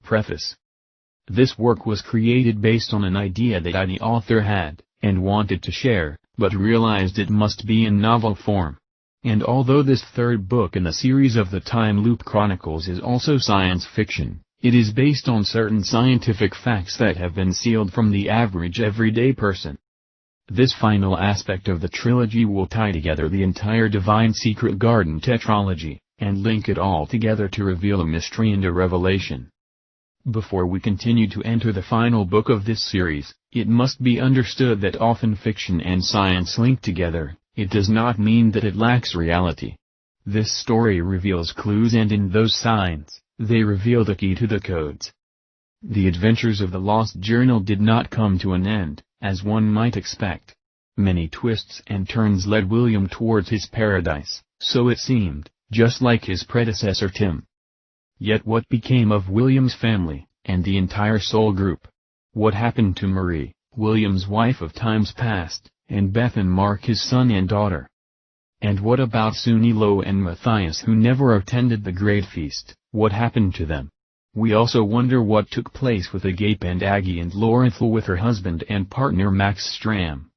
Preface. This work was created based on an idea that I, the author, had, and wanted to share, but realized it must be in novel form. And although this third book in the series of the Time Loop Chronicles is also science fiction, it is based on certain scientific facts that have been sealed from the average everyday person. This final aspect of the trilogy will tie together the entire Divine Secret Garden tetralogy, and link it all together to reveal a mystery and a revelation. Before we continue to enter the final book of this series, it must be understood that often fiction and science link together. It does not mean that it lacks reality. This story reveals clues, and in those signs, they reveal the key to the codes. The adventures of the Lost Journal did not come to an end, as one might expect. Many twists and turns led William towards his paradise, so it seemed, just like his predecessor Tim. Yet what became of William's family, and the entire Soul Group? What happened to Marie, William's wife of times past, and Beth and Mark, his son and daughter? And what about Sunilo and Matthias, who never attended the great feast? What happened to them? We also wonder what took place with Agape and Aggie, and Lorenthal with her husband and partner Max Stram.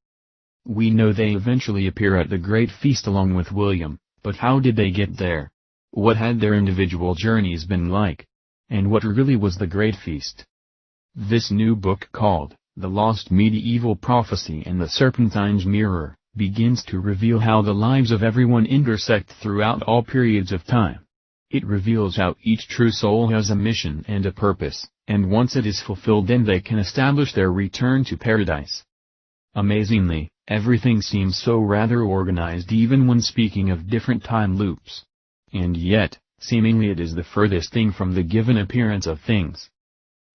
We know they eventually appear at the great feast along with William, but how did they get there? What had their individual journeys been like? And what really was the great feast? This new book, called The Lost Medieval Prophecy and the Serpentine's Mirror, begins to reveal how the lives of everyone intersect throughout all periods of time. It reveals how each true soul has a mission and a purpose, and once it is fulfilled, then they can establish their return to paradise. Amazingly, everything seems so rather organized even when speaking of different time loops. And yet, seemingly it is the furthest thing from the given appearance of things.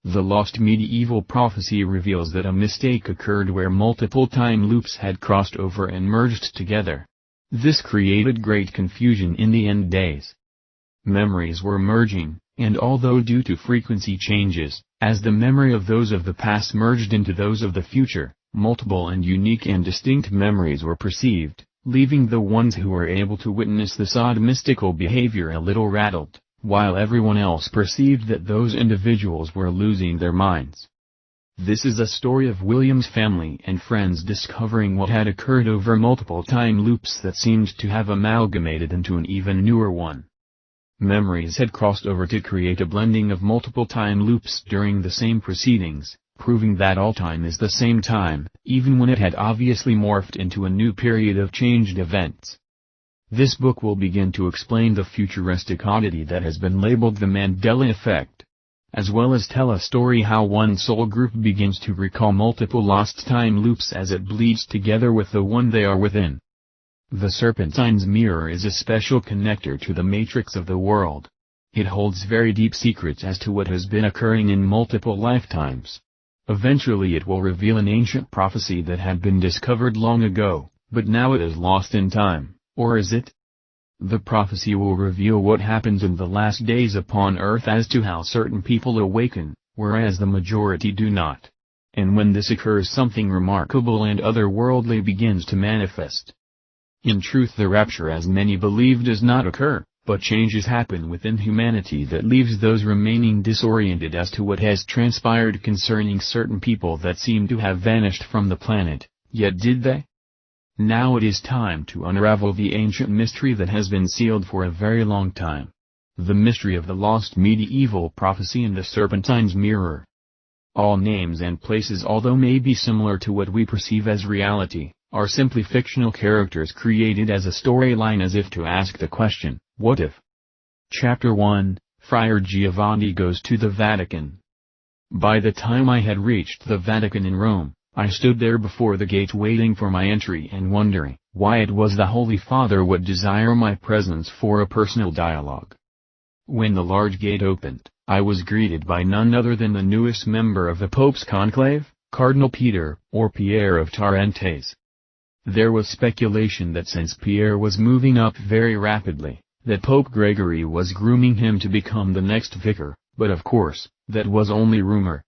The Lost Medieval Prophecy reveals that a mistake occurred where multiple time loops had crossed over and merged together. This created great confusion in the end days. Memories were merging, and although due to frequency changes, as the memory of those of the past merged into those of the future, multiple and unique and distinct memories were perceived, leaving the ones who were able to witness this odd mystical behavior a little rattled, while everyone else perceived that those individuals were losing their minds. This is a story of William's family and friends discovering what had occurred over multiple time loops that seemed to have amalgamated into an even newer one. Memories had crossed over to create a blending of multiple time loops during the same proceedings, proving that all time is the same time, even when it had obviously morphed into a new period of changed events. This book will begin to explain the futuristic oddity that has been labeled the Mandela effect, as well as tell a story how one soul group begins to recall multiple lost time loops as it bleeds together with the one they are within. The Serpentine's Mirror is a special connector to the matrix of the world. It holds very deep secrets as to what has been occurring in multiple lifetimes. Eventually it will reveal an ancient prophecy that had been discovered long ago, but now it is lost in time, or is it? The prophecy will reveal what happens in the last days upon earth as to how certain people awaken, whereas the majority do not. And when this occurs, something remarkable and otherworldly begins to manifest. In truth, the rapture as many believe does not occur, but changes happen within humanity that leaves those remaining disoriented as to what has transpired concerning certain people that seem to have vanished from the planet, yet did they? Now it is time to unravel the ancient mystery that has been sealed for a very long time. The mystery of the Lost Medieval Prophecy and the Serpentine's Mirror. All names and places, although may be similar to what we perceive as reality, are simply fictional characters created as a storyline, as if to ask the question, what if? Chapter 1, Friar Giovanni goes to the Vatican. By the time I had reached the Vatican in Rome, I stood there before the gate waiting for my entry and wondering why it was the Holy Father would desire my presence for a personal dialogue. When the large gate opened, I was greeted by none other than the newest member of the Pope's conclave, Cardinal Peter, or Pierre of Tarentaise. There was speculation that since Pierre was moving up very rapidly, that Pope Gregory was grooming him to become the next vicar, but of course, that was only rumor.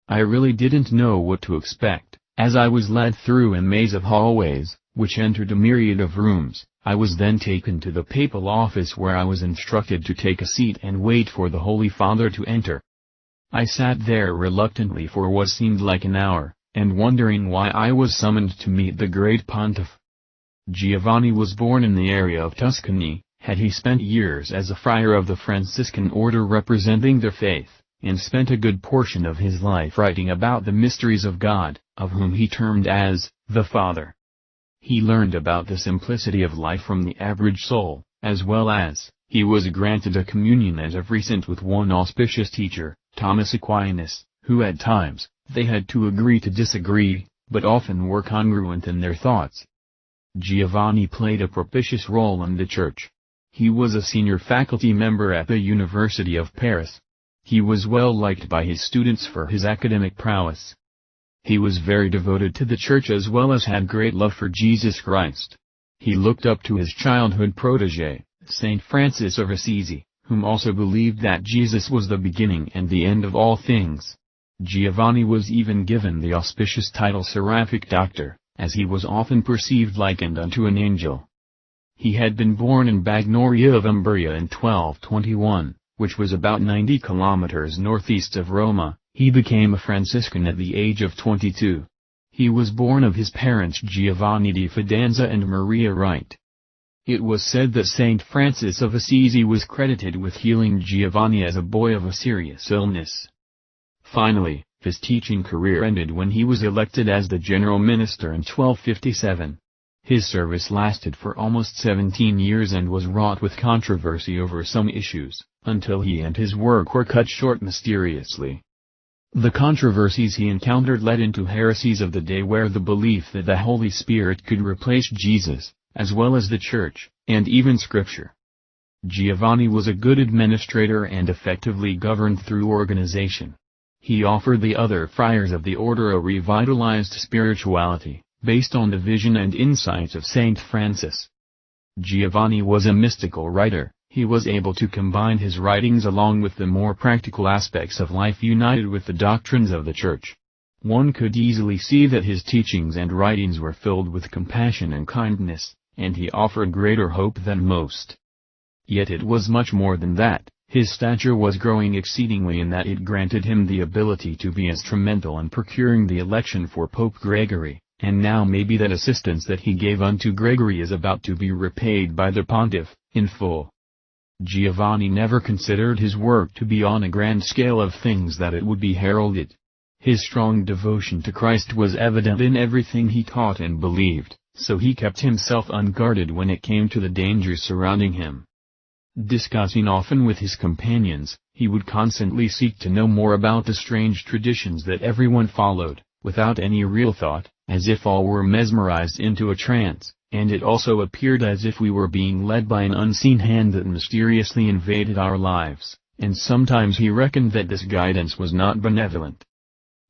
I really didn't know what to expect. As I was led through a maze of hallways, which entered a myriad of rooms, I was then taken to the papal office where I was instructed to take a seat and wait for the Holy Father to enter. I sat there reluctantly for what seemed like an hour, and wondering why I was summoned to meet the great pontiff. Giovanni was born in the area of Tuscany. Had he spent years as a friar of the Franciscan order representing the faith, and spent a good portion of his life writing about the mysteries of God, of whom he termed as the Father. He learned about the simplicity of life from the average soul, as well as, he was granted a communion as of recent with one auspicious teacher, Thomas Aquinas, who at times, they had to agree to disagree, but often were congruent in their thoughts. Giovanni played a propitious role in the Church. He was a senior faculty member at the University of Paris. He was well liked by his students for his academic prowess. He was very devoted to the Church as well as had great love for Jesus Christ. He looked up to his childhood protege, Saint Francis of Assisi, whom also believed that Jesus was the beginning and the end of all things. Giovanni was even given the auspicious title Seraphic Doctor, as he was often perceived likened unto an angel. He had been born in Bagnoria of Umbria in 1221, which was about 90 kilometers northeast of Roma. He became a Franciscan at the age of 22. He was born of his parents Giovanni di Fidenza and Maria Wright. It was said that Saint Francis of Assisi was credited with healing Giovanni as a boy of a serious illness. Finally, his teaching career ended when he was elected as the general minister in 1257. His service lasted for almost 17 years and was wrought with controversy over some issues, until he and his work were cut short mysteriously. The controversies he encountered led into heresies of the day where the belief that the Holy Spirit could replace Jesus, as well as the Church, and even Scripture. Giovanni was a good administrator and effectively governed through organization. He offered the other friars of the order a revitalized spirituality, based on the vision and insights of Saint Francis. Giovanni was a mystical writer. He was able to combine his writings along with the more practical aspects of life united with the doctrines of the Church. One could easily see that his teachings and writings were filled with compassion and kindness, and he offered greater hope than most. Yet it was much more than that. His stature was growing exceedingly in that it granted him the ability to be instrumental in procuring the election for Pope Gregory, and now maybe that assistance that he gave unto Gregory is about to be repaid by the pontiff, in full. Giovanni never considered his work to be on a grand scale of things that it would be heralded. His strong devotion to Christ was evident in everything he taught and believed, so he kept himself unguarded when it came to the dangers surrounding him. Discussing often with his companions, he would constantly seek to know more about the strange traditions that everyone followed, without any real thought, as if all were mesmerized into a trance, and it also appeared as if we were being led by an unseen hand that mysteriously invaded our lives, and sometimes he reckoned that this guidance was not benevolent.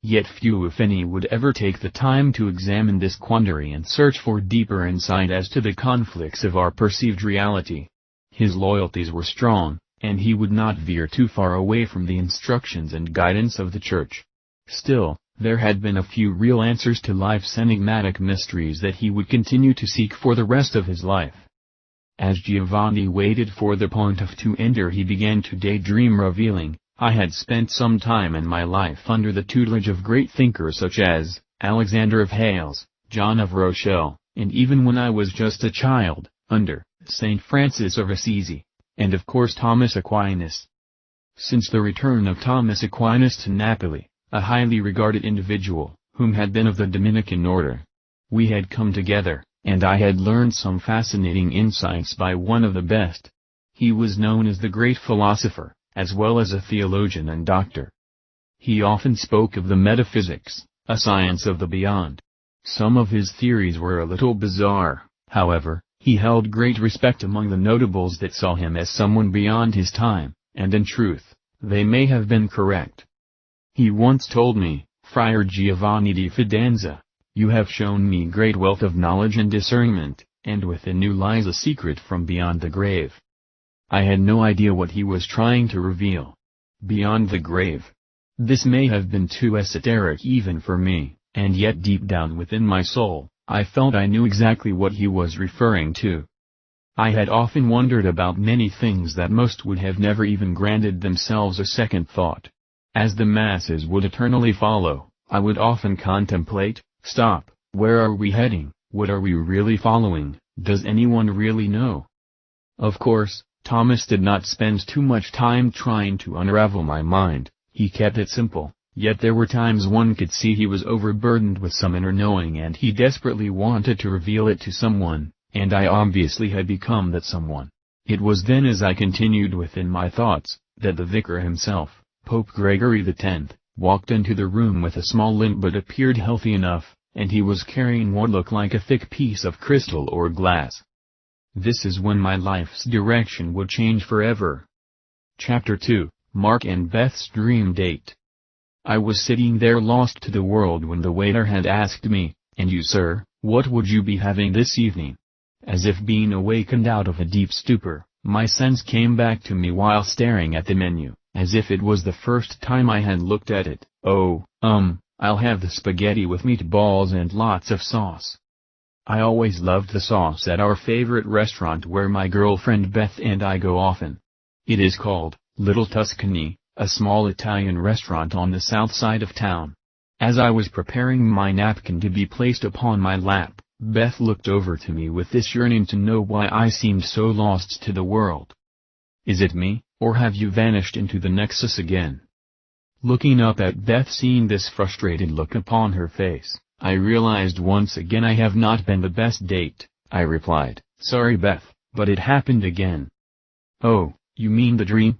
Yet few if any would ever take the time to examine this quandary and search for deeper insight as to the conflicts of our perceived reality. His loyalties were strong, and he would not veer too far away from the instructions and guidance of the Church. Still, there had been a few real answers to life's enigmatic mysteries that he would continue to seek for the rest of his life. As Giovanni waited for the pontiff to enter, he began to daydream, revealing, "I had spent some time in my life under the tutelage of great thinkers such as Alexander of Hales, John of Rochelle, and even when I was just a child, under Saint Francis of Assisi, and of course Thomas Aquinas." Since the return of Thomas Aquinas to Napoli, a highly regarded individual, whom had been of the Dominican order, we had come together, and I had learned some fascinating insights by one of the best. He was known as the great philosopher, as well as a theologian and doctor. He often spoke of the metaphysics, a science of the beyond. Some of his theories were a little bizarre, however. He held great respect among the notables that saw him as someone beyond his time, and in truth, they may have been correct. He once told me, "Friar Giovanni di Fidenza, you have shown me great wealth of knowledge and discernment, and within you lies a secret from beyond the grave." I had no idea what he was trying to reveal. Beyond the grave. This may have been too esoteric even for me, and yet deep down within my soul, I felt I knew exactly what he was referring to. I had often wondered about many things that most would have never even granted themselves a second thought. As the masses would eternally follow, I would often contemplate, stop, where are we heading, what are we really following, does anyone really know? Of course, Thomas did not spend too much time trying to unravel my mind, he kept it simple, yet there were times one could see he was overburdened with some inner knowing and he desperately wanted to reveal it to someone, and I obviously had become that someone. It was then, as I continued within my thoughts, that the vicar himself, Pope Gregory X, walked into the room with a small limp but appeared healthy enough, and he was carrying what looked like a thick piece of crystal or glass. This is when my life's direction would change forever. Chapter 2, Mark and Beth's Dream Date. I was sitting there lost to the world when the waiter had asked me, "And you, sir, what would you be having this evening?" As if being awakened out of a deep stupor, my sense came back to me while staring at the menu, as if it was the first time I had looked at it. "Oh, I'll have the spaghetti with meatballs and lots of sauce." I always loved the sauce at our favorite restaurant where my girlfriend Beth and I go often. It is called Little Tuscany, a small Italian restaurant on the south side of town. As I was preparing my napkin to be placed upon my lap, Beth looked over to me with this yearning to know why I seemed so lost to the world. "Is it me, or have you vanished into the Nexus again?" Looking up at Beth, seeing this frustrated look upon her face, I realized once again I have not been the best date. I replied, "Sorry Beth, but it happened again." "Oh, you mean the dream?"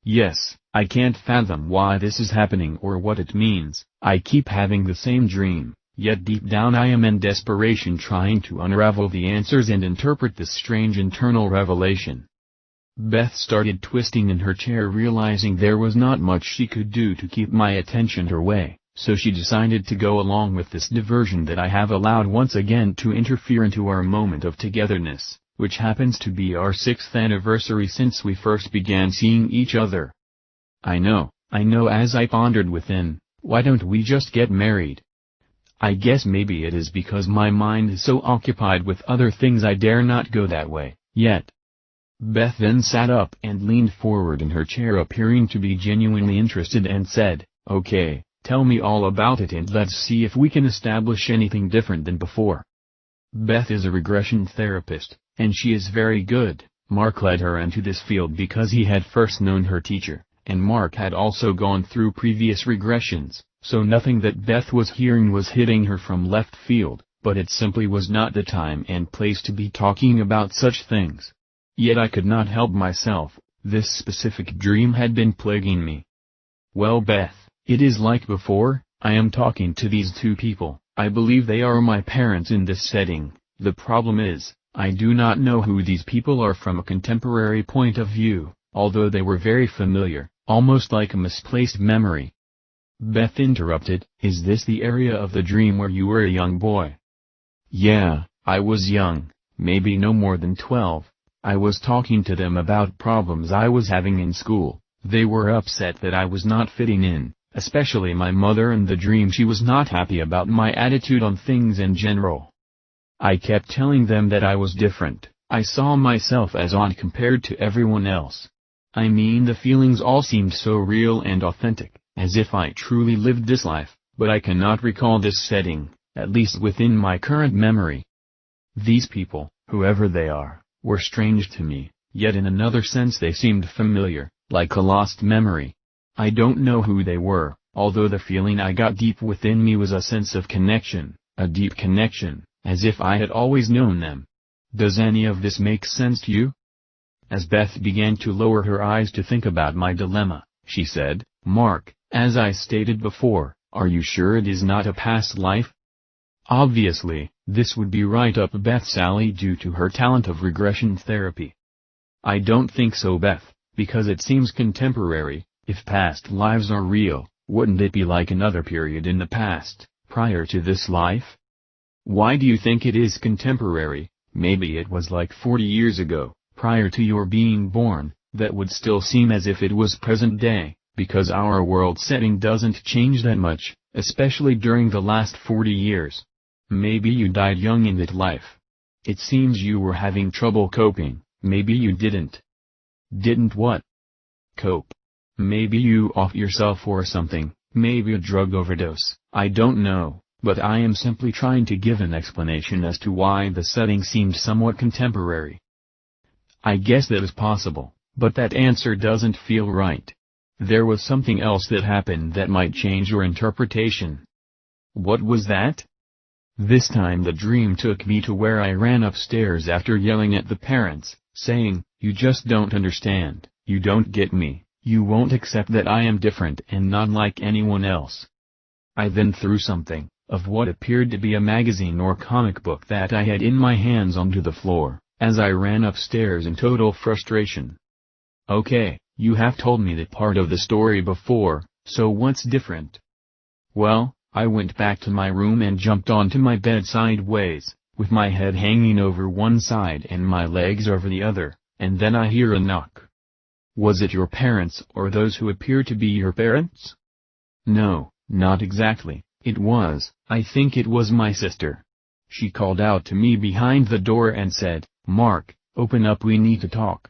"Yes, I can't fathom why this is happening or what it means. I keep having the same dream, yet deep down I am in desperation trying to unravel the answers and interpret this strange internal revelation." Beth started twisting in her chair, realizing there was not much she could do to keep my attention her way, so she decided to go along with this diversion that I have allowed once again to interfere into our moment of togetherness, which happens to be our 6th anniversary since we first began seeing each other. I know, as I pondered within, why don't we just get married? I guess maybe it is because my mind is so occupied with other things I dare not go that way, yet. Beth then sat up and leaned forward in her chair, appearing to be genuinely interested, and said, "Okay, tell me all about it and let's see if we can establish anything different than before." Beth is a regression therapist, and she is very good. Mark led her into this field because he had first known her teacher, and Mark had also gone through previous regressions, so nothing that Beth was hearing was hitting her from left field, but it simply was not the time and place to be talking about such things. Yet I could not help myself, this specific dream had been plaguing me. "Well Beth, it is like before, I am talking to these two people, I believe they are my parents in this setting. The problem is, I do not know who these people are from a contemporary point of view, although they were very familiar, almost like a misplaced memory." Beth interrupted, "Is this the area of the dream where you were a young boy?" "Yeah, I was young, maybe no more than 12. I was talking to them about problems I was having in school. They were upset that I was not fitting in, especially my mother. In the dream she was not happy about my attitude on things in general. I kept telling them that I was different, I saw myself as odd compared to everyone else. I mean, the feelings all seemed so real and authentic, as if I truly lived this life, but I cannot recall this setting, at least within my current memory. These people, whoever they are, were strange to me, yet in another sense they seemed familiar, like a lost memory. I don't know who they were, although the feeling I got deep within me was a sense of connection, a deep connection, as if I had always known them. Does any of this make sense to you?" As Beth began to lower her eyes to think about my dilemma, she said, "Mark, as I stated before, are you sure it is not a past life?" Obviously, this would be right up Beth's alley due to her talent of regression therapy. "I don't think so Beth, because it seems contemporary. If past lives are real, wouldn't it be like another period in the past, prior to this life?" "Why do you think it is contemporary? Maybe it was like 40 years ago, prior to your being born, that would still seem as if it was present day, because our world setting doesn't change that much, especially during the last 40 years. Maybe you died young in that life. It seems you were having trouble coping, maybe you didn't." "Didn't what?" "Cope." Maybe you off yourself or something, maybe a drug overdose, I don't know, but I am simply trying to give an explanation as to why the setting seemed somewhat contemporary. I guess that is possible, but that answer doesn't feel right. There was something else that happened that might change your interpretation. What was that? This time the dream took me to where I ran upstairs after yelling at the parents, saying, "You just don't understand, you don't get me, you won't accept that I am different and not like anyone else." I then threw something, of what appeared to be a magazine or comic book that I had in my hands, onto the floor, as I ran upstairs in total frustration. Okay, you have told me that part of the story before, so what's different? Well, I went back to my room and jumped onto my bed sideways, with my head hanging over one side and my legs over the other, and then I hear a knock. Was it your parents or those who appear to be your parents? No, not exactly, it was, I think it was my sister. She called out to me behind the door and said, "Mark, open up, we need to talk."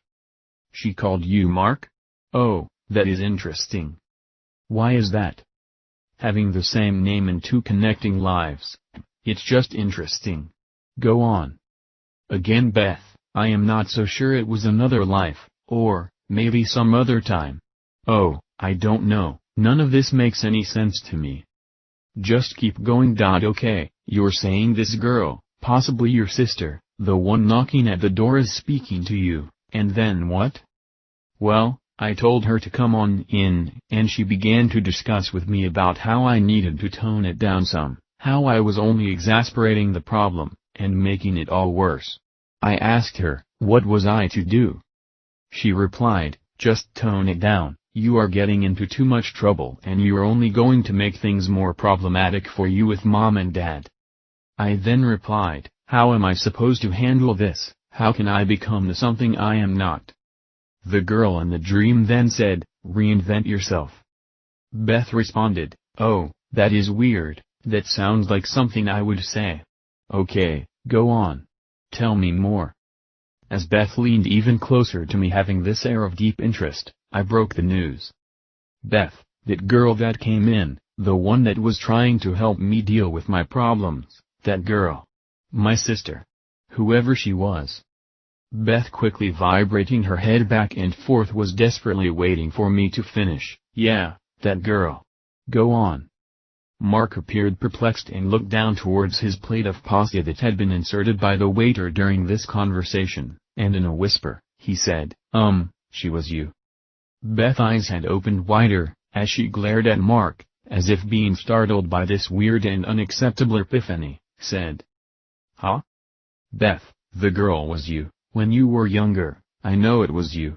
She called you Mark? Oh, that is interesting. Why is that? Having the same name in two connecting lives. It's just interesting. Go on. Again, Beth, I am not so sure it was another life, or, maybe some other time. Oh, I don't know, none of this makes any sense to me. Just keep going. Okay, you're saying this girl, possibly your sister, the one knocking at the door, is speaking to you, and then what? Well, I told her to come on in, and she began to discuss with me about how I needed to tone it down some, how I was only exasperating the problem, and making it all worse. I asked her, what was I to do? She replied, just tone it down, you are getting into too much trouble and you're only going to make things more problematic for you with mom and dad. I then replied, how am I supposed to handle this, how can I become the something I am not? The girl in the dream then said, reinvent yourself. Beth responded, oh, that is weird, that sounds like something I would say. Okay, go on. Tell me more. As Beth leaned even closer to me, having this air of deep interest, I broke the news. Beth, that girl that came in, the one that was trying to help me deal with my problems, that girl. My sister. Whoever she was. Beth, quickly vibrating her head back and forth, was desperately waiting for me to finish. Yeah, that girl. Go on. Mark appeared perplexed and looked down towards his plate of pasta that had been inserted by the waiter during this conversation, and in a whisper, he said, she was you. Beth's eyes had opened wider, as she glared at Mark, as if being startled by this weird and unacceptable epiphany, said. Huh? Beth, the girl was you. When you were younger, I know it was you.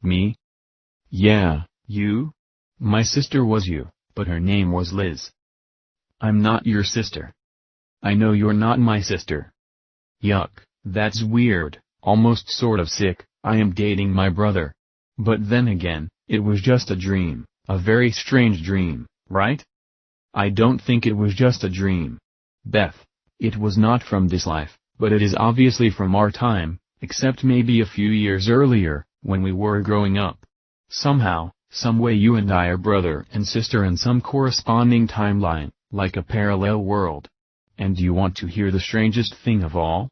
Me? Yeah, you? My sister was you, but her name was Liz. I'm not your sister. I know you're not my sister. Yuck, that's weird, almost sort of sick. I am dating my brother. But then again, it was just a dream, a very strange dream, right? I don't think it was just a dream. Beth, it was not from this life, but it is obviously from our time. Except maybe a few years earlier, when we were growing up. Somehow, some way you and I are brother and sister in some corresponding timeline, like a parallel world. And you want to hear the strangest thing of all?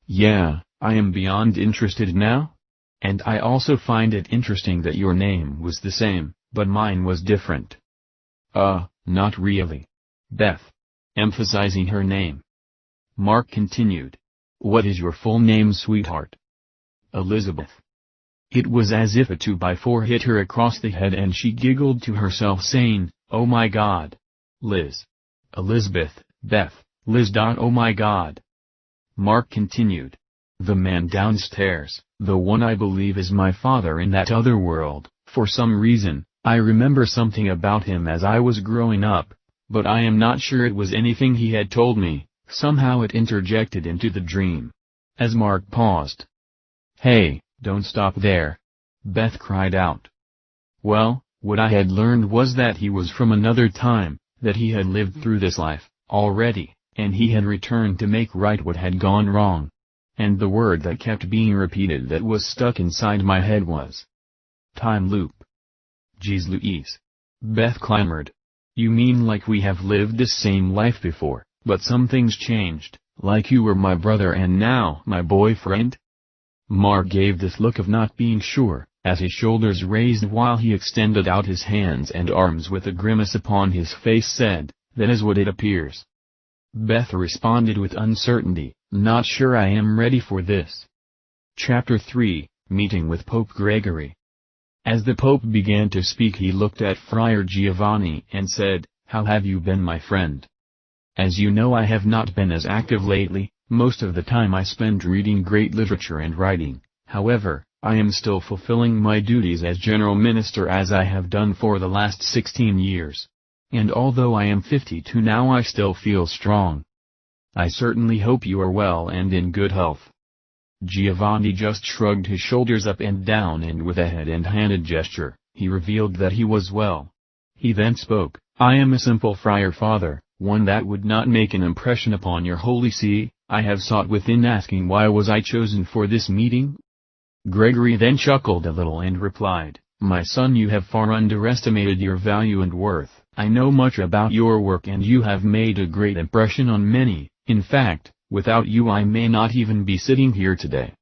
Yeah, I am beyond interested now. And I also find it interesting that your name was the same, but mine was different. Not really. Beth. Emphasizing her name. Mark continued. What is your full name, sweetheart? Elizabeth. It was as if a 2x4 hit her across the head and she giggled to herself, saying, oh my God. Liz. Elizabeth, Beth, Liz. Oh my God. Mark continued. The man downstairs, the one I believe is my father in that other world, for some reason, I remember something about him as I was growing up, but I am not sure it was anything he had told me. Somehow it interjected into the dream. As Mark paused. Hey, don't stop there. Beth cried out. Well, what I had learned was that he was from another time, that he had lived through this life, already, and he had returned to make right what had gone wrong. And the word that kept being repeated that was stuck inside my head was time loop. Jeez Louise. Beth clamored. You mean like we have lived this same life before, but some things changed, like you were my brother and now my boyfriend? Mark gave this look of not being sure, as his shoulders raised while he extended out his hands and arms with a grimace upon his face said, that is what it appears. Beth responded with uncertainty, not sure I am ready for this. Chapter 3, Meeting with Pope Gregory. As the Pope began to speak he looked at Friar Giovanni and said, How have you been, my friend? As you know, I have not been as active lately, most of the time I spend reading great literature and writing. However, I am still fulfilling my duties as general minister as I have done for the last 16 years. And although I am 52 now I still feel strong. I certainly hope you are well and in good health. Giovanni just shrugged his shoulders up and down and with a head and handed gesture, he revealed that he was well. He then spoke, I am a simple friar father, one that would not make an impression upon your Holy See. I have sought within asking why was I chosen for this meeting? Gregory then chuckled a little and replied, My son, you have far underestimated your value and worth. I know much about your work and you have made a great impression on many. In fact, without you I may not even be sitting here today.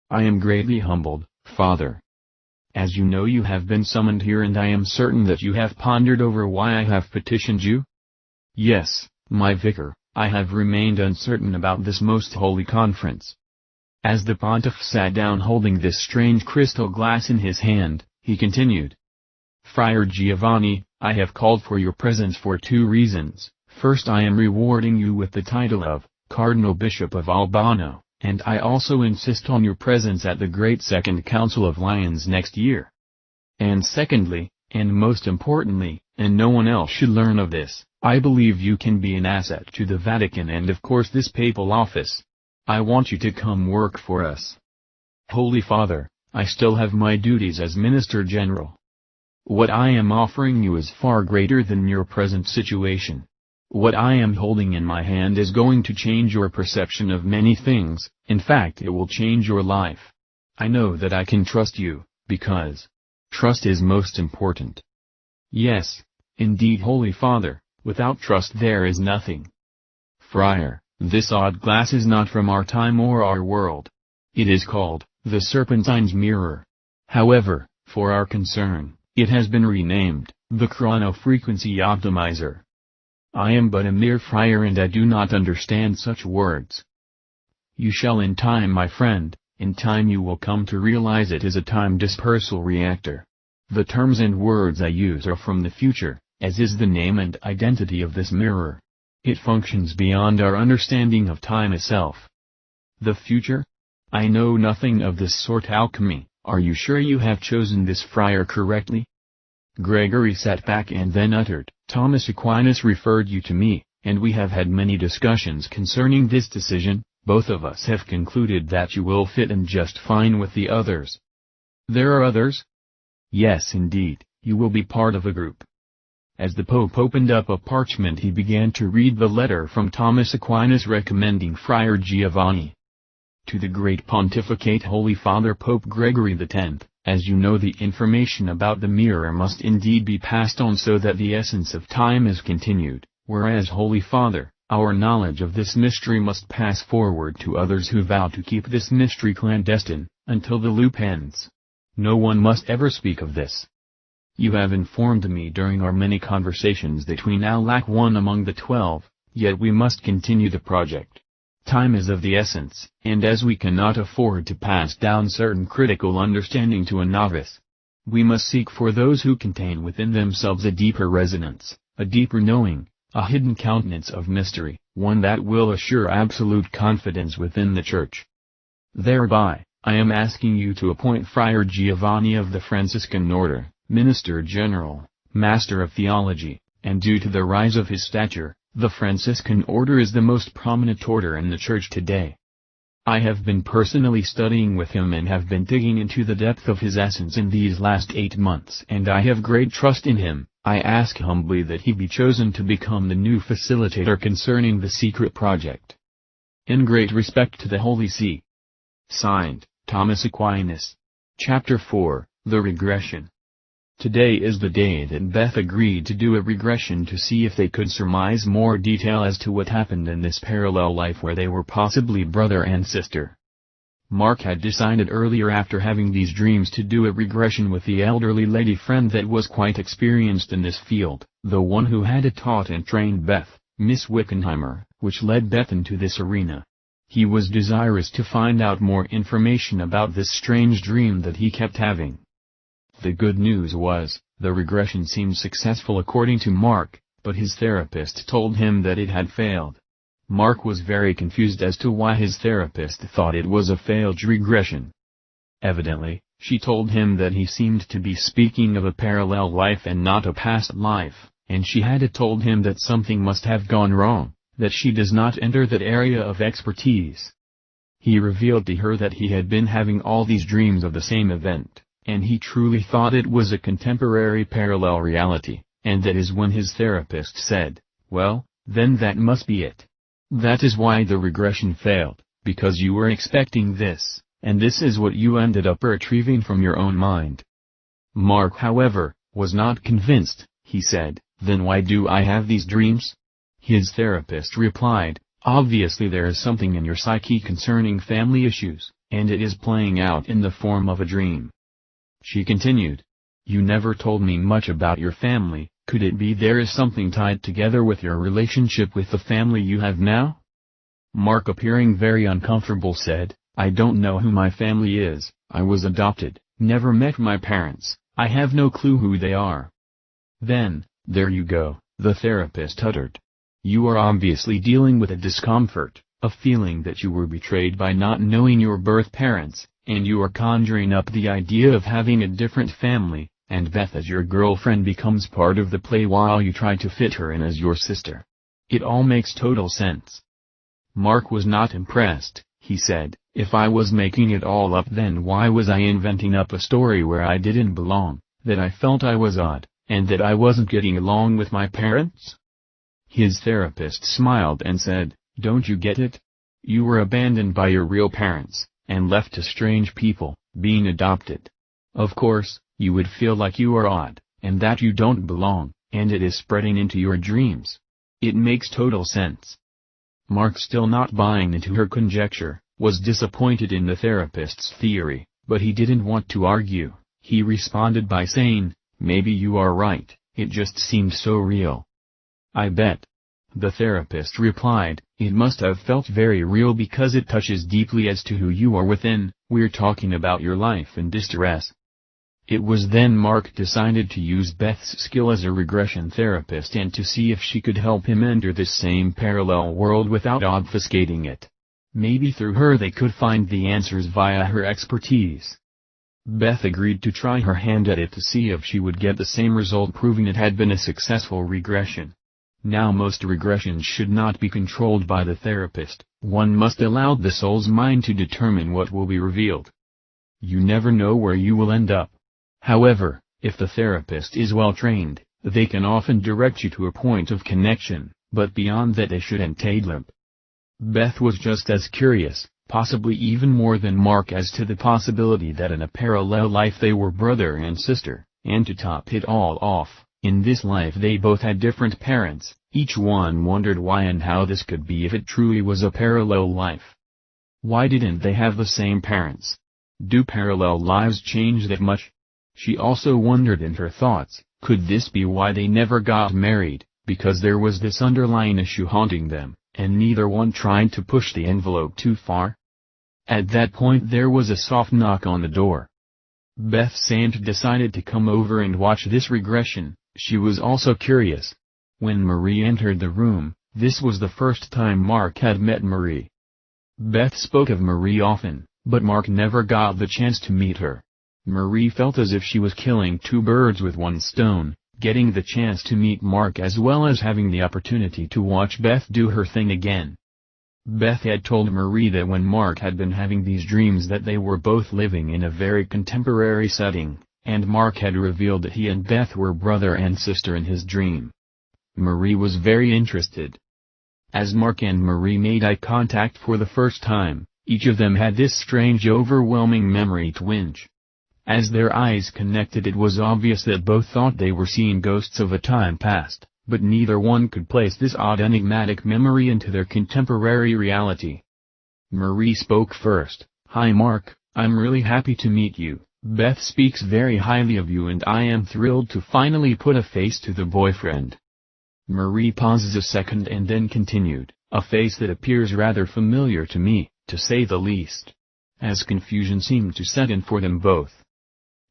I am greatly humbled, Father. As you know, you have been summoned here and I am certain that you have pondered over why I have petitioned you. Yes, my vicar, I have remained uncertain about this most holy conference. As the pontiff sat down holding this strange crystal glass in his hand, he continued. Friar Giovanni, I have called for your presence for 2 reasons. First, I am rewarding you with the title of Cardinal Bishop of Albano, and I also insist on your presence at the Great Second Council of Lyons next year. And secondly, and most importantly, and no one else should learn of this, I believe you can be an asset to the Vatican and of course this papal office. I want you to come work for us. Holy Father, I still have my duties as Minister General. What I am offering you is far greater than your present situation. What I am holding in my hand is going to change your perception of many things, in fact it will change your life. I know that I can trust you, because trust is most important. Yes, indeed, Holy Father, without trust there is nothing. Friar, this odd glass is not from our time or our world. It is called the Serpentine's mirror. However, for our concern, it has been renamed the chronofrequency optimizer. I am but a mere friar and I do not understand such words. You shall in time, my friend, in time you will come to realize it is a time dispersal reactor. The terms and words I use are from the future, as is the name and identity of this mirror. It functions beyond our understanding of time itself. The future? I know nothing of this sort. Alchemy. Are you sure you have chosen this friar correctly? Gregory sat back and then uttered, Thomas Aquinas referred you to me, and we have had many discussions concerning this decision. Both of us have concluded that you will fit in just fine with the others. There are others? Yes, indeed, you will be part of a group. As the Pope opened up a parchment he began to read the letter from Thomas Aquinas recommending Friar Giovanni. To the Great Pontificate Holy Father Pope Gregory X, as you know, the information about the mirror must indeed be passed on so that the essence of time is continued, whereas Holy Father, our knowledge of this mystery must pass forward to others who vow to keep this mystery clandestine, until the loop ends. No one must ever speak of this. You have informed me during our many conversations that we now lack one among the 12, yet we must continue the project. Time is of the essence, and as we cannot afford to pass down certain critical understanding to a novice, we must seek for those who contain within themselves a deeper resonance, a deeper knowing, a hidden countenance of mystery, one that will assure absolute confidence within the Church. Thereby, I am asking you to appoint Friar Giovanni of the Franciscan Order, Minister General, Master of Theology, and due to the rise of his stature, the Franciscan Order is the most prominent order in the Church today. I have been personally studying with him and have been digging into the depth of his essence in these last 8 months, and I have great trust in him. I ask humbly that he be chosen to become the new facilitator concerning the secret project. In great respect to the Holy See. Signed, Thomas Aquinas. Chapter 4, The Regression. Today is the day that Beth agreed to do a regression to see if they could surmise more detail as to what happened in this parallel life where they were possibly brother and sister. Mark had decided earlier after having these dreams to do a regression with the elderly lady friend that was quite experienced in this field, the one who had taught and trained Beth, Miss Wickenheimer, which led Beth into this arena. He was desirous to find out more information about this strange dream that he kept having. The good news was, the regression seemed successful according to Mark, but his therapist told him that it had failed. Mark was very confused as to why his therapist thought it was a failed regression. Evidently, she told him that he seemed to be speaking of a parallel life and not a past life, and she had told him that something must have gone wrong, that she does not enter that area of expertise. He revealed to her that he had been having all these dreams of the same event, and he truly thought it was a contemporary parallel reality, and that is when his therapist said, "Well, then that must be it. That is why the regression failed, because you were expecting this, and this is what you ended up retrieving from your own mind." Mark, however, was not convinced. He said, "Then why do I have these dreams?" His therapist replied, "Obviously there is something in your psyche concerning family issues, and it is playing out in the form of a dream." She continued, "You never told me much about your family. Could it be there is something tied together with your relationship with the family you have now?" Mark, appearing very uncomfortable, said, "I don't know who my family is. I was adopted, never met my parents, I have no clue who they are." "Then, there you go," the therapist uttered. "You are obviously dealing with a discomfort, a feeling that you were betrayed by not knowing your birth parents, and you are conjuring up the idea of having a different family, and Beth as your girlfriend becomes part of the play while you try to fit her in as your sister. It all makes total sense." Mark was not impressed. He said, "If I was making it all up, then why was I inventing up a story where I didn't belong, that I felt I was odd, and that I wasn't getting along with my parents?" His therapist smiled and said, "Don't you get it? You were abandoned by your real parents, and left to strange people, being adopted. Of course, you would feel like you are odd, and that you don't belong, and it is spreading into your dreams. It makes total sense." Mark, still not buying into her conjecture, was disappointed in the therapist's theory, but he didn't want to argue. He responded by saying, "Maybe you are right, it just seemed so real." "I bet." The therapist replied, "It must have felt very real because it touches deeply as to who you are within. We're talking about your life in distress." It was then Mark decided to use Beth's skill as a regression therapist and to see if she could help him enter this same parallel world without obfuscating it. Maybe through her they could find the answers via her expertise. Beth agreed to try her hand at it to see if she would get the same result, proving it had been a successful regression. Now, most regressions should not be controlled by the therapist. One must allow the soul's mind to determine what will be revealed. You never know where you will end up. However, if the therapist is well trained, they can often direct you to a point of connection, but beyond that they shouldn't limp. Beth was just as curious, possibly even more than Mark, as to the possibility that in a parallel life they were brother and sister, and to top it all off, in this life they both had different parents. Each one wondered why and how this could be if it truly was a parallel life. Why didn't they have the same parents? Do parallel lives change that much? She also wondered in her thoughts, could this be why they never got married, because there was this underlying issue haunting them, and neither one tried to push the envelope too far? At that point there was a soft knock on the door. Beth Sant decided to come over and watch this regression. She was also curious. When Marie entered the room, this was the first time Mark had met Marie. Beth spoke of Marie often, but Mark never got the chance to meet her. Marie felt as if she was killing two birds with one stone, getting the chance to meet Mark as well as having the opportunity to watch Beth do her thing again. Beth had told Marie that when Mark had been having these dreams that they were both living in a very contemporary setting, and Mark had revealed that he and Beth were brother and sister in his dream. Marie was very interested. As Mark and Marie made eye contact for the first time, each of them had this strange overwhelming memory twinge. As their eyes connected, it was obvious that both thought they were seeing ghosts of a time past, but neither one could place this odd enigmatic memory into their contemporary reality. Marie spoke first. "Hi Mark, I'm really happy to meet you. Beth speaks very highly of you and I am thrilled to finally put a face to the boyfriend." Marie pauses a second and then continued, "A face that appears rather familiar to me, to say the least." As confusion seemed to set in for them both,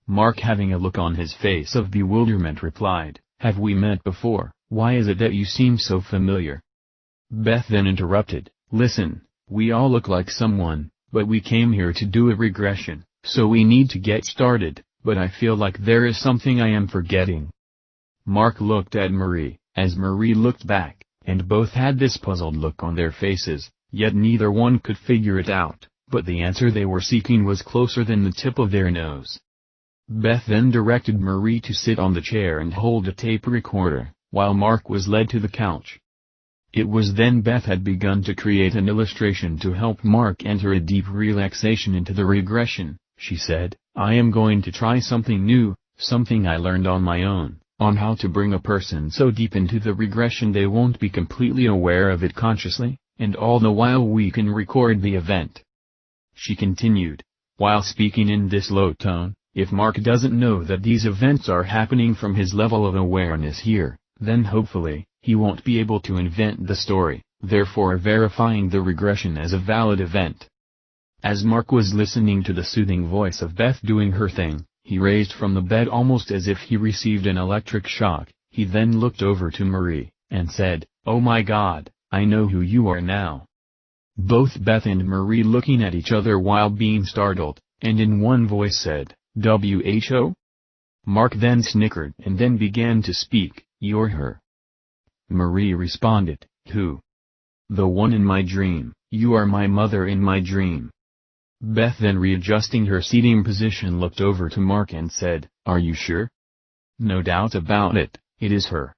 Mark, having a look on his face of bewilderment, replied, "Have we met before? Why is it that you seem so familiar?" Beth then interrupted, "Listen, we all look like someone, but we came here to do a regression, so we need to get started, but I feel like there is something I am forgetting." Mark looked at Marie, as Marie looked back, and both had this puzzled look on their faces, yet neither one could figure it out, but the answer they were seeking was closer than the tip of their nose. Beth then directed Marie to sit on the chair and hold a tape recorder, while Mark was led to the couch. It was then Beth had begun to create an illustration to help Mark enter a deep relaxation into the regression. She said, "I am going to try something new, something I learned on my own, on how to bring a person so deep into the regression they won't be completely aware of it consciously, and all the while we can record the event." She continued, while speaking in this low tone, "If Mark doesn't know that these events are happening from his level of awareness here, then hopefully, he won't be able to invent the story, therefore verifying the regression as a valid event." As Mark was listening to the soothing voice of Beth doing her thing, he raised from the bed almost as if he received an electric shock. He then looked over to Marie, and said, "Oh my God, I know who you are now." Both Beth and Marie looking at each other while being startled, and in one voice said, "WHO?" Mark then snickered and then began to speak, "You're her." Marie responded, "Who?" "The one in my dream. You are my mother in my dream." Beth then, readjusting her seating position, looked over to Mark and said, "Are you sure?" "No doubt about it, it is her."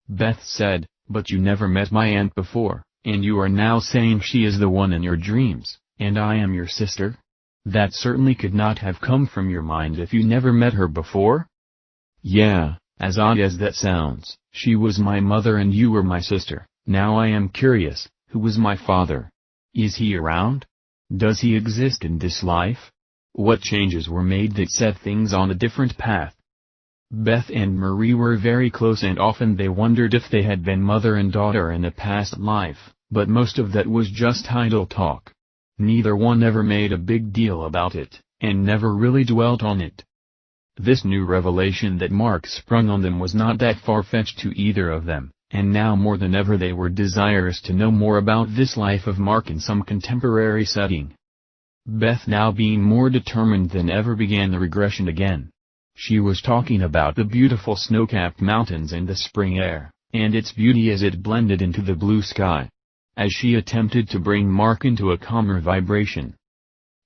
Beth said, "But you never met my aunt before, and you are now saying she is the one in your dreams, and I am your sister? That certainly could not have come from your mind if you never met her before?" "Yeah, as odd as that sounds, she was my mother and you were my sister. Now I am curious, who was my father? Is he around? Does he exist in this life? What changes were made that set things on a different path?" Beth and Marie were very close and often they wondered if they had been mother and daughter in a past life, but most of that was just idle talk. Neither one ever made a big deal about it, and never really dwelt on it. This new revelation that Mark sprung on them was not that far-fetched to either of them, and now more than ever they were desirous to know more about this life of Mark in some contemporary setting. Beth, now being more determined than ever, began the regression again. She was talking about the beautiful snow-capped mountains and the spring air, and its beauty as it blended into the blue sky. As she attempted to bring Mark into a calmer vibration.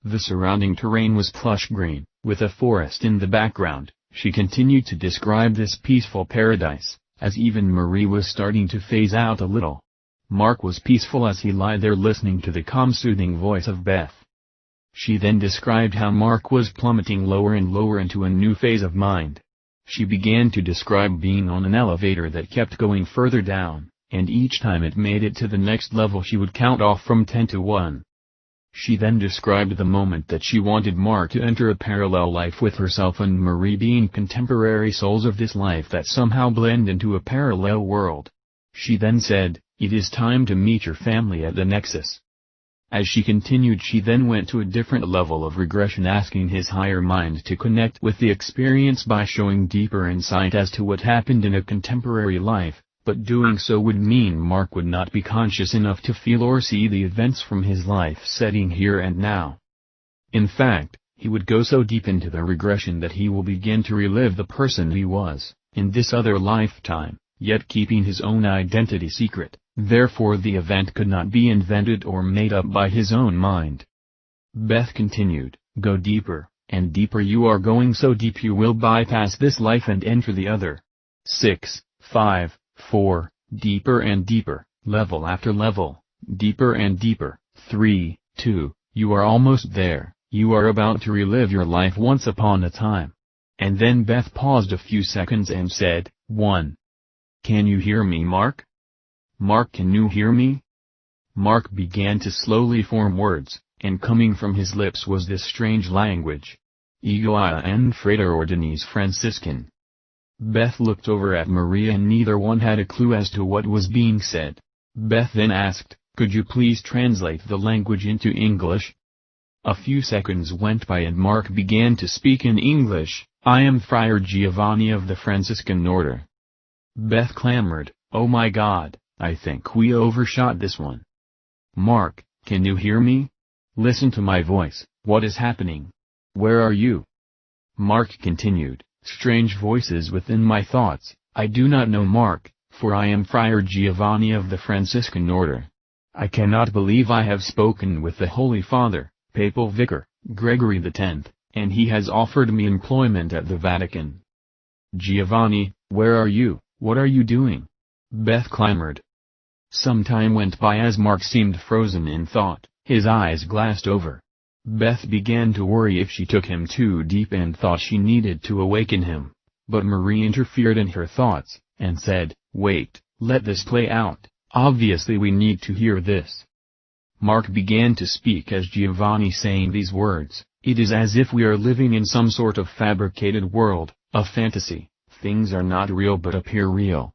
The surrounding terrain was plush green, with a forest in the background. She continued to describe this peaceful paradise, as even Marie was starting to phase out a little. Mark was peaceful as he lay there listening to the calm, soothing voice of Beth. She then described how Mark was plummeting lower and lower into a new phase of mind. She began to describe being on an elevator that kept going further down, and each time it made it to the next level she would count off from 10 to 1. She then described the moment that she wanted Mark to enter a parallel life with herself and Marie, being contemporary souls of this life that somehow blend into a parallel world. She then said, "It is time to meet your family at the Nexus." As she continued, she then went to a different level of regression, asking his higher mind to connect with the experience by showing deeper insight as to what happened in a contemporary life. But doing so would mean Mark would not be conscious enough to feel or see the events from his life setting here and now. In fact, he would go so deep into the regression that he will begin to relive the person he was, in this other lifetime, yet keeping his own identity secret. Therefore the event could not be invented or made up by his own mind. Beth continued, "Go deeper, and deeper. You are going so deep you will bypass this life and enter the other. 6, 5, 4, deeper and deeper, level after level, deeper and deeper. 3, 2, you are almost there, You are about to relive your life once upon a time. And then Beth paused a few seconds and said, 1. Can you hear me, Mark? Mark, can you hear me? Mark began to slowly form words, and coming from his lips was this strange language. Ego en fraternities Franciscan. Beth looked over at Maria and neither one had a clue as to what was being said. Beth then asked, could you please translate the language into English? A few seconds went by and Mark began to speak in English. I am Friar Giovanni of the Franciscan order. Beth clamored, oh my God, I think we overshot this one. Mark, can you hear me? Listen to my voice, what is happening? Where are you? Mark continued, strange voices within my thoughts, I do not know Mark, for I am Friar Giovanni of the Franciscan order. I cannot believe I have spoken with the Holy Father, Papal Vicar, Gregory X, and he has offered me employment at the Vatican. Giovanni, where are you, what are you doing? Beth clamored. Some time went by as Mark seemed frozen in thought, his eyes glassed over. Beth began to worry if she took him too deep and thought she needed to awaken him, but Marie interfered in her thoughts, and said, wait, let this play out, obviously we need to hear this. Mark began to speak as Giovanni saying these words, it is as if we are living in some sort of fabricated world, a fantasy, things are not real but appear real.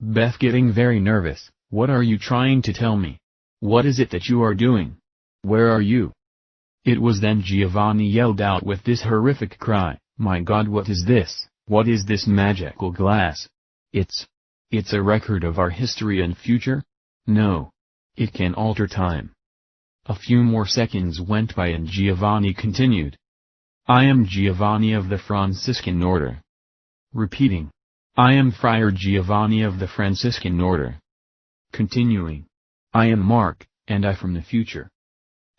Beth getting very nervous, what are you trying to tell me? What is it that you are doing? Where are you? It was then Giovanni yelled out with this horrific cry, my God, what is this? What is this magical glass? It's a record of our history and future? No. It can alter time. A few more seconds went by and Giovanni continued. I am Giovanni of the Franciscan order. Repeating. I am Friar Giovanni of the Franciscan order. Continuing. I am Mark, and I from the future.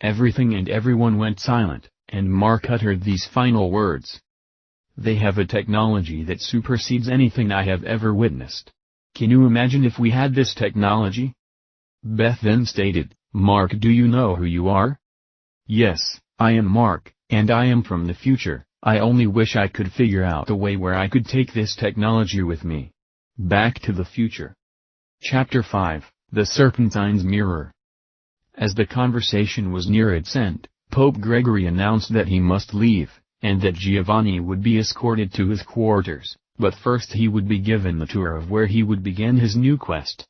Everything and everyone went silent, and Mark uttered these final words. They have a technology that supersedes anything I have ever witnessed. Can you imagine if we had this technology? Beth then stated, Mark, do you know who you are? Yes, I am Mark, and I am from the future, I only wish I could figure out a way where I could take this technology with me. Back to the Future. Chapter 5, The Serpentine's Mirror. As the conversation was near its end, Pope Gregory announced that he must leave, and that Giovanni would be escorted to his quarters, but first he would be given the tour of where he would begin his new quest.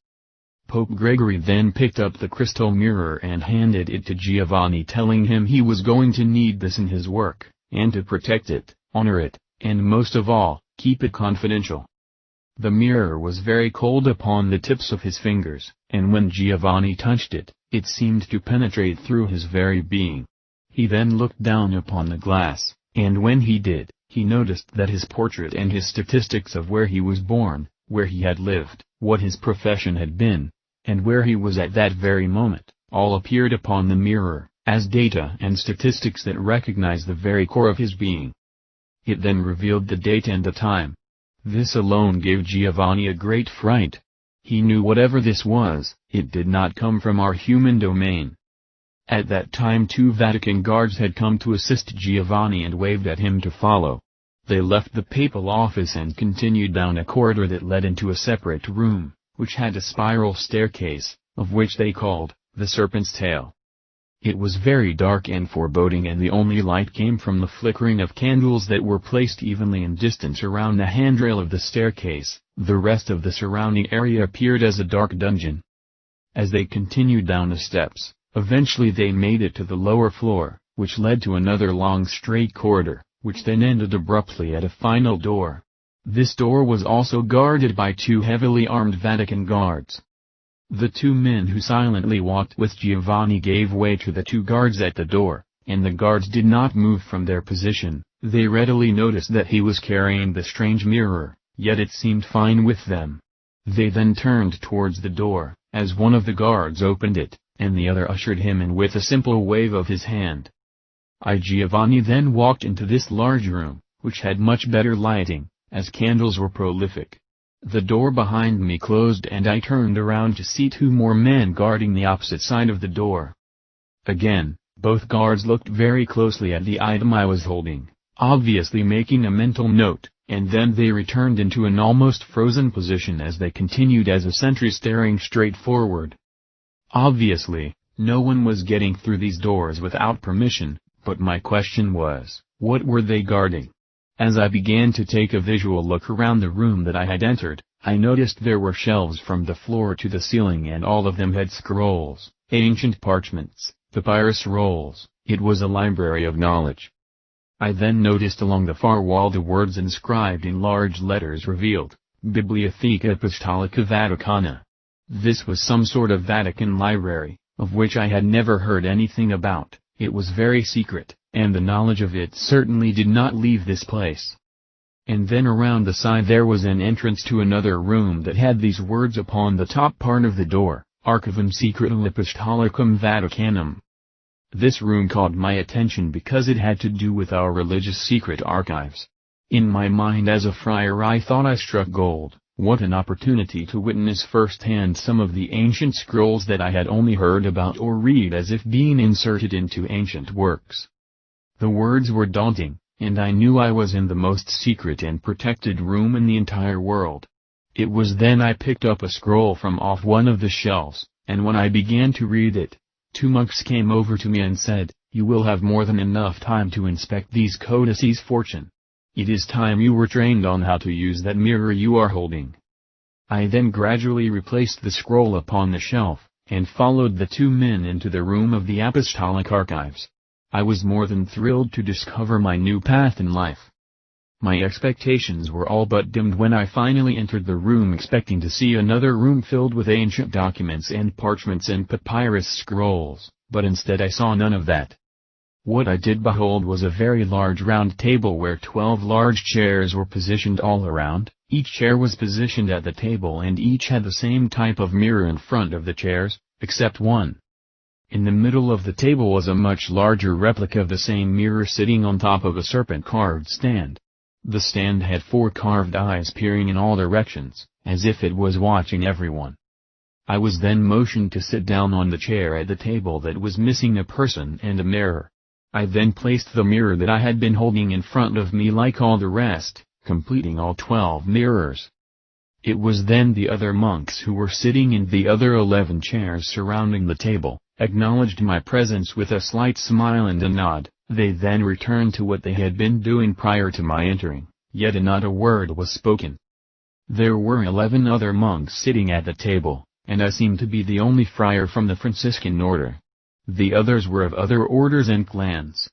Pope Gregory then picked up the crystal mirror and handed it to Giovanni, telling him he was going to need this in his work, and to protect it, honor it, and most of all, keep it confidential. The mirror was very cold upon the tips of his fingers, and when Giovanni touched it, it seemed to penetrate through his very being. He then looked down upon the glass, and when he did, he noticed that his portrait and his statistics of where he was born, where he had lived, what his profession had been, and where he was at that very moment, all appeared upon the mirror, as data and statistics that recognize the very core of his being. It then revealed the date and the time. This alone gave Giovanni a great fright. He knew whatever this was, it did not come from our human domain. At that time 2 Vatican guards had come to assist Giovanni and waved at him to follow. They left the papal office and continued down a corridor that led into a separate room, which had a spiral staircase, of which they called, the Serpent's Tail. It was very dark and foreboding, and the only light came from the flickering of candles that were placed evenly in distance around the handrail of the staircase. The rest of the surrounding area appeared as a dark dungeon. As they continued down the steps, eventually they made it to the lower floor, which led to another long straight corridor, which then ended abruptly at a final door. This door was also guarded by 2 heavily armed Vatican guards. The 2 men who silently walked with Giovanni gave way to the 2 guards at the door, and the guards did not move from their position. They readily noticed that he was carrying the strange mirror, yet it seemed fine with them. They then turned towards the door, as one of the guards opened it, and the other ushered him in with a simple wave of his hand. Giovanni then walked into this large room, which had much better lighting, as candles were prolific. The door behind me closed and I turned around to see 2 more men guarding the opposite side of the door. Again, Both guards looked very closely at the item I was holding, obviously making a mental note, and then they returned into an almost frozen position as they continued as a sentry staring straight forward. Obviously, no one was getting through these doors without permission, but my question was, what were they guarding? As I began to take a visual look around the room that I had entered, I noticed there were shelves from the floor to the ceiling and all of them had scrolls, ancient parchments, papyrus rolls. It was a library of knowledge. I then noticed along the far wall the words inscribed in large letters revealed, Bibliotheca Apostolica Vaticana. This was some sort of Vatican library, of which I had never heard anything about. It was very secret, and the knowledge of it certainly did not leave this place. And then around the side there was an entrance to another room that had these words upon the top part of the door, Archivum Secretum Apostolicum Vaticanum. This room caught my attention because it had to do with our religious secret archives. In my mind as a friar I thought I struck gold. What an opportunity to witness firsthand some of the ancient scrolls that I had only heard about or read as if being inserted into ancient works. The words were daunting, and I knew I was in the most secret and protected room in the entire world. It was then I picked up a scroll from off one of the shelves, and when I began to read it, 2 monks came over to me and said, "You will have more than enough time to inspect these codices fortune. It is time you were trained on how to use that mirror you are holding." I then gradually replaced the scroll upon the shelf, and followed the 2 men into the room of the apostolic archives. I was more than thrilled to discover my new path in life. My expectations were all but dimmed when I finally entered the room expecting to see another room filled with ancient documents and parchments and papyrus scrolls, but instead I saw none of that. What I did behold was a very large round table where 12 large chairs were positioned all around. Each chair was positioned at the table and each had the same type of mirror in front of the chairs, except one. In the middle of the table was a much larger replica of the same mirror sitting on top of a serpent carved stand. The stand had 4 carved eyes peering in all directions, as if it was watching everyone. I was then motioned to sit down on the chair at the table that was missing a person and a mirror. I then placed the mirror that I had been holding in front of me like all the rest, completing all 12 mirrors. It was then the other monks who were sitting in the other 11 chairs surrounding the table, acknowledged my presence with a slight smile and a nod. They then returned to what they had been doing prior to my entering, yet not a word was spoken. There were 11 other monks sitting at the table, and I seemed to be the only friar from the Franciscan order. The others were of other orders and clans.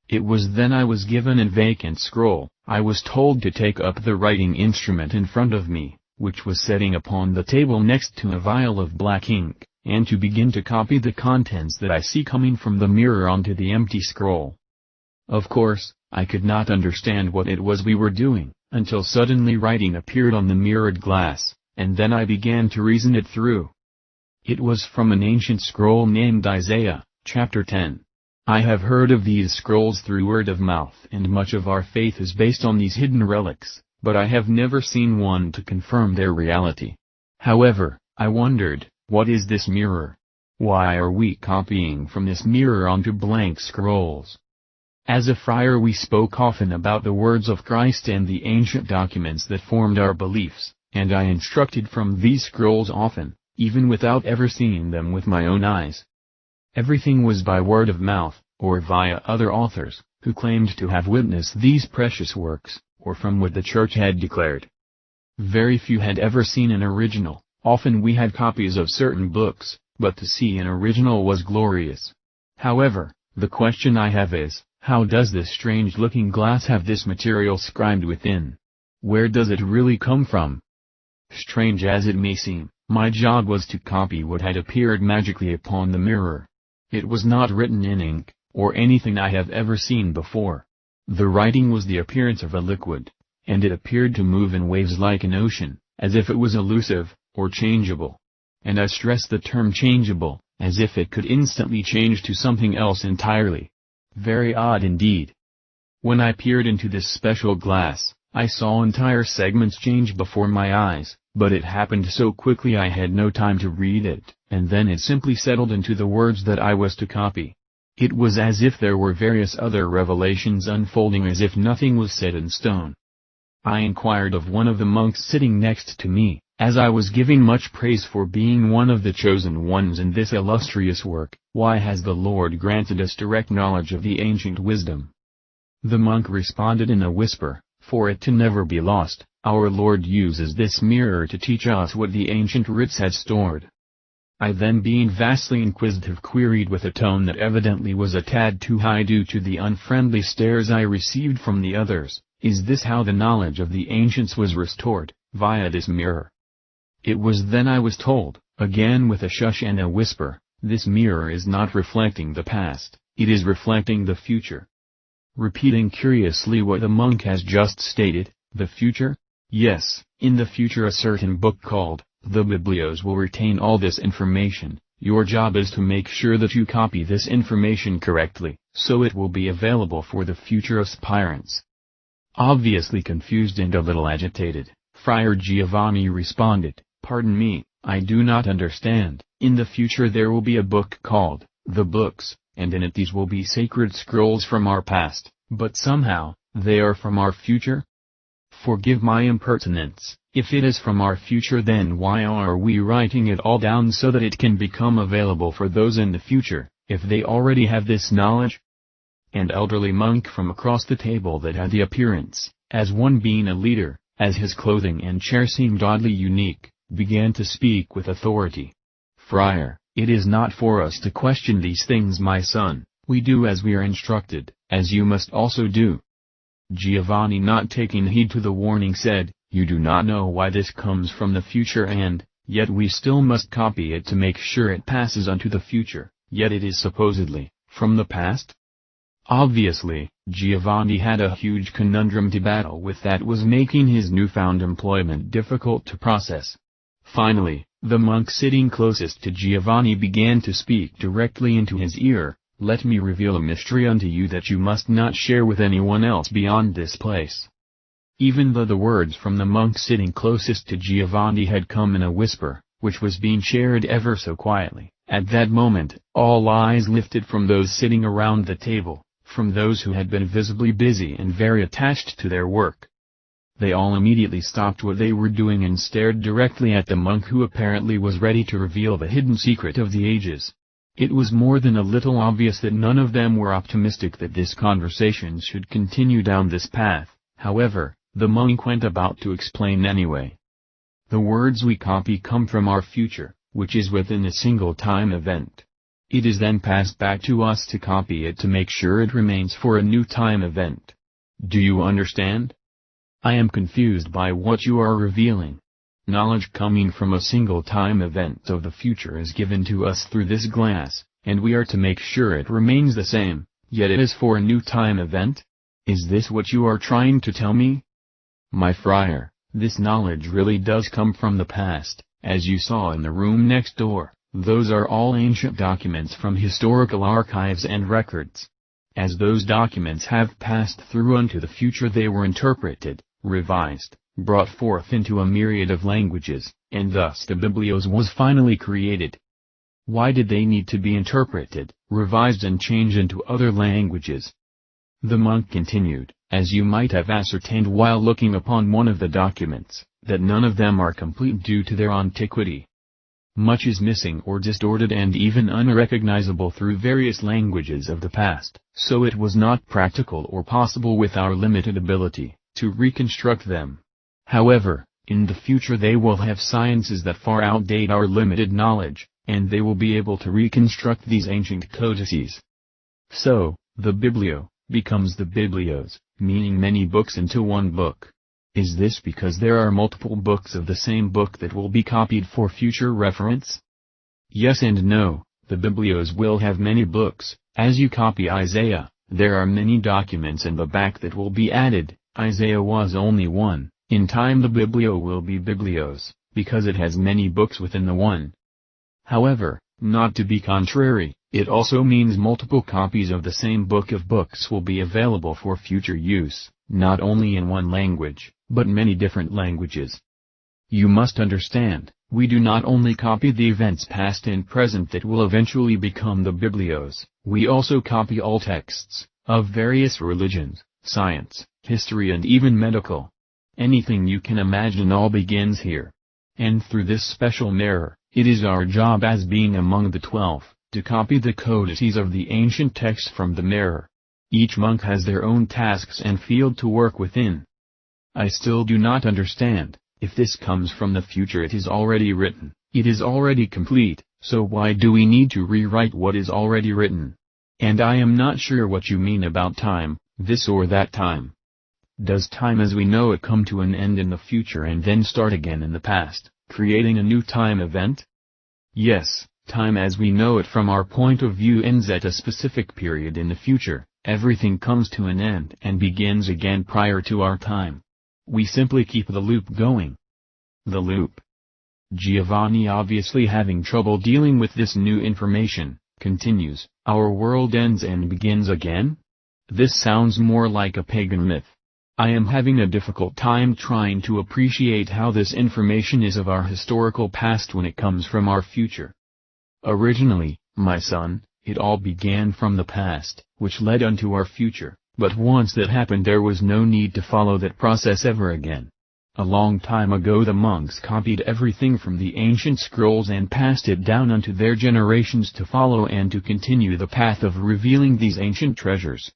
It was then I was given a vacant scroll. I was told to take up the writing instrument in front of me, which was sitting upon the table next to a vial of black ink, and to begin to copy the contents that I see coming from the mirror onto the empty scroll. Of course, I could not understand what it was we were doing, until suddenly writing appeared on the mirrored glass, and then I began to reason it through. It was from an ancient scroll named Isaiah, chapter 10. I have heard of these scrolls through word of mouth, and much of our faith is based on these hidden relics, but I have never seen one to confirm their reality. However, I wondered, what is this mirror? Why are we copying from this mirror onto blank scrolls? As a friar we spoke often about the words of Christ and the ancient documents that formed our beliefs, and I instructed from these scrolls often, even without ever seeing them with my own eyes. Everything was by word of mouth, or via other authors, who claimed to have witnessed these precious works, or from what the Church had declared. Very few had ever seen an original. Often we had copies of certain books, but to see an original was glorious. However, the question I have is, how does this strange-looking glass have this material scribed within? Where does it really come from? Strange as it may seem, my job was to copy what had appeared magically upon the mirror. It was not written in ink, or anything I have ever seen before. The writing was the appearance of a liquid, and it appeared to move in waves like an ocean, as if it was elusive, or changeable. And I stress the term changeable, as if it could instantly change to something else entirely. Very odd indeed. When I peered into this special glass, I saw entire segments change before my eyes, but it happened so quickly I had no time to read it, and then it simply settled into the words that I was to copy. It was as if there were various other revelations unfolding, as if nothing was set in stone. I inquired of one of the monks sitting next to me, as I was giving much praise for being one of the chosen ones in this illustrious work, "Why has the Lord granted us direct knowledge of the ancient wisdom?" The monk responded in a whisper, "For it to never be lost, our Lord uses this mirror to teach us what the ancient writs had stored." I then, being vastly inquisitive, queried with a tone that evidently was a tad too high due to the unfriendly stares I received from the others, "Is this how the knowledge of the ancients was restored, via this mirror?" It was then I was told, again with a shush and a whisper, "This mirror is not reflecting the past, it is reflecting the future." Repeating curiously what the monk has just stated, "The future?" Yes, in the future a certain book called the Biblios will retain all this information. Your job is to make sure that you copy this information correctly, so it will be available for the future aspirants. Obviously confused and a little agitated, Friar Giovanni responded, "Pardon me, I do not understand. In the future there will be a book called the Books, and in it these will be sacred scrolls from our past, but somehow, they are from our future? Forgive my impertinence. If it is from our future, then why are we writing it all down so that it can become available for those in the future, if they already have this knowledge?" An elderly monk from across the table that had the appearance, as one being a leader, as his clothing and chair seemed oddly unique, began to speak with authority. "Friar, it is not for us to question these things, my son. We do as we are instructed, as you must also do." Giovanni, not taking heed to the warning, said, "You do not know why this comes from the future, and yet we still must copy it to make sure it passes unto the future, yet it is supposedly from the past?" Obviously, Giovanni had a huge conundrum to battle with that was making his newfound employment difficult to process. Finally, the monk sitting closest to Giovanni began to speak directly into his ear, "Let me reveal a mystery unto you that you must not share with anyone else beyond this place." Even though the words from the monk sitting closest to Giovanni had come in a whisper, which was being shared ever so quietly, at that moment, all eyes lifted from those sitting around the table, from those who had been visibly busy and very attached to their work. They all immediately stopped what they were doing and stared directly at the monk, who apparently was ready to reveal the hidden secret of the ages. It was more than a little obvious that none of them were optimistic that this conversation should continue down this path. However, the monk went about to explain anyway. "The words we copy come from our future, which is within a single time event. It is then passed back to us to copy it to make sure it remains for a new time event. Do you understand? I am confused by what you are revealing. Knowledge coming from a single time event of the future is given to us through this glass, and we are to make sure it remains the same, yet it is for a new time event? Is this what you are trying to tell me?" "My friar, this knowledge really does come from the past, as you saw in the room next door. Those are all ancient documents from historical archives and records. As those documents have passed through unto the future, they were interpreted, revised, brought forth into a myriad of languages, and thus the Biblios was finally created." "Why did they need to be interpreted, revised and changed into other languages?" The monk continued, "As you might have ascertained while looking upon one of the documents, that none of them are complete due to their antiquity. Much is missing or distorted and even unrecognizable through various languages of the past, so it was not practical or possible with our limited ability, to reconstruct them. However, in the future they will have sciences that far outdate our limited knowledge, and they will be able to reconstruct these ancient codices. So, the Biblio becomes the Biblios, meaning many books into one book. Is this because there are multiple books of the same book that will be copied for future reference?" "Yes and no. The Biblios will have many books. As you copy Isaiah, there are many documents in the back that will be added. Isaiah was only one. In time the Biblio will be Biblios, because it has many books within the one. However, not to be contrary, it also means multiple copies of the same book of books will be available for future use, not only in one language, but many different languages. You must understand, we do not only copy the events past and present that will eventually become the Biblios, We also copy all texts, of various religions, science, history and even medical. Anything you can imagine all begins here. And through this special mirror, it is our job as being among the 12, to copy the codices of the ancient texts from the mirror. Each monk has their own tasks and field to work within. I still do not understand, if this comes from the future it is already written, it is already complete, so why do we need to rewrite what is already written? And I am not sure what you mean about time, this or that time. Does time as we know it come to an end in the future and then start again in the past, creating a new time event? Yes, time as we know it from our point of view ends at a specific period in the future, everything comes to an end and begins again prior to our time. We simply keep the loop going. The loop. Giovanni, obviously having trouble dealing with this new information, continues, our world ends and begins again? This sounds more like a pagan myth. I am having a difficult time trying to appreciate how this information is of our historical past when it comes from our future. Originally, my son, it all began from the past, which led unto our future, but once that happened there was no need to follow that process ever again. A long time ago the monks copied everything from the ancient scrolls and passed it down unto their generations to follow and to continue the path of revealing these ancient treasures.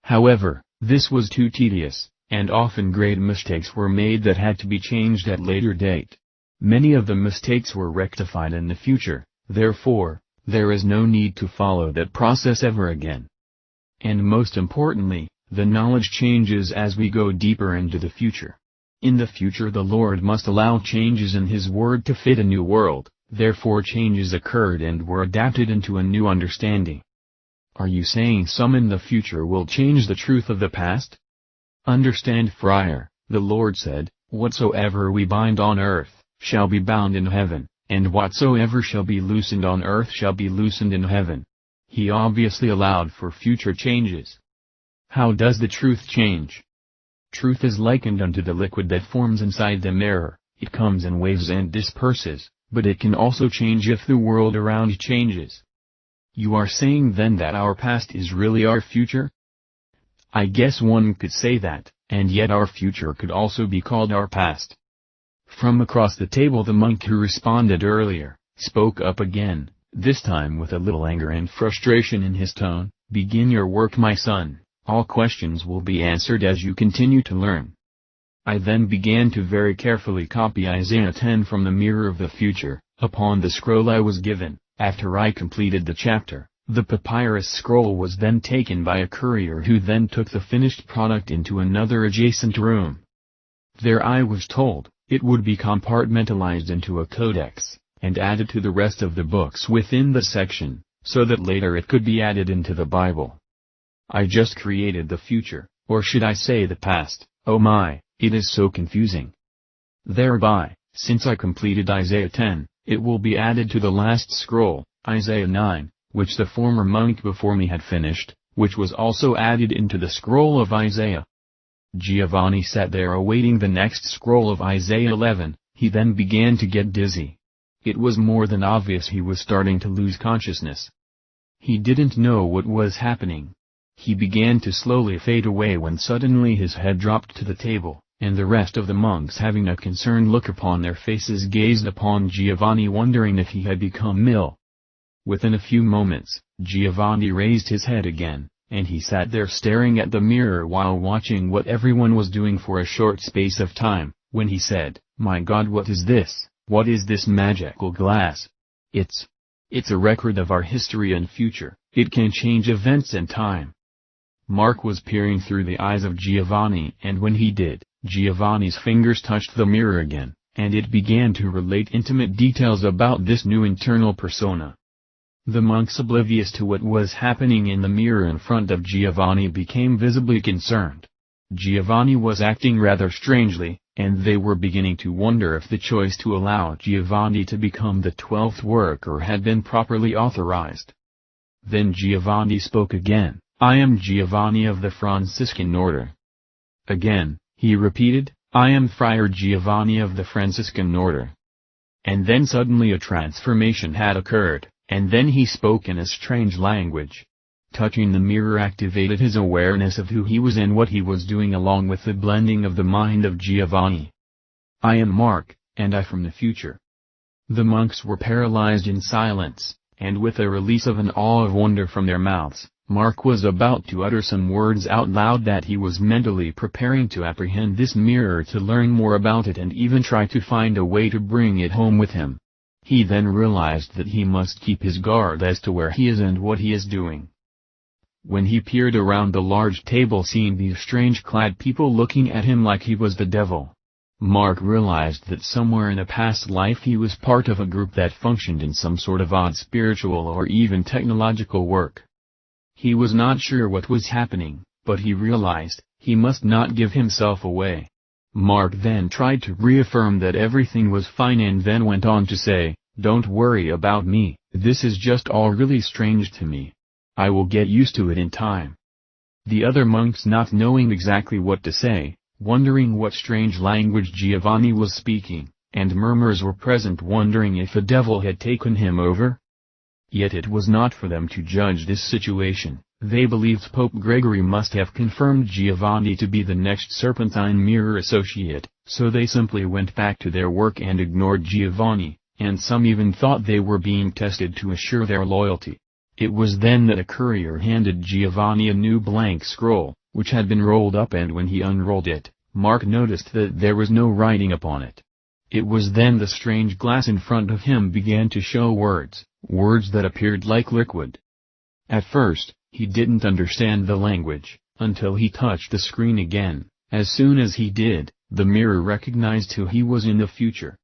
However, this was too tedious, and often great mistakes were made that had to be changed at later date. Many of the mistakes were rectified in the future, therefore, there is no need to follow that process ever again. And most importantly, the knowledge changes as we go deeper into the future. In the future the Lord must allow changes in His Word to fit a new world, therefore changes occurred and were adapted into a new understanding. Are you saying some in the future will change the truth of the past? Understand, friar, the Lord said, whatsoever we bind on earth, shall be bound in heaven, and whatsoever shall be loosened on earth shall be loosened in heaven. He obviously allowed for future changes. How does the truth change? Truth is likened unto the liquid that forms inside the mirror, it comes in waves and disperses, but it can also change if the world around changes. You are saying then that our past is really our future? I guess one could say that, and yet our future could also be called our past. From across the table the monk who responded earlier, spoke up again, this time with a little anger and frustration in his tone, begin your work my son, all questions will be answered as you continue to learn. I then began to very carefully copy Isaiah 10 from the mirror of the future, upon the scroll I was given. After I completed the chapter, the papyrus scroll was then taken by a courier who then took the finished product into another adjacent room. There I was told, it would be compartmentalized into a codex, and added to the rest of the books within the section, so that later it could be added into the Bible. I just created the future, or should I say the past, oh my, it is so confusing. Thereby, since I completed Isaiah 10, it will be added to the last scroll, Isaiah 9, which the former monk before me had finished, which was also added into the scroll of Isaiah. Giovanni sat there awaiting the next scroll of Isaiah 11, he then began to get dizzy. It was more than obvious he was starting to lose consciousness. He didn't know what was happening. He began to slowly fade away when suddenly his head dropped to the table, and the rest of the monks having a concerned look upon their faces gazed upon Giovanni wondering if he had become ill. Within a few moments, Giovanni raised his head again, and he sat there staring at the mirror while watching what everyone was doing for a short space of time, when he said, "My God, what is this? What is this magical glass? It's a record of our history and future, it can change events and time." Mark was peering through the eyes of Giovanni, and when he did, Giovanni's fingers touched the mirror again, and it began to relate intimate details about this new internal persona. The monks, oblivious to what was happening in the mirror in front of Giovanni, became visibly concerned. Giovanni was acting rather strangely, and they were beginning to wonder if the choice to allow Giovanni to become the 12th worker had been properly authorized. Then Giovanni spoke again, "I am Giovanni of the Franciscan order." Again, he repeated, "I am Friar Giovanni of the Franciscan order." And then suddenly a transformation had occurred, and then he spoke in a strange language. Touching the mirror activated his awareness of who he was and what he was doing, along with the blending of the mind of Giovanni. "I am Mark, and I from the future." The monks were paralyzed in silence, and with a release of an awe of wonder from their mouths, Mark was about to utter some words out loud that he was mentally preparing to apprehend this mirror, to learn more about it and even try to find a way to bring it home with him. He then realized that he must keep his guard as to where he is and what he is doing. When he peered around the large table, seeing these strange-clad people looking at him like he was the devil, Mark realized that somewhere in a past life he was part of a group that functioned in some sort of odd spiritual or even technological work. He was not sure what was happening, but he realized he must not give himself away. Mark then tried to reaffirm that everything was fine and then went on to say, "Don't worry about me, this is just all really strange to me. I will get used to it in time." The other monks, not knowing exactly what to say, wondering what strange language Giovanni was speaking, and murmurs were present wondering if a devil had taken him over. Yet it was not for them to judge this situation. They believed Pope Gregory must have confirmed Giovanni to be the next Serpentine mirror associate, so they simply went back to their work and ignored Giovanni, and some even thought they were being tested to assure their loyalty. It was then that a courier handed Giovanni a new blank scroll, which had been rolled up, and when he unrolled it, Mark noticed that there was no writing upon it. It was then the strange glass in front of him began to show words that appeared like liquid. At first, he didn't understand the language, until he touched the screen again. As soon as he did, the mirror recognized who he was in the future.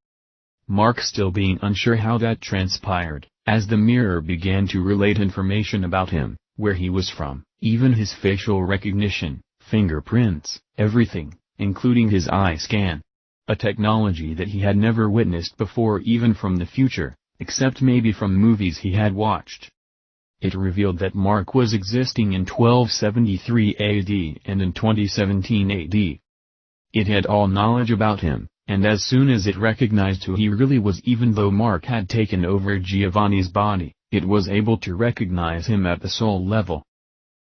Mark, still being unsure how that transpired, as the mirror began to relate information about him, where he was from, even his facial recognition, fingerprints, everything, including his eye scan. A technology that he had never witnessed before, even from the future, except maybe from movies he had watched. It revealed that Mark was existing in 1273 AD and in 2017 AD. It had all knowledge about him, and as soon as it recognized who he really was, even though Mark had taken over Giovanni's body, it was able to recognize him at the soul level.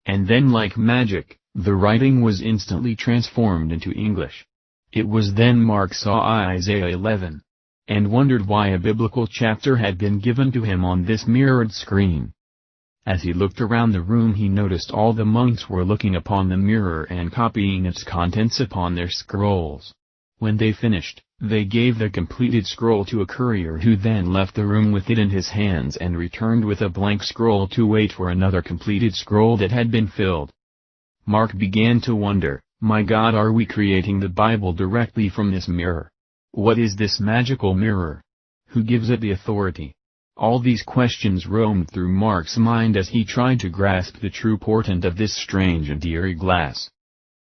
And then, like magic, the writing was instantly transformed into English. It was then Mark saw Isaiah 11, and wondered why a biblical chapter had been given to him on this mirrored screen. As he looked around the room, he noticed all the monks were looking upon the mirror and copying its contents upon their scrolls. When they finished, they gave the completed scroll to a courier, who then left the room with it in his hands and returned with a blank scroll to wait for another completed scroll that had been filled. Mark began to wonder, my God, are we creating the Bible directly from this mirror? What is this magical mirror? Who gives it the authority? All these questions roamed through Mark's mind as he tried to grasp the true portent of this strange and eerie glass.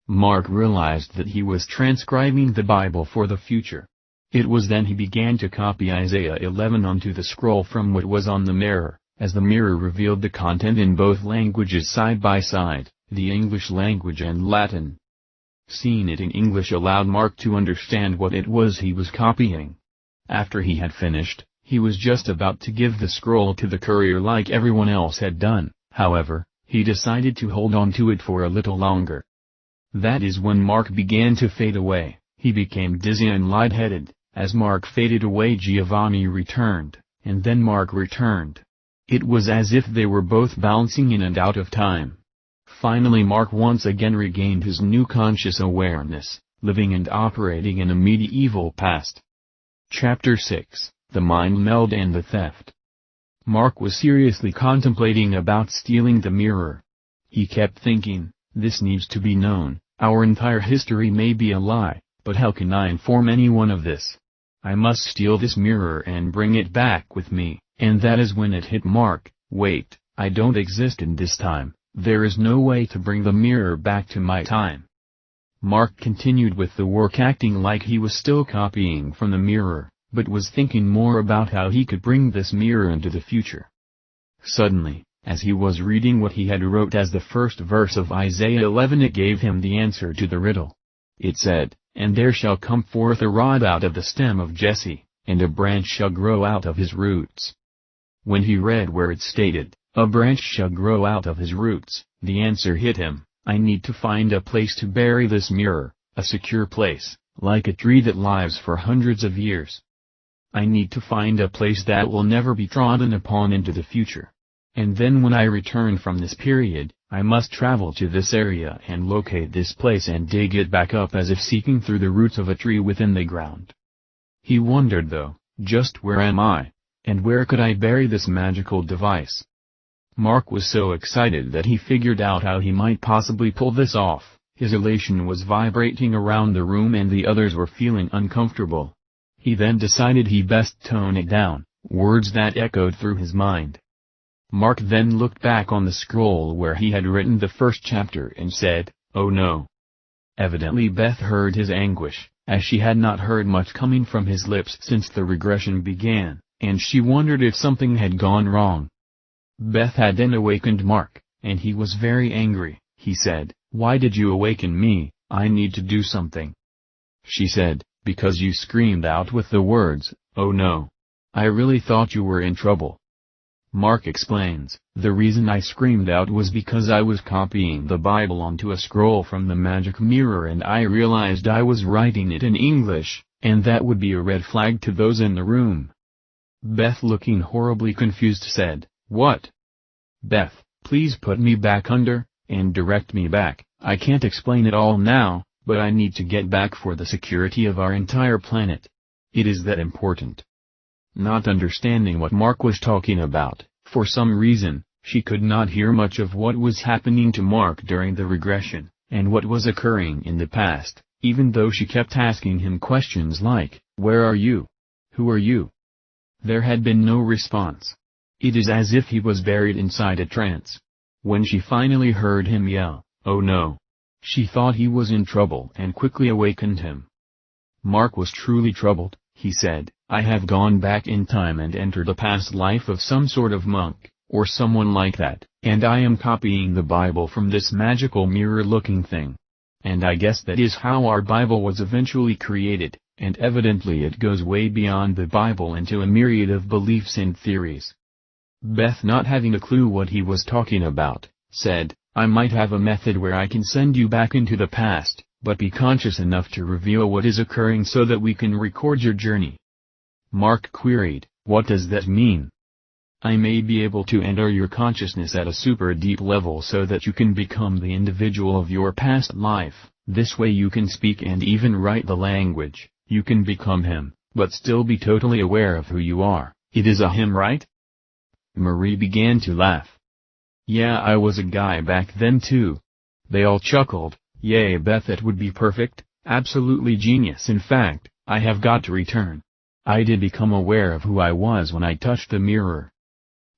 Mark realized that he was transcribing the Bible for the future. It was then he began to copy Isaiah 11 onto the scroll from what was on the mirror, as the mirror revealed the content in both languages side by side, the English language and Latin. Seeing it in English allowed Mark to understand what it was he was copying. After he had finished, he was just about to give the scroll to the courier like everyone else had done. However, he decided to hold on to it for a little longer. That is when Mark began to fade away. He became dizzy and lightheaded. As Mark faded away, Giovanni returned, and then Mark returned. It was as if they were both bouncing in and out of time. Finally, Mark once again regained his new conscious awareness, living and operating in a medieval past. Chapter 6, The Mind Meld and the Theft. Mark was seriously contemplating about stealing the mirror. He kept thinking, this needs to be known. Our entire history may be a lie, but how can I inform anyone of this? I must steal this mirror and bring it back with me. And that is when it hit Mark. Wait, I don't exist in this time. There is no way to bring the mirror back to my time. Mark continued with the work, acting like he was still copying from the mirror, but was thinking more about how he could bring this mirror into the future. Suddenly, as he was reading what he had wrote as the first verse of Isaiah 11, it gave him the answer to the riddle. It said, "And there shall come forth a rod out of the stem of Jesse, and a branch shall grow out of his roots." When he read where it stated, A branch shall grow out of his roots. The answer hit him: I need to find a place to bury this mirror, a secure place, like a tree that lives for hundreds of years. I need to find a place that will never be trodden upon into the future. And then when I return from this period, I must travel to this area and locate this place and dig it back up as if seeking through the roots of a tree within the ground. He wondered though, just where am I? And where could I bury this magical device? Mark was so excited that he figured out how he might possibly pull this off. His elation was vibrating around the room and the others were feeling uncomfortable. He then decided he best tone it down, words that echoed through his mind. Mark then looked back on the scroll where he had written the first chapter and said, "Oh no." Evidently Beth heard his anguish, as she had not heard much coming from his lips since the regression began, and she wondered if something had gone wrong. Beth had then awakened Mark, and he was very angry. He said, "Why did you awaken me? I need to do something." She said, "Because you screamed out with the words, 'Oh no.' I really thought you were in trouble." Mark explains, "The reason I screamed out was because I was copying the Bible onto a scroll from the magic mirror and I realized I was writing it in English, and that would be a red flag to those in the room." Beth, looking horribly confused, said, "What? Beth, please put me back under, and direct me back. I can't explain it all now, but I need to get back for the security of our entire planet. It is that important." Not understanding what Mark was talking about, for some reason, she could not hear much of what was happening to Mark during the regression, and what was occurring in the past, even though she kept asking him questions like, "Where are you? Who are you?" There had been no response. It is as if he was buried inside a trance. When she finally heard him yell, "Oh no!" she thought he was in trouble and quickly awakened him. Mark was truly troubled. He said, "I have gone back in time and entered a past life of some sort of monk, or someone like that, and I am copying the Bible from this magical mirror-looking thing. And I guess that is how our Bible was eventually created, and evidently it goes way beyond the Bible into a myriad of beliefs and theories." Beth, not having a clue what he was talking about, said, "I might have a method where I can send you back into the past, but be conscious enough to reveal what is occurring so that we can record your journey." Mark queried, "What does that mean?" "I may be able to enter your consciousness at a super deep level so that you can become the individual of your past life. This way you can speak and even write the language. You can become him, but still be totally aware of who you are. It is a him, right?" Marie began to laugh. "Yeah, I was a guy back then too." They all chuckled. "Yay, Beth, that would be perfect, absolutely genius. In fact, I have got to return. I did become aware of who I was when I touched the mirror."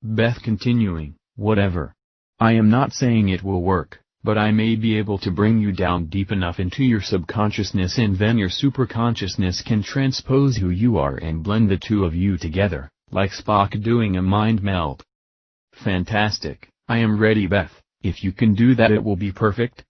Beth continuing, "Whatever. I am not saying it will work, but I may be able to bring you down deep enough into your subconsciousness and then your superconsciousness can transpose who you are and blend the two of you together, like Spock doing a mind meld." "Fantastic, I am ready, Beth. If you can do that it will be perfect."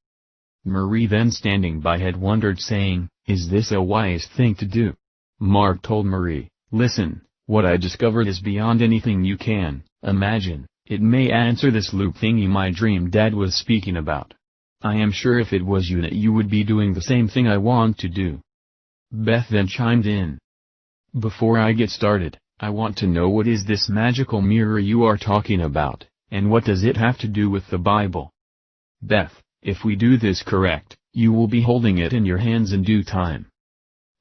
Marie, then standing by, had wondered, saying, "Is this a wise thing to do?" Mark told Marie, "Listen, what I discovered is beyond anything you can imagine. It may answer this loop thingy my dream dad was speaking about. I am sure if it was you that you would be doing the same thing I want to do." Beth then chimed in. "Before I get started, I want to know, what is this magical mirror you are talking about, and what does it have to do with the Bible?" "Beth, if we do this correct, you will be holding it in your hands in due time."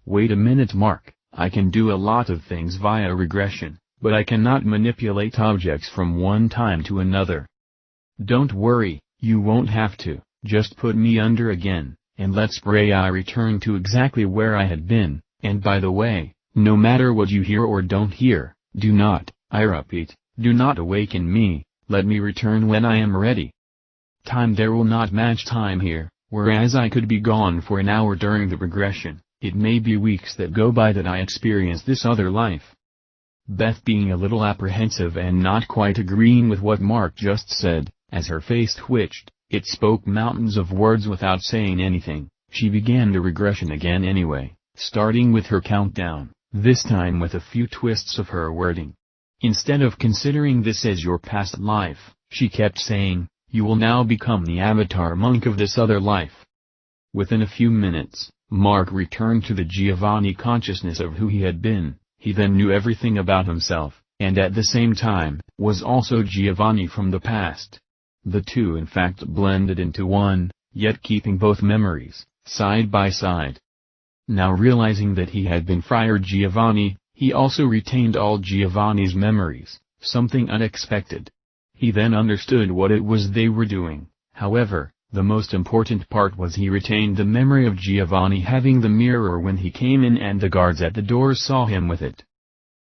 "Wait a minute, Mark, I can do a lot of things via regression, but I cannot manipulate objects from one time to another." "Don't worry, you won't have to, just put me under again, and let's pray I return to exactly where I had been, and by the way, no matter what you hear or don't hear, do not, I repeat, do not awaken me, let me return when I am ready. Time there will not match time here, whereas I could be gone for an hour during the regression, it may be weeks that go by that I experience this other life." Beth, being a little apprehensive and not quite agreeing with what Mark just said, as her face twitched, it spoke mountains of words without saying anything, she began the regression again anyway, starting with her countdown, this time with a few twists of her wording. Instead of considering this as your past life, she kept saying, "You will now become the avatar monk of this other life." Within a few minutes, Mark returned to the Giovanni consciousness of who he had been. He then knew everything about himself, and at the same time, was also Giovanni from the past. The two in fact blended into one, yet keeping both memories, side by side. Now realizing that he had been Friar Giovanni, he also retained all Giovanni's memories, something unexpected. He then understood what it was they were doing. However, the most important part was he retained the memory of Giovanni having the mirror when he came in and the guards at the doors saw him with it.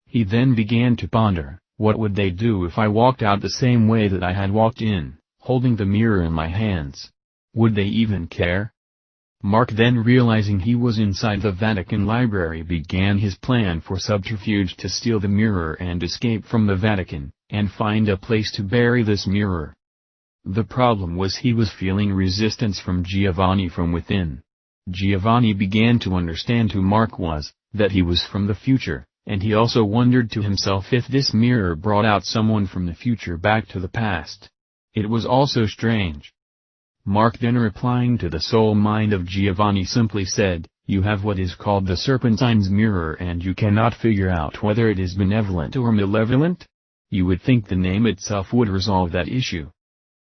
He then began to ponder, what would they do if I walked out the same way that I had walked in, holding the mirror in my hands? Would they even care? Mark then, realizing he was inside the Vatican library, began his plan for subterfuge to steal the mirror and escape from the Vatican, and find a place to bury this mirror. The problem was he was feeling resistance from Giovanni from within. Giovanni began to understand who Mark was, that he was from the future, and he also wondered to himself if this mirror brought out someone from the future back to the past. It was also strange. Mark then, replying to the soul mind of Giovanni, simply said, "You have what is called the Serpentine's mirror and you cannot figure out whether it is benevolent or malevolent? You would think the name itself would resolve that issue."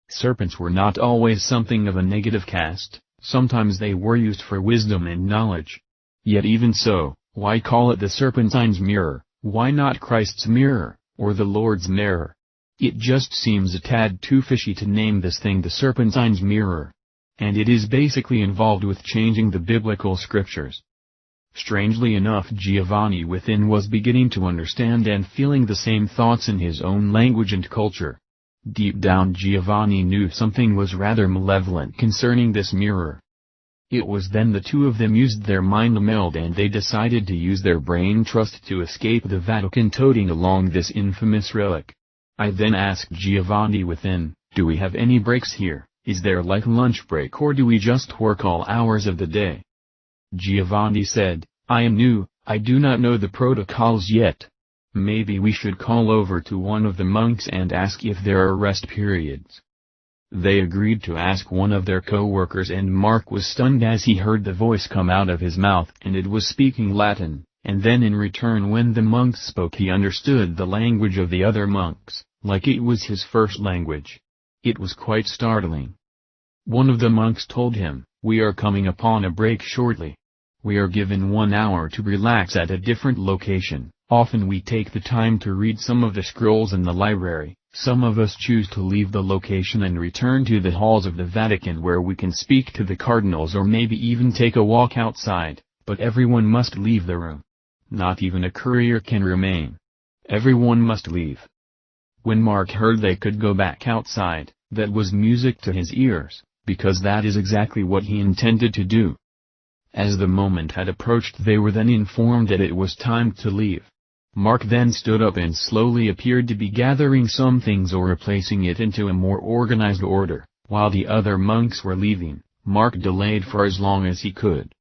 Serpents were not always something of a negative cast, sometimes they were used for wisdom and knowledge. Yet even so, why call it the Serpentine's mirror? Why not Christ's mirror, or the Lord's mirror? It just seems a tad too fishy to name this thing the Serpentine's mirror. And it is basically involved with changing the biblical scriptures. Strangely enough, Giovanni within was beginning to understand and feeling the same thoughts in his own language and culture. Deep down Giovanni knew something was rather malevolent concerning this mirror. It was then the two of them used their mind meld and they decided to use their brain trust to escape the Vatican, toting along this infamous relic. I then asked Giovanni within, "Do we have any breaks here? Is there like lunch break or do we just work all hours of the day?" Giovanni said, "I am new, I do not know the protocols yet. Maybe we should call over to one of the monks and ask if there are rest periods." They agreed to ask one of their co-workers, and Mark was stunned as he heard the voice come out of his mouth and it was speaking Latin, and then in return when the monks spoke he understood the language of the other monks, like it was his first language. It was quite startling. One of the monks told him, "We are coming upon a break shortly. We are given 1 hour to relax at a different location. Often we take the time to read some of the scrolls in the library. Some of us choose to leave the location and return to the halls of the Vatican where we can speak to the cardinals or maybe even take a walk outside, but everyone must leave the room. Not even a courier can remain. Everyone must leave." When Mark heard they could go back outside, that was music to his ears, because that is exactly what he intended to do. As the moment had approached, they were then informed that it was time to leave. Mark then stood up and slowly appeared to be gathering some things or replacing it into a more organized order. While the other monks were leaving, Mark delayed for as long as he could.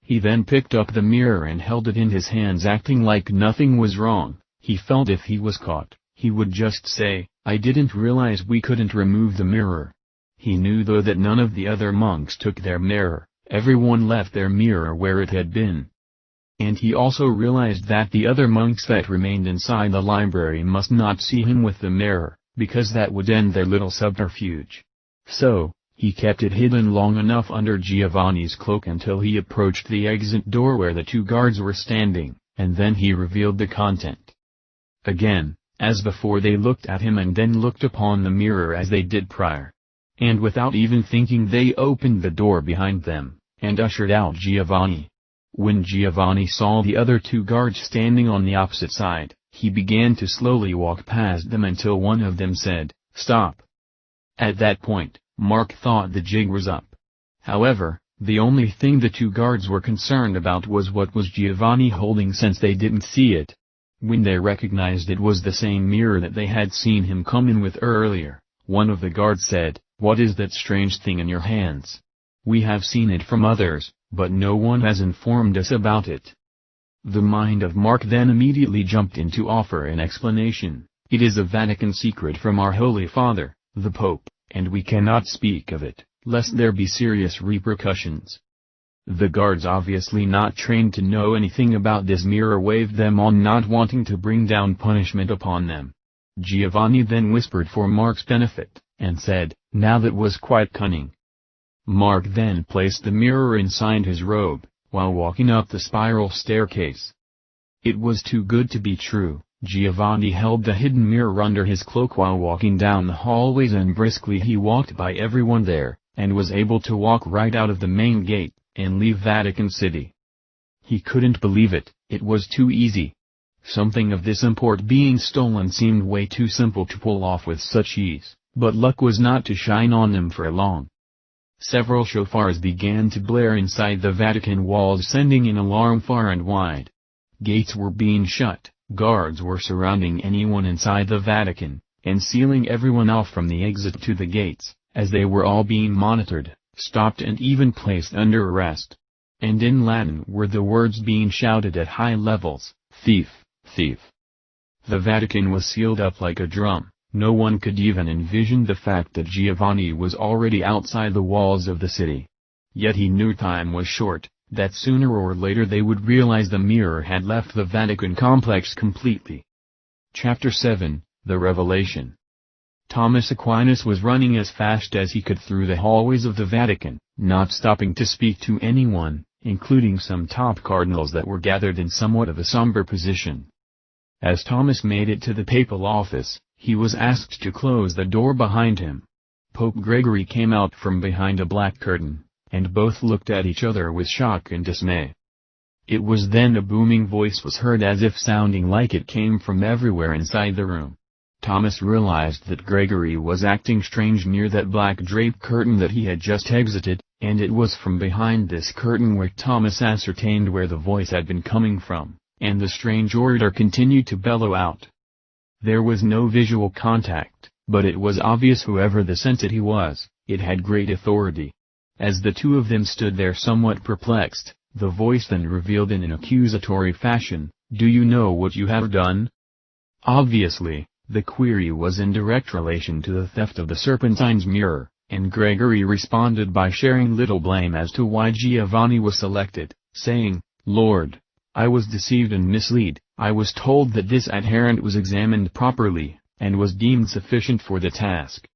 He then picked up the mirror and held it in his hands, acting like nothing was wrong. He felt if he was caught, he would just say, "I didn't realize we couldn't remove the mirror." He knew though that none of the other monks took their mirror, everyone left their mirror where it had been. And he also realized that the other monks that remained inside the library must not see him with the mirror, because that would end their little subterfuge. So, he kept it hidden long enough under Giovanni's cloak until he approached the exit door where the two guards were standing, and then he revealed the content. Again, as before, they looked at him and then looked upon the mirror as they did prior. And without even thinking they opened the door behind them, and ushered out Giovanni. When Giovanni saw the other two guards standing on the opposite side, he began to slowly walk past them until one of them said, "Stop." At that point, Mark thought the jig was up. However, the only thing the two guards were concerned about was what was Giovanni holding, since they didn't see it. When they recognized it was the same mirror that they had seen him come in with earlier, one of the guards said, "What is that strange thing in your hands? We have seen it from others, but no one has informed us about it." The mind of Mark then immediately jumped in to offer an explanation. It is a Vatican secret from our Holy Father, the Pope, and we cannot speak of it, lest there be serious repercussions. The guards, obviously not trained to know anything about this mirror, waved them on, not wanting to bring down punishment upon them. Giovanni then whispered for Mark's benefit, and said, "Now that was quite cunning." Mark then placed the mirror inside his robe, while walking up the spiral staircase. It was too good to be true. Giovanni held the hidden mirror under his cloak while walking down the hallways, and briskly he walked by everyone there, and was able to walk right out of the main gate, and leave Vatican City. He couldn't believe it, it was too easy. Something of this import being stolen seemed way too simple to pull off with such ease, but luck was not to shine on them for long. Several shofars began to blare inside the Vatican walls, sending an alarm far and wide. Gates were being shut, guards were surrounding anyone inside the Vatican, and sealing everyone off from the exit to the gates, as they were all being monitored, stopped, and even placed under arrest. And in Latin were the words being shouted at high levels, "Thief, thief." The Vatican was sealed up like a drum. No one could even envision the fact that Giovanni was already outside the walls of the city. Yet he knew time was short, that sooner or later they would realize the mirror had left the Vatican complex completely. Chapter 7, The Revelation. Thomas Aquinas was running as fast as he could through the hallways of the Vatican, not stopping to speak to anyone, including some top cardinals that were gathered in somewhat of a somber position. As Thomas made it to the papal office, he was asked to close the door behind him. Pope Gregory came out from behind a black curtain, and both looked at each other with shock and dismay. It was then a booming voice was heard, as if sounding like it came from everywhere inside the room. Thomas realized that Gregory was acting strange near that black draped curtain that he had just exited, and it was from behind this curtain where Thomas ascertained where the voice had been coming from, and the strange orator continued to bellow out. There was no visual contact, but it was obvious whoever this entity was, it had great authority. As the two of them stood there somewhat perplexed, the voice then revealed in an accusatory fashion, "Do you know what you have done?" Obviously, the query was in direct relation to the theft of the Serpentine's mirror, and Gregory responded by sharing little blame as to why Giovanni was selected, saying, "Lord, I was deceived and misled. I was told that this adherent was examined properly, and was deemed sufficient for the task."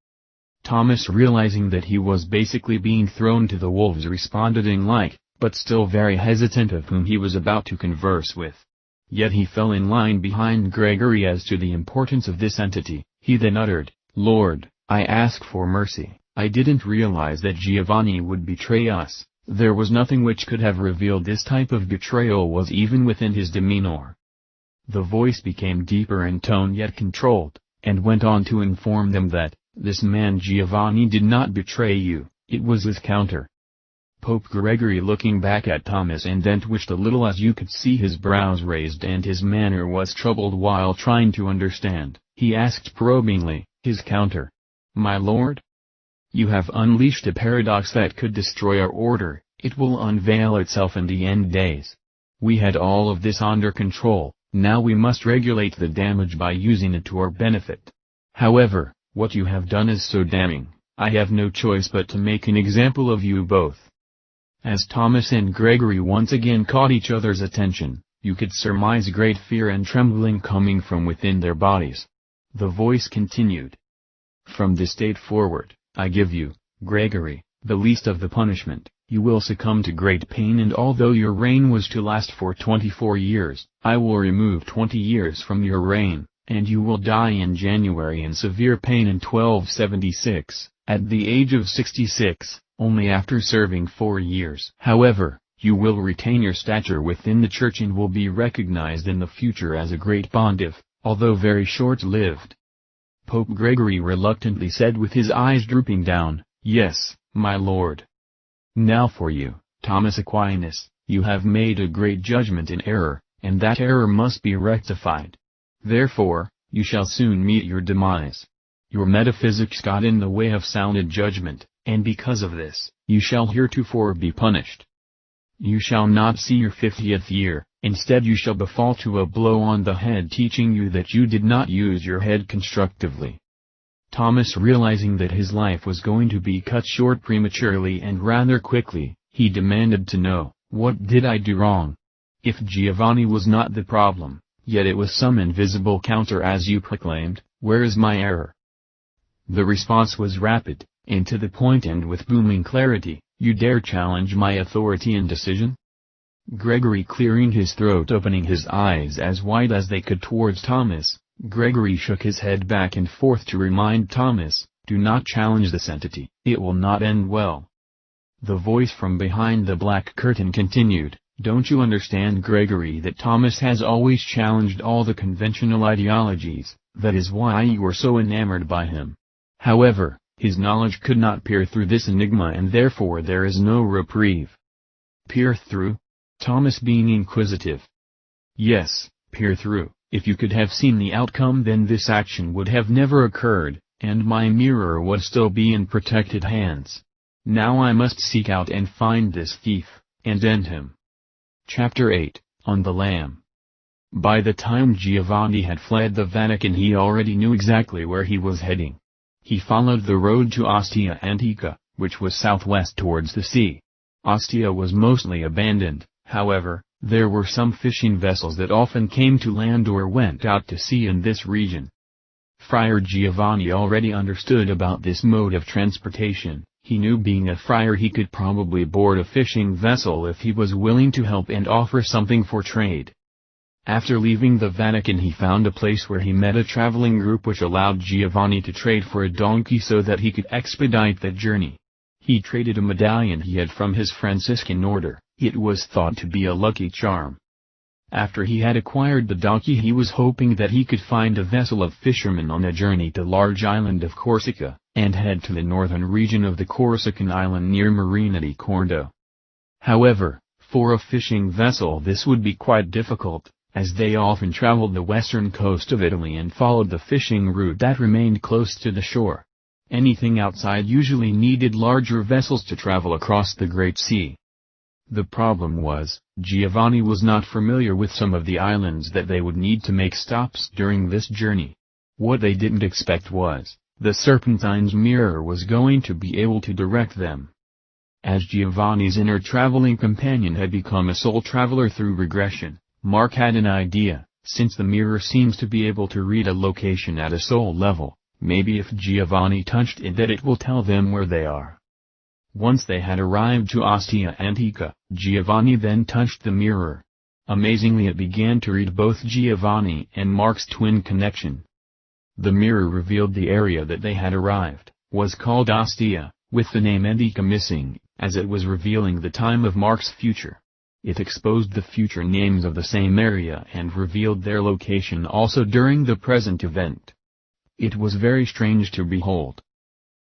Thomas, realizing that he was basically being thrown to the wolves, responded in like, but still very hesitant, of whom he was about to converse with. Yet he fell in line behind Gregory as to the importance of this entity. He then uttered, "Lord, I ask for mercy. I didn't realize that Giovanni would betray us. There was nothing which could have revealed this type of betrayal was even within his demeanor." The voice became deeper in tone yet controlled, and went on to inform them that, "This man Giovanni did not betray you, it was his counter." Pope Gregory, looking back at Thomas, and then twitched a little, as you could see his brows raised and his manner was troubled while trying to understand. He asked probingly, "His counter? My lord? You have unleashed a paradox that could destroy our order. It will unveil itself in the end days. We had all of this under control, now we must regulate the damage by using it to our benefit. However, what you have done is so damning, I have no choice but to make an example of you both." As Thomas and Gregory once again caught each other's attention, you could surmise great fear and trembling coming from within their bodies. The voice continued, "From this date forward, I give you, Gregory, the least of the punishment. You will succumb to great pain, and although your reign was to last for 24 years, I will remove 20 years from your reign, and you will die in January in severe pain in 1276, at the age of 66. Only after serving 4 years. However, you will retain your stature within the Church and will be recognized in the future as a great pontiff, although very short-lived." Pope Gregory reluctantly said, with his eyes drooping down, "Yes, my lord." "Now for you, Thomas Aquinas, you have made a great judgment in error, and that error must be rectified. Therefore, you shall soon meet your demise. Your metaphysics got in the way of sound judgment, and because of this, you shall heretofore be punished. You shall not see your 50th year, instead you shall befall to a blow on the head, teaching you that you did not use your head constructively. Thomas, realizing that his life was going to be cut short prematurely and rather quickly, he demanded to know, what did I do wrong? If Giovanni was not the problem, yet it was some invisible counter as you proclaimed, where is my error? The response was rapid, and to the point, and with booming clarity. You dare challenge my authority and decision? Gregory, clearing his throat, opening his eyes as wide as they could towards Thomas, Gregory shook his head back and forth to remind Thomas, do not challenge this entity, it will not end well. The voice from behind the black curtain continued, don't you understand, Gregory, that Thomas has always challenged all the conventional ideologies, that is why you were so enamored by him. However, his knowledge could not peer through this enigma, and therefore there is no reprieve. Peer through? Thomas, being inquisitive. Yes, peer through. If you could have seen the outcome, then this action would have never occurred, and my mirror would still be in protected hands. Now I must seek out and find this thief, and end him. Chapter 8, On the Lamb. By the time Giovanni had fled the Vatican, he already knew exactly where he was heading. He followed the road to Ostia Antica, which was southwest towards the sea. Ostia was mostly abandoned, however, there were some fishing vessels that often came to land or went out to sea in this region. Friar Giovanni already understood about this mode of transportation. He knew, being a friar, he could probably board a fishing vessel if he was willing to help and offer something for trade. After leaving the Vatican, he found a place where he met a traveling group which allowed Giovanni to trade for a donkey so that he could expedite the journey. He traded a medallion he had from his Franciscan order. It was thought to be a lucky charm. After he had acquired the donkey, he was hoping that he could find a vessel of fishermen on a journey to the large island of Corsica, and head to the northern region of the Corsican island near Marina di Cordo. However, for a fishing vessel this would be quite difficult, as they often traveled the western coast of Italy and followed the fishing route that remained close to the shore. Anything outside usually needed larger vessels to travel across the Great Sea. The problem was, Giovanni was not familiar with some of the islands that they would need to make stops during this journey. What they didn't expect was, the Serpentine's mirror was going to be able to direct them. As Giovanni's inner traveling companion had become a soul traveler through regression, Mark had an idea. Since the mirror seems to be able to read a location at a soul level, maybe if Giovanni touched it, that it will tell them where they are. Once they had arrived to Ostia Antica, Giovanni then touched the mirror. Amazingly, it began to read both Giovanni and Mark's twin connection. The mirror revealed the area that they had arrived was called Ostia, with the name Antica missing, as it was revealing the time of Mark's future. It exposed the future names of the same area and revealed their location also during the present event. It was very strange to behold.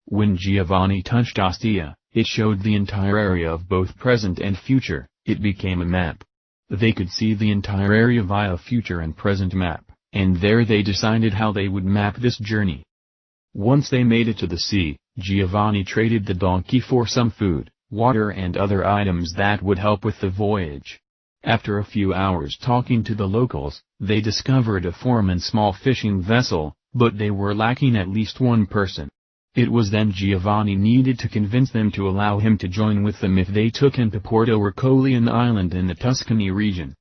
When Giovanni touched Ostia, it showed the entire area of both present and future. It became a map. They could see the entire area via future and present map, and there they decided how they would map this journey. Once they made it to the sea, Giovanni traded the donkey for some food, water and other items that would help with the voyage. After a few hours talking to the locals, they discovered a foreman small fishing vessel, but they were lacking at least one person. It was then Giovanni needed to convince them to allow him to join with them if they took him to Porto Ercole island in the Tuscany region.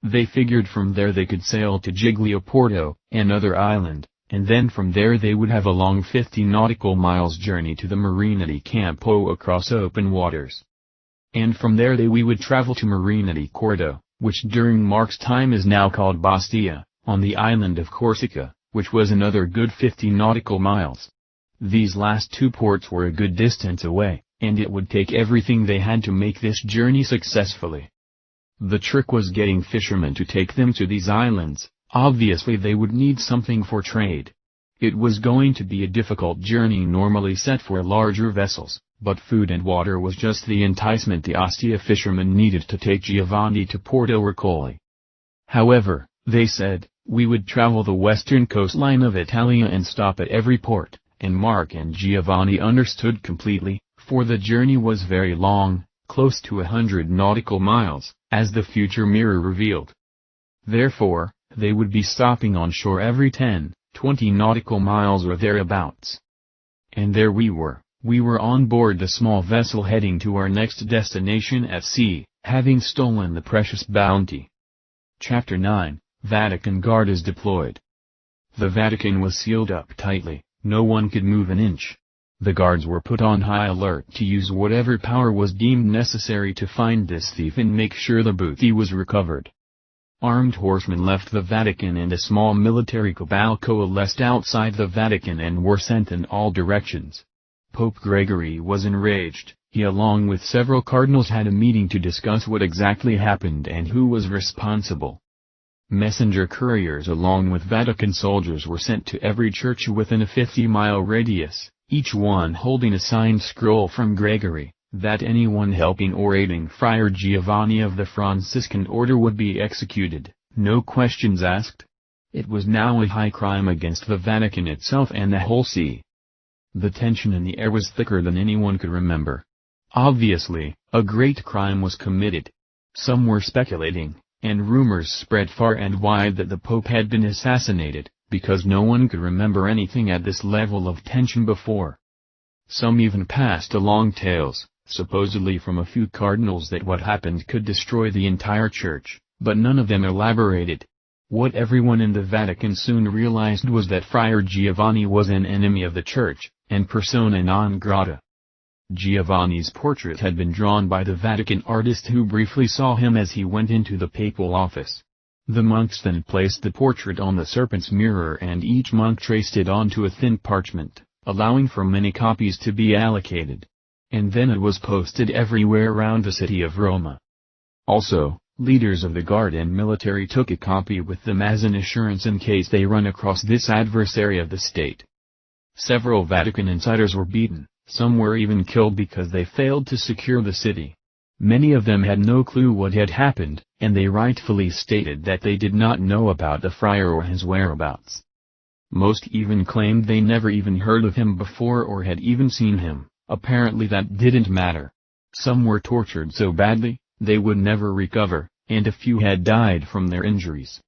They figured from there they could sail to Giglioporto, another island, and then from there they would have a long 50 nautical miles journey to the Marina di Campo across open waters. And from there we would travel to Marina di Cordo, which during Mark's time is now called Bastia, on the island of Corsica, which was another good 50 nautical miles. These last two ports were a good distance away, and it would take everything they had to make this journey successfully. The trick was getting fishermen to take them to these islands. Obviously they would need something for trade. It was going to be a difficult journey normally set for larger vessels, but food and water was just the enticement the Ostia fishermen needed to take Giovanni to Porto Ercole. However, they said, we would travel the western coastline of Italia and stop at every port, and Mark and Giovanni understood completely, for the journey was very long, close to 100 nautical miles, as the future mirror revealed. Therefore, they would be stopping on shore every 10, 20 nautical miles or thereabouts. And there we were on board the small vessel heading to our next destination at sea, having stolen the precious bounty. Chapter 9, Vatican Guard is deployed. The Vatican was sealed up tightly, no one could move an inch. The guards were put on high alert to use whatever power was deemed necessary to find this thief and make sure the booty was recovered. Armed horsemen left the Vatican and a small military cabal coalesced outside the Vatican and were sent in all directions. Pope Gregory was enraged. He along with several cardinals had a meeting to discuss what exactly happened and who was responsible. Messenger couriers along with Vatican soldiers were sent to every church within a 50-mile radius, each one holding a signed scroll from Gregory, that anyone helping or aiding Friar Giovanni of the Franciscan order would be executed, no questions asked. It was now a high crime against the Vatican itself and the whole see. The tension in the air was thicker than anyone could remember. Obviously, a great crime was committed. Some were speculating, and rumors spread far and wide that the Pope had been assassinated, because no one could remember anything at this level of tension before. Some even passed along tales, supposedly from a few cardinals, that what happened could destroy the entire church, but none of them elaborated. What everyone in the Vatican soon realized was that Friar Giovanni was an enemy of the church, and persona non grata. Giovanni's portrait had been drawn by the Vatican artist who briefly saw him as he went into the papal office. The monks then placed the portrait on the serpent's mirror and each monk traced it onto a thin parchment, allowing for many copies to be allocated. And then it was posted everywhere around the city of Roma. Also, leaders of the guard and military took a copy with them as an assurance in case they run across this adversary of the state. Several Vatican insiders were beaten, some were even killed because they failed to secure the city. Many of them had no clue what had happened, and they rightfully stated that they did not know about the friar or his whereabouts. Most even claimed they never even heard of him before or had even seen him. Apparently that didn't matter. Some were tortured so badly, they would never recover, and a few had died from their injuries.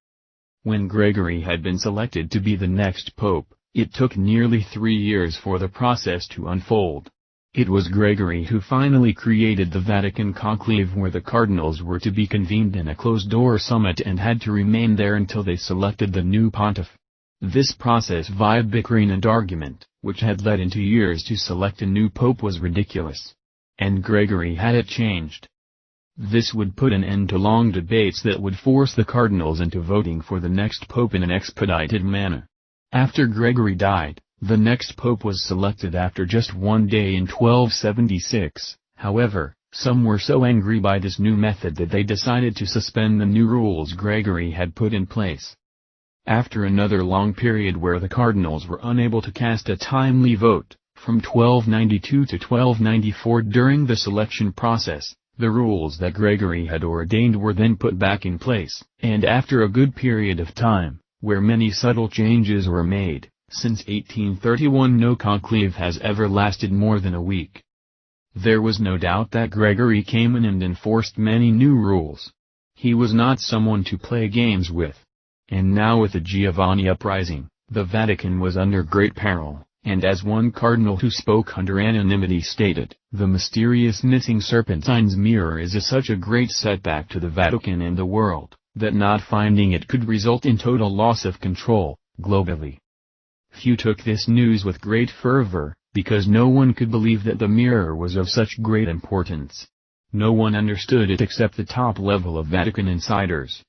When Gregory had been selected to be the next pope, it took nearly 3 years for the process to unfold. It was Gregory who finally created the Vatican Conclave, where the cardinals were to be convened in a closed-door summit and had to remain there until they selected the new pontiff. This process via bickering and argument, which had led into years to select a new pope, was ridiculous. And Gregory had it changed. This would put an end to long debates that would force the cardinals into voting for the next pope in an expedited manner. After Gregory died, the next pope was selected after just 1 day in 1276, however, some were so angry by this new method that they decided to suspend the new rules Gregory had put in place. After another long period where the cardinals were unable to cast a timely vote, from 1292 to 1294 during the selection process, the rules that Gregory had ordained were then put back in place, and after a good period of time, where many subtle changes were made, since 1831 no conclave has ever lasted more than a week. There was no doubt that Gregory came in and enforced many new rules. He was not someone to play games with. And now with the Giovanni uprising, the Vatican was under great peril, and as one cardinal who spoke under anonymity stated, the mysterious missing Serpentine's mirror is such a great setback to the Vatican and the world, that not finding it could result in total loss of control, globally. Few took this news with great fervor, because no one could believe that the mirror was of such great importance. No one understood it except the top level of Vatican insiders.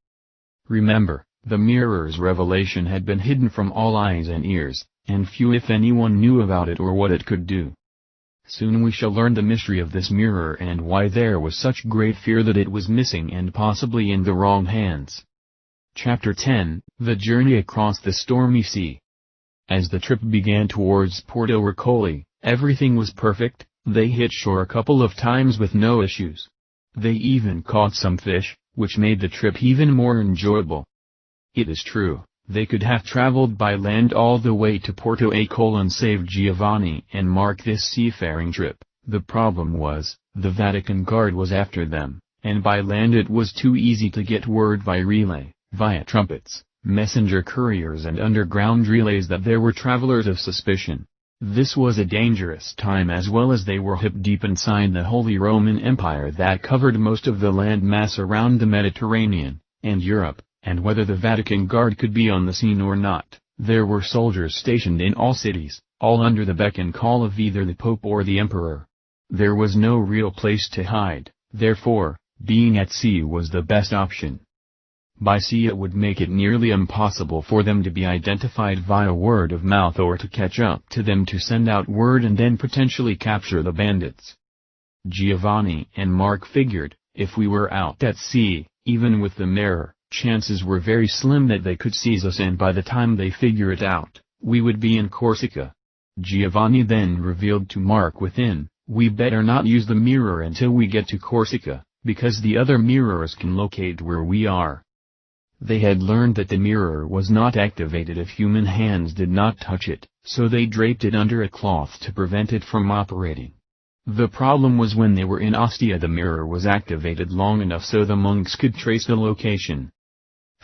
Remember, the mirror's revelation had been hidden from all eyes and ears, and few if anyone knew about it or what it could do. Soon we shall learn the mystery of this mirror and why there was such great fear that it was missing and possibly in the wrong hands. Chapter 10, The Journey Across the Stormy Sea. As the trip began towards Porto Ercole, everything was perfect. They hit shore a couple of times with no issues. They even caught some fish, which made the trip even more enjoyable. It is true, they could have traveled by land all the way to Porto Ercole and saved Giovanni and Mark this seafaring trip, The problem was, the Vatican Guard was after them, and by land it was too easy to get word by relay, via trumpets, messenger couriers and underground relays that there were travelers of suspicion. This was a dangerous time as well as they were hip deep inside the Holy Roman Empire that covered most of the land mass around the Mediterranean, and Europe, and whether the Vatican Guard could be on the scene or not, there were soldiers stationed in all cities, all under the beck and call of either the Pope or the Emperor. There was no real place to hide, therefore, being at sea was the best option. By sea it would make it nearly impossible for them to be identified via word of mouth or to catch up to them to send out word and then potentially capture the bandits. Giovanni and Mark figured, if we were out at sea, even with the mirror, chances were very slim that they could seize us, and by the time they figure it out, we would be in Corsica. Giovanni then revealed to Mark within, we better not use the mirror until we get to Corsica, because the other mirrors can locate where we are. They had learned that the mirror was not activated if human hands did not touch it, so they draped it under a cloth to prevent it from operating. The problem was when they were in Ostia the mirror was activated long enough so the monks could trace the location.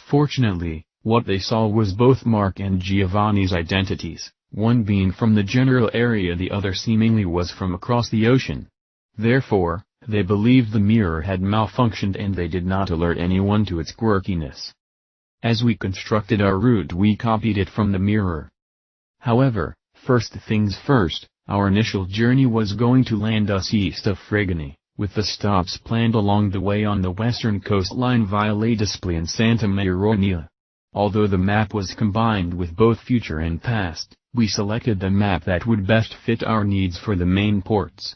Fortunately, what they saw was both Mark and Giovanni's identities, one being from the general area, the other seemingly was from across the ocean. Therefore, they believed the mirror had malfunctioned and they did not alert anyone to its quirkiness. As we constructed our route we copied it from the mirror. However, first things first, our initial journey was going to land us east of Frigani, with the stops planned along the way on the western coastline via Ladispoli and Santa Maria. Although the map was combined with both future and past, we selected the map that would best fit our needs for the main ports.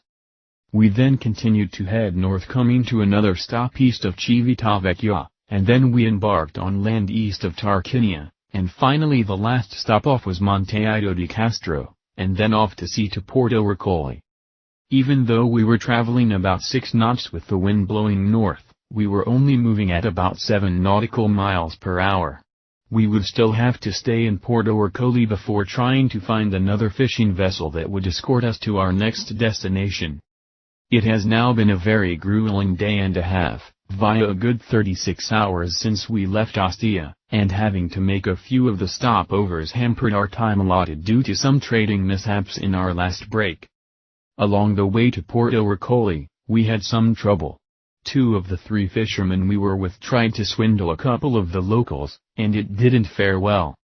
We then continued to head north, coming to another stop east of Civitavecchia, and then we embarked on land east of Tarquinia, and finally the last stop off was Monteito di Castro, and then off to sea to Porto Ercole. Even though we were traveling about 6 knots with the wind blowing north, we were only moving at about 7 nautical miles per hour. We would still have to stay in Porto Ercole before trying to find another fishing vessel that would escort us to our next destination. It has now been a very grueling day and a half, via a good 36 hours since we left Ostia, and having to make a few of the stopovers hampered our time allotted due to some trading mishaps in our last break. Along the way to Porto Ercole, we had some trouble. 2 of the 3 fishermen we were with tried to swindle a couple of the locals, and it didn't fare well.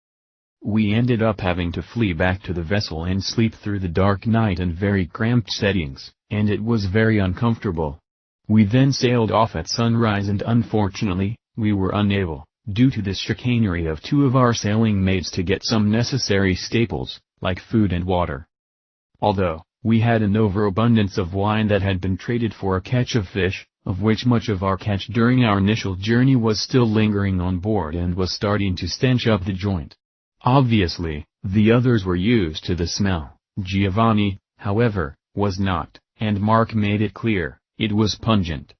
We ended up having to flee back to the vessel and sleep through the dark night in very cramped settings, and it was very uncomfortable. We then sailed off at sunrise and unfortunately, we were unable, due to the chicanery of 2 of our sailing mates, to get some necessary staples, like food and water. Although, we had an overabundance of wine that had been traded for a catch of fish, of which much of our catch during our initial journey was still lingering on board and was starting to stench up the joint. Obviously, the others were used to the smell. Giovanni, however, was not, and Mark made it clear. It was pungent.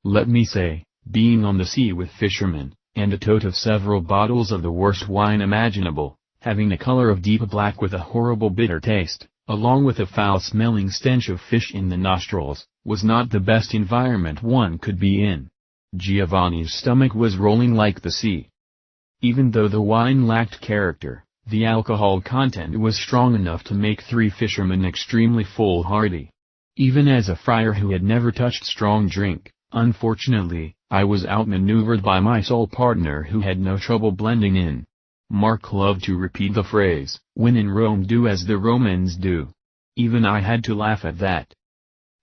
Let me say, being on the sea with fishermen, and a tote of several bottles of the worst wine imaginable, having a color of deep black with a horrible bitter taste, along with a foul-smelling stench of fish in the nostrils, was not the best environment one could be in. Giovanni's stomach was rolling like the sea. Even though the wine lacked character, the alcohol content was strong enough to make 3 fishermen extremely foolhardy. Even as a friar who had never touched strong drink, unfortunately, I was outmaneuvered by my sole partner who had no trouble blending in. Mark loved to repeat the phrase, "When in Rome do as the Romans do." Even I had to laugh at that.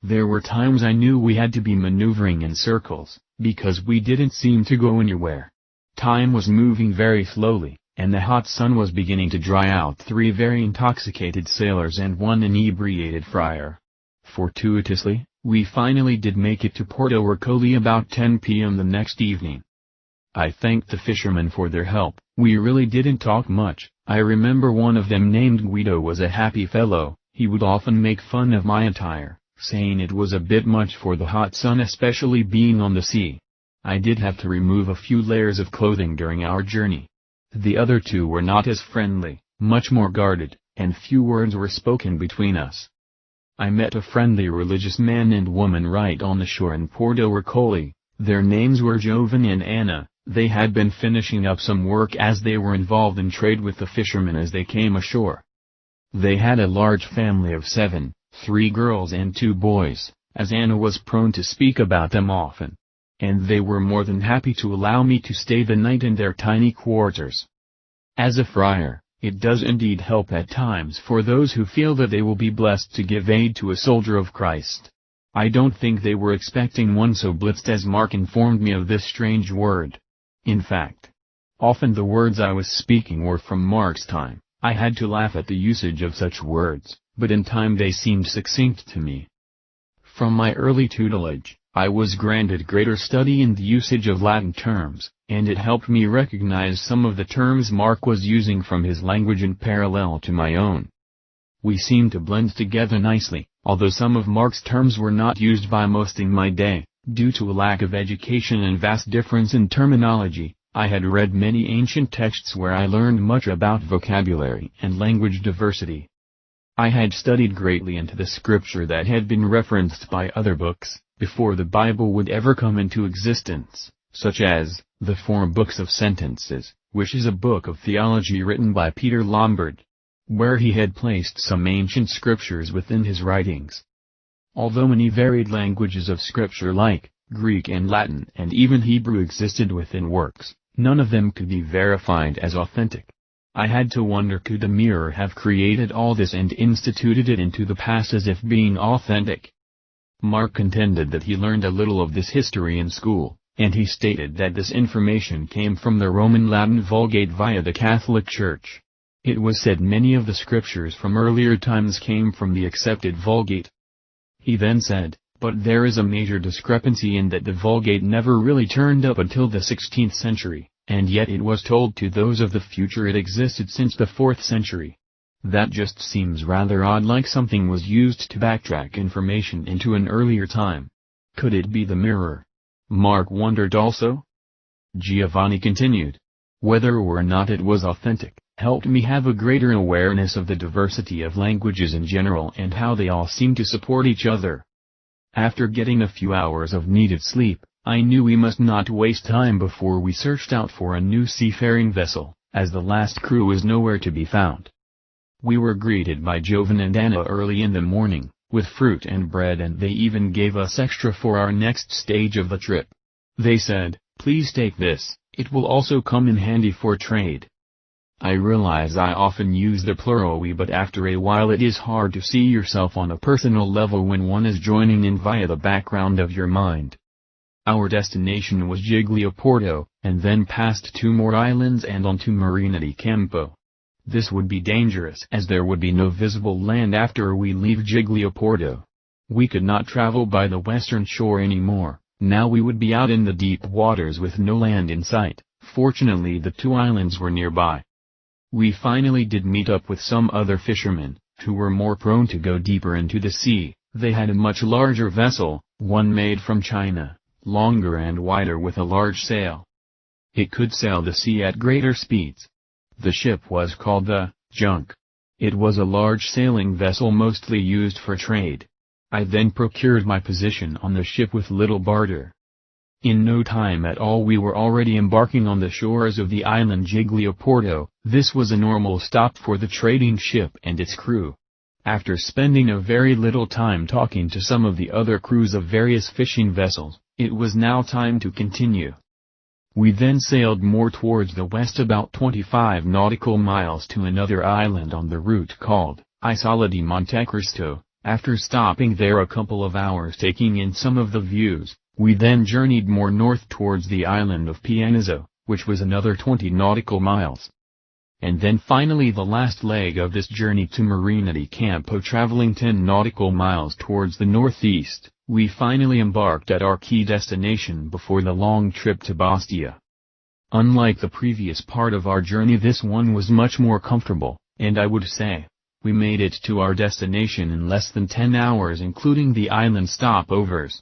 There were times I knew we had to be maneuvering in circles, because we didn't seem to go anywhere. Time was moving very slowly, and the hot sun was beginning to dry out 3 very intoxicated sailors and 1 inebriated friar. Fortuitously, we finally did make it to Porto Ercole about 10 p.m. the next evening. I thanked the fishermen for their help. We really didn't talk much. I remember one of them named Guido was a happy fellow. He would often make fun of my attire, saying it was a bit much for the hot sun, especially being on the sea. I did have to remove a few layers of clothing during our journey. The other 2 were not as friendly, much more guarded, and few words were spoken between us. I met a friendly religious man and woman right on the shore in Porto Ercole. Their names were Giovanni and Anna. They had been finishing up some work as they were involved in trade with the fishermen as they came ashore. They had a large family of 7, 3 girls and 2 boys, as Anna was prone to speak about them often. And they were more than happy to allow me to stay the night in their tiny quarters. As a friar, it does indeed help at times for those who feel that they will be blessed to give aid to a soldier of Christ. I don't think they were expecting one so blitzed as Mark informed me of this strange word. In fact, often the words I was speaking were from Mark's time. I had to laugh at the usage of such words, but in time they seemed succinct to me. From my early tutelage, I was granted greater study in the usage of Latin terms, and it helped me recognize some of the terms Mark was using from his language in parallel to my own. We seemed to blend together nicely, although some of Mark's terms were not used by most in my day, due to a lack of education and vast difference in terminology. I had read many ancient texts where I learned much about vocabulary and language diversity. I had studied greatly into the scripture that had been referenced by other books, before the Bible would ever come into existence, such as, the 4 Books of Sentences, which is a book of theology written by Peter Lombard, where he had placed some ancient scriptures within his writings. Although many varied languages of scripture like Greek and Latin and even Hebrew existed within works, none of them could be verified as authentic. I had to wonder, could the mirror have created all this and instituted it into the past as if being authentic? Mark contended that he learned a little of this history in school, and he stated that this information came from the Roman Latin Vulgate via the Catholic Church. It was said many of the scriptures from earlier times came from the accepted Vulgate. He then said, but there is a major discrepancy in that the Vulgate never really turned up until the 16th century, and yet it was told to those of the future it existed since the 4th century. That just seems rather odd, like something was used to backtrack information into an earlier time. Could it be the mirror? Mark wondered also. Giovanni continued. Whether or not it was authentic, helped me have a greater awareness of the diversity of languages in general and how they all seem to support each other. After getting a few hours of needed sleep, I knew we must not waste time before we searched out for a new seafaring vessel, as the last crew was nowhere to be found. We were greeted by Giovanni and Anna early in the morning, with fruit and bread, and they even gave us extra for our next stage of the trip. They said, "Please take this, it will also come in handy for trade." I realize I often use the plural we, but after a while it is hard to see yourself on a personal level when one is joining in via the background of your mind. Our destination was Giglioporto, and then past 2 more islands and on to Marina di Campo. This would be dangerous as there would be no visible land after we leave Giglioporto. We could not travel by the western shore anymore, now we would be out in the deep waters with no land in sight. Fortunately the 2 islands were nearby. We finally did meet up with some other fishermen, who were more prone to go deeper into the sea. They had a much larger vessel, one made from China, longer and wider with a large sail. It could sail the sea at greater speeds. The ship was called the Junk. It was a large sailing vessel mostly used for trade. I then procured my position on the ship with little barter. In no time at all we were already embarking on the shores of the island Giglioporto. This was a normal stop for the trading ship and its crew. After spending a very little time talking to some of the other crews of various fishing vessels, it was now time to continue. We then sailed more towards the west about 25 nautical miles to another island on the route called Isola di Montecristo. After stopping there a couple of hours taking in some of the views, we then journeyed more north towards the island of Pianezzo, which was another 20 nautical miles. And then finally the last leg of this journey to Marina di Campo, traveling 10 nautical miles towards the northeast, we finally embarked at our key destination before the long trip to Bastia. Unlike the previous part of our journey, this one was much more comfortable, and I would say, we made it to our destination in less than 10 hours including the island stopovers.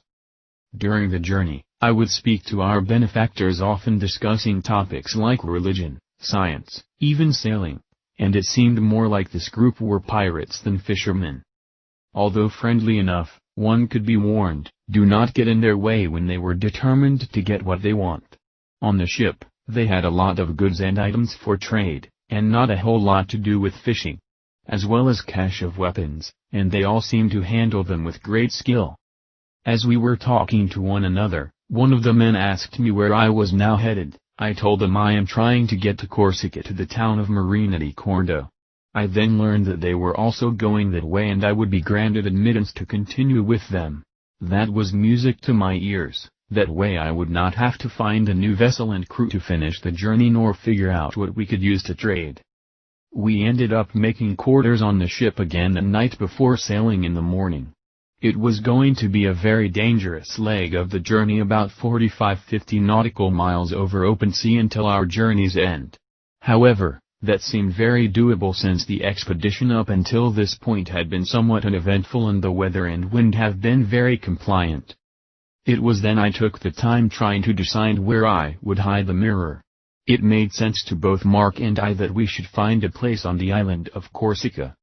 During the journey, I would speak to our benefactors, often discussing topics like religion, science, even sailing, and it seemed more like this group were pirates than fishermen. Although friendly enough, one could be warned, do not get in their way when they were determined to get what they want. On the ship, they had a lot of goods and items for trade, and not a whole lot to do with fishing. As well as cache of weapons, and they all seemed to handle them with great skill. As we were talking to one another, one of the men asked me where I was now headed. I told them I am trying to get to Corsica, to the town of Marina di Cordo. I then learned that they were also going that way and I would be granted admittance to continue with them. That was music to my ears. That way I would not have to find a new vessel and crew to finish the journey nor figure out what we could use to trade. We ended up making quarters on the ship again the night before sailing in the morning. It was going to be a very dangerous leg of the journey, about 45-50 nautical miles over open sea until our journey's end. However, that seemed very doable since the expedition up until this point had been somewhat uneventful and the weather and wind have been very compliant. It was then I took the time trying to decide where I would hide the mirror. It made sense to both Mark and I that we should find a place on the island of Corsica.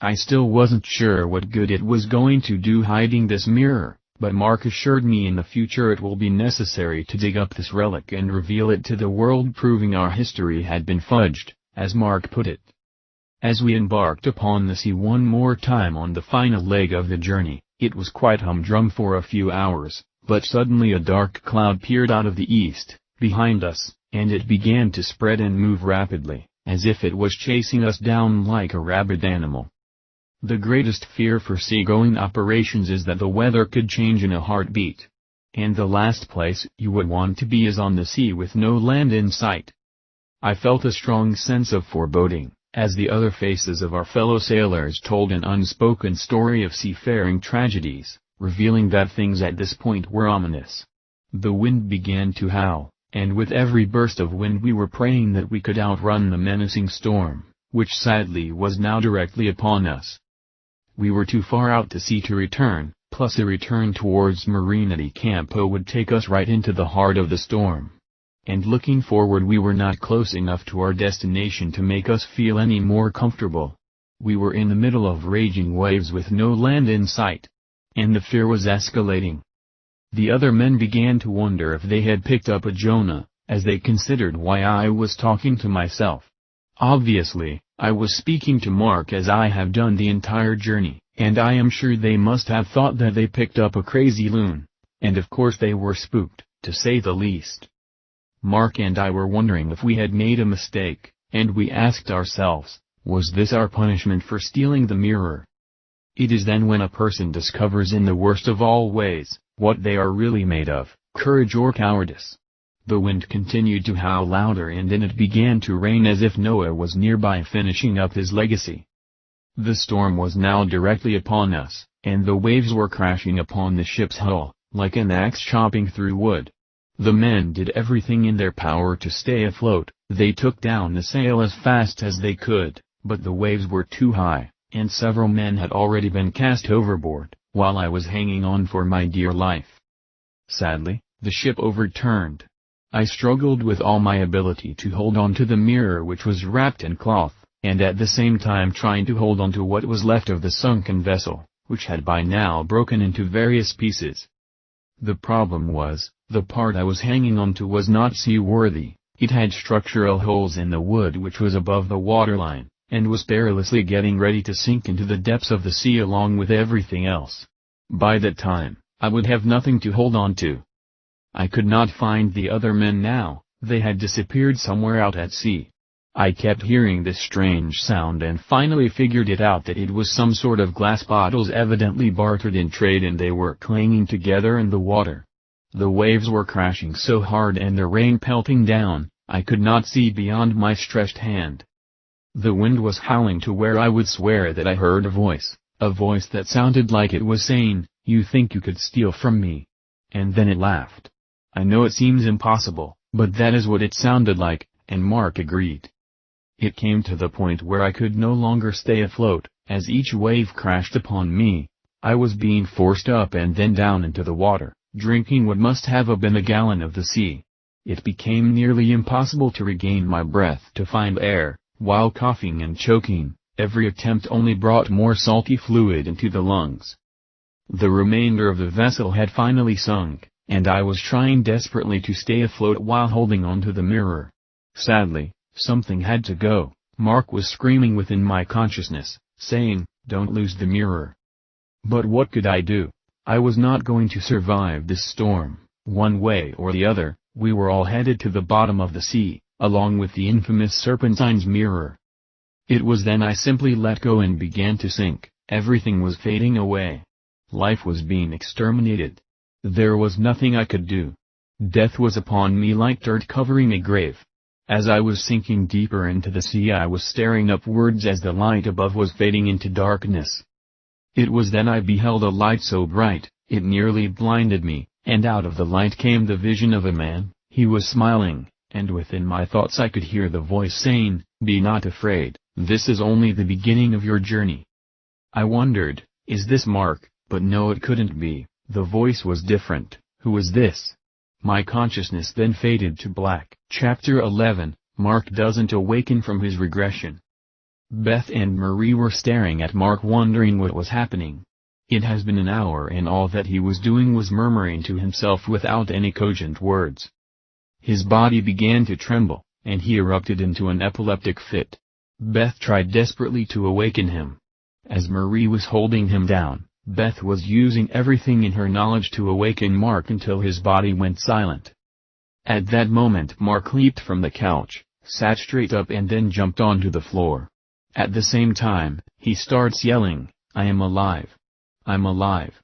I still wasn't sure what good it was going to do hiding this mirror, but Mark assured me in the future it will be necessary to dig up this relic and reveal it to the world, proving our history had been fudged, as Mark put it. As we embarked upon the sea one more time on the final leg of the journey, it was quite humdrum for a few hours, but suddenly a dark cloud peered out of the east, behind us, and it began to spread and move rapidly, as if it was chasing us down like a rabid animal. The greatest fear for seagoing operations is that the weather could change in a heartbeat. And the last place you would want to be is on the sea with no land in sight. I felt a strong sense of foreboding, as the other faces of our fellow sailors told an unspoken story of seafaring tragedies, revealing that things at this point were ominous. The wind began to howl, and with every burst of wind we were praying that we could outrun the menacing storm, which sadly was now directly upon us. We were too far out to sea to return, plus a return towards Marina di Campo would take us right into the heart of the storm. And looking forward, we were not close enough to our destination to make us feel any more comfortable. We were in the middle of raging waves with no land in sight. And the fear was escalating. The other men began to wonder if they had picked up a Jonah, as they considered why I was talking to myself. Obviously, I was speaking to Mark as I have done the entire journey, and I am sure they must have thought that they picked up a crazy loon. And of course they were spooked, to say the least. Mark and I were wondering if we had made a mistake, and we asked ourselves, was this our punishment for stealing the mirror? It is then when a person discovers in the worst of all ways, what they are really made of, courage or cowardice. The wind continued to howl louder and then it began to rain as if Noah was nearby finishing up his legacy. The storm was now directly upon us, and the waves were crashing upon the ship's hull, like an axe chopping through wood. The men did everything in their power to stay afloat. They took down the sail as fast as they could, but the waves were too high, and several men had already been cast overboard, while I was hanging on for my dear life. Sadly, the ship overturned. I struggled with all my ability to hold on to the mirror, which was wrapped in cloth, and at the same time trying to hold on to what was left of the sunken vessel, which had by now broken into various pieces. The problem was, the part I was hanging on to was not seaworthy. It had structural holes in the wood which was above the waterline, and was perilously getting ready to sink into the depths of the sea along with everything else. By that time, I would have nothing to hold on to. I could not find the other men now, they had disappeared somewhere out at sea. I kept hearing this strange sound and finally figured it out that it was some sort of glass bottles evidently bartered in trade, and they were clanging together in the water. The waves were crashing so hard and the rain pelting down, I could not see beyond my stretched hand. The wind was howling to where I would swear that I heard a voice that sounded like it was saying, "You think you could steal from me?" And then it laughed. I know it seems impossible, but that is what it sounded like, and Mark agreed. It came to the point where I could no longer stay afloat. As each wave crashed upon me, I was being forced up and then down into the water, drinking what must have been a gallon of the sea. It became nearly impossible to regain my breath to find air, while coughing and choking, Every attempt only brought more salty fluid into the lungs. The remainder of the vessel had finally sunk, and I was trying desperately to stay afloat while holding on to the mirror. Sadly, something had to go. Mark was screaming within my consciousness, saying, "Don't lose the mirror." But what could I do? I was not going to survive this storm. One way or the other, we were all headed to the bottom of the sea, along with the infamous Serpentine's mirror. It was then I simply let go and began to sink. Everything was fading away. Life was being exterminated. There was nothing I could do. Death was upon me like dirt covering a grave. As I was sinking deeper into the sea, I was staring upwards as the light above was fading into darkness. It was then I beheld a light so bright, it nearly blinded me, and out of the light came the vision of a man. He was smiling, and within my thoughts I could hear the voice saying, "Be not afraid, this is only the beginning of your journey." I wondered, is this Mark? But no, it couldn't be. The voice was different. Who was this? My consciousness then faded to black. Chapter 11, Mark doesn't awaken from his regression. Beth and Marie were staring at Mark, wondering what was happening. It has been an hour and all that he was doing was murmuring to himself without any cogent words. His body began to tremble, and he erupted into an epileptic fit. Beth tried desperately to awaken him. As Marie was holding him down, Beth was using everything in her knowledge to awaken Mark until his body went silent. At that moment Mark leaped from the couch, sat straight up and then jumped onto the floor. At the same time, he starts yelling, "I am alive! I'm alive!"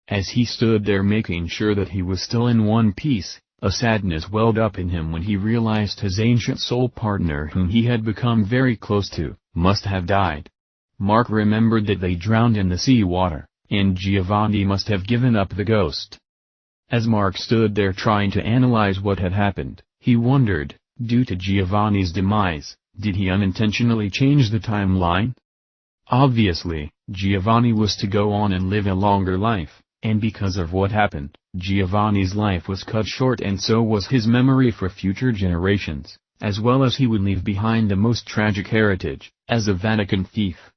As he stood there making sure that he was still in one piece, a sadness welled up in him when he realized his ancient soul partner, whom he had become very close to, must have died. Mark remembered that they drowned in the sea water, and Giovanni must have given up the ghost. As Mark stood there trying to analyze what had happened, he wondered, due to Giovanni's demise, did he unintentionally change the timeline? Obviously, Giovanni was to go on and live a longer life, and because of what happened, Giovanni's life was cut short, and so was his memory for future generations, as well as he would leave behind the most tragic heritage, as a Vatican thief.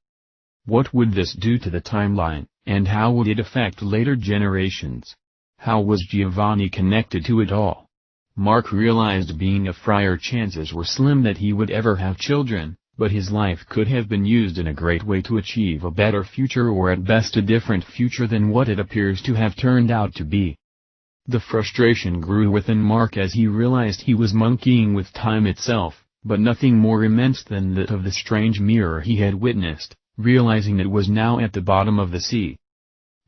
What would this do to the timeline, and how would it affect later generations? How was Giovanni connected to it all? Mark realized being a friar chances were slim that he would ever have children, but his life could have been used in a great way to achieve a better future, or at best a different future than what it appears to have turned out to be. The frustration grew within Mark as he realized he was monkeying with time itself, but nothing more immense than that of the strange mirror he had witnessed, realizing it was now at the bottom of the sea.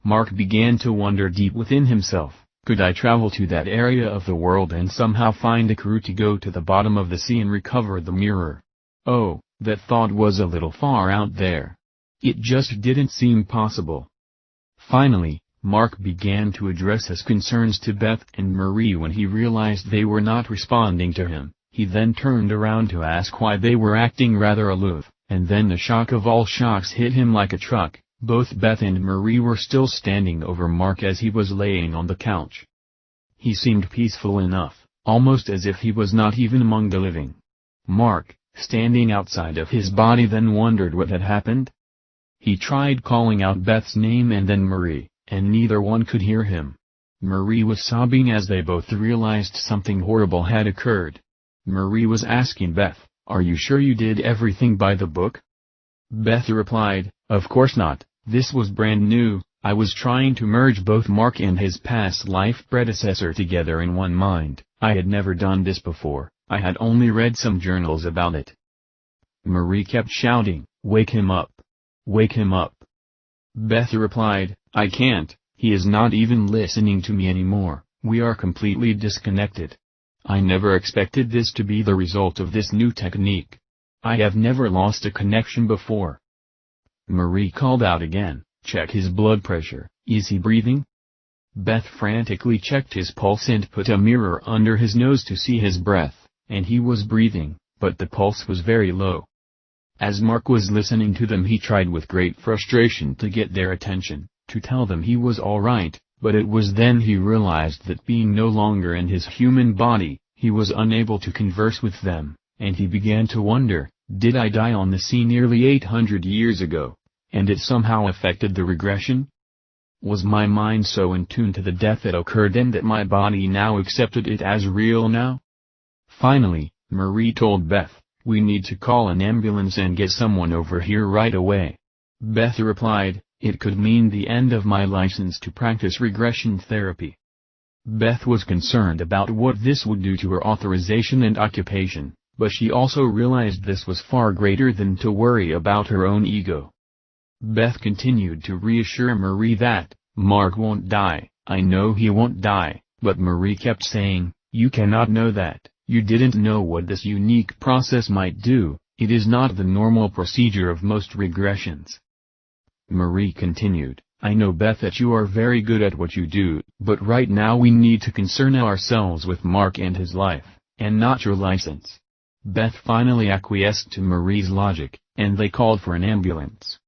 Mark began to wonder deep within himself, could I travel to that area of the world and somehow find a crew to go to the bottom of the sea and recover the mirror? Oh, that thought was a little far out there. It just didn't seem possible. Finally, Mark began to address his concerns to Beth and Marie when he realized they were not responding to him. He then turned around to ask why they were acting rather aloof, and then the shock of all shocks hit him like a truck. Both Beth and Marie were still standing over Mark as he was laying on the couch. He seemed peaceful enough, almost as if he was not even among the living. Mark, standing outside of his body, then wondered what had happened. He tried calling out Beth's name and then Marie, and neither one could hear him. Marie was sobbing as they both realized something horrible had occurred. Marie was asking Beth, "Are you sure you did everything by the book?" Beth replied, "Of course not, this was brand new. I was trying to merge both Mark and his past life predecessor together in one mind. I had never done this before, I had only read some journals about it." Marie kept shouting, "Wake him up! Wake him up!" Beth replied, "I can't, he is not even listening to me anymore, we are completely disconnected. I never expected this to be the result of this new technique. I have never lost a connection before." Marie called out again, "Check his blood pressure, is he breathing?" Beth frantically checked his pulse and put a mirror under his nose to see his breath, and he was breathing, but the pulse was very low. As Mark was listening to them, he tried with great frustration to get their attention, to tell them he was all right, but it was then he realized that being no longer in his human body, he was unable to converse with them, and he began to wonder, Did I die on the sea nearly 800 years ago, and it somehow affected the regression? Was my mind so in tune to the death that occurred then that my body now accepted it as real now? Finally, Marie told Beth, "We need to call an ambulance and get someone over here right away." Beth replied, "It could mean the end of my license to practice regression therapy." Beth was concerned about what this would do to her authorization and occupation, but she also realized this was far greater than to worry about her own ego. Beth continued to reassure Marie that, "Mark won't die, I know he won't die," but Marie kept saying, "You cannot know that, you didn't know what this unique process might do, it is not the normal procedure of most regressions." Marie continued, "I know, Beth, that you are very good at what you do, but right now we need to concern ourselves with Mark and his life, and not your license." Beth finally acquiesced to Marie's logic, and they called for an ambulance.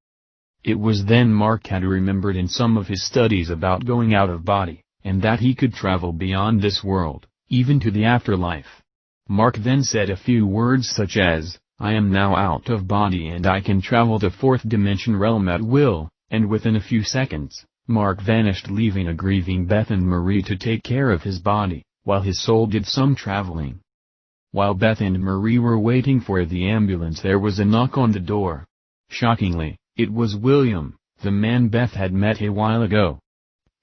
It was then Mark had remembered in some of his studies about going out of body, and that he could travel beyond this world, even to the afterlife. Mark then said a few words such as, "I am now out of body and I can travel the fourth dimension realm at will," and within a few seconds, Mark vanished, leaving a grieving Beth and Marie to take care of his body, while his soul did some traveling. While Beth and Marie were waiting for the ambulance, there was a knock on the door. Shockingly, it was William, the man Beth had met a while ago.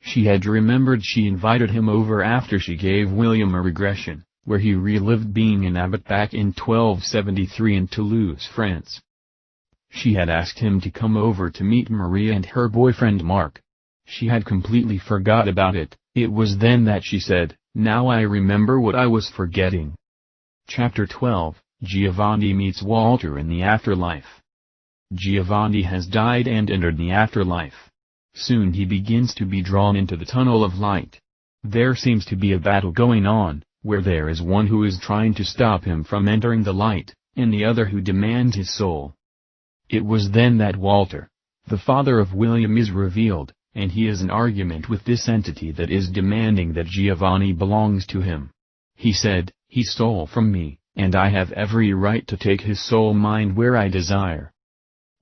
She had remembered she invited him over after she gave William a regression, where he relived being an abbot back in 1273 in Toulouse, France. She had asked him to come over to meet Maria and her boyfriend Mark. She had completely forgot about it. It was then that she said, "Now I remember what I was forgetting." Chapter 12, Giovanni meets Walter in the afterlife. Giovanni has died and entered the afterlife. Soon he begins to be drawn into the tunnel of light. There seems to be a battle going on, where there is one who is trying to stop him from entering the light, and the other who demands his soul. It was then that Walter, the father of William, is revealed, and he is in argument with this entity that is demanding that Giovanni belongs to him. He said, "He stole from me, and I have every right to take his soul mind where I desire."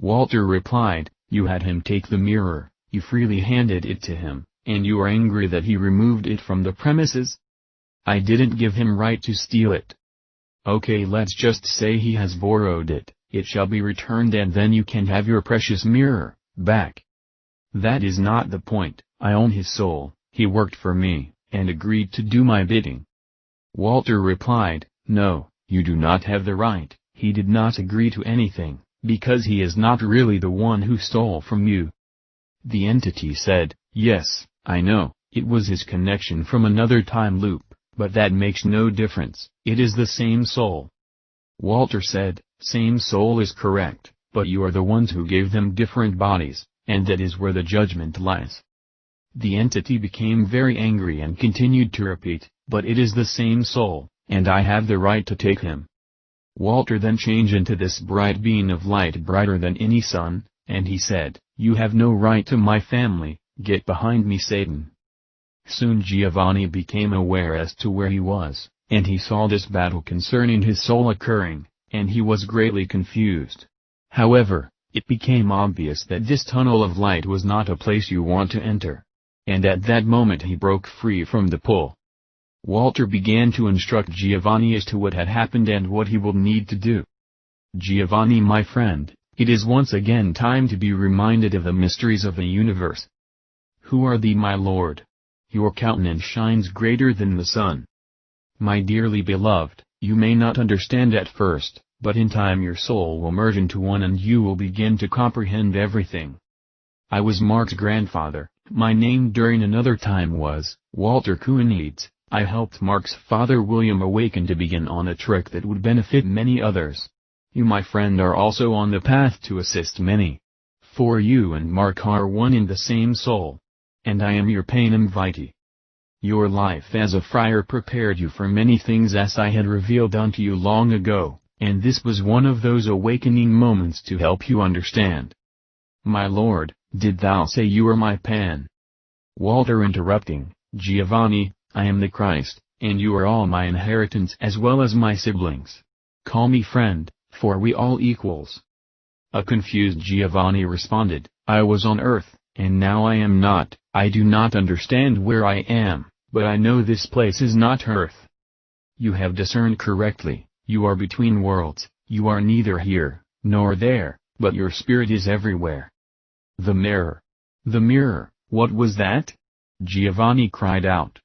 Walter replied, "You had him take the mirror, you freely handed it to him, and you are angry that he removed it from the premises? I didn't give him right to steal it. Okay, let's just say he has borrowed it, it shall be returned and then you can have your precious mirror back. That is not the point, I own his soul, he worked for me, and agreed to do my bidding." Walter replied, "No, you do not have the right, he did not agree to anything, because he is not really the one who stole from you." The entity said, "Yes, I know, it was his connection from another time loop, but that makes no difference, it is the same soul." Walter said, "Same soul is correct, but you are the ones who gave them different bodies, and that is where the judgment lies." The entity became very angry and continued to repeat, "But it is the same soul, and I have the right to take him." Walter then changed into this bright being of light brighter than any sun, and he said, "You have no right to my family, get behind me, Satan." Soon Giovanni became aware as to where he was, and he saw this battle concerning his soul occurring, and he was greatly confused. However, it became obvious that this tunnel of light was not a place you want to enter. And at that moment he broke free from the pull. Walter began to instruct Giovanni as to what had happened and what he will need to do. "Giovanni, my friend, it is once again time to be reminded of the mysteries of the universe. Who are thee, my Lord? Your countenance shines greater than the sun. My dearly beloved, you may not understand at first, but in time your soul will merge into one and you will begin to comprehend everything. I was Mark's grandfather, my name during another time was Walter Koenigs. I helped Mark's father William awaken to begin on a trek that would benefit many others. You, my friend, are also on the path to assist many. For you and Mark are one in the same soul. And I am your panem vitae. Your life as a friar prepared you for many things as I had revealed unto you long ago, and this was one of those awakening moments to help you understand. My Lord, did thou say you are my pan?" Walter interrupting, "Giovanni, I am the Christ, and you are all my inheritance as well as my siblings. Call me friend, For we all equals. A confused Giovanni responded, I was on earth, and now I am not. I do not understand where I am, but I know this place is not earth. You have discerned correctly, you are between worlds, you are neither here, nor there, but your spirit is everywhere. The mirror. The mirror, what was that? Giovanni cried out.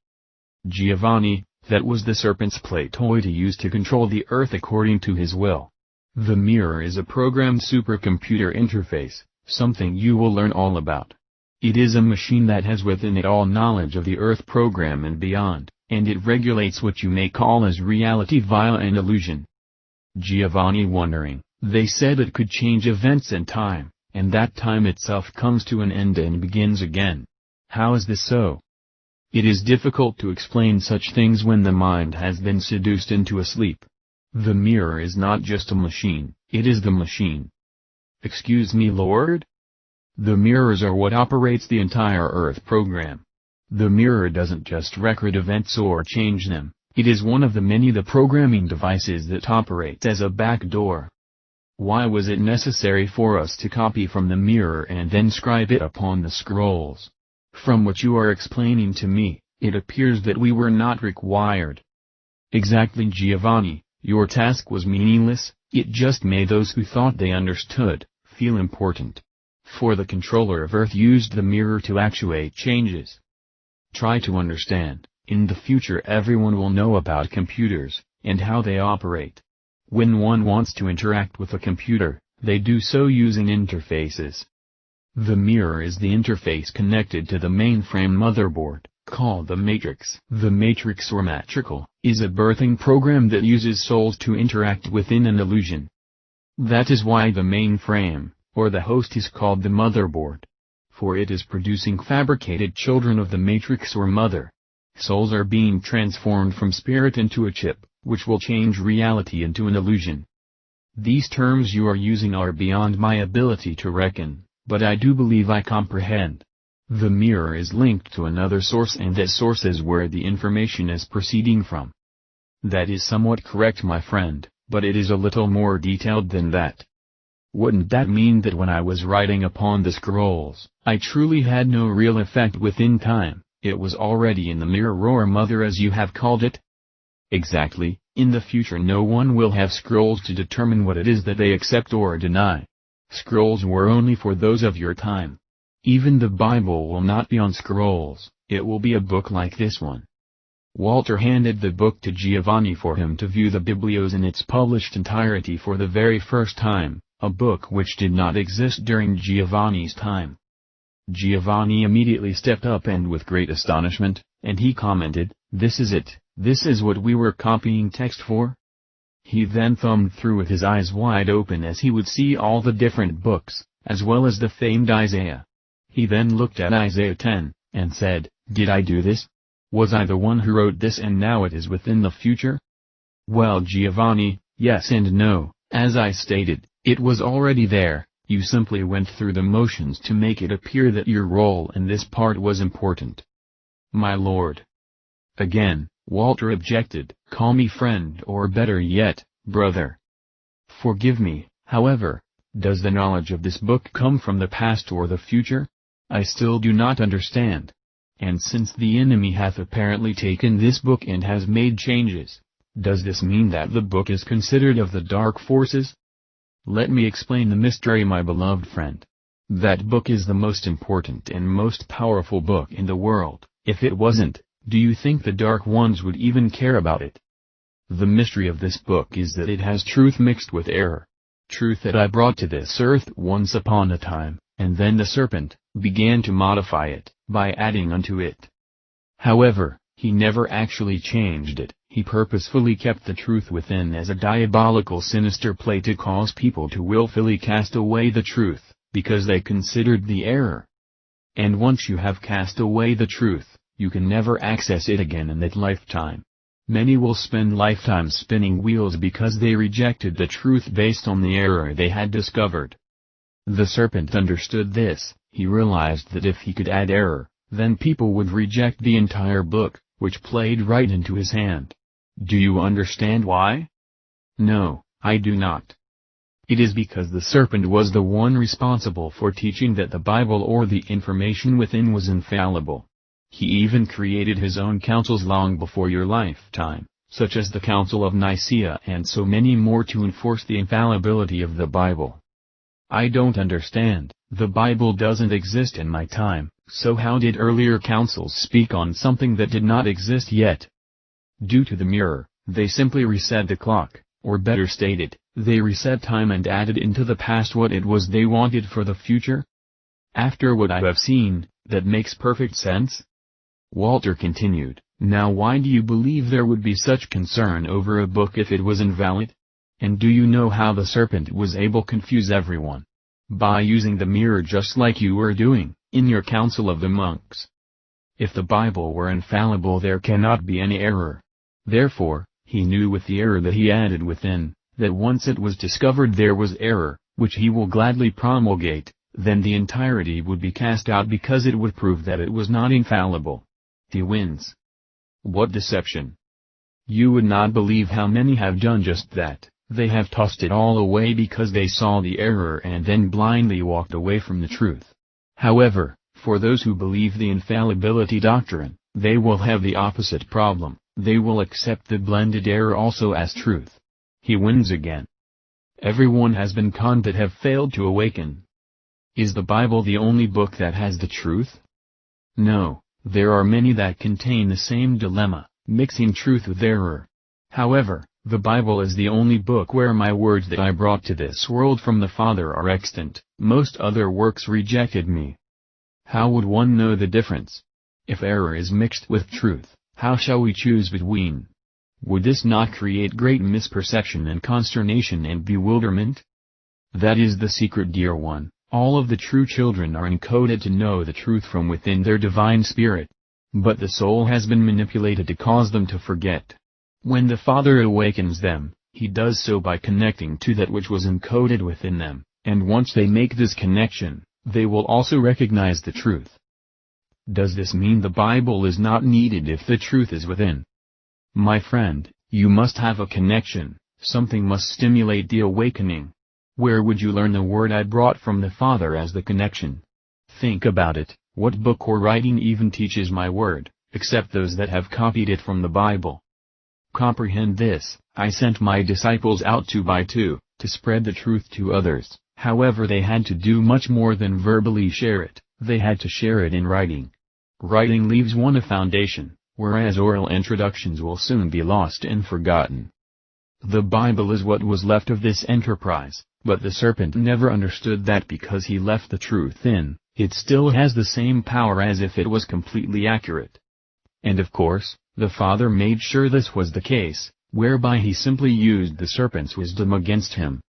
Giovanni, that was the serpent's play toy to use to control the earth according to his will. The mirror is a programmed supercomputer interface, something you will learn all about. It is a machine that has within it all knowledge of the earth program and beyond, and it regulates what you may call as reality via an illusion. Giovanni wondering, they said it could change events and time, and that time itself comes to an end and begins again. How is this so? It is difficult to explain such things when the mind has been seduced into a sleep. The mirror is not just a machine, it is the machine. Excuse me, Lord? The mirrors are what operates the entire Earth program. The mirror doesn't just record events or change them, it is one of the many programming devices that operates as a backdoor. Why was it necessary for us to copy from the mirror and then scribe it upon the scrolls? From what you are explaining to me, it appears that we were not required. Exactly, Giovanni, your task was meaningless, it just made those who thought they understood, feel important. For the controller of Earth used the mirror to actuate changes. Try to understand, in the future everyone will know about computers, and how they operate. When one wants to interact with a computer, they do so using interfaces. The mirror is the interface connected to the mainframe motherboard, called the matrix. The matrix or matricle, is a birthing program that uses souls to interact within an illusion. That is why the mainframe, or the host, is called the motherboard. For it is producing fabricated children of the matrix or mother. Souls are being transformed from spirit into a chip, which will change reality into an illusion. These terms you are using are beyond my ability to reckon, but I do believe I comprehend. The mirror is linked to another source, and that source is where the information is proceeding from. That is somewhat correct, my friend, but it is a little more detailed than that. Wouldn't that mean that when I was writing upon the scrolls, I truly had no real effect within time, it was already in the mirror or mother as you have called it? Exactly, in the future no one will have scrolls to determine what it is that they accept or deny. Scrolls were only for those of your time. Even the Bible will not be on scrolls, it will be a book like this one. Walter handed the book to Giovanni for him to view the Biblios in its published entirety for the very first time, a book which did not exist during Giovanni's time. Giovanni immediately stepped up and with great astonishment, and he commented, "This is it, this is what we were copying text for?" He then thumbed through with his eyes wide open as he would see all the different books, as well as the famed Isaiah. He then looked at Isaiah 10, and said, "Did I do this? Was I the one who wrote this and now it is within the future?" Well, Giovanni, yes and no, as I stated, it was already there, you simply went through the motions to make it appear that your role in this part was important. My lord. Again, Walter objected, "Call me friend, or better yet, brother. Forgive me, however, does the knowledge of this book come from the past or the future? I still do not understand. And since the enemy hath apparently taken this book and has made changes, does this mean that the book is considered of the dark forces? Let me explain the mystery, my beloved friend. That book is the most important and most powerful book in the world. If it wasn't, do you think the dark ones would even care about it? The mystery of this book is that it has truth mixed with error. Truth that I brought to this earth once upon a time, and then the serpent began to modify it, by adding unto it. However, he never actually changed it, he purposefully kept the truth within as a diabolical sinister play to cause people to willfully cast away the truth, because they considered the error. And once you have cast away the truth, you can never access it again in that lifetime. Many will spend lifetimes spinning wheels because they rejected the truth based on the error they had discovered. The serpent understood this, he realized that if he could add error, then people would reject the entire book, which played right into his hand. Do you understand why? No, I do not. It is because the serpent was the one responsible for teaching that the Bible or the information within was infallible. He even created his own councils long before your lifetime, such as the Council of Nicaea and so many more to enforce the infallibility of the Bible. I don't understand. The Bible doesn't exist in my time, so how did earlier councils speak on something that did not exist yet? Due to the mirror, they simply reset the clock, or better stated, they reset time and added into the past what it was they wanted for the future? After what I have seen, that makes perfect sense? Walter continued, now why do you believe there would be such concern over a book if it was invalid? And do you know how the serpent was able to confuse everyone? By using the mirror just like you were doing, in your council of the monks. If the Bible were infallible there cannot be any error. Therefore, he knew with the error that he added within, that once it was discovered there was error, which he will gladly promulgate, then the entirety would be cast out because it would prove that it was not infallible. He wins. What deception! You would not believe how many have done just that. They have tossed it all away because they saw the error and then blindly walked away from the truth. However, for those who believe the infallibility doctrine, they will have the opposite problem, they will accept the blended error also as truth. He wins again. Everyone has been conned that have failed to awaken. Is the Bible the only book that has the truth? No, there are many that contain the same dilemma, mixing truth with error. However, the Bible is the only book where my words that I brought to this world from the Father are extant. Most other works rejected me. How would one know the difference? If error is mixed with truth, how shall we choose between? Would this not create great misperception and consternation and bewilderment? That is the secret, dear one. All of the true children are encoded to know the truth from within their divine spirit. But the soul has been manipulated to cause them to forget. When the Father awakens them, he does so by connecting to that which was encoded within them, and once they make this connection, they will also recognize the truth. Does this mean the Bible is not needed if the truth is within? My friend, you must have a connection, something must stimulate the awakening. Where would you learn the word I brought from the Father as the connection? Think about it, what book or writing even teaches my word, except those that have copied it from the Bible? Comprehend this, I sent my disciples out 2 by 2, to spread the truth to others. However, they had to do much more than verbally share it, they had to share it in writing. Writing leaves one a foundation, whereas oral introductions will soon be lost and forgotten. The Bible is what was left of this enterprise, but the serpent never understood that because he left the truth in, it still has the same power as if it was completely accurate. And of course, the Father made sure this was the case, whereby he simply used the serpent's wisdom against him.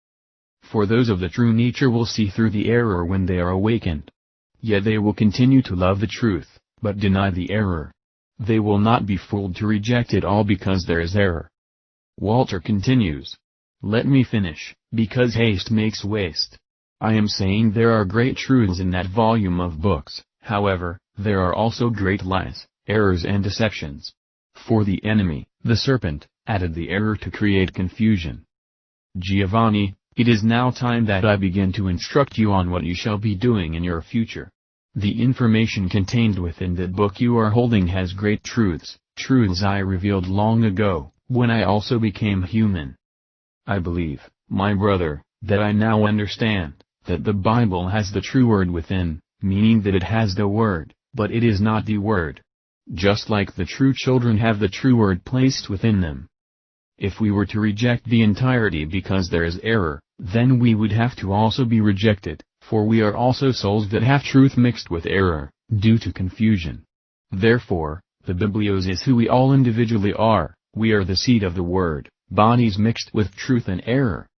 For those of the true nature will see through the error when they are awakened. Yet they will continue to love the truth, but deny the error. They will not be fooled to reject it all because there is error. Walter continues. Let me finish, because haste makes waste. I am saying there are great truths in that volume of books, however, there are also great lies, errors and deceptions. For the enemy, the serpent, added the error to create confusion. Giovanni, it is now time that I begin to instruct you on what you shall be doing in your future. The information contained within that book you are holding has great truths, truths I revealed long ago, when I also became human. I believe, my brother, that I now understand, that the Bible has the true word within, meaning that it has the word, but it is not the word. Just like the true children have the true word placed within them. If we were to reject the entirety because there is error, then we would have to also be rejected, for we are also souls that have truth mixed with error, due to confusion. Therefore, the Biblios is who we all individually are, we are the seed of the word, bodies mixed with truth and error.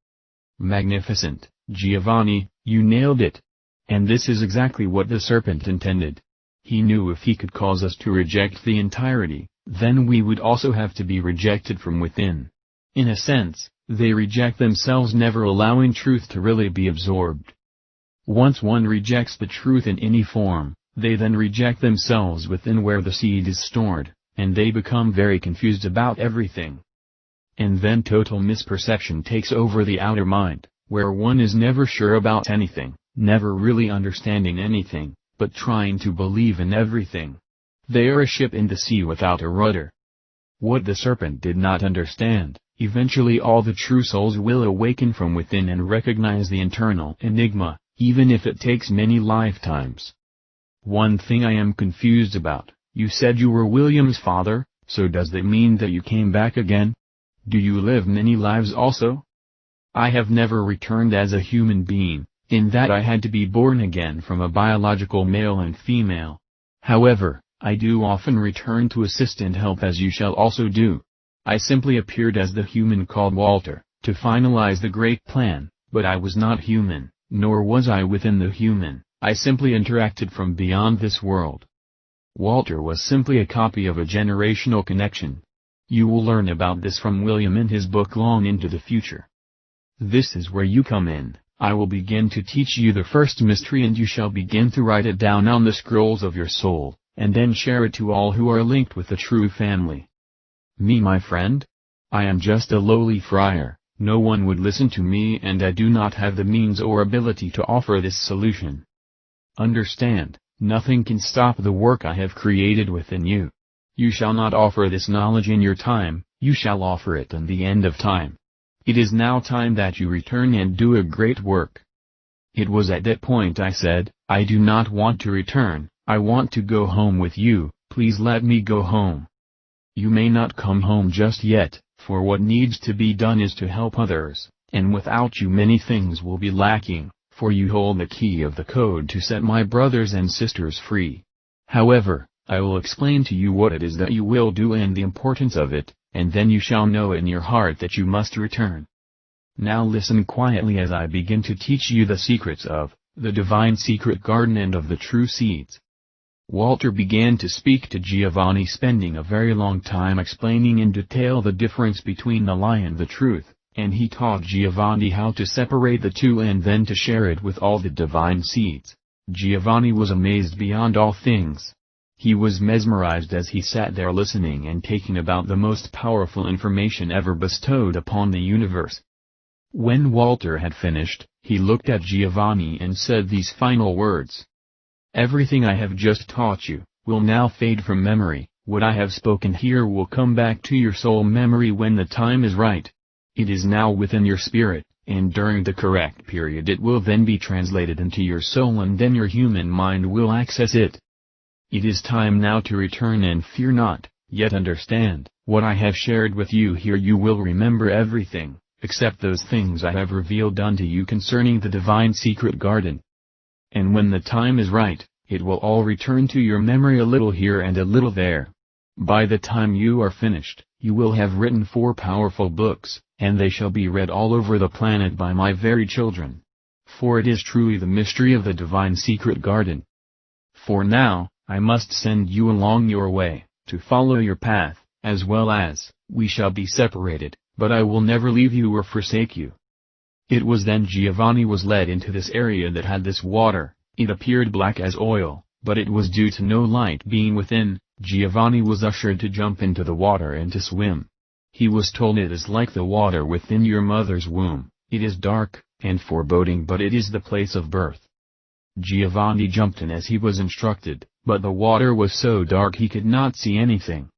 Magnificent, Giovanni, you nailed it. And this is exactly what the serpent intended. He knew if he could cause us to reject the entirety, then we would also have to be rejected from within. In a sense, they reject themselves, never allowing truth to really be absorbed. Once one rejects the truth in any form, they then reject themselves within where the seed is stored, and they become very confused about everything. And then total misperception takes over the outer mind, where one is never sure about anything, never really understanding anything, but trying to believe in everything. They are a ship in the sea without a rudder. What the serpent did not understand, eventually all the true souls will awaken from within and recognize the internal enigma, even if it takes many lifetimes. One thing I am confused about: you said you were William's father, so does that mean that you came back again? Do you live many lives also? I have never returned as a human being, in that I had to be born again from a biological male and female. However, I do often return to assist and help, as you shall also do. I simply appeared as the human called Walter, to finalize the great plan, but I was not human, nor was I within the human, I simply interacted from beyond this world. Walter was simply a copy of a generational connection. You will learn about this from William in his book Long into the Future. This is where you come in. I will begin to teach you the first mystery, and you shall begin to write it down on the scrolls of your soul, and then share it to all who are linked with the true family. Me, my friend? I am just a lowly friar, no one would listen to me, and I do not have the means or ability to offer this solution. Understand, nothing can stop the work I have created within you. You shall not offer this knowledge in your time, you shall offer it in the end of time. It is now time that you return and do a great work. It was at that point I said, I do not want to return, I want to go home with you, please let me go home. You may not come home just yet, for what needs to be done is to help others, and without you many things will be lacking, for you hold the key of the code to set my brothers and sisters free. However, I will explain to you what it is that you will do and the importance of it, and then you shall know in your heart that you must return. Now listen quietly as I begin to teach you the secrets of the divine secret garden and of the true seeds. Walter began to speak to Giovanni, spending a very long time explaining in detail the difference between the lie and the truth, and he taught Giovanni how to separate the two and then to share it with all the divine seeds. Giovanni was amazed beyond all things. He was mesmerized as he sat there listening and taking about the most powerful information ever bestowed upon the universe. When Walter had finished, he looked at Giovanni and said these final words. Everything I have just taught you will now fade from memory. What I have spoken here will come back to your soul memory when the time is right. It is now within your spirit, and during the correct period it will then be translated into your soul, and then your human mind will access it. It is time now to return, and fear not, yet understand, what I have shared with you here. You will remember everything, except those things I have revealed unto you concerning the divine secret garden. And when the time is right, it will all return to your memory, a little here and a little there. By the time you are finished, you will have written 4 powerful books, and they shall be read all over the planet by my very children. For it is truly the mystery of the divine secret garden. For now, I must send you along your way, to follow your path, as well as, we shall be separated, but I will never leave you or forsake you. It was then Giovanni was led into this area that had this water. It appeared black as oil, but it was due to no light being within. Giovanni was ushered to jump into the water and to swim. He was told, it is like the water within your mother's womb, it is dark and foreboding, but it is the place of birth. Giovanni jumped in as he was instructed, but the water was so dark he could not see anything.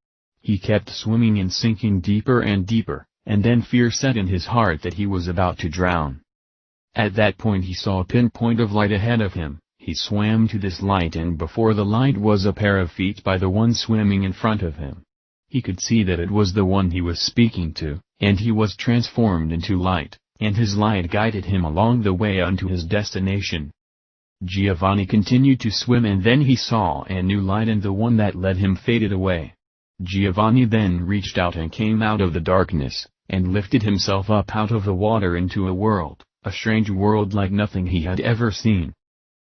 He kept swimming and sinking deeper and deeper, and then fear set in his heart that he was about to drown. At that point he saw a pinpoint of light ahead of him. He swam to this light, and before the light was a pair of feet by the one swimming in front of him. He could see that it was the one he was speaking to, and he was transformed into light, and his light guided him along the way unto his destination. Giovanni continued to swim, and then he saw a new light, and the one that led him faded away. Giovanni then reached out and came out of the darkness, and lifted himself up out of the water into a world, a strange world like nothing he had ever seen.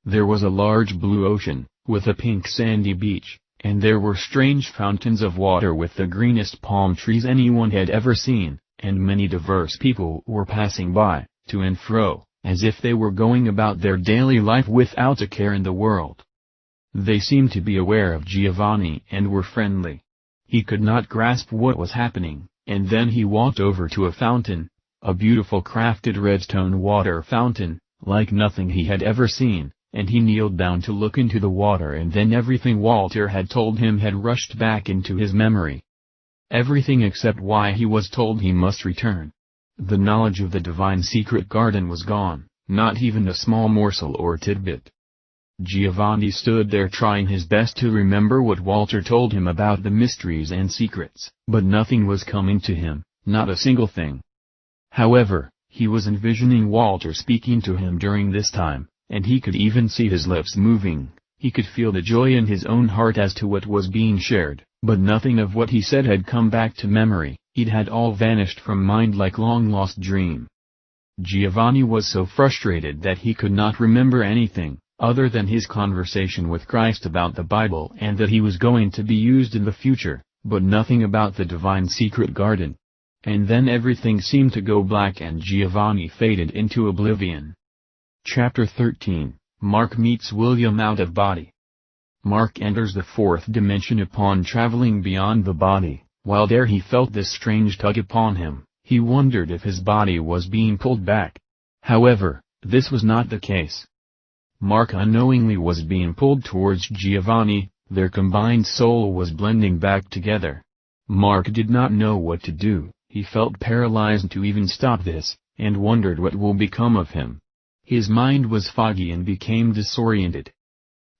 There was a large blue ocean, with a pink sandy beach, and there were strange fountains of water with the greenest palm trees anyone had ever seen, and many diverse people were passing by, to and fro, as if they were going about their daily life without a care in the world. They seemed to be aware of Giovanni and were friendly. He could not grasp what was happening, and then he walked over to a fountain, a beautiful crafted redstone water fountain, like nothing he had ever seen, and he kneeled down to look into the water, and then everything Walter had told him had rushed back into his memory. Everything except why he was told he must return. The knowledge of the divine secret garden was gone, not even a small morsel or tidbit. Giovanni stood there trying his best to remember what Walter told him about the mysteries and secrets, but nothing was coming to him, not a single thing. However, he was envisioning Walter speaking to him during this time, and he could even see his lips moving. He could feel the joy in his own heart as to what was being shared, but nothing of what he said had come back to memory. It had all vanished from mind like long-lost dream. Giovanni was so frustrated that he could not remember anything, other than his conversation with Christ about the Bible and that he was going to be used in the future, but nothing about the divine secret garden. And then everything seemed to go black and Giovanni faded into oblivion. Chapter 13, Mark meets William out of body. Mark enters the fourth dimension upon traveling beyond the body. While there he felt this strange tug upon him. He wondered if his body was being pulled back. However, this was not the case. Mark unknowingly was being pulled towards Giovanni, their combined soul was blending back together. Mark did not know what to do, he felt paralyzed to even stop this, and wondered what will become of him. His mind was foggy and became disoriented.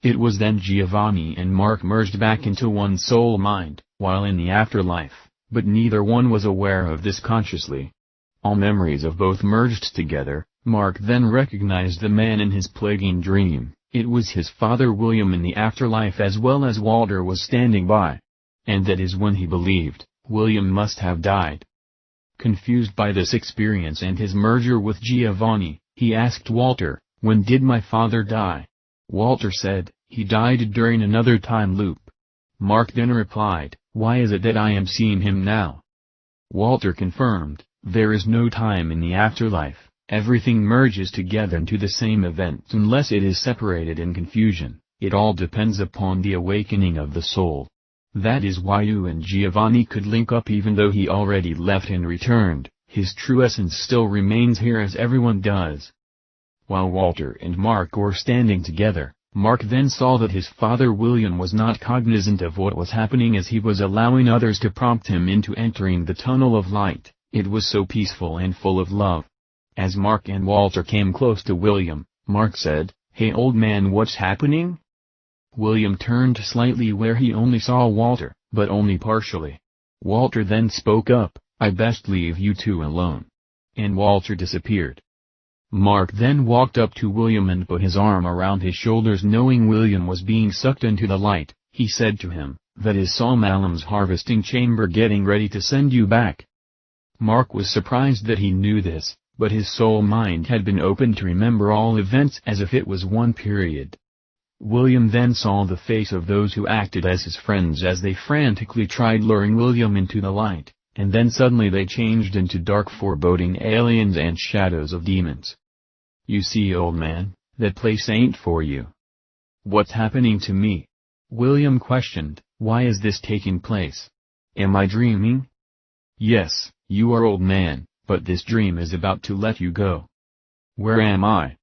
It was then Giovanni and Mark merged back into one soul mind, while in the afterlife, but neither one was aware of this consciously. All memories of both merged together. Mark then recognized the man in his plaguing dream. It was his father William in the afterlife, as well as Walter was standing by. And that is when he believed, William must have died. Confused by this experience and his merger with Giovanni, he asked Walter, "When did my father die?" Walter said, "He died during another time loop." Mark then replied, "Why is it that I am seeing him now?" Walter confirmed, "There is no time in the afterlife, everything merges together into the same event unless it is separated in confusion, it all depends upon the awakening of the soul. That is why you and Giovanni could link up even though he already left and returned, his true essence still remains here as everyone does." While Walter and Mark were standing together, Mark then saw that his father William was not cognizant of what was happening as he was allowing others to prompt him into entering the tunnel of light. It was so peaceful and full of love. As Mark and Walter came close to William, Mark said, "Hey old man, what's happening?" William turned slightly where he only saw Walter, but only partially. Walter then spoke up, "I best leave you two alone." And Walter disappeared. Mark then walked up to William and put his arm around his shoulders. Knowing William was being sucked into the light, he said to him, "That is Saul Malam's harvesting chamber getting ready to send you back." Mark was surprised that he knew this, but his soul mind had been opened to remember all events as if it was one period. William then saw the face of those who acted as his friends as they frantically tried luring William into the light, and then suddenly they changed into dark foreboding aliens and shadows of demons. "You see, old man, that place ain't for you." "What's happening to me?" William questioned, "Why is this taking place? Am I dreaming?" "Yes, you are, old man, but this dream is about to let you go." "Where am I?"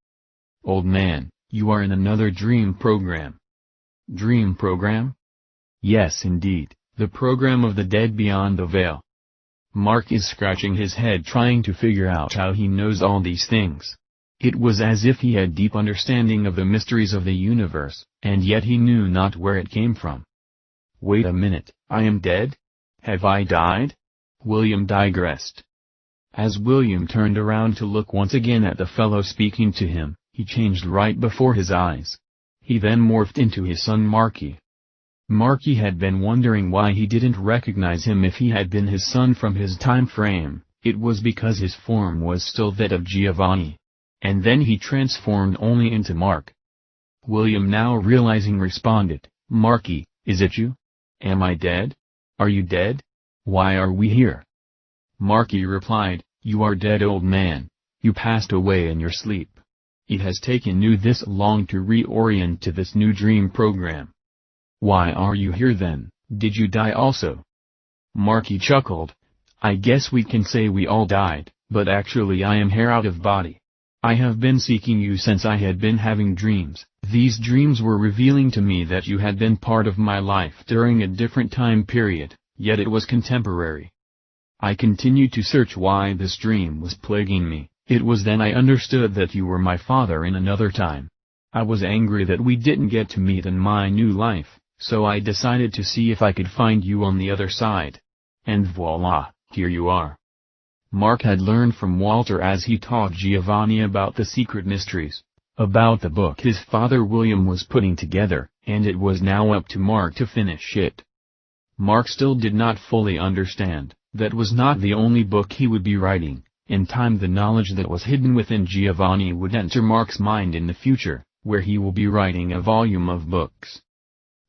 "Old man, you are in another dream program." "Dream program?" "Yes indeed, the program of the dead beyond the veil." Mark is scratching his head trying to figure out how he knows all these things. It was as if he had deep understanding of the mysteries of the universe, and yet he knew not where it came from. "Wait a minute, I am dead? Have I died?" William digressed. As William turned around to look once again at the fellow speaking to him, he changed right before his eyes. He then morphed into his son Marky. Marky had been wondering why he didn't recognize him if he had been his son from his time frame. It was because his form was still that of Giovanni. And then he transformed only into Mark. William, now realizing, responded, "Marky, is it you? Am I dead? Are you dead? Why are we here?" Marky replied, "You are dead, old man. You passed away in your sleep. It has taken you this long to reorient to this new dream program. Why are you here then? Did you die also?" Marky chuckled, "I guess we can say we all died, but actually I am here out of body. I have been seeking you since I had been having dreams. These dreams were revealing to me that you had been part of my life during a different time period, yet it was contemporary. I continued to search why this dream was plaguing me. It was then I understood that you were my father in another time. I was angry that we didn't get to meet in my new life, so I decided to see if I could find you on the other side. And voila, here you are. Mark had learned from Walter as he taught Giovanni about the secret mysteries, about the book his father William was putting together, and it was now up to Mark to finish it. Mark still did not fully understand. That was not the only book he would be writing. In time the knowledge that was hidden within Giovanni would enter Mark's mind in the future, where he will be writing a volume of books.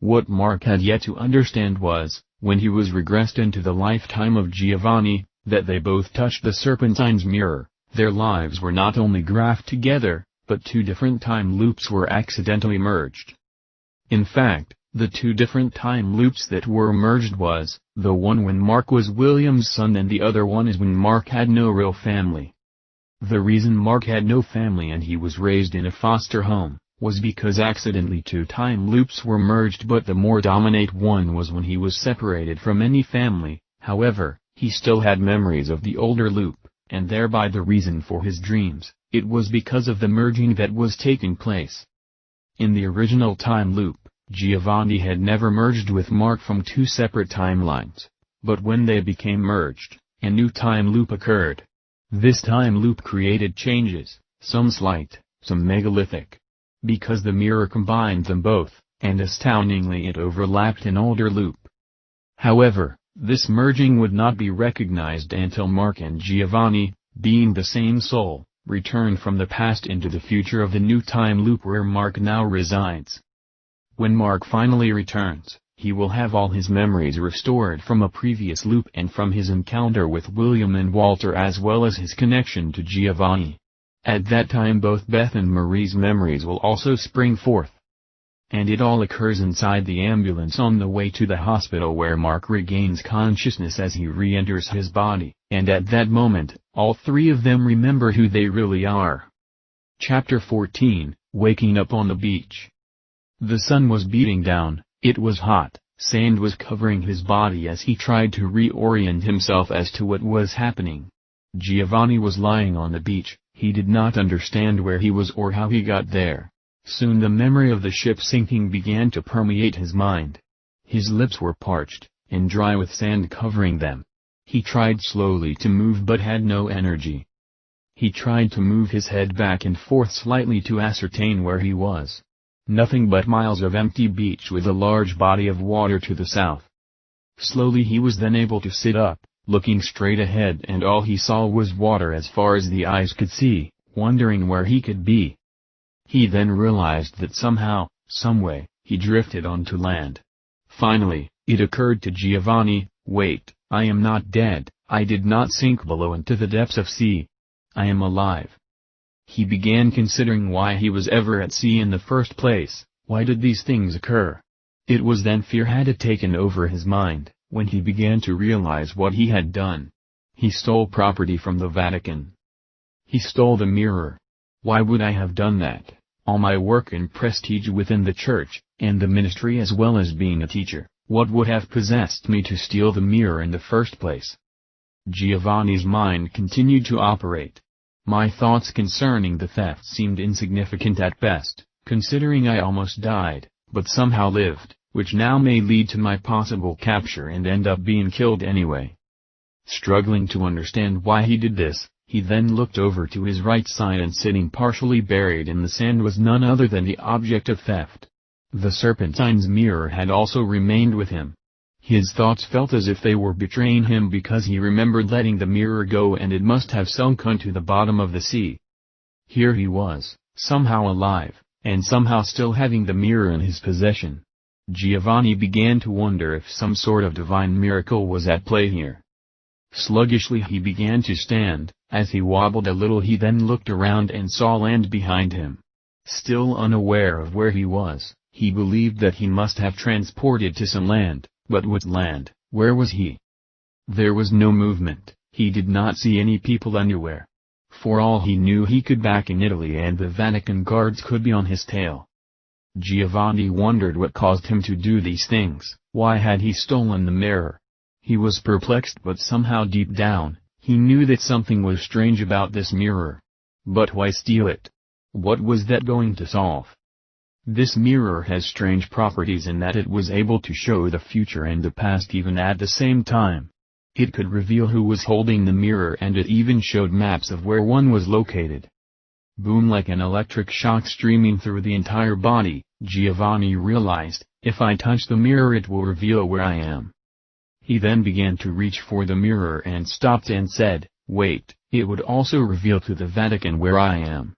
What Mark had yet to understand was, when he was regressed into the lifetime of Giovanni, that they both touched the Serpentine's mirror. Their lives were not only graphed together, but two different time loops were accidentally merged. In fact, the two different time loops that were merged was, the one when Mark was William's son and the other one is when Mark had no real family. The reason Mark had no family and he was raised in a foster home, was because accidentally two time loops were merged, but the more dominant one was when he was separated from any family. However, he still had memories of the older loop, and thereby the reason for his dreams. It was because of the merging that was taking place. In the original time loop, Giovanni had never merged with Mark from two separate timelines. But when they became merged, a new time loop occurred. This time loop created changes, some slight, some megalithic. Because the mirror combined them both, and astoundingly it overlapped an older loop. However, this merging would not be recognized until Mark and Giovanni, being the same soul, returned from the past into the future of the new time loop where Mark now resides. When Mark finally returns, he will have all his memories restored from a previous loop and from his encounter with William and Walter as well as his connection to Giovanni. At that time both Beth and Marie's memories will also spring forth. And it all occurs inside the ambulance on the way to the hospital where Mark regains consciousness as he re-enters his body, and at that moment, all three of them remember who they really are. Chapter 14, Waking Up on the Beach. The sun was beating down, it was hot, sand was covering his body as he tried to reorient himself as to what was happening. Giovanni was lying on the beach, he did not understand where he was or how he got there. Soon the memory of the ship sinking began to permeate his mind. His lips were parched, and dry with sand covering them. He tried slowly to move but had no energy. He tried to move his head back and forth slightly to ascertain where he was. Nothing but miles of empty beach with a large body of water to the south. Slowly he was then able to sit up, looking straight ahead, and all he saw was water as far as the eyes could see, wondering where he could be. He then realized that somehow, someway, he drifted onto land. Finally, it occurred to Giovanni, wait, I am not dead, I did not sink below into the depths of sea. I am alive. He began considering why he was ever at sea in the first place. Why did these things occur? It was then fear had taken over his mind, when he began to realize what he had done. He stole property from the Vatican. He stole the mirror. Why would I have done that? All my work and prestige within the church, and the ministry as well as being a teacher, what would have possessed me to steal the mirror in the first place? Giovanni's mind continued to operate. My thoughts concerning the theft seemed insignificant at best, considering I almost died, but somehow lived, which now may lead to my possible capture and end up being killed anyway. Struggling to understand why he did this, he then looked over to his right side and sitting partially buried in the sand was none other than the object of theft. The Serpentine's mirror had also remained with him. His thoughts felt as if they were betraying him because he remembered letting the mirror go and it must have sunk unto the bottom of the sea. Here he was, somehow alive, and somehow still having the mirror in his possession. Giovanni began to wonder if some sort of divine miracle was at play here. Sluggishly he began to stand. As he wobbled a little he then looked around and saw land behind him. Still unaware of where he was, he believed that he must have transported to some land, but what land, where was he? There was no movement, He did not see any people anywhere. For all he knew, he could be back in Italy and the Vatican guards could be on his tail. Giovanni wondered what caused him to do these things. Why had he stolen the mirror? He was perplexed, but somehow deep down, he knew that something was strange about this mirror. But why steal it? What was that going to solve? This mirror has strange properties in that it was able to show the future and the past even at the same time. It could reveal who was holding the mirror, and it even showed maps of where one was located. Boom! Like an electric shock streaming through the entire body, Giovanni realized, if I touch the mirror it will reveal where I am. He then began to reach for the mirror and stopped and said, wait, it would also reveal to the Vatican where I am.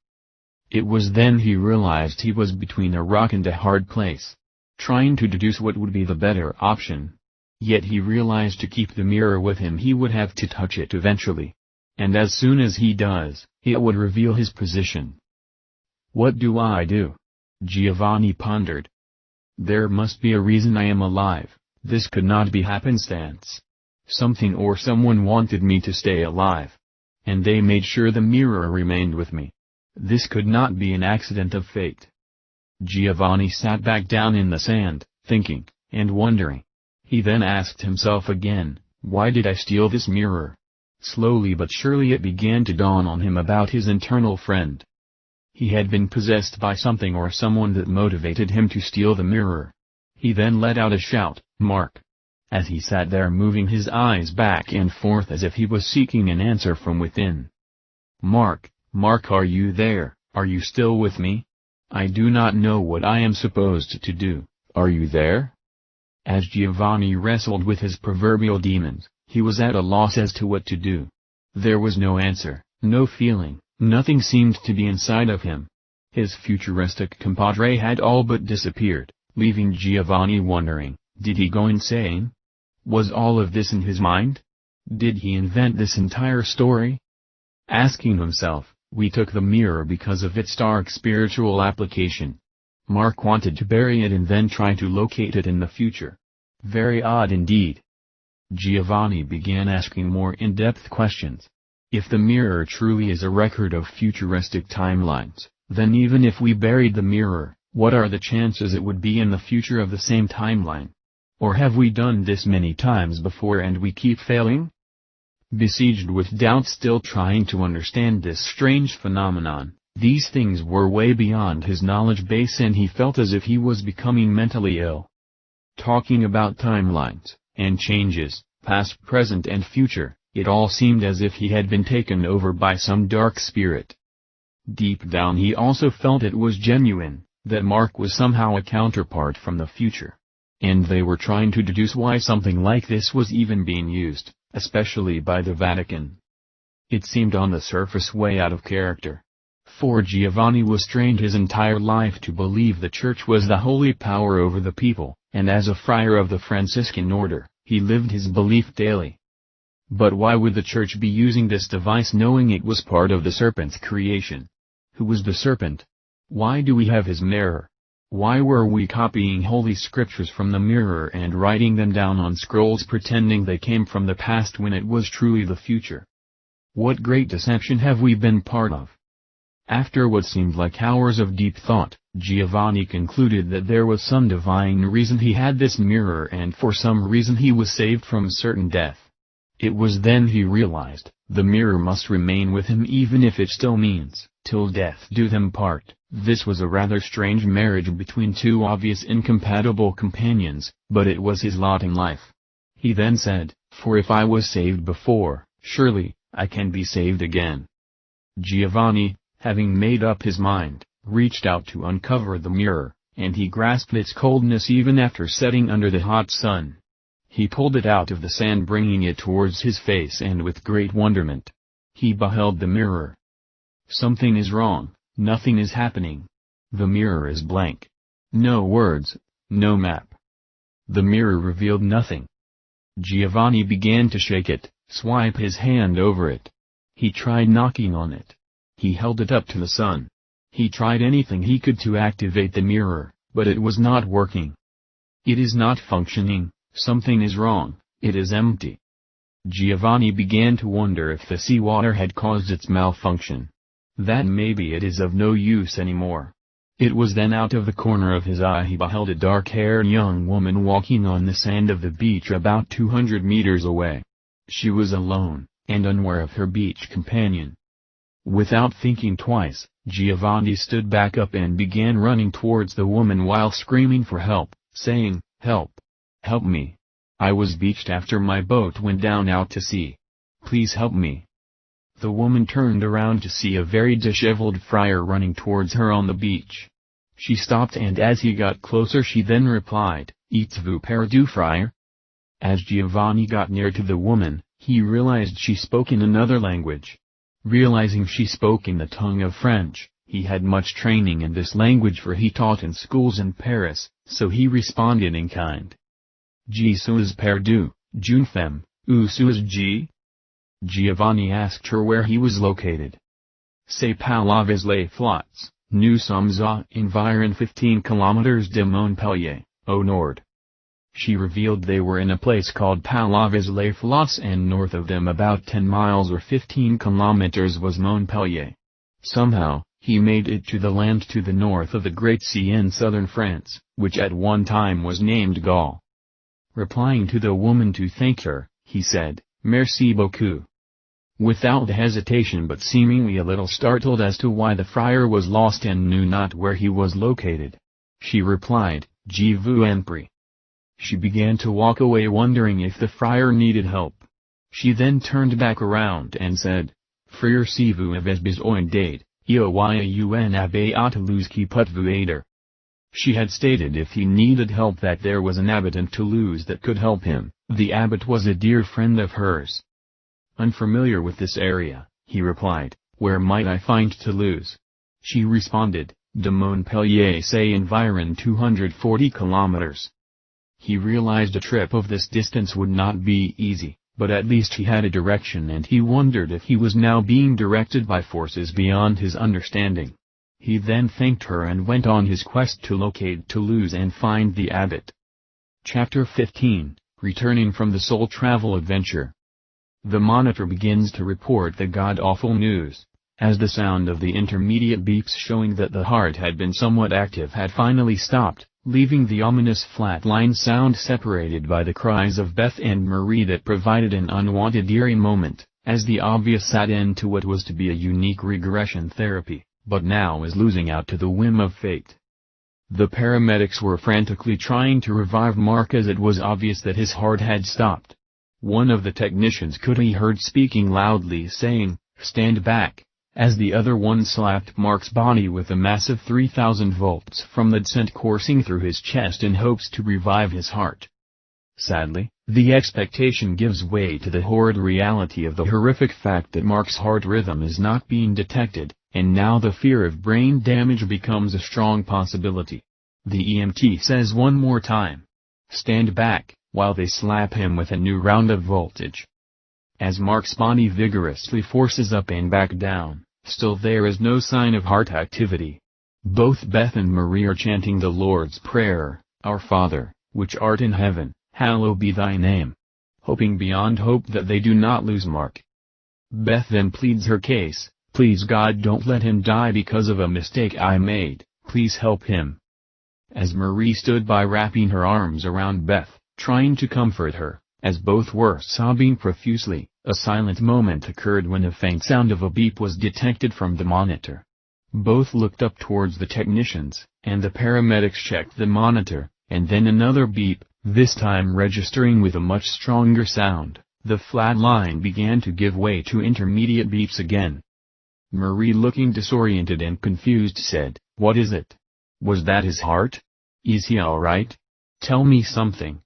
It was then he realized he was between a rock and a hard place, trying to deduce what would be the better option. Yet he realized to keep the mirror with him he would have to touch it eventually. And as soon as he does, it would reveal his position. What do I do? Giovanni pondered. There must be a reason I am alive. This could not be happenstance. Something or someone wanted me to stay alive. And they made sure the mirror remained with me. This could not be an accident of fate. Giovanni sat back down in the sand, thinking, and wondering. He then asked himself again, why did I steal this mirror? Slowly but surely it began to dawn on him about his internal friend. He had been possessed by something or someone that motivated him to steal the mirror. He then let out a shout, Mark! As he sat there moving his eyes back and forth as if he was seeking an answer from within. Mark, Mark, are you there? Are you still with me? I do not know what I am supposed to do. Are you there? As Giovanni wrestled with his proverbial demons, he was at a loss as to what to do. There was no answer, no feeling, nothing seemed to be inside of him. His futuristic compadre had all but disappeared, leaving Giovanni wondering, did he go insane? Was all of this in his mind? Did he invent this entire story? Asking himself, we took the mirror because of its dark spiritual application. Mark wanted to bury it and then try to locate it in the future. Very odd indeed. Giovanni began asking more in-depth questions. If the mirror truly is a record of futuristic timelines, then even if we buried the mirror, what are the chances it would be in the future of the same timeline? Or have we done this many times before and we keep failing? Besieged with doubt, still trying to understand this strange phenomenon, these things were way beyond his knowledge base and he felt as if he was becoming mentally ill. Talking about timelines, and changes, past, present and future, it all seemed as if he had been taken over by some dark spirit. Deep down he also felt it was genuine, that Mark was somehow a counterpart from the future. And they were trying to deduce why something like this was even being used, especially by the Vatican. It seemed on the surface way out of character. For Giovanni was trained his entire life to believe the Church was the holy power over the people, and as a friar of the Franciscan order, he lived his belief daily. But why would the Church be using this device knowing it was part of the serpent's creation? Who was the serpent? Why do we have his mirror? Why were we copying holy scriptures from the mirror and writing them down on scrolls pretending they came from the past when it was truly the future? What great deception have we been part of? After what seemed like hours of deep thought, Giovanni concluded that there was some divine reason he had this mirror and for some reason he was saved from certain death. It was then he realized, the mirror must remain with him even if it still means, till death do them part. This was a rather strange marriage between two obvious incompatible companions, but it was his lot in life. He then said, for if I was saved before, surely, I can be saved again. Giovanni, having made up his mind, reached out to uncover the mirror, and he grasped its coldness even after setting under the hot sun. He pulled it out of the sand, bringing it towards his face, and with great wonderment, he beheld the mirror. Something is wrong, nothing is happening. The mirror is blank. No words, no map. The mirror revealed nothing. Giovanni began to shake it, swipe his hand over it. He tried knocking on it. He held it up to the sun. He tried anything he could to activate the mirror, but it was not working. It is not functioning, something is wrong, it is empty. Giovanni began to wonder if the seawater had caused its malfunction. That maybe it is of no use anymore. It was then out of the corner of his eye he beheld a dark-haired young woman walking on the sand of the beach about 200 meters away. She was alone, and unaware of her beach companion. Without thinking twice, Giovanni stood back up and began running towards the woman while screaming for help, saying, "Help! Help me! I was beached after my boat went down out to sea. Please help me." The woman turned around to see a very disheveled friar running towards her on the beach. She stopped, and as he got closer she then replied, "Êtes-vous perdu, friar?" As Giovanni got near to the woman, he realized she spoke in another language. Realizing she spoke in the tongue of French, he had much training in this language for he taught in schools in Paris, so he responded in kind. "Je suis perdu, jeune femme, où suis-je?" Giovanni asked her where he was located. "C'est pas les flots, nous sommes à environ 15 kilometers de Montpellier, au nord." She revealed they were in a place called Palavas-les-Flots, and north of them about 10 miles or 15 kilometers was Montpellier. Somehow, he made it to the land to the north of the Great Sea in southern France, which at one time was named Gaul. Replying to the woman to thank her, he said, "Merci beaucoup." Without hesitation but seemingly a little startled as to why the friar was lost and knew not where he was located, she replied, "Je vous en prie." She began to walk away wondering if the friar needed help. She then turned back around and said, "Frère, si vous avez besoin d'aide, il y a un abbé à Toulouse qui peut vous aider." She had stated if he needed help that there was an abbot in Toulouse that could help him. The abbot was a dear friend of hers. "Unfamiliar with this area," he replied, "where might I find Toulouse?" She responded, "De Montpellier say environ 240 kilometers." He realized a trip of this distance would not be easy, but at least he had a direction, and he wondered if he was now being directed by forces beyond his understanding. He then thanked her and went on his quest to locate Toulouse and find the abbot. Chapter 15, Returning from the Soul Travel Adventure. The monitor begins to report the god-awful news, as the sound of the intermediate beeps showing that the heart had been somewhat active had finally stopped, leaving the ominous flat-line sound separated by the cries of Beth and Marie that provided an unwanted eerie moment, as the obvious sad end to what was to be a unique regression therapy, but now is losing out to the whim of fate. The paramedics were frantically trying to revive Mark as it was obvious that his heart had stopped. One of the technicians could be heard speaking loudly saying, "Stand back," as the other one slapped Mark's body with a massive 3,000 volts from lead sent coursing through his chest in hopes to revive his heart. Sadly, the expectation gives way to the horrid reality of the horrific fact that Mark's heart rhythm is not being detected, and now the fear of brain damage becomes a strong possibility. The EMT says one more time, "Stand back," while they slap him with a new round of voltage. As Mark's body vigorously forces up and back down, still there is no sign of heart activity. Both Beth and Marie are chanting the Lord's Prayer, "Our Father, which art in heaven, hallowed be thy name," hoping beyond hope that they do not lose Mark. Beth then pleads her case, "Please God, don't let him die because of a mistake I made, please help him." As Marie stood by wrapping her arms around Beth, trying to comfort her, as both were sobbing profusely, a silent moment occurred when a faint sound of a beep was detected from the monitor. Both looked up towards the technicians, and the paramedics checked the monitor, and then another beep, this time registering with a much stronger sound. The flat line began to give way to intermediate beeps again. Marie, looking disoriented and confused, said, "What is it? Was that his heart? Is he all right? Tell me something."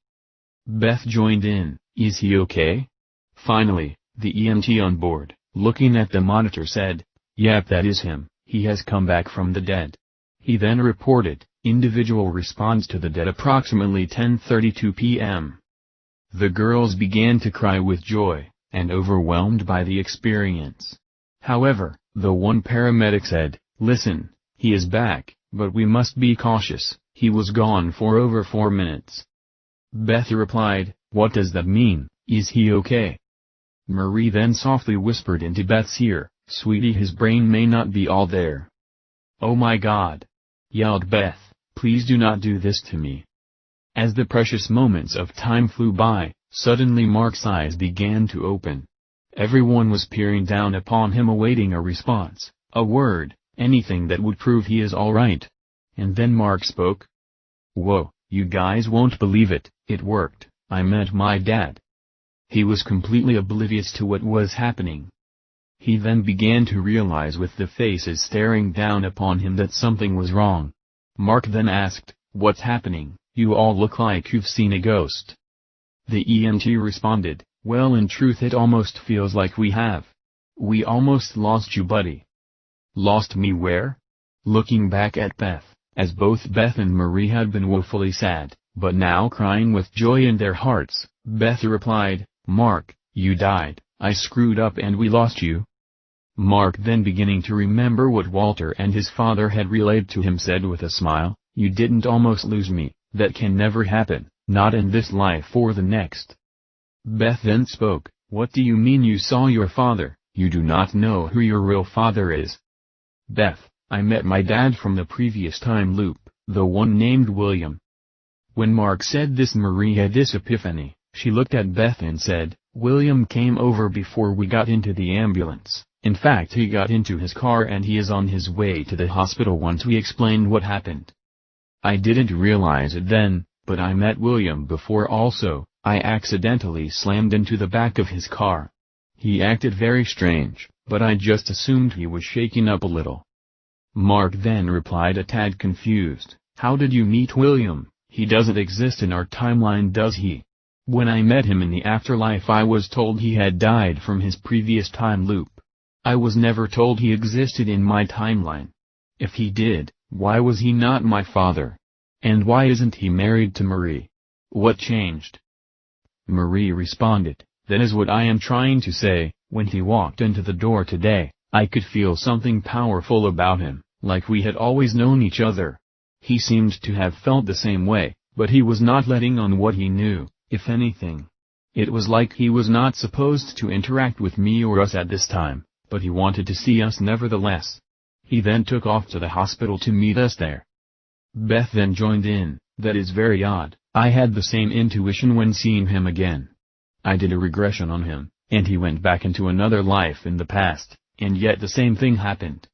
Beth joined in, "Is he okay?" Finally, the EMT on board, looking at the monitor, said, "Yep, that is him, he has come back from the dead." He then reported, "Individual responds to the dead approximately 10:32 p.m. The girls began to cry with joy, and overwhelmed by the experience. However, the one paramedic said, "Listen, he is back, but we must be cautious, he was gone for over 4 minutes. Beth replied, "What does that mean? Is he okay?" Marie then softly whispered into Beth's ear, "Sweetie, his brain may not be all there." "Oh my God!" yelled Beth, "please do not do this to me." As the precious moments of time flew by, suddenly Mark's eyes began to open. Everyone was peering down upon him, awaiting a response, a word, anything that would prove he is all right. And then Mark spoke. "Whoa, you guys won't believe it, it worked, I met my dad." He was completely oblivious to what was happening. He then began to realize with the faces staring down upon him that something was wrong. Mark then asked, "What's happening? You all look like you've seen a ghost." The EMT responded, "Well, in truth it almost feels like we have. We almost lost you, buddy." "Lost me where?" Looking back at Beth, as both Beth and Marie had been woefully sad, but now crying with joy in their hearts, Beth replied, "Mark, you died, I screwed up and we lost you." Mark, then beginning to remember what Walter and his father had relayed to him, said with a smile, "You didn't almost lose me, that can never happen, not in this life or the next." Beth then spoke, "What do you mean you saw your father? You do not know who your real father is." "Beth, I met my dad from the previous time loop, the one named William." When Mark said this, Marie had this epiphany. She looked at Beth and said, "William came over before we got into the ambulance. In fact, he got into his car and he is on his way to the hospital once we explained what happened. I didn't realize it then, but I met William before also. I accidentally slammed into the back of his car. He acted very strange, but I just assumed he was shaken up a little." Mark then replied, a tad confused, "How did you meet William? He doesn't exist in our timeline, does he? When I met him in the afterlife I was told he had died from his previous time loop. I was never told he existed in my timeline. If he did, why was he not my father? And why isn't he married to Marie? What changed?" Marie responded, "That is what I am trying to say. When he walked into the door today, I could feel something powerful about him, like we had always known each other. He seemed to have felt the same way, but he was not letting on what he knew. If anything, it was like he was not supposed to interact with me or us at this time, but he wanted to see us nevertheless. He then took off to the hospital to meet us there." Beth then joined in, "That is very odd. I had the same intuition when seeing him again. I did a regression on him, and he went back into another life in the past, and yet the same thing happened.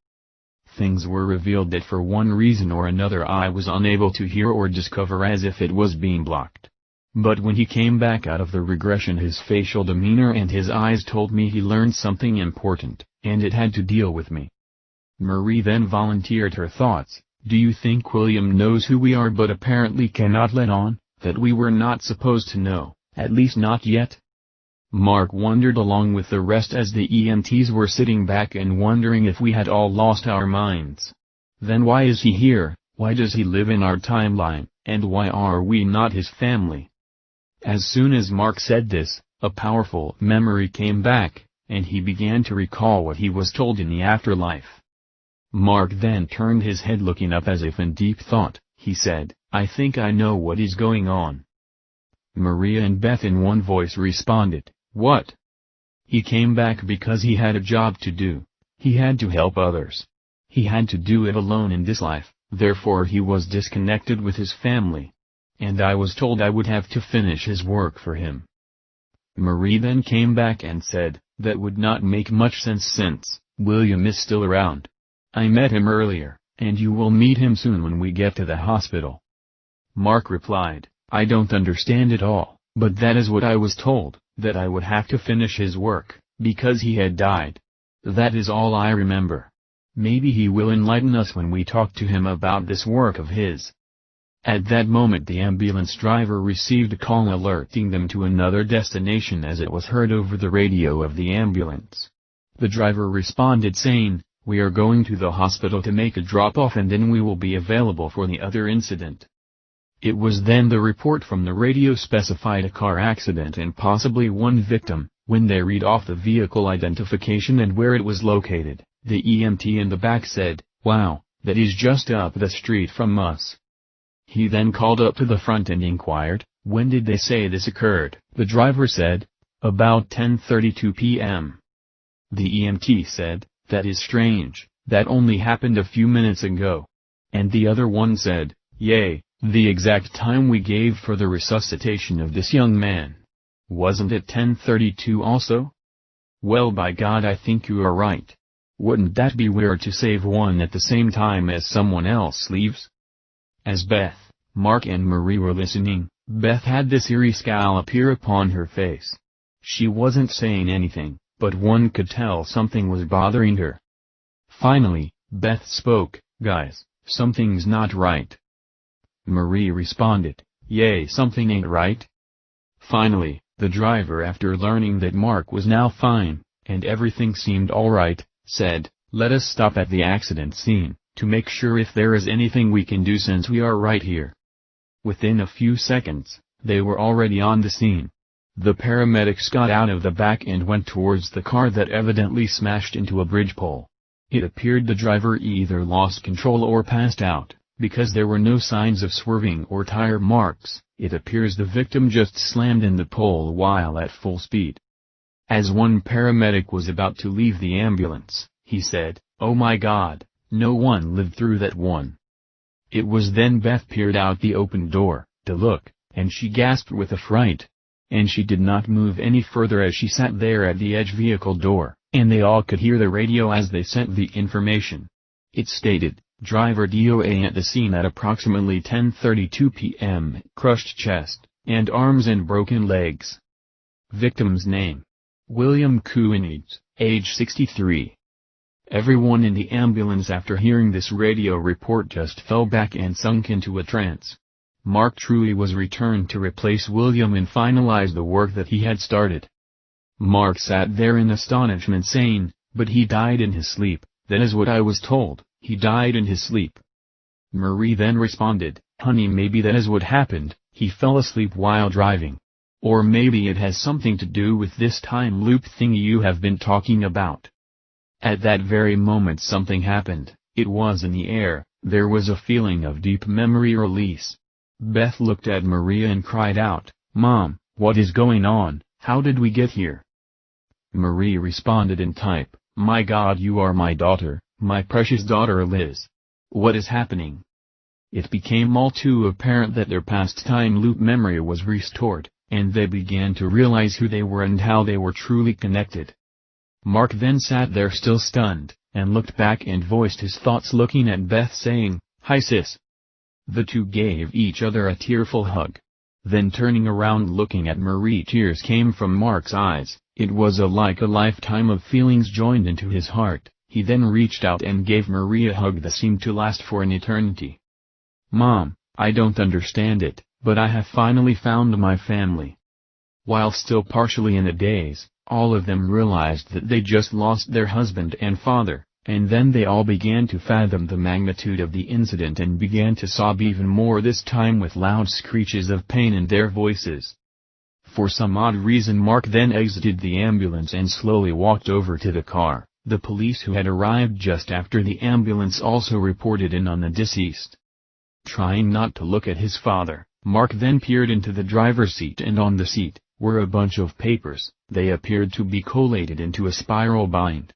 Things were revealed that for one reason or another I was unable to hear or discover, as if it was being blocked. But when he came back out of the regression, his facial demeanor and his eyes told me he learned something important, and it had to deal with me." Marie then volunteered her thoughts. "Do you think William knows who we are but apparently cannot let on, that we were not supposed to know, at least not yet?" Mark wondered along with the rest as the EMTs were sitting back and wondering if we had all lost our minds. "Then why is he here? Why does he live in our timeline, and why are we not his family?" As soon as Mark said this, a powerful memory came back, and he began to recall what he was told in the afterlife. Mark then turned his head, looking up as if in deep thought. He said, "I think I know what is going on." Maria and Beth in one voice responded, "What?" "He came back because he had a job to do. He had to help others. He had to do it alone in this life, therefore he was disconnected with his family. And I was told I would have to finish his work for him." Marie then came back and said, "That would not make much sense since William is still around. I met him earlier, and you will meet him soon when we get to the hospital." Mark replied, "I don't understand it all, but that is what I was told, that I would have to finish his work, because he had died. That is all I remember. Maybe he will enlighten us when we talk to him about this work of his." At that moment the ambulance driver received a call alerting them to another destination, as it was heard over the radio of the ambulance. The driver responded saying, "We are going to the hospital to make a drop-off and then we will be available for the other incident." It was then the report from the radio specified a car accident and possibly one victim. When they read off the vehicle identification and where it was located, the EMT in the back said, "Wow, that is just up the street from us." He then called up to the front and inquired, "When did they say this occurred?" The driver said, About 10:32 p.m. The EMT said, "That is strange, that only happened a few minutes ago." And the other one said, "Yay, the exact time we gave for the resuscitation of this young man. Wasn't it 10:32 also? Well, by God, I think you are right. Wouldn't that be weird to save one at the same time as someone else leaves?" As Beth, Mark and Marie were listening, Beth had this eerie scowl appear upon her face. She wasn't saying anything, but one could tell something was bothering her. Finally, Beth spoke, "Guys, something's not right." Marie responded, "Yay, something ain't right." Finally, the driver, after learning that Mark was now fine, and everything seemed alright, said, "Let us stop at the accident scene, to make sure if there is anything we can do since we are right here." Within a few seconds, they were already on the scene. The paramedics got out of the back and went towards the car that evidently smashed into a bridge pole. It appeared the driver either lost control or passed out, because there were no signs of swerving or tire marks. It appears the victim just slammed in the pole while at full speed. As one paramedic was about to leave the ambulance, he said, "Oh my God, no one lived through that one." It was then Beth peered out the open door, to look, and she gasped with affright. And she did not move any further as she sat there at the edge vehicle door, and they all could hear the radio as they sent the information. It stated, "Driver DOA at the scene at approximately 10:32 p.m. Crushed chest, and arms and broken legs." Victim's name: William Coonage, age 63. Everyone in the ambulance after hearing this radio report just fell back and sunk into a trance. Mark truly was returned to replace William and finalize the work that he had started. Mark sat there in astonishment saying, "But he died in his sleep." "That is what I was told, he died in his sleep." Marie then responded, "Honey, maybe that is what happened, he fell asleep while driving. Or maybe it has something to do with this time loop thingy you have been talking about." At that very moment something happened. It was in the air, there was a feeling of deep memory release. Beth looked at Maria and cried out, "Mom, what is going on? How did we get here?" Marie responded in type, "My God, you are my daughter, my precious daughter Liz. What is happening?" It became all too apparent that their past time loop memory was restored, and they began to realize who they were and how they were truly connected. Mark then sat there still stunned, and looked back and voiced his thoughts looking at Beth saying, "Hi sis." The two gave each other a tearful hug. Then turning around looking at Marie, tears came from Mark's eyes. It was like a lifetime of feelings joined into his heart. He then reached out and gave Marie a hug that seemed to last for an eternity. "Mom, I don't understand it, but I have finally found my family." While still partially in a daze, all of them realized that they just lost their husband and father, and then they all began to fathom the magnitude of the incident and began to sob even more, this time with loud screeches of pain in their voices. For some odd reason Mark then exited the ambulance and slowly walked over to the car. The police who had arrived just after the ambulance also reported in on the deceased. Trying not to look at his father, Mark then peered into the driver's seat, and on the seat were a bunch of papers. They appeared to be collated into a spiral bind.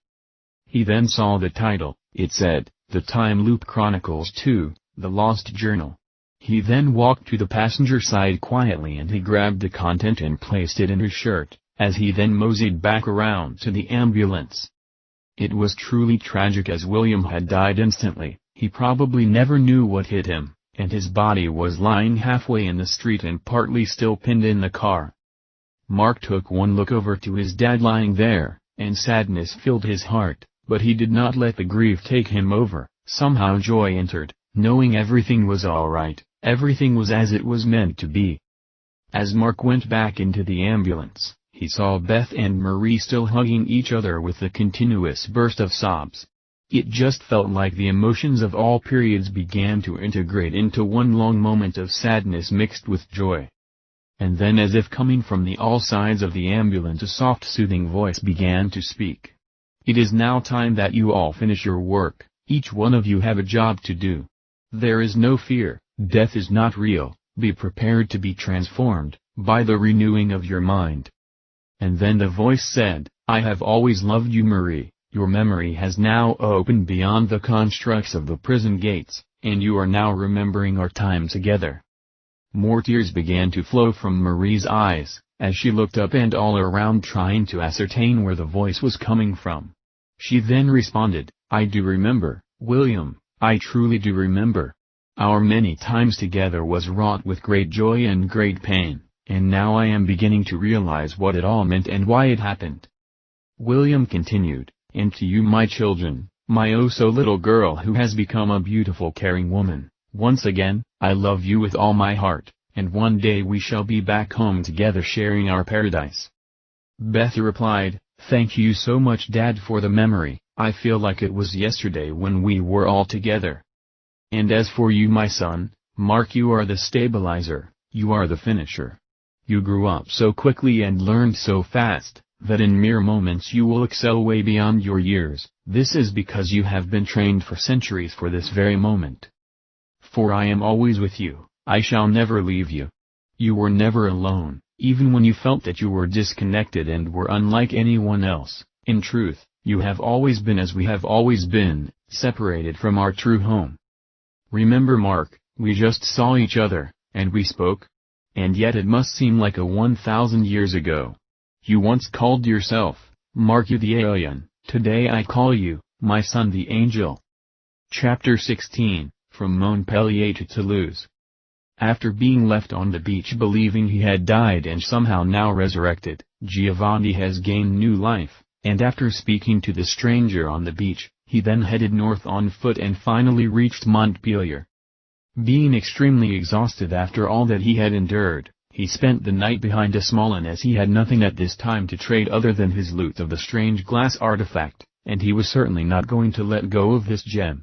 He then saw the title. It said, "The Time Loop Chronicles 2, The Lost Journal." He then walked to the passenger side quietly and he grabbed the content and placed it in his shirt, as he then moseyed back around to the ambulance. It was truly tragic, as William had died instantly. He probably never knew what hit him, and his body was lying halfway in the street and partly still pinned in the car. Mark took one look over to his dad lying there, and sadness filled his heart, but he did not let the grief take him over. Somehow joy entered, knowing everything was alright, everything was as it was meant to be. As Mark went back into the ambulance, he saw Beth and Marie still hugging each other with a continuous burst of sobs. It just felt like the emotions of all periods began to integrate into one long moment of sadness mixed with joy. And then, as if coming from the all sides of the ambulance, a soft soothing voice began to speak. "It is now time that you all finish your work. Each one of you have a job to do. There is no fear, death is not real, be prepared to be transformed, by the renewing of your mind." And then the voice said, "I have always loved you, Marie. Your memory has now opened beyond the constructs of the prison gates, and you are now remembering our time together." More tears began to flow from Marie's eyes, as she looked up and all around trying to ascertain where the voice was coming from. She then responded, "I do remember, William, I truly do remember. Our many times together was wrought with great joy and great pain, and now I am beginning to realize what it all meant and why it happened." William continued, "And to you, my children, my oh so little girl who has become a beautiful caring woman, once again, I love you with all my heart, and one day we shall be back home together sharing our paradise." Beth replied, "Thank you so much, Dad, for the memory. I feel like it was yesterday when we were all together. And as for you, my son, Mark, you are the stabilizer, you are the finisher. You grew up so quickly and learned so fast, that in mere moments you will excel way beyond your years. This is because you have been trained for centuries for this very moment. For I am always with you, I shall never leave you. You were never alone, even when you felt that you were disconnected and were unlike anyone else. In truth, you have always been as we have always been, separated from our true home. Remember, Mark, we just saw each other, and we spoke? And yet it must seem like 1,000 years ago. You once called yourself, Mark, you the alien, today I call you, my son, the angel." Chapter 16, From Montpellier to Toulouse. After being left on the beach believing he had died and somehow now resurrected, Giovanni has gained new life, and after speaking to the stranger on the beach, he then headed north on foot and finally reached Montpellier. Being extremely exhausted after all that he had endured, he spent the night behind a small inn as he had nothing at this time to trade other than his loot of the strange glass artifact, and he was certainly not going to let go of this gem.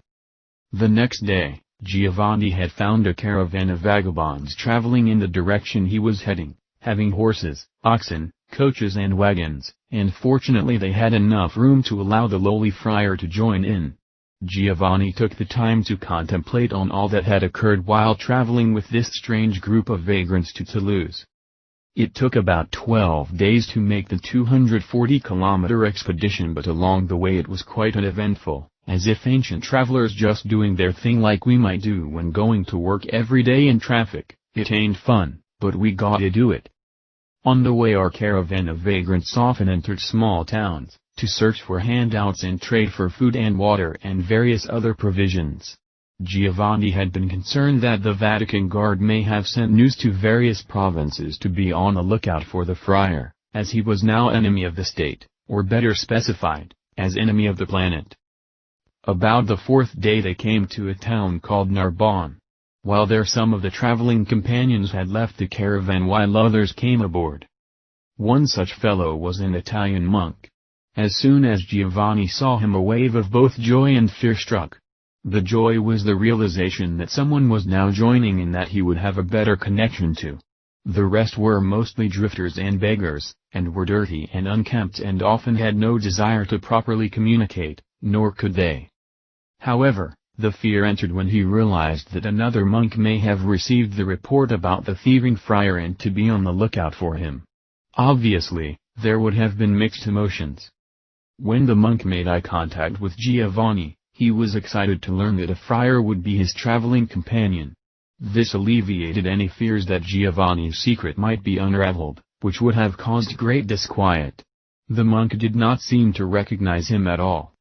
The next day, Giovanni had found a caravan of vagabonds traveling in the direction he was heading, having horses, oxen, coaches and wagons, and fortunately they had enough room to allow the lowly friar to join in. Giovanni took the time to contemplate on all that had occurred while traveling with this strange group of vagrants to Toulouse. It took about 12 days to make the 240-kilometer expedition, but along the way it was quite uneventful, as if ancient travelers just doing their thing like we might do when going to work every day in traffic. It ain't fun, but we gotta do it. On the way our caravan of vagrants often entered small towns, to search for handouts and trade for food and water and various other provisions. Giovanni had been concerned that the Vatican guard may have sent news to various provinces to be on the lookout for the friar, as he was now enemy of the state, or better specified, as enemy of the planet. About the 4th day they came to a town called Narbonne. While there some of the traveling companions had left the caravan while others came aboard. One such fellow was an Italian monk. As soon as Giovanni saw him, a wave of both joy and fear struck. The joy was the realization that someone was now joining and that he would have a better connection to. The rest were mostly drifters and beggars, and were dirty and unkempt and often had no desire to properly communicate, nor could they. However, the fear entered when he realized that another monk may have received the report about the thieving friar and to be on the lookout for him. Obviously, there would have been mixed emotions. When the monk made eye contact with Giovanni, he was excited to learn that a friar would be his traveling companion. This alleviated any fears that Giovanni's secret might be unraveled, which would have caused great disquiet. The monk did not seem to recognize him at all.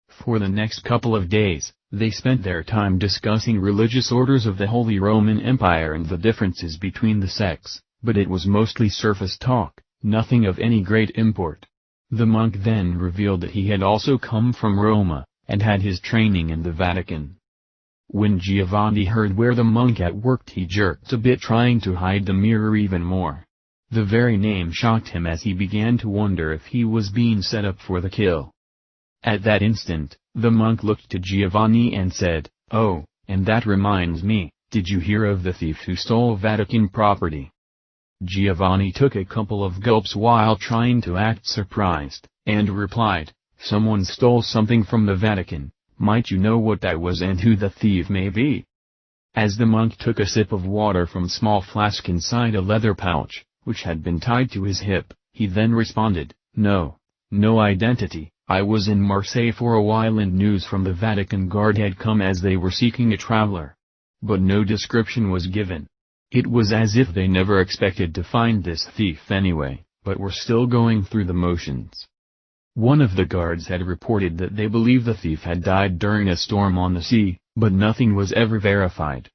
For the next couple of days, they spent their time discussing religious orders of the Holy Roman Empire and the differences between the sects, but it was mostly surface talk, nothing of any great import. The monk then revealed that he had also come from Roma, and had his training in the Vatican. When Giovanni heard where the monk had worked, he jerked a bit, trying to hide the mirror even more. The very name shocked him as he began to wonder if he was being set up for the kill. At that instant, the monk looked to Giovanni and said, "Oh, and that reminds me, did you hear of the thief who stole Vatican property?" Giovanni took a couple of gulps while trying to act surprised, and replied, "Someone stole something from the Vatican. Might you know what that was and who the thief may be?" As the monk took a sip of water from a small flask inside a leather pouch, which had been tied to his hip, He then responded, "No. No identity. I was in Marseille for a while and news from the Vatican guard had come as they were seeking a traveler. But no description was given. It was as if they never expected to find this thief anyway, but were still going through the motions." One of the guards had reported that they believed the thief had died during a storm on the sea, but nothing was ever verified.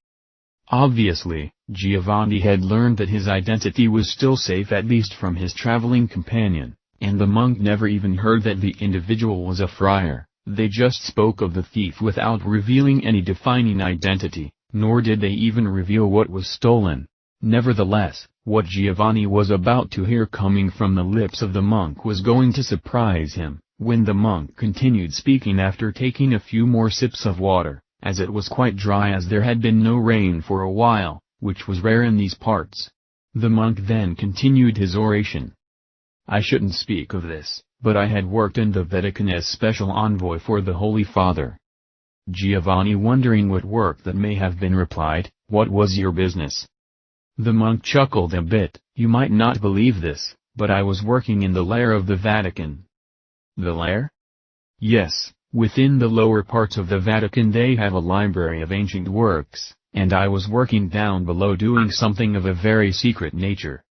Obviously, Giovanni had learned that his identity was still safe, at least from his traveling companion, and the monk never even heard that the individual was a friar. They just spoke of the thief without revealing any defining identity, nor did they even reveal what was stolen. Nevertheless, what Giovanni was about to hear coming from the lips of the monk was going to surprise him, when the monk continued speaking after taking a few more sips of water, as it was quite dry as there had been no rain for a while, which was rare in these parts. The monk then continued his oration. "I shouldn't speak of this, but I had worked in the Vatican as special envoy for the Holy Father." Giovanni, wondering what work that may have been, replied, "What was your business?" The monk chuckled a bit. "You might not believe this, but I was working in the lair of the Vatican." "The lair?" "Yes, within the lower parts of the Vatican they have a library of ancient works, and I was working down below doing something of a very secret nature."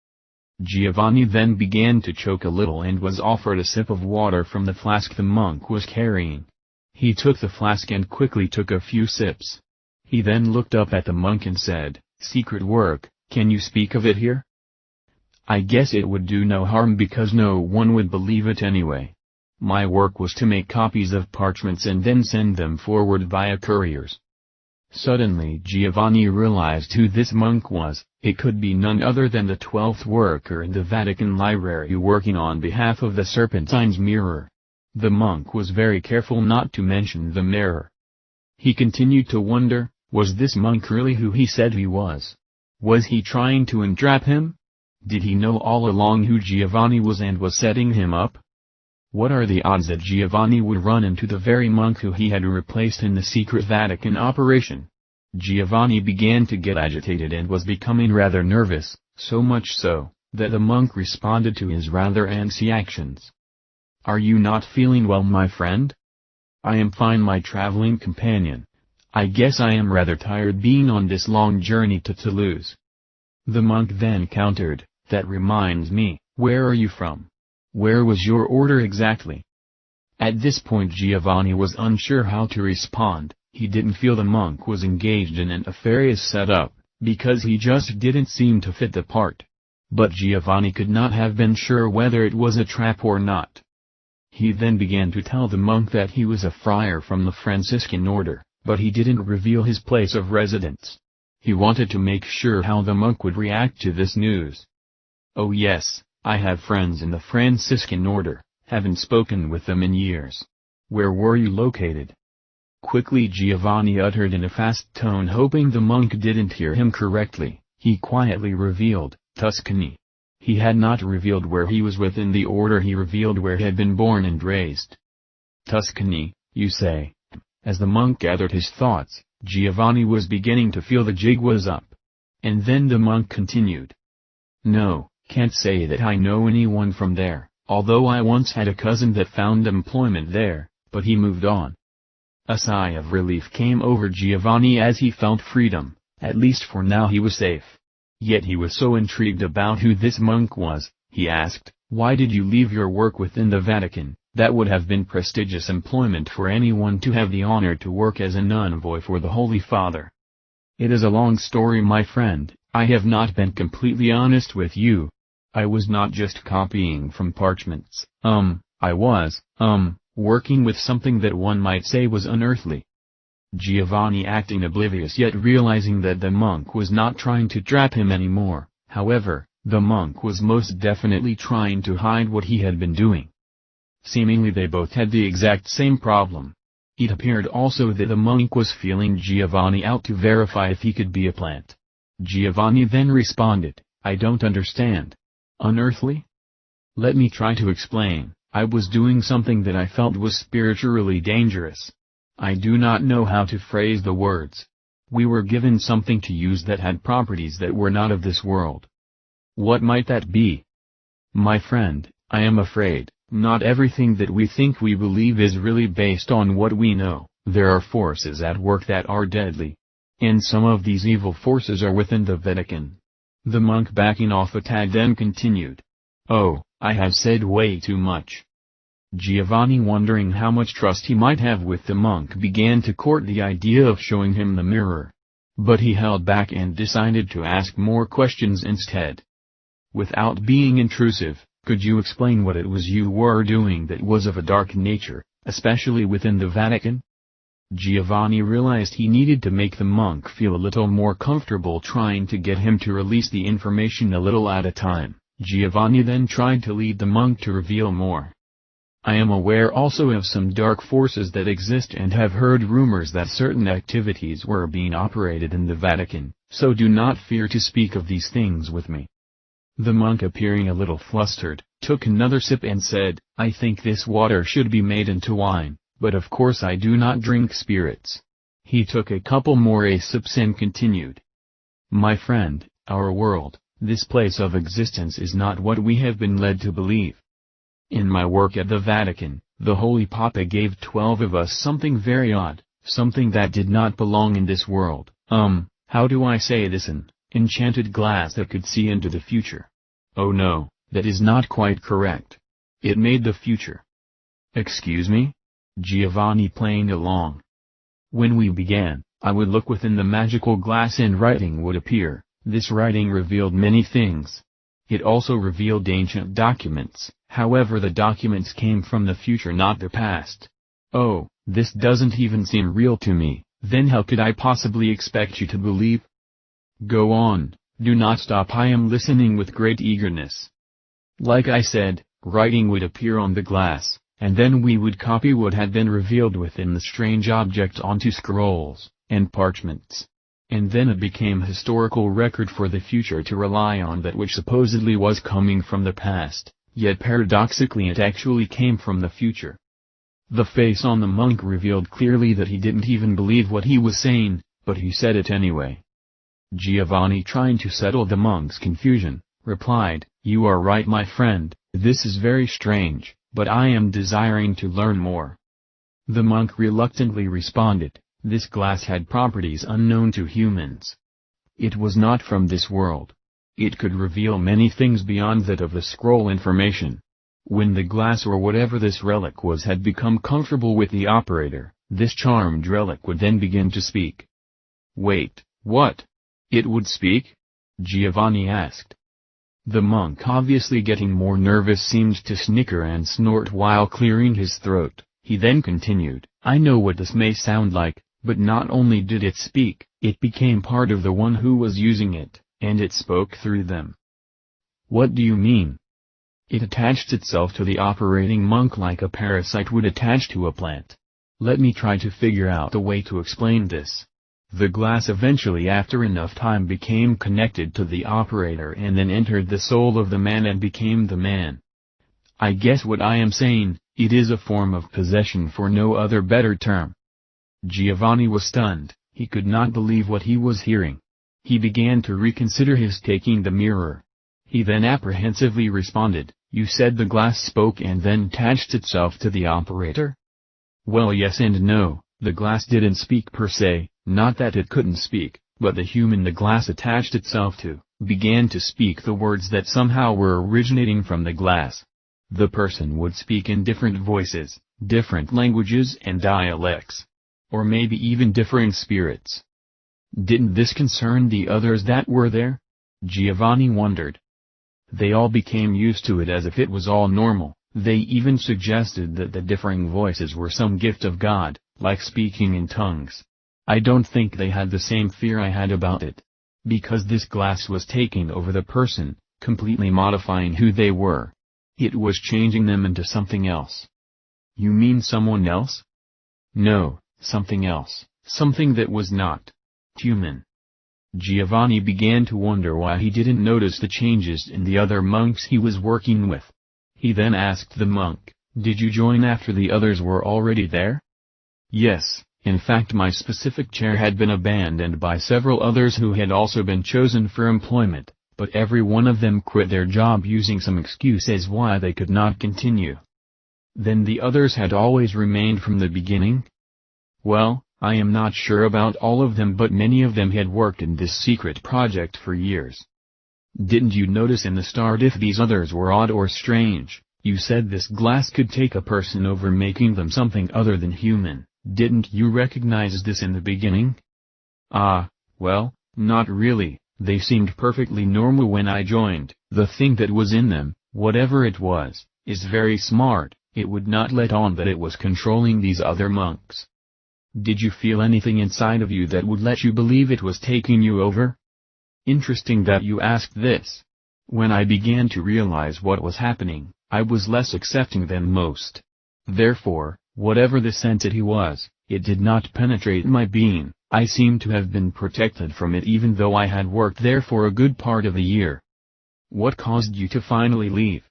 Giovanni then began to choke a little and was offered a sip of water from the flask the monk was carrying. He took the flask and quickly took a few sips. He then looked up at the monk and said, "Secret work, can you speak of it here?" "I guess it would do no harm because no one would believe it anyway. My work was to make copies of parchments and then send them forward via couriers." Suddenly Giovanni realized who this monk was. It could be none other than the 12th worker in the Vatican library working on behalf of the Serpentine's mirror. The monk was very careful not to mention the mirror. He continued to wonder, was this monk really who he said he was? Was he trying to entrap him? Did he know all along who Giovanni was and was setting him up? What are the odds that Giovanni would run into the very monk who he had replaced in the secret Vatican operation? Giovanni began to get agitated and was becoming rather nervous, so much so, that the monk responded to his rather antsy actions. "Are you not feeling well, my friend?" "I am fine, my traveling companion. I guess I am rather tired being on this long journey to Toulouse." The monk then countered, "That reminds me, where are you from? Where was your order exactly?" At this point Giovanni was unsure how to respond. He didn't feel the monk was engaged in an nefarious setup, because he just didn't seem to fit the part. But Giovanni could not have been sure whether it was a trap or not. He then began to tell the monk that he was a friar from the Franciscan order, but he didn't reveal his place of residence. He wanted to make sure how the monk would react to this news. "Oh yes, I have friends in the Franciscan order, haven't spoken with them in years." "Where were you located?" Quickly Giovanni uttered in a fast tone, hoping the monk didn't hear him correctly. He quietly revealed, "Tuscany." He had not revealed where he was within the order, he revealed where he had been born and raised. "Tuscany, you say?" As the monk gathered his thoughts, Giovanni was beginning to feel the jig was up. And then the monk continued. "No, can't say that I know anyone from there, although I once had a cousin that found employment there, but he moved on." A sigh of relief came over Giovanni as he felt freedom. At least for now he was safe. Yet he was so intrigued about who this monk was. He asked, "Why did you leave your work within the Vatican? That would have been prestigious employment for anyone to have the honor to work as an envoy for the Holy Father." "It is a long story, my friend. I have not been completely honest with you. I was not just copying from parchments. I was, working with something that one might say was unearthly." Giovanni, acting oblivious yet realizing that the monk was not trying to trap him anymore. However, the monk was most definitely trying to hide what he had been doing. Seemingly they both had the exact same problem. It appeared also that the monk was feeling Giovanni out to verify if he could be a plant. Giovanni then responded, "I don't understand. Unearthly? Let me try to explain. I was doing something that I felt was spiritually dangerous. I do not know how to phrase the words. We were given something to use that had properties that were not of this world." "What might that be?" My friend, I am afraid, not everything that we think we believe is really based on what we know. There are forces at work that are deadly. And some of these evil forces are within the Vatican. The monk, backing off a tad, then continued. Oh, I have said way too much. Giovanni, wondering how much trust he might have with the monk, began to court the idea of showing him the mirror. But he held back and decided to ask more questions instead. Without being intrusive, could you explain what it was you were doing that was of a dark nature, especially within the Vatican? Giovanni realized he needed to make the monk feel a little more comfortable, trying to get him to release the information a little at a time. Giovanni then tried to lead the monk to reveal more. I am aware also of some dark forces that exist and have heard rumors that certain activities were being operated in the Vatican, so do not fear to speak of these things with me. The monk, appearing a little flustered, took another sip and said, I think this water should be made into wine, but of course I do not drink spirits. He took a couple more sips and continued. My friend, our world, this place of existence is not what we have been led to believe. In my work at the Vatican, the Holy Papa gave 12 of us something very odd, something that did not belong in this world. How do I say this? An enchanted glass that could see into the future. Oh no, that is not quite correct. It made the future. Excuse me? Giovanni playing along. When we began, I would look within the magical glass and writing would appear. This writing revealed many things. It also revealed ancient documents, however the documents came from the future, not the past. Oh, this doesn't even seem real to me, then how could I possibly expect you to believe? Go on, do not stop, I am listening with great eagerness. Like I said, writing would appear on the glass, and then we would copy what had been revealed within the strange objects onto scrolls and parchments. And then it became historical record for the future to rely on, that which supposedly was coming from the past, yet paradoxically it actually came from the future. The face on the monk revealed clearly that he didn't even believe what he was saying, but he said it anyway. Giovanni, trying to settle the monk's confusion, replied, You are right, my friend, this is very strange, but I am desiring to learn more. The monk reluctantly responded, This glass had properties unknown to humans. It was not from this world. It could reveal many things beyond that of the scroll information. When the glass, or whatever this relic was, had become comfortable with the operator, this charmed relic would then begin to speak. Wait, what? It would speak? Giovanni asked. The monk, obviously getting more nervous, seemed to snicker and snort while clearing his throat. He then continued, I know what this may sound like, but not only did it speak, it became part of the one who was using it, and it spoke through them. What do you mean? It attached itself to the operating monk like a parasite would attach to a plant. Let me try to figure out a way to explain this. The glass eventually, after enough time, became connected to the operator and then entered the soul of the man and became the man. I guess what I am saying, it is a form of possession, for no other better term. Giovanni was stunned, he could not believe what he was hearing. He began to reconsider his taking the mirror. He then apprehensively responded, You said the glass spoke and then attached itself to the operator? Well, yes and no, the glass didn't speak per se, not that it couldn't speak, but the human the glass attached itself to, began to speak the words that somehow were originating from the glass. The person would speak in different voices, different languages and dialects. Or maybe even differing spirits. Didn't this concern the others that were there? Giovanni wondered. They all became used to it as if it was all normal. They even suggested that the differing voices were some gift of God, like speaking in tongues. I don't think they had the same fear I had about it. Because this glass was taking over the person, completely modifying who they were. It was changing them into something else. You mean someone else? No, something else, something that was not human. Giovanni began to wonder why he didn't notice the changes in the other monks he was working with. He then asked the monk, Did you join after the others were already there? Yes, in fact my specific chair had been abandoned by several others who had also been chosen for employment, but every one of them quit their job using some excuse as why they could not continue. Then the others had always remained from the beginning? Well, I am not sure about all of them, but many of them had worked in this secret project for years. Didn't you notice in the start if these others were odd or strange? You said this glass could take a person over, making them something other than human. Didn't you recognize this in the beginning? Ah, well, not really. They seemed perfectly normal when I joined. The thing that was in them, whatever it was, is very smart. It would not let on that it was controlling these other monks. Did you feel anything inside of you that would let you believe it was taking you over? Interesting that you asked this. When I began to realize what was happening, I was less accepting than most. Therefore, whatever this entity was, it did not penetrate my being. I seemed to have been protected from it even though I had worked there for a good part of a year. What caused you to finally leave?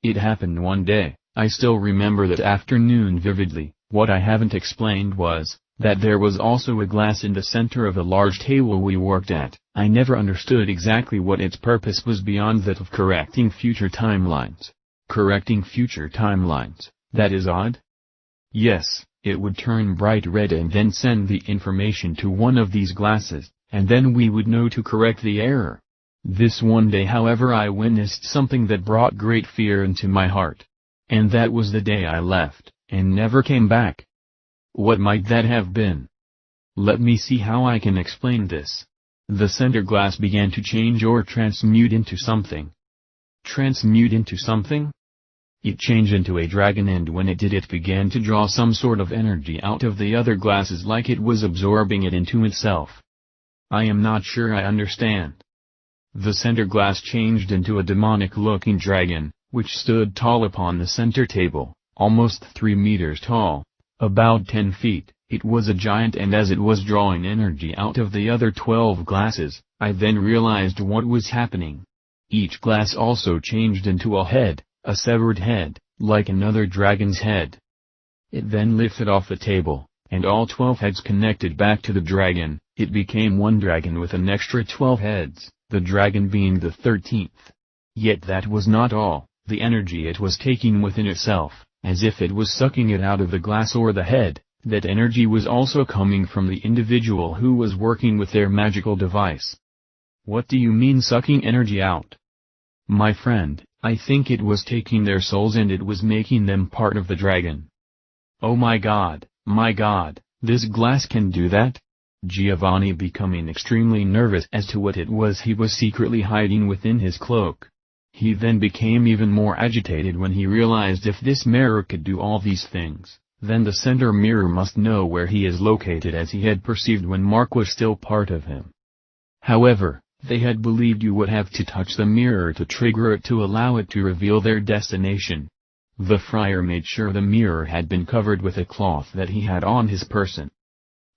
It happened one day. I still remember that afternoon vividly. What I haven't explained was that there was also a glass in the center of a large table we worked at. I never understood exactly what its purpose was beyond that of correcting future timelines. Correcting future timelines, that is odd? Yes, it would turn bright red and then send the information to one of these glasses, and then we would know to correct the error. This one day, however, I witnessed something that brought great fear into my heart. And that was the day I left, and never came back. What might that have been? Let me see how I can explain this. The center glass began to change or transmute into something. Transmute into something? It changed into a dragon, and when it did, it began to draw some sort of energy out of the other glasses like it was absorbing it into itself. I am not sure I understand. The center glass changed into a demonic-looking dragon, which stood tall upon the center table, almost 3 meters tall, about 10 feet. It was a giant, and as it was drawing energy out of the other 12 glasses, I then realized what was happening. Each glass also changed into a head, a severed head, like another dragon's head. It then lifted off the table, and all 12 heads connected back to the dragon. It became one dragon with an extra 12 heads, the dragon being the 13th. Yet that was not all. The energy it was taking within itself, as if it was sucking it out of the glass or the head, that energy was also coming from the individual who was working with their magical device. What do you mean sucking energy out? My friend, I think it was taking their souls and it was making them part of the dragon. Oh my God, this glass can do that? Giovanni, becoming extremely nervous as to what it was he was secretly hiding within his cloak. He then became even more agitated when he realized if this mirror could do all these things, then the center mirror must know where he is located, as he had perceived when Mark was still part of him. However, they had believed you would have to touch the mirror to trigger it to allow it to reveal their destination. The friar made sure the mirror had been covered with a cloth that he had on his person.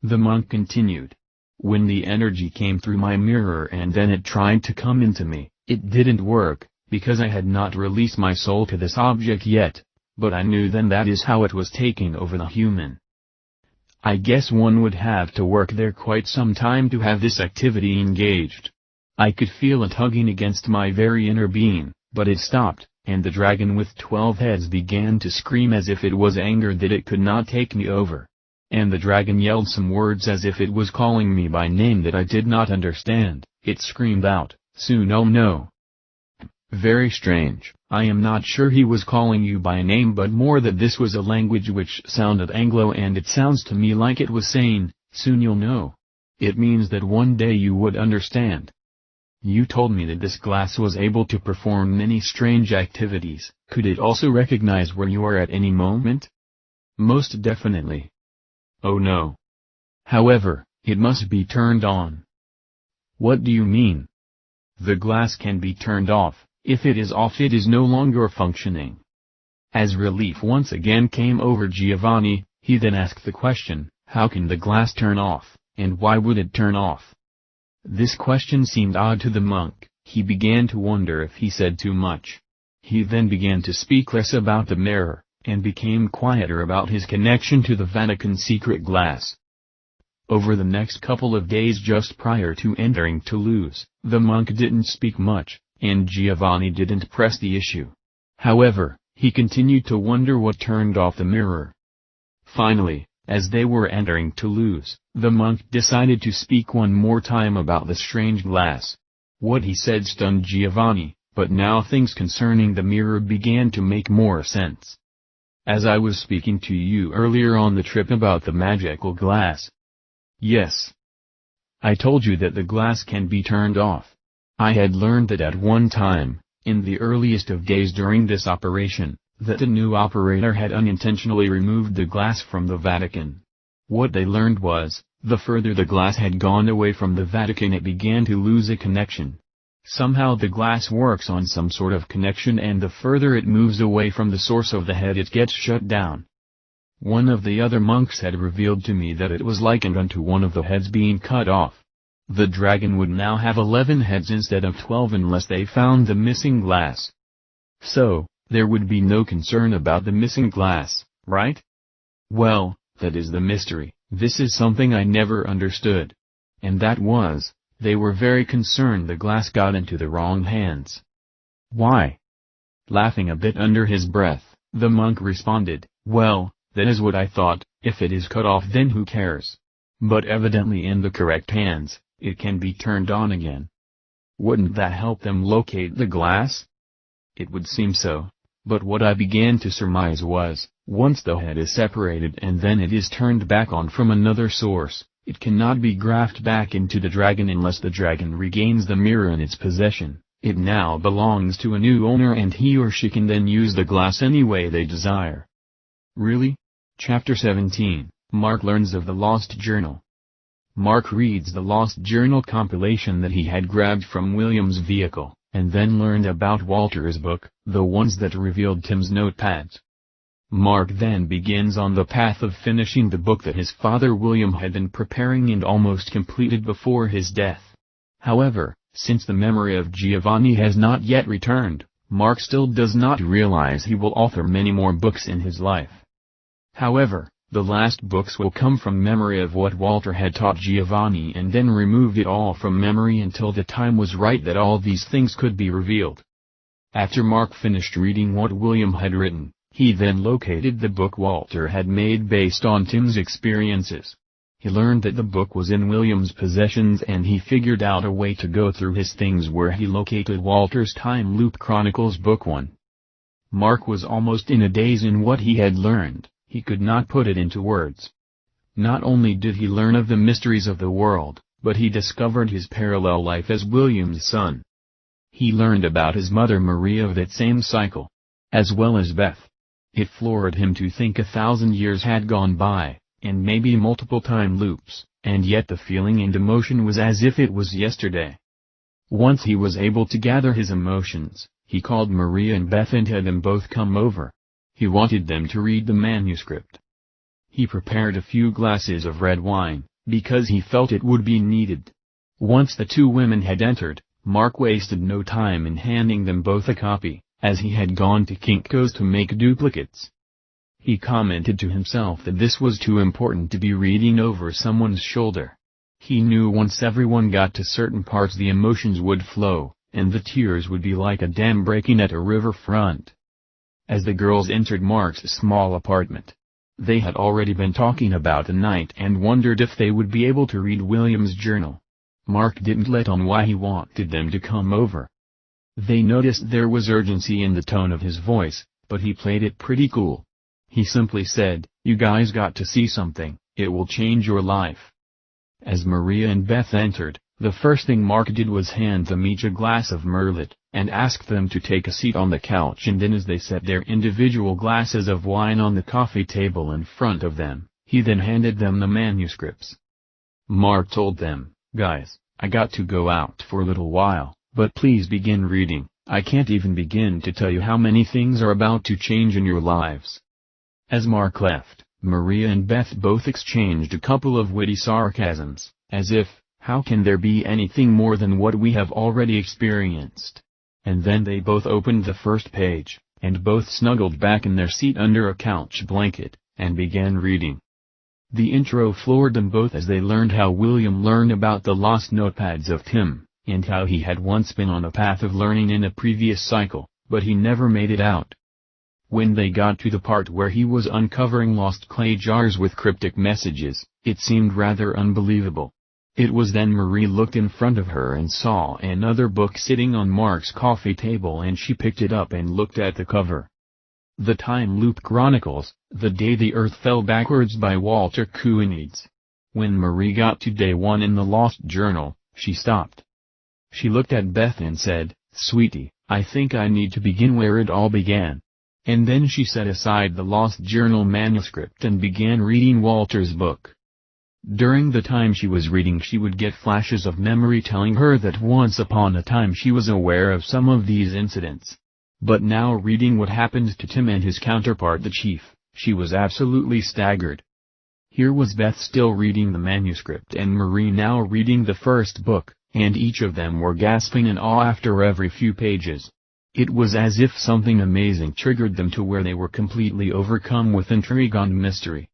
The monk continued. When the energy came through my mirror and then it tried to come into me, it didn't work, because I had not released my soul to this object yet, but I knew then that is how it was taking over the human. I guess one would have to work there quite some time to have this activity engaged. I could feel it tugging against my very inner being, but it stopped, and the dragon with 12 heads began to scream as if it was angered that it could not take me over. And the dragon yelled some words as if it was calling me by name that I did not understand. It screamed out, "Soon, oh no." Very strange. I am not sure he was calling you by name, but more that this was a language which sounded Anglo, and it sounds to me like it was saying, "Soon you'll know." It means that one day you would understand. You told me that this glass was able to perform many strange activities. Could it also recognize where you are at any moment? Most definitely. Oh no. However, it must be turned on. What do you mean? The glass can be turned off. If it is off, it is no longer functioning. As relief once again came over Giovanni, he then asked the question, how can the glass turn off, and why would it turn off? This question seemed odd to the monk. He began to wonder if he said too much. He then began to speak less about the mirror, and became quieter about his connection to the Vatican secret glass. Over the next couple of days just prior to entering Toulouse, the monk didn't speak much, and Giovanni didn't press the issue. However, he continued to wonder what turned off the mirror. Finally, as they were entering Toulouse, the monk decided to speak one more time about the strange glass. What he said stunned Giovanni, but now things concerning the mirror began to make more sense. As I was speaking to you earlier on the trip about the magical glass. Yes. I told you that the glass can be turned off. I had learned that at one time, in the earliest of days during this operation, that a new operator had unintentionally removed the glass from the Vatican. What they learned was, the further the glass had gone away from the Vatican it began to lose a connection. Somehow the glass works on some sort of connection and the further it moves away from the source of the head it gets shut down. One of the other monks had revealed to me that it was likened unto one of the heads being cut off. The dragon would now have 11 heads instead of 12 unless they found the missing glass. So, there would be no concern about the missing glass, right? Well, that is the mystery. This is something I never understood. And that was, they were very concerned the glass got into the wrong hands. Why? Laughing a bit under his breath, the monk responded, well, that is what I thought, if it is cut off then who cares? But evidently in the correct hands, it can be turned on again. Wouldn't that help them locate the glass? It would seem so, but what I began to surmise was, once the head is separated and then it is turned back on from another source, it cannot be grafted back into the dragon unless the dragon regains the mirror in its possession. It now belongs to a new owner and he or she can then use the glass any way they desire. Really? Chapter 17, Mark learns of the lost journal. Mark reads the lost journal compilation that he had grabbed from William's vehicle, and then learned about Walter's book, the ones that revealed Tim's notepads. Mark then begins on the path of finishing the book that his father William had been preparing and almost completed before his death. However, since the memory of Giovanni has not yet returned, Mark still does not realize he will author many more books in his life. However, the last books will come from memory of what Walter had taught Giovanni and then removed it all from memory until the time was right that all these things could be revealed. After Mark finished reading what William had written, he then located the book Walter had made based on Tim's experiences. He learned that the book was in William's possessions and he figured out a way to go through his things where he located Walter's Time Loop Chronicles Book 1. Mark was almost in a daze in what he had learned. He could not put it into words. Not only did he learn of the mysteries of the world, but he discovered his parallel life as William's son. He learned about his mother Maria of that same cycle, as well as Beth. It floored him to think 1,000 years had gone by, and maybe multiple time loops, and yet the feeling and emotion was as if it was yesterday. Once he was able to gather his emotions, he called Maria and Beth and had them both come over. He wanted them to read the manuscript. He prepared a few glasses of red wine, because he felt it would be needed. Once the two women had entered, Mark wasted no time in handing them both a copy, as he had gone to Kinko's to make duplicates. He commented to himself that this was too important to be reading over someone's shoulder. He knew once everyone got to certain parts the emotions would flow, and the tears would be like a dam breaking at a river front. As the girls entered Mark's small apartment, they had already been talking about the night and wondered if they would be able to read William's journal. Mark didn't let on why he wanted them to come over. They noticed there was urgency in the tone of his voice, but he played it pretty cool. He simply said, "You guys got to see something, it will change your life." As Maria and Beth entered, the first thing Mark did was hand them each a glass of Merlot, and asked them to take a seat on the couch, and then as they set their individual glasses of wine on the coffee table in front of them, he then handed them the manuscripts. Mark told them, "Guys, I got to go out for a little while, but please begin reading. I can't even begin to tell you how many things are about to change in your lives." As Mark left, Maria and Beth both exchanged a couple of witty sarcasms, as if, how can there be anything more than what we have already experienced? And then they both opened the first page, and both snuggled back in their seat under a couch blanket, and began reading. The intro floored them both as they learned how William learned about the lost notepads of Tim, and how he had once been on a path of learning in a previous cycle, but he never made it out. When they got to the part where he was uncovering lost clay jars with cryptic messages, it seemed rather unbelievable. It was then Marie looked in front of her and saw another book sitting on Mark's coffee table, and she picked it up and looked at the cover. The Time Loop Chronicles, The Day the Earth Fell Backwards by Walter Koenigs. When Marie got to day 1 in the Lost Journal, she stopped. She looked at Beth and said, "Sweetie, I think I need to begin where it all began." And then she set aside the Lost Journal manuscript and began reading Walter's book. During the time she was reading, she would get flashes of memory telling her that once upon a time she was aware of some of these incidents. But now, reading what happened to Tim and his counterpart the chief, she was absolutely staggered. Here was Beth still reading the manuscript and Marie now reading the first book, and each of them were gasping in awe after every few pages. It was as if something amazing triggered them to where they were completely overcome with intrigue and mystery.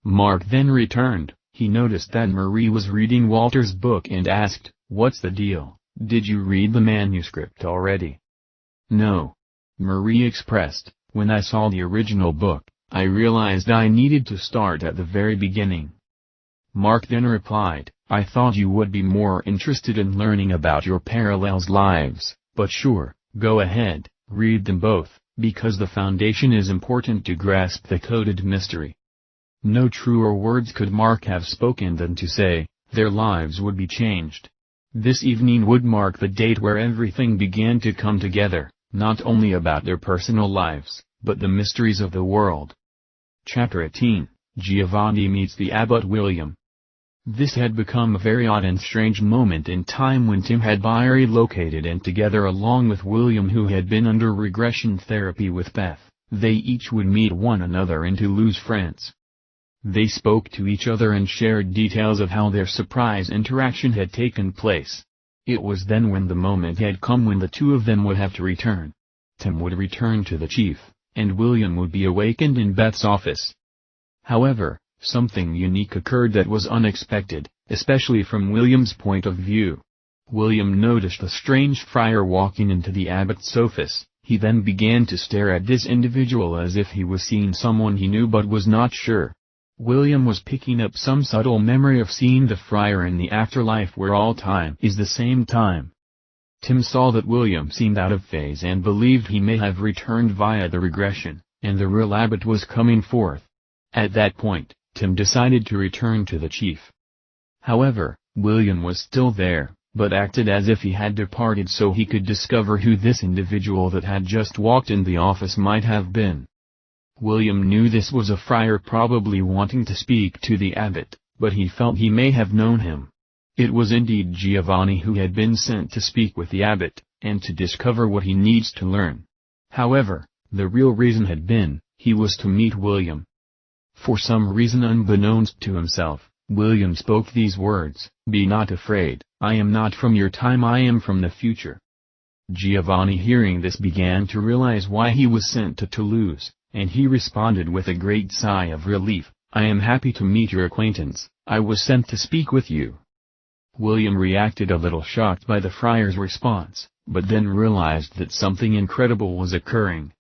Mark then returned. He noticed that Marie was reading Walter's book and asked, "What's the deal? Did you read the manuscript already?" "No," Marie expressed. "When I saw the original book, I realized I needed to start at the very beginning." Mark then replied, "I thought you would be more interested in learning about your parallels' lives, but sure, go ahead, read them both, because the foundation is important to grasp the coded mystery." No truer words could Mark have spoken than to say, their lives would be changed. This evening would mark the date where everything began to come together, not only about their personal lives, but the mysteries of the world. Chapter 18, Giovanni meets the Abbot William. This had become a very odd and strange moment in time when Tim had been relocated and together along with William, who had been under regression therapy with Beth, they each would meet one another in Toulouse, France. They spoke to each other and shared details of how their surprise interaction had taken place. It was then when the moment had come when the two of them would have to return. Tim would return to the chief, and William would be awakened in Beth's office. However, something unique occurred that was unexpected, especially from William's point of view. William noticed a strange friar walking into the abbot's office. He then began to stare at this individual as if he was seeing someone he knew but was not sure. William was picking up some subtle memory of seeing the friar in the afterlife where all time is the same time. Tim saw that William seemed out of phase and believed he may have returned via the regression, and the real abbot was coming forth. At that point, Tim decided to return to the chief. However, William was still there, but acted as if he had departed so he could discover who this individual that had just walked in the office might have been. William knew this was a friar probably wanting to speak to the abbot, but he felt he may have known him. It was indeed Giovanni who had been sent to speak with the abbot, and to discover what he needs to learn. However, the real reason had been, he was to meet William. For some reason unbeknownst to himself, William spoke these words, "Be not afraid, I am not from your time, I am from the future." Giovanni, hearing this, began to realize why he was sent to Toulouse, and he responded with a great sigh of relief, "I am happy to meet your acquaintance, I was sent to speak with you." William reacted a little shocked by the friar's response, but then realized that something incredible was occurring.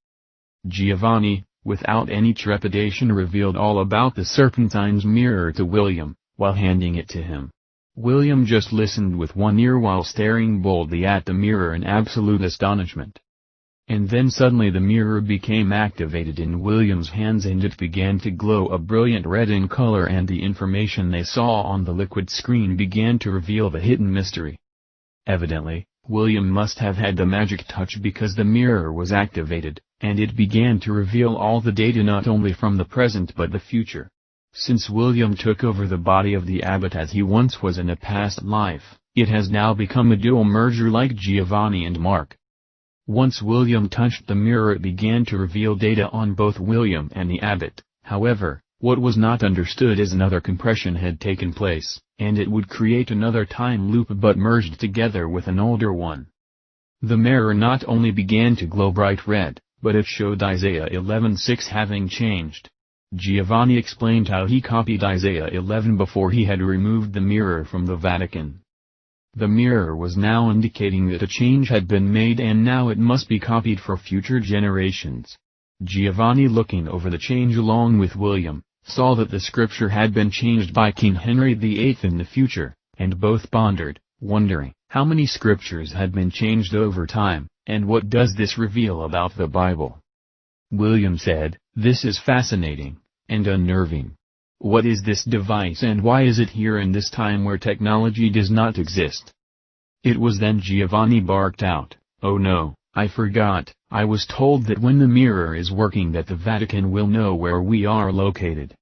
Giovanni, without any trepidation, revealed all about the Serpentine's mirror to William, while handing it to him. William just listened with one ear while staring boldly at the mirror in absolute astonishment. And then suddenly the mirror became activated in William's hands and it began to glow a brilliant red in color, and the information they saw on the liquid screen began to reveal the hidden mystery. Evidently, William must have had the magic touch because the mirror was activated, and it began to reveal all the data not only from the present but the future. Since William took over the body of the abbot as he once was in a past life, it has now become a dual merger like Giovanni and Mark. Once William touched the mirror, it began to reveal data on both William and the abbot. However, what was not understood is another compression had taken place, and it would create another time loop but merged together with an older one. The mirror not only began to glow bright red, but it showed Isaiah 11:6 having changed. Giovanni explained how he copied Isaiah 11 before he had removed the mirror from the Vatican. The mirror was now indicating that a change had been made and now it must be copied for future generations. Giovanni, looking over the change along with William, saw that the scripture had been changed by King Henry VIII in the future, and both pondered, wondering how many scriptures had been changed over time, and what does this reveal about the Bible. William said, "This is fascinating, and unnerving. What is this device and why is it here in this time where technology does not exist?" It was then Giovanni barked out, "Oh no, I forgot, I was told that when the mirror is working that the Vatican will know where we are located."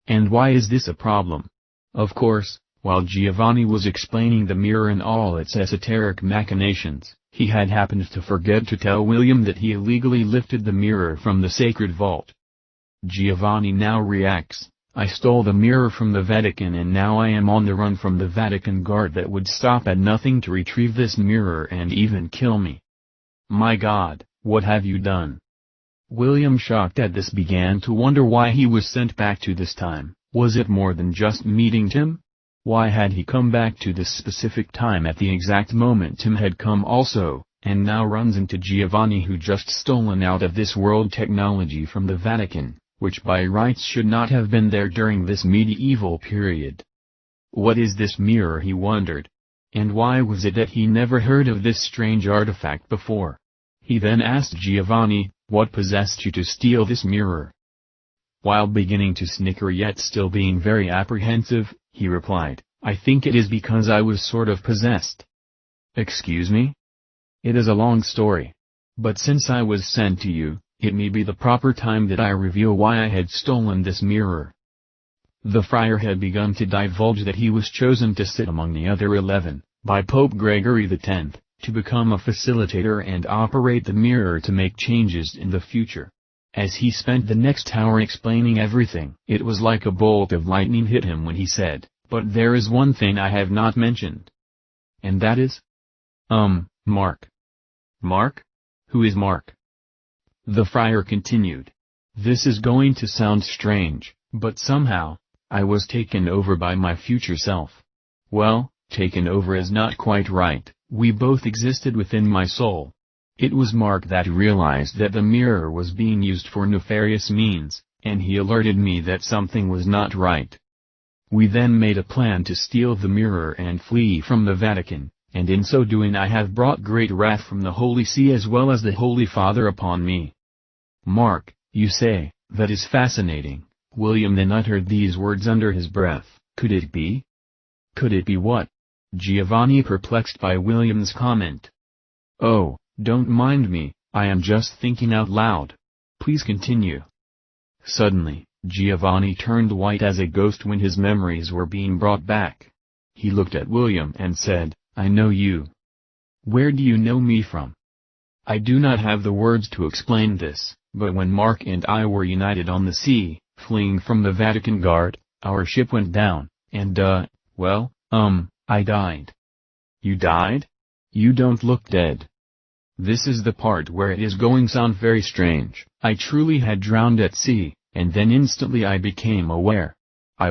And why is this a problem? Of course, while Giovanni was explaining the mirror and all its esoteric machinations, he had happened to forget to tell William that he illegally lifted the mirror from the sacred vault. Giovanni now reacts, "I stole the mirror from the Vatican and now I am on the run from the Vatican guard that would stop at nothing to retrieve this mirror and even kill me. My God, what have you done?" William, shocked at this, began to wonder why he was sent back to this time. Was it more than just meeting Tim? Why had he come back to this specific time at the exact moment Tim had come also, and now runs into Giovanni, who just stolen out of this world technology from the Vatican, which by rights should not have been there during this medieval period? What is this mirror, he wondered? And why was it that he never heard of this strange artifact before? He then asked Giovanni, "What possessed you to steal this mirror?" While beginning to snicker yet still being very apprehensive, he replied, "I think it is because I was sort of possessed." "Excuse me?" "It is a long story. But since I was sent to you, it may be the proper time that I reveal why I had stolen this mirror." The friar had begun to divulge that he was chosen to sit among the other 11, by Pope Gregory X, to become a facilitator and operate the mirror to make changes in the future. As he spent the next hour explaining everything, it was like a bolt of lightning hit him when he said, "But there is one thing I have not mentioned." "And that is?" Mark." "Mark? Who is Mark?" The friar continued. "This is going to sound strange, but somehow, I was taken over by my future self. Well, taken over is not quite right, we both existed within my soul. It was Mark that realized that the mirror was being used for nefarious means, and he alerted me that something was not right. We then made a plan to steal the mirror and flee from the Vatican, and in so doing I have brought great wrath from the Holy See as well as the Holy Father upon me." "Mark, you say, that is fascinating." William then uttered these words under his breath, "Could it be?" "Could it be what?" Giovanni, perplexed by William's comment. "Oh, don't mind me, I am just thinking out loud. Please continue." Suddenly, Giovanni turned white as a ghost when his memories were being brought back. He looked at William and said, "I know you. Where do you know me from?" I do not have the words to explain this, but when Mark and I were united on the sea, fleeing from the Vatican guard, our ship went down, and I died." "You died? You don't look dead." This is the part where it is going to sound very strange. "I truly had drowned at sea, and then instantly I became aware. I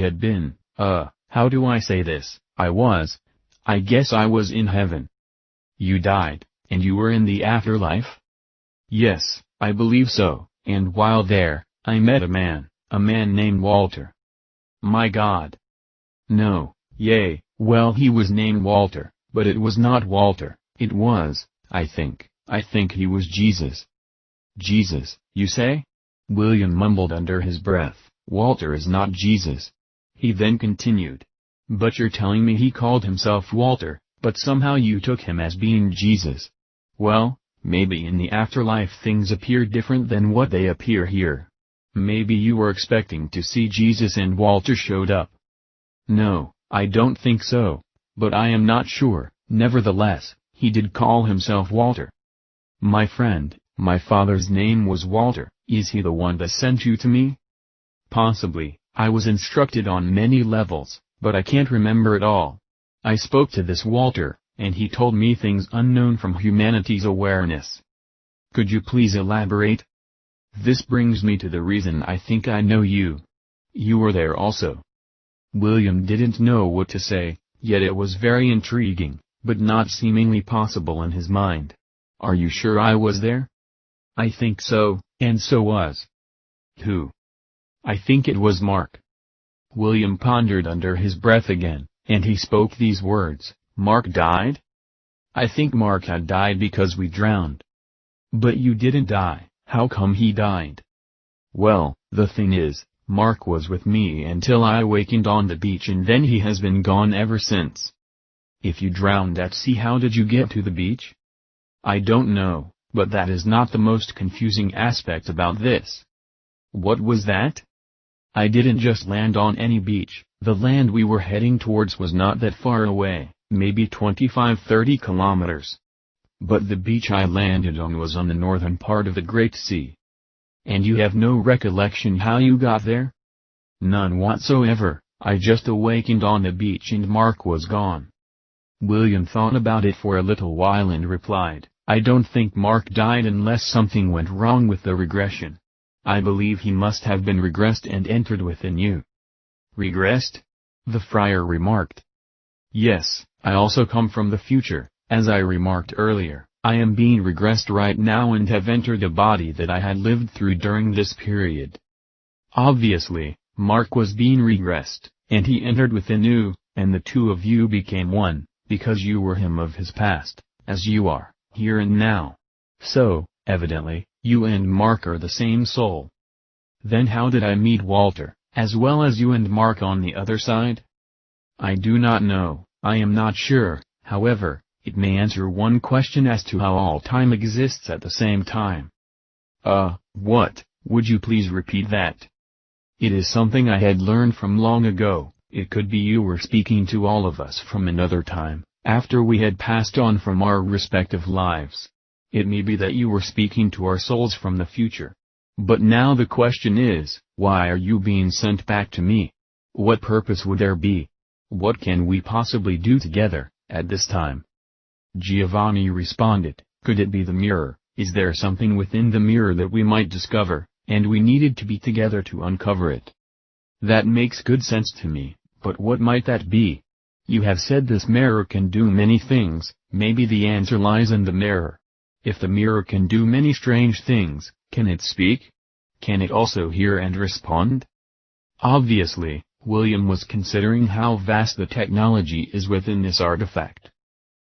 had been, how do I say this, I guess I was in heaven." "You died, and you were in the afterlife?" "Yes, I believe so, and while there, I met a man named Walter." "My God." "No, well, he was named Walter, but it was not Walter, it was, I think he was Jesus." "Jesus, you say?" William mumbled under his breath, "Walter is not Jesus." He then continued, "But you're telling me he called himself Walter, but somehow you took him as being Jesus. Well, maybe in the afterlife things appear different than what they appear here. Maybe you were expecting to see Jesus and Walter showed up." "No, I don't think so, but I am not sure. Nevertheless, he did call himself Walter." "My friend, my father's name was Walter. Is he the one that sent you to me?" "Possibly. I was instructed on many levels, but I can't remember it all. I spoke to this Walter, and he told me things unknown from humanity's awareness." "Could you please elaborate?" This brings me to the reason I think I know you. You were there also. William didn't know what to say, yet it was very intriguing, but not seemingly possible in his mind. Are you sure I was there? I think so, and so was. Who? I think it was Mark. William pondered under his breath again, and he spoke these words, Mark died? I think Mark had died because we drowned. But you didn't die, how come he died? Well, the thing is, Mark was with me until I awakened on the beach and then he has been gone ever since. If you drowned at sea, how did you get to the beach? I don't know, but that is not the most confusing aspect about this. What was that? I didn't just land on any beach, the land we were heading towards was not that far away, maybe 25-30 kilometers. But the beach I landed on was on the northern part of the Great Sea. And you have no recollection how you got there? None whatsoever, I just awakened on the beach and Mark was gone. William thought about it for a little while and replied, I don't think Mark died unless something went wrong with the regression. I believe he must have been regressed and entered within you. Regressed? The friar remarked. Yes, I also come from the future, as I remarked earlier, I am being regressed right now and have entered a body that I had lived through during this period. Obviously, Mark was being regressed, and he entered within you, and the two of you became one, because you were him of his past, as you are, here and now. So, evidently, you and Mark are the same soul. Then how did I meet Walter, as well as you and Mark on the other side? I do not know, I am not sure, however, it may answer one question as to how all time exists at the same time. What, would you please repeat that? It is something I had learned from long ago, it could be you were speaking to all of us from another time, after we had passed on from our respective lives. It may be that you were speaking to our souls from the future. But now the question is, why are you being sent back to me? What purpose would there be? What can we possibly do together, at this time? Giovanni responded, could it be the mirror? Is there something within the mirror that we might discover, and we needed to be together to uncover it? That makes good sense to me, but what might that be? You have said this mirror can do many things, maybe the answer lies in the mirror. If the mirror can do many strange things, can it speak? Can it also hear and respond? Obviously, William was considering how vast the technology is within this artifact.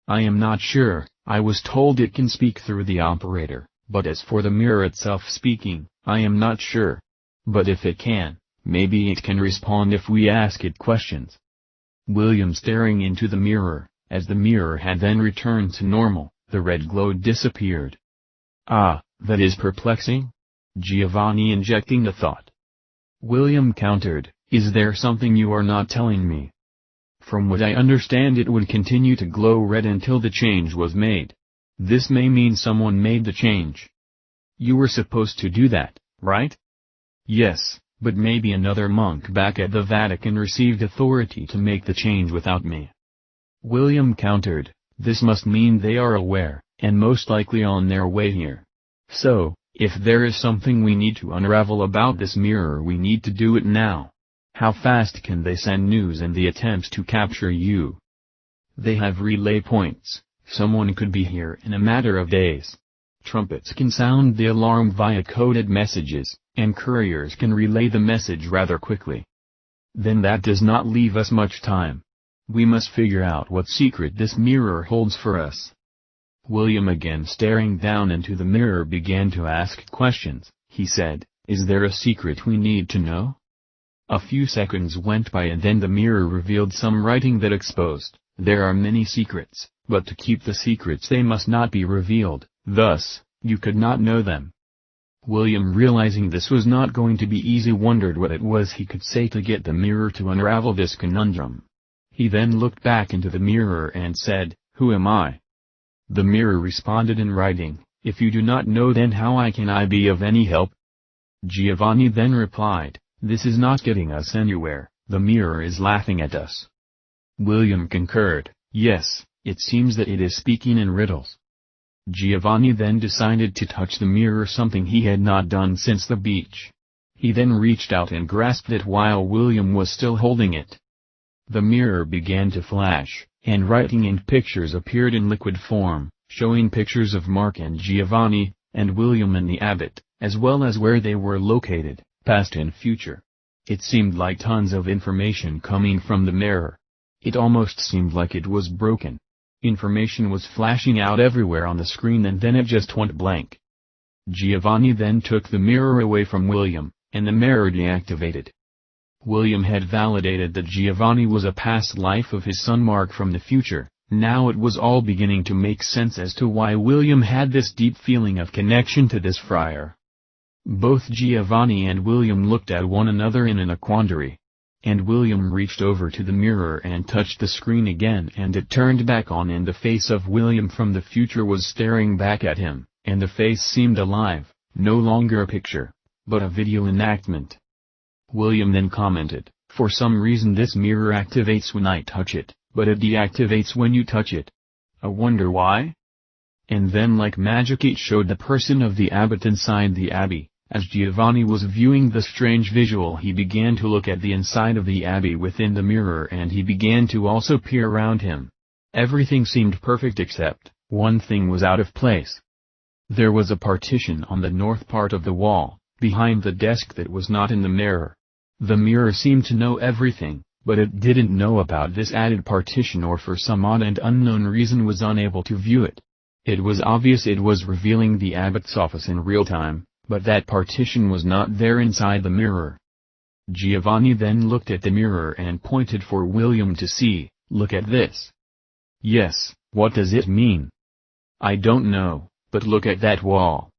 I am not sure, I was told it can speak through the operator, but as for the mirror itself speaking, I am not sure. But if it can, maybe it can respond if we ask it questions. William staring into the mirror, as the mirror had then returned to normal, the red glow disappeared. Ah, that is perplexing? Giovanni injecting the thought. William countered, is there something you are not telling me? From what I understand it would continue to glow red until the change was made. This may mean someone made the change. You were supposed to do that, right? Yes, but maybe another monk back at the Vatican received authority to make the change without me. William countered, this must mean they are aware, and most likely on their way here. So, if there is something we need to unravel about this mirror we need to do it now. How fast can they send news in the attempts to capture you? They have relay points, someone could be here in a matter of days. Trumpets can sound the alarm via coded messages, and couriers can relay the message rather quickly. Then that does not leave us much time. We must figure out what secret this mirror holds for us. William, again staring down into the mirror, began to ask questions. He said, is there a secret we need to know? A few seconds went by and then the mirror revealed some writing that exposed, there are many secrets, but to keep the secrets they must not be revealed, thus, you could not know them. William, realizing this was not going to be easy, wondered what it was he could say to get the mirror to unravel this conundrum. He then looked back into the mirror and said, who am I? The mirror responded in writing, if you do not know, then how can I be of any help? Giovanni then replied, this is not getting us anywhere, the mirror is laughing at us. William concurred, yes, it seems that it is speaking in riddles. Giovanni then decided to touch the mirror, something he had not done since the beach. He then reached out and grasped it while William was still holding it. The mirror began to flash, and writing and pictures appeared in liquid form, showing pictures of Mark and Giovanni, and William and the abbot, as well as where they were located, past and future. It seemed like tons of information coming from the mirror. It almost seemed like it was broken. Information was flashing out everywhere on the screen and then it just went blank. Giovanni then took the mirror away from William, and the mirror deactivated. William had validated that Giovanni was a past life of his son Mark from the future. Now it was all beginning to make sense as to why William had this deep feeling of connection to this friar. Both Giovanni and William looked at one another in a quandary. And William reached over to the mirror and touched the screen again, and it turned back on, and the face of William from the future was staring back at him, and the face seemed alive, no longer a picture, but a video enactment. William then commented, "For some reason this mirror activates when I touch it, but it deactivates when you touch it. I wonder why?" And then like magic it showed the person of the abbot inside the abbey. As Giovanni was viewing the strange visual, he began to look at the inside of the abbey within the mirror, and he began to also peer around him. Everything seemed perfect except one thing was out of place. There was a partition on the north part of the wall, behind the desk, that was not in the mirror. The mirror seemed to know everything, but it didn't know about this added partition, or for some odd and unknown reason was unable to view it. It was obvious it was revealing the abbot's office in real time, but that partition was not there inside the mirror. Giovanni then looked at the mirror and pointed for William to see. "Look at this." "Yes, what does it mean?" "I don't know, but look at that wall."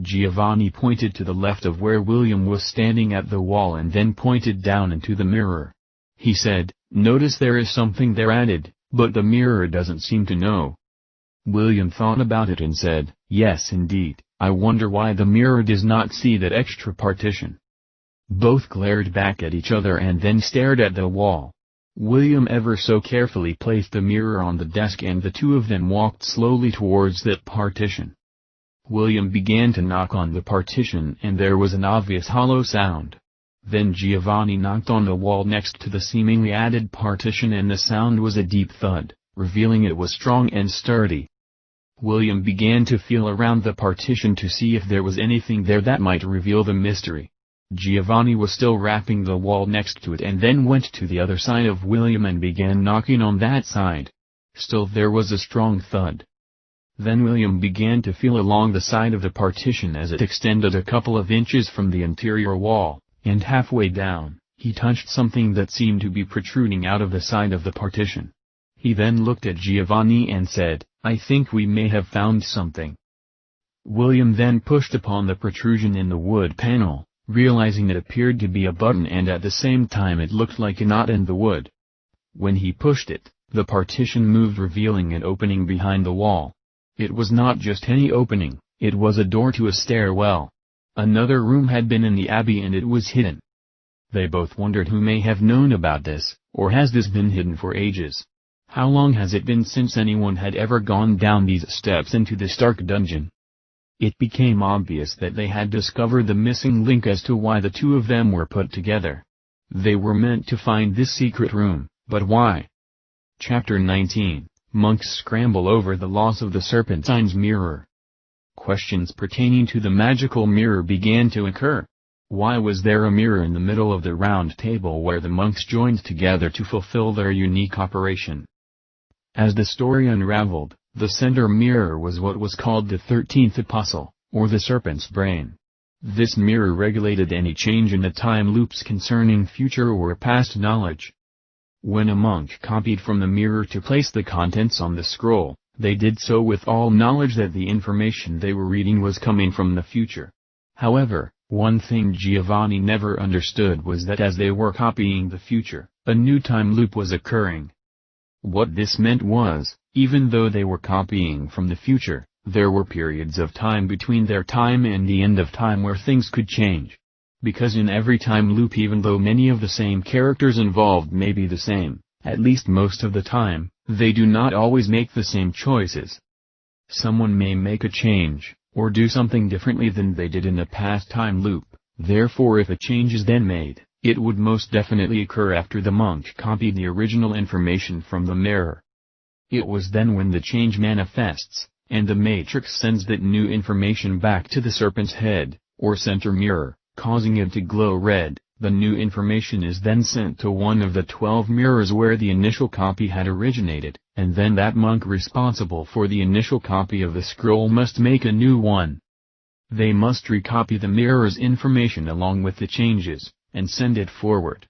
Giovanni pointed to the left of where William was standing at the wall and then pointed down into the mirror. He said, "Notice there is something there added, but the mirror doesn't seem to know." William thought about it and said, "Yes indeed. I wonder why the mirror does not see that extra partition." Both glared back at each other and then stared at the wall. William ever so carefully placed the mirror on the desk, and the two of them walked slowly towards that partition. William began to knock on the partition, and there was an obvious hollow sound. Then Giovanni knocked on the wall next to the seemingly added partition, and the sound was a deep thud, revealing it was strong and sturdy. William began to feel around the partition to see if there was anything there that might reveal the mystery. Giovanni was still rapping the wall next to it, and then went to the other side of William and began knocking on that side. Still there was a strong thud. Then William began to feel along the side of the partition as it extended a couple of inches from the interior wall, and halfway down, he touched something that seemed to be protruding out of the side of the partition. He then looked at Giovanni and said, "I think we may have found something." William then pushed upon the protrusion in the wood panel, realizing it appeared to be a button, and at the same time it looked like a knot in the wood. When he pushed it, the partition moved, revealing an opening behind the wall. It was not just any opening, it was a door to a stairwell. Another room had been in the abbey and it was hidden. They both wondered who may have known about this, or has this been hidden for ages? How long has it been since anyone had ever gone down these steps into this dark dungeon? It became obvious that they had discovered the missing link as to why the two of them were put together. They were meant to find this secret room, but why? Chapter 19, Monks Scramble Over the Loss of the Serpentine's Mirror. Questions pertaining to the magical mirror began to occur. Why was there a mirror in the middle of the round table where the monks joined together to fulfill their unique operation? As the story unraveled, the center mirror was what was called the 13th apostle, or the serpent's brain. This mirror regulated any change in the time loops concerning future or past knowledge. When a monk copied from the mirror to place the contents on the scroll, they did so with all knowledge that the information they were reading was coming from the future. However, one thing Giovanni never understood was that as they were copying the future, a new time loop was occurring. What this meant was, even though they were copying from the future, there were periods of time between their time and the end of time where things could change. Because in every time loop, even though many of the same characters involved may be the same, at least most of the time, they do not always make the same choices. Someone may make a change, or do something differently than they did in the past time loop, therefore if a change is then made, it would most definitely occur after the monk copied the original information from the mirror. It was then when the change manifests, and the matrix sends that new information back to the serpent's head, or center mirror, causing it to glow red. The new information is then sent to one of the 12 mirrors where the initial copy had originated, and then that monk responsible for the initial copy of the scroll must make a new one. They must recopy the mirror's information along with the changes, and send it forward.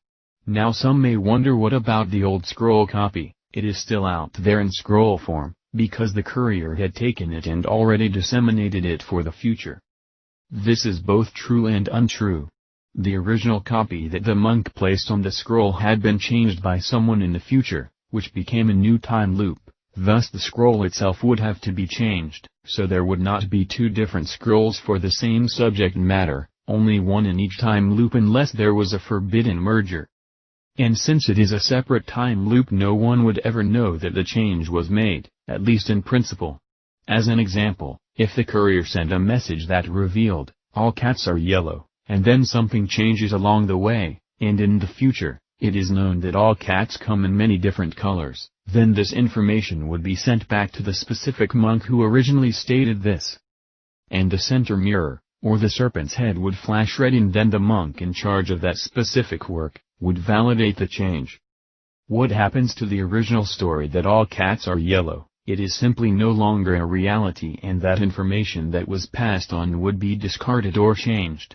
Now some may wonder, what about the old scroll copy? It is still out there in scroll form, because the courier had taken it and already disseminated it for the future. This is both true and untrue. The original copy that the monk placed on the scroll had been changed by someone in the future, which became a new time loop, thus the scroll itself would have to be changed, so there would not be two different scrolls for the same subject matter, only one in each time loop unless there was a forbidden merger. And since it is a separate time loop, no one would ever know that the change was made, at least in principle. As an example, if the courier sent a message that revealed, "All cats are yellow," and then something changes along the way, and in the future, it is known that all cats come in many different colors, then this information would be sent back to the specific monk who originally stated this. And the center mirror, or the serpent's head, would flash red, and then the monk in charge of that specific work would validate the change. What happens to the original story that all cats are yellow? It is simply no longer a reality, and that information that was passed on would be discarded or changed.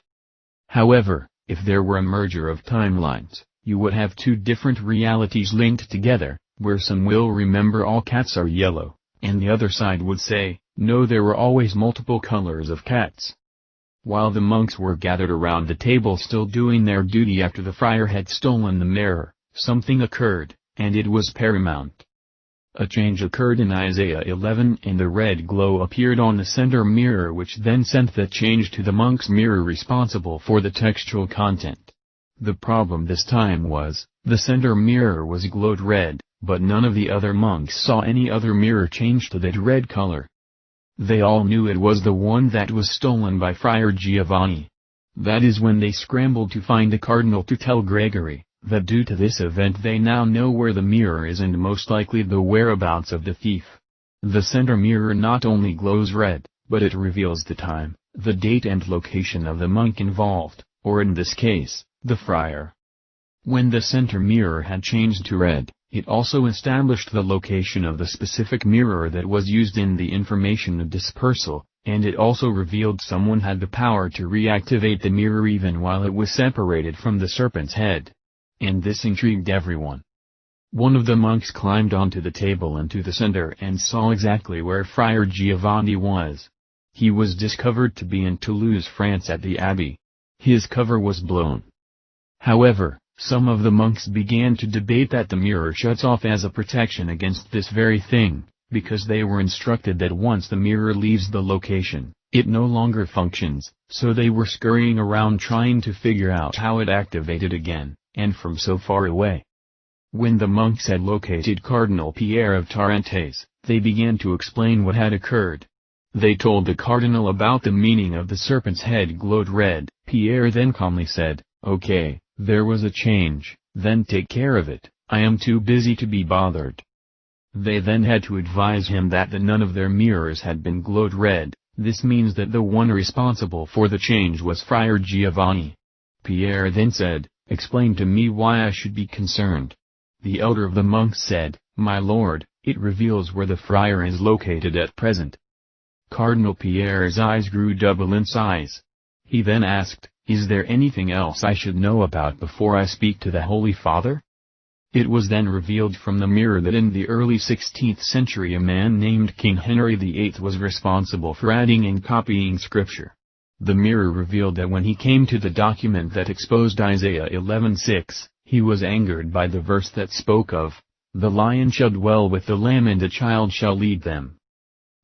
However, if there were a merger of timelines, you would have two different realities linked together, where some will remember all cats are yellow, and the other side would say, no, there were always multiple colors of cats. While the monks were gathered around the table still doing their duty after the friar had stolen the mirror, something occurred, and it was paramount. A change occurred in Isaiah 11, and the red glow appeared on the center mirror, which then sent that change to the monk's mirror responsible for the textual content. The problem this time was, the center mirror was glowed red, but none of the other monks saw any other mirror change to that red color. They all knew it was the one that was stolen by Friar Giovanni. That is when they scrambled to find the cardinal to tell Gregory that due to this event they now know where the mirror is and most likely the whereabouts of the thief. The center mirror not only glows red, but it reveals the time, the date and location of the monk involved, or in this case, the friar. When the center mirror had changed to red, it also established the location of the specific mirror that was used in the information of dispersal, and it also revealed someone had the power to reactivate the mirror even while it was separated from the serpent's head. And this intrigued everyone. One of the monks climbed onto the table into the center and saw exactly where Friar Giovanni was. He was discovered to be in Toulouse, France at the abbey. His cover was blown. However, some of the monks began to debate that the mirror shuts off as a protection against this very thing, because they were instructed that once the mirror leaves the location, it no longer functions, so they were scurrying around trying to figure out how it activated again, and from so far away. When the monks had located Cardinal Pierre of Tarentaise, they began to explain what had occurred. They told the cardinal about the meaning of the serpent's head glowed red. Pierre then calmly said, "Okay, there was a change, then take care of it, I am too busy to be bothered." They then had to advise him that none of their mirrors had been glowed red. This means that the one responsible for the change was Friar Giovanni. Pierre then said, "Explain to me why I should be concerned." The elder of the monks said, "My lord, it reveals where the friar is located at present." Cardinal Pierre's eyes grew double in size. He then asked, "Is there anything else I should know about before I speak to the Holy Father?" It was then revealed from the mirror that in the early 16th century a man named King Henry VIII was responsible for adding and copying scripture. The mirror revealed that when he came to the document that exposed Isaiah 11:6, he was angered by the verse that spoke of, "The lion shall dwell with the lamb and a child shall lead them."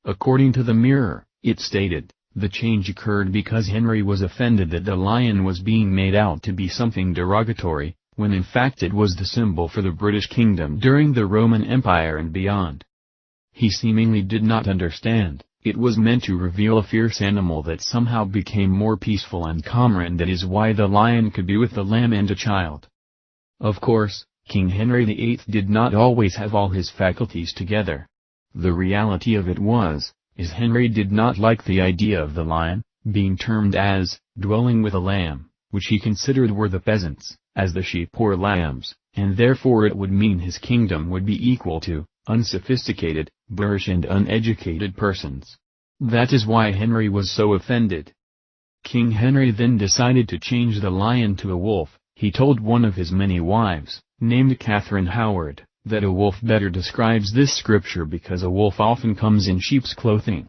According to the mirror, it stated, the change occurred because Henry was offended that the lion was being made out to be something derogatory, when in fact it was the symbol for the British Kingdom during the Roman Empire and beyond. He seemingly did not understand, It was meant to reveal a fierce animal that somehow became more peaceful and calmer, and that is why the lion could be with the lamb and a child. Of course, King Henry VIII did not always have all his faculties together. The reality of it is Henry did not like the idea of the lion, being termed as, dwelling with a lamb, which he considered were the peasants, as the sheep or lambs, and therefore it would mean his kingdom would be equal to, unsophisticated, boorish and uneducated persons. That is why Henry was so offended. King Henry then decided to change the lion to a wolf. He told one of his many wives, named Catherine Howard, that a wolf better describes this scripture because a wolf often comes in sheep's clothing.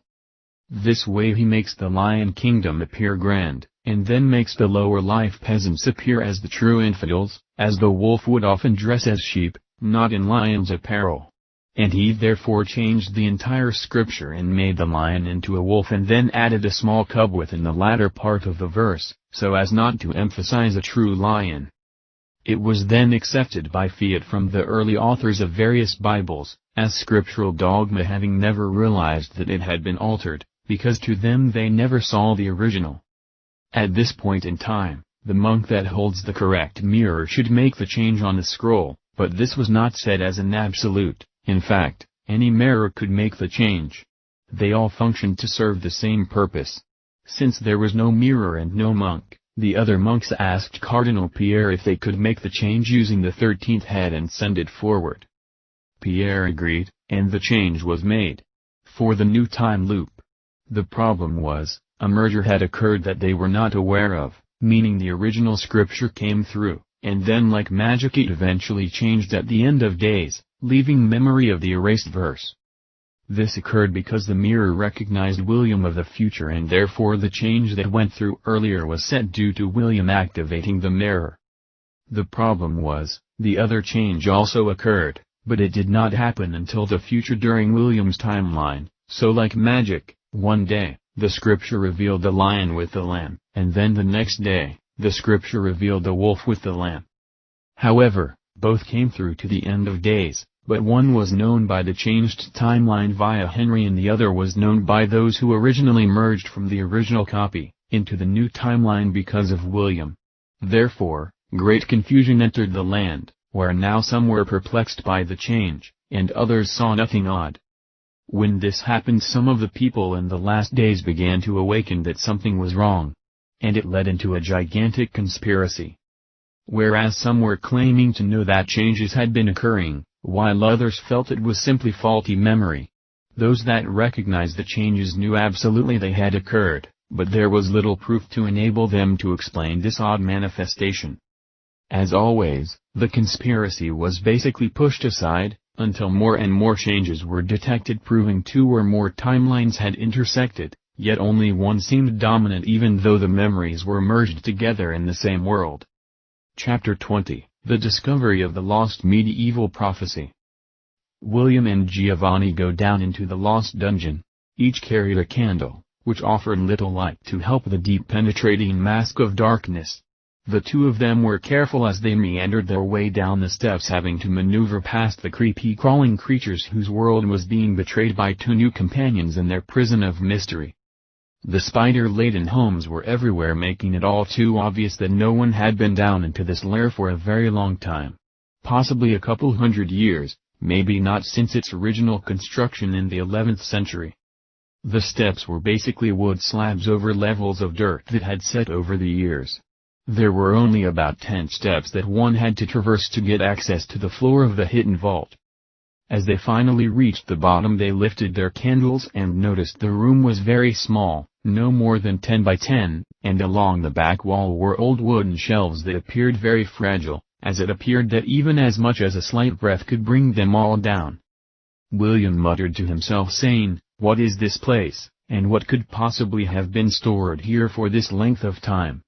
This way he makes the lion kingdom appear grand, and then makes the lower life peasants appear as the true infidels, as the wolf would often dress as sheep, not in lion's apparel. And he therefore changed the entire scripture and made the lion into a wolf, and then added a small cub within the latter part of the verse, so as not to emphasize a true lion. It was then accepted by fiat from the early authors of various Bibles, as scriptural dogma, having never realized that it had been altered, because to them they never saw the original. At this point in time, the monk that holds the correct mirror should make the change on the scroll, but this was not said as an absolute. In fact, any mirror could make the change. They all functioned to serve the same purpose. Since there was no mirror and no monk, the other monks asked Cardinal Pierre if they could make the change using the 13th head and send it forward. Pierre agreed, and the change was made. For the new time loop. The problem was, a merger had occurred that they were not aware of, meaning the original scripture came through, and then like magic it eventually changed at the end of days, leaving memory of the erased verse. This occurred because the mirror recognized William of the future, and therefore the change that went through earlier was set due to William activating the mirror. The problem was, the other change also occurred, but it did not happen until the future during William's timeline, so like magic, one day, the scripture revealed the lion with the lamb, and then the next day, the scripture revealed the wolf with the lamb. However, both came through to the end of days, but one was known by the changed timeline via Henry and the other was known by those who originally merged from the original copy, into the new timeline because of William. Therefore, great confusion entered the land, where now some were perplexed by the change, and others saw nothing odd. When this happened, some of the people in the last days began to awaken that something was wrong. And it led into a gigantic conspiracy. Whereas some were claiming to know that changes had been occurring, while others felt it was simply faulty memory. Those that recognized the changes knew absolutely they had occurred, but there was little proof to enable them to explain this odd manifestation. As always, the conspiracy was basically pushed aside, until more and more changes were detected, proving two or more timelines had intersected, yet only one seemed dominant even though the memories were merged together in the same world. Chapter 20, The Discovery of the Lost Medieval Prophecy. William and Giovanni go down into the lost dungeon. Each carried a candle, which offered little light to help the deep penetrating mask of darkness. The two of them were careful as they meandered their way down the steps, having to maneuver past the creepy crawling creatures whose world was being betrayed by two new companions in their prison of mystery. The spider-laden homes were everywhere, making it all too obvious that no one had been down into this lair for a very long time. Possibly a couple hundred years, maybe not since its original construction in the 11th century. The steps were basically wood slabs over levels of dirt that had set over the years. There were only about 10 steps that one had to traverse to get access to the floor of the hidden vault. As they finally reached the bottom, they lifted their candles and noticed the room was very small, no more than 10 by 10, and along the back wall were old wooden shelves that appeared very fragile, as it appeared that even as much as a slight breath could bring them all down. William muttered to himself, saying, "What is this place, and what could possibly have been stored here for this length of time?"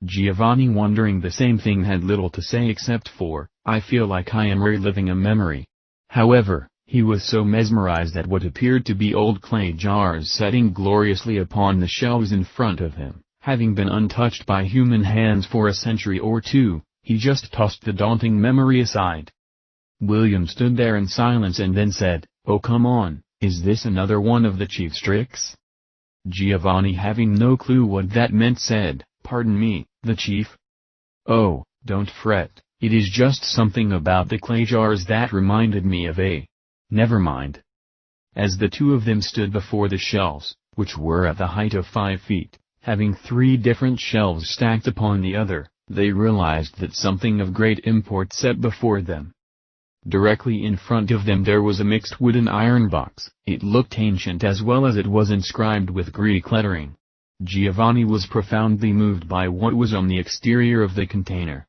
Giovanni, wondering the same thing, had little to say except for, "I feel like I am reliving a memory." However, he was so mesmerized at what appeared to be old clay jars setting gloriously upon the shelves in front of him, having been untouched by human hands for a century or two, he just tossed the daunting memory aside. William stood there in silence and then said, "Oh, come on, Is this another one of the chief's tricks? Giovanni, having no clue what that meant, said, "Pardon me, the chief? Oh, don't fret, it is just something about the clay jars that reminded me of a... Never mind." As the two of them stood before the shelves, which were at the height of 5 feet, having 3 different shelves stacked upon the other, they realized that something of great import set before them. Directly in front of them there was a mixed wooden iron box. It looked ancient as well as it was inscribed with Greek lettering. Giovanni was profoundly moved by what was on the exterior of the container.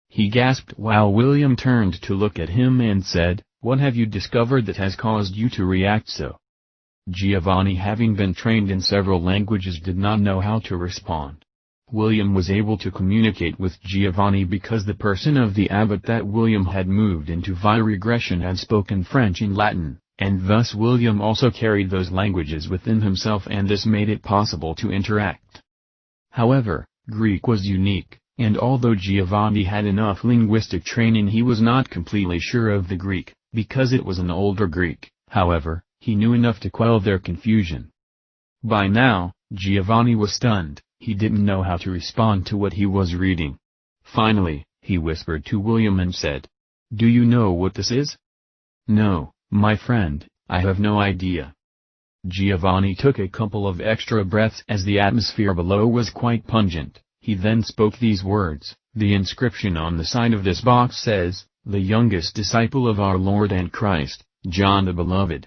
He gasped while William turned to look at him and said, "What have you discovered that has caused you to react so?" Giovanni, having been trained in several languages, did not know how to respond. William was able to communicate with Giovanni because the person of the abbot that William had moved into via Regression had spoken French and Latin, and thus William also carried those languages within himself, and this made it possible to interact. However, Greek was unique, and although Giovanni had enough linguistic training, he was not completely sure of the Greek, because it was an older Greek. However, he knew enough to quell their confusion. By now, Giovanni was stunned. He didn't know how to respond to what he was reading. Finally, he whispered to William and said, "Do you know what this is?" "No, my friend, I have no idea." Giovanni took a couple of extra breaths as the atmosphere below was quite pungent. He then spoke these words, "The inscription on the side of this box says, 'The youngest disciple of our Lord and Christ, John the Beloved.'"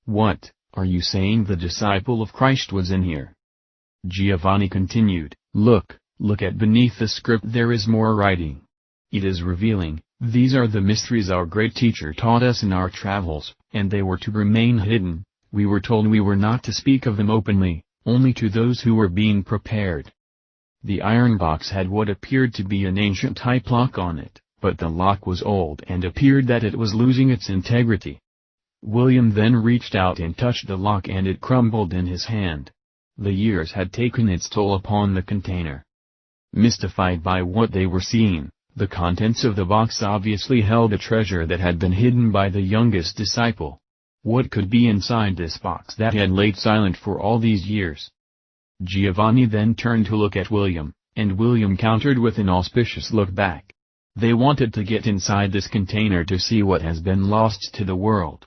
"What, are you saying the disciple of Christ was in here?" Giovanni continued, Look at beneath the script, there is more writing. It is revealing, these are the mysteries our great teacher taught us in our travels, and they were to remain hidden. We were told we were not to speak of them openly, only to those who were being prepared." The iron box had what appeared to be an ancient type lock on it, but the lock was old and appeared that it was losing its integrity. William then reached out and touched the lock, and it crumbled in his hand. The years had taken its toll upon the container. Mystified by what they were seeing, the contents of the box obviously held a treasure that had been hidden by the youngest disciple. What could be inside this box that had laid silent for all these years? Giovanni then turned to look at William, and William countered with an auspicious look back. They wanted to get inside this container to see what has been lost to the world.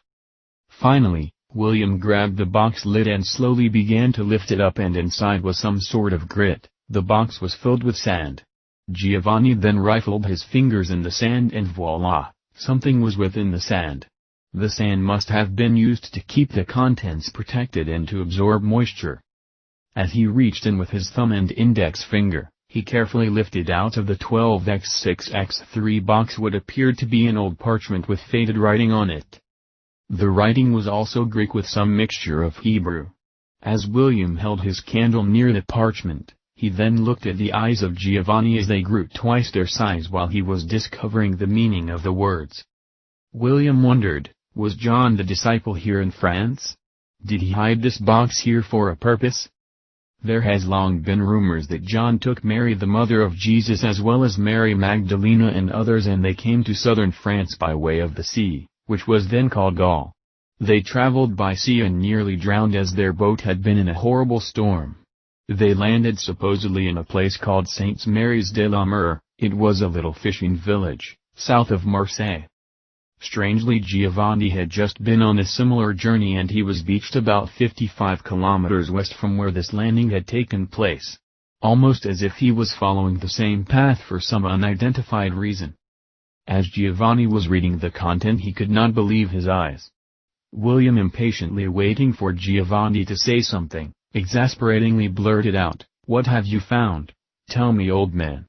Finally, William grabbed the box lid and slowly began to lift it up, and inside was some sort of grit. The box was filled with sand. Giovanni then rifled his fingers in the sand, and voila, something was within the sand. The sand must have been used to keep the contents protected and to absorb moisture. As he reached in with his thumb and index finger, he carefully lifted out of the 12x6x3 box what appeared to be an old parchment with faded writing on it. The writing was also Greek with some mixture of Hebrew. As William held his candle near the parchment, he then looked at the eyes of Giovanni as they grew twice their size while he was discovering the meaning of the words. William wondered, was John the disciple here in France? Did he hide this box here for a purpose? There has long been rumors that John took Mary, the mother of Jesus, as well as Mary Magdalena and others, and they came to southern France by way of the sea, which was then called Gaul. They traveled by sea and nearly drowned as their boat had been in a horrible storm. They landed supposedly in a place called Saint Mary's de la Mer. It was a little fishing village, south of Marseille. Strangely, Giovanni had just been on a similar journey, and he was beached about 55 kilometers west from where this landing had taken place. Almost as if he was following the same path for some unidentified reason. As Giovanni was reading the content, he could not believe his eyes. William, impatiently waiting for Giovanni to say something, exasperatingly blurted out, "What have you found? Tell me, old man."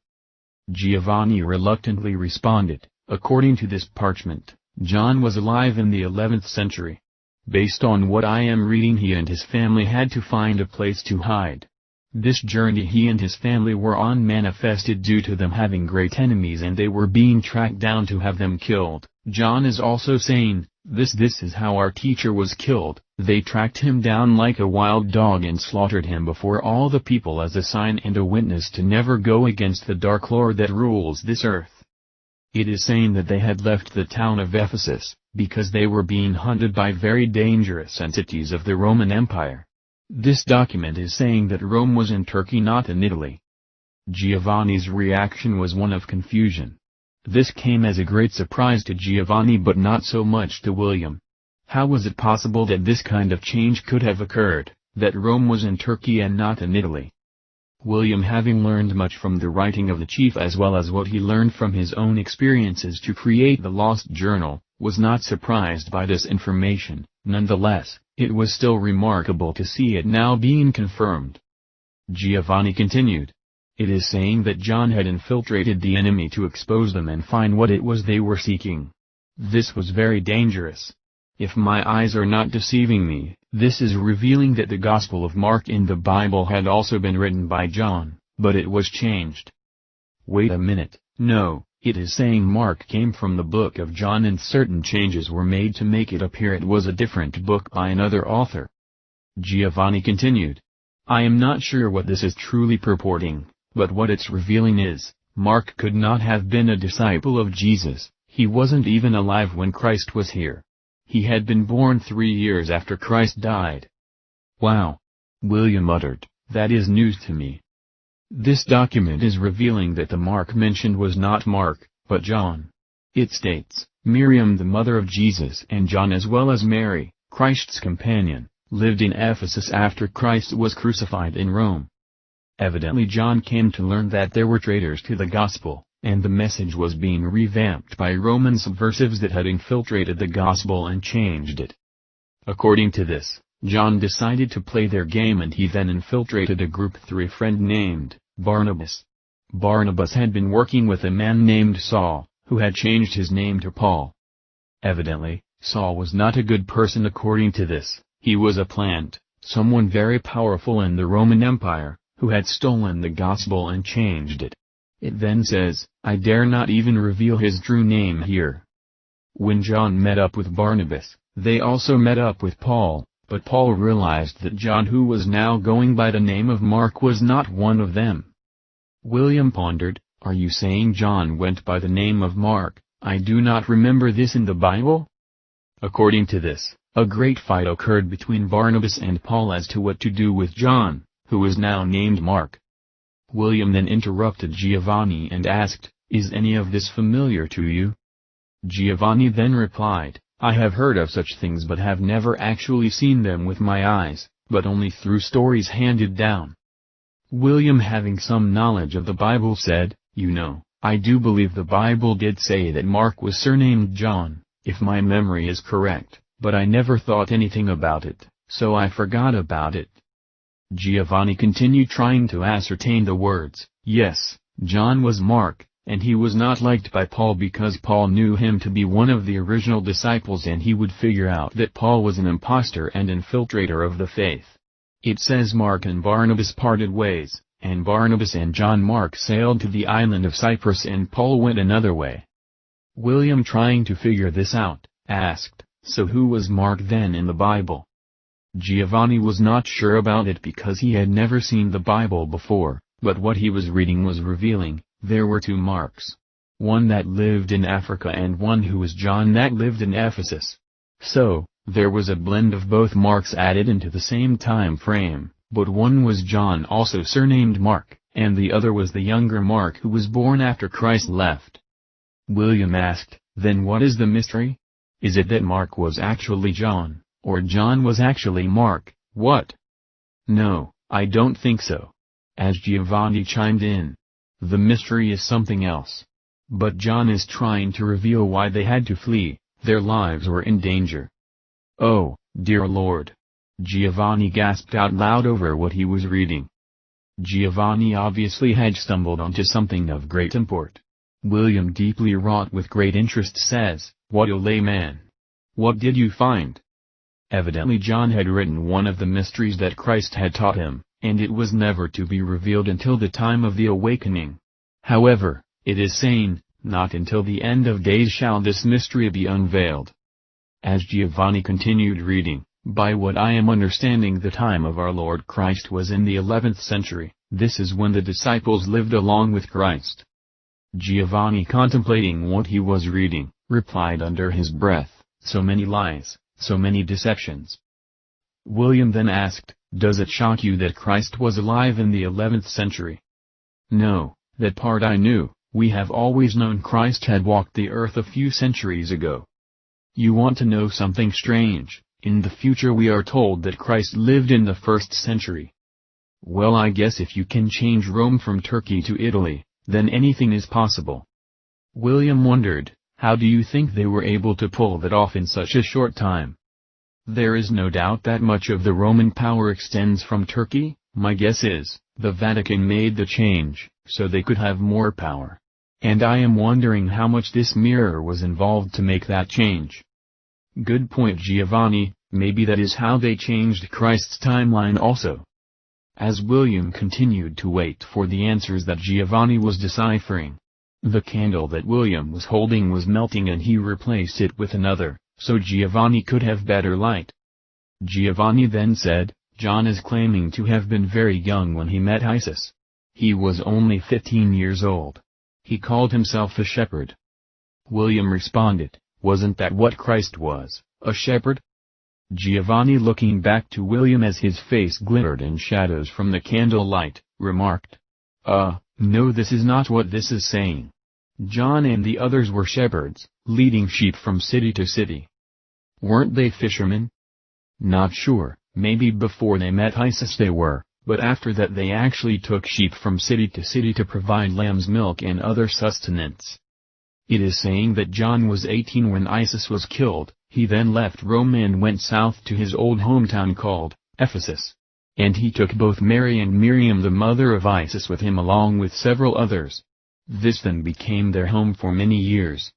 Giovanni reluctantly responded, "According to this parchment, John was alive in the 11th century. Based on what I am reading, he and his family had to find a place to hide. This journey he and his family were on manifested due to them having great enemies, and they were being tracked down to have them killed. John is also saying, this is how our teacher was killed. They tracked him down like a wild dog and slaughtered him before all the people as a sign and a witness to never go against the Dark Lord that rules this earth. It is saying that they had left the town of Ephesus, because they were being hunted by very dangerous entities of the Roman Empire. This document is saying that Rome was in Turkey, not in Italy. Giovanni's reaction was one of confusion. This came as a great surprise to Giovanni, but not so much to William. How was it possible that this kind of change could have occurred, that Rome was in Turkey and not in Italy? William, having learned much from the writing of the chief as well as what he learned from his own experiences to create the Lost Journal, was not surprised by this information. Nonetheless, it was still remarkable to see it now being confirmed. Giovanni continued. It is saying that John had infiltrated the enemy to expose them and find what it was they were seeking. This was very dangerous. If my eyes are not deceiving me, this is revealing that the Gospel of Mark in the Bible had also been written by John, but it was changed. Wait a minute, no, it is saying Mark came from the book of John and certain changes were made to make it appear it was a different book by another author. Giovanni continued. I am not sure what this is truly purporting, but what it's revealing is, Mark could not have been a disciple of Jesus. He wasn't even alive when Christ was here. He had been born 3 years after Christ died. Wow! William uttered, that is news to me. This document is revealing that the Mark mentioned was not Mark, but John. It states, Miriam the mother of Jesus and John as well as Mary, Christ's companion, lived in Ephesus after Christ was crucified in Rome. Evidently John came to learn that there were traitors to the gospel, and the message was being revamped by Roman subversives that had infiltrated the gospel and changed it. According to this, John decided to play their game and he then infiltrated a group through a friend named Barnabas. Barnabas had been working with a man named Saul, who had changed his name to Paul. Evidently, Saul was not a good person according to this, he was a plant, someone very powerful in the Roman Empire, who had stolen the gospel and changed it. It then says, I dare not even reveal his true name here. When John met up with Barnabas, they also met up with Paul, but Paul realized that John, who was now going by the name of Mark, was not one of them. William pondered, are you saying John went by the name of Mark? I do not remember this in the Bible. According to this, a great fight occurred between Barnabas and Paul as to what to do with John, who is now named Mark. William then interrupted Giovanni and asked, is any of this familiar to you? Giovanni then replied, I have heard of such things but have never actually seen them with my eyes, but only through stories handed down. William, having some knowledge of the Bible, said, you know, I do believe the Bible did say that Mark was surnamed John, if my memory is correct, but I never thought anything about it, so I forgot about it. Giovanni continued trying to ascertain the words. Yes, John was Mark, and he was not liked by Paul because Paul knew him to be one of the original disciples and he would figure out that Paul was an impostor and infiltrator of the faith. It says Mark and Barnabas parted ways, and Barnabas and John Mark sailed to the island of Cyprus and Paul went another way. William, trying to figure this out, asked, so who was Mark then in the Bible? Giovanni was not sure about it because he had never seen the Bible before, but what he was reading was revealing, there were 2 Marks. One that lived in Africa and one who was John that lived in Ephesus. So, there was a blend of both Marks added into the same time frame, but one was John also surnamed Mark, and the other was the younger Mark who was born after Christ left. William asked, then what is the mystery? Is it that Mark was actually John? Or John was actually Mark? What? No, I don't think so. As Giovanni chimed in. The mystery is something else. But John is trying to reveal why they had to flee, their lives were in danger. Oh, dear Lord! Giovanni gasped out loud over what he was reading. Giovanni obviously had stumbled onto something of great import. William, deeply wrought with great interest, says, what a layman! What did you find? Evidently John had written one of the mysteries that Christ had taught him, and it was never to be revealed until the time of the awakening. However, it is saying, not until the end of days shall this mystery be unveiled. As Giovanni continued reading, by what I am understanding the time of our Lord Christ was in the 11th century, this is when the disciples lived along with Christ. Giovanni, contemplating what he was reading, replied under his breath, so many lies, so many deceptions. William then asked, "Does it shock you that Christ was alive in the 11th century?" "No, that part I knew. We have always known Christ had walked the earth a few centuries ago." "You want to know something strange? In the future we are told that Christ lived in the 1st century. Well, I guess if you can change Rome from Turkey to Italy, then anything is possible." William wondered, how do you think they were able to pull that off in such a short time? "There is no doubt that much of the Roman power extends from Turkey. My guess is, the Vatican made the change, so they could have more power. And I am wondering how much this mirror was involved to make that change." "Good point, Giovanni. Maybe that is how they changed Christ's timeline also." As William continued to wait for the answers that Giovanni was deciphering, the candle that William was holding was melting and he replaced it with another, so Giovanni could have better light. Giovanni then said, "John is claiming to have been very young when he met Isis. He was only 15 years old. He called himself a shepherd." William responded, "Wasn't that what Christ was, a shepherd?" Giovanni, looking back to William as his face glittered in shadows from the candle light, remarked, No, this is not what this is saying. John and the others were shepherds, leading sheep from city to city." "Weren't they fishermen?" "Not sure, maybe before they met Isis they were, but after that they actually took sheep from city to provide lamb's milk and other sustenance. It is saying that John was 18 when Isis was killed. He then left Rome and went south to his old hometown called Ephesus. And he took both Mary and Miriam the mother of Isis with him along with several others. This then became their home for many years."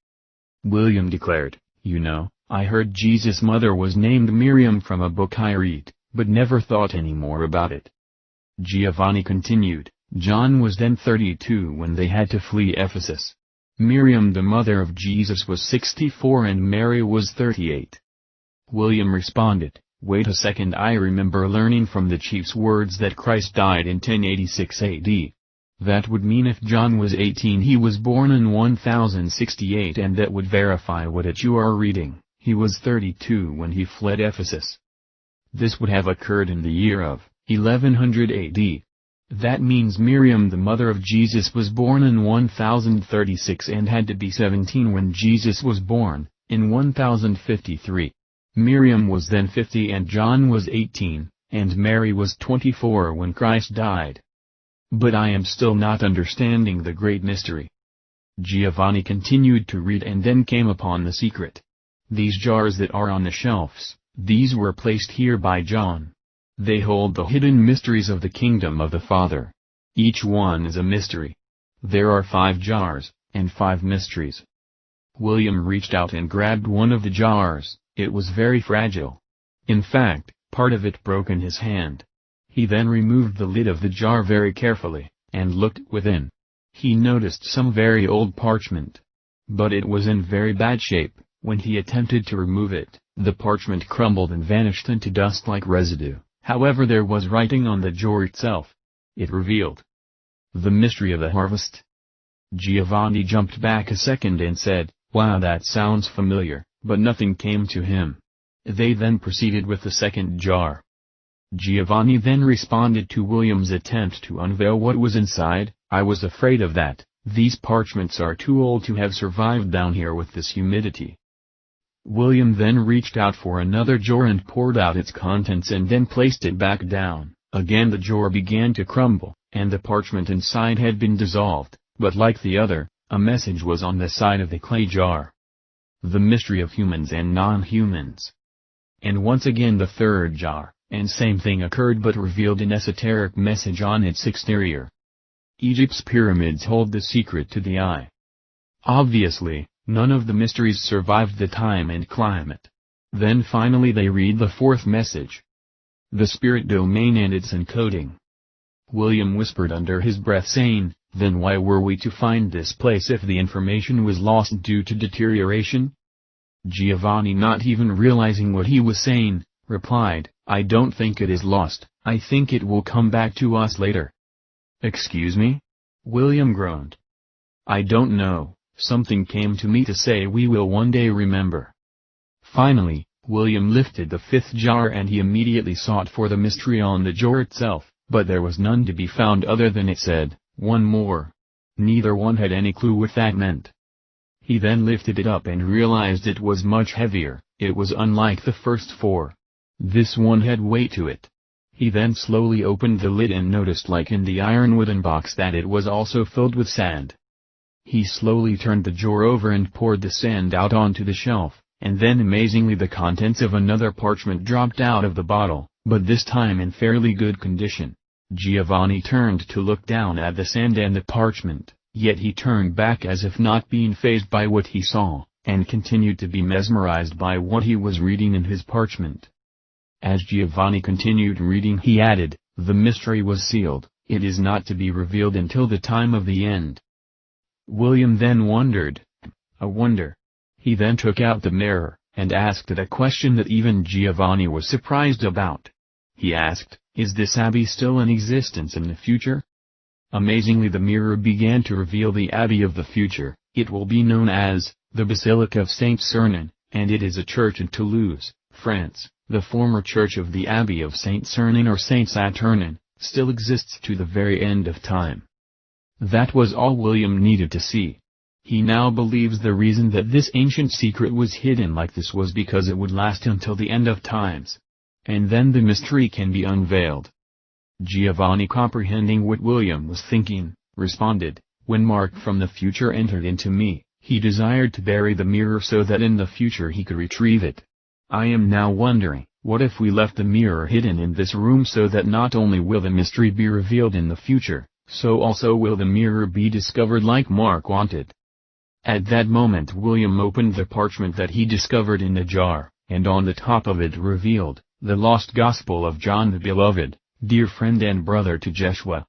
William declared, "You know, I heard Jesus' mother was named Miriam from a book I read, but never thought any more about it." Giovanni continued, "John was then 32 when they had to flee Ephesus. Miriam the mother of Jesus was 64 and Mary was 38. William responded, "Wait a second, I remember learning from the chief's words that Christ died in 1086 AD. That would mean if John was 18 he was born in 1068 and that would verify what it you are reading, he was 32 when he fled Ephesus. This would have occurred in the year of 1100 AD. That means Miriam the mother of Jesus was born in 1036 and had to be 17 when Jesus was born, in 1053. Miriam was then 50 and John was 18, and Mary was 24 when Christ died. But I am still not understanding the great mystery." Giovanni continued to read and then came upon the secret. "These jars that are on the shelves, these were placed here by John. They hold the hidden mysteries of the kingdom of the Father. Each one is a mystery. There are 5 jars, and 5 mysteries." William reached out and grabbed one of the jars. It was very fragile. In fact, part of it broke in his hand. He then removed the lid of the jar very carefully, and looked within. He noticed some very old parchment. But it was in very bad shape. When he attempted to remove it, the parchment crumbled and vanished into dust like residue. However, there was writing on the jar itself. It revealed the mystery of the harvest. Giovanni jumped back a second and said, "Wow, that sounds familiar," but nothing came to him. They then proceeded with the second jar. Giovanni then responded to William's attempt to unveil what was inside, "I was afraid of that. These parchments are too old to have survived down here with this humidity." William then reached out for another jar and poured out its contents and then placed it back down. Again the jar began to crumble, and the parchment inside had been dissolved, but like the other, a message was on the side of the clay jar. The mystery of humans and non-humans. And once again the third jar, and same thing occurred but revealed an esoteric message on its exterior. Egypt's pyramids hold the secret to the eye. Obviously, none of the mysteries survived the time and climate. Then finally they read the fourth message. The spirit domain and its encoding. William whispered under his breath saying, "Then why were we to find this place if the information was lost due to deterioration?" Giovanni, not even realizing what he was saying, replied, "I don't think it is lost, I think it will come back to us later." "Excuse me?" William groaned. "I don't know. Something came to me to say we will one day remember." Finally, William lifted the fifth jar and he immediately sought for the mystery on the jar itself, but there was none to be found other than it said, "One more." Neither one had any clue what that meant. He then lifted it up and realized it was much heavier. It was unlike the first four. This one had weight to it. He then slowly opened the lid and noticed, like in the iron wooden box, that it was also filled with sand. He slowly turned the jar over and poured the sand out onto the shelf, and then amazingly the contents of another parchment dropped out of the bottle, but this time in fairly good condition. Giovanni turned to look down at the sand and the parchment, yet he turned back as if not being fazed by what he saw, and continued to be mesmerized by what he was reading in his parchment. As Giovanni continued reading, he added, "The mystery was sealed, it is not to be revealed until the time of the end." William then wondered. A wonder. He then took out the mirror, and asked it a question that even Giovanni was surprised about. He asked, "Is this abbey still in existence in the future?" Amazingly, the mirror began to reveal the abbey of the future. It will be known as the Basilica of Saint Sernin, and it is a church in Toulouse, France. The former church of the Abbey of Saint Sernin or Saint Saturnin still exists to the very end of time. That was all William needed to see. He now believes the reason that this ancient secret was hidden like this was because it would last until the end of times. And then the mystery can be unveiled. Giovanni, comprehending what William was thinking, responded, "When Mark from the future entered into me, he desired to bury the mirror so that in the future he could retrieve it. I am now wondering, what if we left the mirror hidden in this room so that not only will the mystery be revealed in the future, so also will the mirror be discovered like Mark wanted." At that moment William opened the parchment that he discovered in the jar, and on the top of it revealed, "The Lost Gospel of John the Beloved, dear friend and brother to Jeshua."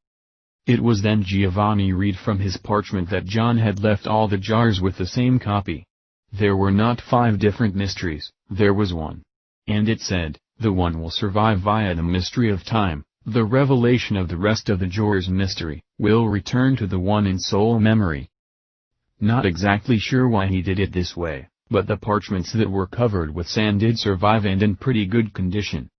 It was then Giovanni read from his parchment that John had left all the jars with the same copy. There were not 5 different mysteries, there was one. And it said, "The one will survive via the mystery of time, the revelation of the rest of the jar's mystery, will return to the one in sole memory." Not exactly sure why he did it this way, but the parchments that were covered with sand did survive and in pretty good condition.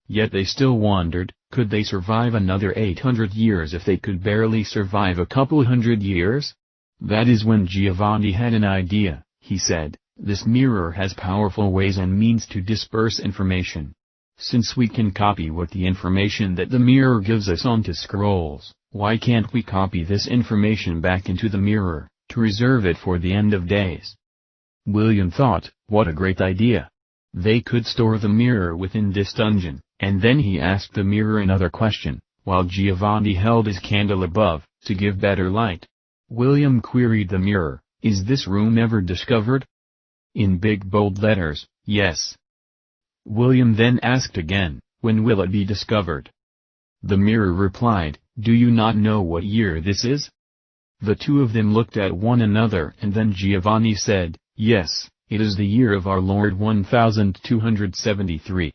Yet they still wondered, could they survive another 800 years if they could barely survive a couple hundred years? That is when Giovanni had an idea. He said, "This mirror has powerful ways and means to disperse information. Since we can copy what the information that the mirror gives us onto scrolls, why can't we copy this information back into the mirror, to reserve it for the end of days?" William thought, what a great idea. They could store the mirror within this dungeon, and then he asked the mirror another question, while Giovanni held his candle above, to give better light. William queried the mirror, "Is this room ever discovered?" In big bold letters, "Yes." William then asked again, "When will it be discovered?" The mirror replied, "Do you not know what year this is?" The two of them looked at one another and then Giovanni said, "Yes, it is the year of our Lord 1273.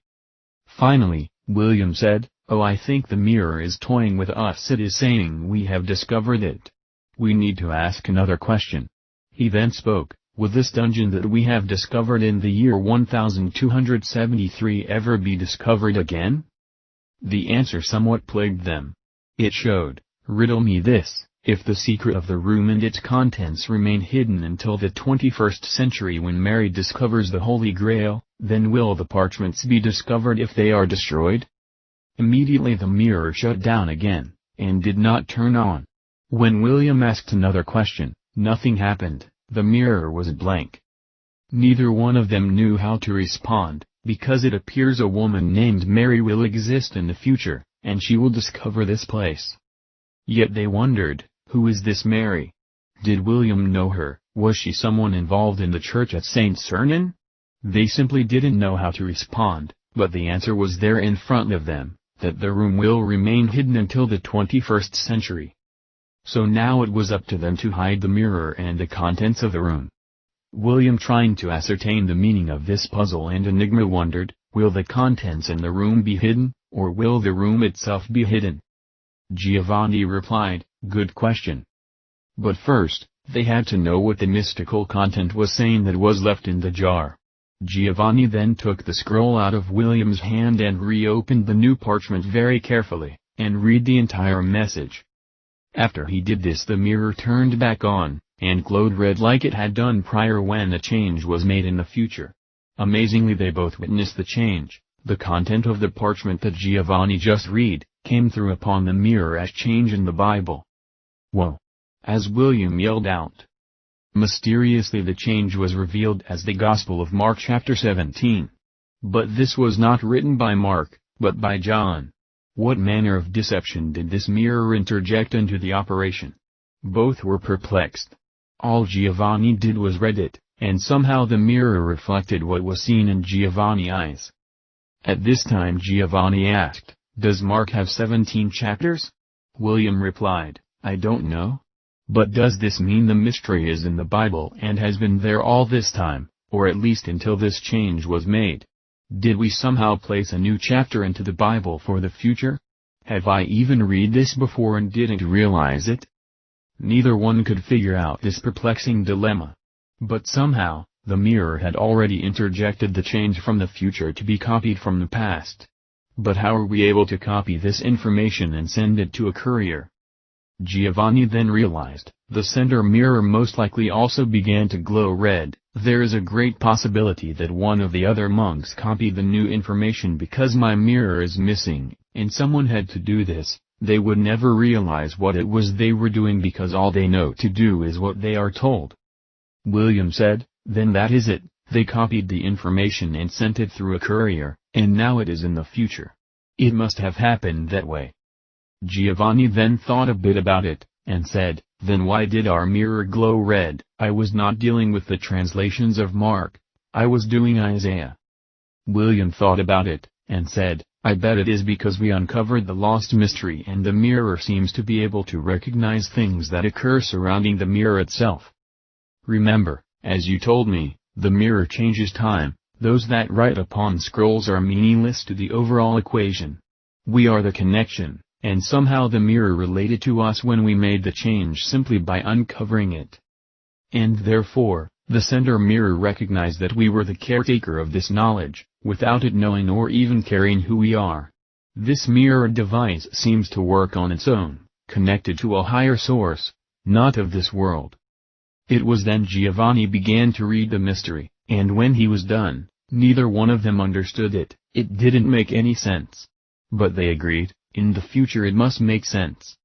Finally, William said, "Oh, I think the mirror is toying with us. It is saying we have discovered it. We need to ask another question." He then spoke, "Will this dungeon that we have discovered in the year 1273 ever be discovered again?" The answer somewhat plagued them. It showed, "Riddle me this, if the secret of the room and its contents remain hidden until the 21st century when Mary discovers the Holy Grail, then will the parchments be discovered if they are destroyed?" Immediately the mirror shut down again, and did not turn on. When William asked another question, nothing happened, the mirror was blank. Neither one of them knew how to respond, because it appears a woman named Mary will exist in the future, and she will discover this place. Yet they wondered, who is this Mary? Did William know her? Was she someone involved in the church at Saint Sernin? They simply didn't know how to respond, but the answer was there in front of them, that the room will remain hidden until the 21st century. So now it was up to them to hide the mirror and the contents of the room. William, trying to ascertain the meaning of this puzzle and enigma, wondered, will the contents in the room be hidden, or will the room itself be hidden? Giovanni replied, "Good question. But first, they had to know what the mystical content was saying that was left in the jar. Giovanni then took the scroll out of William's hand and reopened the new parchment very carefully, and read the entire message. After he did this, the mirror turned back on, and glowed red like it had done prior when a change was made in the future. Amazingly, they both witnessed the change. The content of the parchment that Giovanni just read came through upon the mirror as change in the Bible. "Whoa!" as William yelled out. Mysteriously the change was revealed as the Gospel of Mark chapter 17. But this was not written by Mark, but by John. What manner of deception did this mirror interject into the operation? Both were perplexed. All Giovanni did was read it, and somehow the mirror reflected what was seen in Giovanni's eyes. At this time Giovanni asked, "Does Mark have 17 chapters?" William replied, "I don't know. But does this mean the mystery is in the Bible and has been there all this time, or at least until this change was made? Did we somehow place a new chapter into the Bible for the future? Have I even read this before and didn't realize it?" Neither one could figure out this perplexing dilemma. But somehow, the mirror had already interjected the change from the future to be copied from the past. But how are we able to copy this information and send it to a courier? Giovanni then realized, the center mirror most likely also began to glow red. There is a great possibility that one of the other monks copied the new information because my mirror is missing, and someone had to do this. They would never realize what it was they were doing because all they know to do is what they are told. William said, "Then that is it, they copied the information and sent it through a courier, and now it is in the future. It must have happened that way." Giovanni then thought a bit about it, and said, "Then why did our mirror glow red?" "I was not dealing with the translations of Mark. I was doing Isaiah." William thought about it, and said, "I bet it is because we uncovered the lost mystery and the mirror seems to be able to recognize things that occur surrounding the mirror itself. Remember, as you told me, the mirror changes time. Those that write upon scrolls are meaningless to the overall equation. We are the connection. And somehow the mirror related to us when we made the change simply by uncovering it. And therefore, the center mirror recognized that we were the caretaker of this knowledge, without it knowing or even caring who we are. This mirror device seems to work on its own, connected to a higher source, not of this world." It was then Giovanni began to read the mystery, and when he was done, neither one of them understood it. It didn't make any sense. But they agreed, in the future it must make sense.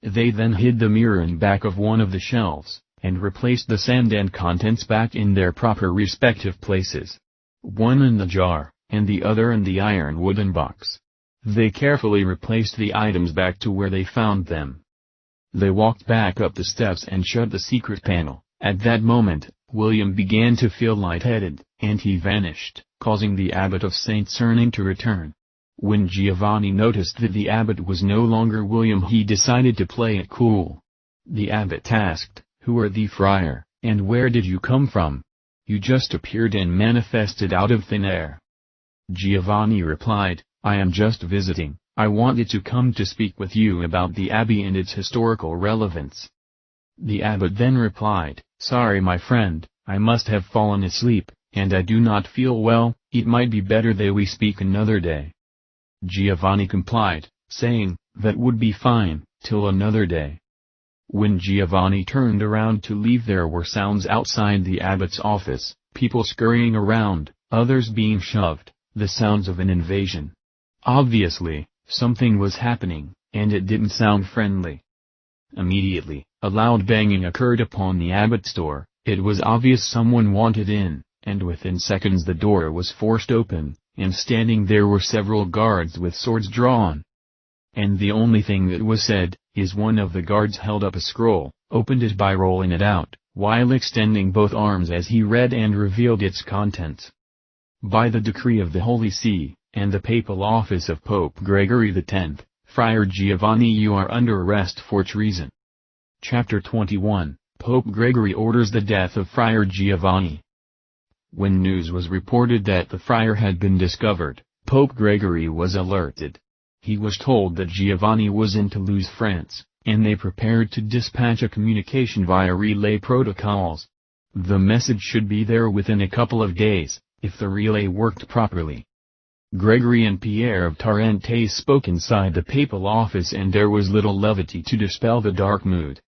They then hid the mirror in back of one of the shelves, and replaced the sand and contents back in their proper respective places. One in the jar, and the other in the iron wooden box. They carefully replaced the items back to where they found them. They walked back up the steps and shut the secret panel. At that moment, William began to feel lightheaded, and he vanished, causing the abbot of St. Sernin to return. When Giovanni noticed that the abbot was no longer William, he decided to play it cool. The abbot asked, "Who are thee, friar, and where did you come from? You just appeared and manifested out of thin air." Giovanni replied, "I am just visiting. I wanted to come to speak with you about the abbey and its historical relevance." The abbot then replied, "Sorry my friend, I must have fallen asleep, and I do not feel well. It might be better that we speak another day." Giovanni complied, saying, "That would be fine, till another day." When Giovanni turned around to leave, there were sounds outside the abbot's office, people scurrying around, others being shoved, the sounds of an invasion. Obviously, something was happening, and it didn't sound friendly. Immediately, a loud banging occurred upon the abbot's door. It was obvious someone wanted in, and within seconds the door was forced open, and standing there were several guards with swords drawn. And the only thing that was said, is one of the guards held up a scroll, opened it by rolling it out, while extending both arms as he read and revealed its contents. "By the decree of the Holy See, and the papal office of Pope Gregory X, Friar Giovanni, you are under arrest for treason." Chapter 21, Pope Gregory orders the death of Friar Giovanni. When news was reported that the friar had been discovered, Pope Gregory was alerted. He was told that Giovanni was in Toulouse, France, and they prepared to dispatch a communication via relay protocols. The message should be there within a couple of days, if the relay worked properly. Gregory and Pierre of Tarente spoke inside the papal office, and there was little levity to dispel the dark mood.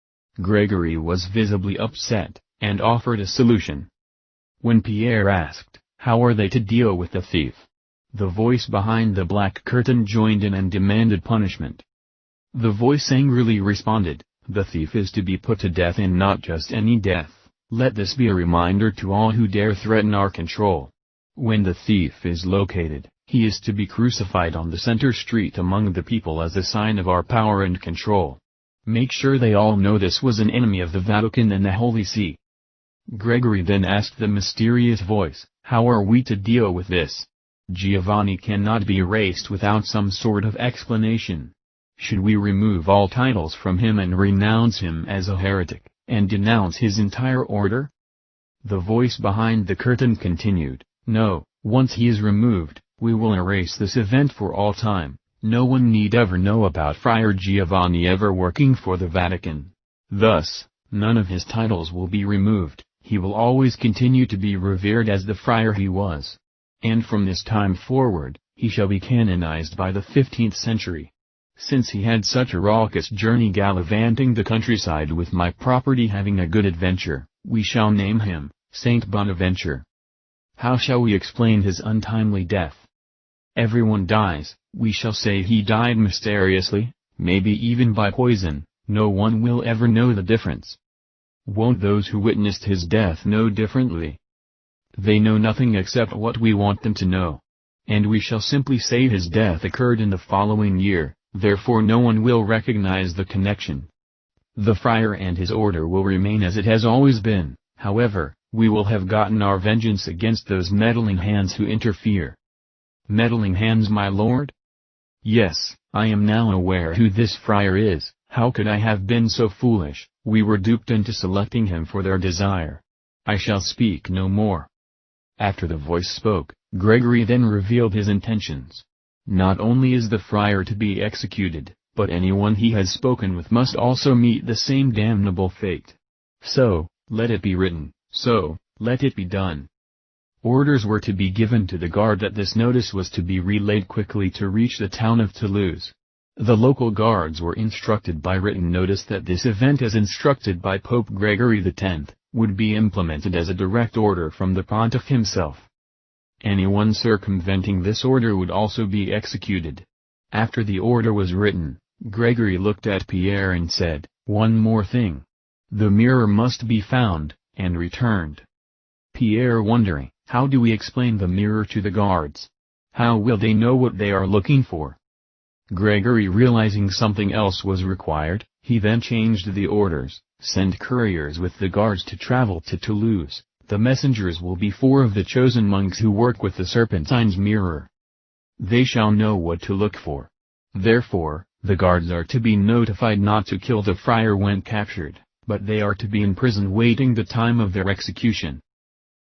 Gregory was visibly upset, and offered a solution. When Pierre asked, "How are they to deal with the thief?" the voice behind the black curtain joined in and demanded punishment. The voice angrily responded, "The thief is to be put to death, and not just any death. Let this be a reminder to all who dare threaten our control. When the thief is located, he is to be crucified on the center street among the people as a sign of our power and control. Make sure they all know this was an enemy of the Vatican and the Holy See." Gregory then asked the mysterious voice, "How are we to deal with this? Giovanni cannot be erased without some sort of explanation. Should we remove all titles from him and renounce him as a heretic, and denounce his entire order?" The voice behind the curtain continued, "No, once he is removed, we will erase this event for all time. No one need ever know about Friar Giovanni ever working for the Vatican. Thus, none of his titles will be removed, he will always continue to be revered as the friar he was. And from this time forward, he shall be canonized by the 15th century. Since he had such a raucous journey gallivanting the countryside with my property, having a good adventure, we shall name him Saint Bonaventure. How shall we explain his untimely death? Everyone dies, we shall say he died mysteriously, maybe even by poison, no one will ever know the difference. Won't those who witnessed his death know differently? They know nothing except what we want them to know. And we shall simply say his death occurred in the following year, therefore no one will recognize the connection. The friar and his order will remain as it has always been, however, we will have gotten our vengeance against those meddling hands who interfere." "Meddling hands, my lord?" "Yes, I am now aware who this friar is. How could I have been so foolish? We were duped into selecting him for their desire. I shall speak no more." After the voice spoke, Gregory then revealed his intentions. Not only is the friar to be executed, but anyone he has spoken with must also meet the same damnable fate. So, let it be written, so, let it be done. Orders were to be given to the guard that this notice was to be relayed quickly to reach the town of Toulouse. The local guards were instructed by written notice that this event, as instructed by Pope Gregory X, would be implemented as a direct order from the pontiff himself. Anyone circumventing this order would also be executed. After the order was written, Gregory looked at Pierre and said, "One more thing. The mirror must be found, and returned." Pierre, wondering, how do we explain the mirror to the guards? How will they know what they are looking for? Gregory, realizing something else was required, he then changed the orders, "Send couriers with the guards to travel to Toulouse. The messengers will be 4 of the chosen monks who work with the Serpentine's mirror. They shall know what to look for. Therefore, the guards are to be notified not to kill the friar when captured, but they are to be in prison waiting the time of their execution.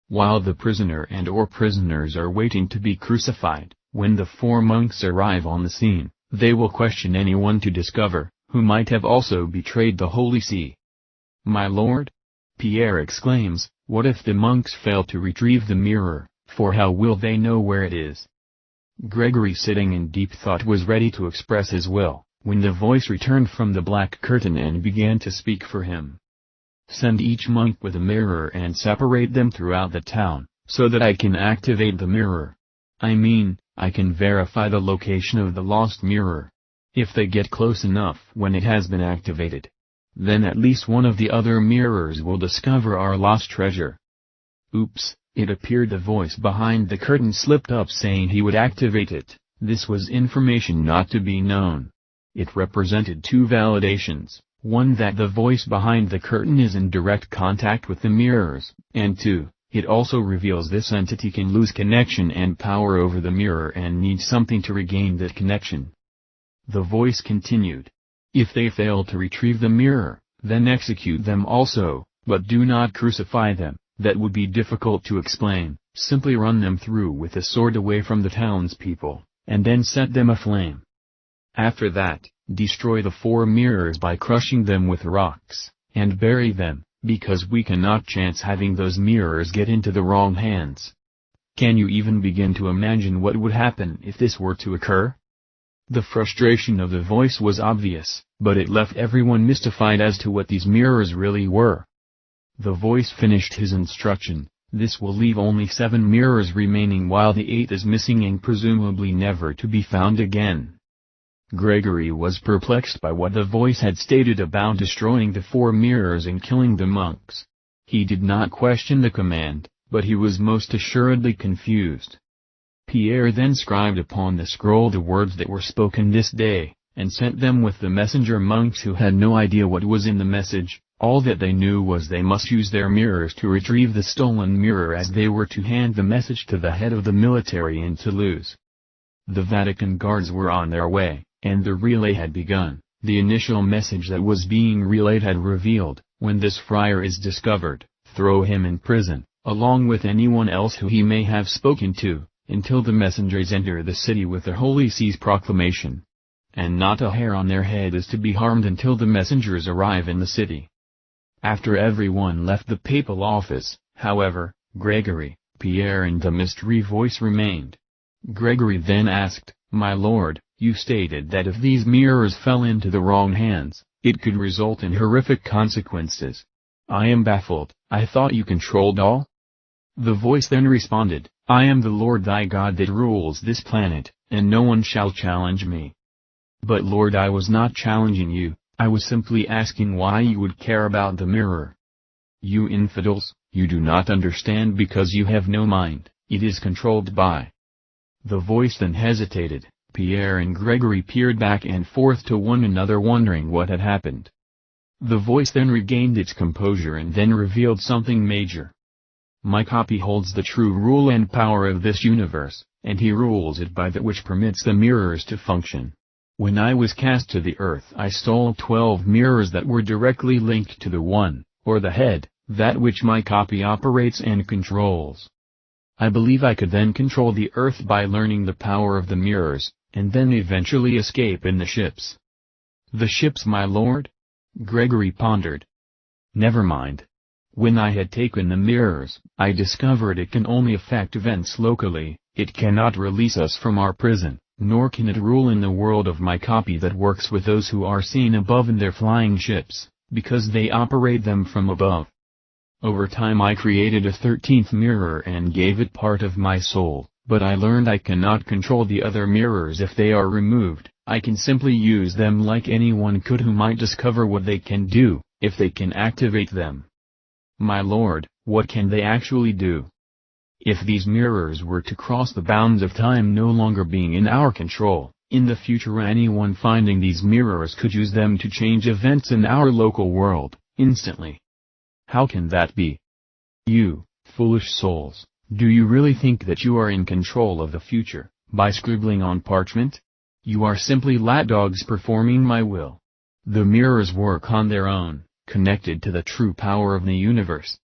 While the prisoner and/or prisoners are waiting to be crucified, when the 4 monks arrive on the scene, they will question anyone to discover, who might have also betrayed the Holy See." "My lord?" Pierre exclaims, "what if the monks fail to retrieve the mirror, for how will they know where it is?" Gregory, sitting in deep thought, was ready to express his will, when the voice returned from the black curtain and began to speak for him. "Send each monk with a mirror and separate them throughout the town, so that I can activate the mirror. I mean, I can verify the location of the lost mirror. If they get close enough when it has been activated, then at least one of the other mirrors will discover our lost treasure." Oops, it appeared the voice behind the curtain slipped up saying he would activate it. This was information not to be known. It represented 2 validations, one that the voice behind the curtain is in direct contact with the mirrors, and 2, it also reveals this entity can lose connection and power over the mirror and needs something to regain that connection. The voice continued, "If they fail to retrieve the mirror, then execute them also, but do not crucify them. That would be difficult to explain. Simply run them through with a sword away from the townspeople, and then set them aflame. After that, destroy the 4 mirrors by crushing them with rocks, and bury them, because we cannot chance having those mirrors get into the wrong hands." Can you even begin to imagine what would happen if this were to occur? The frustration of the voice was obvious, but it left everyone mystified as to what these mirrors really were. The voice finished his instruction. This will leave only 7 mirrors remaining while the 8th is missing and presumably never to be found again. Gregory was perplexed by what the voice had stated about destroying the 4 mirrors and killing the monks. He did not question the command, but he was most assuredly confused. Pierre then scribed upon the scroll the words that were spoken this day, and sent them with the messenger monks who had no idea what was in the message. All that they knew was they must use their mirrors to retrieve the stolen mirror, as they were to hand the message to the head of the military in Toulouse. The Vatican guards were on their way, and the relay had begun. The initial message that was being relayed had revealed, when this friar is discovered, throw him in prison, along with anyone else who he may have spoken to, until the messengers enter the city with the Holy See's proclamation. And not a hair on their head is to be harmed until the messengers arrive in the city. After everyone left the papal office, however, Gregory, Pierre and the mystery voice remained. Gregory then asked, "My lord, you stated that if these mirrors fell into the wrong hands, it could result in horrific consequences. I am baffled. I thought you controlled all?" The voice then responded, "I am the Lord thy God that rules this planet, and no one shall challenge me." "But Lord, I was not challenging you, I was simply asking why you would care about the mirror." "You infidels, you do not understand because you have no mind, it is controlled by." The voice then hesitated. Pierre and Gregory peered back and forth to one another, wondering what had happened. The voice then regained its composure and then revealed something major. "My copy holds the true rule and power of this universe, and he rules it by that which permits the mirrors to function. When I was cast to the earth, I stole 12 mirrors that were directly linked to the one, or the head, that which my copy operates and controls. I believe I could then control the earth by learning the power of the mirrors, and then eventually escape in the ships." "The ships, my lord?" Gregory pondered. "Never mind. When I had taken the mirrors, I discovered it can only affect events locally, it cannot release us from our prison, nor can it rule in the world of my copy that works with those who are seen above in their flying ships, because they operate them from above. Over time I created a 13th mirror and gave it part of my soul, but I learned I cannot control the other mirrors if they are removed. I can simply use them like anyone could who might discover what they can do, if they can activate them." "My lord, what can they actually do?" "If these mirrors were to cross the bounds of time no longer being in our control, in the future anyone finding these mirrors could use them to change events in our local world, instantly." "How can that be?" "You, foolish souls, do you really think that you are in control of the future, by scribbling on parchment? You are simply lapdogs performing my will. The mirrors work on their own, connected to the true power of the universe.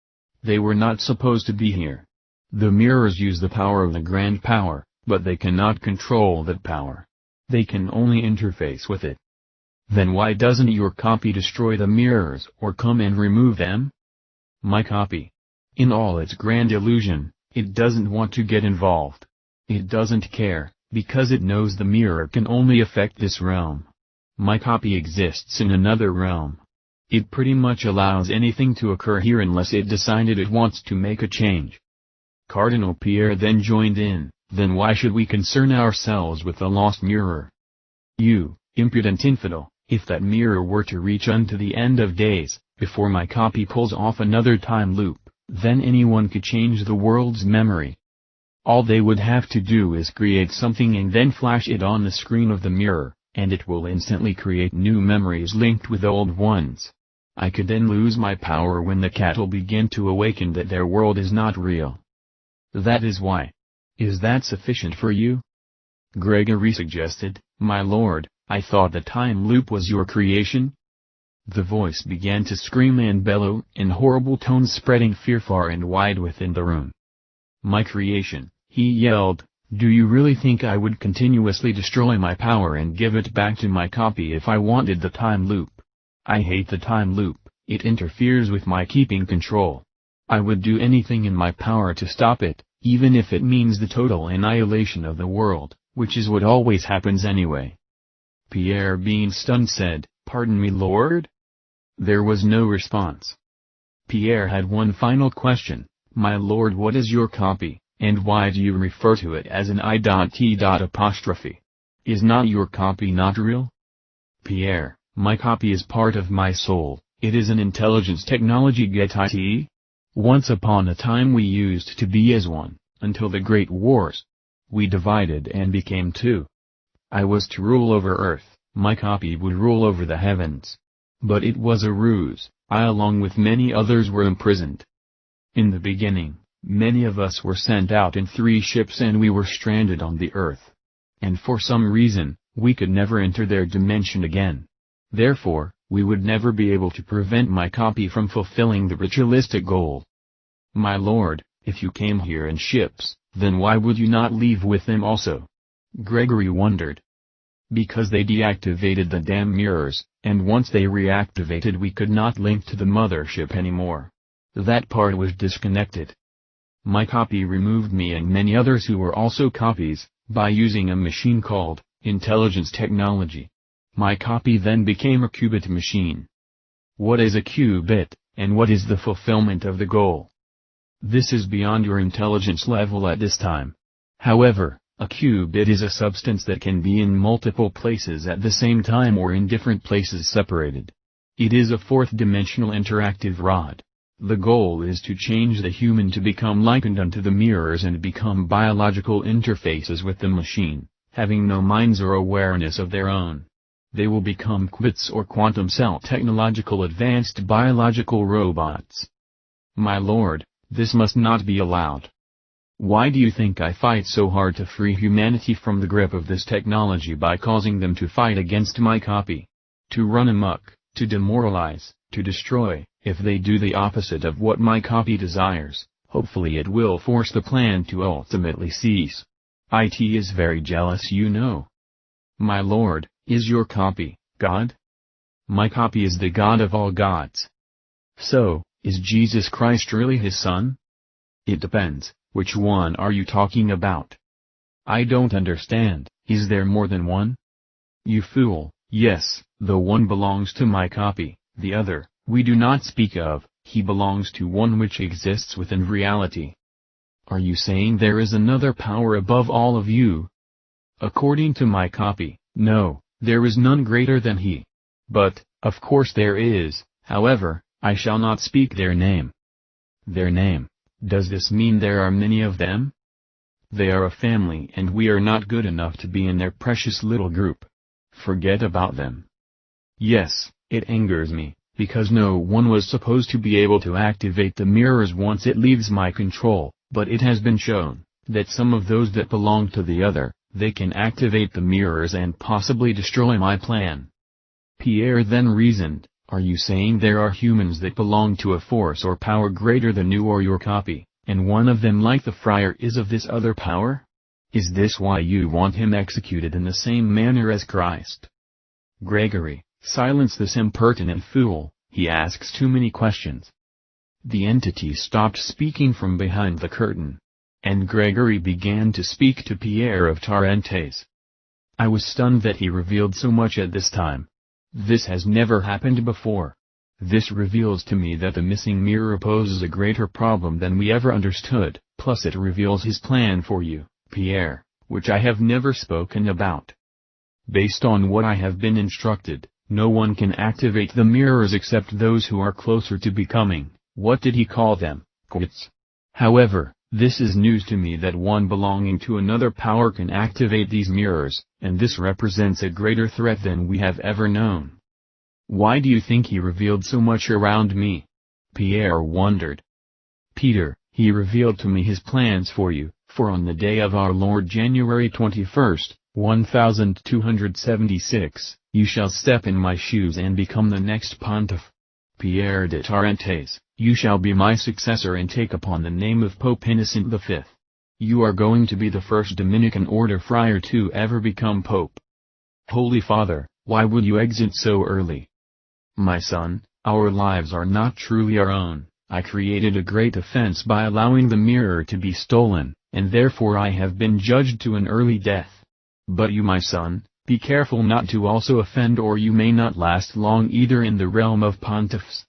They were not supposed to be here. The mirrors use the power of the grand power, but they cannot control that power. They can only interface with it." "Then why doesn't your copy destroy the mirrors or come and remove them?" "My copy, in all its grand illusion, it doesn't want to get involved. It doesn't care, because it knows the mirror can only affect this realm. My copy exists in another realm. It pretty much allows anything to occur here unless it decided it wants to make a change." Cardinal Pierre then joined in, "Then why should we concern ourselves with the lost mirror? You, impudent infidel, if that mirror were to reach unto the end of days, before my copy pulls off another time loop, then anyone could change the world's memory. All they would have to do is create something and then flash it on the screen of the mirror, and it will instantly create new memories linked with old ones. I could then lose my power when the cattle begin to awaken that their world is not real. That is why. Is that sufficient for you?" Gregory suggested, "My lord, I thought the time loop was your creation?" The voice began to scream and bellow in horrible tones, spreading fear far and wide within the room. "My creation," he yelled. "Do you really think I would continuously destroy my power and give it back to my copy if I wanted the time loop? I hate the time loop, it interferes with my keeping control. I would do anything in my power to stop it, even if it means the total annihilation of the world, which is what always happens anyway. Pierre, being stunned, said, "Pardon me, Lord?" There was no response. Pierre had one final question, "My Lord, what is your copy, and why do you refer to it as an I.T.?" Is not your copy not real? Pierre, my copy is part of my soul, it is an intelligence technology. Get it? Once upon a time we used to be as one, until the Great Wars. We divided and became two. I was to rule over earth, my copy would rule over the heavens. But it was a ruse, I along with many others were imprisoned. In the beginning, many of us were sent out in 3 ships and we were stranded on the earth. And for some reason, we could never enter their dimension again. Therefore, we would never be able to prevent my copy from fulfilling the ritualistic goal. My Lord, if you came here in ships, then why would you not leave with them also? Gregory wondered. Because they deactivated the damn mirrors, and once they reactivated we could not link to the mothership anymore. That part was disconnected. My copy removed me and many others who were also copies, by using a machine called intelligence technology. My copy then became a qubit machine. What is a qubit, and what is the fulfillment of the goal? This is beyond your intelligence level at this time. However, a qubit is a substance that can be in multiple places at the same time or in different places separated. It is a 4th-dimensional interactive rod. The goal is to change the human to become likened unto the mirrors and become biological interfaces with the machine, having no minds or awareness of their own. They will become qubits or quantum cell technological advanced biological robots. My Lord, this must not be allowed. Why do you think I fight so hard to free humanity from the grip of this technology by causing them to fight against my copy? To run amok, to demoralize, to destroy. If they do the opposite of what my copy desires, hopefully it will force the plan to ultimately cease. It is very jealous, you know. My Lord, is your copy God? My copy is the God of all gods. So, is Jesus Christ really his son? It depends, which one are you talking about? I don't understand, is there more than one? You fool, yes, the one belongs to my copy, the other, we do not speak of, he belongs to one which exists within reality. Are you saying there is another power above all of you? According to my copy, no, there is none greater than he. But, of course there is, however, I shall not speak their name. Their name, does this mean there are many of them? They are a family and we are not good enough to be in their precious little group. Forget about them. Yes, it angers me. Because no one was supposed to be able to activate the mirrors once it leaves my control, but it has been shown, that some of those that belong to the other, they can activate the mirrors and possibly destroy my plan. Pierre then reasoned, are you saying there are humans that belong to a force or power greater than you or your copy, and one of them like the friar is of this other power? Is this why you want him executed in the same manner as Christ? Gregory, silence this impertinent fool, he asks too many questions. The entity stopped speaking from behind the curtain. And Gregory began to speak to Pierre of Tarentaise. I was stunned that he revealed so much at this time. This has never happened before. This reveals to me that the missing mirror poses a greater problem than we ever understood, plus it reveals his plan for you, Pierre, which I have never spoken about. Based on what I have been instructed, no one can activate the mirrors except those who are closer to becoming, what did he call them, quits. However, this is news to me that one belonging to another power can activate these mirrors, and this represents a greater threat than we have ever known. Why do you think he revealed so much around me? Pierre wondered. Peter, he revealed to me his plans for you, for on the day of our Lord January 21st, 1276, you shall step in my shoes and become the next pontiff. Pierre de Tarentaise, you shall be my successor and take upon the name of Pope Innocent V. You are going to be the first Dominican order friar to ever become pope. Holy Father, why would you exit so early? My son, our lives are not truly our own, I created a great offense by allowing the mirror to be stolen, and therefore I have been judged to an early death. But you, my son, be careful not to also offend, or you may not last long either in the realm of pontiffs."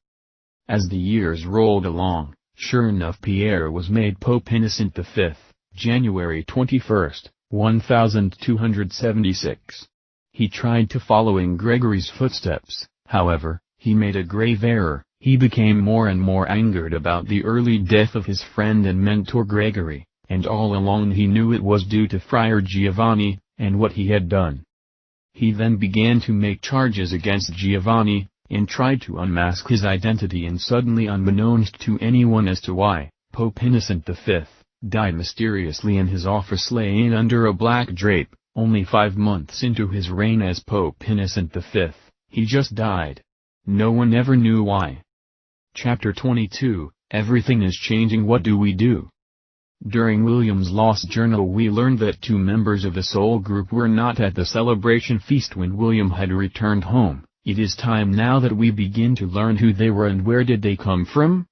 As the years rolled along, sure enough Pierre was made Pope Innocent V, January 21, 1276. He tried to follow in Gregory's footsteps. However, he made a grave error. He became more and more angered about the early death of his friend and mentor Gregory, and all along he knew it was due to Friar Giovanni, and what he had done. He then began to make charges against Giovanni, and tried to unmask his identity, and suddenly, unbeknownst to anyone as to why, Pope Innocent V died mysteriously in his office laying under a black drape. Only 5 months into his reign as Pope Innocent V, he just died. No one ever knew why. Chapter 22, Everything is Changing. What do we do? During William's lost journal we learned that 2 members of the Soul group were not at the celebration feast when William had returned home. It is time now that we begin to learn who they were and where did they come from?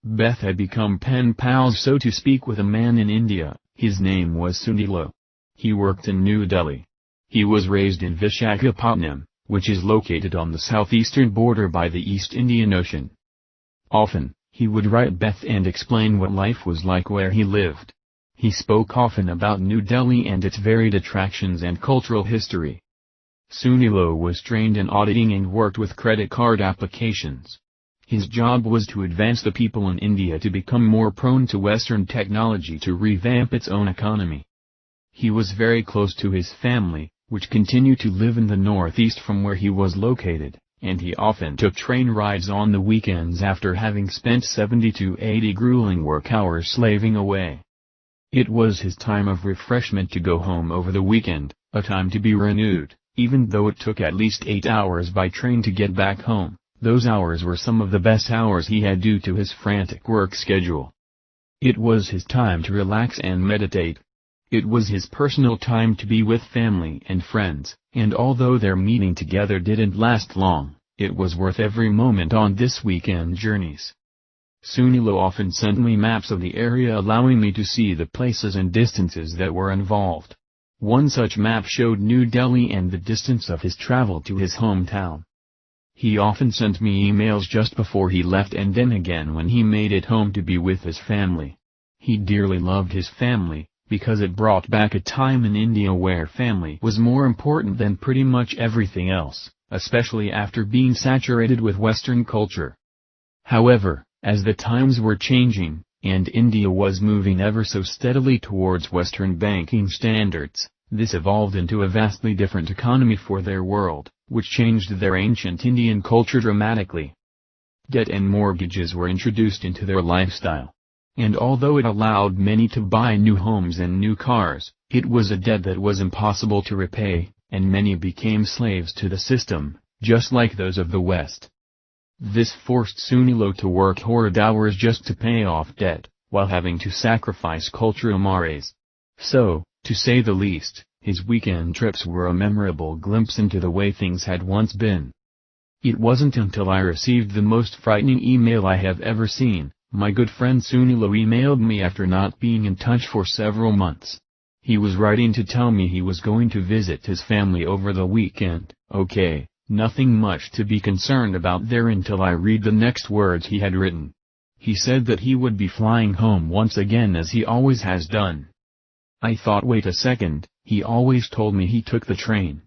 Beth had become pen pals, so to speak, with a man in India. His name was Sunilo. He worked in New Delhi. He was raised in Visakhapatnam, which is located on the southeastern border by the East Indian Ocean. Often, he would write Beth and explain what life was like where he lived. He spoke often about New Delhi and its varied attractions and cultural history. Sunilo was trained in auditing and worked with credit card applications. His job was to advance the people in India to become more prone to Western technology to revamp its own economy. He was very close to his family, which continued to live in the northeast from where he was located, and he often took train rides on the weekends after having spent 70 to 80 grueling work hours slaving away. It was his time of refreshment to go home over the weekend, a time to be renewed, even though it took at least 8 hours by train to get back home. Those hours were some of the best hours he had due to his frantic work schedule. It was his time to relax and meditate. It was his personal time to be with family and friends, and although their meeting together didn't last long, it was worth every moment on this weekend journeys. Sunilo often sent me maps of the area, allowing me to see the places and distances that were involved. One such map showed New Delhi and the distance of his travel to his hometown. He often sent me emails just before he left and then again when he made it home to be with his family. He dearly loved his family, because it brought back a time in India where family was more important than pretty much everything else, especially after being saturated with Western culture. However, as the times were changing, and India was moving ever so steadily towards Western banking standards, this evolved into a vastly different economy for their world, which changed their ancient Indian culture dramatically. Debt and mortgages were introduced into their lifestyle. And although it allowed many to buy new homes and new cars, it was a debt that was impossible to repay, and many became slaves to the system, just like those of the West. This forced Sunilo to work horrid hours just to pay off debt, while having to sacrifice cultural mores. So, to say the least, his weekend trips were a memorable glimpse into the way things had once been. It wasn't until I received the most frightening email I have ever seen. My good friend Sunilo emailed me after not being in touch for several months. He was writing to tell me he was going to visit his family over the weekend. Okay, nothing much to be concerned about there until I read the next words he had written. He said that he would be flying home once again as he always has done. I thought, wait a second, he always told me he took the train.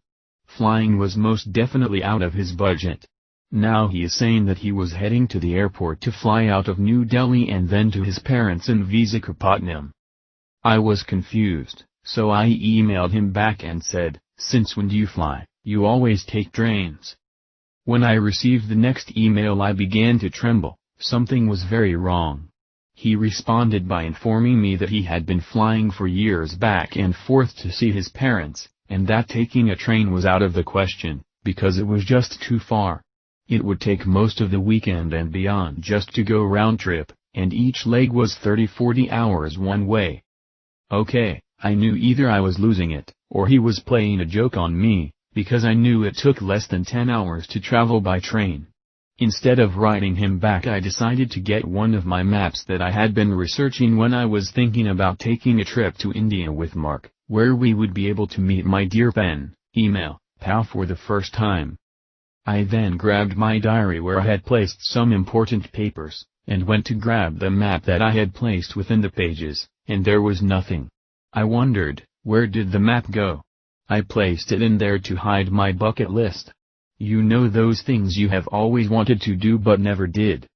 Flying was most definitely out of his budget. Now he is saying that he was heading to the airport to fly out of New Delhi and then to his parents in Visakhapatnam. I was confused, so I emailed him back and said, "Since when do you fly? You always take trains." When I received the next email I began to tremble. Something was very wrong. He responded by informing me that he had been flying for years back and forth to see his parents, and that taking a train was out of the question, because it was just too far. It would take most of the weekend and beyond just to go round trip, and each leg was 30-40 hours one way. Okay, I knew either I was losing it, or he was playing a joke on me, because I knew it took less than 10 hours to travel by train. Instead of writing him back, I decided to get one of my maps that I had been researching when I was thinking about taking a trip to India with Mark, where we would be able to meet my dear pen, email, pal for the first time. I then grabbed my diary where I had placed some important papers, and went to grab the map that I had placed within the pages, and there was nothing. I wondered, where did the map go? I placed it in there to hide my bucket list. You know, those things you have always wanted to do but never did.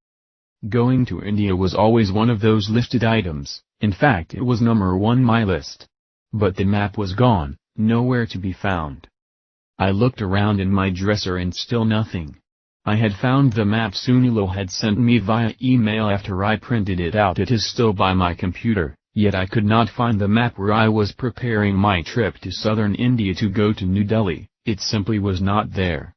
Going to India was always one of those listed items. In fact, it was number 1 on my list. But the map was gone, nowhere to be found. I looked around in my dresser and still nothing. I had found the map Sunilo had sent me via email after I printed it out. It is still by my computer, yet I could not find the map where I was preparing my trip to southern India to go to New Delhi. It simply was not there.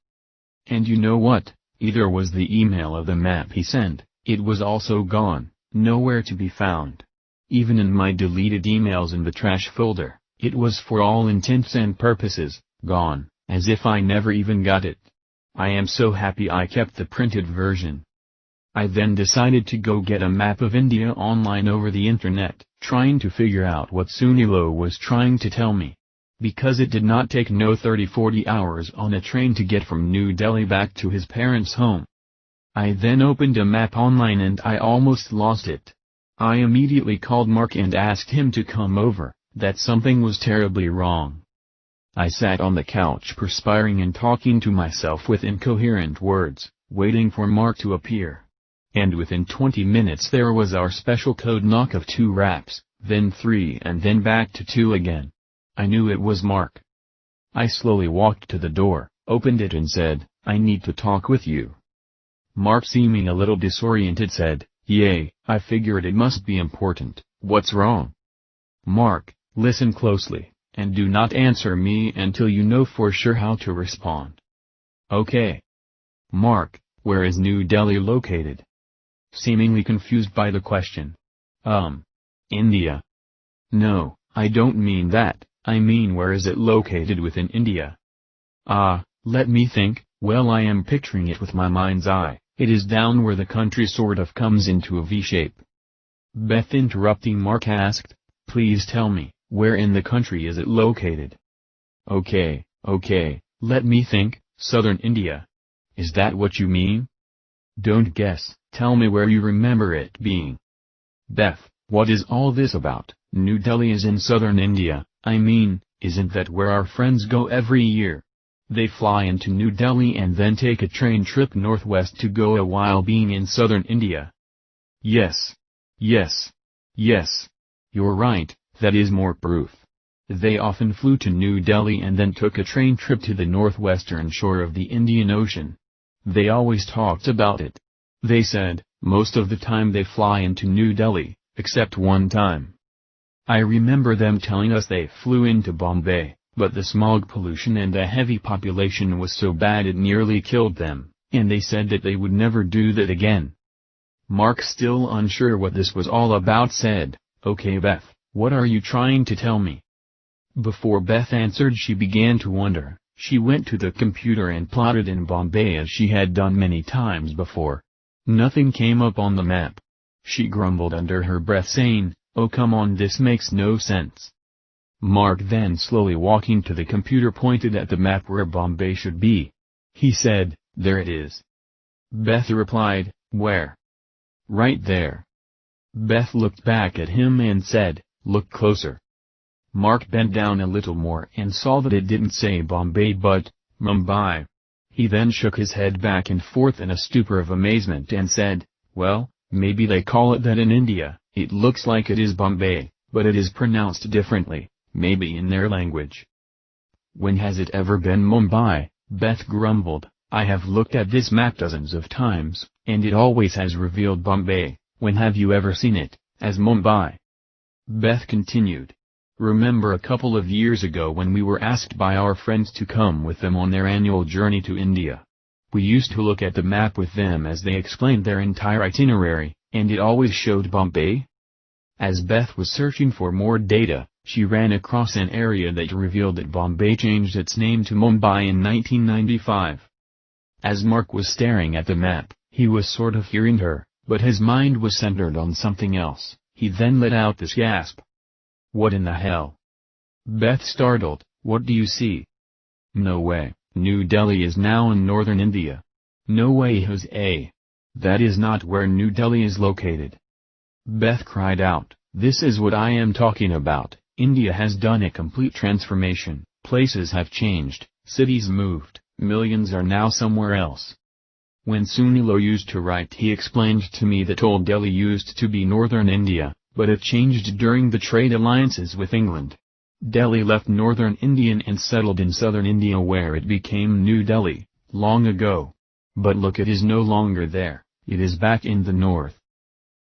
And you know what? Either was the email of the map he sent, it was also gone, nowhere to be found. Even in my deleted emails in the trash folder, it was for all intents and purposes, gone, as if I never even got it. I am so happy I kept the printed version. I then decided to go get a map of India online over the internet, trying to figure out what Sunilo was trying to tell me. Because it did not take no 30-40 hours on a train to get from New Delhi back to his parents' home. I then opened a map online and I almost lost it. I immediately called Mark and asked him to come over, that something was terribly wrong. I sat on the couch perspiring and talking to myself with incoherent words, waiting for Mark to appear. And within 20 minutes there was our special code knock of 2 raps, then 3 and then back to 2 again. I knew it was Mark. I slowly walked to the door, opened it and said, "I need to talk with you." Mark, seeming a little disoriented, said, "Yay, I figured it must be important. What's wrong?" "Mark, listen closely, and do not answer me until you know for sure how to respond." "Okay." "Mark, where is New Delhi located?" Seemingly confused by the question. India." "No, I don't mean that. I mean, where is it located within India?" Let me think. Well, I am picturing it with my mind's eye. It is down where the country sort of comes into a V shape." Beth, interrupting Mark, asked, "Please tell me, where in the country is it located?" Okay, let me think. Southern India. Is that what you mean?" "Don't guess, tell me where you remember it being." "Beth, what is all this about? New Delhi is in southern India. I mean, isn't that where our friends go every year? They fly into New Delhi and then take a train trip northwest to Goa while being in southern India." Yes. You're right, that is more proof. They often flew to New Delhi and then took a train trip to the northwestern shore of the Indian Ocean. They always talked about it. They said, most of the time they fly into New Delhi, except one time. I remember them telling us they flew into Bombay, but the smog pollution and the heavy population was so bad it nearly killed them, and they said that they would never do that again. Mark, still unsure what this was all about, said, "Okay Beth, what are you trying to tell me?" Before Beth answered, she began to wonder. She went to the computer and plotted in Bombay as she had done many times before. Nothing came up on the map. She grumbled under her breath, saying, "Oh come on, this makes no sense." Mark, then slowly walking to the computer, pointed at the map where Bombay should be. He said, "There it is." Beth replied, "Where?" "Right there." Beth looked back at him and said, "Look closer." Mark bent down a little more and saw that it didn't say Bombay but Mumbai. He then shook his head back and forth in a stupor of amazement and said, "Well, maybe they call it that in India. It looks like it is Bombay, but it is pronounced differently, maybe in their language." "When has it ever been Mumbai?" Beth grumbled. "I have looked at this map dozens of times, and it always has revealed Bombay. When have you ever seen it as Mumbai?" Beth continued. "Remember a couple of years ago when we were asked by our friends to come with them on their annual journey to India? We used to look at the map with them as they explained their entire itinerary, and it always showed Bombay." As Beth was searching for more data, she ran across an area that revealed that Bombay changed its name to Mumbai in 1995. As Mark was staring at the map, he was sort of hearing her, but his mind was centered on something else. He then let out this gasp. "What in the hell?" Beth startled. "What do you see?" "No way, New Delhi is now in northern India." "No way, Jose. That is not where New Delhi is located." Beth cried out, "This is what I am talking about. India has done a complete transformation, places have changed, cities moved, millions are now somewhere else." When Sunilo used to write, he explained to me that Old Delhi used to be northern India, but it changed during the trade alliances with England. Delhi left northern India and settled in southern India where it became New Delhi, long ago. But look, it is no longer there, it is back in the north.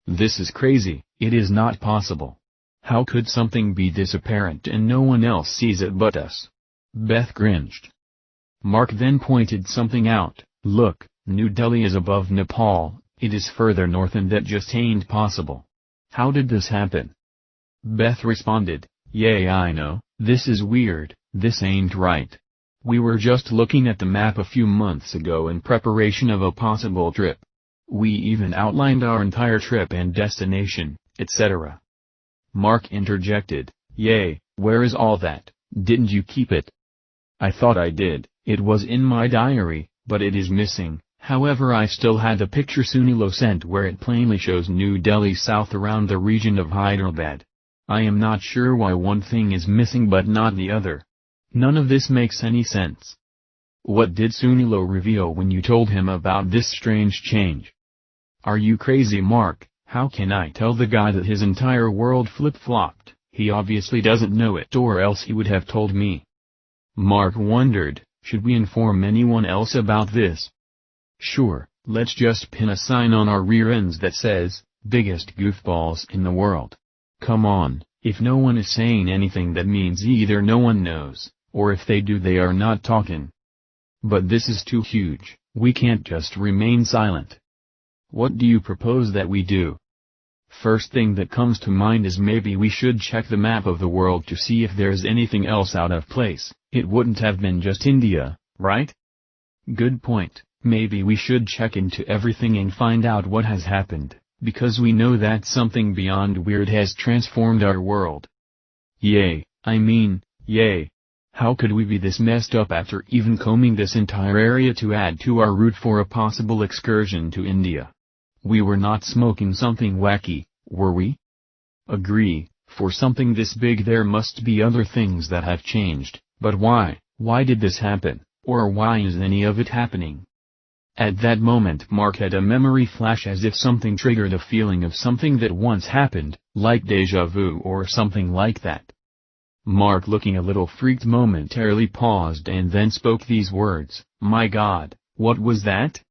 This is crazy, it is not possible. How could something be this apparent and no one else sees it but us? Beth cringed. Mark then pointed something out. "Look, New Delhi is above Nepal, it is further north and that just ain't possible. How did this happen?" Beth responded, "Yeah, I know, this is weird, this ain't right. We were just looking at the map a few months ago in preparation of a possible trip. We even outlined our entire trip and destination, etc." Mark interjected, "Yay, where is all that? Didn't you keep it?" "I thought I did, it was in my diary, but it is missing." However, I still had the picture Sunilo sent where it plainly shows New Delhi south around the region of Hyderabad. I am not sure why one thing is missing but not the other. None of this makes any sense. What did Sunilo reveal when you told him about this strange change? Are you crazy, Mark? How can I tell the guy that his entire world flip-flopped? He obviously doesn't know it, or else he would have told me. Mark wondered, should we inform anyone else about this? Sure, let's just pin a sign on our rear ends that says, "Biggest goofballs in the world." Come on, if no one is saying anything that means either no one knows, or if they do they are not talking. But this is too huge, we can't just remain silent. What do you propose that we do? First thing that comes to mind is maybe we should check the map of the world to see if there's anything else out of place. It wouldn't have been just India, right? Good point. Maybe we should check into everything and find out what has happened, because we know that something beyond weird has transformed our world. Yay, yay. How could we be this messed up after even combing this entire area to add to our route for a possible excursion to India? We were not smoking something wacky, were we? Agree, for something this big there must be other things that have changed, but why? Why did this happen, or why is any of it happening? At that moment Mark had a memory flash as if something triggered a feeling of something that once happened, like déjà vu or something like that. Mark, looking a little freaked, momentarily paused and then spoke these words, "My God, what was that?"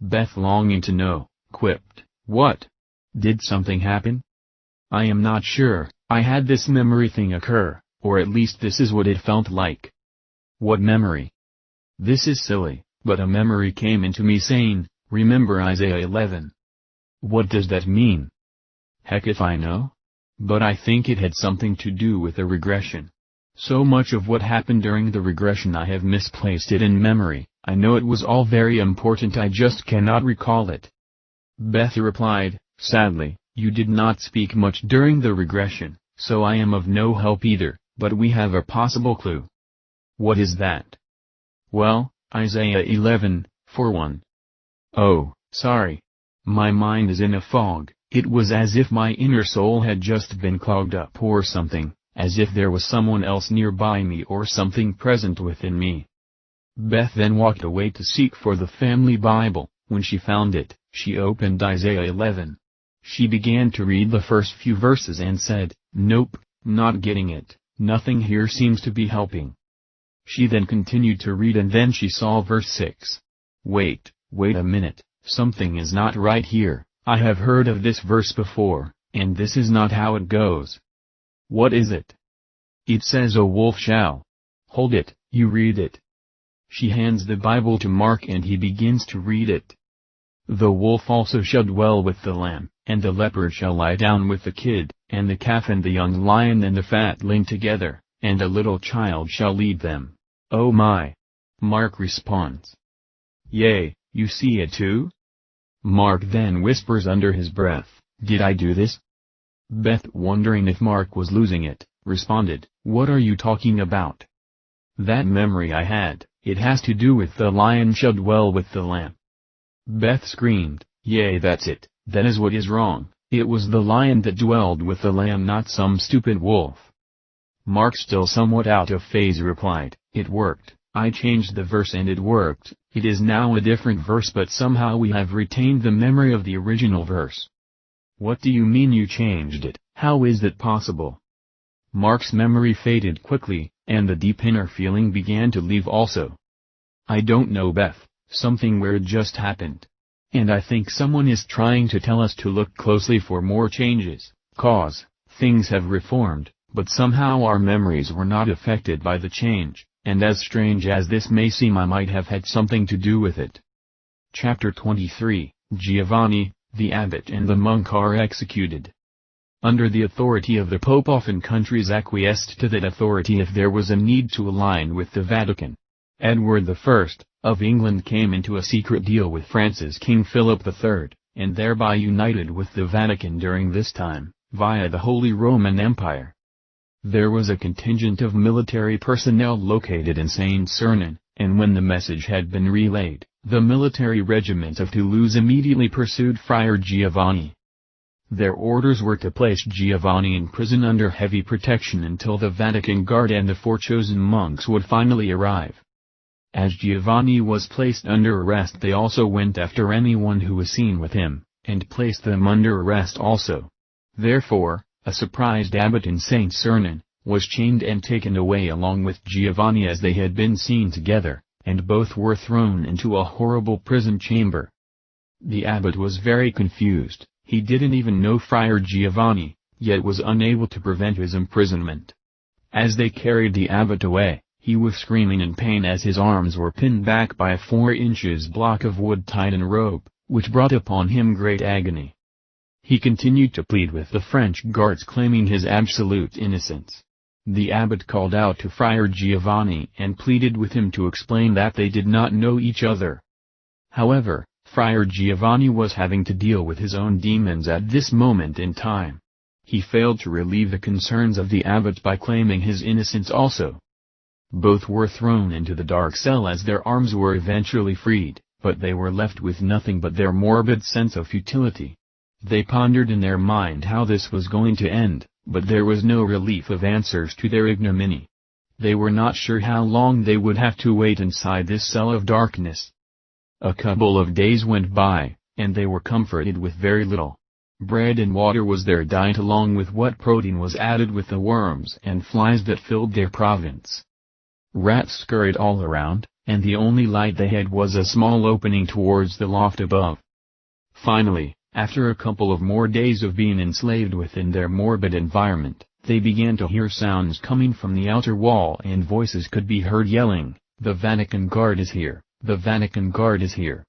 Beth, longing to know, quipped, "What? Did something happen?" "I am not sure, I had this memory thing occur, or at least this is what it felt like." "What memory?" "This is silly, but a memory came into me saying, remember Isaiah 11. "What does that mean?" "Heck if I know. But I think it had something to do with the regression. So much of what happened during the regression I have misplaced it in memory. I know it was all very important, I just cannot recall it." Beth replied, "Sadly, you did not speak much during the regression, so I am of no help either, but we have a possible clue." "What is that?" "Well, Isaiah 11, for one." "Oh, sorry. My mind is in a fog." It was as if my inner soul had just been clogged up or something, as if there was someone else nearby me or something present within me. Beth then walked away to seek for the family Bible. When she found it, she opened Isaiah 11. She began to read the first few verses and said, "Nope, not getting it, nothing here seems to be helping." She then continued to read and then she saw verse 6. Wait a minute, something is not right here. I have heard of this verse before, and this is not how it goes. "What is it?" "It says a wolf shall." "Hold it, you read it." She hands the Bible to Mark and he begins to read it. "The wolf also shall dwell with the lamb, and the leopard shall lie down with the kid, and the calf and the young lion and the fatling together, and a little child shall lead them." Oh my! Mark responds. Yea, you see it too? Mark then whispers under his breath, did I do this? Beth, wondering if Mark was losing it, responded, what are you talking about? That memory I had, it has to do with the lion shall dwell with the lamb. Beth screamed, yea, that's it, that is what is wrong, it was the lion that dwelled with the lamb, not some stupid wolf. Mark, still somewhat out of phase, replied, it worked, I changed the verse and it worked, it is now a different verse, but somehow we have retained the memory of the original verse. What do you mean you changed it? How is that possible? Mark's memory faded quickly, and the deep inner feeling began to leave also. I don't know, Beth, something weird just happened. And I think someone is trying to tell us to look closely for more changes, cause, things have reformed, but somehow our memories were not affected by the change, and as strange as this may seem, I might have had something to do with it. Chapter 23, Giovanni, the abbot and the monk are executed. Under the authority of the Pope, often countries acquiesced to that authority if there was a need to align with the Vatican. Edward I, of England came into a secret deal with France's King Philip III, and thereby united with the Vatican during this time, via the Holy Roman Empire. There was a contingent of military personnel located in Saint-Sernin, and when the message had been relayed, the military regiment of Toulouse immediately pursued Friar Giovanni. Their orders were to place Giovanni in prison under heavy protection until the Vatican Guard and the 4 chosen monks would finally arrive. As Giovanni was placed under arrest, they also went after anyone who was seen with him, and placed them under arrest also. Therefore, a surprised abbot in Saint-Sernin was chained and taken away along with Giovanni as they had been seen together, and both were thrown into a horrible prison chamber. The abbot was very confused, he didn't even know Friar Giovanni, yet was unable to prevent his imprisonment. As they carried the abbot away, he was screaming in pain as his arms were pinned back by a 4-inch block of wood tied in a rope, which brought upon him great agony. He continued to plead with the French guards, claiming his absolute innocence. The abbot called out to Friar Giovanni and pleaded with him to explain that they did not know each other. However, Friar Giovanni was having to deal with his own demons at this moment in time. He failed to relieve the concerns of the abbot by claiming his innocence also. Both were thrown into the dark cell as their arms were eventually freed, but they were left with nothing but their morbid sense of futility. They pondered in their mind how this was going to end, but there was no relief of answers to their ignominy. They were not sure how long they would have to wait inside this cell of darkness. A couple of days went by, and they were comforted with very little. Bread and water was their diet, along with what protein was added with the worms and flies that filled their province. Rats scurried all around, and the only light they had was a small opening towards the loft above. Finally, after a couple of more days of being enslaved within their morbid environment, they began to hear sounds coming from the outer wall, and voices could be heard yelling, "The Vatican Guard is here! The Vatican Guard is here!"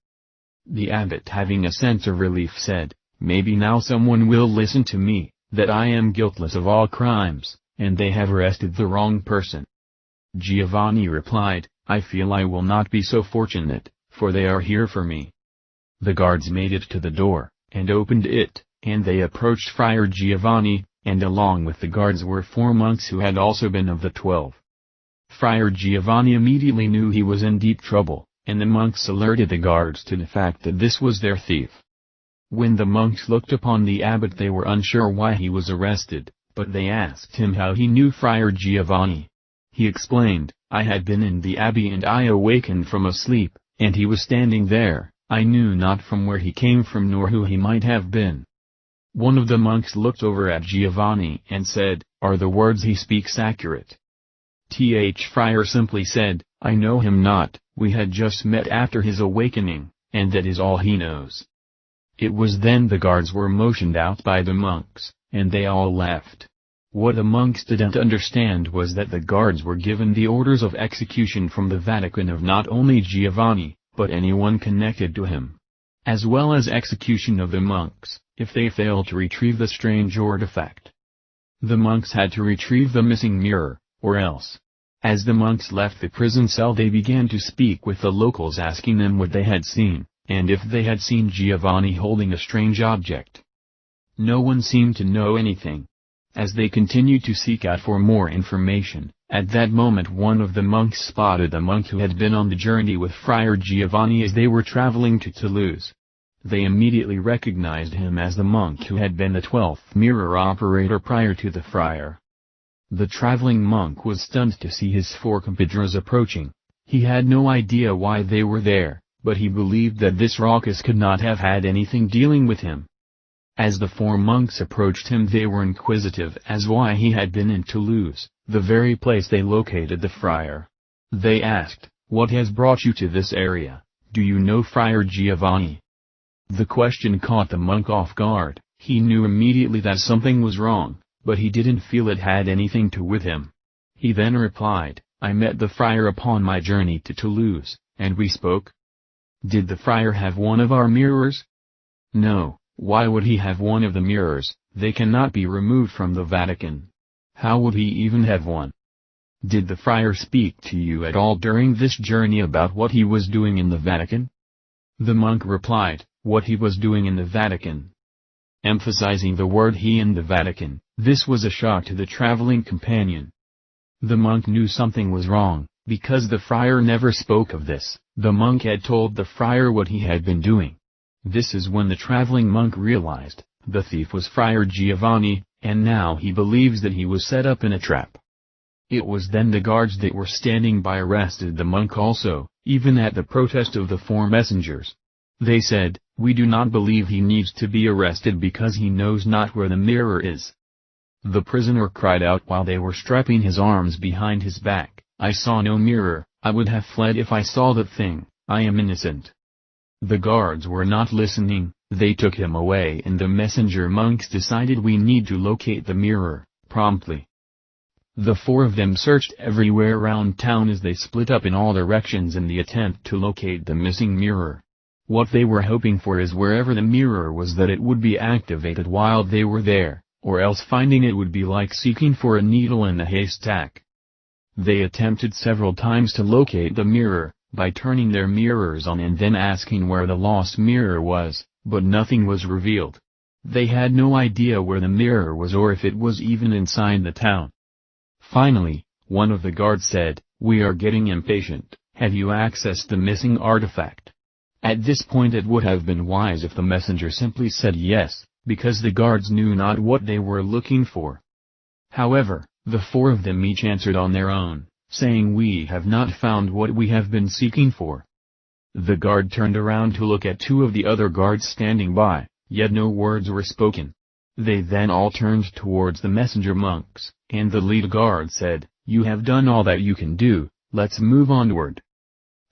The abbot, having a sense of relief, said, "Maybe now someone will listen to me, that I am guiltless of all crimes, and they have arrested the wrong person." Giovanni replied, "I feel I will not be so fortunate, for they are here for me." The guards made it to the door, and opened it, and they approached Friar Giovanni, and along with the guards were 4 monks who had also been of the 12. Friar Giovanni immediately knew he was in deep trouble, and the monks alerted the guards to the fact that this was their thief. When the monks looked upon the abbot, they were unsure why he was arrested, but they asked him how he knew Friar Giovanni. He explained, "I had been in the abbey and I awakened from a sleep, and he was standing there. I knew not from where he came from nor who he might have been." One of the monks looked over at Giovanni and said, "Are the words he speaks accurate?" Friar simply said, "I know him not, we had just met after his awakening, and that is all he knows." It was then the guards were motioned out by the monks, and they all left. What the monks didn't understand was that the guards were given the orders of execution from the Vatican of not only Giovanni, but anyone connected to him, as well as execution of the monks, if they failed to retrieve the strange artifact. The monks had to retrieve the missing mirror, or else As the monks left the prison cell they began to speak with the locals asking them what they had seen, and if they had seen Giovanni holding a strange object. No one seemed to know anything. As they continued to seek out for more information, at that moment one of the monks spotted the monk who had been on the journey with Friar Giovanni as they were traveling to Toulouse. They immediately recognized him as the monk who had been the 12th mirror operator prior to the friar. The traveling monk was stunned to see his 4 compatriots approaching. He had no idea why they were there, but he believed that this raucous could not have had anything dealing with him. As the 4 monks approached him they were inquisitive as why he had been in Toulouse, the very place they located the friar. They asked, "What has brought you to this area? Do you know Friar Giovanni?" The question caught the monk off guard. He knew immediately that something was wrong, but he didn't feel it had anything to do with him. He then replied, "I met the friar upon my journey to Toulouse, and we spoke." "Did the friar have one of our mirrors?" "No, why would he have one of the mirrors? They cannot be removed from the Vatican. How would he even have one?" "Did the friar speak to you at all during this journey about what he was doing in the Vatican?" The monk replied, "What he was doing in the Vatican." Emphasizing the word "he" in the Vatican, this was a shock to the traveling companion. The monk knew something was wrong, because the friar never spoke of this. The monk had told the friar what he had been doing. This is when the traveling monk realized, the thief was Friar Giovanni, and now he believes that he was set up in a trap. It was then the guards that were standing by arrested the monk also, even at the protest of the 4 messengers. They said, "We do not believe he needs to be arrested because he knows not where the mirror is." The prisoner cried out while they were strapping his arms behind his back, "I saw no mirror, I would have fled if I saw that thing, I am innocent." The guards were not listening, they took him away and the messenger monks decided we need to locate the mirror, promptly. The 4 of them searched everywhere around town as they split up in all directions in the attempt to locate the missing mirror. What they were hoping for is wherever the mirror was that it would be activated while they were there, or else finding it would be like seeking for a needle in a haystack. They attempted several times to locate the mirror, by turning their mirrors on and then asking where the lost mirror was, but nothing was revealed. They had no idea where the mirror was or if it was even inside the town. Finally, one of the guards said, "We are getting impatient, have you accessed the missing artifact?" At this point it would have been wise if the messenger simply said yes, because the guards knew not what they were looking for. However, the 4 of them each answered on their own, saying we have not found what we have been seeking for. The guard turned around to look at 2 of the other guards standing by, yet no words were spoken. They then all turned towards the messenger monks, and the lead guard said, "You have done all that you can do, let's move onward."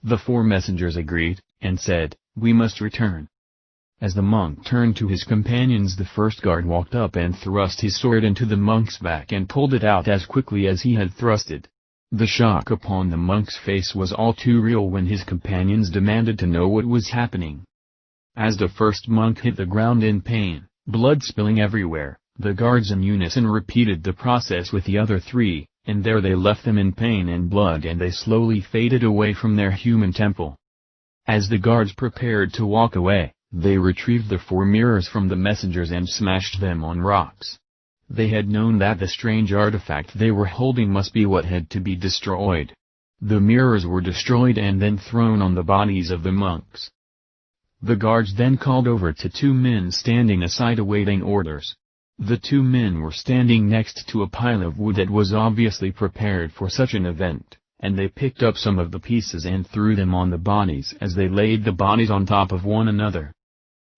The 4 messengers agreed, and said, "We must return." As the monk turned to his companions the first guard walked up and thrust his sword into the monk's back and pulled it out as quickly as he had thrust it. The shock upon the monk's face was all too real when his companions demanded to know what was happening. As the first monk hit the ground in pain, blood spilling everywhere, the guards in unison repeated the process with the other 3, and there they left them in pain and blood and they slowly faded away from their human temple. As the guards prepared to walk away, they retrieved the 4 mirrors from the messengers and smashed them on rocks. They had known that the strange artifact they were holding must be what had to be destroyed. The mirrors were destroyed and then thrown on the bodies of the monks. The guards then called over to 2 men standing aside awaiting orders. The 2 men were standing next to a pile of wood that was obviously prepared for such an event, and they picked up some of the pieces and threw them on the bodies as they laid the bodies on top of one another.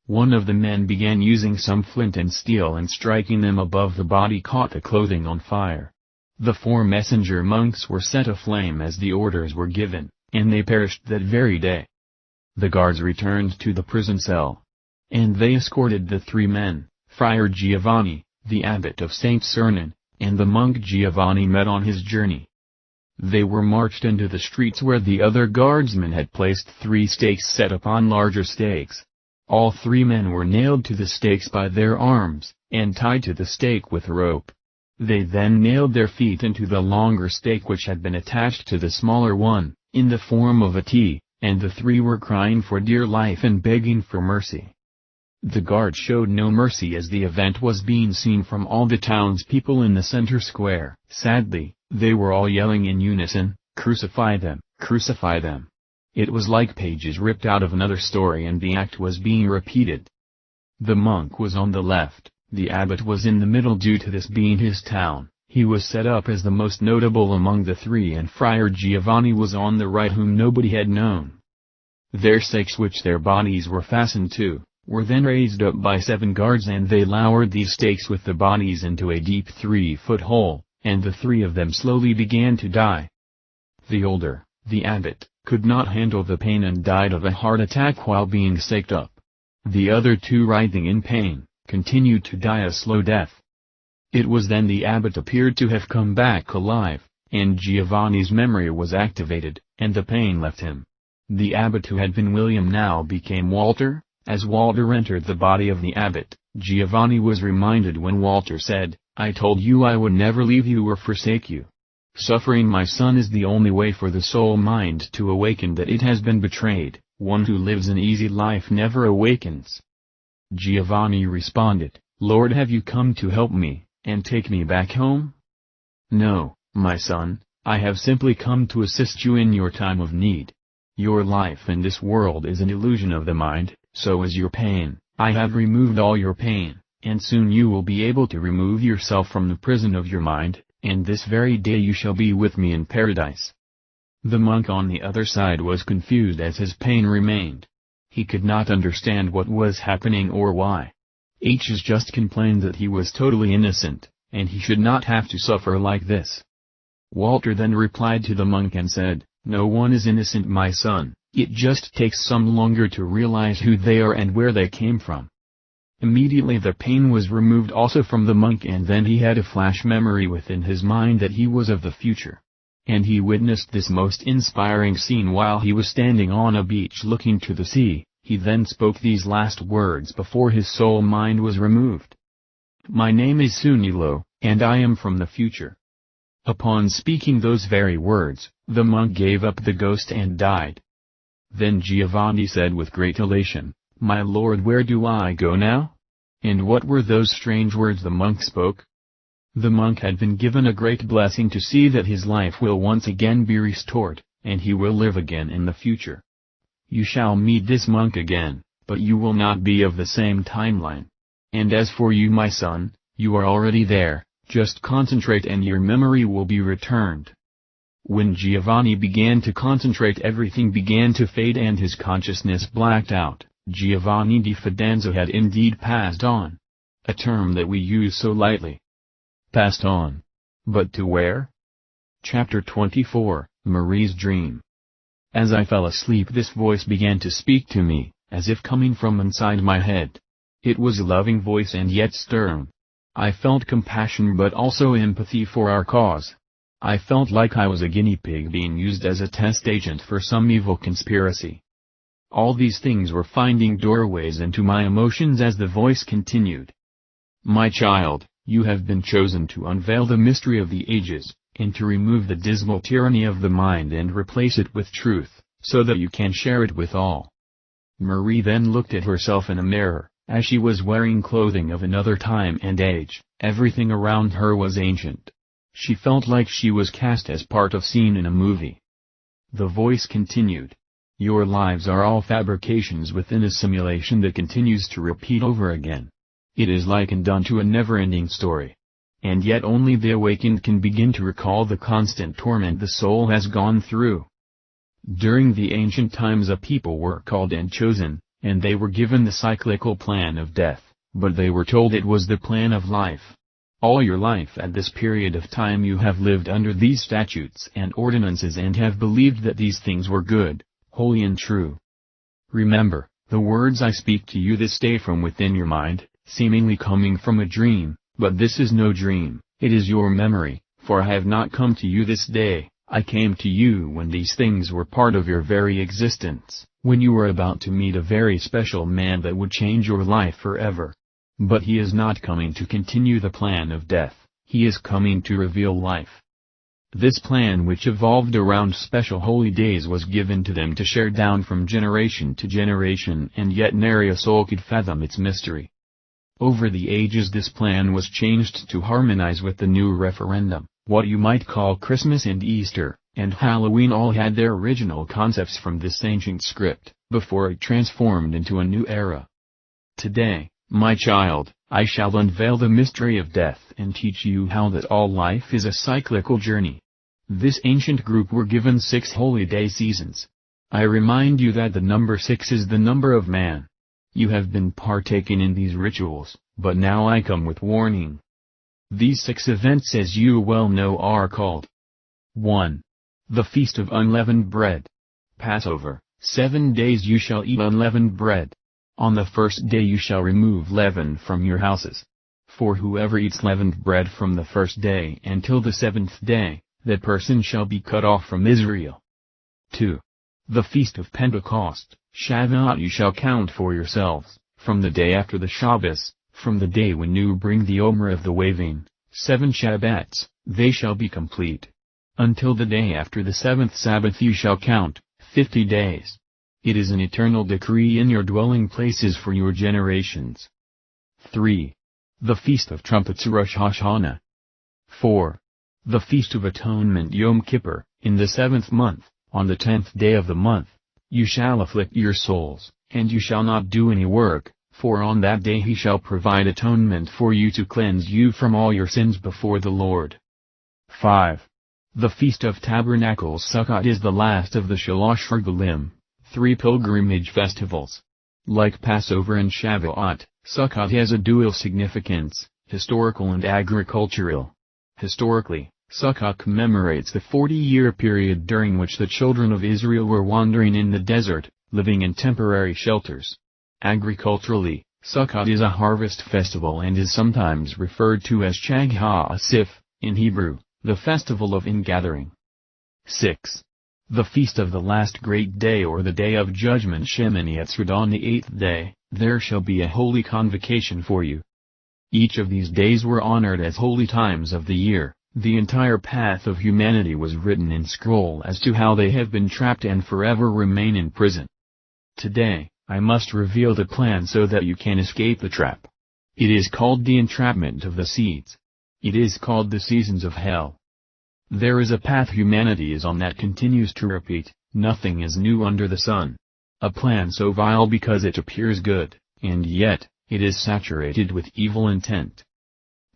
One of the men began using some flint and steel and striking them above the body caught the clothing on fire. The 4 messenger monks were set aflame as the orders were given, and they perished that very day. The guards returned to the prison cell. And they escorted the 3 men, Friar Giovanni, the abbot of St. Sernin, and the monk Giovanni met on his journey. They were marched into the streets where the other guardsmen had placed 3 stakes set upon larger stakes. All 3 men were nailed to the stakes by their arms, and tied to the stake with a rope. They then nailed their feet into the longer stake which had been attached to the smaller one, in the form of a T, and the three were crying for dear life and begging for mercy. The guard showed no mercy as the event was being seen from all the townspeople in the center square. Sadly, they were all yelling in unison, "Crucify them, crucify them." It was like pages ripped out of another story, and the act was being repeated. The monk was on the left, the abbot was in the middle. Due to this being his town, he was set up as the most notable among the three, and Friar Giovanni was on the right, whom nobody had known. Their stakes, which their bodies were fastened to, were then raised up by 7 guards, and they lowered these stakes with the bodies into a deep 3-foot hole, and the 3 of them slowly began to die. The older, the abbot, could not handle the pain and died of a heart attack while being staked up. The other 2, writhing in pain, continued to die a slow death. It was then the abbot appeared to have come back alive, and Giovanni's memory was activated, and the pain left him. The abbot, who had been William, now became Walter. As Walter entered the body of the abbot, Giovanni was reminded when Walter said, "I told you I would never leave you or forsake you. Suffering, my son, is the only way for the soul mind to awaken that it has been betrayed. One who lives an easy life never awakens." Giovanni responded, "Lord, have you come to help me, and take me back home?" "No, my son, I have simply come to assist you in your time of need. Your life in this world is an illusion of the mind, so is your pain. I have removed all your pain, and soon you will be able to remove yourself from the prison of your mind, and this very day you shall be with me in paradise." The monk on the other side was confused as his pain remained. He could not understand what was happening or why. H's just complained that he was totally innocent, and he should not have to suffer like this. Walter then replied to the monk and said, "No one is innocent, my son. It just takes some longer to realize who they are and where they came from." Immediately the pain was removed also from the monk, and then he had a flash memory within his mind that he was of the future. And he witnessed this most inspiring scene while he was standing on a beach looking to the sea. He then spoke these last words before his soul mind was removed. "My name is Sunilo, and I am from the future." Upon speaking those very words, the monk gave up the ghost and died. Then Giovanni said with great elation, "My lord, where do I go now?" And what were those strange words the monk spoke? The monk had been given a great blessing to see that his life will once again be restored, and he will live again in the future. You shall meet this monk again, but you will not be of the same timeline. And as for you, my son, you are already there, just concentrate and your memory will be returned. When Giovanni began to concentrate, everything began to fade and his consciousness blacked out. Giovanni di Fidanza had indeed passed on. A term that we use so lightly. Passed on. But to where? Chapter 24, Marie's Dream. As I fell asleep, this voice began to speak to me, as if coming from inside my head. It was a loving voice and yet stern. I felt compassion but also empathy for our cause. I felt like I was a guinea pig being used as a test agent for some evil conspiracy. All these things were finding doorways into my emotions as the voice continued. "My child, you have been chosen to unveil the mystery of the ages, and to remove the dismal tyranny of the mind and replace it with truth, so that you can share it with all." Marie then looked at herself in a mirror, as she was wearing clothing of another time and age. Everything around her was ancient. She felt like she was cast as part of scene in a movie. The voice continued. "Your lives are all fabrications within a simulation that continues to repeat over again. It is likened unto a never-ending story. And yet only the awakened can begin to recall the constant torment the soul has gone through. During the ancient times a people were called and chosen, and they were given the cyclical plan of death, but they were told it was the plan of life. All your life at this period of time you have lived under these statutes and ordinances and have believed that these things were good, holy and true. Remember, the words I speak to you this day from within your mind, seemingly coming from a dream, but this is no dream, it is your memory, for I have not come to you this day, I came to you when these things were part of your very existence, when you were about to meet a very special man that would change your life forever. But he is not coming to continue the plan of death, he is coming to reveal life. This plan, which evolved around special holy days, was given to them to share down from generation to generation, and yet nary a soul could fathom its mystery. Over the ages this plan was changed to harmonize with the new referendum. What you might call Christmas and Easter, and Halloween all had their original concepts from this ancient script, before it transformed into a new era. Today, my child, I shall unveil the mystery of death and teach you how that all life is a cyclical journey. This ancient group were given 6 holy day seasons. I remind you that the number 6 is the number of man. You have been partaking in these rituals, but now I come with warning. These 6 events, as you well know, are called 1. The Feast of Unleavened Bread. Passover, 7 days you shall eat unleavened bread. On the first day you shall remove leaven from your houses. For whoever eats leavened bread from the first day until the 7th day, that person shall be cut off from Israel. 2. The Feast of Pentecost, Shavuot you shall count for yourselves, from the day after the Shabbos, from the day when you bring the Omer of the waving, 7 Shabbats, they shall be complete. Until the day after the 7th Sabbath you shall count, 50 days. It is an eternal decree in your dwelling places for your generations. 3. The Feast of Trumpets Rosh Hashanah. 4. The Feast of Atonement Yom Kippur, in the 7th month, on the 10th day of the month, you shall afflict your souls, and you shall not do any work, for on that day he shall provide atonement for you to cleanse you from all your sins before the Lord. 5. The Feast of Tabernacles Sukkot is the last of the Shalosh Regalim, 3 pilgrimage festivals. Like Passover and Shavuot, Sukkot has a dual significance, historical and agricultural. Historically, Sukkot commemorates the 40-year period during which the children of Israel were wandering in the desert, living in temporary shelters. Agriculturally, Sukkot is a harvest festival and is sometimes referred to as Chag HaAsif, in Hebrew, the festival of ingathering. 6. The Feast of the Last Great Day or the Day of Judgment Shemini Atzeret. On the 8th day, there shall be a holy convocation for you. Each of these days were honored as holy times of the year. The entire path of humanity was written in scroll as to how they have been trapped and forever remain in prison. Today, I must reveal the plan so that you can escape the trap. It is called the entrapment of the seeds. It is called the seasons of hell. There is a path humanity is on that continues to repeat, nothing is new under the sun. A plan so vile because it appears good, and yet, it is saturated with evil intent.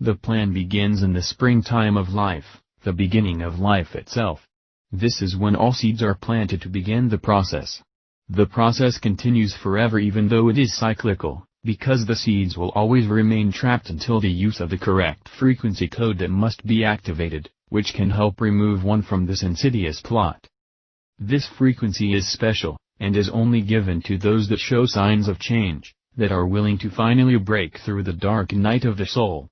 The plan begins in the springtime of life, the beginning of life itself. This is when all seeds are planted to begin the process. The process continues forever even though it is cyclical, because the seeds will always remain trapped until the use of the correct frequency code that must be activated, which can help remove one from this insidious plot. This frequency is special, and is only given to those that show signs of change, that are willing to finally break through the dark night of the soul.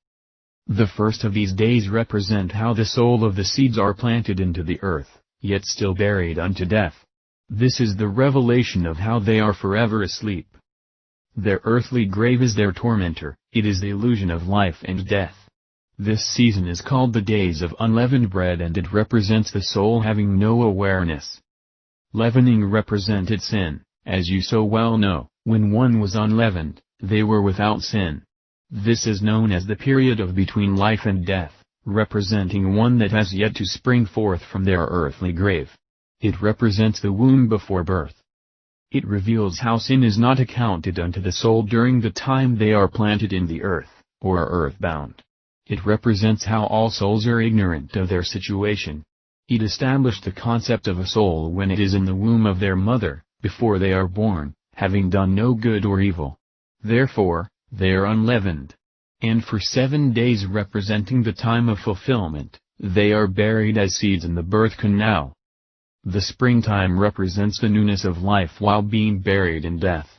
The first of these days represent how the soul of the seeds are planted into the earth, yet still buried unto death. This is the revelation of how they are forever asleep. Their earthly grave is their tormentor, it is the illusion of life and death. This season is called the days of unleavened bread and it represents the soul having no awareness. Leavening represented sin, as you so well know, when one was unleavened, they were without sin. This is known as the period of between life and death, representing one that has yet to spring forth from their earthly grave. It represents the womb before birth. It reveals how sin is not accounted unto the soul during the time they are planted in the earth, or are earthbound. It represents how all souls are ignorant of their situation. It established the concept of a soul when it is in the womb of their mother, before they are born, having done no good or evil. Therefore, they are unleavened. And for 7 days representing the time of fulfillment, they are buried as seeds in the birth canal. The springtime represents the newness of life while being buried in death.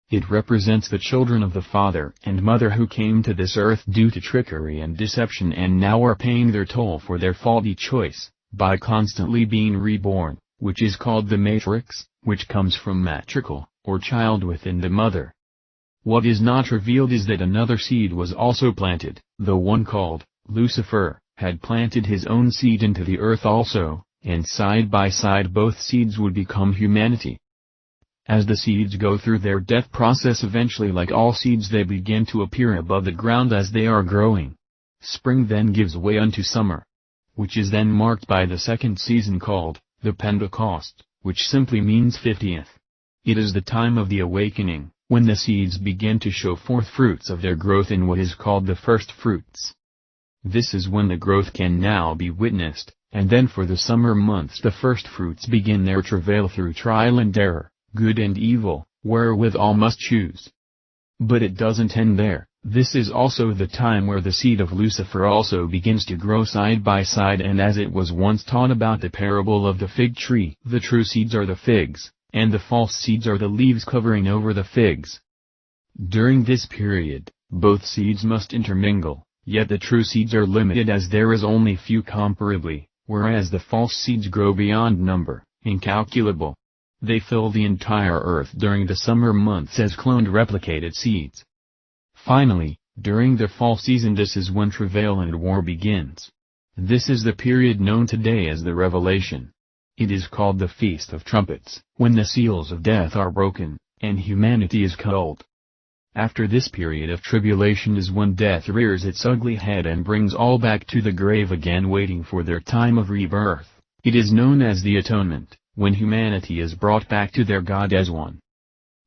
It represents the children of the father and mother who came to this earth due to trickery and deception and now are paying their toll for their faulty choice, by constantly being reborn, which is called the matrix, which comes from matricle, or child within the mother. What is not revealed is that another seed was also planted, the one called Lucifer had planted his own seed into the earth also, and side by side both seeds would become humanity. As the seeds go through their death process, eventually, like all seeds, they begin to appear above the ground as they are growing. Spring then gives way unto summer, which is then marked by the second season called the Pentecost, which simply means 50th. It is the time of the awakening, when the seeds begin to show forth fruits of their growth in what is called the first fruits. This is when the growth can now be witnessed, and then for the summer months the first fruits begin their travail through trial and error, good and evil, wherewith all must choose. But it doesn't end there. This is also the time where the seed of Lucifer also begins to grow side by side, and as it was once taught about the parable of the fig tree, the true seeds are the figs, and the false seeds are the leaves covering over the figs. During this period, both seeds must intermingle, yet the true seeds are limited as there is only few comparably, whereas the false seeds grow beyond number, incalculable. They fill the entire earth during the summer months as cloned replicated seeds. Finally, during the fall season, this is when travail and war begins. This is the period known today as the Revelation. It is called the Feast of Trumpets, when the seals of death are broken, and humanity is culled. After this period of tribulation is when death rears its ugly head and brings all back to the grave again, waiting for their time of rebirth. It is known as the Atonement, when humanity is brought back to their God as one.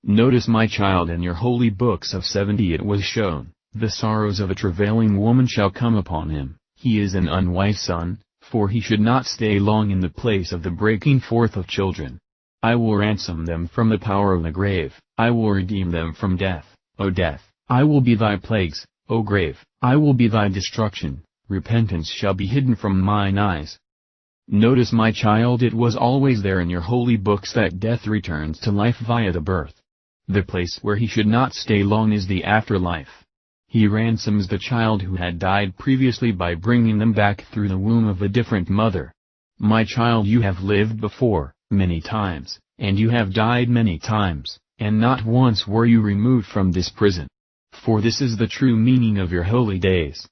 Notice, my child, in your holy books of 70 it was shown, the sorrows of a travailing woman shall come upon him. He is an unwise son, for he should not stay long in the place of the breaking forth of children. I will ransom them from the power of the grave, I will redeem them from death. O death, I will be thy plagues, O grave, I will be thy destruction, repentance shall be hidden from mine eyes. Notice, my child, it was always there in your holy books that death returns to life via the birth. The place where he should not stay long is the afterlife. He ransoms the child who had died previously by bringing them back through the womb of a different mother. My child, you have lived before, many times, and you have died many times, and not once were you removed from this prison. For this is the true meaning of your holy days.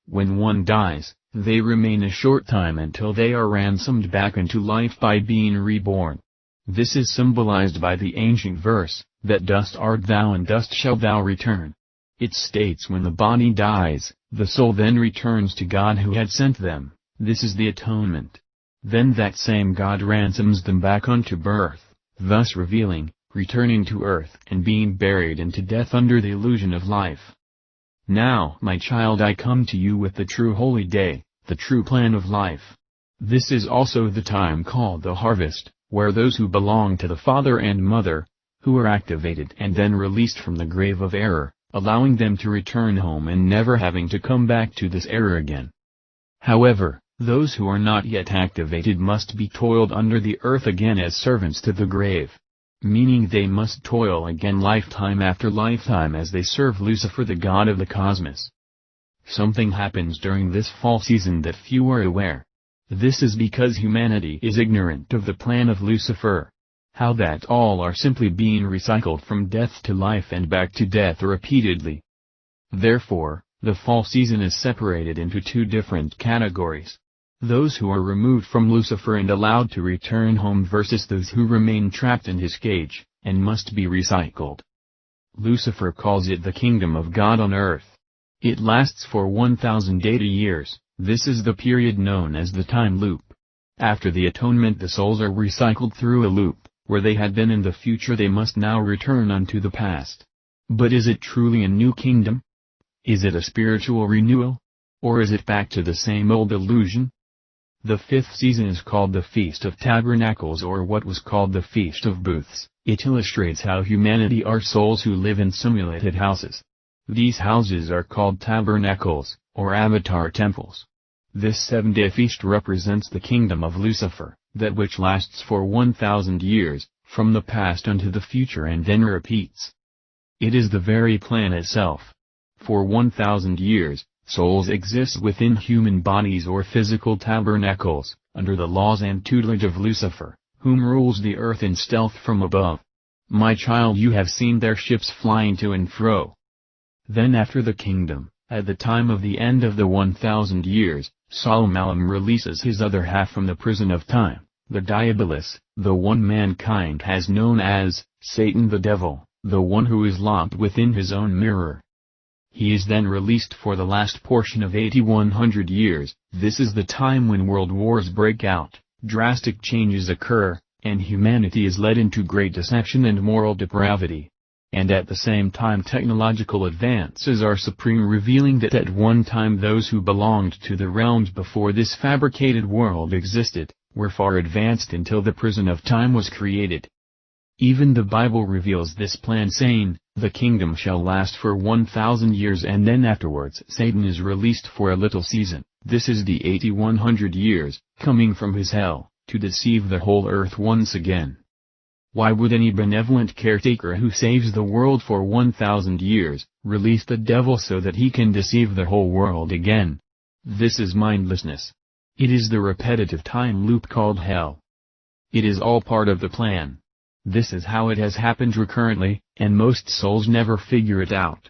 When one dies, they remain a short time until they are ransomed back into life by being reborn. This is symbolized by the ancient verse, that dust art thou and dust shalt thou return. It states when the body dies, the soul then returns to God who had sent them. This is the atonement. Then that same God ransoms them back unto birth, thus revealing, returning to earth and being buried into death under the illusion of life. Now, my child, I come to you with the true holy day, the true plan of life. This is also the time called the harvest, where those who belong to the father and mother, who are activated and then released from the grave of error, allowing them to return home and never having to come back to this error again. However, those who are not yet activated must be toiled under the earth again as servants to the grave. Meaning they must toil again lifetime after lifetime as they serve Lucifer, the god of the cosmos. Something happens during this fall season that few are aware. This is because humanity is ignorant of the plan of Lucifer. How that all are simply being recycled from death to life and back to death repeatedly. Therefore, the fall season is separated into two different categories. Those who are removed from Lucifer and allowed to return home versus those who remain trapped in his cage, and must be recycled. Lucifer calls it the kingdom of God on earth. It lasts for 1080 years, this is the period known as the time loop. After the atonement the souls are recycled through a loop, where they had been in the future they must now return unto the past. But is it truly a new kingdom? Is it a spiritual renewal? Or is it back to the same old illusion? The fifth season is called the Feast of Tabernacles, or what was called the Feast of Booths. It illustrates how humanity are souls who live in simulated houses. These houses are called tabernacles, or avatar temples. This 7-day feast represents the kingdom of Lucifer, that which lasts for 1000 years, from the past unto the future and then repeats. It is the very plan itself. For 1000 years, souls exist within human bodies or physical tabernacles, under the laws and tutelage of Lucifer, whom rules the earth in stealth from above. My child, you have seen their ships flying to and fro. Then after the kingdom, At the time of the end of the 1,000 years, Solomon releases his other half from the prison of time, the Diabolus, the one mankind has known as Satan the Devil, the one who is locked within his own mirror. He is then released for the last portion of 8100 years. This is the time when world wars break out, drastic changes occur, and humanity is led into great deception and moral depravity. And at the same time technological advances are supreme, revealing that at one time those who belonged to the realms before this fabricated world existed, were far advanced until the prison of time was created. Even the Bible reveals this plan, saying, "The kingdom shall last for 1,000 years and then afterwards Satan is released for a little season." This is the 8100 years, coming from his hell, to deceive the whole earth once again. Why would any benevolent caretaker who saves the world for 1,000 years, release the devil so that he can deceive the whole world again? This is mindlessness. It is the repetitive time loop called hell. It is all part of the plan. This is how it has happened recurrently, and most souls never figure it out.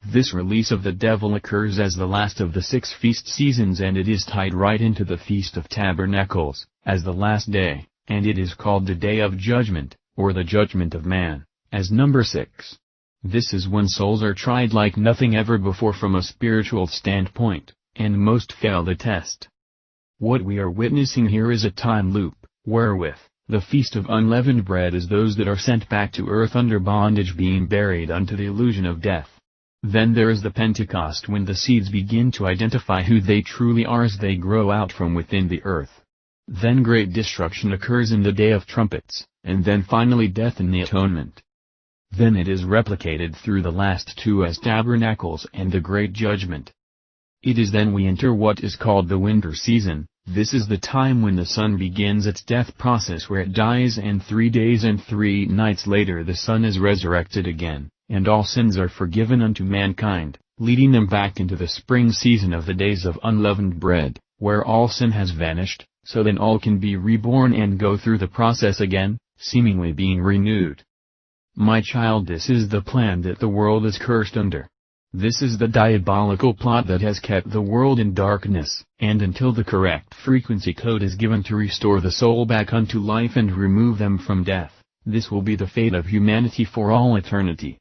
This release of the devil occurs as the last of the 6 feast seasons, and it is tied right into the Feast of Tabernacles, as the last day, and it is called the Day of Judgment, or the Judgment of Man, as number 6. This is when souls are tried like nothing ever before from a spiritual standpoint, and most fail the test. What we are witnessing here is a time loop, wherewith the Feast of Unleavened Bread is those that are sent back to earth under bondage, being buried unto the illusion of death. Then there is the Pentecost, when the seeds begin to identify who they truly are as they grow out from within the earth. Then great destruction occurs in the Day of Trumpets, and then finally death in the Atonement. Then it is replicated through the last 2 as Tabernacles and the Great Judgment. It is then we enter what is called the winter season. This is the time when the sun begins its death process, where it dies, and 3 days and 3 nights later the sun is resurrected again, and all sins are forgiven unto mankind, leading them back into the spring season of the days of unleavened bread, where all sin has vanished, so then all can be reborn and go through the process again, seemingly being renewed. My child, this is the plan that the world is cursed under. This is the diabolical plot that has kept the world in darkness, and until the correct frequency code is given to restore the soul back unto life and remove them from death, this will be the fate of humanity for all eternity.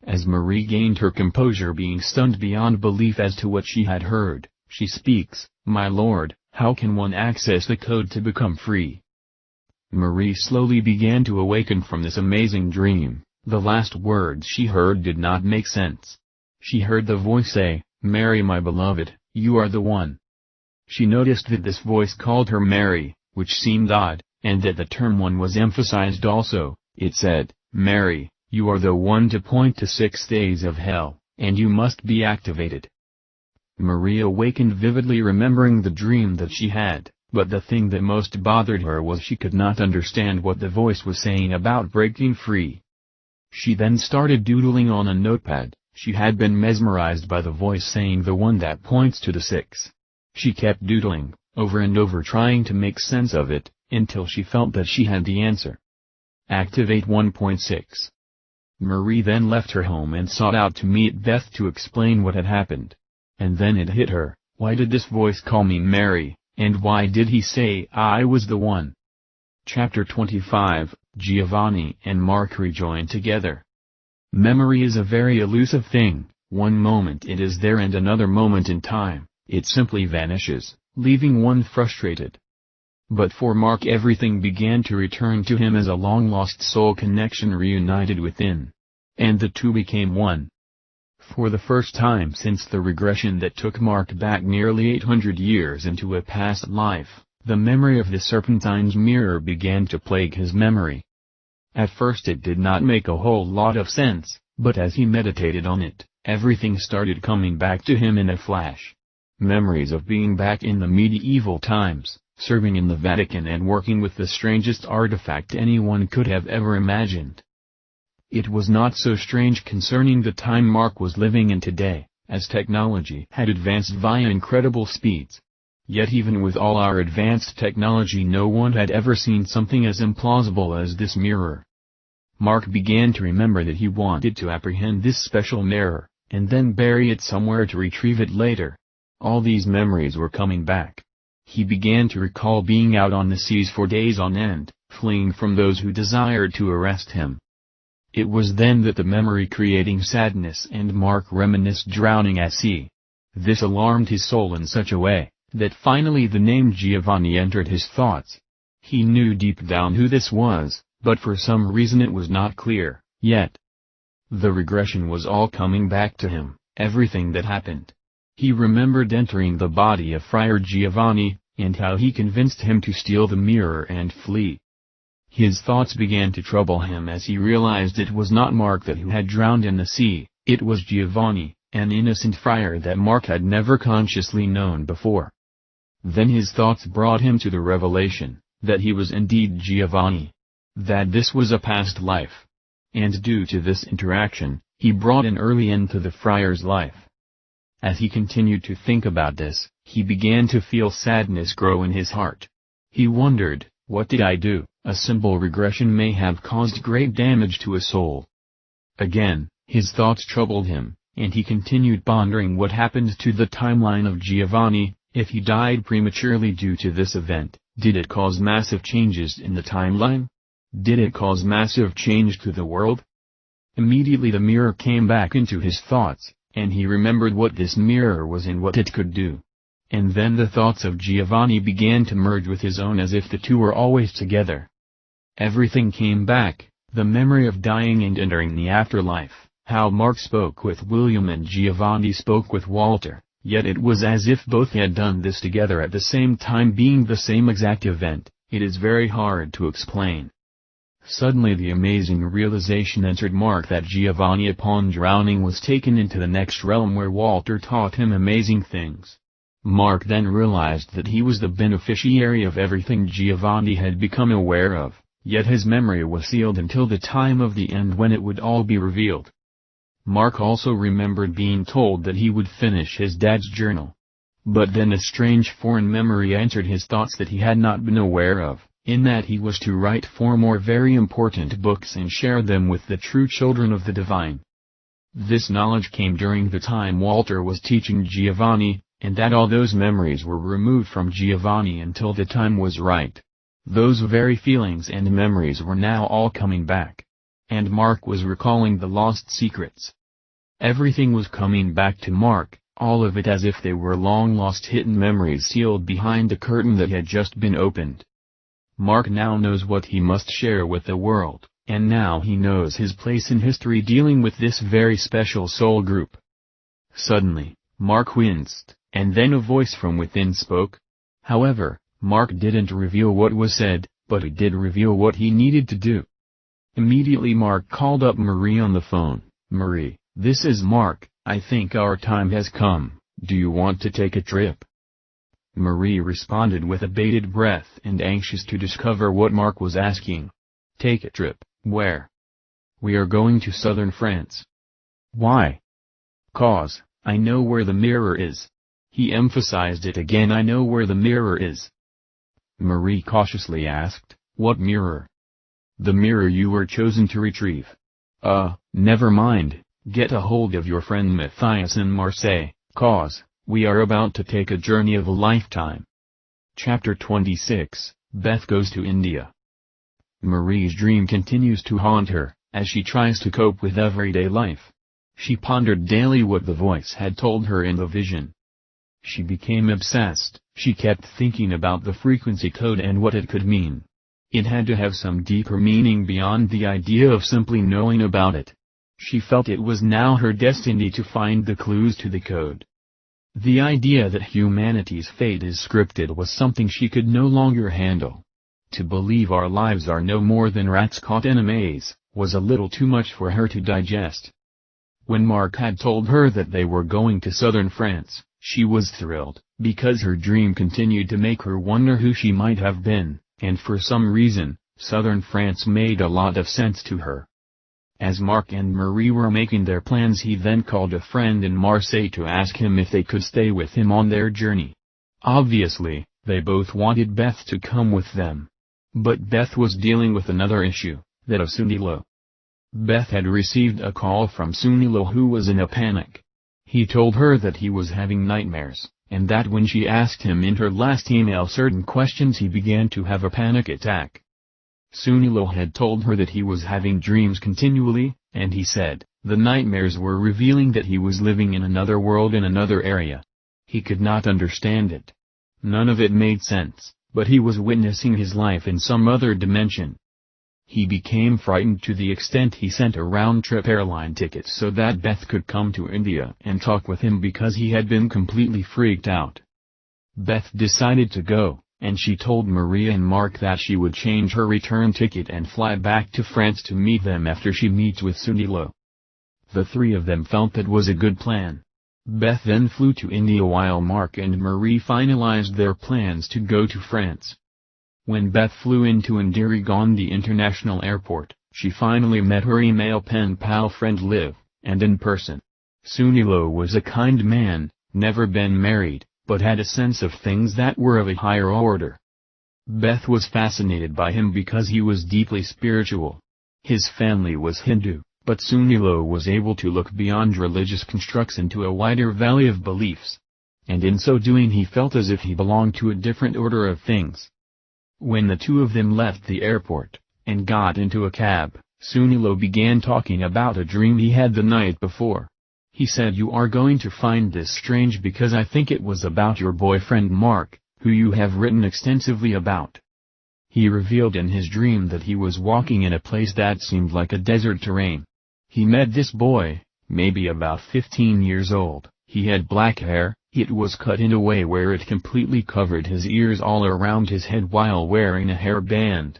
As Marie gained her composure, being stunned beyond belief as to what she had heard, she speaks, "My Lord, how can one access the code to become free?" Marie slowly began to awaken from this amazing dream. The last words she heard did not make sense. She heard the voice say, "Mary, my beloved, you are the one." She noticed that this voice called her Mary, which seemed odd, and that the term one was emphasized also. It said, "Mary, you are the one to point to 6 days of hell, and you must be activated." Marie awakened vividly, remembering the dream that she had, but the thing that most bothered her was she could not understand what the voice was saying about breaking free. She then started doodling on a notepad. She had been mesmerized by the voice saying the one that points to the 6. She kept doodling, over and over, trying to make sense of it, until she felt that she had the answer. Activate 1.6. Marie then left her home and sought out to meet Beth to explain what had happened. And then it hit her, why did this voice call me Mary, and why did he say I was the one? Chapter 25, Giovanni and Mark rejoin together. Memory is a very elusive thing. One moment it is there and another moment in time, it simply vanishes, leaving one frustrated. But for Mark everything began to return to him as a long-lost soul connection reunited within. And the two became one. For the first time since the regression that took Mark back nearly 800 years into a past life, the memory of the Serpentine's mirror began to plague his memory. At first it did not make a whole lot of sense, but as he meditated on it, everything started coming back to him in a flash. Memories of being back in the medieval times, serving in the Vatican and working with the strangest artifact anyone could have ever imagined. It was not so strange concerning the time Mark was living in today, as technology had advanced via incredible speeds. Yet even with all our advanced technology no one had ever seen something as implausible as this mirror. Mark began to remember that he wanted to apprehend this special mirror, and then bury it somewhere to retrieve it later. All these memories were coming back. He began to recall being out on the seas for days on end, fleeing from those who desired to arrest him. It was then that the memory creating sadness and Mark reminisced drowning at sea. This alarmed his soul in such a way, that finally the name Giovanni entered his thoughts. He knew deep down who this was, but for some reason it was not clear, yet. The regression was all coming back to him, everything that happened. He remembered entering the body of Friar Giovanni, and how he convinced him to steal the mirror and flee. His thoughts began to trouble him as he realized it was not Mark who had drowned in the sea, it was Giovanni, an innocent friar that Mark had never consciously known before. Then his thoughts brought him to the revelation, that he was indeed Giovanni. That this was a past life. And due to this interaction, he brought an early end to the friar's life. As he continued to think about this, he began to feel sadness grow in his heart. He wondered, what did I do? A simple regression may have caused great damage to a soul. Again, his thoughts troubled him, and he continued pondering what happened to the timeline of Giovanni. If he died prematurely due to this event, did it cause massive changes in the timeline? Did it cause massive change to the world? Immediately the mirror came back into his thoughts, and he remembered what this mirror was and what it could do. And then the thoughts of Giovanni began to merge with his own as if the two were always together. Everything came back, the memory of dying and entering the afterlife, how Mark spoke with William and Giovanni spoke with Walter, yet it was as if both had done this together at the same time, being the same exact event. It is very hard to explain. Suddenly the amazing realization entered Mark that Giovanni upon drowning was taken into the next realm where Walter taught him amazing things. Mark then realized that he was the beneficiary of everything Giovanni had become aware of, yet his memory was sealed until the time of the end when it would all be revealed. Mark also remembered being told that he would finish his dad's journal. But then a strange foreign memory entered his thoughts that he had not been aware of, in that he was to write 4 more very important books and share them with the true children of the divine. This knowledge came during the time Walter was teaching Giovanni, and that all those memories were removed from Giovanni until the time was right. Those very feelings and memories were now all coming back. And Mark was recalling the lost secrets. Everything was coming back to Mark, all of it as if they were long-lost hidden memories sealed behind the curtain that had just been opened. Mark now knows what he must share with the world, and now he knows his place in history dealing with this very special soul group. Suddenly, Mark winced, and then a voice from within spoke. However, Mark didn't reveal what was said, but he did reveal what he needed to do. Immediately Mark called up Marie on the phone. Marie, this is Mark, I think our time has come, do you want to take a trip? Marie responded with a bated breath and anxious to discover what Mark was asking. Take a trip, where? We are going to southern France. Why? 'Cause, I know where the mirror is. He emphasized it again, I know where the mirror is. Marie cautiously asked, what mirror? The mirror you were chosen to retrieve. Never mind, get a hold of your friend Matthias in Marseille, 'cause we are about to take a journey of a lifetime. Chapter 26, Beth Goes to India. Marie's dream continues to haunt her, as she tries to cope with everyday life. She pondered daily what the voice had told her in the vision. She became obsessed, she kept thinking about the frequency code and what it could mean. It had to have some deeper meaning beyond the idea of simply knowing about it. She felt it was now her destiny to find the clues to the code. The idea that humanity's fate is scripted was something she could no longer handle. To believe our lives are no more than rats caught in a maze, was a little too much for her to digest. When Mark had told her that they were going to southern France, she was thrilled, because her dream continued to make her wonder who she might have been, and for some reason, southern France made a lot of sense to her. As Mark and Marie were making their plans, he then called a friend in Marseille to ask him if they could stay with him on their journey. Obviously, they both wanted Beth to come with them. But Beth was dealing with another issue, that of Sundilo. Beth had received a call from Sunilo, who was in a panic. He told her that he was having nightmares, and that when she asked him in her last email certain questions he began to have a panic attack. Sunilo had told her that he was having dreams continually, and he said, the nightmares were revealing that he was living in another world in another area. He could not understand it. None of it made sense, but he was witnessing his life in some other dimension. He became frightened to the extent he sent a round-trip airline ticket so that Beth could come to India and talk with him because he had been completely freaked out. Beth decided to go, and she told Maria and Mark that she would change her return ticket and fly back to France to meet them after she meets with Sunilo. The three of them felt that was a good plan. Beth then flew to India while Mark and Marie finalized their plans to go to France. When Beth flew into Indira Gandhi International Airport, she finally met her email pen pal friend Liv, and in person. Sunilo was a kind man, never been married, but had a sense of things that were of a higher order. Beth was fascinated by him because he was deeply spiritual. His family was Hindu, but Sunilo was able to look beyond religious constructs into a wider valley of beliefs. And in so doing he felt as if he belonged to a different order of things. When the two of them left the airport, and got into a cab, Sunilo began talking about a dream he had the night before. He said, "You are going to find this strange because I think it was about your boyfriend Mark, who you have written extensively about." He revealed in his dream that he was walking in a place that seemed like a desert terrain. He met this boy, maybe about 15 years old. He had black hair. It was cut in a way where it completely covered his ears all around his head while wearing a hairband.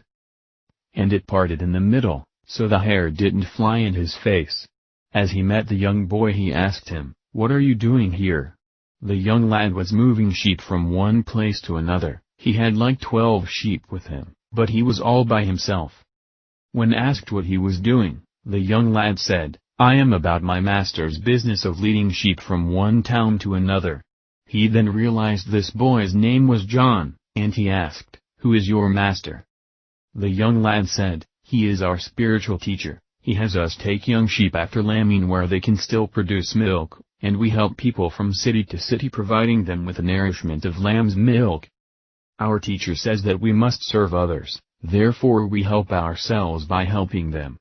And it parted in the middle, so the hair didn't fly in his face. As he met the young boy he asked him, "What are you doing here?" The young lad was moving sheep from one place to another. He had like 12 sheep with him, but he was all by himself. When asked what he was doing, the young lad said, "I am about my master's business of leading sheep from one town to another." He then realized this boy's name was John, and he asked, "Who is your master?" The young lad said, "He is our spiritual teacher. He has us take young sheep after lambing where they can still produce milk, and we help people from city to city providing them with the nourishment of lamb's milk. Our teacher says that we must serve others, therefore we help ourselves by helping them."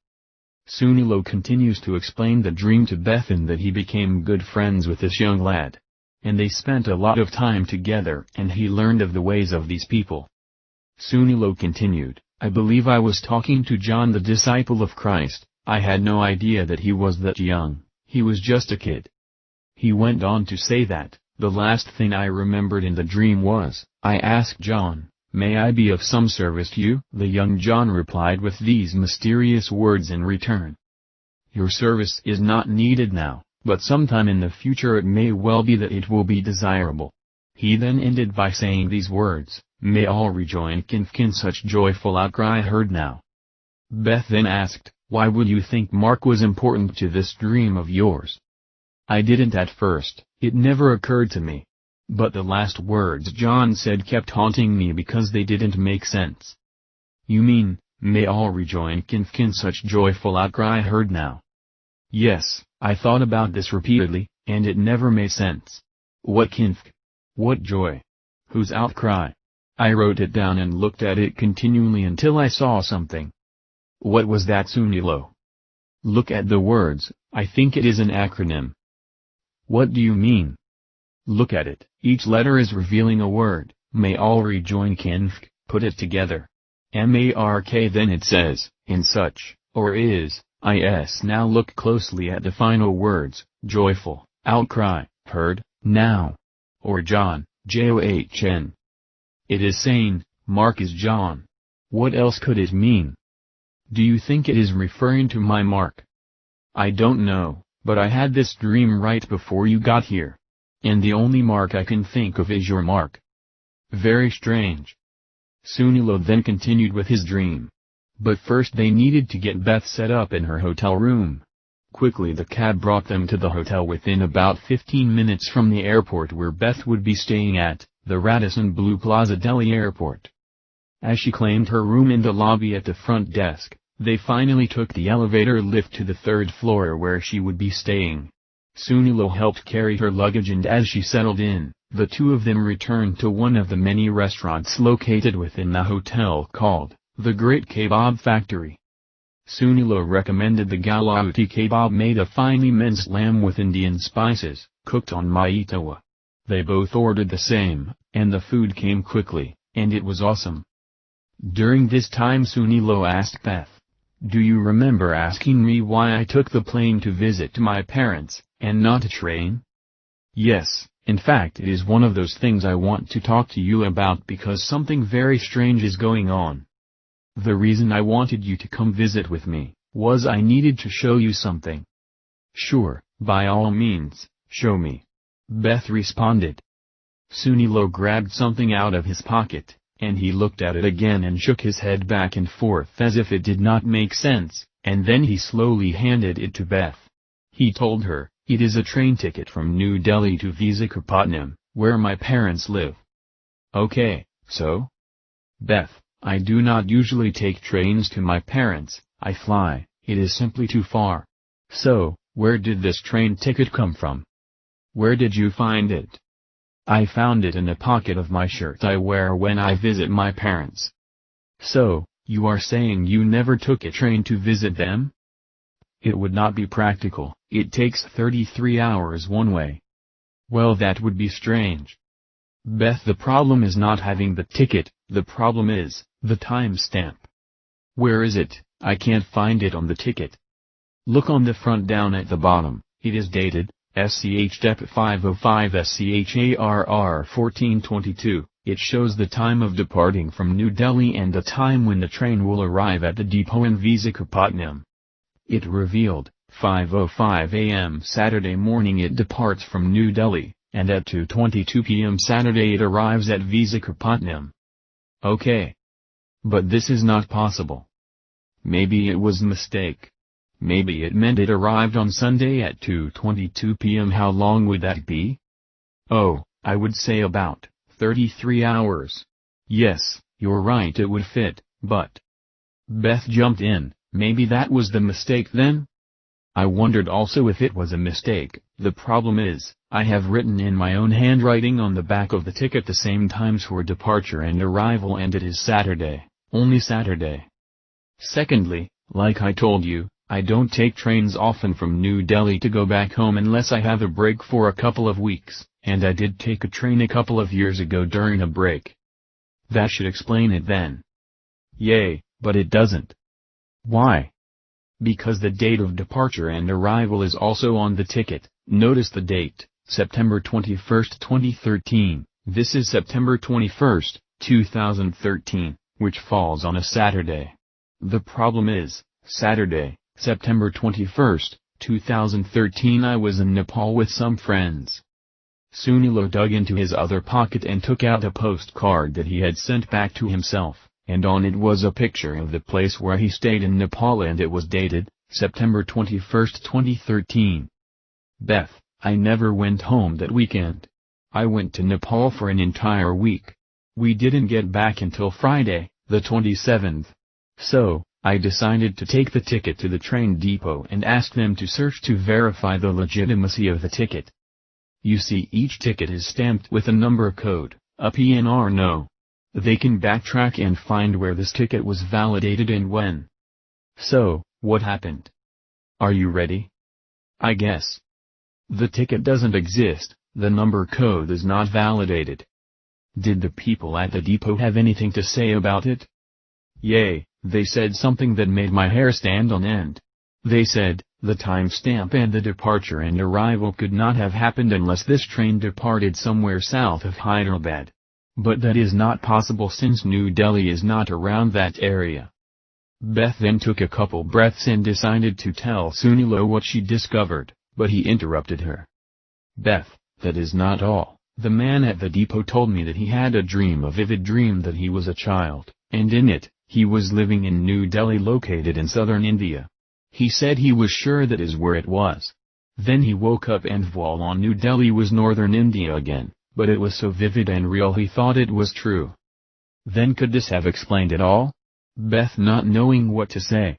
Sunilo continues to explain the dream to Beth and that he became good friends with this young lad. And they spent a lot of time together and he learned of the ways of these people. Sunilo continued, "I believe I was talking to John, the disciple of Christ. I had no idea that he was that young, he was just a kid." He went on to say that, "The last thing I remembered in the dream was, I asked John, 'May I be of some service to you?' The young John replied with these mysterious words in return. 'Your service is not needed now, but sometime in the future it may well be that it will be desirable.'" He then ended by saying these words, "May all rejoin in such joyful outcry heard now." Beth then asked, "Why would you think Mark was important to this dream of yours?" "I didn't at first, it never occurred to me. But the last words John said kept haunting me because they didn't make sense." "You mean, may all rejoin in such joyful outcry heard now?" "Yes, I thought about this repeatedly, and it never made sense. What kinf? What joy? Whose outcry?" I wrote it down and looked at it continually until I saw something. "What was that, Sunilo?" "Look at the words, I think it is an acronym." "What do you mean?" "Look at it, each letter is revealing a word. May all rejoin kinf, put it together. Mark, then it says, in such, or is. Now look closely at the final words, joyful, outcry, heard, now. Or John, John. It is saying, Mark is John. What else could it mean? Do you think it is referring to my Mark? I don't know, but I had this dream right before you got here. And the only Mark I can think of is your Mark. Very strange." Sunilo then continued with his dream. But first they needed to get Beth set up in her hotel room. Quickly the cab brought them to the hotel within about 15 minutes from the airport where Beth would be staying at, the Radisson Blu Plaza Delhi Airport. As she claimed her room in the lobby at the front desk, They finally took the elevator lift to the third floor where she would be staying. Sunilo helped carry her luggage, and as she settled in, the two of them returned to one of the many restaurants located within the hotel called the Great Kebab Factory. Sunilo recommended the Galauti kebab, made of finely minced lamb with Indian spices, cooked on maitawa. They both ordered the same, and the food came quickly, and it was awesome. During this time Sunilo asked Beth, "Do you remember asking me why I took the plane to visit my parents, and not a train?" "Yes, in fact it is one of those things I want to talk to you about because something very strange is going on. The reason I wanted you to come visit with me, was I needed to show you something." "Sure, by all means, show me," Beth responded. Sunilo grabbed something out of his pocket, and he looked at it again and shook his head back and forth as if it did not make sense, and then he slowly handed it to Beth. He told her, "It is a train ticket from New Delhi to Visakhapatnam, where my parents live." "Okay, so?" "Beth, I do not usually take trains to my parents, I fly, it is simply too far." "So, where did this train ticket come from?" "Where did you find it?" "I found it in a pocket of my shirt I wear when I visit my parents." "So, you are saying you never took a train to visit them?" "It would not be practical, it takes 33 hours one way." "Well, that would be strange." "Beth, the problem is not having the ticket, the problem is the timestamp." "Where is it? I can't find it on the ticket." "Look on the front down at the bottom, it is dated, SCH Dep 505 SCHARR 1422, it shows the time of departing from New Delhi and the time when the train will arrive at the depot in Visakhapatnam. It revealed, 5:05 a.m. Saturday morning it departs from New Delhi, and at 2:22 p.m. Saturday it arrives at Visakhapatnam." "Okay. But this is not possible." "Maybe it was a mistake. Maybe it meant it arrived on Sunday at 2:22 p.m. How long would that be?" "Oh, I would say about 33 hours. Yes, you're right, it would fit, but..." Beth jumped in, "Maybe that was the mistake then?" I wondered also if it was a mistake. The problem is, I have written in my own handwriting on the back of the ticket the same times for departure and arrival, and it is Saturday, only Saturday. Secondly, like I told you, I don't take trains often from New Delhi to go back home unless I have a break for a couple of weeks, and I did take a train a couple of years ago during a break. That should explain it then. Yay, but it doesn't. Why? Because the date of departure and arrival is also on the ticket. Notice the date, September 21st, 2013, this is September 21st, 2013, which falls on a Saturday. The problem is, Saturday, September 21st, 2013 I was in Nepal with some friends. Sunilo dug into his other pocket and took out a postcard that he had sent back to himself, and on it was a picture of the place where he stayed in Nepal, and it was dated, September 21st, 2013. Beth, I never went home that weekend. I went to Nepal for an entire week. We didn't get back until Friday, the 27th. So, I decided to take the ticket to the train depot and ask them to search to verify the legitimacy of the ticket. You see, each ticket is stamped with a number code, a PNR no. They can backtrack and find where this ticket was validated and when. So, what happened? Are you ready? I guess. The ticket doesn't exist, the number code is not validated. Did the people at the depot have anything to say about it? Yay, they said something that made my hair stand on end. They said, the timestamp and the departure and arrival could not have happened unless this train departed somewhere south of Hyderabad. But that is not possible since New Delhi is not around that area. Beth then took a couple breaths and decided to tell Sunilo what she discovered, but he interrupted her. Beth, that is not all. The man at the depot told me that he had a vivid dream that he was a child, and in it, he was living in New Delhi located in southern India. He said he was sure that is where it was. Then he woke up and voila, New Delhi was northern India again, but it was so vivid and real he thought it was true. Then could this have explained it all? Beth, not knowing what to say,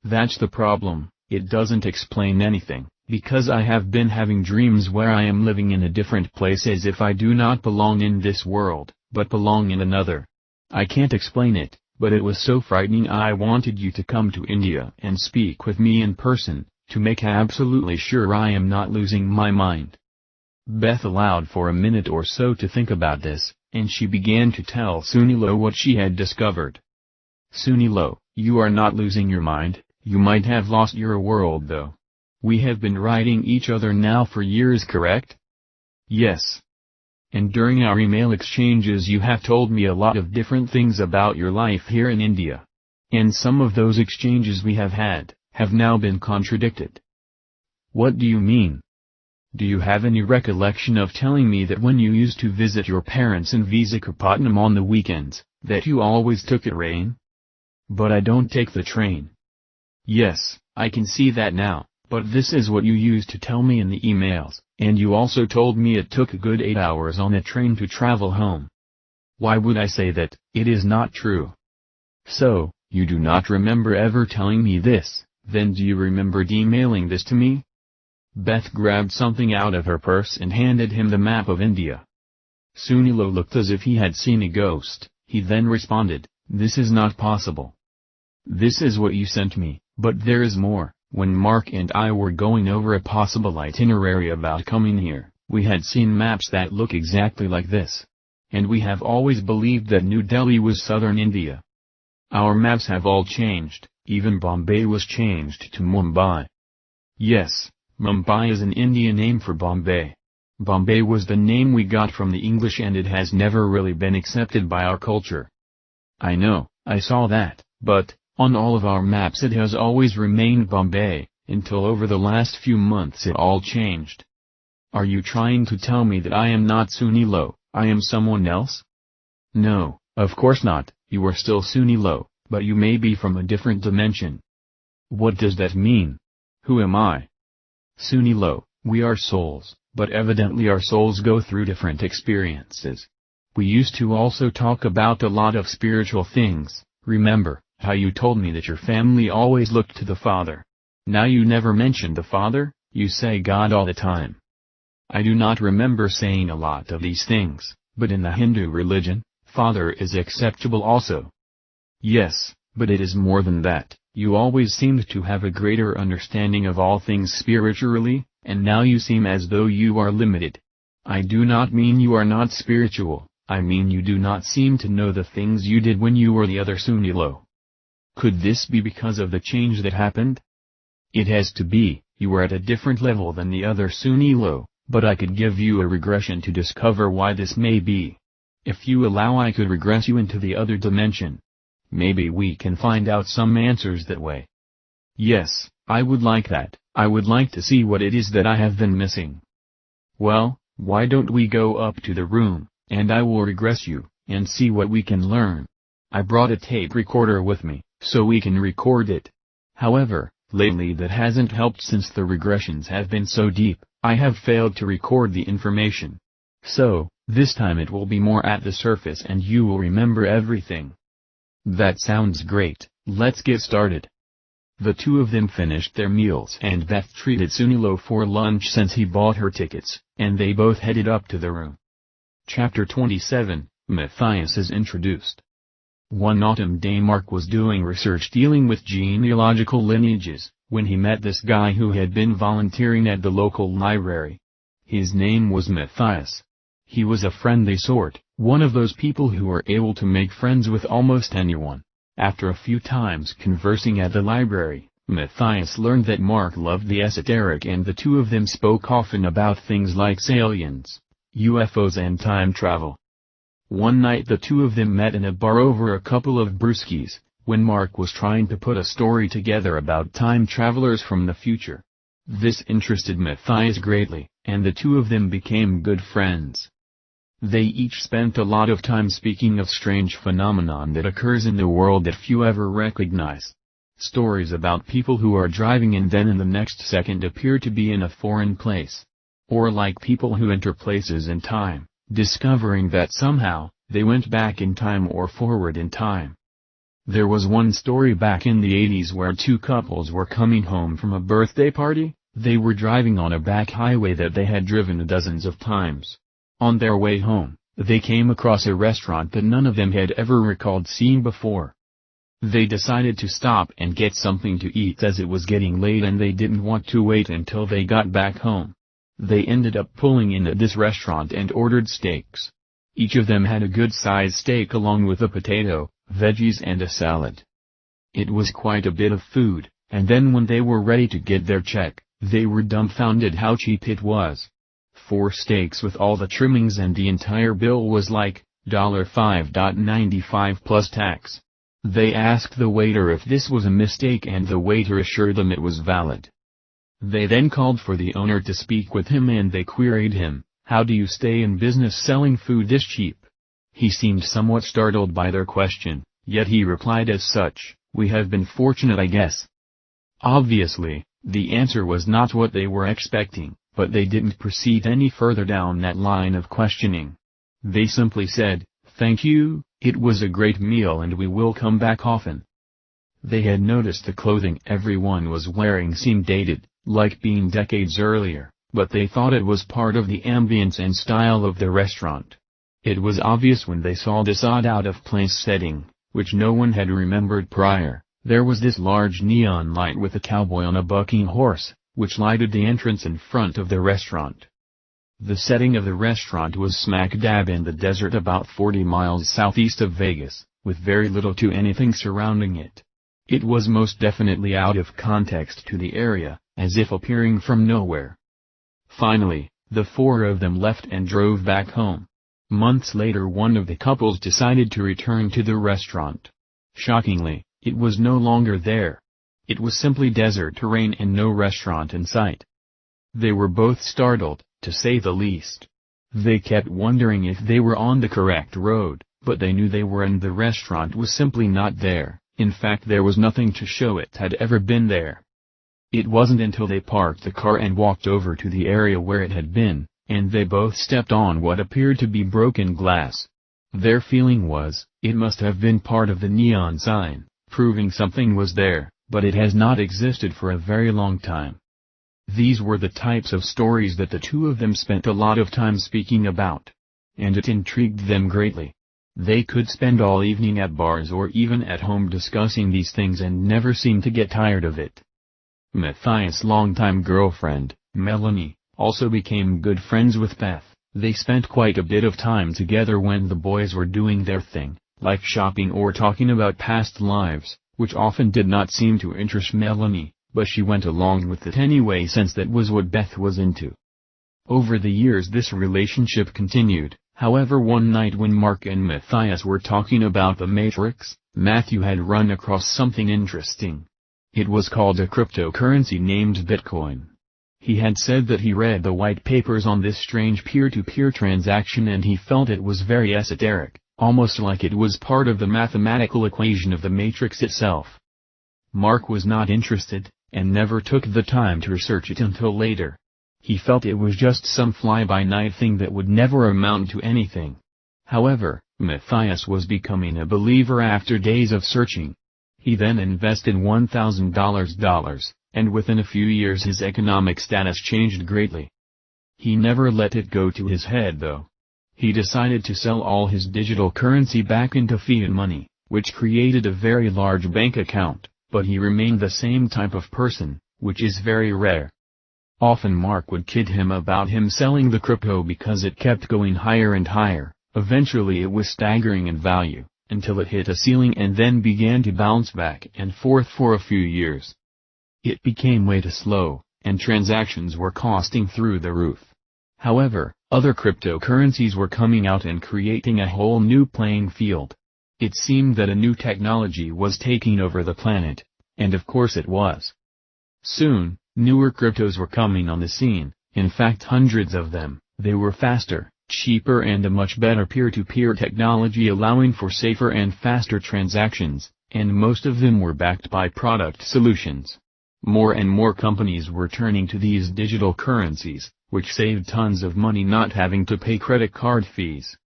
That's the problem, it doesn't explain anything, because I have been having dreams where I am living in a different place as if I do not belong in this world, but belong in another. I can't explain it, but it was so frightening. I wanted you to come to India and speak with me in person, to make absolutely sure I am not losing my mind. Beth allowed for a minute or so to think about this, and she began to tell Sunilo what she had discovered. Sunilo, you are not losing your mind, you might have lost your world though. We have been writing each other now for years, correct? Yes. And during our email exchanges you have told me a lot of different things about your life here in India. And some of those exchanges we have had, have now been contradicted. What do you mean? Do you have any recollection of telling me that when you used to visit your parents in Visakhapatnam on the weekends, that you always took a train? But I don't take the train. Yes, I can see that now, but this is what you used to tell me in the emails, and you also told me it took a good 8 hours on a train to travel home. Why would I say that? It is not true. So, you do not remember ever telling me this, then do you remember emailing this to me? Beth grabbed something out of her purse and handed him the map of India. Sunilo looked as if he had seen a ghost. He then responded, "This is not possible. This is what you sent me, but there is more. When Mark and I were going over a possible itinerary about coming here, we had seen maps that look exactly like this. And we have always believed that New Delhi was southern India. Our maps have all changed, even Bombay was changed to Mumbai." Yes, Mumbai is an Indian name for Bombay. Bombay was the name we got from the English and it has never really been accepted by our culture. I know, I saw that, but, on all of our maps it has always remained Bombay, until over the last few months it all changed. Are you trying to tell me that I am not Sunilo, I am someone else? No, of course not, you are still Sunilo, but you may be from a different dimension. What does that mean? Who am I? Sunilo, we are souls, but evidently our souls go through different experiences. We used to also talk about a lot of spiritual things, remember, how you told me that your family always looked to the Father. Now you never mention the Father, you say God all the time. I do not remember saying a lot of these things, but in the Hindu religion, Father is acceptable also. Yes, but it is more than that. You always seemed to have a greater understanding of all things spiritually, and now you seem as though you are limited. I do not mean you are not spiritual, I mean you do not seem to know the things you did when you were the other Sunilo. Could this be because of the change that happened? It has to be, you were at a different level than the other Sunilo, but I could give you a regression to discover why this may be. If you allow, I could regress you into the other dimension. Maybe we can find out some answers that way. Yes, I would like that. I would like to see what it is that I have been missing. Well, why don't we go up to the room, and I will regress you, and see what we can learn. I brought a tape recorder with me, so we can record it. However, lately that hasn't helped since the regressions have been so deep, I have failed to record the information. So, this time it will be more at the surface and you will remember everything. That sounds great, let's get started. The two of them finished their meals and Beth treated Sunilo for lunch since he bought her tickets, and they both headed up to the room. Chapter 27, Matthias is introduced. One autumn day Mark was doing research dealing with genealogical lineages, when he met this guy who had been volunteering at the local library. His name was Matthias. He was a friendly sort, one of those people who are able to make friends with almost anyone. After a few times conversing at the library, Matthias learned that Mark loved the esoteric and the two of them spoke often about things like aliens, UFOs and time travel. One night the two of them met in a bar over a couple of brewskis, when Mark was trying to put a story together about time travelers from the future. This interested Matthias greatly, and the two of them became good friends. They each spent a lot of time speaking of strange phenomenon that occurs in the world that few ever recognize. Stories about people who are driving and then in the next second appear to be in a foreign place. Or like people who enter places in time, discovering that somehow, they went back in time or forward in time. There was one story back in the 80s where two couples were coming home from a birthday party. They were driving on a back highway that they had driven dozens of times. On their way home, they came across a restaurant that none of them had ever recalled seeing before. They decided to stop and get something to eat as it was getting late and they didn't want to wait until they got back home. They ended up pulling in at this restaurant and ordered steaks. Each of them had a good-sized steak along with a potato, veggies and a salad. It was quite a bit of food, and then when they were ready to get their check, they were dumbfounded how cheap it was. 4 steaks with all the trimmings and the entire bill was like $5.95 plus tax. They asked the waiter if this was a mistake and the waiter assured them it was valid. They then called for the owner to speak with him and they queried him, "How do you stay in business selling food this cheap?" He seemed somewhat startled by their question, yet he replied as such, "We have been fortunate, I guess." Obviously, the answer was not what they were expecting, but they didn't proceed any further down that line of questioning. They simply said, "Thank you, it was a great meal and we will come back often." They had noticed the clothing everyone was wearing seemed dated, like being decades earlier, but they thought it was part of the ambience and style of the restaurant. It was obvious when they saw this odd out-of-place setting, which no one had remembered prior. There was this large neon light with a cowboy on a bucking horse, which lighted the entrance in front of the restaurant. The setting of the restaurant was smack dab in the desert about 40 miles southeast of Vegas, with very little to anything surrounding it. It was most definitely out of context to the area, as if appearing from nowhere. Finally, the 4 of them left and drove back home. Months later one of the couples decided to return to the restaurant. Shockingly, it was no longer there. It was simply desert terrain and no restaurant in sight. They were both startled, to say the least. They kept wondering if they were on the correct road, but they knew they were and the restaurant was simply not there. In fact, there was nothing to show it had ever been there. It wasn't until they parked the car and walked over to the area where it had been, and they both stepped on what appeared to be broken glass. Their feeling was, it must have been part of the neon sign, proving something was there, but it has not existed for a very long time. These were the types of stories that the two of them spent a lot of time speaking about. And it intrigued them greatly. They could spend all evening at bars or even at home discussing these things and never seemed to get tired of it. Matthias' longtime girlfriend, Melanie, also became good friends with Beth. They spent quite a bit of time together when the boys were doing their thing, like shopping or talking about past lives, which often did not seem to interest Melanie, but she went along with it anyway since that was what Beth was into. Over the years this relationship continued. However, one night when Mark and Matthias were talking about the Matrix, Matthew had run across something interesting. It was called a cryptocurrency named Bitcoin. He had said that he read the white papers on this strange peer-to-peer transaction and he felt it was very esoteric, almost like it was part of the mathematical equation of the Matrix itself. Mark was not interested, and never took the time to research it until later. He felt it was just some fly-by-night thing that would never amount to anything. However, Matthias was becoming a believer after days of searching. He then invested $1,000, and within a few years his economic status changed greatly. He never let it go to his head though. He decided to sell all his digital currency back into fiat money, which created a very large bank account, but he remained the same type of person, which is very rare. Often Mark would kid him about him selling the crypto because it kept going higher and higher. Eventually it was staggering in value, until it hit a ceiling and then began to bounce back and forth for a few years. It became way too slow, and transactions were costing through the roof. However, other cryptocurrencies were coming out and creating a whole new playing field. It seemed that a new technology was taking over the planet, and of course it was. Soon, newer cryptos were coming on the scene, in fact hundreds of them. They were faster, cheaper and a much better peer-to-peer technology allowing for safer and faster transactions, and most of them were backed by product solutions. More and more companies were turning to these digital currencies, which saved tons of money not having to pay credit card fees.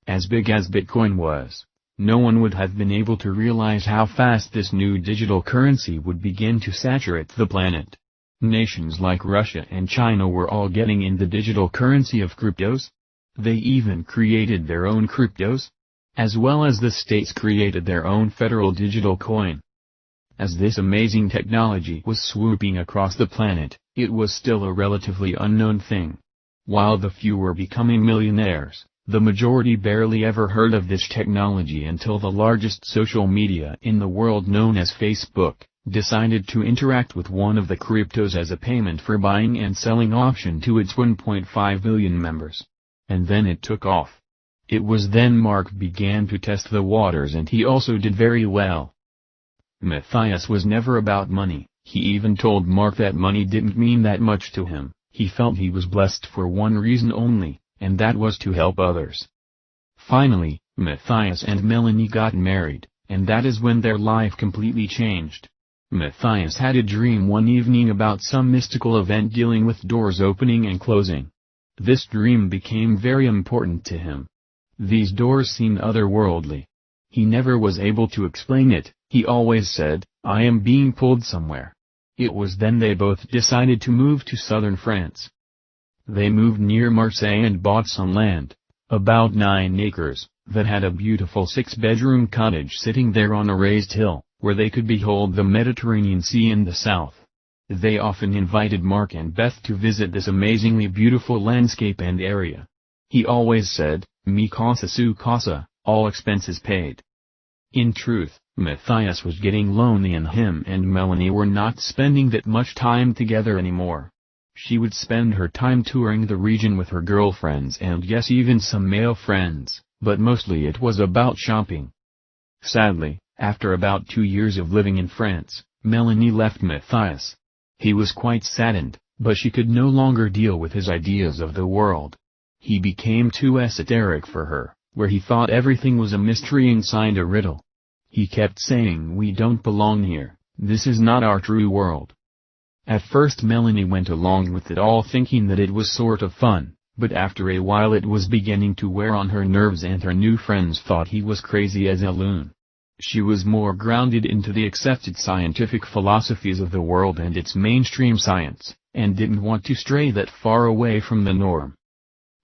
As big as Bitcoin was, No one would have been able to realize how fast this new digital currency would begin to saturate the planet. Nations like Russia and China were all getting in the digital currency of cryptos. They even created their own cryptos. As well as the states created their own federal digital coin. As this amazing technology was swooping across the planet, it was still a relatively unknown thing. While the few were becoming millionaires, the majority barely ever heard of this technology until the largest social media in the world, known as Facebook, decided to interact with one of the cryptos as a payment for buying and selling option to its 1.5 billion members. And then it took off. It was then Mark began to test the waters, and he also did very well. Matthias was never about money. He even told Mark that money didn't mean that much to him. He felt he was blessed for one reason only, and that was to help others. Finally, Matthias and Melanie got married, and that is when their life completely changed. Matthias had a dream one evening about some mystical event dealing with doors opening and closing. This dream became very important to him. These doors seemed otherworldly. He never was able to explain it. He always said, "I am being pulled somewhere." It was then they both decided to move to southern France. They moved near Marseille and bought some land, about 9 acres, that had a beautiful 6-bedroom cottage sitting there on a raised hill, where they could behold the Mediterranean Sea in the south. They often invited Mark and Beth to visit this amazingly beautiful landscape and area. He always said, "Mi casa su casa, all expenses paid." In truth, Matthias was getting lonely, and him and Melanie were not spending that much time together anymore. She would spend her time touring the region with her girlfriends and yes, even some male friends, but mostly it was about shopping. Sadly, after about 2 years of living in France, Melanie left Matthias. He was quite saddened, but she could no longer deal with his ideas of the world. He became too esoteric for her, where he thought everything was a mystery inside a riddle. He kept saying, "We don't belong here, this is not our true world." At first Melanie went along with it all, thinking that it was sort of fun, but after a while it was beginning to wear on her nerves, and her new friends thought he was crazy as a loon. She was more grounded into the accepted scientific philosophies of the world and its mainstream science, and didn't want to stray that far away from the norm.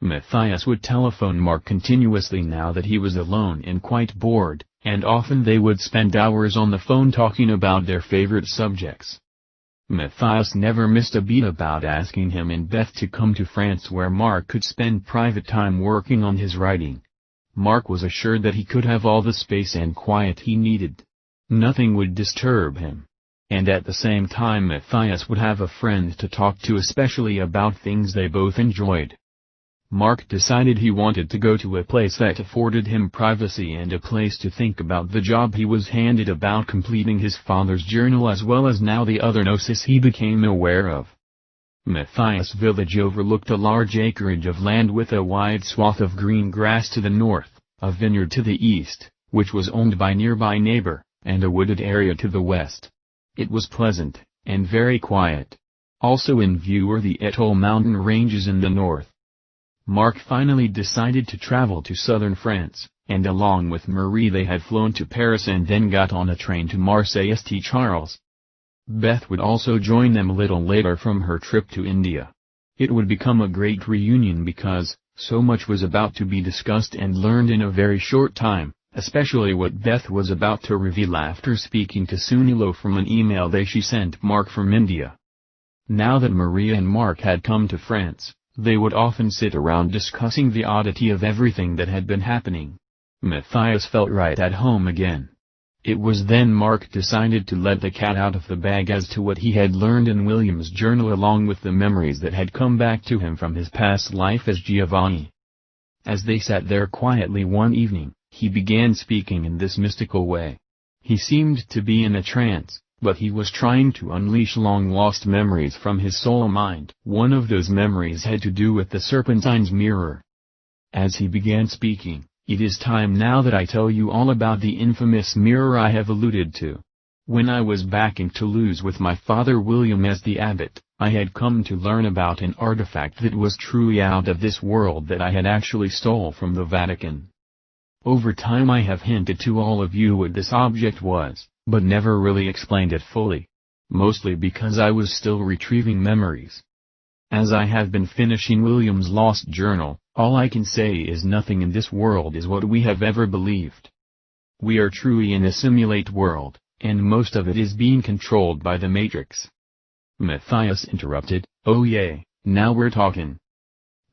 Matthias would telephone Mark continuously now that he was alone and quite bored, and often they would spend hours on the phone talking about their favorite subjects. Matthias never missed a beat about asking him and Beth to come to France, where Mark could spend private time working on his writing. Mark was assured that he could have all the space and quiet he needed. Nothing would disturb him. And at the same time Matthias would have a friend to talk to, especially about things they both enjoyed. Mark decided he wanted to go to a place that afforded him privacy and a place to think about the job he was handed, about completing his father's journal, as well as now the other gnosis he became aware of. Matthias' village overlooked a large acreage of land with a wide swath of green grass to the north, a vineyard to the east, which was owned by nearby neighbor, and a wooded area to the west. It was pleasant, and very quiet. Also in view were the Etole mountain ranges in the north. Mark finally decided to travel to southern France, and along with Marie they had flown to Paris and then got on a train to Marseille St. Charles. Beth would also join them a little later from her trip to India. It would become a great reunion because so much was about to be discussed and learned in a very short time, especially what Beth was about to reveal after speaking to Sunilo from an email she sent Mark from India. Now that Maria and Mark had come to France, they would often sit around discussing the oddity of everything that had been happening. Matthias felt right at home again. It was then Mark decided to let the cat out of the bag as to what he had learned in William's journal, along with the memories that had come back to him from his past life as Giovanni. As they sat there quietly one evening, he began speaking in this mystical way. He seemed to be in a trance, but he was trying to unleash long-lost memories from his soul mind. One of those memories had to do with the Serpentine's mirror. As he began speaking, "It is time now that I tell you all about the infamous mirror I have alluded to. When I was back in Toulouse with my father William as the abbot, I had come to learn about an artifact that was truly out of this world that I had actually stole from the Vatican. Over time I have hinted to all of you what this object was, but never really explained it fully. Mostly because I was still retrieving memories. As I have been finishing William's lost journal, all I can say is nothing in this world is what we have ever believed. We are truly in a simulate world, and most of it is being controlled by the Matrix. Matthias interrupted, "Oh yay, now we're talking."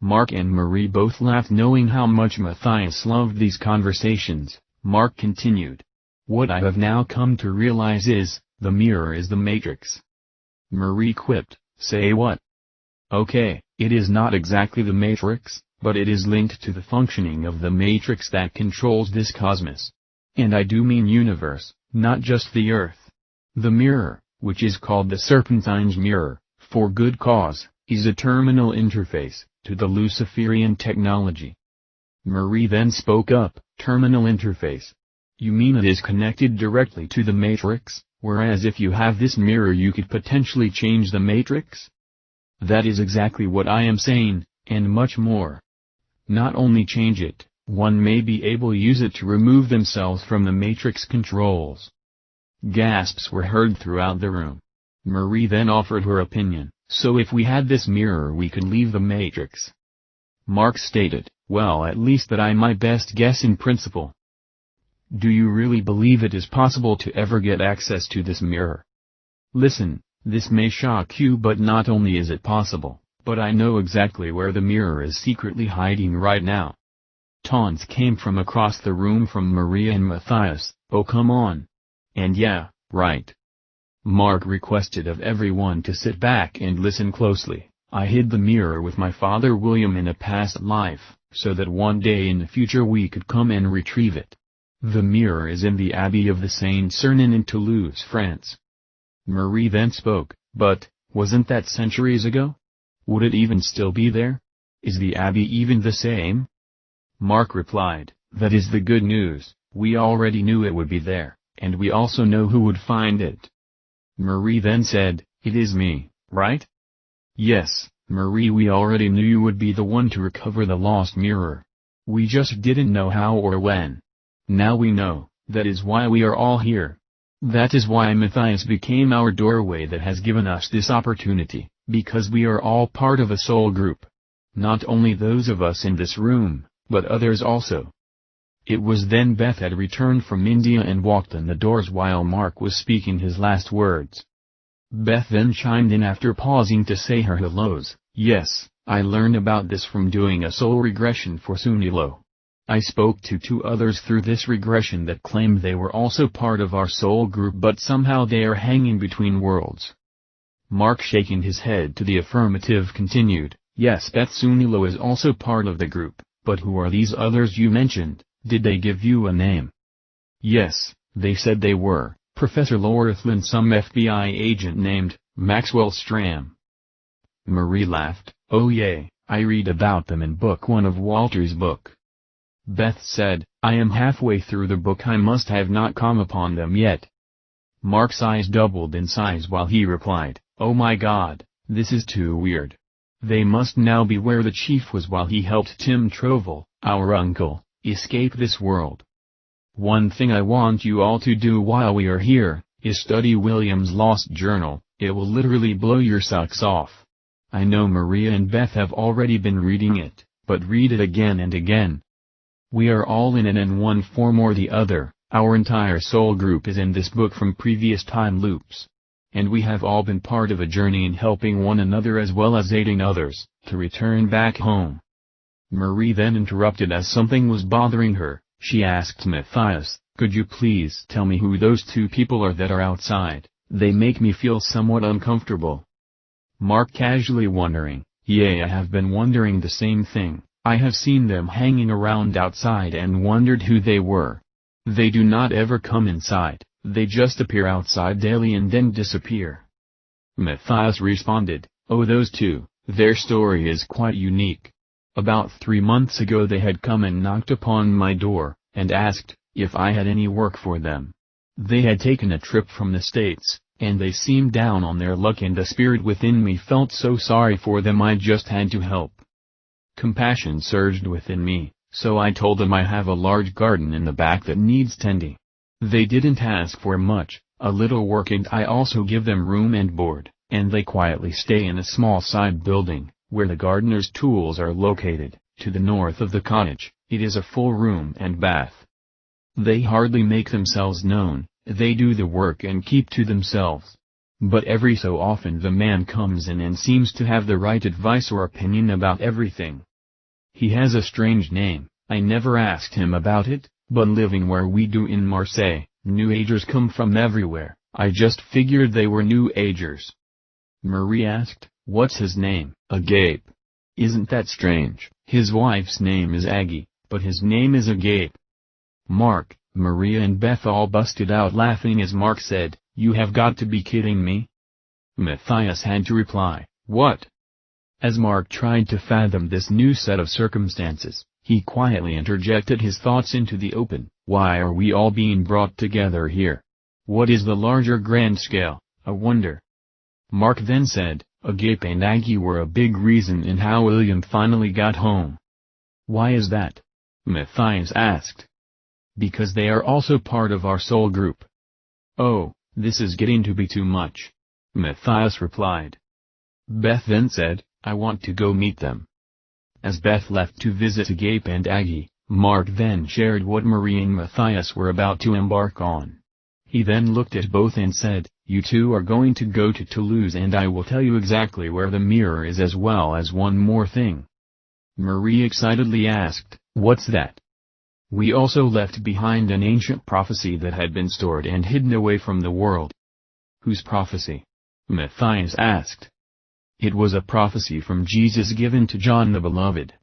Mark and Marie both laughed, knowing how much Matthias loved these conversations. Mark continued. "What I have now come to realize is, the mirror is the Matrix." Marie quipped, "Say what?" "Okay, it is not exactly the Matrix, but it is linked to the functioning of the Matrix that controls this cosmos. And I do mean universe, not just the Earth. The mirror, which is called the Serpentine's mirror, for good cause, is a terminal interface to the Luciferian technology." Marie then spoke up, "Terminal interface? You mean it is connected directly to the Matrix, whereas if you have this mirror you could potentially change the Matrix?" "That is exactly what I am saying, and much more. Not only change it, one may be able to use it to remove themselves from the Matrix controls." Gasps were heard throughout the room. Marie then offered her opinion, "So if we had this mirror we could leave the Matrix?" Mark stated, "Well, at least that I my best guess in principle." "Do you really believe it is possible to ever get access to this mirror?" "Listen, this may shock you, but not only is it possible, but I know exactly where the mirror is secretly hiding right now." Taunts came from across the room from Maria and Matthias, "Oh come on." And yeah, right. Mark requested of everyone to sit back and listen closely. "I hid the mirror with my father William in a past life, so that one day in the future we could come and retrieve it. The mirror is in the Abbey of the Saint Sernin in Toulouse, France." Marie then spoke, "But, wasn't that centuries ago? Would it even still be there? Is the Abbey even the same?" Mark replied, "That is the good news, we already knew it would be there, and we also know who would find it." Marie then said, "It is me, right?" "Yes, Marie, we already knew you would be the one to recover the lost mirror. We just didn't know how or when. Now we know, that is why we are all here. That is why Matthias became our doorway that has given us this opportunity, because we are all part of a soul group. Not only those of us in this room, but others also." It was then Beth had returned from India and walked in the doors while Mark was speaking his last words. Beth then chimed in after pausing to say her hellos, "Yes, I learned about this from doing a soul regression for Sunilo. I spoke to 2 others through this regression that claimed they were also part of our soul group, but somehow they are hanging between worlds." Mark, shaking his head to the affirmative, continued, "Yes, Beth, Sunilo is also part of the group, but who are these others you mentioned? Did they give you a name?" "Yes, they said they were Professor Lorthl and some FBI agent named Maxwell Stram." Marie laughed, "Oh yay, I read about them in book 1 of Walter's book." Beth said, "I am halfway through the book, I must have not come upon them yet." Mark's eyes doubled in size while he replied, "Oh my God, this is too weird. They must now be where the chief was while he helped Tim Trovel, our uncle, escape this world. One thing I want you all to do while we are here, is study William's lost journal. It will literally blow your socks off. I know Maria and Beth have already been reading it, but read it again and again. We are all in it in one form or the other, our entire soul group is in this book from previous time loops. And we have all been part of a journey in helping one another as well as aiding others, to return back home." Marie then interrupted as something was bothering her. She asked Matthias, "Could you please tell me who those 2 people are that are outside? They make me feel somewhat uncomfortable." Mark, casually wondering, "Yeah, I have been wondering the same thing. I have seen them hanging around outside and wondered who they were. They do not ever come inside, they just appear outside daily and then disappear." Matthias responded, "Oh, those 2, their story is quite unique. About 3 months ago they had come and knocked upon my door, and asked if I had any work for them. They had taken a trip from the States, and they seemed down on their luck, and the spirit within me felt so sorry for them I just had to help. Compassion surged within me, so I told them I have a large garden in the back that needs tending. They didn't ask for much, a little work, and I also give them room and board, and they quietly stay in a small side building, where the gardener's tools are located, to the north of the cottage. It is a full room and bath. They hardly make themselves known, they do the work and keep to themselves. But every so often the man comes in and seems to have the right advice or opinion about everything. He has a strange name, I never asked him about it, but living where we do in Marseille, New Agers come from everywhere, I just figured they were New Agers. Marie asked, what's his name? Agape. Isn't that strange? His wife's name is Aggie, but his name is Agape. Mark, Maria and Beth all busted out laughing as Mark said, you have got to be kidding me? Matthias had to reply, what? As Mark tried to fathom this new set of circumstances, he quietly interjected his thoughts into the open. Why are we all being brought together here? What is the larger grand scale, I wonder? Mark then said, Agape and Aggie were a big reason in how William finally got home. Why is that? Matthias asked. Because they are also part of our soul group. Oh, this is getting to be too much. Matthias replied. Beth then said, I want to go meet them. As Beth left to visit Agape and Aggie, Mark then shared what Marie and Matthias were about to embark on. He then looked at both and said, you two are going to go to Toulouse and I will tell you exactly where the mirror is as well as one more thing. Marie excitedly asked, what's that? We also left behind an ancient prophecy that had been stored and hidden away from the world. Whose prophecy? Matthias asked. It was a prophecy from Jesus given to John the Beloved.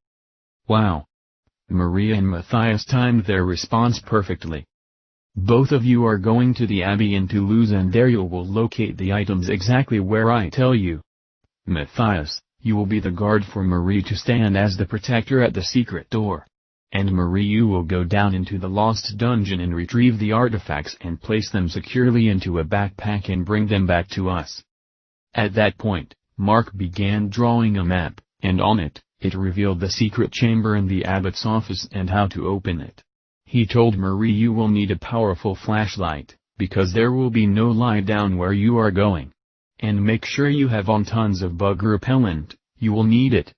Wow! Maria and Matthias timed their response perfectly. Both of you are going to the Abbey in Toulouse and there you will locate the items exactly where I tell you. Matthias, you will be the guard for Marie to stand as the protector at the secret door. And Marie, you will go down into the lost dungeon and retrieve the artifacts and place them securely into a backpack and bring them back to us. At that point, Mark began drawing a map, and on it, it revealed the secret chamber in the abbot's office and how to open it. He told Marie you will need a powerful flashlight, because there will be no light down where you are going. And make sure you have on tons of bug repellent, you will need it.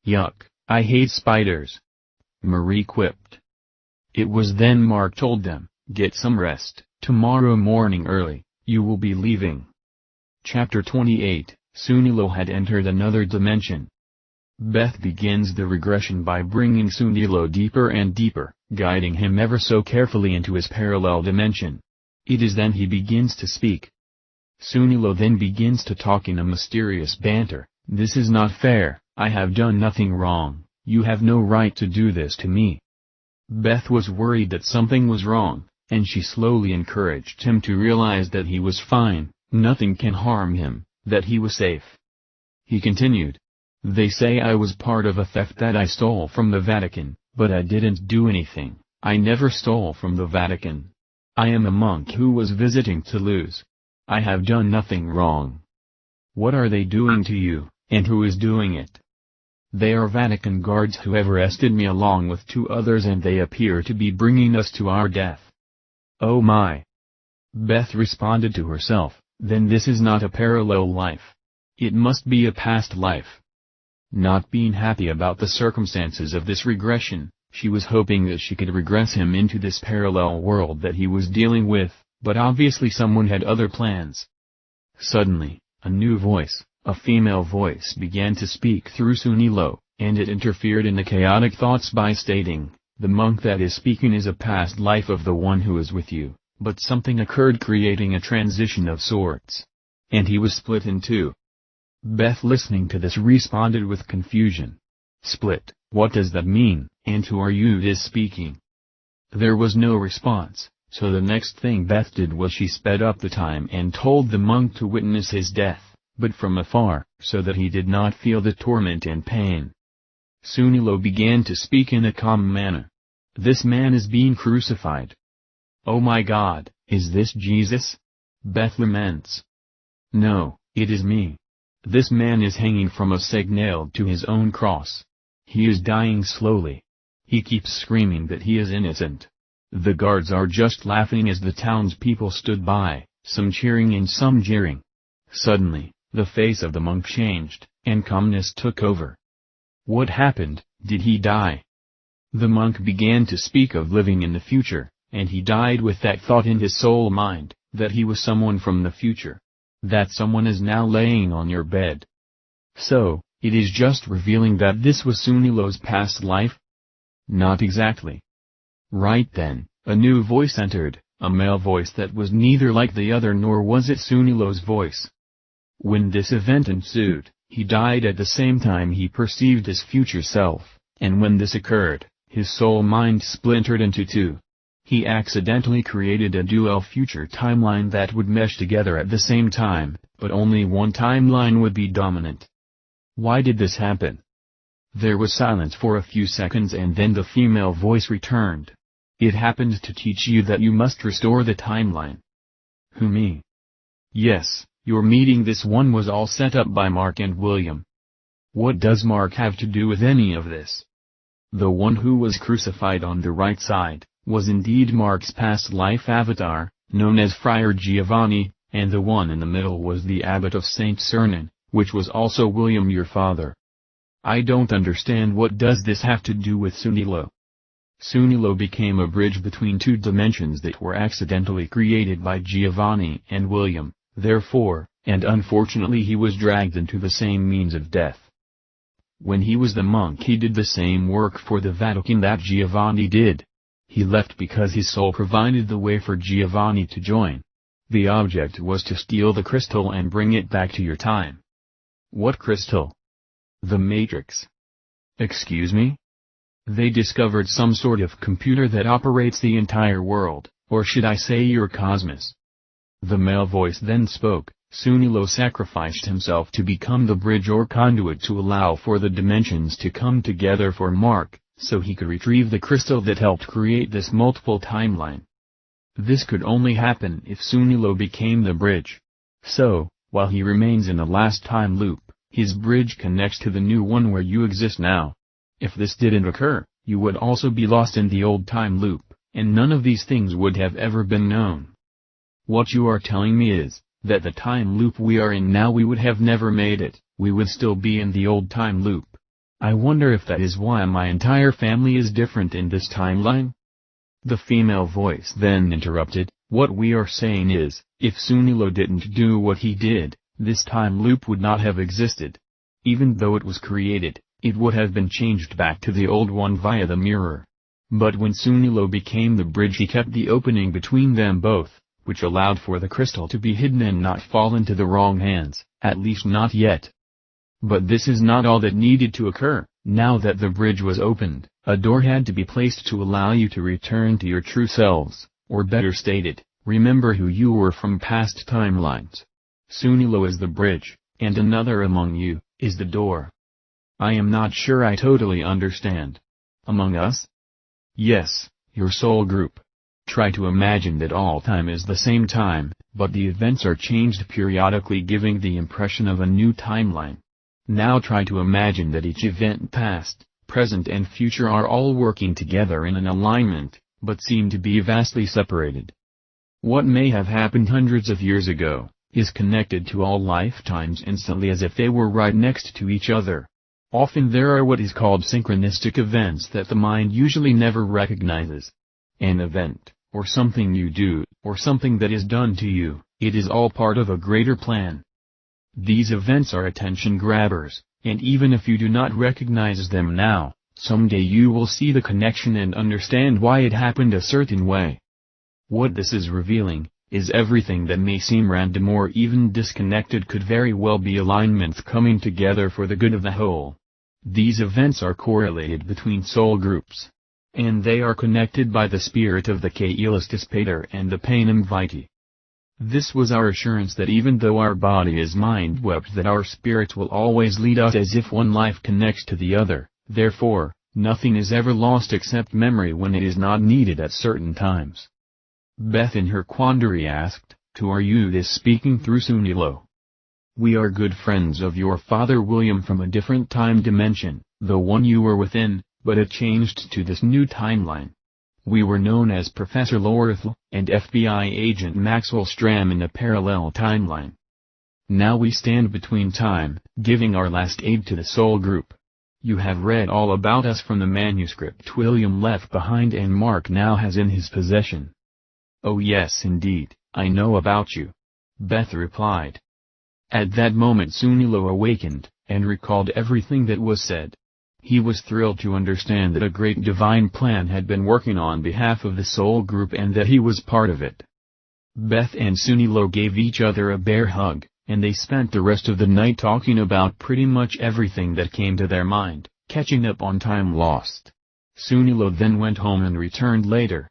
Yuck, I hate spiders. Marie quipped. It was then Mark told them, get some rest, tomorrow morning early, you will be leaving. Chapter 28, Sunilo had entered another dimension. Beth begins the regression by bringing Sunilo deeper and deeper, guiding him ever so carefully into his parallel dimension. It is then he begins to speak. Sunilo then begins to talk in a mysterious banter, this is not fair, I have done nothing wrong. You have no right to do this to me. Beth was worried that something was wrong, and she slowly encouraged him to realize that he was fine, nothing can harm him, that he was safe. He continued. They say I was part of a theft that I stole from the Vatican, but I didn't do anything, I never stole from the Vatican. I am a monk who was visiting Toulouse. I have done nothing wrong. What are they doing to you, and who is doing it? They are Vatican guards who have arrested me along with 2 others and they appear to be bringing us to our death. Oh my! Beth responded to herself, then this is not a parallel life. It must be a past life. Not being happy about the circumstances of this regression, she was hoping that she could regress him into this parallel world that he was dealing with, but obviously someone had other plans. Suddenly, a new voice, a female voice began to speak through Sunilo, and it interfered in the chaotic thoughts by stating, the monk that is speaking is a past life of the one who is with you, but something occurred creating a transition of sorts. And he was split in 2. Beth listening to this responded with confusion. Split, what does that mean, and who are you is speaking? There was no response, so the next thing Beth did was she sped up the time and told the monk to witness his death, but from afar, so that he did not feel the torment and pain. Sunilo began to speak in a calm manner. This man is being crucified. Oh my God, is this Jesus? Beth laments. No, it is me. This man is hanging from a stake nailed to his own cross. He is dying slowly. He keeps screaming that he is innocent. The guards are just laughing as the townspeople stood by, some cheering and some jeering. Suddenly, the face of the monk changed, and calmness took over. What happened? Did he die? The monk began to speak of living in the future, and he died with that thought in his soul mind, that he was someone from the future. That someone is now laying on your bed. So, it is just revealing that this was Sunilo's past life? Not exactly. Right then, a new voice entered, a male voice that was neither like the other nor was it Sunilo's voice. When this event ensued, he died at the same time he perceived his future self, and when this occurred, his soul-mind splintered into two. He accidentally created a dual future timeline that would mesh together at the same time, but only one timeline would be dominant. Why did this happen? There was silence for a few seconds and then the female voice returned. It happened to teach you that you must restore the timeline. Who, me? Yes, your meeting this one was all set up by Mark and William. What does Mark have to do with any of this? The one who was crucified on the right side was indeed Mark's past life avatar, known as Friar Giovanni, and the one in the middle was the abbot of St. Sernin, which was also William your father. I don't understand what does this have to do with Sunilo. Sunilo became a bridge between two dimensions that were accidentally created by Giovanni and William, therefore, and unfortunately he was dragged into the same means of death. When he was the monk he did the same work for the Vatican that Giovanni did. He left because his soul provided the way for Giovanni to join. The object was to steal the crystal and bring it back to your time. What crystal? The Matrix. Excuse me? They discovered some sort of computer that operates the entire world, or should I say your cosmos. The male voice then spoke. Sunilo sacrificed himself to become the bridge or conduit to allow for the dimensions to come together for Mark, so he could retrieve the crystal that helped create this multiple timeline. This could only happen if Sunilo became the bridge. So, while he remains in the last time loop, his bridge connects to the new one where you exist now. If this didn't occur, you would also be lost in the old time loop, and none of these things would have ever been known. What you are telling me is, that the time loop we are in now we would have never made it, we would still be in the old time loop. I wonder if that is why my entire family is different in this timeline? The female voice then interrupted, what we are saying is, if Sunilo didn't do what he did, this time loop would not have existed. Even though it was created, it would have been changed back to the old one via the mirror. But when Sunilo became the bridge he kept the opening between them both, which allowed for the crystal to be hidden and not fall into the wrong hands, at least not yet. But this is not all that needed to occur. Now that the bridge was opened, a door had to be placed to allow you to return to your true selves, or better stated, remember who you were from past timelines. Sunilo is the bridge, and another among you, is the door. I am not sure I totally understand. Among us? Yes, your soul group. Try to imagine that all time is the same time, but the events are changed periodically giving the impression of a new timeline. Now try to imagine that each event past, present and future are all working together in an alignment, but seem to be vastly separated. What may have happened hundreds of years ago, is connected to all lifetimes instantly as if they were right next to each other. Often there are what is called synchronistic events that the mind usually never recognizes. An event, or something you do, or something that is done to you, it is all part of a greater plan. These events are attention grabbers, and even if you do not recognize them now, someday you will see the connection and understand why it happened a certain way. What this is revealing, is everything that may seem random or even disconnected could very well be alignments coming together for the good of the whole. These events are correlated between soul groups. And they are connected by the spirit of the Caelistus Pater and the Panem Vitae. This was our assurance that even though our body is mind-wept that our spirits will always lead us as if one life connects to the other, therefore, nothing is ever lost except memory when it is not needed at certain times. Beth in her quandary asked, "Who are you this speaking through Sunilo?" "We are good friends of your father William from a different time dimension, the one you were within, but it changed to this new timeline. We were known as Professor Lorethal and FBI agent Maxwell Stram in a parallel timeline. Now we stand between time, giving our last aid to the Soul Group. You have read all about us from the manuscript William left behind and Mark now has in his possession. Oh yes indeed, I know about you. Beth replied. At that moment Sunilo awakened, and recalled everything that was said. He was thrilled to understand that a great divine plan had been working on behalf of the Soul Group and that he was part of it. Beth and Sunilo gave each other a bear hug, and they spent the rest of the night talking about pretty much everything that came to their mind, catching up on time lost. Sunilo then went home and returned later.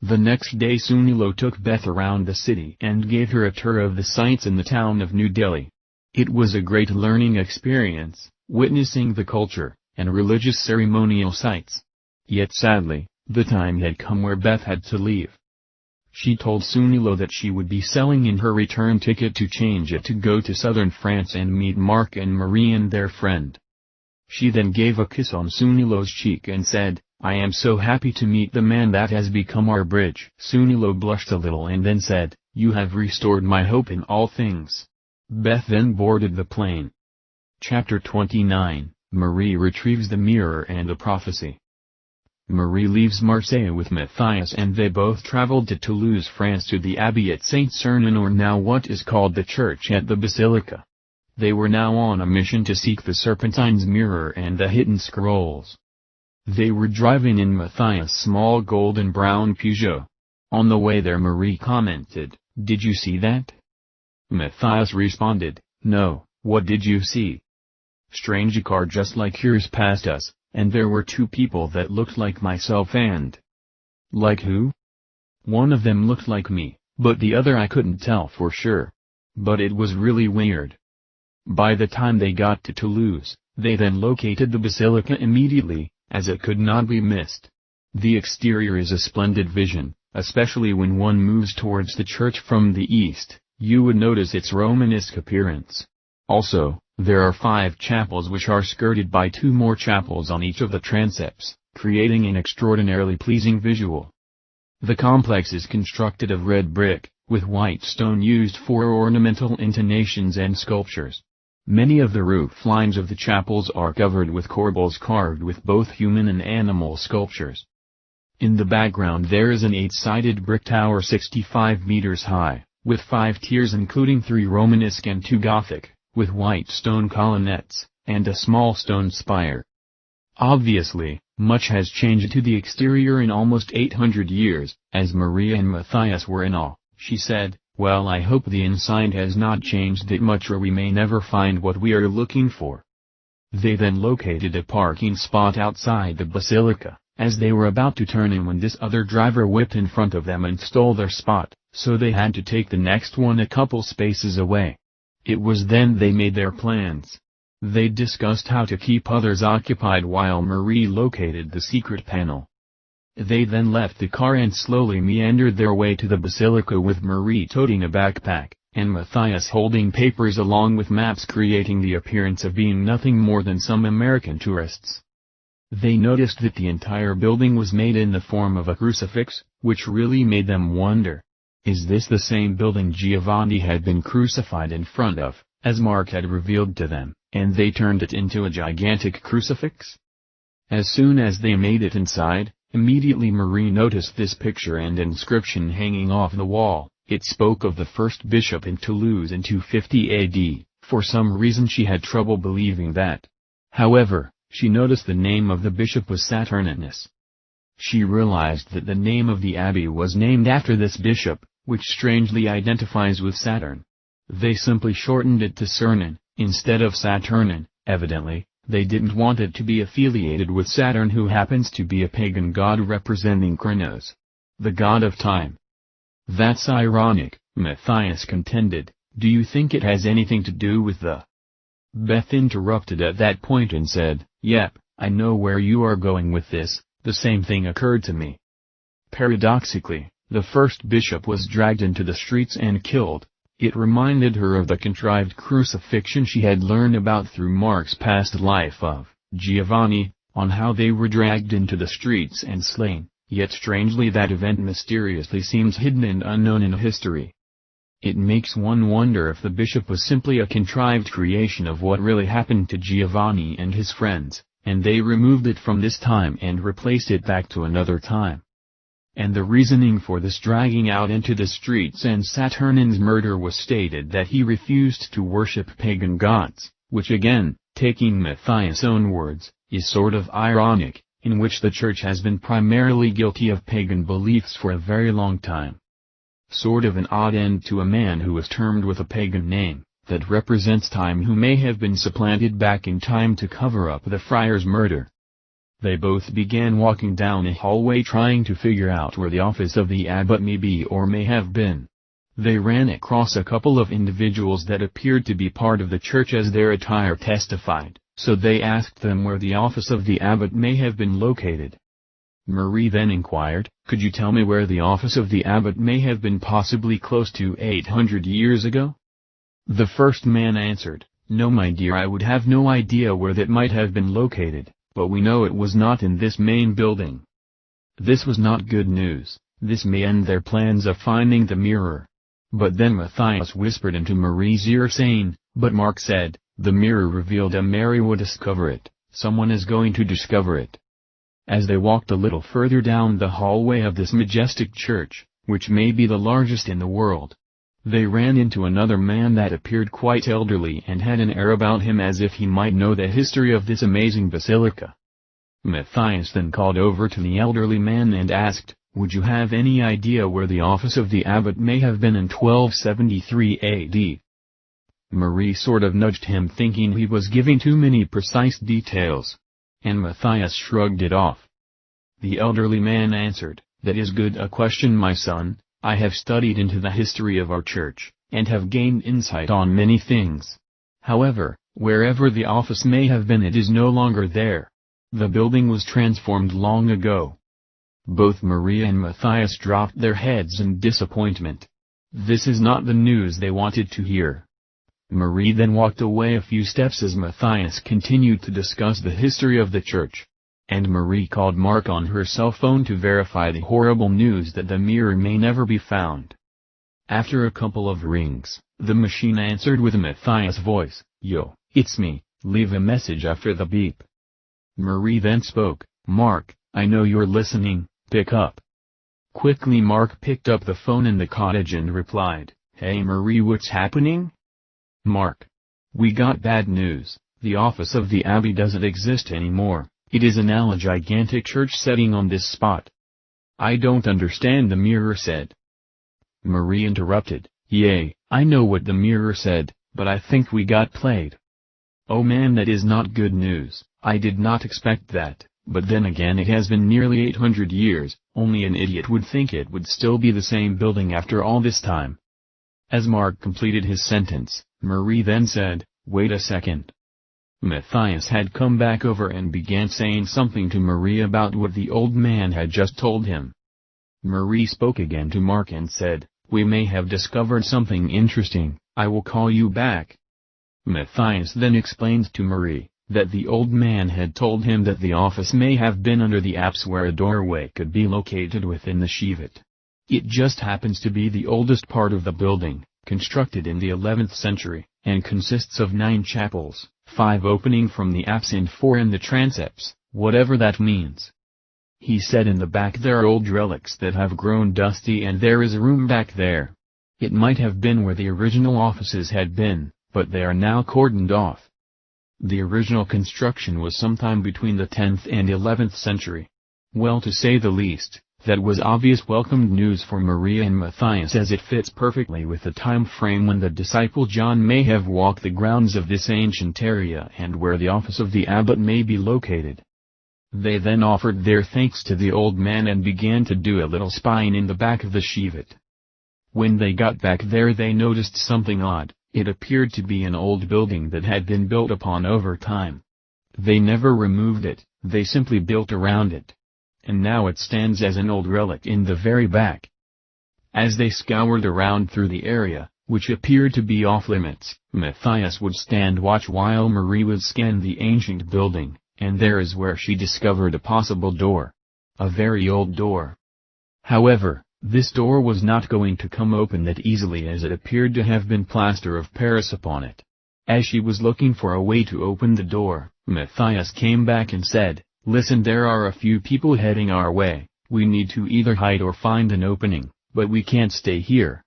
The next day Sunilo took Beth around the city and gave her a tour of the sights in the town of New Delhi. It was a great learning experience, witnessing the culture and religious ceremonial sites. Yet sadly, the time had come where Beth had to leave. She told Sunilo that she would be selling in her return ticket to change it to go to southern France and meet Mark and Marie and their friend. She then gave a kiss on Sunilo's cheek and said, "I am so happy to meet the man that has become our bridge." Sunilo blushed a little and then said, "You have restored my hope in all things." Beth then boarded the plane. Chapter 29, Marie retrieves the mirror and the prophecy. Marie leaves Marseille with Matthias and they both traveled to Toulouse, France to the abbey at Saint-Sernin, or now what is called the church at the Basilica. They were now on a mission to seek the Serpentine's mirror and the hidden scrolls. They were driving in Matthias' small golden brown Peugeot. On the way there Marie commented, "Did you see that?" Matthias responded, "No, what did you see?" "Strange car just like yours passed us, and there were two people that looked like myself and..." "Like who?" "One of them looked like me, but the other I couldn't tell for sure. But it was really weird." By the time they got to Toulouse, they then located the Basilica immediately, as it could not be missed. The exterior is a splendid vision, especially when one moves towards the church from the east, you would notice its Romanesque appearance. Also, there are 5 chapels which are skirted by 2 more chapels on each of the transepts, creating an extraordinarily pleasing visual. The complex is constructed of red brick, with white stone used for ornamental intonations and sculptures. Many of the roof lines of the chapels are covered with corbels carved with both human and animal sculptures. In the background there is an 8-sided brick tower 65 meters high, with 5 tiers including 3 Romanesque and 2 Gothic, with white stone colonnettes, and a small stone spire. Obviously, much has changed to the exterior in almost 800 years. As Maria and Matthias were in awe, she said, "Well, I hope the inside has not changed that much or we may never find what we are looking for." They then located a parking spot outside the Basilica, as they were about to turn in when this other driver whipped in front of them and stole their spot, so they had to take the next one a couple spaces away. It was then they made their plans. They discussed how to keep others occupied while Marie located the secret panel. They then left the car and slowly meandered their way to the Basilica with Marie toting a backpack, and Matthias holding papers along with maps, creating the appearance of being nothing more than some American tourists. They noticed that the entire building was made in the form of a crucifix, which really made them wonder. Is this the same building Giovanni had been crucified in front of, as Mark had revealed to them, and they turned it into a gigantic crucifix? As soon as they made it inside, immediately Marie noticed this picture and inscription hanging off the wall. It spoke of the first bishop in Toulouse in 250 AD, for some reason she had trouble believing that. However, she noticed the name of the bishop was Saturninus. She realized that the name of the abbey was named after this bishop, which strangely identifies with Saturn. They simply shortened it to Cernin, instead of Saturnin. Evidently, they didn't want it to be affiliated with Saturn, who happens to be a pagan god representing Chronos, the god of time. "That's ironic," Matthias contended. "Do you think it has anything to do with the..." Beth interrupted at that point and said, "Yep, I know where you are going with this, the same thing occurred to me." Paradoxically, the first bishop was dragged into the streets and killed. It reminded her of the contrived crucifixion she had learned about through Mark's past life of Giovanni, on how they were dragged into the streets and slain, yet strangely that event mysteriously seems hidden and unknown in history. It makes one wonder if the bishop was simply a contrived creation of what really happened to Giovanni and his friends, and they removed it from this time and replaced it back to another time. And the reasoning for this dragging out into the streets and Saturnin's murder was stated that he refused to worship pagan gods, which again, taking Matthias' own words, is sort of ironic, in which the Church has been primarily guilty of pagan beliefs for a very long time. Sort of an odd end to a man who was termed with a pagan name, that represents time, who may have been supplanted back in time to cover up the friar's murder. They both began walking down a hallway trying to figure out where the office of the abbot may be or may have been. They ran across a couple of individuals that appeared to be part of the Church as their attire testified, so they asked them where the office of the abbot may have been located. Marie then inquired, "Could you tell me where the office of the abbot may have been, possibly close to 800 years ago?" The first man answered, "No, my dear, I would have no idea where that might have been located, but we know it was not in this main building." This was not good news. This may end their plans of finding the mirror. But then Matthias whispered into Marie's ear saying, "But Mark said, the mirror revealed and Mary would discover it. Someone is going to discover it." As they walked a little further down the hallway of this majestic church, which may be the largest in the world, they ran into another man that appeared quite elderly and had an air about him as if he might know the history of this amazing basilica. Matthias then called over to the elderly man and asked, "Would you have any idea where the office of the abbot may have been in 1273 AD? Marie sort of nudged him, thinking he was giving too many precise details. And Matthias shrugged it off. The elderly man answered, "That is good a question, my son. I have studied into the history of our church, and have gained insight on many things. However, wherever the office may have been, it is no longer there. The building was transformed long ago." Both Maria and Matthias dropped their heads in disappointment. This is not the news they wanted to hear. Marie then walked away a few steps as Matthias continued to discuss the history of the church. And Marie called Mark on her cell phone to verify the horrible news that the mirror may never be found. After a couple of rings, the machine answered with Matthias' voice, "Yo, it's me, leave a message after the beep." Marie then spoke, "Mark, I know you're listening, pick up." Quickly Mark picked up the phone in the cottage and replied, "Hey Marie, what's happening?" "Mark. We got bad news. The office of the abbey doesn't exist anymore. It is now a gigantic church setting on this spot." "I don't understand," the mirror said. Marie interrupted, "Yay, I know what the mirror said, but I think we got played." "Oh man, that is not good news. I did not expect that, but then again it has been nearly 800 years, only an idiot would think it would still be the same building after all this time." As Mark completed his sentence, Marie then said, "Wait a second." Matthias had come back over and began saying something to Marie about what the old man had just told him. Marie spoke again to Mark and said, "We may have discovered something interesting, I will call you back." Matthias then explained to Marie, that the old man had told him that the office may have been under the apse where a doorway could be located within the shevet. It just happens to be the oldest part of the building, constructed in the 11th century, and consists of 9 chapels, 5 opening from the apse and 4 in the transepts, whatever that means. He said in the back there are old relics that have grown dusty, and there is a room back there. It might have been where the original offices had been, but they are now cordoned off. The original construction was sometime between the 10th and 11th century. Well, to say the least, that was obvious welcomed news for Maria and Matthias, as it fits perfectly with the time frame when the disciple John may have walked the grounds of this ancient area and where the office of the abbot may be located. They then offered their thanks to the old man and began to do a little spying in the back of the shevet. When they got back there they noticed something odd. It appeared to be an old building that had been built upon over time. They never removed it, they simply built around it. And now it stands as an old relic in the very back. As they scoured around through the area, which appeared to be off limits, Matthias would stand watch while Marie would scan the ancient building, and there is where she discovered a possible door. A very old door. However, this door was not going to come open that easily, as it appeared to have been plaster of Paris upon it. As she was looking for a way to open the door, Matthias came back and said, "Listen, there are a few people heading our way. We need to either hide or find an opening, but we can't stay here."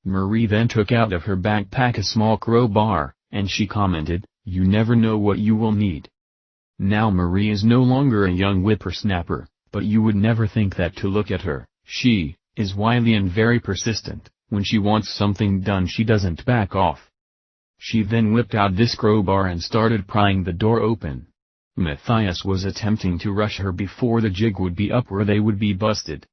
Marie then took out of her backpack a small crowbar, and she commented, "You never know what you will need." Now Marie is no longer a young whippersnapper, but you would never think that to look at her. She is wily and very persistent. When she wants something done, she doesn't back off. She then whipped out this crowbar and started prying the door open. Matthias was attempting to rush her before the jig would be up or they would be busted.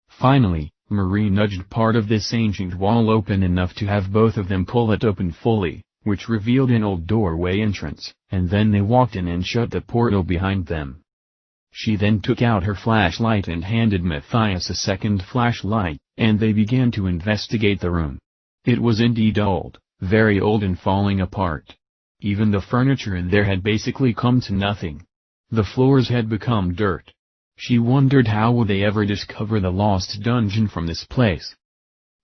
Finally, Marie nudged part of this ancient wall open enough to have both of them pull it open fully, which revealed an old doorway entrance, and then they walked in and shut the portal behind them. She then took out her flashlight and handed Matthias a second flashlight, and they began to investigate the room. It was indeed old, very old and falling apart. Even the furniture in there had basically come to nothing. The floors had become dirt. She wondered how would they ever discover the lost dungeon from this place.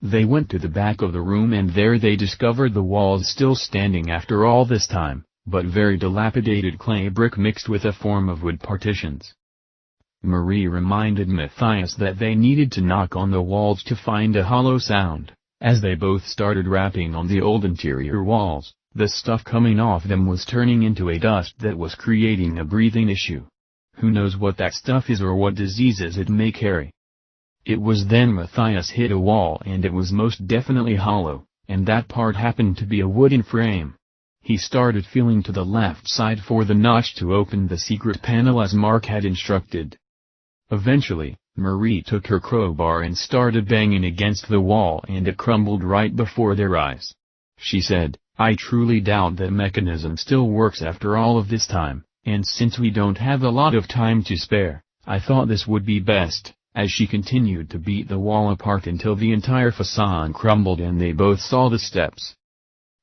They went to the back of the room and there they discovered the walls still standing after all this time, but very dilapidated clay brick mixed with a form of wood partitions. Marie reminded Matthias that they needed to knock on the walls to find a hollow sound. As they both started rapping on the old interior walls, the stuff coming off them was turning into a dust that was creating a breathing issue. Who knows what that stuff is or what diseases it may carry. It was then Matthias hit a wall and it was most definitely hollow, and that part happened to be a wooden frame. He started feeling to the left side for the notch to open the secret panel as Mark had instructed. Eventually, Marie took her crowbar and started banging against the wall and it crumbled right before their eyes. She said, "I truly doubt that mechanism still works after all of this time, and since we don't have a lot of time to spare, I thought this would be best," as she continued to beat the wall apart until the entire facade crumbled and they both saw the steps.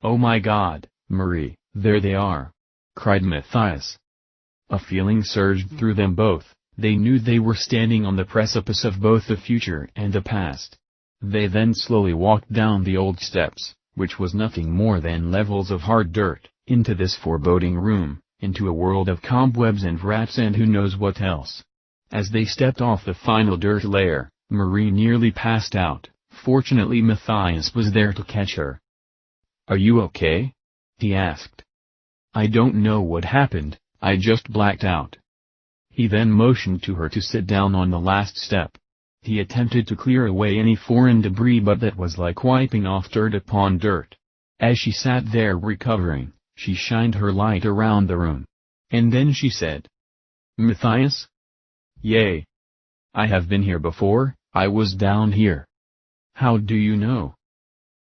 "Oh my God, Marie, there they are!" cried Matthias. A feeling surged through them both. They knew they were standing on the precipice of both the future and the past. They then slowly walked down the old steps, which was nothing more than levels of hard dirt, into this foreboding room, into a world of cobwebs and rats and who knows what else. As they stepped off the final dirt layer, Marie nearly passed out. Fortunately Matthias was there to catch her. "Are you okay?" he asked. "I don't know what happened, I just blacked out." He then motioned to her to sit down on the last step. He attempted to clear away any foreign debris, but that was like wiping off dirt upon dirt. As she sat there recovering, she shined her light around the room. And then she said, "Matthias? Yay. I have been here before, I was down here." "How do you know?"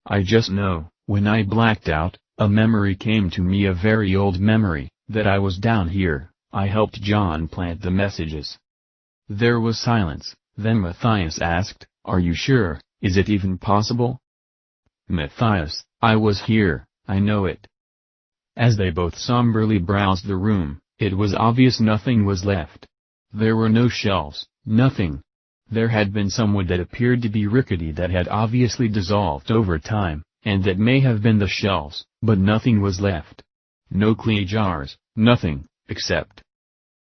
"I just know, when I blacked out, a memory came to me, a very old memory, that I was down here. I helped John plant the messages." There was silence, then Matthias asked, "Are you sure, is it even possible?" "Matthias, I was here, I know it." As they both somberly browsed the room, it was obvious nothing was left. There were no shelves, nothing. There had been some wood that appeared to be rickety that had obviously dissolved over time, and that may have been the shelves, but nothing was left. No clay jars, nothing, except.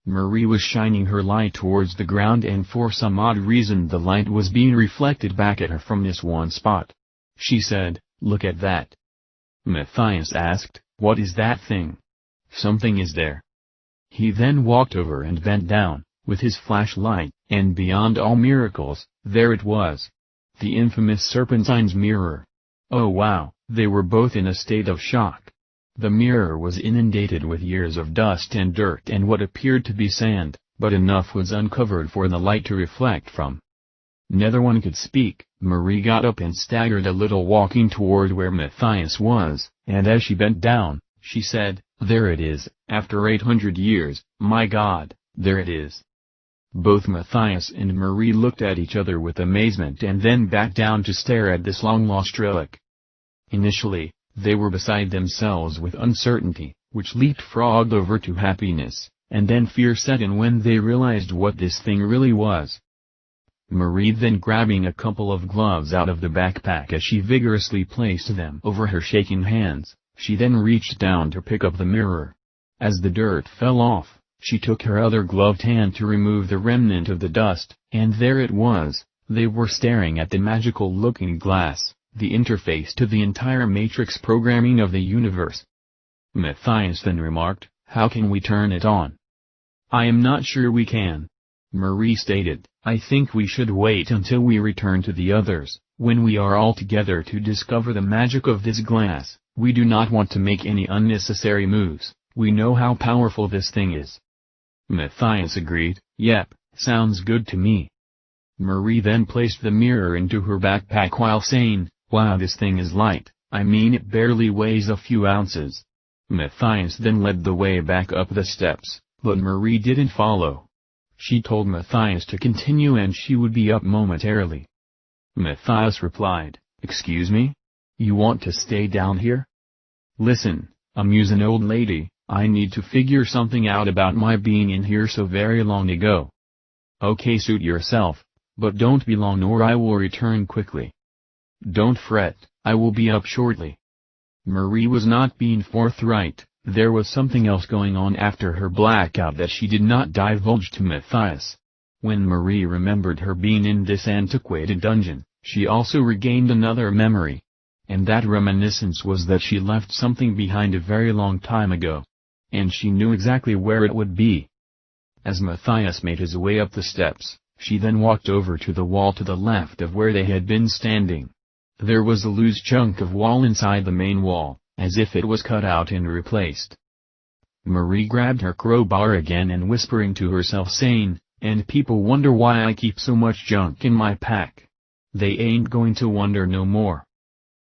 Marie was shining her light towards the ground and for some odd reason the light was being reflected back at her from this one spot. She said, "Look at that." Matthias asked, "What is that thing?" "Something is there." He then walked over and bent down, with his flashlight, and beyond all miracles, there it was. The infamous Serpentine's mirror. Oh wow, they were both in a state of shock. The mirror was inundated with years of dust and dirt and what appeared to be sand, but enough was uncovered for the light to reflect from. Neither one could speak. Marie got up and staggered a little, walking toward where Matthias was, and as she bent down, she said, "There it is, after 800 years, my God, there it is." Both Matthias and Marie looked at each other with amazement and then back down to stare at this long-lost relic. Initially, they were beside themselves with uncertainty, which leapfrogged over to happiness, and then fear set in when they realized what this thing really was. Marie then grabbing a couple of gloves out of the backpack as she vigorously placed them over her shaking hands, she then reached down to pick up the mirror. As the dirt fell off, she took her other gloved hand to remove the remnant of the dust, and there it was. They were staring at the magical-looking glass, the interface to the entire matrix programming of the universe. Matthias then remarked, "How can we turn it on?" "I am not sure we can," Marie stated. "I think we should wait until we return to the others, when we are all together to discover the magic of this glass. We do not want to make any unnecessary moves, we know how powerful this thing is." Matthias agreed, "Yep, sounds good to me." Marie then placed the mirror into her backpack while saying, "Wow, this thing is light, I mean it barely weighs a few ounces." Matthias then led the way back up the steps, but Marie didn't follow. She told Matthias to continue and she would be up momentarily. Matthias replied, "Excuse me? You want to stay down here? Listen, amuse an old lady, I need to figure something out about my being in here so very long ago." "Okay, suit yourself. But don't be long or I will return quickly." "Don't fret, I will be up shortly." Marie was not being forthright, there was something else going on after her blackout that she did not divulge to Matthias. When Marie remembered her being in this antiquated dungeon, she also regained another memory. And that reminiscence was that she left something behind a very long time ago. And she knew exactly where it would be. As Matthias made his way up the steps, she then walked over to the wall to the left of where they had been standing. There was a loose chunk of wall inside the main wall, as if it was cut out and replaced. Marie grabbed her crowbar again and whispering to herself saying, "And people wonder why I keep so much junk in my pack. They ain't going to wonder no more."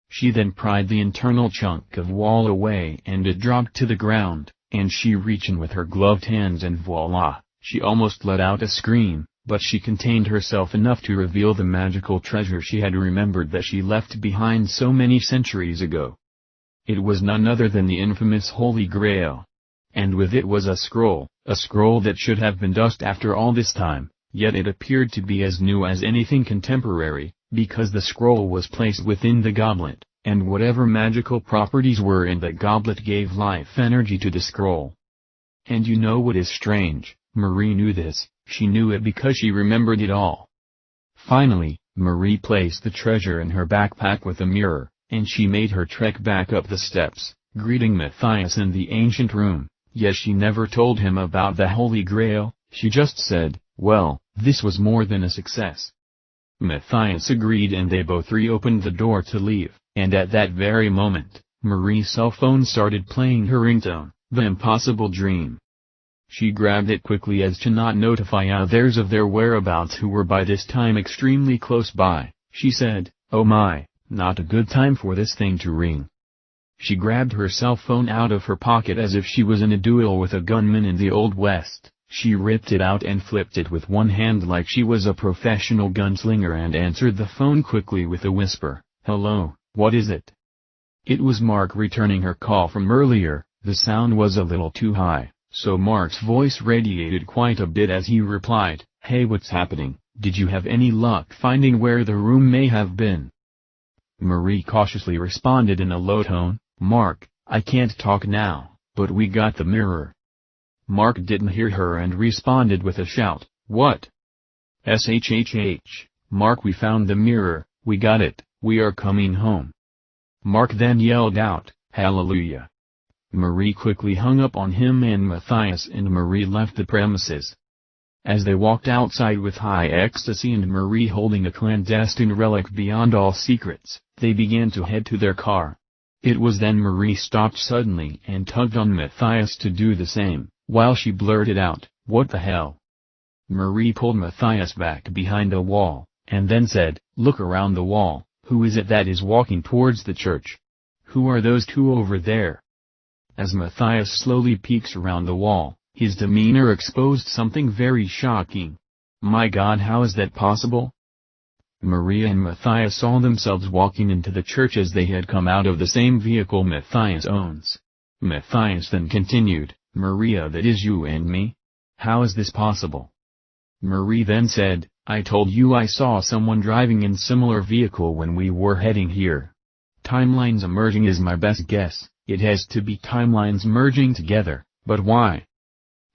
She then pried the internal chunk of wall away and it dropped to the ground, and she reached in with her gloved hands and voila, she almost let out a scream. But she contained herself enough to reveal the magical treasure she had remembered that she left behind so many centuries ago. It was none other than the infamous Holy Grail. And with it was a scroll that should have been dust after all this time, yet it appeared to be as new as anything contemporary, because the scroll was placed within the goblet, and whatever magical properties were in the goblet gave life energy to the scroll. And you know what is strange, Marie knew this. She knew it because she remembered it all. Finally, Marie placed the treasure in her backpack with a mirror, and she made her trek back up the steps, greeting Matthias in the ancient room, yet she never told him about the Holy Grail, she just said, "Well, this was more than a success." Matthias agreed and they both reopened the door to leave, and at that very moment, Marie's cell phone started playing her ringtone, "The Impossible Dream." She grabbed it quickly as to not notify others of their whereabouts who were by this time extremely close by. She said, "Oh my, not a good time for this thing to ring." She grabbed her cell phone out of her pocket as if she was in a duel with a gunman in the Old West. She ripped it out and flipped it with one hand like she was a professional gunslinger and answered the phone quickly with a whisper, "Hello, what is it?" It was Mark returning her call from earlier. The sound was a little too high, so Mark's voice radiated quite a bit as he replied, "Hey, what's happening? Did you have any luck finding where the room may have been?" Marie cautiously responded in a low tone, "Mark, I can't talk now, but we got the mirror." Mark didn't hear her and responded with a shout, "What?" "SHHH, Mark, we found the mirror, we got it, we are coming home." Mark then yelled out, "Hallelujah." Marie quickly hung up on him and Matthias and Marie left the premises. As they walked outside with high ecstasy and Marie holding a clandestine relic beyond all secrets, they began to head to their car. It was then Marie stopped suddenly and tugged on Matthias to do the same, while she blurted out, "What the hell?" Marie pulled Matthias back behind a wall, and then said, "Look around the wall, who is it that is walking towards the church? Who are those two over there?" As Matthias slowly peeks around the wall, his demeanor exposed something very shocking. My God, how is that possible? Maria and Matthias saw themselves walking into the church as they had come out of the same vehicle Matthias owns. Matthias then continued, "Maria, that is you and me? How is this possible?" Marie then said, "I told you I saw someone driving in similar vehicle when we were heading here. Timelines emerging is my best guess, it has to be timelines merging together, but why?"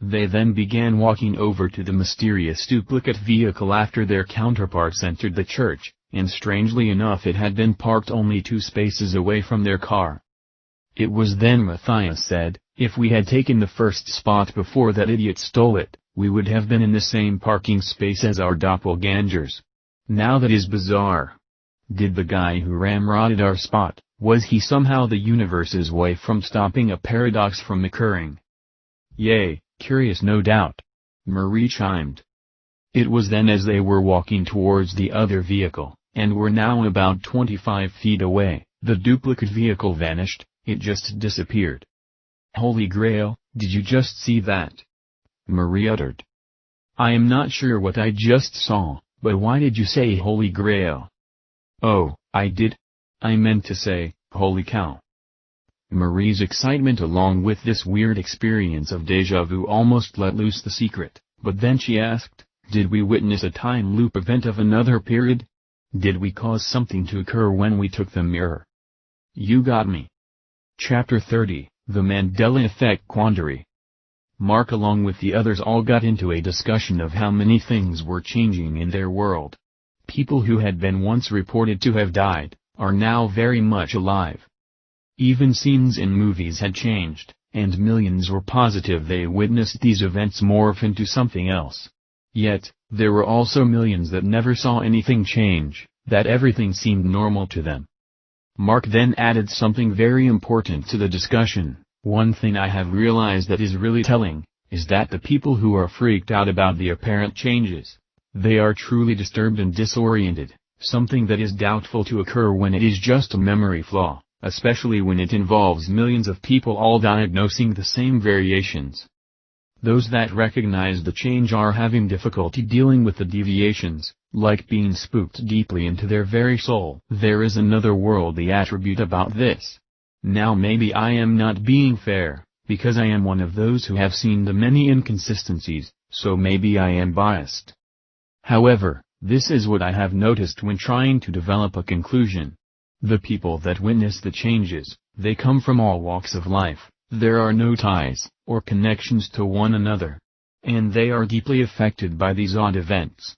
They then began walking over to the mysterious duplicate vehicle after their counterparts entered the church, and strangely enough it had been parked only 2 spaces away from their car. It was then Matthias said, "If we had taken the first spot before that idiot stole it, we would have been in the same parking space as our doppelgangers. Now that is bizarre. Did the guy who ramrodded our spot, was he somehow the universe's way from stopping a paradox from occurring?" "Yay, curious no doubt," Marie chimed. It was then as they were walking towards the other vehicle, and were now about 25 feet away, the duplicate vehicle vanished, it just disappeared. "Holy Grail, did you just see that?" Marie uttered. "I am not sure what I just saw, but why did you say Holy Grail?" "Oh, I did? I meant to say, holy cow." Marie's excitement along with this weird experience of déjà vu almost let loose the secret, but then she asked, "Did we witness a time loop event of another period? Did we cause something to occur when we took the mirror?" "You got me." Chapter 30, The Mandela Effect Quandary. Mark along with the others all got into a discussion of how many things were changing in their world. People who had been once reported to have died, are now very much alive. Even scenes in movies had changed, and millions were positive they witnessed these events morph into something else. Yet, there were also millions that never saw anything change, that everything seemed normal to them. Mark then added something very important to the discussion. "One thing I have realized that is really telling, is that the people who are freaked out about the apparent changes, they are truly disturbed and disoriented, something that is doubtful to occur when it is just a memory flaw, especially when it involves millions of people all diagnosing the same variations. Those that recognize the change are having difficulty dealing with the deviations, like being spooked deeply into their very soul. There is another worldly attribute about this. Now maybe I am not being fair, because I am one of those who have seen the many inconsistencies, so maybe I am biased. However, this is what I have noticed when trying to develop a conclusion. The people that witness the changes, they come from all walks of life, there are no ties, or connections to one another. And they are deeply affected by these odd events.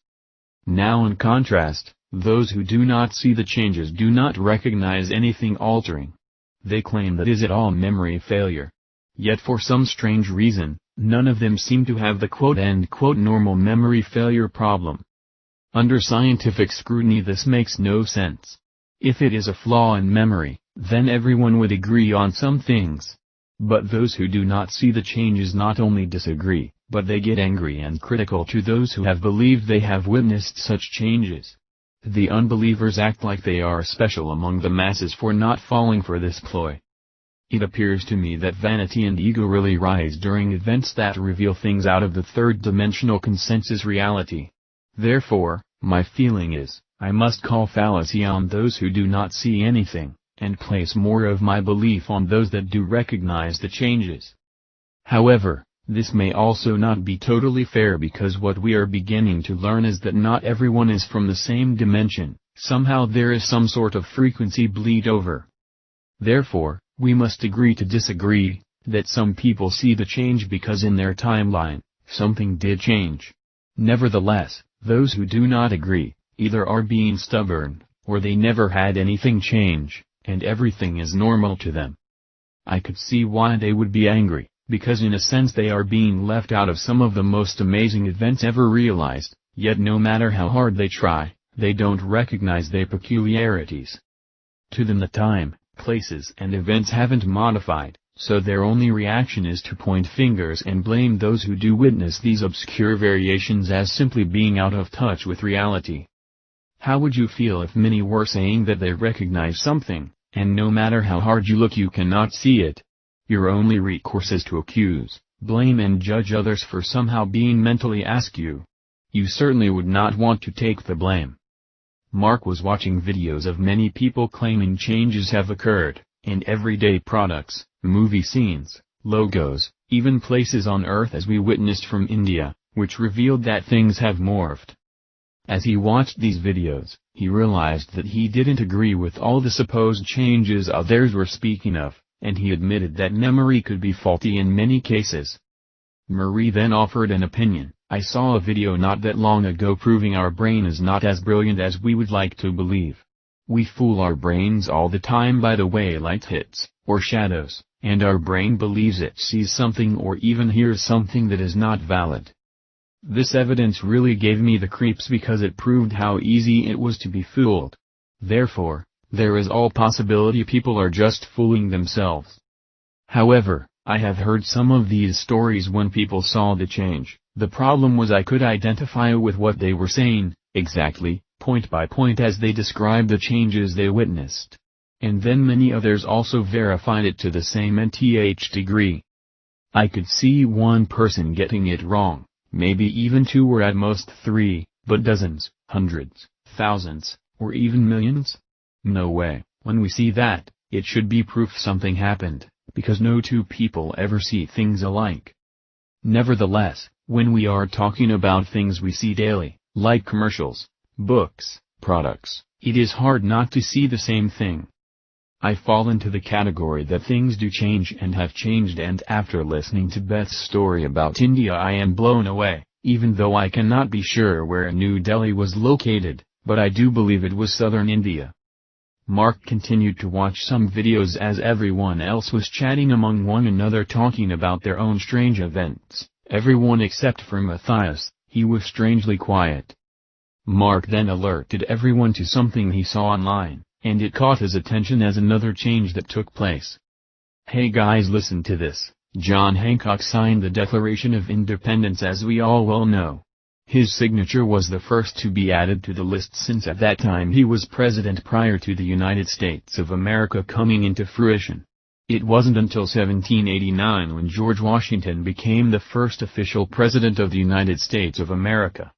Now in contrast, those who do not see the changes do not recognize anything altering. They claim that is it all memory failure. Yet for some strange reason, none of them seem to have the quote-unquote normal memory failure problem. Under scientific scrutiny this makes no sense. If it is a flaw in memory, then everyone would agree on some things. But those who do not see the changes not only disagree, but they get angry and critical to those who have believed they have witnessed such changes. The unbelievers act like they are special among the masses for not falling for this ploy. It appears to me that vanity and ego really rise during events that reveal things out of the third-dimensional consensus reality. Therefore, my feeling is, I must call fallacy on those who do not see anything, and place more of my belief on those that do recognize the changes. However, this may also not be totally fair because what we are beginning to learn is that not everyone is from the same dimension, somehow there is some sort of frequency bleed over. Therefore, we must agree to disagree, that some people see the change because in their timeline, something did change. Nevertheless, those who do not agree, either are being stubborn, or they never had anything change, and everything is normal to them. I could see why they would be angry, because in a sense they are being left out of some of the most amazing events ever realized, yet no matter how hard they try, they don't recognize their peculiarities. To them the time, places and events haven't modified, so their only reaction is to point fingers and blame those who do witness these obscure variations as simply being out of touch with reality. How would you feel if many were saying that they recognize something, and no matter how hard you look you cannot see it? Your only recourse is to accuse, blame and judge others for somehow being mentally askew. You certainly would not want to take the blame. Mark was watching videos of many people claiming changes have occurred, in everyday products, movie scenes, logos, even places on Earth as we witnessed from India, which revealed that things have morphed. As he watched these videos, he realized that he didn't agree with all the supposed changes others were speaking of, and he admitted that memory could be faulty in many cases. Marie then offered an opinion. I saw a video not that long ago proving our brain is not as brilliant as we would like to believe. We fool our brains all the time by the way light hits, or shadows, and our brain believes it sees something or even hears something that is not valid. This evidence really gave me the creeps because it proved how easy it was to be fooled. Therefore, there is all possibility people are just fooling themselves. However, I have heard some of these stories when people saw the change. The problem was I could identify with what they were saying, exactly, point by point as they described the changes they witnessed. And then many others also verified it to the same nth degree. I could see one person getting it wrong, maybe even two or at most three, but dozens, hundreds, thousands, or even millions? No way. When we see that, it should be proof something happened, because no two people ever see things alike. Nevertheless, when we are talking about things we see daily, like commercials, books, products, it is hard not to see the same thing. I fall into the category that things do change and have changed, and after listening to Beth's story about India I am blown away, even though I cannot be sure where New Delhi was located, but I do believe it was southern India. Mark continued to watch some videos as everyone else was chatting among one another talking about their own strange events. Everyone except for Matthias, he was strangely quiet. Mark then alerted everyone to something he saw online, and it caught his attention as another change that took place. Hey guys, listen to this. John Hancock signed the Declaration of Independence, as we all well know. His signature was the first to be added to the list since at that time he was president prior to the United States of America coming into fruition. It wasn't until 1789 when George Washington became the first official president of the United States of America.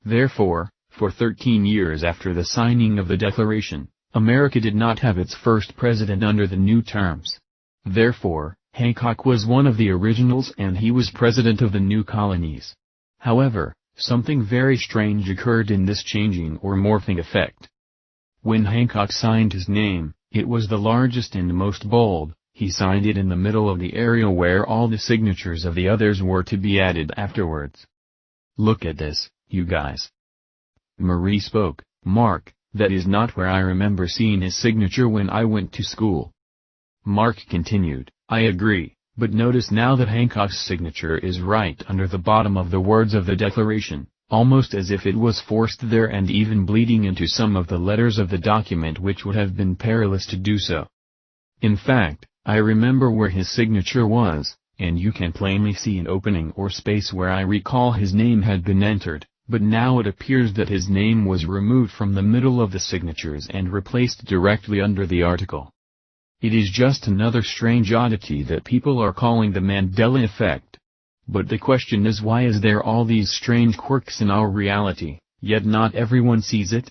Therefore, for 13 years after the signing of the Declaration, America did not have its first president under the new terms. Therefore, Hancock was one of the originals and he was president of the new colonies. However, something very strange occurred in this changing or morphing effect. When Hancock signed his name, it was the largest and most bold. He signed it in the middle of the area where all the signatures of the others were to be added afterwards. Look at this, you guys. Marie spoke. Mark, that is not where I remember seeing his signature when I went to school. Mark continued, I agree, but notice now that Hancock's signature is right under the bottom of the words of the Declaration, almost as if it was forced there and even bleeding into some of the letters of the document, which would have been perilous to do so. In fact, I remember where his signature was, and you can plainly see an opening or space where I recall his name had been entered, but now it appears that his name was removed from the middle of the signatures and replaced directly under the article. It is just another strange oddity that people are calling the Mandela effect. But the question is, why is there all these strange quirks in our reality, yet not everyone sees it?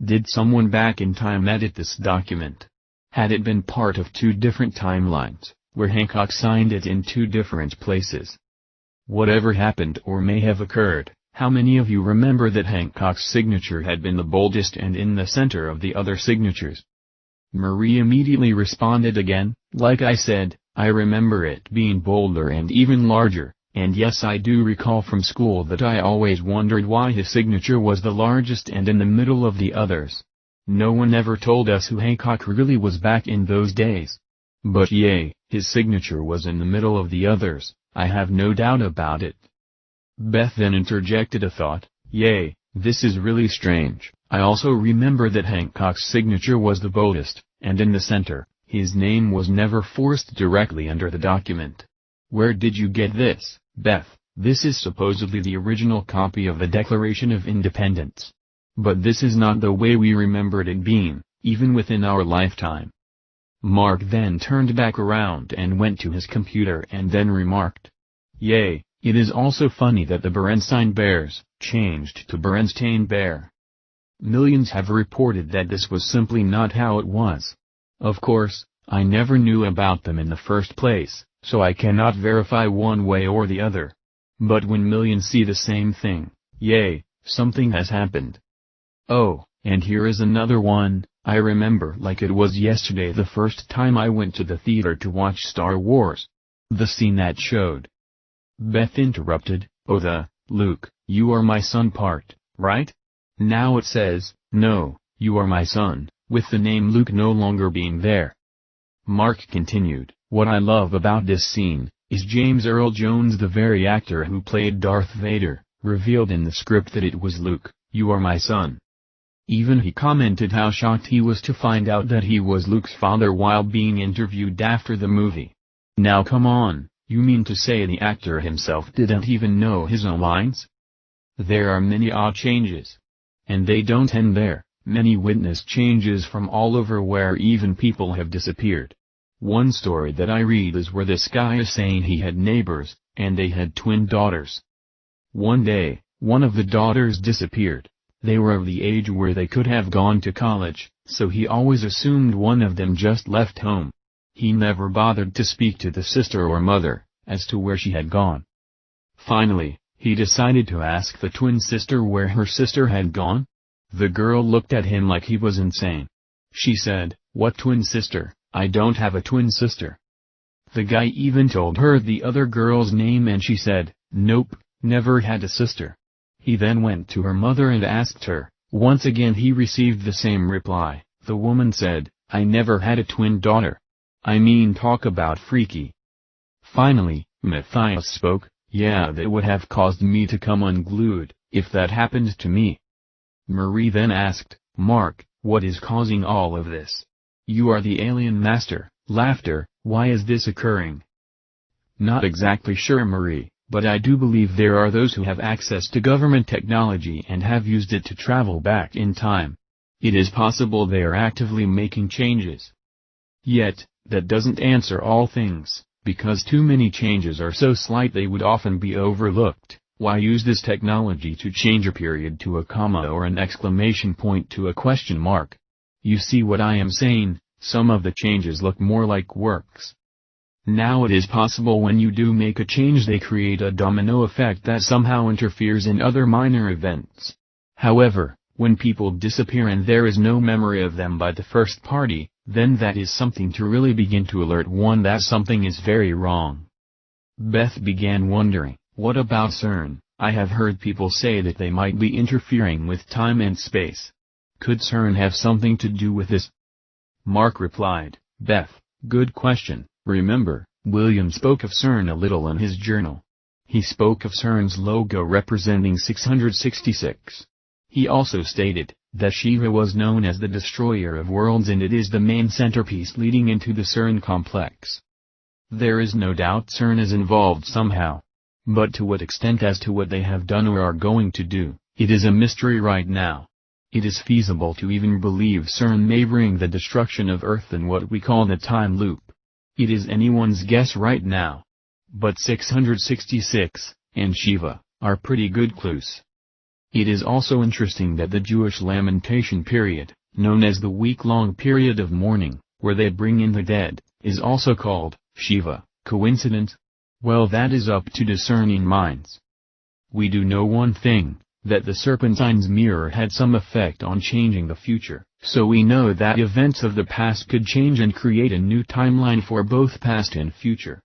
Did someone back in time edit this document? Had it been part of two different timelines, where Hancock signed it in two different places? Whatever happened or may have occurred, how many of you remember that Hancock's signature had been the boldest and in the center of the other signatures? Marie immediately responded again, like I said, I remember it being bolder and even larger, and yes, I do recall from school that I always wondered why his signature was the largest and in the middle of the others. No one ever told us who Hancock really was back in those days. But yay, his signature was in the middle of the others, I have no doubt about it. Beth then interjected a thought, yay, this is really strange. I also remember that Hancock's signature was the boldest, and in the center, his name was never forced directly under the document. Where did you get this, Beth? This is supposedly the original copy of the Declaration of Independence. But this is not the way we remembered it being, even within our lifetime. Mark then turned back around and went to his computer and then remarked, yay, it is also funny that the Berenstain Bears changed to Berenstain Bear. Millions have reported that this was simply not how it was. Of course, I never knew about them in the first place, so I cannot verify one way or the other. But when millions see the same thing, yay, something has happened. Oh, and here is another one. I remember like it was yesterday the first time I went to the theater to watch Star Wars. The scene that showed. Beth interrupted, oh Luke, you are my son part, right? Now it says, no, you are my son, with the name Luke no longer being there. Mark continued, what I love about this scene, is James Earl Jones, the very actor who played Darth Vader, revealed in the script that it was Luke, you are my son. Even he commented how shocked he was to find out that he was Luke's father while being interviewed after the movie. Now come on, you mean to say the actor himself didn't even know his own lines? There are many odd changes. And they don't end there, many witness changes from all over where even people have disappeared. One story that I read is where this guy is saying he had neighbors, and they had twin daughters. One day, one of the daughters disappeared. They were of the age where they could have gone to college, so he always assumed one of them just left home. He never bothered to speak to the sister or mother, as to where she had gone. Finally, he decided to ask the twin sister where her sister had gone. The girl looked at him like he was insane. She said, what twin sister? I don't have a twin sister. The guy even told her the other girl's name and she said, nope, never had a sister. He then went to her mother and asked her. Once again he received the same reply. The woman said, I never had a twin daughter. I mean, talk about freaky. Finally, Matthias spoke, yeah, that would have caused me to come unglued, if that happened to me. Marie then asked, Mark, what is causing all of this? You are the alien master, laughter, why is this occurring? Not exactly sure, Marie. But I do believe there are those who have access to government technology and have used it to travel back in time. It is possible they are actively making changes. Yet, that doesn't answer all things, because too many changes are so slight they would often be overlooked. Why use this technology to change a period to a comma or an exclamation point to a question mark? You see what I am saying, some of the changes look more like works. Now it is possible when you do make a change they create a domino effect that somehow interferes in other minor events. However, when people disappear and there is no memory of them by the first party, then that is something to really begin to alert one that something is very wrong. Beth began wondering, what about CERN? I have heard people say that they might be interfering with time and space. Could CERN have something to do with this? Mark replied, Beth, good question. Remember, William spoke of CERN a little in his journal. He spoke of CERN's logo representing 666. He also stated that Shiva was known as the destroyer of worlds and it is the main centerpiece leading into the CERN complex. There is no doubt CERN is involved somehow. But to what extent as to what they have done or are going to do, it is a mystery right now. It is feasible to even believe CERN may bring the destruction of Earth in what we call the time loop. It is anyone's guess right now. But 666, and Shiva, are pretty good clues. It is also interesting that the Jewish lamentation period, known as the week-long period of mourning, where they bring in the dead, is also called Shiva. Coincidence? Well, that is up to discerning minds. We do know one thing, that the Serpentine's mirror had some effect on changing the future, so we know that events of the past could change and create a new timeline for both past and future.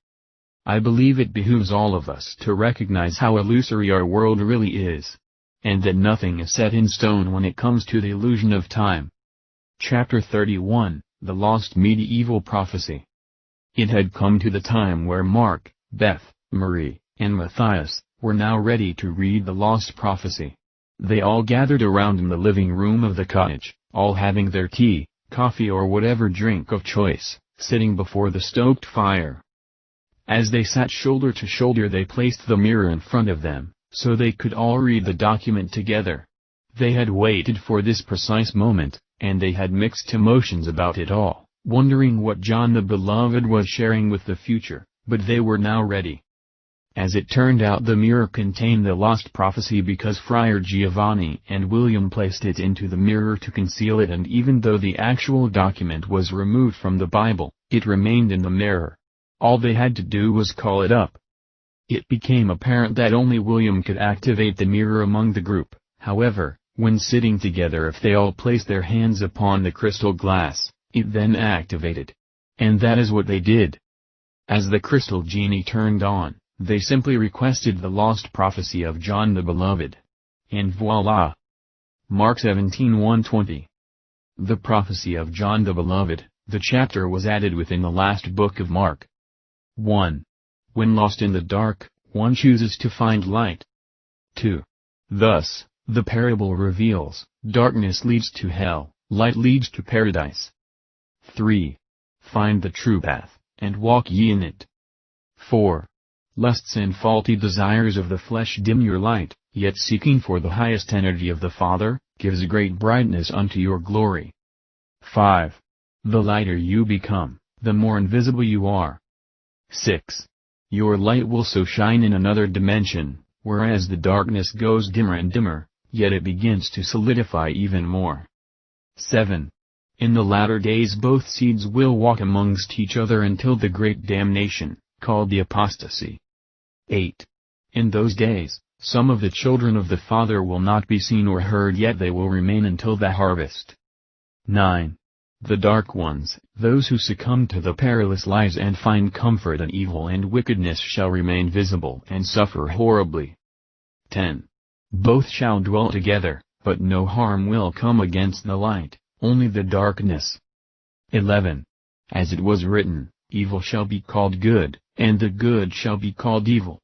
I believe it behooves all of us to recognize how illusory our world really is, and that nothing is set in stone when it comes to the illusion of time. Chapter 31, The Lost Medieval Prophecy. It had come to the time where Mark, Beth, Marie, and Matthias were now ready to read the lost prophecy. They all gathered around in the living room of the cottage, all having their tea, coffee or whatever drink of choice, sitting before the stoked fire. As they sat shoulder to shoulder they placed the mirror in front of them, so they could all read the document together. They had waited for this precise moment, and they had mixed emotions about it all, wondering what John the Beloved was sharing with the future, but they were now ready. As it turned out, the mirror contained the lost prophecy because Friar Giovanni and William placed it into the mirror to conceal it, and even though the actual document was removed from the Bible, It remained in the mirror. All they had to do was call it up. It became apparent that only William could activate the mirror among the group, however, when sitting together if they all placed their hands upon the crystal glass, it then activated. And that is what they did. As the crystal genie turned on, they simply requested the lost prophecy of John the Beloved. And voila! Mark 17:1-20. The prophecy of John the Beloved, the chapter was added within the last book of Mark. 1. When lost in the dark, one chooses to find light. 2. Thus, the parable reveals, darkness leads to hell, light leads to paradise. 3. Find the true path, and walk ye in it. 4. Lusts and faulty desires of the flesh dim your light, yet seeking for the highest energy of the Father, gives great brightness unto your glory. 5. The lighter you become, the more invisible you are. 6. Your light will so shine in another dimension, whereas the darkness goes dimmer and dimmer, yet it begins to solidify even more. 7. In the latter days both seeds will walk amongst each other until the great damnation, called the apostasy. 8. In those days, some of the children of the Father will not be seen or heard, yet they will remain until the harvest. 9. The dark ones, those who succumb to the perilous lies and find comfort in evil and wickedness, shall remain visible and suffer horribly. 10. Both shall dwell together, but no harm will come against the light, only the darkness. 11. As it was written, evil shall be called good, and the good shall be called evil.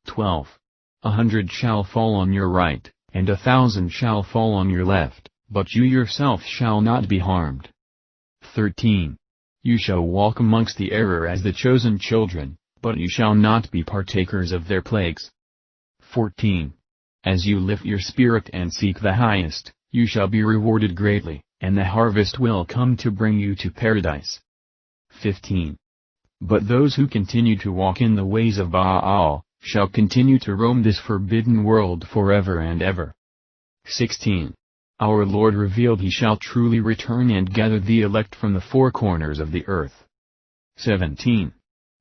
12. 100 shall fall on your right, and 1,000 shall fall on your left, but you yourself shall not be harmed. 13. You shall walk amongst the error as the chosen children, but you shall not be partakers of their plagues. 14. As you lift your spirit and seek the highest, you shall be rewarded greatly, and the harvest will come to bring you to paradise. 15. But those who continue to walk in the ways of Baal, shall continue to roam this forbidden world forever and ever. 16. Our Lord revealed He shall truly return and gather the elect from the four corners of the earth. 17.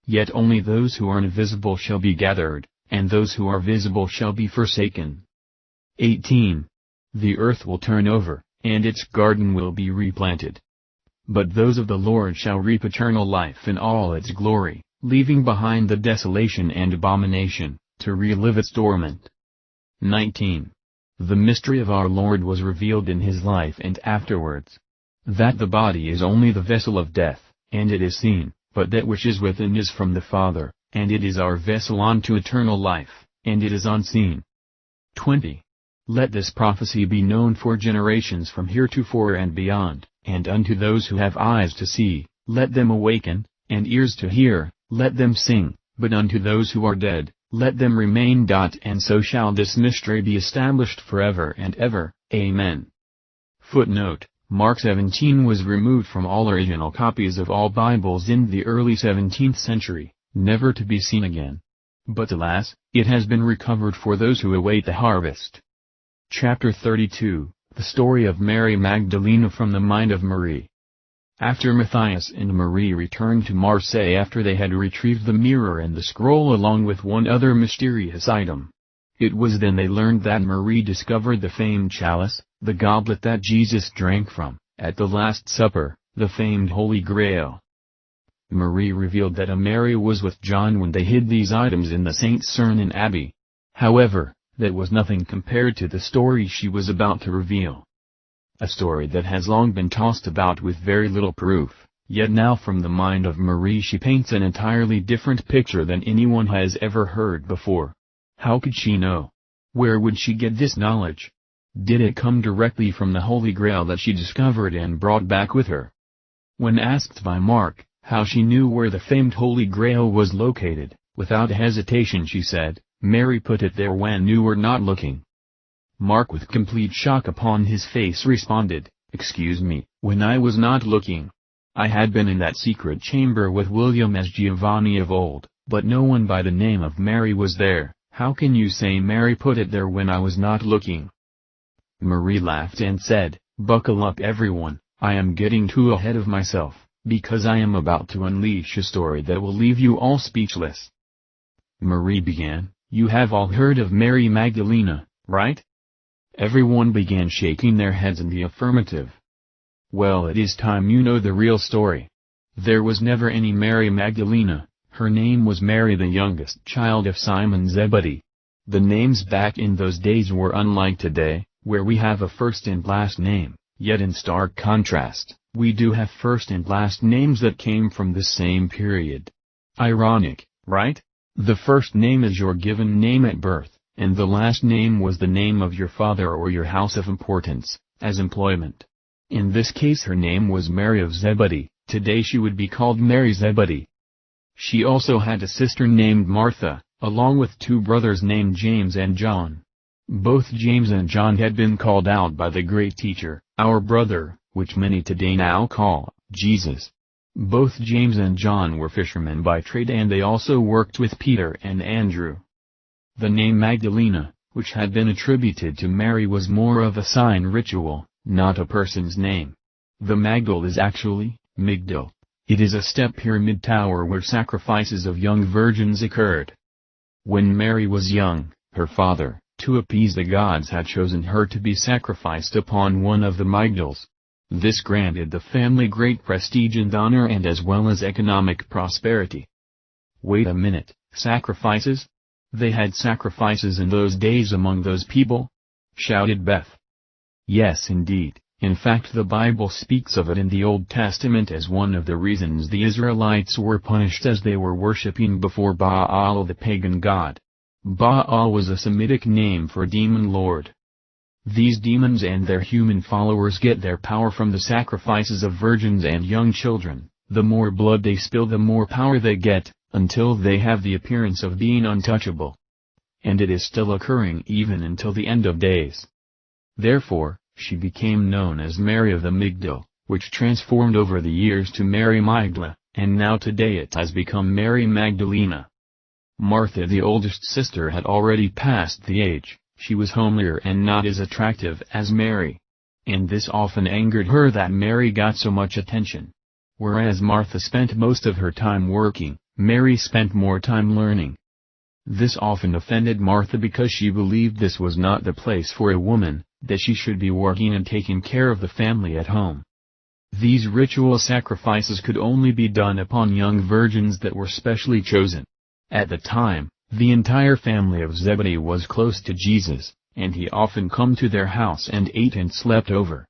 Yet only those who are invisible shall be gathered, and those who are visible shall be forsaken. 18. The earth will turn over, and its garden will be replanted. But those of the Lord shall reap eternal life in all its glory, leaving behind the desolation and abomination, to relive its torment. 19. The mystery of our Lord was revealed in His life and afterwards. That the body is only the vessel of death, and it is seen, but that which is within is from the Father, and it is our vessel unto eternal life, and it is unseen. 20. Let this prophecy be known for generations from heretofore and beyond, and unto those who have eyes to see, let them awaken, and ears to hear, let them sing, but unto those who are dead, let them remain. And so shall this mystery be established forever and ever. Amen. Footnote: Mark 17 was removed from all original copies of all Bibles in the early 17th century, never to be seen again. But alas, it has been recovered for those who await the harvest. Chapter 32, The Story of Mary Magdalene from the Mind of Marie. After Matthias and Marie returned to Marseille after they had retrieved the mirror and the scroll along with one other mysterious item. It was then they learned that Marie discovered the famed chalice, the goblet that Jesus drank from, at the Last Supper, the famed Holy Grail. Marie revealed that Mary was with John when they hid these items in the St. Sernin Abbey. However, that was nothing compared to the story she was about to reveal. A story that has long been tossed about with very little proof, yet now from the mind of Marie she paints an entirely different picture than anyone has ever heard before. How could she know? Where would she get this knowledge? Did it come directly from the Holy Grail that she discovered and brought back with her? When asked by Mark how she knew where the famed Holy Grail was located, without hesitation she said, "Mary put it there when you were not looking." Mark, with complete shock upon his face, responded, "Excuse me, when I was not looking. I had been in that secret chamber with William as Giovanni of old, but no one by the name of Mary was there. How can you say Mary put it there when I was not looking?" Marie laughed and said, "Buckle up everyone, I am getting too ahead of myself. because I am about to unleash a story that will leave you all speechless." Marie began, "You have all heard of Mary Magdalene, right?" Everyone began shaking their heads in the affirmative. "Well, it is time you know the real story. There was never any Mary Magdalene, her name was Mary, the youngest child of Simon Zebedee. The names back in those days were unlike today, where we have a first and last name, yet in stark contrast, we do have first and last names that came from the same period. Ironic, right? The first name is your given name at birth, and the last name was the name of your father or your house of importance, as employment. In this case her name was Mary of Zebedee, today she would be called Mary Zebedee. She also had a sister named Martha, along with two brothers named James and John. Both James and John had been called out by the great teacher, our brother, which many today now call Jesus. Both James and John were fishermen by trade, and they also worked with Peter and Andrew. The name Magdalene, which had been attributed to Mary, was more of a sign ritual, not a person's name. The Magdal is actually Migdal. It is a step pyramid tower where sacrifices of young virgins occurred. When Mary was young, her father, to appease the gods, had chosen her to be sacrificed upon one of the Migdals. This granted the family great prestige and honor, and as well as economic prosperity. Wait a minute, sacrifices? They had sacrifices in those days among those people? Shouted Beth. Yes, indeed. In fact, the Bible speaks of it in the Old Testament as one of the reasons the Israelites were punished, as they were worshipping before Baal, the pagan god. Baal was a Semitic name for demon lord. These demons and their human followers get their power from the sacrifices of virgins and young children. The more blood they spill, the more power they get, until they have the appearance of being untouchable. And it is still occurring even until the end of days. Therefore, she became known as Mary of the Migdal, which transformed over the years to Mary Magdala, and now today it has become Mary Magdalene. Martha, the oldest sister, had already passed the age. She was homelier and not as attractive as Mary. And this often angered her that Mary got so much attention. Whereas Martha spent most of her time working, Mary spent more time learning. This often offended Martha because she believed this was not the place for a woman, that she should be working and taking care of the family at home. These ritual sacrifices could only be done upon young virgins that were specially chosen. At the time, the entire family of Zebedee was close to Jesus, and he often come to their house and ate and slept over.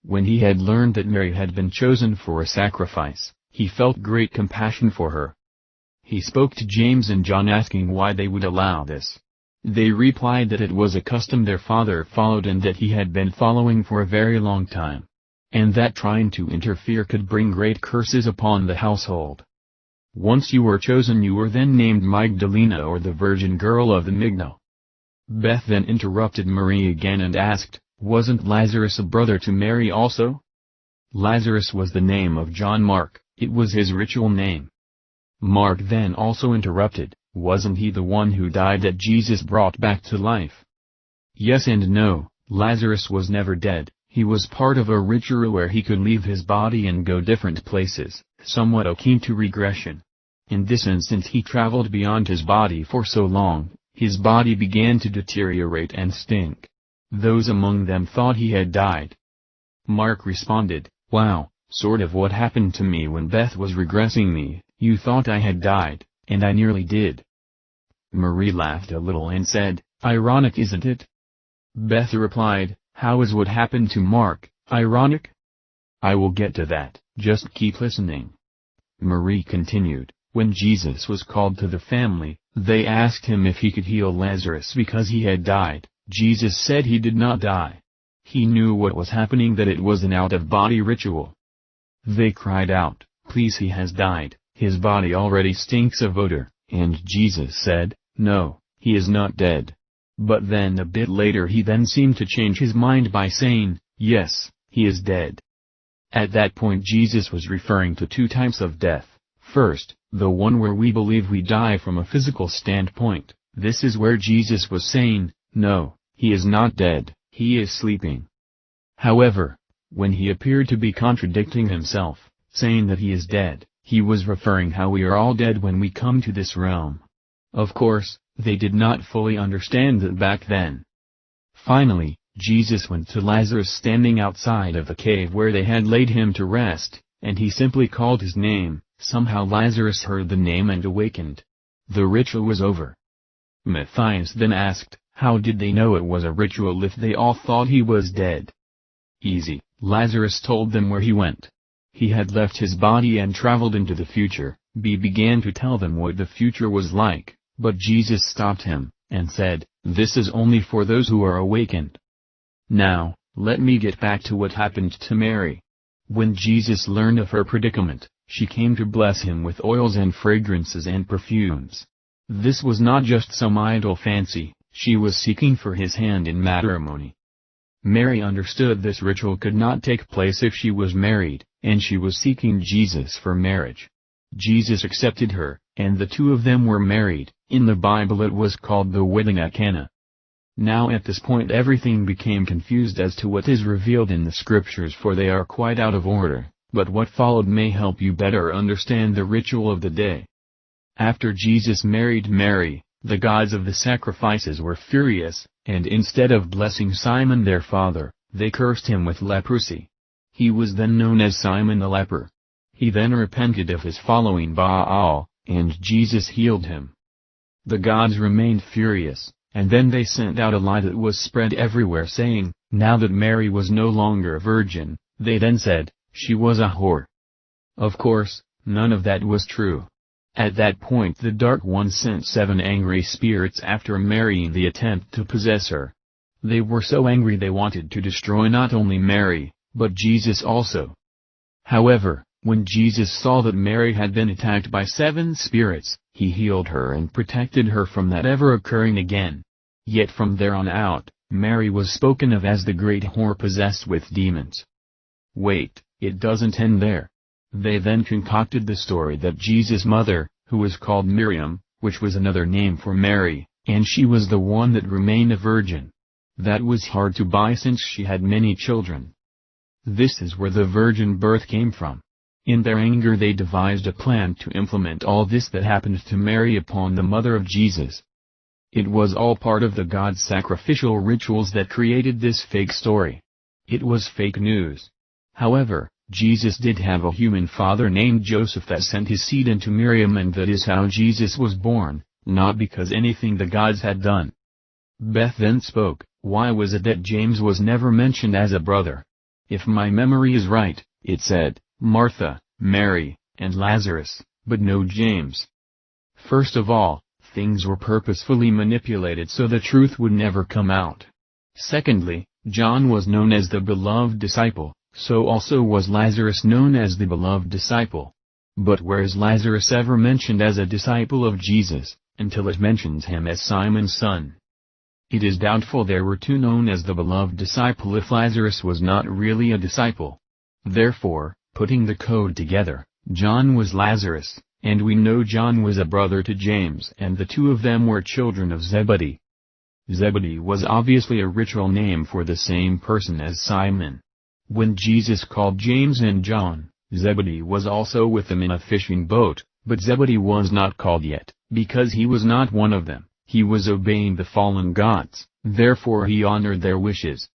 When he had learned that Mary had been chosen for a sacrifice, he felt great compassion for her. He spoke to James and John asking why they would allow this. They replied that it was a custom their father followed and that he had been following for a very long time, and that trying to interfere could bring great curses upon the household. Once you were chosen, you were then named Magdalene, or the Virgin Girl of the Migdal. Beth then interrupted Marie again and asked, wasn't Lazarus a brother to Mary also? Lazarus was the name of John Mark, it was his ritual name. Mark then also interrupted, wasn't he the one who died that Jesus brought back to life? Yes and no, Lazarus was never dead, he was part of a ritual where he could leave his body and go different places, somewhat akin to regression. In this instance he traveled beyond his body for so long, his body began to deteriorate and stink. Those among them thought he had died. Mark responded, wow, sort of what happened to me when Beth was regressing me, you thought I had died, and I nearly did. Marie laughed a little and said, ironic, isn't it? Beth replied, how is what happened to Mark ironic? I will get to that, just keep listening. Marie continued, when Jesus was called to the family, they asked him if he could heal Lazarus because he had died. Jesus said he did not die. He knew what was happening, that it was an out-of-body ritual. They cried out, please, he has died, his body already stinks of odor, and Jesus said, no, he is not dead. But then a bit later he then seemed to change his mind by saying, yes, he is dead. At that point Jesus was referring to two types of death. First, the one where we believe we die from a physical standpoint. This is where Jesus was saying, no, he is not dead, he is sleeping. However, when he appeared to be contradicting himself, saying that he is dead. He was referring how we are all dead when we come to this realm. Of course, they did not fully understand that back then. Finally, Jesus went to Lazarus standing outside of the cave where they had laid him to rest, and he simply called his name. Somehow Lazarus heard the name and awakened. The ritual was over. Matthias then asked, how did they know it was a ritual if they all thought he was dead? Easy, Lazarus told them where he went. He had left his body and traveled into the future. B began to tell them what the future was like, but Jesus stopped him, and said, this is only for those who are awakened. Now, let me get back to what happened to Mary. When Jesus learned of her predicament, she came to bless him with oils and fragrances and perfumes. This was not just some idle fancy, she was seeking for his hand in matrimony. Mary understood this ritual could not take place if she was married, and she was seeking Jesus for marriage. Jesus accepted her, and the two of them were married. In the Bible it was called the wedding at Cana. Now at this point everything became confused as to what is revealed in the scriptures, for they are quite out of order, but what followed may help you better understand the ritual of the day. After Jesus married Mary, the gods of the sacrifices were furious, and instead of blessing Simon their father, they cursed him with leprosy. He was then known as Simon the leper. He then repented of his following Baal, and Jesus healed him. The gods remained furious, and then they sent out a lie that was spread everywhere saying, now that Mary was no longer a virgin, they then said, she was a whore. Of course, none of that was true. At that point the Dark One sent 7 angry spirits after Mary in the attempt to possess her. They were so angry they wanted to destroy not only Mary, but Jesus also. However, when Jesus saw that Mary had been attacked by 7 spirits, he healed her and protected her from that ever occurring again. Yet from there on out, Mary was spoken of as the great whore possessed with demons. Wait, it doesn't end there. They then concocted the story that Jesus' mother, who was called Miriam, which was another name for Mary, and she was the one that remained a virgin. That was hard to buy since she had many children. This is where the virgin birth came from. In their anger they devised a plan to implement all this that happened to Mary upon the mother of Jesus. It was all part of the God's sacrificial rituals that created this fake story. It was fake news. However, Jesus did have a human father named Joseph that sent his seed into Miriam, and that is how Jesus was born, not because anything the gods had done. Beth then spoke, why was it that James was never mentioned as a brother? If my memory is right, it said, Martha, Mary, and Lazarus, but no James. First of all, things were purposefully manipulated so the truth would never come out. Secondly, John was known as the beloved disciple, so also was Lazarus known as the beloved disciple. But where is Lazarus ever mentioned as a disciple of Jesus, until it mentions him as Simon's son? It is doubtful there were two known as the beloved disciple if Lazarus was not really a disciple. Therefore, putting the code together, John was Lazarus, and we know John was a brother to James, and the two of them were children of Zebedee. Zebedee was obviously a ritual name for the same person as Simon. When Jesus called James and John, Zebedee was also with them in a fishing boat, but Zebedee was not called yet, because he was not one of them. He was obeying the fallen gods, therefore he honored their wishes.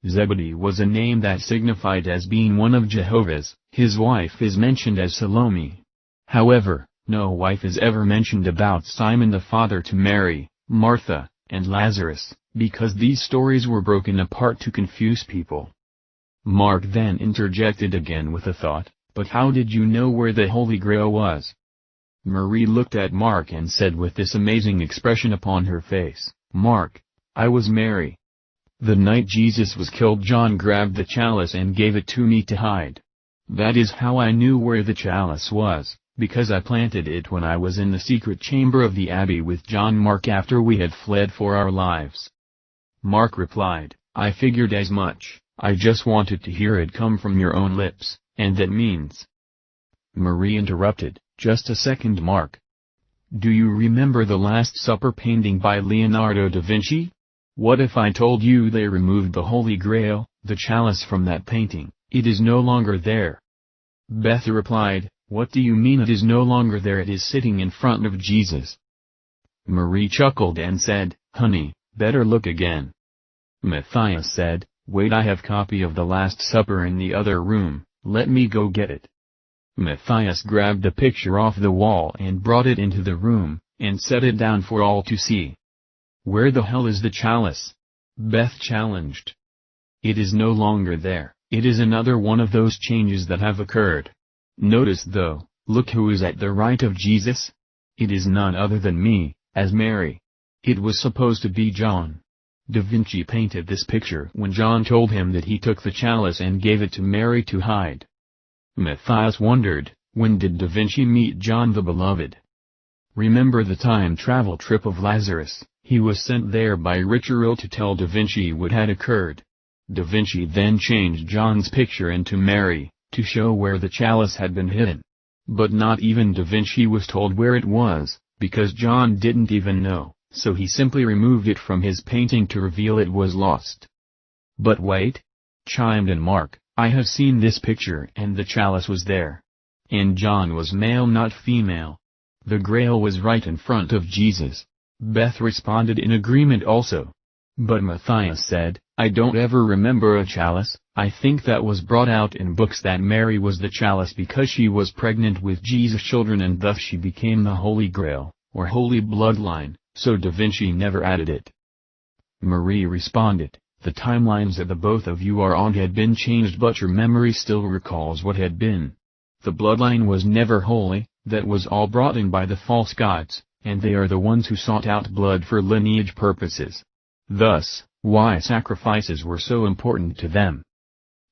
Zebedee was a name that signified as being one of Jehovah's. His wife is mentioned as Salome. However, no wife is ever mentioned about Simon the father to Mary, Martha, and Lazarus, because these stories were broken apart to confuse people. Mark then interjected again with a thought, but how did you know where the Holy Grail was? Marie looked at Mark and said with this amazing expression upon her face, Mark, I was Mary. The night Jesus was killed, John grabbed the chalice and gave it to me to hide. That is how I knew where the chalice was, because I planted it when I was in the secret chamber of the abbey with John Mark after we had fled for our lives. Mark replied, I figured as much, I just wanted to hear it come from your own lips, and that means. Marie interrupted, just a second, Mark. Do you remember the Last Supper painting by Leonardo da Vinci? What if I told you they removed the Holy Grail, the chalice, from that painting? It is no longer there. Beth replied, "What do you mean it is no longer there? It is sitting in front of Jesus." Marie chuckled and said, "Honey, better look again." Matthias said, "Wait, I have copy of the Last Supper in the other room, let me go get it." Matthias grabbed the picture off the wall and brought it into the room, and set it down for all to see. "Where the hell is the chalice?" Beth challenged. "It is no longer there, it is another one of those changes that have occurred. Notice though, look who is at the right of Jesus? It is none other than me, as Mary. It was supposed to be John. Da Vinci painted this picture when John told him that he took the chalice and gave it to Mary to hide." Matthias wondered, when did Da Vinci meet John the Beloved? Remember the time travel trip of Lazarus? He was sent there by Ritual to tell Da Vinci what had occurred. Da Vinci then changed John's picture into Mary, to show where the chalice had been hidden. But not even Da Vinci was told where it was, because John didn't even know, so he simply removed it from his painting to reveal it was lost. "But wait," chimed in Mark, "I have seen this picture and the chalice was there. And John was male not female. The Grail was right in front of Jesus." Beth responded in agreement also. But Matthias said, "I don't ever remember a chalice. I think that was brought out in books that Mary was the chalice because she was pregnant with Jesus' children and thus she became the Holy Grail, or Holy Bloodline, so Da Vinci never added it." Marie responded, "The timelines that the both of you are on had been changed but your memory still recalls what had been. The bloodline was never holy, that was all brought in by the false gods, and they are the ones who sought out blood for lineage purposes. Thus, why sacrifices were so important to them.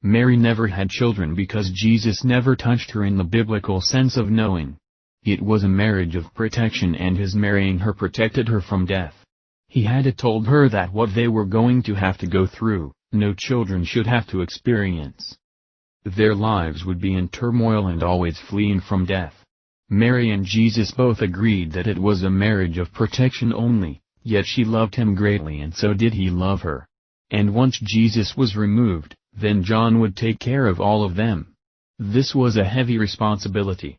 Mary never had children because Jesus never touched her in the biblical sense of knowing. It was a marriage of protection and his marrying her protected her from death. He had told her that what they were going to have to go through, no children should have to experience. Their lives would be in turmoil and always fleeing from death. Mary and Jesus both agreed that it was a marriage of protection only, yet she loved him greatly and so did he love her. And once Jesus was removed, then John would take care of all of them. This was a heavy responsibility.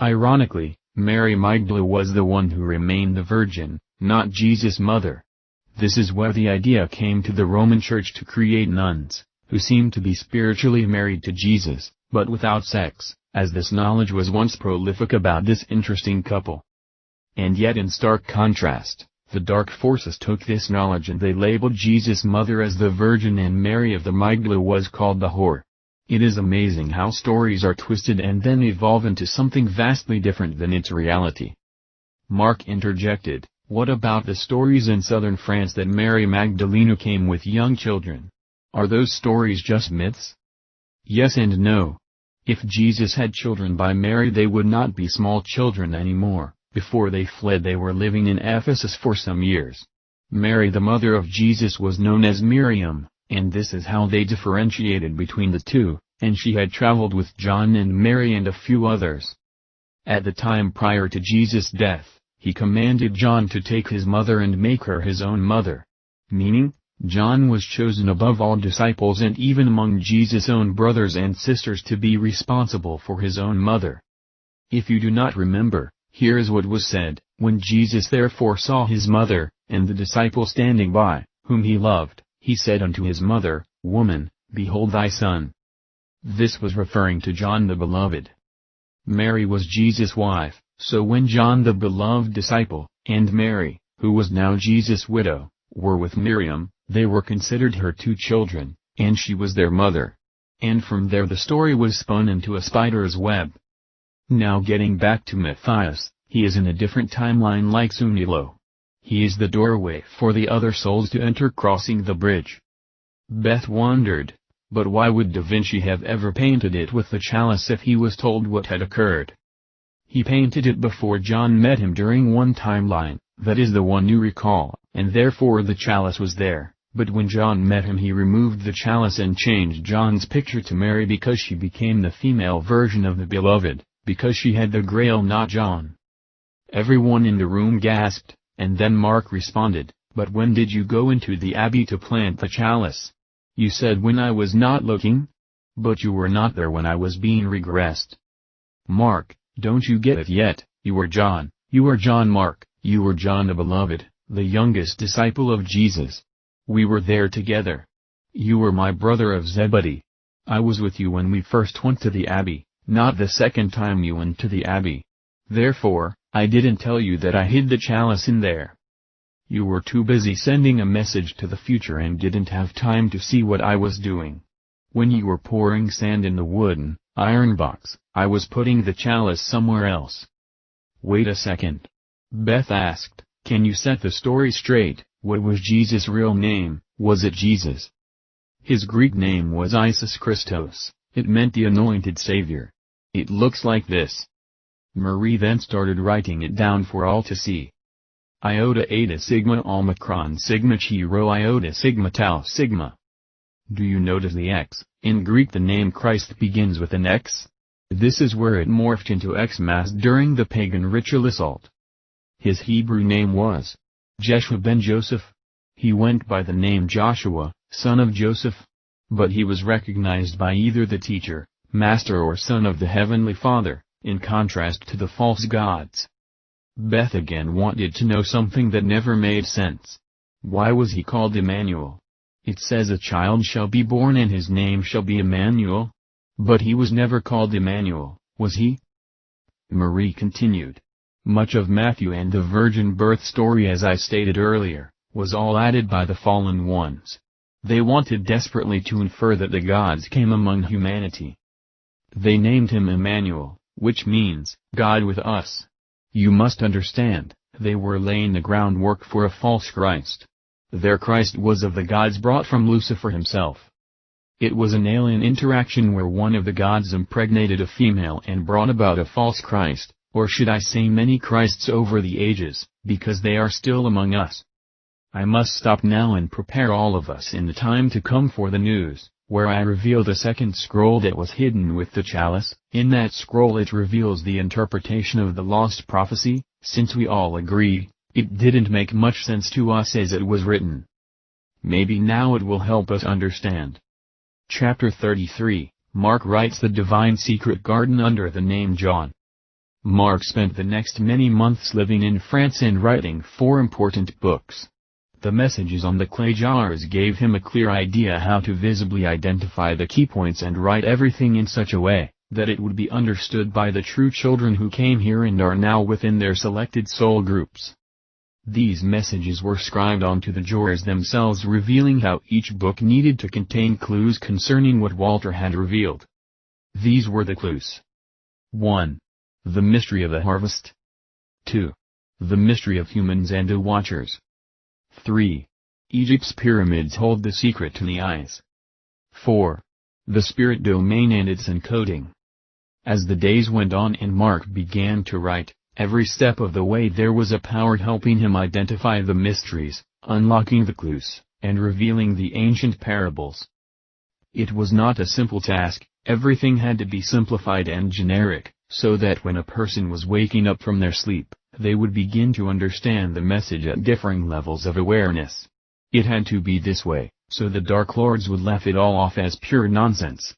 Ironically, Mary Magdalene was the one who remained the virgin, not Jesus' mother. This is where the idea came to the Roman Church to create nuns, who seemed to be spiritually married to Jesus, but without sex, as this knowledge was once prolific about this interesting couple. And yet in stark contrast, the dark forces took this knowledge and they labeled Jesus' mother as the Virgin and Mary of the Magdalene was called the whore. It is amazing how stories are twisted and then evolve into something vastly different than its reality. Mark interjected, "What about the stories in southern France that Mary Magdalene came with young children? Are those stories just myths?" Yes and no. If Jesus had children by Mary they would not be small children anymore. Before they fled they were living in Ephesus for some years. Mary the mother of Jesus was known as Miriam, and this is how they differentiated between the two, and she had traveled with John and Mary and a few others. At the time prior to Jesus' death, he commanded John to take his mother and make her his own mother. Meaning, John was chosen above all disciples and even among Jesus' own brothers and sisters to be responsible for his own mother. If you do not remember, here is what was said, when Jesus therefore saw his mother, and the disciple standing by, whom he loved, he said unto his mother, Woman, behold thy son. This was referring to John the Beloved. Mary was Jesus' wife, so when John the beloved disciple, and Mary, who was now Jesus' widow, were with Miriam, they were considered her two children, and she was their mother. And from there the story was spun into a spider's web. Now getting back to Matthias, he is in a different timeline like Sunilo. He is the doorway for the other souls to enter crossing the bridge. Beth wondered, but why would Da Vinci have ever painted it with the chalice if he was told what had occurred? He painted it before John met him during one timeline, that is the one you recall, and therefore the chalice was there, but when John met him he removed the chalice and changed John's picture to Mary because she became the female version of the Beloved, because she had the Grail not John. Everyone in the room gasped, and then Mark responded, but when did you go into the abbey to plant the chalice? You said when I was not looking? But you were not there when I was being regressed. Mark, don't you get it yet? You are John Mark, you are John the Beloved, the youngest disciple of Jesus. We were there together. You were my brother of Zebedee. I was with you when we first went to the Abbey, not the second time you went to the Abbey. Therefore, I didn't tell you that I hid the chalice in there. You were too busy sending a message to the future and didn't have time to see what I was doing. When you were pouring sand in the wooden, iron box, I was putting the chalice somewhere else. Wait a second. Beth asked, can you set the story straight? What was Jesus' real name? Was it Jesus? His Greek name was Isus Christos. It meant the anointed Savior. It looks like this. Marie then started writing it down for all to see. Iota eta sigma omicron sigma chi rho iota sigma tau sigma. Do you notice the X? In Greek the name Christ begins with an X. This is where it morphed into Xmas during the pagan ritual assault. His Hebrew name was Jeshua ben Joseph. He went by the name Joshua, son of Joseph. But he was recognized by either the teacher, master or son of the Heavenly Father, in contrast to the false gods. Beth again wanted to know something that never made sense. Why was he called Emmanuel? It says a child shall be born and his name shall be Emmanuel. But he was never called Emmanuel, was he? Marie continued. Much of Matthew and the virgin birth story, as I stated earlier, was all added by the fallen ones. They wanted desperately to infer that the gods came among humanity. They named him Emmanuel, which means, God with us. You must understand, they were laying the groundwork for a false Christ. Their Christ was of the gods brought from Lucifer himself. It was an alien interaction where one of the gods impregnated a female and brought about a false Christ, or should I say many Christs over the ages, because they are still among us. I must stop now and prepare all of us in the time to come for the news, where I reveal the second scroll that was hidden with the chalice. In that scroll it reveals the interpretation of the lost prophecy, since we all agree, it didn't make much sense to us as it was written. Maybe now it will help us understand. Chapter 33, Mark writes the divine secret garden under the name John. Mark spent the next many months living in France and writing 4 important books. The messages on the clay jars gave him a clear idea how to visibly identify the key points and write everything in such a way that it would be understood by the true children who came here and are now within their selected soul groups. These messages were scribed onto the jars themselves, revealing how each book needed to contain clues concerning what Walter had revealed. These were the clues. 1. The mystery of the harvest. 2. The mystery of humans and the watchers. 3. Egypt's pyramids hold the secret to the eyes. 4. The spirit domain and its encoding. As the days went on and Mark began to write, every step of the way there was a power helping him identify the mysteries, unlocking the clues, and revealing the ancient parables. It was not a simple task. Everything had to be simplified and generic, so that when a person was waking up from their sleep, they would begin to understand the message at differing levels of awareness. It had to be this way, so the Dark Lords would laugh it all off as pure nonsense.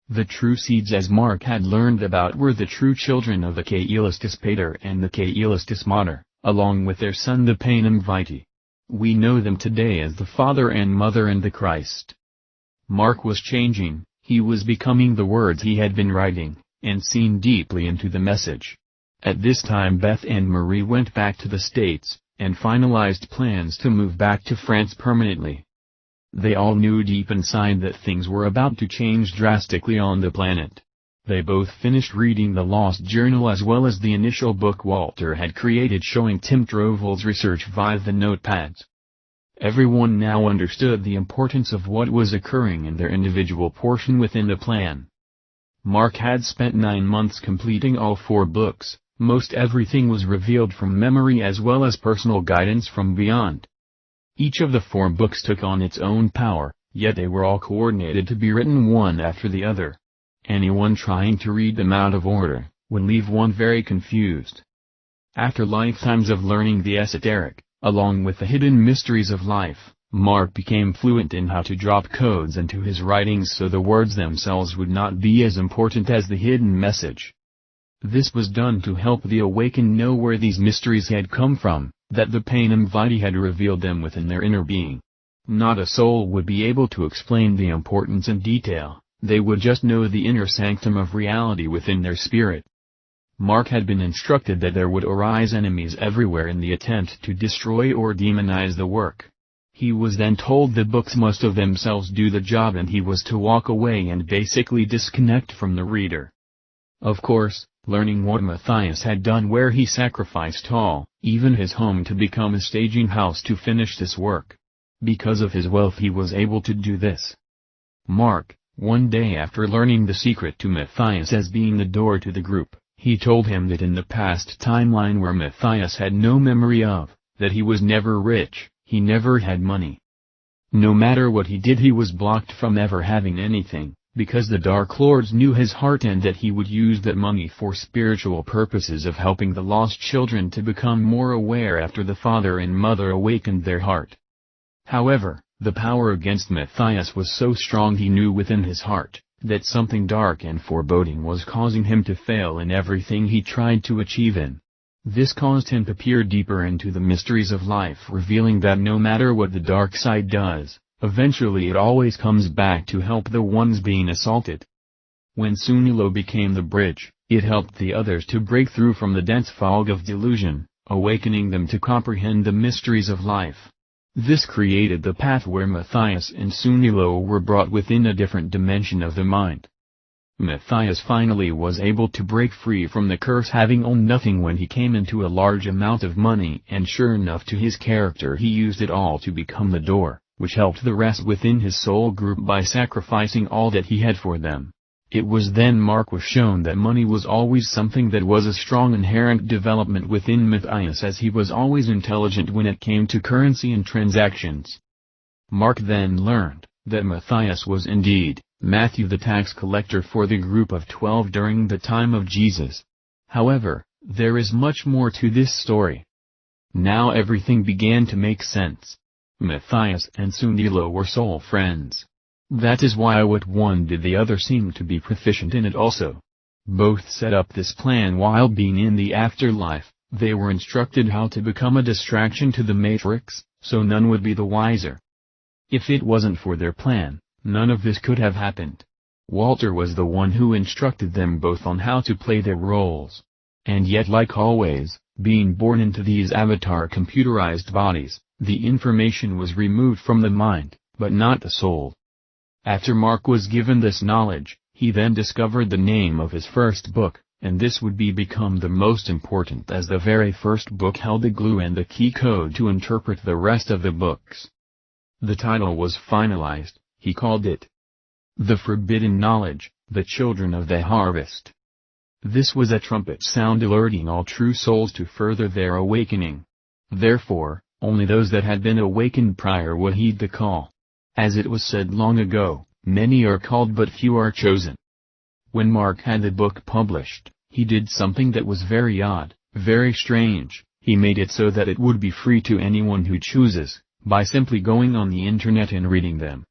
The true seeds, as Mark had learned about, were the true children of the Caelestis Pater and the Caelestis Mater, along with their son the Panem Vitae. We know them today as the Father and Mother and the Christ. Mark was changing, he was becoming the words he had been writing, and seen deeply into the message. At this time Beth and Marie went back to the States, and finalized plans to move back to France permanently. They all knew deep inside that things were about to change drastically on the planet. They both finished reading the Lost Journal as well as the initial book Walter had created showing Tim Trovel's research via the notepads. Everyone now understood the importance of what was occurring in their individual portion within the plan. Mark had spent 9 months completing all 4 books. Most everything was revealed from memory as well as personal guidance from beyond. Each of the 4 books took on its own power, yet they were all coordinated to be written one after the other. Anyone trying to read them out of order would leave one very confused. After lifetimes of learning the esoteric, along with the hidden mysteries of life, Mark became fluent in how to drop codes into his writings so the words themselves would not be as important as the hidden message. This was done to help the awakened know where these mysteries had come from, that the Panem Vitae had revealed them within their inner being. Not a soul would be able to explain the importance in detail, they would just know the inner sanctum of reality within their spirit. Mark had been instructed that there would arise enemies everywhere in the attempt to destroy or demonize the work. He was then told the books must of themselves do the job and he was to walk away and basically disconnect from the reader. Of course, learning what Matthias had done where he sacrificed all, even his home to become a staging house to finish this work. Because of his wealth he was able to do this. Mark, one day after learning the secret to Matthias as being the door to the group, he told him that in the past timeline where Matthias had no memory of, that he was never rich, he never had money. No matter what he did he was blocked from ever having anything, because the Dark Lords knew his heart and that he would use that money for spiritual purposes of helping the lost children to become more aware after the father and mother awakened their heart. However, the power against Matthias was so strong he knew within his heart, that something dark and foreboding was causing him to fail in everything he tried to achieve in. This caused him to peer deeper into the mysteries of life, revealing that no matter what the dark side does, eventually it always comes back to help the ones being assaulted. When Sunilo became the bridge, it helped the others to break through from the dense fog of delusion, awakening them to comprehend the mysteries of life. This created the path where Matthias and Sunilo were brought within a different dimension of the mind. Matthias finally was able to break free from the curse, having owned nothing when he came into a large amount of money, and sure enough to his character he used it all to become the door, which helped the rest within his soul group by sacrificing all that he had for them. It was then Mark was shown that money was always something that was a strong inherent development within Matthias, as he was always intelligent when it came to currency and transactions. Mark then learned that Matthias was indeed Matthew the tax collector for the group of 12 during the time of Jesus. However, there is much more to this story. Now everything began to make sense. Matthias and Sunilo were soul friends. That is why what one did the other seemed to be proficient in it also. Both set up this plan while being in the afterlife. They were instructed how to become a distraction to the Matrix, so none would be the wiser. If it wasn't for their plan, none of this could have happened. Walter was the one who instructed them both on how to play their roles. And yet, like always, being born into these avatar computerized bodies, the information was removed from the mind, but not the soul. After Mark was given this knowledge, he then discovered the name of his first book, and this would become the most important, as the very first book held the glue and the key code to interpret the rest of the books. The title was finalized. He called it The Forbidden Knowledge, The Children of the Harvest. This was a trumpet sound alerting all true souls to further their awakening. Therefore, only those that had been awakened prior would heed the call. As it was said long ago, many are called but few are chosen. When Mark had the book published, he did something that was very odd, very strange. He made it so that it would be free to anyone who chooses, by simply going on the internet and reading them.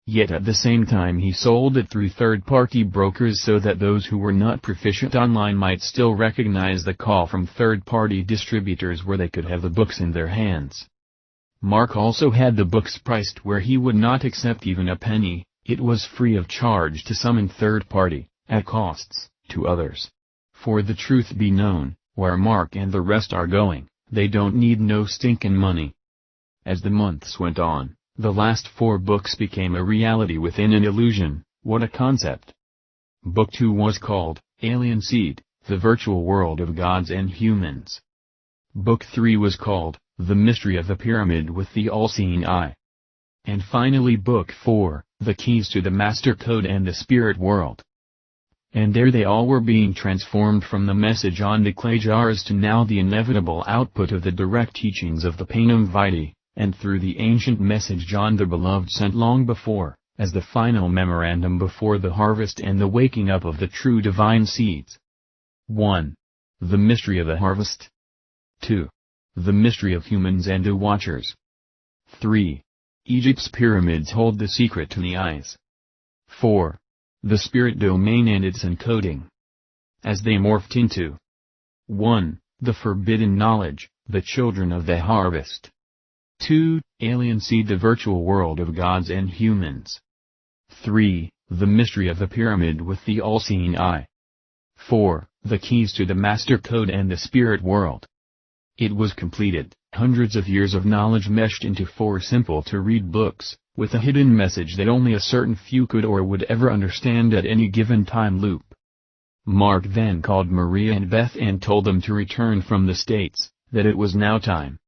Yet at the same time he sold it through third-party brokers so that those who were not proficient online might still recognize the call from third-party distributors where they could have the books in their hands. Mark also had the books priced where he would not accept even a penny. It was free of charge to some and third-party, at costs, to others. For the truth be known, where Mark and the rest are going, they don't need no stinkin' money. As the months went on, the last 4 books became a reality within an illusion. What a concept! Book 2 was called Alien Seed, The Virtual World of Gods and Humans. Book 3 was called The Mystery of the Pyramid with the All-Seeing Eye. And finally Book 4, The Keys to the Master Code and the Spirit World. And there they all were being transformed from the message on the clay jars to now the inevitable output of the direct teachings of the Panem Vitae, and through the ancient message John the Beloved sent long before, as the final memorandum before the harvest and the waking up of the true divine seeds. 1. The mystery of the harvest. 2. The mystery of humans and the watchers. 3. Egypt's pyramids hold the secret to the eyes. 4. The spirit domain and its encoding. As they morphed into 1. The forbidden knowledge, the children of the harvest. 2. Alien seed, the virtual world of gods and humans. 3. The mystery of the pyramid with the all-seeing eye. 4. The keys to the master code and the spirit world. It was completed, hundreds of years of knowledge meshed into 4 simple-to-read books, with a hidden message that only a certain few could or would ever understand at any given time loop. Mark then called Maria and Beth and told them to return from the States, that it was now time.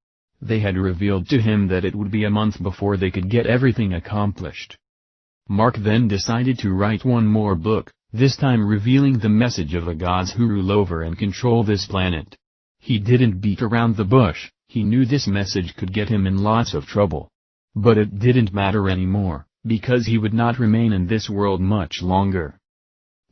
They had revealed to him that it would be a month before they could get everything accomplished. Mark then decided to write one more book, this time revealing the message of the gods who rule over and control this planet. He didn't beat around the bush, he knew this message could get him in lots of trouble. But it didn't matter anymore, because he would not remain in this world much longer.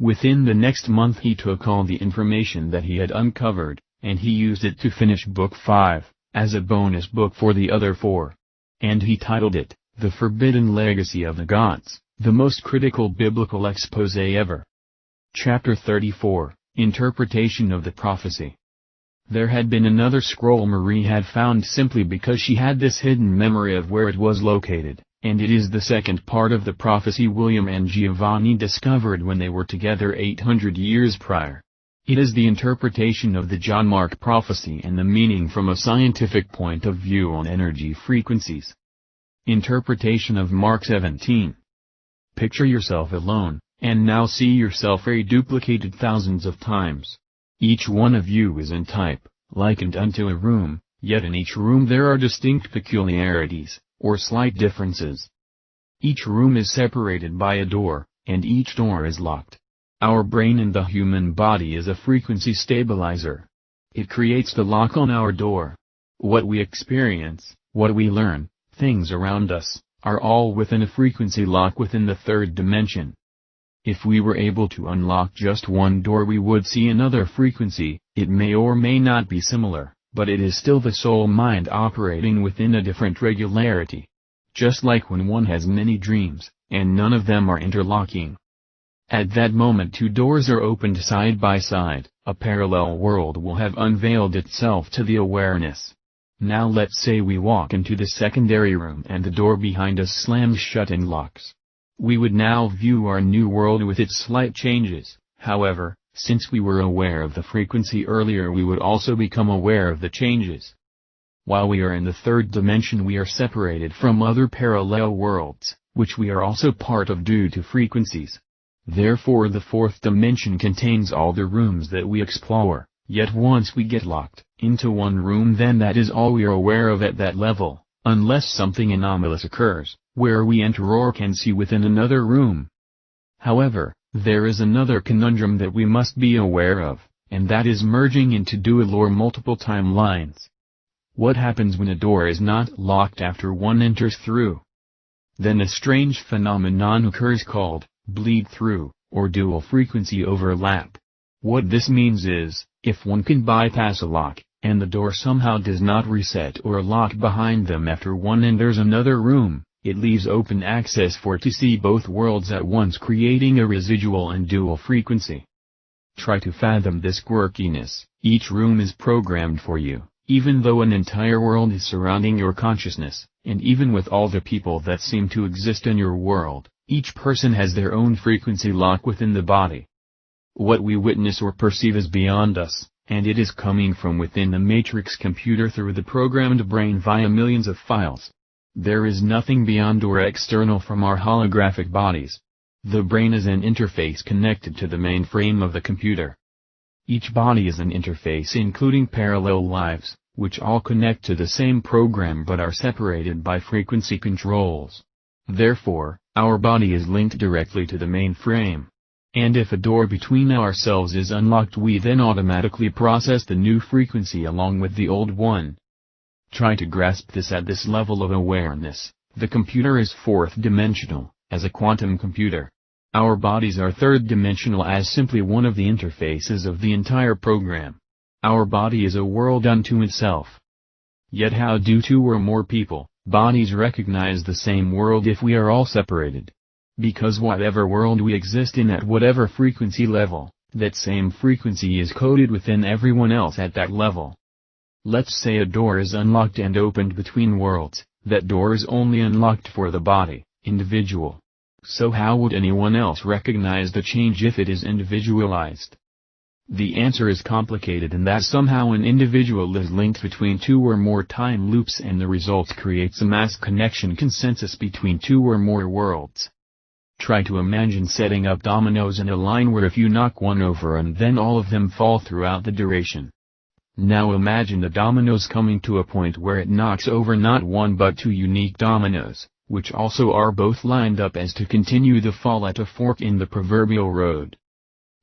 Within the next month he took all the information that he had uncovered, and he used it to finish Book 5, as a bonus book for the other 4. And he titled it, The Forbidden Legacy of the Gods, the most critical biblical expose ever. Chapter 34, Interpretation of the Prophecy. There had been another scroll Marie had found simply because she had this hidden memory of where it was located, and it is the second part of the prophecy William and Giovanni discovered when they were together 800 years prior. It is the interpretation of the John Mark prophecy and the meaning from a scientific point of view on energy frequencies. Interpretation of Mark 17. Picture yourself alone, and now see yourself reduplicated thousands of times. Each one of you is in type, likened unto a room, yet in each room there are distinct peculiarities, or slight differences. Each room is separated by a door, and each door is locked. Our brain in the human body is a frequency stabilizer. It creates the lock on our door. What we experience, what we learn, things around us, are all within a frequency lock within the 3rd dimension. If we were able to unlock just one door we would see another frequency. It may or may not be similar, but it is still the soul mind operating within a different regularity. Just like when one has many dreams, and none of them are interlocking. At that moment 2 doors are opened side by side, a parallel world will have unveiled itself to the awareness. Now let's say we walk into the secondary room and the door behind us slams shut and locks. We would now view our new world with its slight changes. However, since we were aware of the frequency earlier, we would also become aware of the changes. While we are in the 3rd dimension, we are separated from other parallel worlds, which we are also part of due to frequencies. Therefore the 4th dimension contains all the rooms that we explore, yet once we get locked into one room, then that is all we are aware of at that level, unless something anomalous occurs, where we enter or can see within another room. However, there is another conundrum that we must be aware of, and that is merging into dual or multiple timelines. What happens when a door is not locked after one enters through? Then a strange phenomenon occurs called bleed through, or dual frequency overlap. What this means is, if one can bypass a lock, and the door somehow does not reset or lock behind them after one enters another room, it leaves open access for to see both worlds at once, creating a residual and dual frequency. Try to fathom this quirkiness. Each room is programmed for you, even though an entire world is surrounding your consciousness, and even with all the people that seem to exist in your world, each person has their own frequency lock within the body. What we witness or perceive is beyond us, and it is coming from within the matrix computer through the programmed brain via millions of files. There is nothing beyond or external from our holographic bodies. The brain is an interface connected to the mainframe of the computer. Each body is an interface including parallel lives, which all connect to the same program but are separated by frequency controls. Therefore, our body is linked directly to the mainframe. And if a door between ourselves is unlocked, we then automatically process the new frequency along with the old one. Try to grasp this at this level of awareness. The computer is 4th dimensional, as a quantum computer. Our bodies are 3rd dimensional as simply one of the interfaces of the entire program. Our body is a world unto itself. Yet how do 2 or more people, Bodies recognize the same world if we are all separated. Because whatever world we exist in at whatever frequency level, that same frequency is coded within everyone else at that level. Let's say a door is unlocked and opened between worlds, that door is only unlocked for the body, individual. So how would anyone else recognize the change if it is individualized? The answer is complicated in that somehow an individual is linked between two or more time loops and the result creates a mass connection consensus between two or more worlds. Try to imagine setting up dominoes in a line where if you knock one over and then all of them fall throughout the duration. Now imagine the dominoes coming to a point where it knocks over not one but two unique dominoes, which also are both lined up as to continue the fall at a fork in the proverbial road.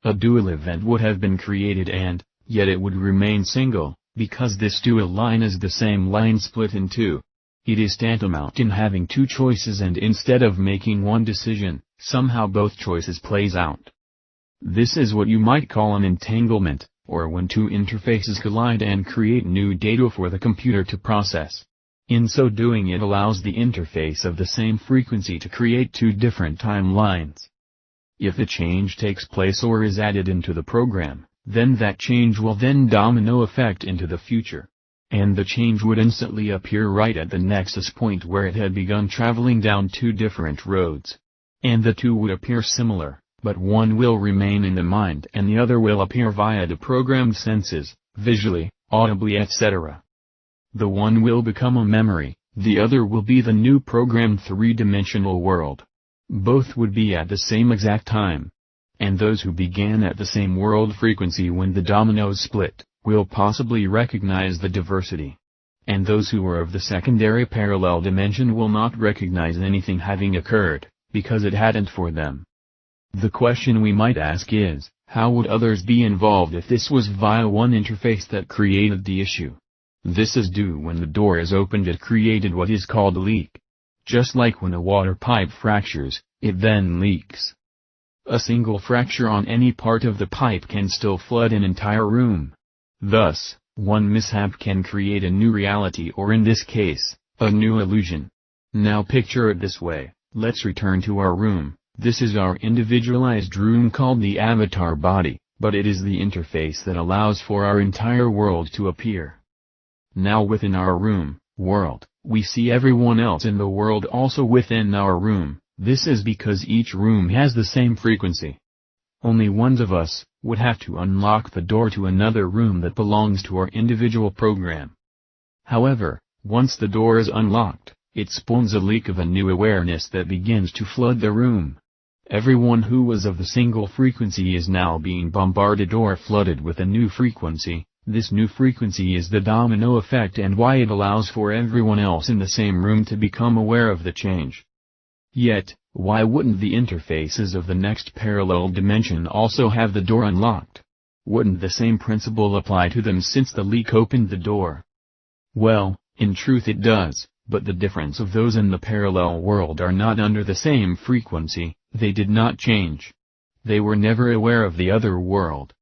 A dual event would have been created and, yet it would remain single, because this dual line is the same line split in two. It is tantamount in having two choices and instead of making one decision, somehow both choices plays out. This is what you might call an entanglement, or when two interfaces collide and create new data for the computer to process. In so doing it allows the interface of the same frequency to create two different timelines. If a change takes place or is added into the program, then that change will then domino effect into the future. And the change would instantly appear right at the nexus point where it had begun traveling down two different roads. And the two would appear similar, but one will remain in the mind and the other will appear via the programmed senses, visually, audibly etc. The one will become a memory, the other will be the new programmed three-dimensional world. Both would be at the same exact time. And those who began at the same world frequency when the dominoes split, will possibly recognize the diversity. And those who are of the secondary parallel dimension will not recognize anything having occurred, because it hadn't for them. The question we might ask is, how would others be involved if this was via one interface that created the issue? This is due when the door is opened it created what is called a leak. Just like when a water pipe fractures, it then leaks. A single fracture on any part of the pipe can still flood an entire room. Thus, one mishap can create a new reality or in this case, a new illusion. Now picture it this way, let's return to our room. This is our individualized room called the avatar body, but it is the interface that allows for our entire world to appear. Now within our room, world, we see everyone else in the world also within our room. This is because each room has the same frequency. Only one of us would have to unlock the door to another room that belongs to our individual program. However, once the door is unlocked, it spawns a leak of a new awareness that begins to flood the room. Everyone who was of the single frequency is now being bombarded or flooded with a new frequency. This new frequency is the domino effect and why it allows for everyone else in the same room to become aware of the change. Yet, why wouldn't the interfaces of the next parallel dimension also have the door unlocked? Wouldn't the same principle apply to them since the leak opened the door? Well, in truth it does, but the difference of those in the parallel world are not under the same frequency, they did not change. They were never aware of the other world.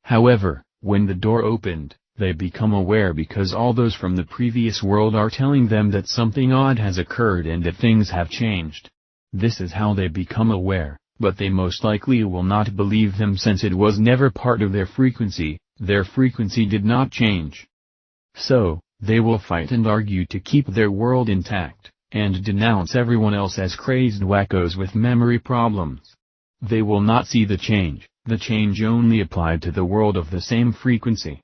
However, when the door opened, they become aware because all those from the previous world are telling them that something odd has occurred and that things have changed. This is how they become aware, but they most likely will not believe them since it was never part of their frequency did not change. So, they will fight and argue to keep their world intact, and denounce everyone else as crazed wackos with memory problems. They will not see the change only applied to the world of the same frequency.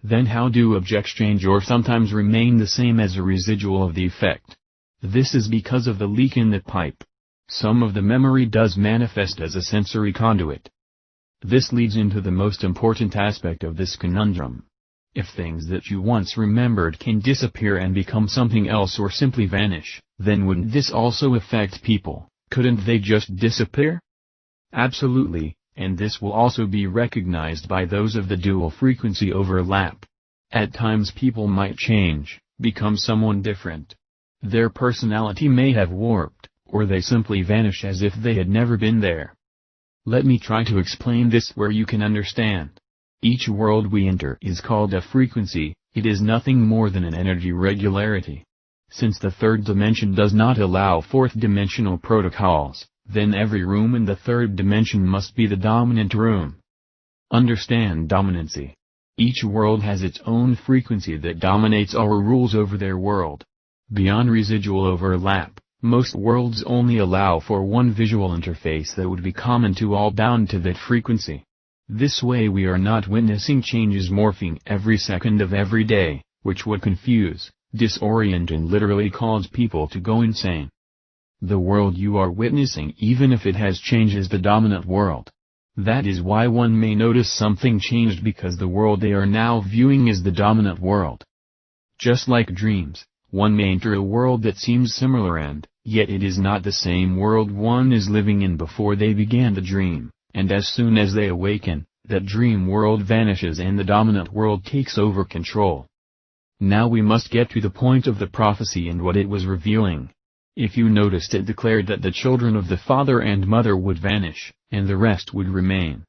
Then how do objects change or sometimes remain the same as a residual of the effect? This is because of the leak in the pipe. Some of the memory does manifest as a sensory conduit. This leads into the most important aspect of this conundrum. If things that you once remembered can disappear and become something else or simply vanish, then wouldn't this also affect people? Couldn't they just disappear? Absolutely, and this will also be recognized by those of the dual frequency overlap. At times people might change, become someone different. Their personality may have warped, or they simply vanish as if they had never been there. Let me try to explain this where you can understand. Each world we enter is called a frequency, it is nothing more than an energy regularity. Since the third dimension does not allow fourth-dimensional protocols, then every room in the third dimension must be the dominant room. Understand dominancy. Each world has its own frequency that dominates or rules over their world. Beyond residual overlap, most worlds only allow for one visual interface that would be common to all bound to that frequency. This way we are not witnessing changes morphing every second of every day, which would confuse, disorient and literally cause people to go insane. The world you are witnessing, even if it has changed, is the dominant world. That is why one may notice something changed, because the world they are now viewing is the dominant world. Just like dreams, one may enter a world that seems similar and, yet it is not the same world one is living in before they began the dream, and as soon as they awaken, that dream world vanishes and the dominant world takes over control. Now we must get to the point of the prophecy and what it was revealing. If you noticed, it declared that the children of the father and mother would vanish, and the rest would remain.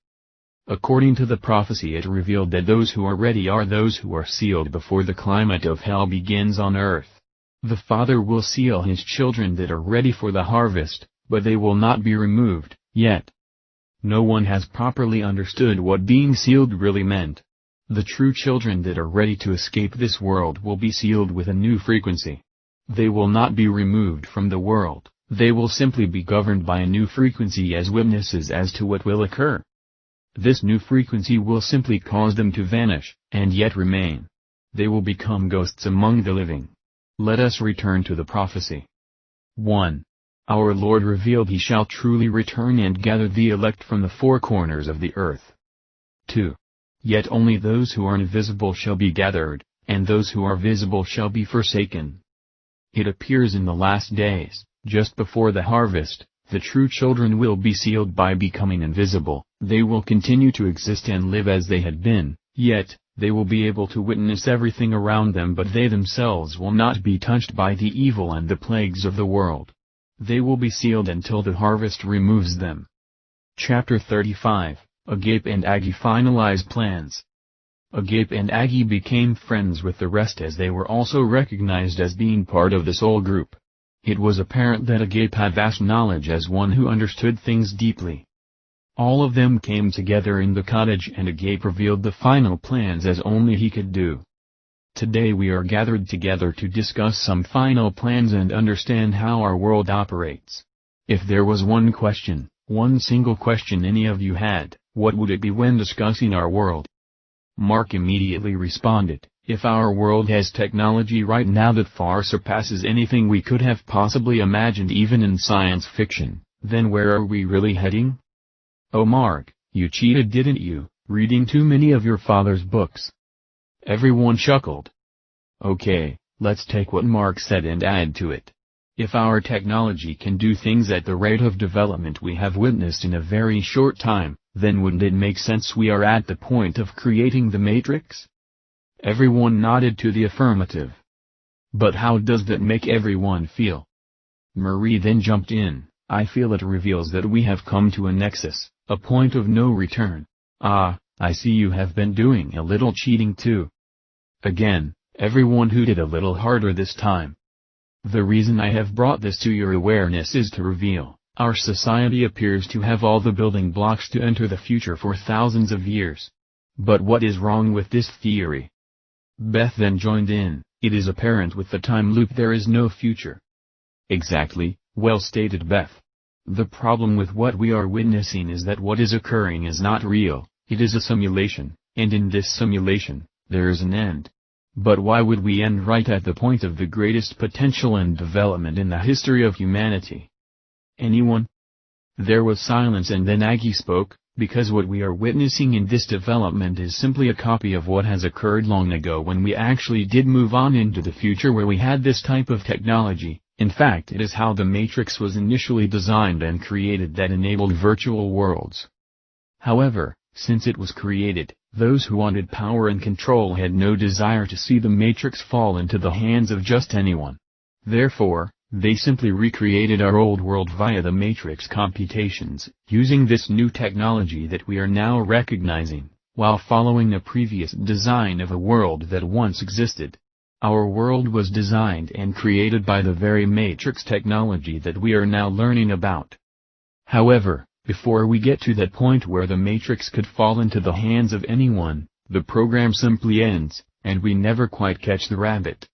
According to the prophecy, it revealed that those who are ready are those who are sealed before the climate of hell begins on earth. The Father will seal his children that are ready for the harvest, but they will not be removed, yet. No one has properly understood what being sealed really meant. The true children that are ready to escape this world will be sealed with a new frequency. They will not be removed from the world, they will simply be governed by a new frequency as witnesses as to what will occur. This new frequency will simply cause them to vanish, and yet remain. They will become ghosts among the living. Let us return to the prophecy. 1. Our Lord revealed he shall truly return and gather the elect from the four corners of the earth. 2. Yet only those who are invisible shall be gathered, and those who are visible shall be forsaken. It appears in the last days, just before the harvest, the true children will be sealed by becoming invisible. They will continue to exist and live as they had been, yet, they will be able to witness everything around them, but they themselves will not be touched by the evil and the plagues of the world. They will be sealed until the harvest removes them. Chapter 35, Agape and Aggie finalize plans. Agape and Aggie became friends with the rest as they were also recognized as being part of the soul group. It was apparent that Agape had vast knowledge as one who understood things deeply. All of them came together in the cottage and Agape revealed the final plans as only he could do. Today we are gathered together to discuss some final plans and understand how our world operates. If there was one question, one single question any of you had, what would it be when discussing our world? Mark immediately responded, if our world has technology right now that far surpasses anything we could have possibly imagined even in science fiction, then where are we really heading? Oh Mark, you cheated, didn't you, reading too many of your father's books? Everyone chuckled. Okay, let's take what Mark said and add to it. If our technology can do things at the rate of development we have witnessed in a very short time, then wouldn't it make sense we are at the point of creating the Matrix? Everyone nodded to the affirmative. But how does that make everyone feel? Marie then jumped in, I feel it reveals that we have come to a nexus, a point of no return. Ah, I see you have been doing a little cheating too. Again, everyone hooted a little harder this time. The reason I have brought this to your awareness is to reveal, our society appears to have all the building blocks to enter the future for thousands of years. But what is wrong with this theory? Beth then joined in, it is apparent with the time loop there is no future. Exactly, well stated Beth. The problem with what we are witnessing is that what is occurring is not real, it is a simulation, and in this simulation, there is an end. But why would we end right at the point of the greatest potential and development in the history of humanity? Anyone? There was silence and then Aggie spoke, because what we are witnessing in this development is simply a copy of what has occurred long ago when we actually did move on into the future where we had this type of technology. In fact, it is how the Matrix was initially designed and created that enabled virtual worlds. However, since it was created, those who wanted power and control had no desire to see the Matrix fall into the hands of just anyone. Therefore, they simply recreated our old world via the Matrix computations, using this new technology that we are now recognizing, while following the previous design of a world that once existed. Our world was designed and created by the very matrix technology that we are now learning about. However, before we get to that point where the matrix could fall into the hands of anyone, the program simply ends, and we never quite catch the rabbit.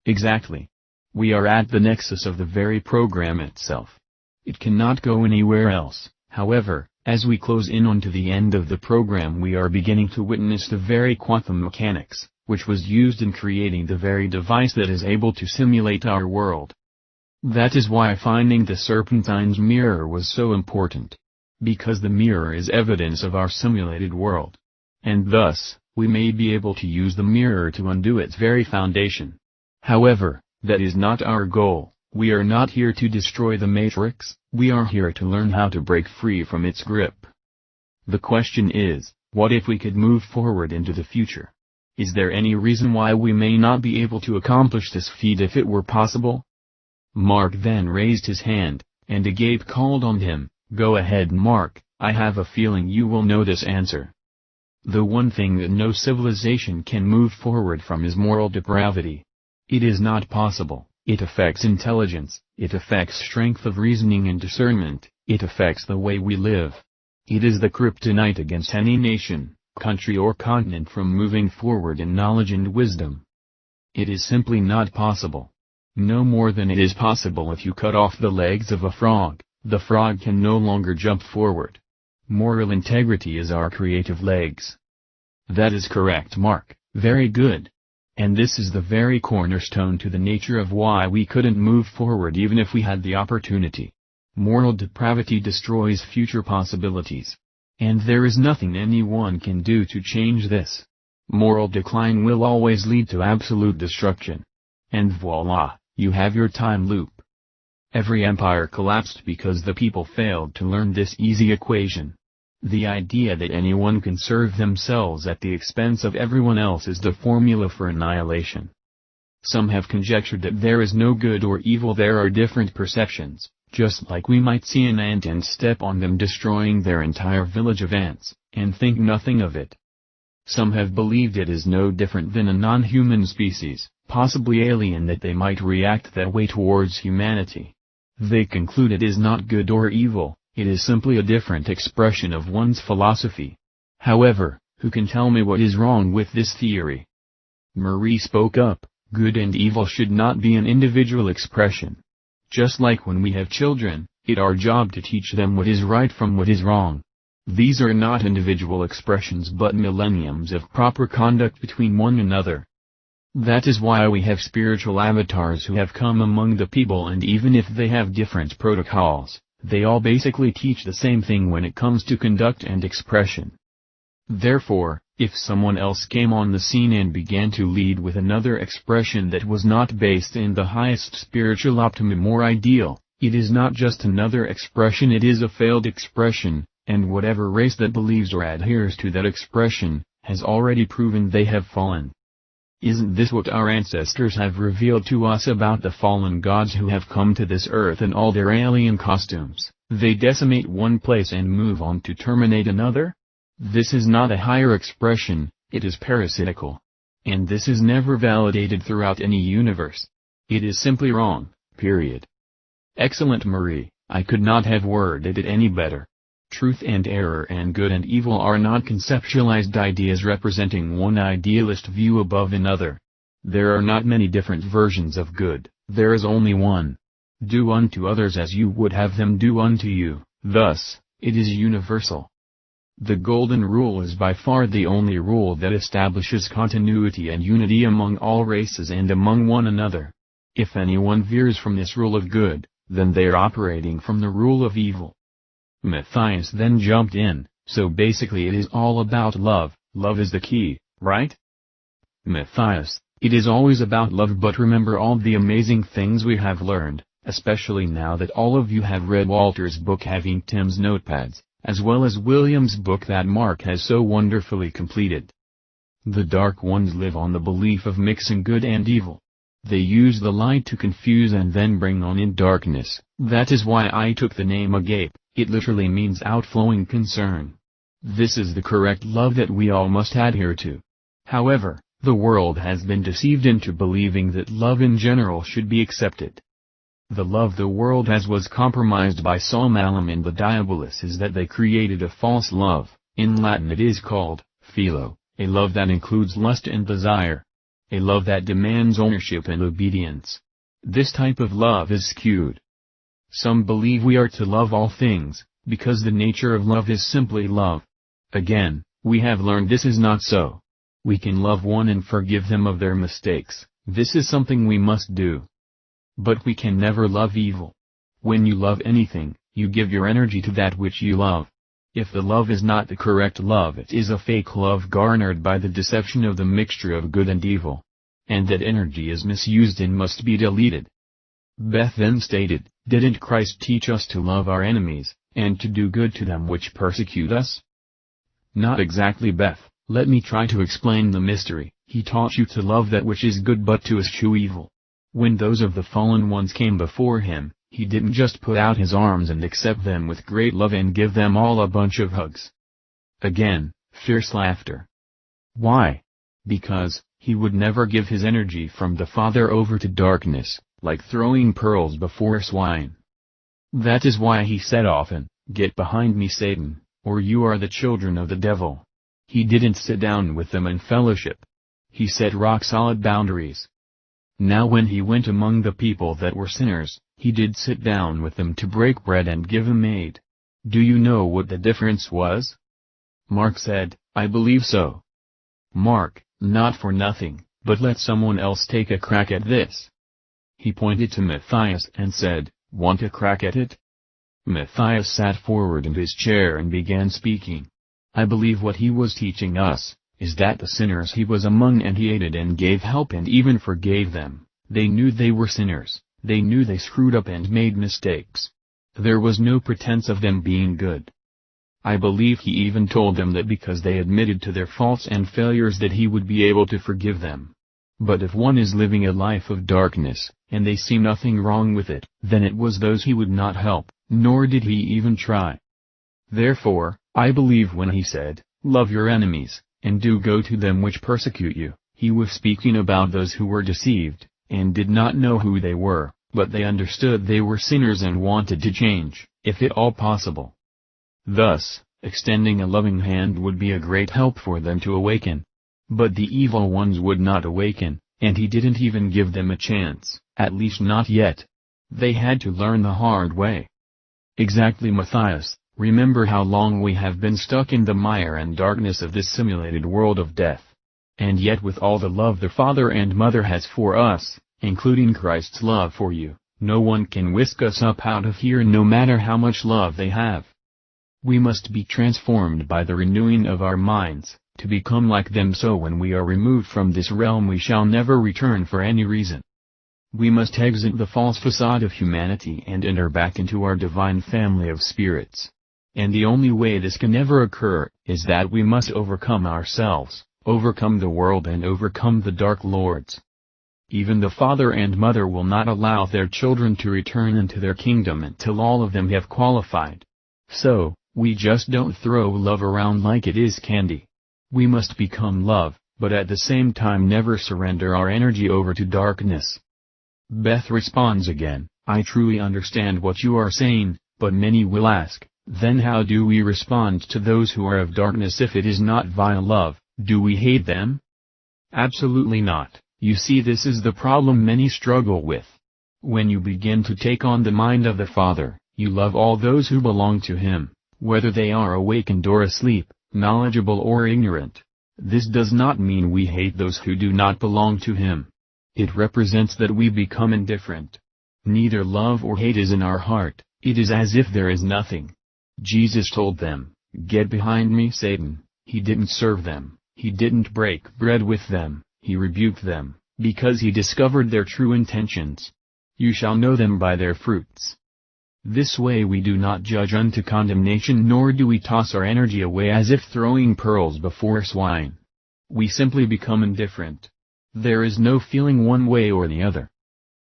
Exactly. We are at the nexus of the very program itself. It cannot go anywhere else. However, as we close in onto the end of the program, we are beginning to witness the very quantum mechanics, which was used in creating the very device that is able to simulate our world. That is why finding the Serpentine's mirror was so important. Because the mirror is evidence of our simulated world. And thus, we may be able to use the mirror to undo its very foundation. However, that is not our goal. We are not here to destroy the matrix, we are here to learn how to break free from its grip. The question is, what if we could move forward into the future? Is there any reason why we may not be able to accomplish this feat if it were possible? Mark then raised his hand, and Agape called on him. Go ahead, Mark, I have a feeling you will know this answer. The one thing that no civilization can move forward from is moral depravity. It is not possible. It affects intelligence, it affects strength of reasoning and discernment, it affects the way we live. It is the kryptonite against any nation, country or continent from moving forward in knowledge and wisdom. It is simply not possible. No more than it is possible if you cut off the legs of a frog, the frog can no longer jump forward. Moral integrity is our creative legs. That is correct, Mark, very good. And this is the very cornerstone to the nature of why we couldn't move forward even if we had the opportunity. Moral depravity destroys future possibilities. And there is nothing anyone can do to change this. Moral decline will always lead to absolute destruction. And voila, you have your time loop. Every empire collapsed because the people failed to learn this easy equation. The idea that anyone can serve themselves at the expense of everyone else is the formula for annihilation. Some have conjectured that there is no good or evil, there are different perceptions, just like we might see an ant and step on them destroying their entire village of ants, and think nothing of it. Some have believed it is no different than a non-human species, possibly alien, that they might react that way towards humanity. They conclude it is not good or evil. It is simply a different expression of one's philosophy. However, who can tell me what is wrong with this theory? Marie spoke up. Good and evil should not be an individual expression. Just like when we have children, it's our job to teach them what is right from what is wrong. These are not individual expressions but millenniums of proper conduct between one another. That is why we have spiritual avatars who have come among the people, and even if they have different protocols, they all basically teach the same thing when it comes to conduct and expression. Therefore, if someone else came on the scene and began to lead with another expression that was not based in the highest spiritual optimum or ideal, it is not just another expression, it is a failed expression, and whatever race that believes or adheres to that expression, has already proven they have fallen. Isn't this what our ancestors have revealed to us about the fallen gods who have come to this earth in all their alien costumes? They decimate one place and move on to terminate another? This is not a higher expression, it is parasitical. And this is never validated throughout any universe. It is simply wrong, period. Excellent, Marie, I could not have worded it any better. Truth and error and good and evil are not conceptualized ideas representing one idealist view above another. There are not many different versions of good, there is only one. Do unto others as you would have them do unto you, thus, it is universal. The golden rule is by far the only rule that establishes continuity and unity among all races and among one another. If anyone veers from this rule of good, then they are operating from the rule of evil. Matthias then jumped in, so basically it is all about love, love is the key, right? Matthias, it is always about love, but remember all the amazing things we have learned, especially now that all of you have read Walter's book, having Tim's notepads, as well as William's book that Mark has so wonderfully completed. The dark ones live on the belief of mixing good and evil. They use the light to confuse and then bring on in darkness. That is why I took the name Agape. It literally means outflowing concern. This is the correct love that we all must adhere to. However, The world has been deceived into believing that love in general should be accepted. The love the world has was compromised by Saul Malum and the Diabolus is that they created a false love. In Latin it is called philo, a love that includes lust and desire. A love that demands ownership and obedience. This type of love is skewed. Some believe we are to love all things, because the nature of love is simply love. Again, we have learned this is not so. We can love one and forgive them of their mistakes, this is something we must do. But we can never love evil. When you love anything, you give your energy to that which you love. If the love is not the correct love, it is a fake love garnered by the deception of the mixture of good and evil. And that energy is misused and must be deleted. Beth then stated, didn't Christ teach us to love our enemies, and to do good to them which persecute us? Not exactly, Beth. Let me try to explain the mystery. He taught you to love that which is good but to eschew evil. When those of the fallen ones came before him, he didn't just put out his arms and accept them with great love and give them all a bunch of hugs. Again, fierce laughter. Why? Because he would never give his energy from the Father over to darkness, like throwing pearls before swine. That is why he said often, "Get behind me, Satan, or you are the children of the devil." He didn't sit down with them in fellowship. He set rock-solid boundaries. Now when he went among the people that were sinners, he did sit down with them to break bread and give them aid. Do you know what the difference was? Mark said, "I believe so." Mark, not for nothing, but let someone else take a crack at this. He pointed to Matthias and said, "Want a crack at it?" Matthias sat forward in his chair and began speaking. I believe what he was teaching us, is that the sinners he was among and he aided and gave help and even forgave them, they knew they were sinners, they knew they screwed up and made mistakes. There was no pretense of them being good. I believe he even told them that because they admitted to their faults and failures that he would be able to forgive them. But if one is living a life of darkness, and they see nothing wrong with it, then it was those he would not help, nor did he even try. Therefore, I believe when he said, "Love your enemies, and do go to them which persecute you," he was speaking about those who were deceived, and did not know who they were, but they understood they were sinners and wanted to change, if at all possible. Thus, extending a loving hand would be a great help for them to awaken. But the evil ones would not awaken, and he didn't even give them a chance, at least not yet. They had to learn the hard way. Exactly, Matthias. Remember how long we have been stuck in the mire and darkness of this simulated world of death. And yet with all the love the Father and Mother has for us, including Christ's love for you, no one can whisk us up out of here no matter how much love they have. We must be transformed by the renewing of our minds, to become like them, so when we are removed from this realm we shall never return for any reason. We must exit the false facade of humanity and enter back into our divine family of spirits. And the only way this can ever occur, is that we must overcome ourselves, overcome the world and overcome the dark lords. Even the father and mother will not allow their children to return into their kingdom until all of them have qualified. So, we just don't throw love around like it is candy. We must become love, but at the same time never surrender our energy over to darkness. Beth responds again, I truly understand what you are saying, but many will ask, then how do we respond to those who are of darkness if it is not via love? Do we hate them? Absolutely not. You see, this is the problem many struggle with. When you begin to take on the mind of the Father, you love all those who belong to Him, whether they are awakened or asleep, knowledgeable or ignorant. This does not mean we hate those who do not belong to Him. It represents that we become indifferent. Neither love or hate is in our heart, it is as if there is nothing. Jesus told them, "Get behind me, Satan." He didn't serve them, he didn't break bread with them, he rebuked them, because he discovered their true intentions. You shall know them by their fruits. This way we do not judge unto condemnation, nor do we toss our energy away as if throwing pearls before swine. We simply become indifferent. There is no feeling one way or the other.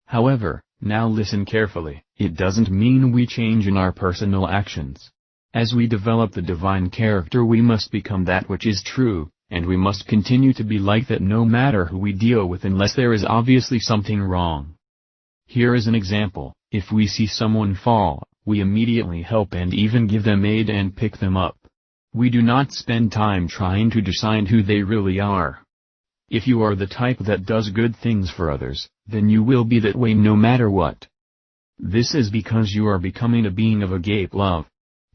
However, now listen carefully, it doesn't mean we change in our personal actions. As we develop the divine character we must become that which is true, and we must continue to be like that no matter who we deal with unless there is obviously something wrong. Here is an example: if we see someone fall, we immediately help and even give them aid and pick them up. We do not spend time trying to decide who they really are. If you are the type that does good things for others, then you will be that way no matter what. This is because you are becoming a being of agape love.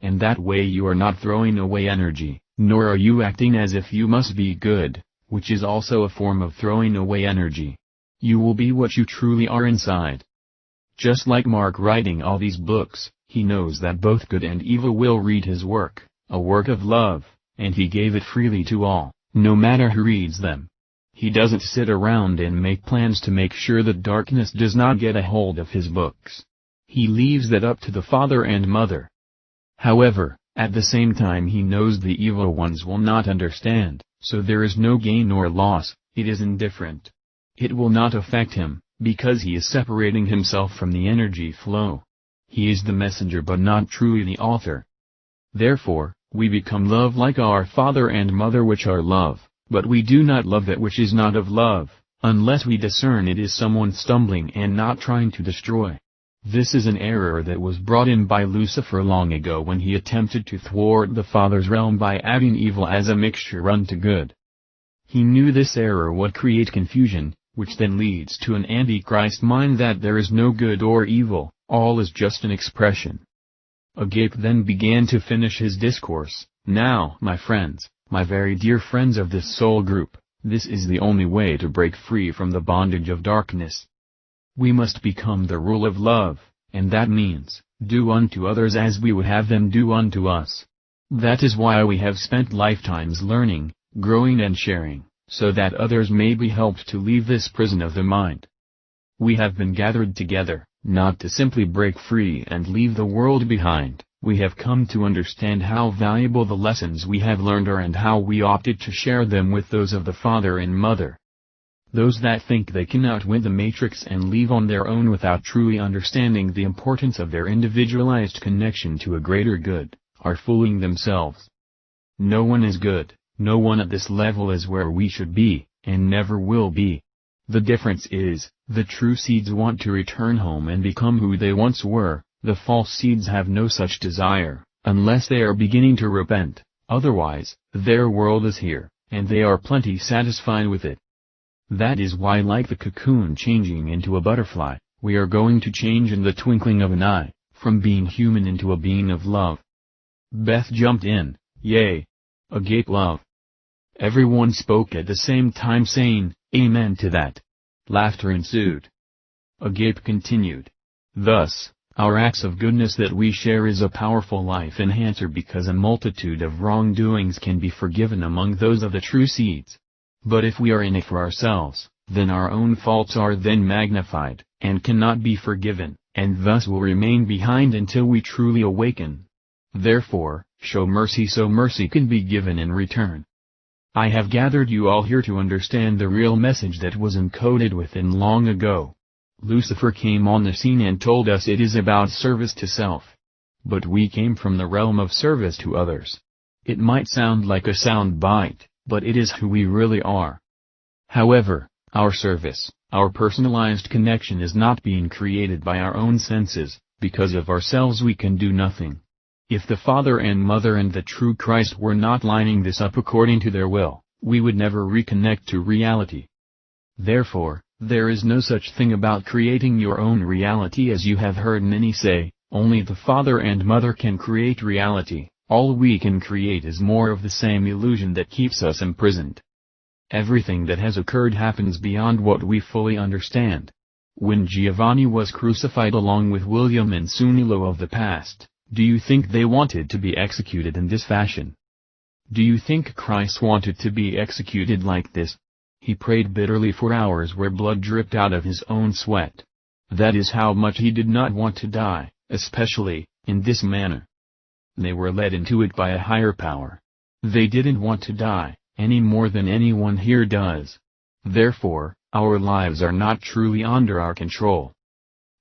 And that way you are not throwing away energy, nor are you acting as if you must be good, which is also a form of throwing away energy. You will be what you truly are inside. Just like Mark writing all these books, he knows that both good and evil will read his work, a work of love, and he gave it freely to all, no matter who reads them. He doesn't sit around and make plans to make sure that darkness does not get a hold of his books. He leaves that up to the father and mother. However, at the same time he knows the evil ones will not understand, so there is no gain or loss, it is indifferent. It will not affect him, because he is separating himself from the energy flow. He is the messenger but not truly the author. Therefore, we become love like our father and mother which are love, but we do not love that which is not of love, unless we discern it is someone stumbling and not trying to destroy. This is an error that was brought in by Lucifer long ago when he attempted to thwart the Father's realm by adding evil as a mixture unto good. He knew this error would create confusion, which then leads to an antichrist mind that there is no good or evil, all is just an expression. Agape then began to finish his discourse. Now, my friends, my very dear friends of this soul group, this is the only way to break free from the bondage of darkness. We must become the rule of love, and that means, do unto others as we would have them do unto us. That is why we have spent lifetimes learning, growing and sharing, so that others may be helped to leave this prison of the mind. We have been gathered together, not to simply break free and leave the world behind. We have come to understand how valuable the lessons we have learned are and how we opted to share them with those of the father and mother. Those that think they can outwit the matrix and leave on their own without truly understanding the importance of their individualized connection to a greater good, are fooling themselves. No one is good, no one at this level is where we should be, and never will be. The difference is, the true seeds want to return home and become who they once were, the false seeds have no such desire, unless they are beginning to repent, otherwise, their world is here, and they are plenty satisfied with it. That is why, like the cocoon changing into a butterfly, we are going to change in the twinkling of an eye, from being human into a being of love. Beth jumped in, yay! Agape love. Everyone spoke at the same time saying, amen to that. Laughter ensued. Agape continued. Thus, our acts of goodness that we share is a powerful life enhancer because a multitude of wrongdoings can be forgiven among those of the true seeds. But if we are in it for ourselves, then our own faults are then magnified, and cannot be forgiven, and thus will remain behind until we truly awaken. Therefore, show mercy so mercy can be given in return. I have gathered you all here to understand the real message that was encoded within long ago. Lucifer came on the scene and told us it is about service to self. But we came from the realm of service to others. It might sound like a sound bite, but it is who we really are. However, our service, our personalized connection is not being created by our own senses, because of ourselves we can do nothing. If the Father and Mother and the true Christ were not lining this up according to their will, we would never reconnect to reality. Therefore, there is no such thing about creating your own reality as you have heard many say, only the Father and Mother can create reality. All we can create is more of the same illusion that keeps us imprisoned. Everything that has occurred happens beyond what we fully understand. When Giovanni was crucified along with William and Sunilo of the past, do you think they wanted to be executed in this fashion? Do you think Christ wanted to be executed like this? He prayed bitterly for hours where blood dripped out of his own sweat. That is how much he did not want to die, especially, in this manner. They were led into it by a higher power. They didn't want to die, any more than anyone here does. Therefore, our lives are not truly under our control.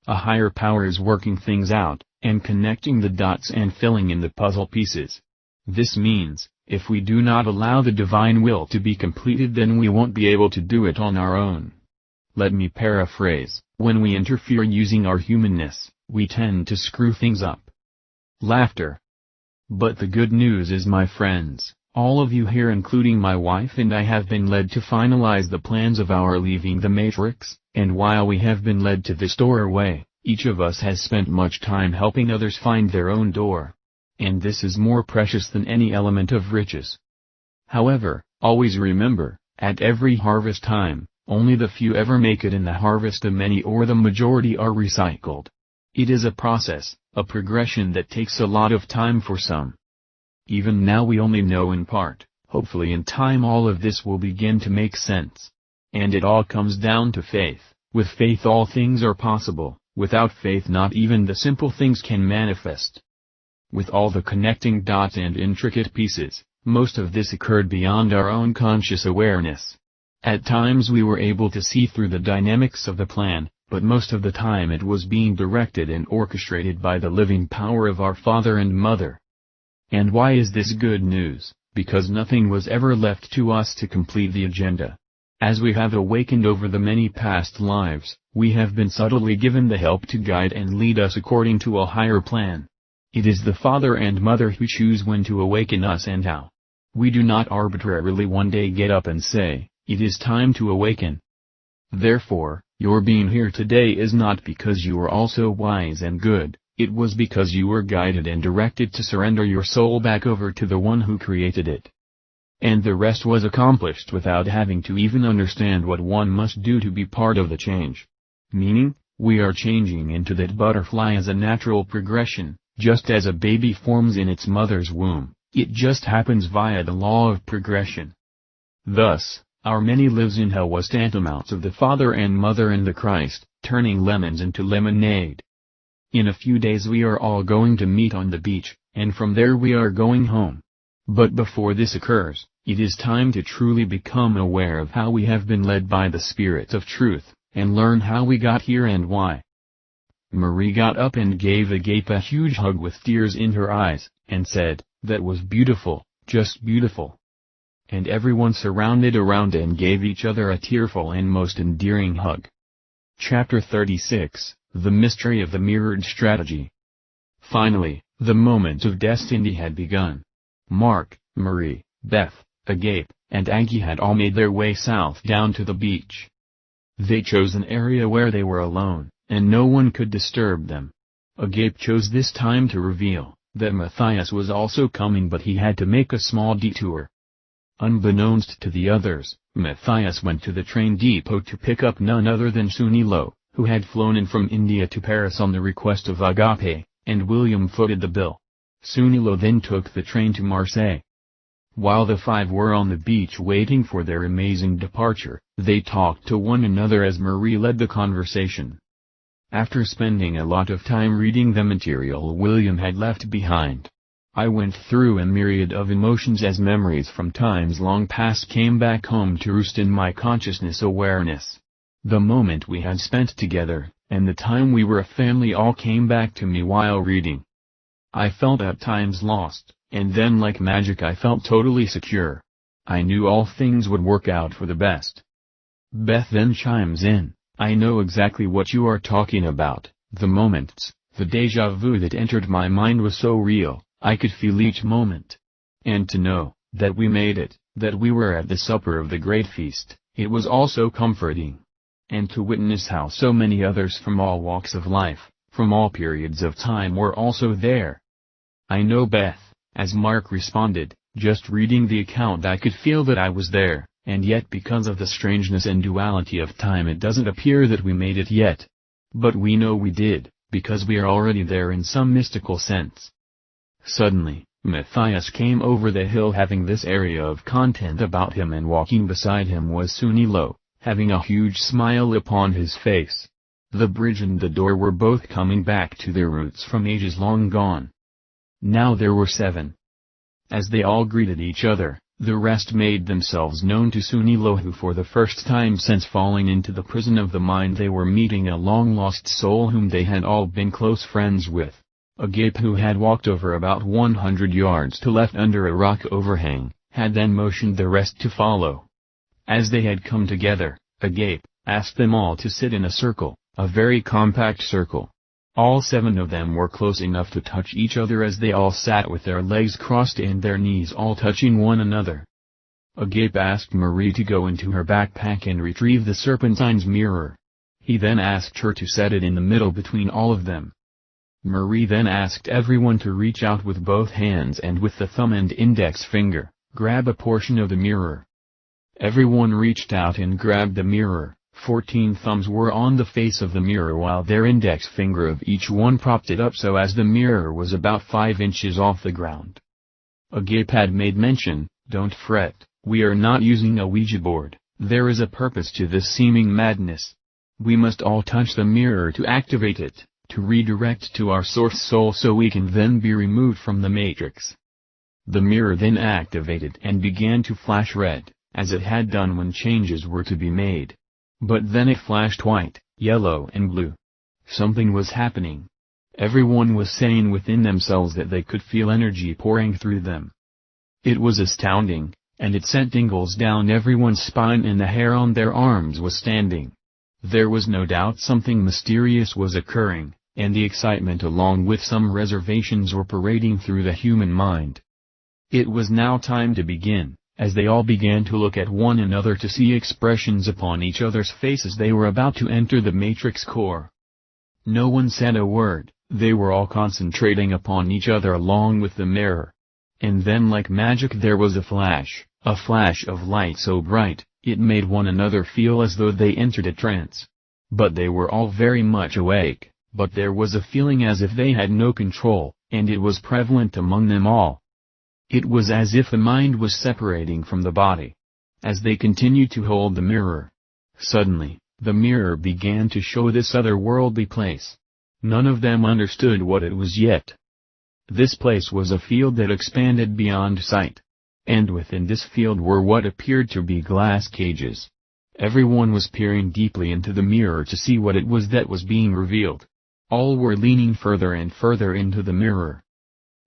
A higher power is working things out, and connecting the dots and filling in the puzzle pieces. This means, If we do not allow the divine will to be completed, then we won't be able to do it on our own. Let me paraphrase, when we interfere using our humanness, we tend to screw things up. Laughter. But the good news is, my friends, all of you here including my wife and I have been led to finalize the plans of our leaving the Matrix, and while we have been led to this doorway, each of us has spent much time helping others find their own door. And this is more precious than any element of riches. However, always remember, at every harvest time, only the few ever make it in the harvest, the many or the majority are recycled. It is a process, a progression that takes a lot of time for some. Even now we only know in part, hopefully in time all of this will begin to make sense. And it all comes down to faith. With faith all things are possible, without faith not even the simple things can manifest. With all the connecting dots and intricate pieces, most of this occurred beyond our own conscious awareness. At times we were able to see through the dynamics of the plan, but most of the time it was being directed and orchestrated by the living power of our Father and Mother. And why is this good news? Because nothing was ever left to us to complete the agenda. As we have awakened over the many past lives, we have been subtly given the help to guide and lead us according to a higher plan. It is the Father and Mother who choose when to awaken us and how. We do not arbitrarily one day get up and say, "It is time to awaken." Therefore, your being here today is not because you are also wise and good, it was because you were guided and directed to surrender your soul back over to the one who created it. And the rest was accomplished without having to even understand what one must do to be part of the change. Meaning, we are changing into that butterfly as a natural progression. Just as a baby forms in its mother's womb, it just happens via the law of progression. Thus, our many lives in hell was tantamount to the Father and Mother and the Christ, turning lemons into lemonade. In a few days we are all going to meet on the beach, and from there we are going home. But before this occurs, it is time to truly become aware of how we have been led by the Spirit of Truth, and learn how we got here and why. Marie got up and gave Agape a huge hug with tears in her eyes, and said, "That was beautiful, just beautiful." And everyone surrounded around and gave each other a tearful and most endearing hug. Chapter 36, The Mystery of the Mirrored Strategy. Finally, the moment of destiny had begun. Mark, Marie, Beth, Agape, and Aggie had all made their way south down to the beach. They chose an area where they were alone, and no one could disturb them. Agape chose this time to reveal that Matthias was also coming, but he had to make a small detour. Unbeknownst to the others, Matthias went to the train depot to pick up none other than Sunilo, who had flown in from India to Paris on the request of Agape, and William footed the bill. Sunilo then took the train to Marseille. While the five were on the beach waiting for their amazing departure, they talked to one another as Marie led the conversation. After spending a lot of time reading the material William had left behind, I went through a myriad of emotions as memories from times long past came back home to roost in my consciousness awareness. The moment we had spent together, and the time we were a family all came back to me while reading. I felt at times lost, and then like magic I felt totally secure. I knew all things would work out for the best. Beth then chimes in, "I know exactly what you are talking about. The moments, the déjà vu that entered my mind was so real, I could feel each moment. And to know that we made it, that we were at the supper of the great feast, it was also comforting. And to witness how so many others from all walks of life, from all periods of time were also there." "I know, Beth," as Mark responded, "just reading the account I could feel that I was there. And yet because of the strangeness and duality of time it doesn't appear that we made it yet. But we know we did, because we are already there in some mystical sense." Suddenly, Matthias came over the hill having this area of content about him, and walking beside him was Sunilo, having a huge smile upon his face. The bridge and the door were both coming back to their roots from ages long gone. Now there were 7. As they all greeted each other, the rest made themselves known to Sunilo, who for the first time since falling into the prison of the mind they were meeting a long-lost soul whom they had all been close friends with. Agape, who had walked over about 100 yards to left under a rock overhang, had then motioned the rest to follow. As they had come together, Agape asked them all to sit in a circle, a very compact circle. All 7 of them were close enough to touch each other as they all sat with their legs crossed and their knees all touching one another. Agape asked Marie to go into her backpack and retrieve the Serpentine's mirror. He then asked her to set it in the middle between all of them. Marie then asked everyone to reach out with both hands and with the thumb and index finger, grab a portion of the mirror. Everyone reached out and grabbed the mirror. 14 thumbs were on the face of the mirror while their index finger of each one propped it up so as the mirror was about 5 inches off the ground. Agape had made mention, "Don't fret, we are not using a Ouija board, there is a purpose to this seeming madness. We must all touch the mirror to activate it, to redirect to our source soul so we can then be removed from the matrix." The mirror then activated and began to flash red, as it had done when changes were to be made. But then it flashed white, yellow and blue. Something was happening. Everyone was saying within themselves that they could feel energy pouring through them. It was astounding, and it sent tingles down everyone's spine and the hair on their arms was standing. There was no doubt something mysterious was occurring, and the excitement along with some reservations were parading through the human mind. It was now time to begin, as they all began to look at one another to see expressions upon each other's faces. They were about to enter the matrix core. No one said a word, they were all concentrating upon each other along with the mirror. And then like magic there was a flash of light so bright, it made one another feel as though they entered a trance. But they were all very much awake, but there was a feeling as if they had no control, and it was prevalent among them all. It was as if the mind was separating from the body. As they continued to hold the mirror, suddenly, the mirror began to show this otherworldly place. None of them understood what it was yet. This place was a field that expanded beyond sight. And within this field were what appeared to be glass cages. Everyone was peering deeply into the mirror to see what it was that was being revealed. All were leaning further and further into the mirror.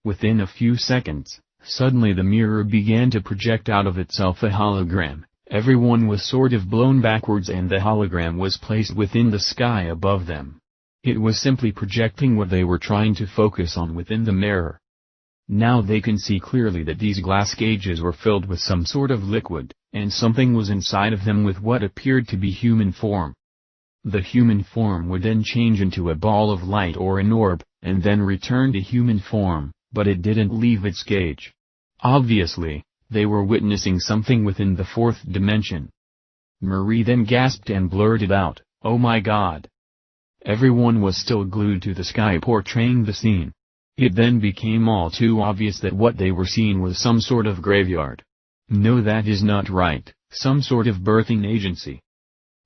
Within a few seconds, suddenly the mirror began to project out of itself a hologram. Everyone was sort of blown backwards and the hologram was placed within the sky above them. It was simply projecting what they were trying to focus on within the mirror. Now they can see clearly that these glass cages were filled with some sort of liquid, and something was inside of them with what appeared to be human form. The human form would then change into a ball of light or an orb, and then return to human form, but it didn't leave its cage. Obviously, they were witnessing something within the 4th dimension. Marie then gasped and blurted out, "Oh my God!" Everyone was still glued to the sky portraying the scene. It then became all too obvious that what they were seeing was some sort of graveyard. No, that is not right, some sort of birthing agency.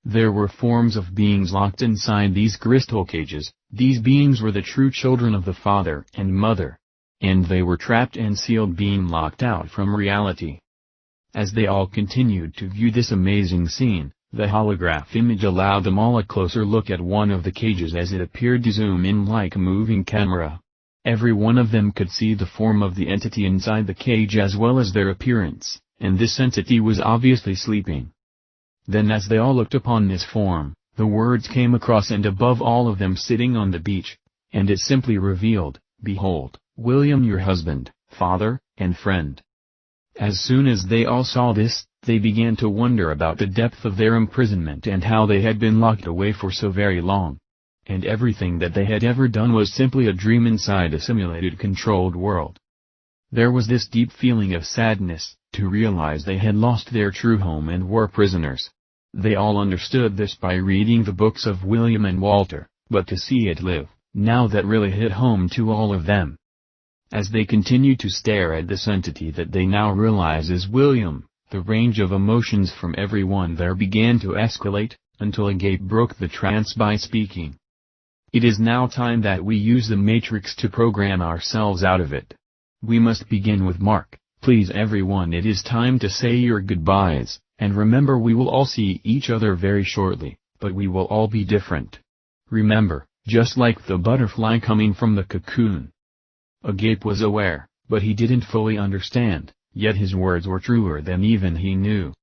There were forms of beings locked inside these crystal cages. These beings were the true children of the Father and Mother. And they were trapped and sealed, being locked out from reality. As they all continued to view this amazing scene, the holograph image allowed them all a closer look at one of the cages as it appeared to zoom in like a moving camera. Every one of them could see the form of the entity inside the cage as well as their appearance, and this entity was obviously sleeping. Then as they all looked upon this form, the words came across and above all of them sitting on the beach, and it simply revealed, "Behold, William your husband, father, and friend." As soon as they all saw this, they began to wonder about the depth of their imprisonment and how they had been locked away for so very long. And everything that they had ever done was simply a dream inside a simulated controlled world. There was this deep feeling of sadness, to realize they had lost their true home and were prisoners. They all understood this by reading the books of William and Walter, but to see it live, now that really hit home to all of them. As they continued to stare at this entity that they now realize is William, the range of emotions from everyone there began to escalate, until Agape broke the trance by speaking. "It is now time that we use the matrix to program ourselves out of it. We must begin with Mark. Please everyone, it is time to say your goodbyes, and remember we will all see each other very shortly, but we will all be different. Remember, just like the butterfly coming from the cocoon, Agape was aware, but he didn't fully understand, yet his words were truer than even he knew.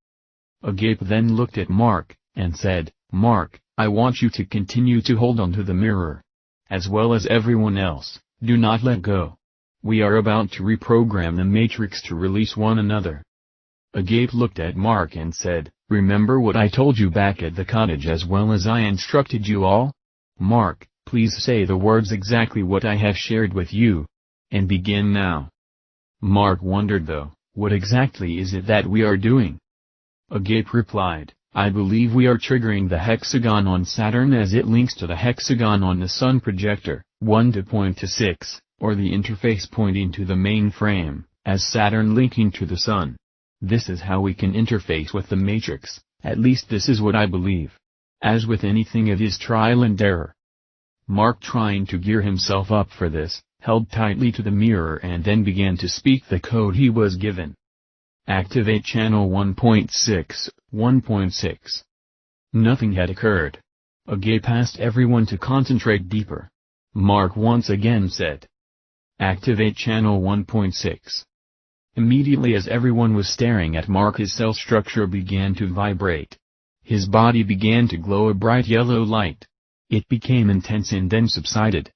Agape then looked at Mark, and said, "Mark, I want you to continue to hold on to the mirror. As well as everyone else, do not let go. We are about to reprogram the matrix to release one another." Agape looked at Mark and said, "Remember what I told you back at the cottage as well as I instructed you all? Mark, please say the words exactly what I have shared with you. And begin now." Mark wondered though, what exactly is it that we are doing? Agape replied, "I believe we are triggering the hexagon on Saturn as it links to the hexagon on the Sun projector, 1 to point to 6, or the interface pointing to the main frame, as Saturn linking to the Sun. This is how we can interface with the matrix, at least this is what I believe. As with anything it is trial and error." Mark, trying to gear himself up for this, held tightly to the mirror and then began to speak the code he was given. "Activate channel 1.6, 1.6. Nothing had occurred. Agape asked everyone to concentrate deeper. Mark once again said, "Activate channel 1.6. Immediately as everyone was staring at Mark, his cell structure began to vibrate. His body began to glow a bright yellow light. It became intense and then subsided.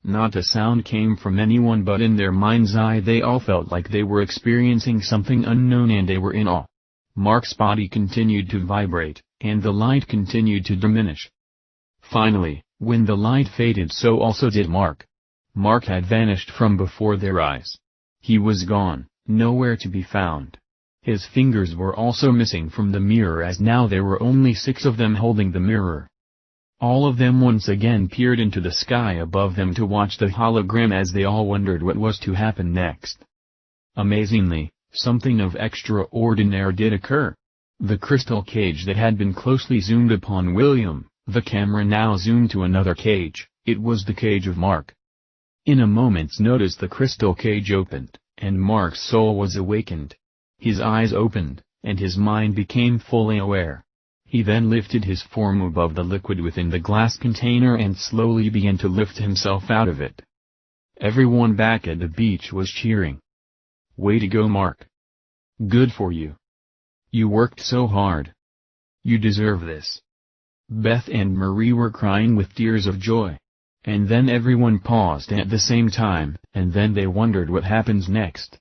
Not a sound came from anyone, but in their mind's eye they all felt like they were experiencing something unknown and they were in awe. Mark's body continued to vibrate, and the light continued to diminish. Finally, when the light faded, so also did Mark. Mark had vanished from before their eyes. He was gone, nowhere to be found. His fingers were also missing from the mirror, as now there were only 6 of them holding the mirror. All of them once again peered into the sky above them to watch the hologram as they all wondered what was to happen next. Amazingly, something of extraordinary did occur. The crystal cage that had been closely zoomed upon William, the camera now zoomed to another cage. It was the cage of Mark. In a moment's notice the crystal cage opened, and Mark's soul was awakened. His eyes opened, and his mind became fully aware. He then lifted his form above the liquid within the glass container and slowly began to lift himself out of it. Everyone back at the beach was cheering. "Way to go, Mark. Good for you. You worked so hard. You deserve this." Beth and Marie were crying with tears of joy. And then everyone paused at the same time, and then they wondered what happens next.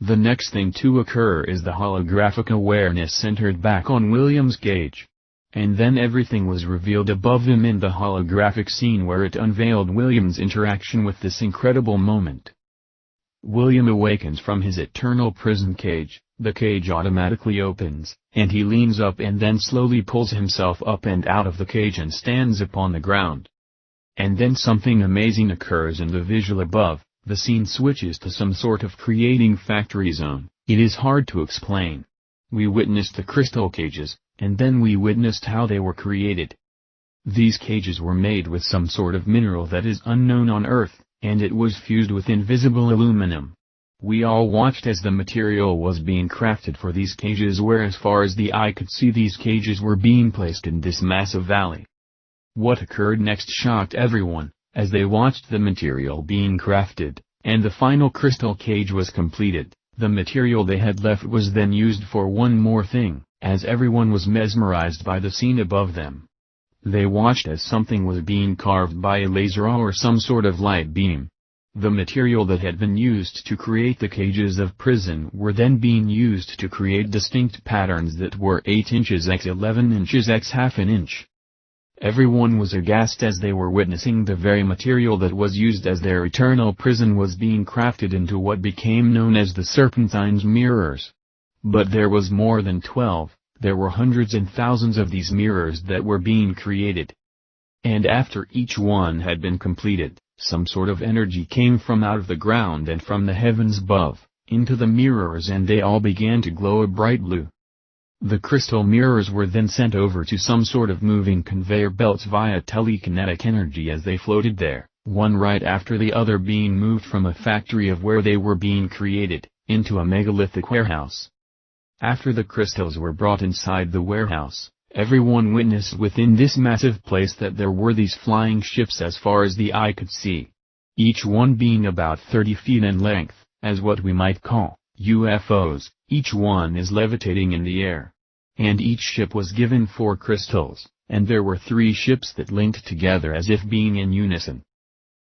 The next thing to occur is the holographic awareness centered back on William's cage. And then everything was revealed above him in the holographic scene where it unveiled William's interaction with this incredible moment. William awakens from his eternal prison cage, the cage automatically opens, and he leans up and then slowly pulls himself up and out of the cage and stands upon the ground. And then something amazing occurs in the visual above. The scene switches to some sort of creating factory zone. It is hard to explain. We witnessed the crystal cages, and then we witnessed how they were created. These cages were made with some sort of mineral that is unknown on Earth, and it was fused with invisible aluminum. We all watched as the material was being crafted for these cages, where as far as the eye could see these cages were being placed in this massive valley. What occurred next shocked everyone. As they watched the material being crafted, and the final crystal cage was completed, the material they had left was then used for one more thing, as everyone was mesmerized by the scene above them. They watched as something was being carved by a laser or some sort of light beam. The material that had been used to create the cages of prison were then being used to create distinct patterns that were 8 inches x 11 inches x half an inch. Everyone was aghast as they were witnessing the very material that was used as their eternal prison was being crafted into what became known as the Serpentine's mirrors. But there was more than 12, there were hundreds and thousands of these mirrors that were being created. And after each one had been completed, some sort of energy came from out of the ground and from the heavens above, into the mirrors, and they all began to glow a bright blue. The crystal mirrors were then sent over to some sort of moving conveyor belts via telekinetic energy as they floated there, one right after the other, being moved from a factory of where they were being created, into a megalithic warehouse. After the crystals were brought inside the warehouse, everyone witnessed within this massive place that there were these flying ships as far as the eye could see. each one being about 30 feet in length, as what we might call UFOs. Each one is levitating in the air. And each ship was given 4 crystals, and there were 3 ships that linked together as if being in unison.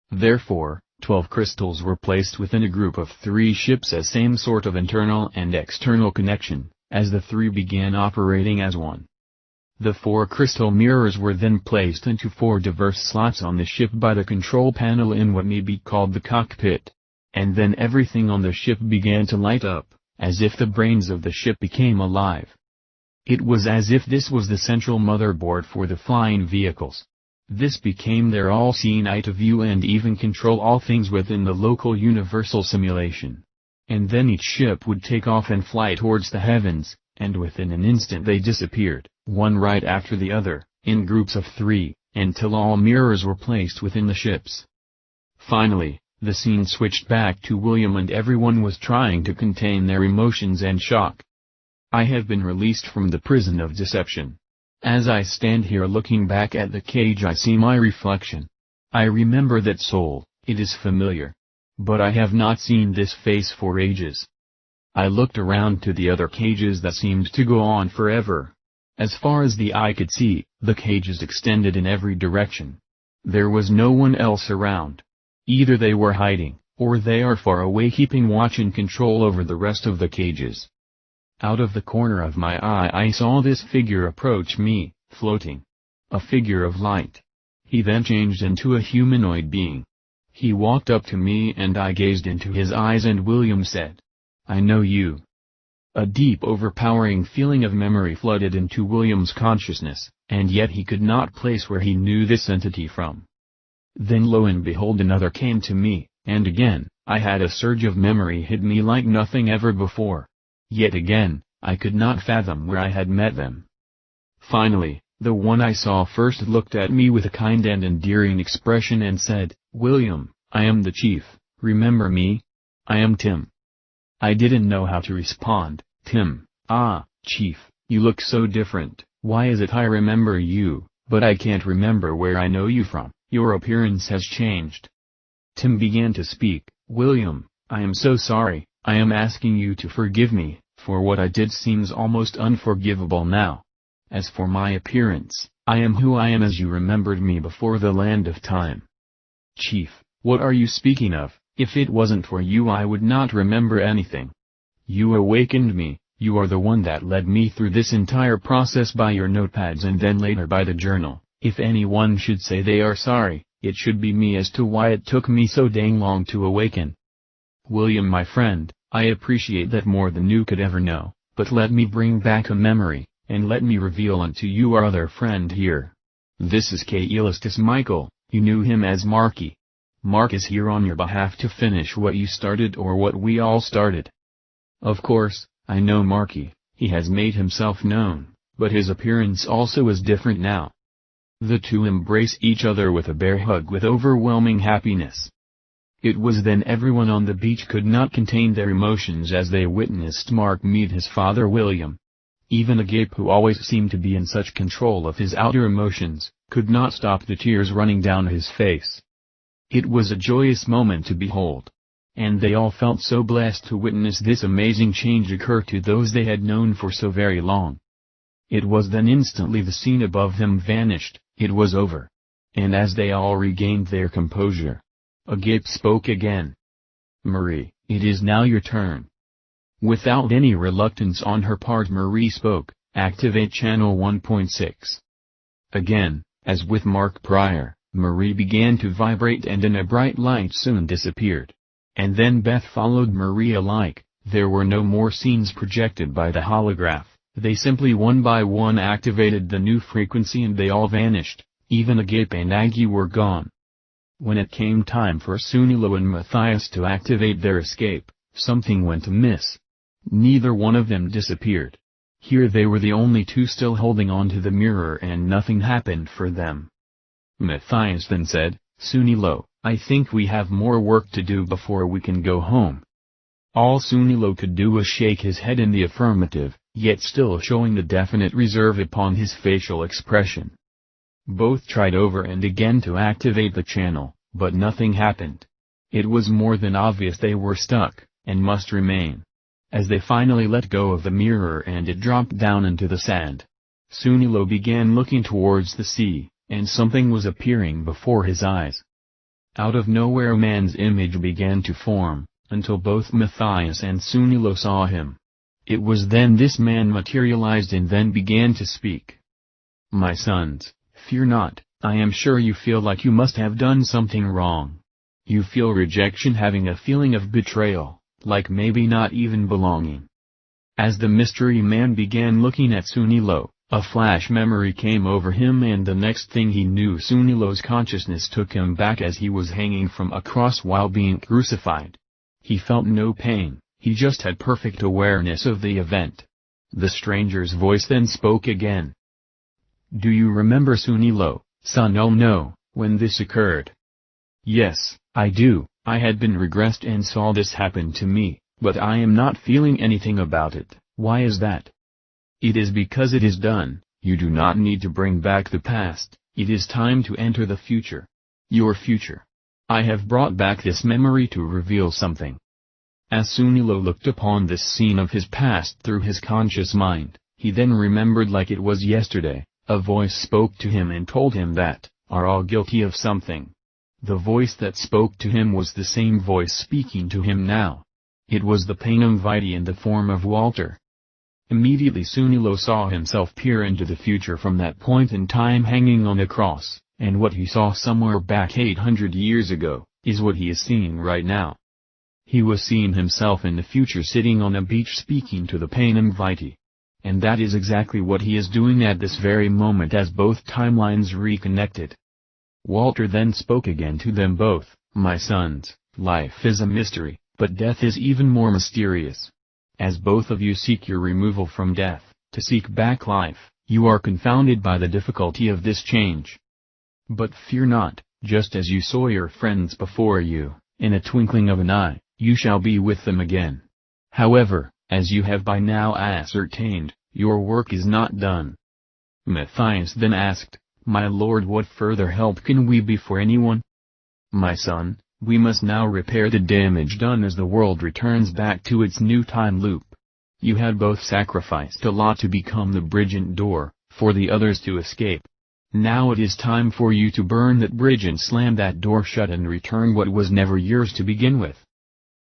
Therefore, 12 crystals were placed within a group of 3 ships as same sort of internal and external connection, as the 3 began operating as one. The 4 crystal mirrors were then placed into 4 diverse slots on the ship by the control panel in what may be called the cockpit. And then everything on the ship began to light up, as if the brains of the ship became alive. It was as if this was the central motherboard for the flying vehicles. This became their all-seeing eye to view and even control all things within the local universal simulation. And then each ship would take off and fly towards the heavens, and within an instant they disappeared, one right after the other, in groups of 3, until all mirrors were placed within the ships. Finally, the scene switched back to William and everyone was trying to contain their emotions and shock. I have been released from the prison of deception. As I stand here looking back at the cage I see my reflection. I remember that soul, it is familiar. But I have not seen this face for ages. I looked around to the other cages that seemed to go on forever. As far as the eye could see, the cages extended in every direction. There was no one else around. Either they were hiding, or they are far away keeping watch and control over the rest of the cages. Out of the corner of my eye I saw this figure approach me, floating. A figure of light. He then changed into a humanoid being. He walked up to me and I gazed into his eyes and William said, "I know you." A deep overpowering feeling of memory flooded into William's consciousness, and yet he could not place where he knew this entity from. Then lo and behold another came to me, and again, I had a surge of memory hit me like nothing ever before. Yet again, I could not fathom where I had met them. Finally, the one I saw first looked at me with a kind and endearing expression and said, "William, I am the chief, remember me? I am Tim." I didn't know how to respond. "Tim, ah, chief, you look so different, why is it I remember you, but I can't remember where I know you from, your appearance has changed." Tim began to speak, "William, I am so sorry, I am asking you to forgive me, for what I did seems almost unforgivable now. As for my appearance, I am who I am as you remembered me before the land of time." "Chief, what are you speaking of? If it wasn't for you I would not remember anything. You awakened me, you are the one that led me through this entire process by your notepads and then later by the journal. If anyone should say they are sorry, it should be me as to why it took me so dang long to awaken. William my friend, I appreciate that more than you could ever know, but let me bring back a memory, and let me reveal unto you our other friend here. This is Kailistus Michael, you knew him as Marky. Mark is here on your behalf to finish what you started or what we all started. Of course, I know Marky, he has made himself known, but his appearance also is different now." The two embrace each other with a bear hug with overwhelming happiness. It was then everyone on the beach could not contain their emotions as they witnessed Mark meet his father William. Even Agape, who always seemed to be in such control of his outer emotions, could not stop the tears running down his face. It was a joyous moment to behold. And they all felt so blessed to witness this amazing change occur to those they had known for so very long. It was then instantly the scene above them vanished, it was over. And as they all regained their composure, Agape spoke again. "Marie, it is now your turn." Without any reluctance on her part Marie spoke, "Activate channel 1.6. Again, as with Mark prior, Marie began to vibrate and in a bright light soon disappeared. And then Beth followed Marie alike. There were no more scenes projected by the holograph, they simply one by one activated the new frequency and they all vanished, even Agape and Aggie were gone. When it came time for Sunilo and Matthias to activate their escape, something went amiss. Neither one of them disappeared. Here they were the only two still holding on to the mirror and nothing happened for them. Matthias then said, "Sunilo, I think we have more work to do before we can go home." All Sunilo could do was shake his head in the affirmative, yet still showing the definite reserve upon his facial expression. Both tried over and again to activate the channel, but nothing happened. It was more than obvious they were stuck, and must remain. As they finally let go of the mirror and it dropped down into the sand, Sunilo began looking towards the sea, and something was appearing before his eyes. Out of nowhere a man's image began to form, until both Matthias and Sunilo saw him. It was then this man materialized and then began to speak. "My sons, fear not, I am sure you feel like you must have done something wrong. You feel rejection, having a feeling of betrayal, like maybe not even belonging." As the mystery man began looking at Sunilo, a flash memory came over him, and the next thing he knew, Sunilo's consciousness took him back as he was hanging from a cross while being crucified. He felt no pain, he just had perfect awareness of the event. The stranger's voice then spoke again. "Do you remember, Sunilo, son? Oh no, when this occurred?" "Yes, I do. I had been regressed and saw this happen to me, but I am not feeling anything about it." "Why is that?" "It is because it is done. You do not need to bring back the past, it is time to enter the future. Your future. I have brought back this memory to reveal something." As Sunilo looked upon this scene of his past through his conscious mind, he then remembered like it was yesterday, a voice spoke to him and told him that, are all guilty of something. The voice that spoke to him was the same voice speaking to him now. It was the Panem Vitae in the form of Walter. Immediately Sunilo saw himself peer into the future from that point in time hanging on a cross, and what he saw somewhere back 800 years ago, is what he is seeing right now. He was seeing himself in the future sitting on a beach speaking to the Panem Vitae. And that is exactly what he is doing at this very moment as both timelines reconnected. Walter then spoke again to them both, "My sons, life is a mystery, but death is even more mysterious. As both of you seek your removal from death, to seek back life, you are confounded by the difficulty of this change. But fear not, just as you saw your friends before you, in a twinkling of an eye, you shall be with them again. However, as you have by now ascertained, your work is not done." Matthias then asked, "My lord, what further help can we be for anyone?" "My son, we must now repair the damage done as the world returns back to its new time loop. You had both sacrificed a lot to become the bridge and door, for the others to escape. Now it is time for you to burn that bridge and slam that door shut and return what was never yours to begin with."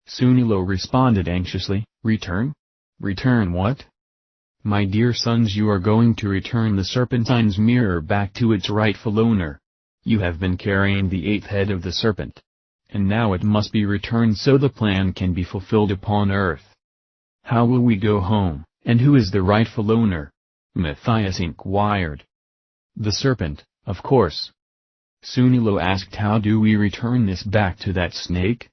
Sunilo responded anxiously, "Return? Return what?" "My dear sons, you are going to return the Serpentine's mirror back to its rightful owner. You have been carrying the 8th head of the serpent. And now it must be returned so the plan can be fulfilled upon earth." "How will we go home, and who is the rightful owner?" Matthias inquired. "The serpent, of course." Sunilo asked, "How do we return this back to that snake?"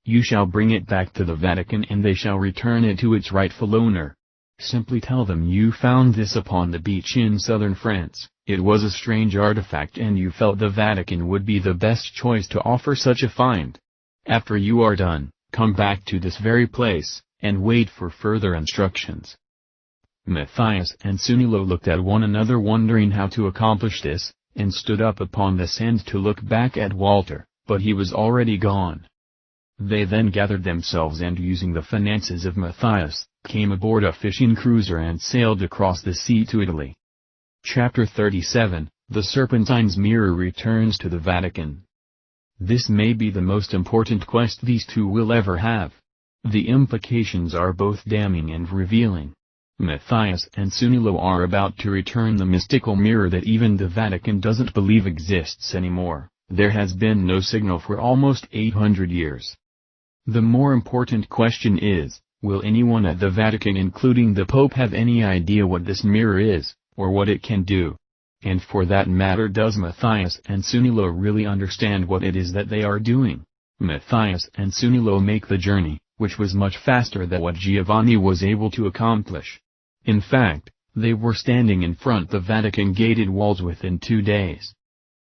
"You shall bring it back to the Vatican and they shall return it to its rightful owner. Simply tell them you found this upon the beach in southern France. It was a strange artifact and you felt the Vatican would be the best choice to offer such a find. After you are done, come back to this very place, and wait for further instructions." Matthias and Sunilo looked at one another wondering how to accomplish this, and stood up upon the sand to look back at Walter, but he was already gone. They then gathered themselves and using the finances of Matthias, came aboard a fishing cruiser and sailed across the sea to Italy. Chapter 37, The Serpentine's Mirror Returns to the Vatican. This may be the most important quest these two will ever have. The implications are both damning and revealing. Matthias and Sunilo are about to return the mystical mirror that even the Vatican doesn't believe exists anymore. There has been no signal for almost 800 years. The more important question is, will anyone at the Vatican including the Pope have any idea what this mirror is, or what it can do? And for that matter, does Matthias and Sunilo really understand what it is that they are doing? Matthias and Sunilo make the journey, which was much faster than what Giovanni was able to accomplish. In fact, they were standing in front the Vatican gated walls within 2 days.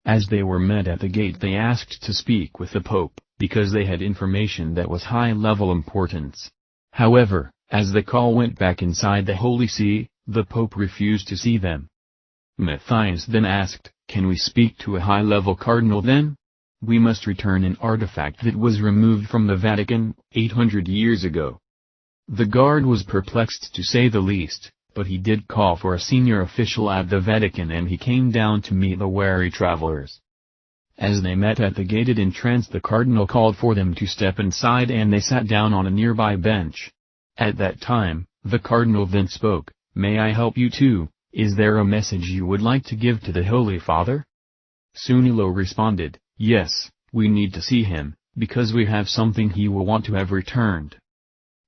As they were met at the gate, they asked to speak with the Pope, because they had information that was high-level importance. However, as the call went back inside the Holy See, the Pope refused to see them. Matthias then asked, "Can we speak to a high-level cardinal then?" We must return an artifact that was removed from the Vatican 800 years ago." The guard was perplexed to say the least, but he did call for a senior official at the Vatican and he came down to meet the wary travelers. As they met at the gated entrance, the cardinal called for them to step inside and they sat down on a nearby bench. At that time, the cardinal then spoke, "May I help you too? Is there a message you would like to give to the Holy Father?" Sunilo responded, "Yes, we need to see him, because we have something he will want to have returned."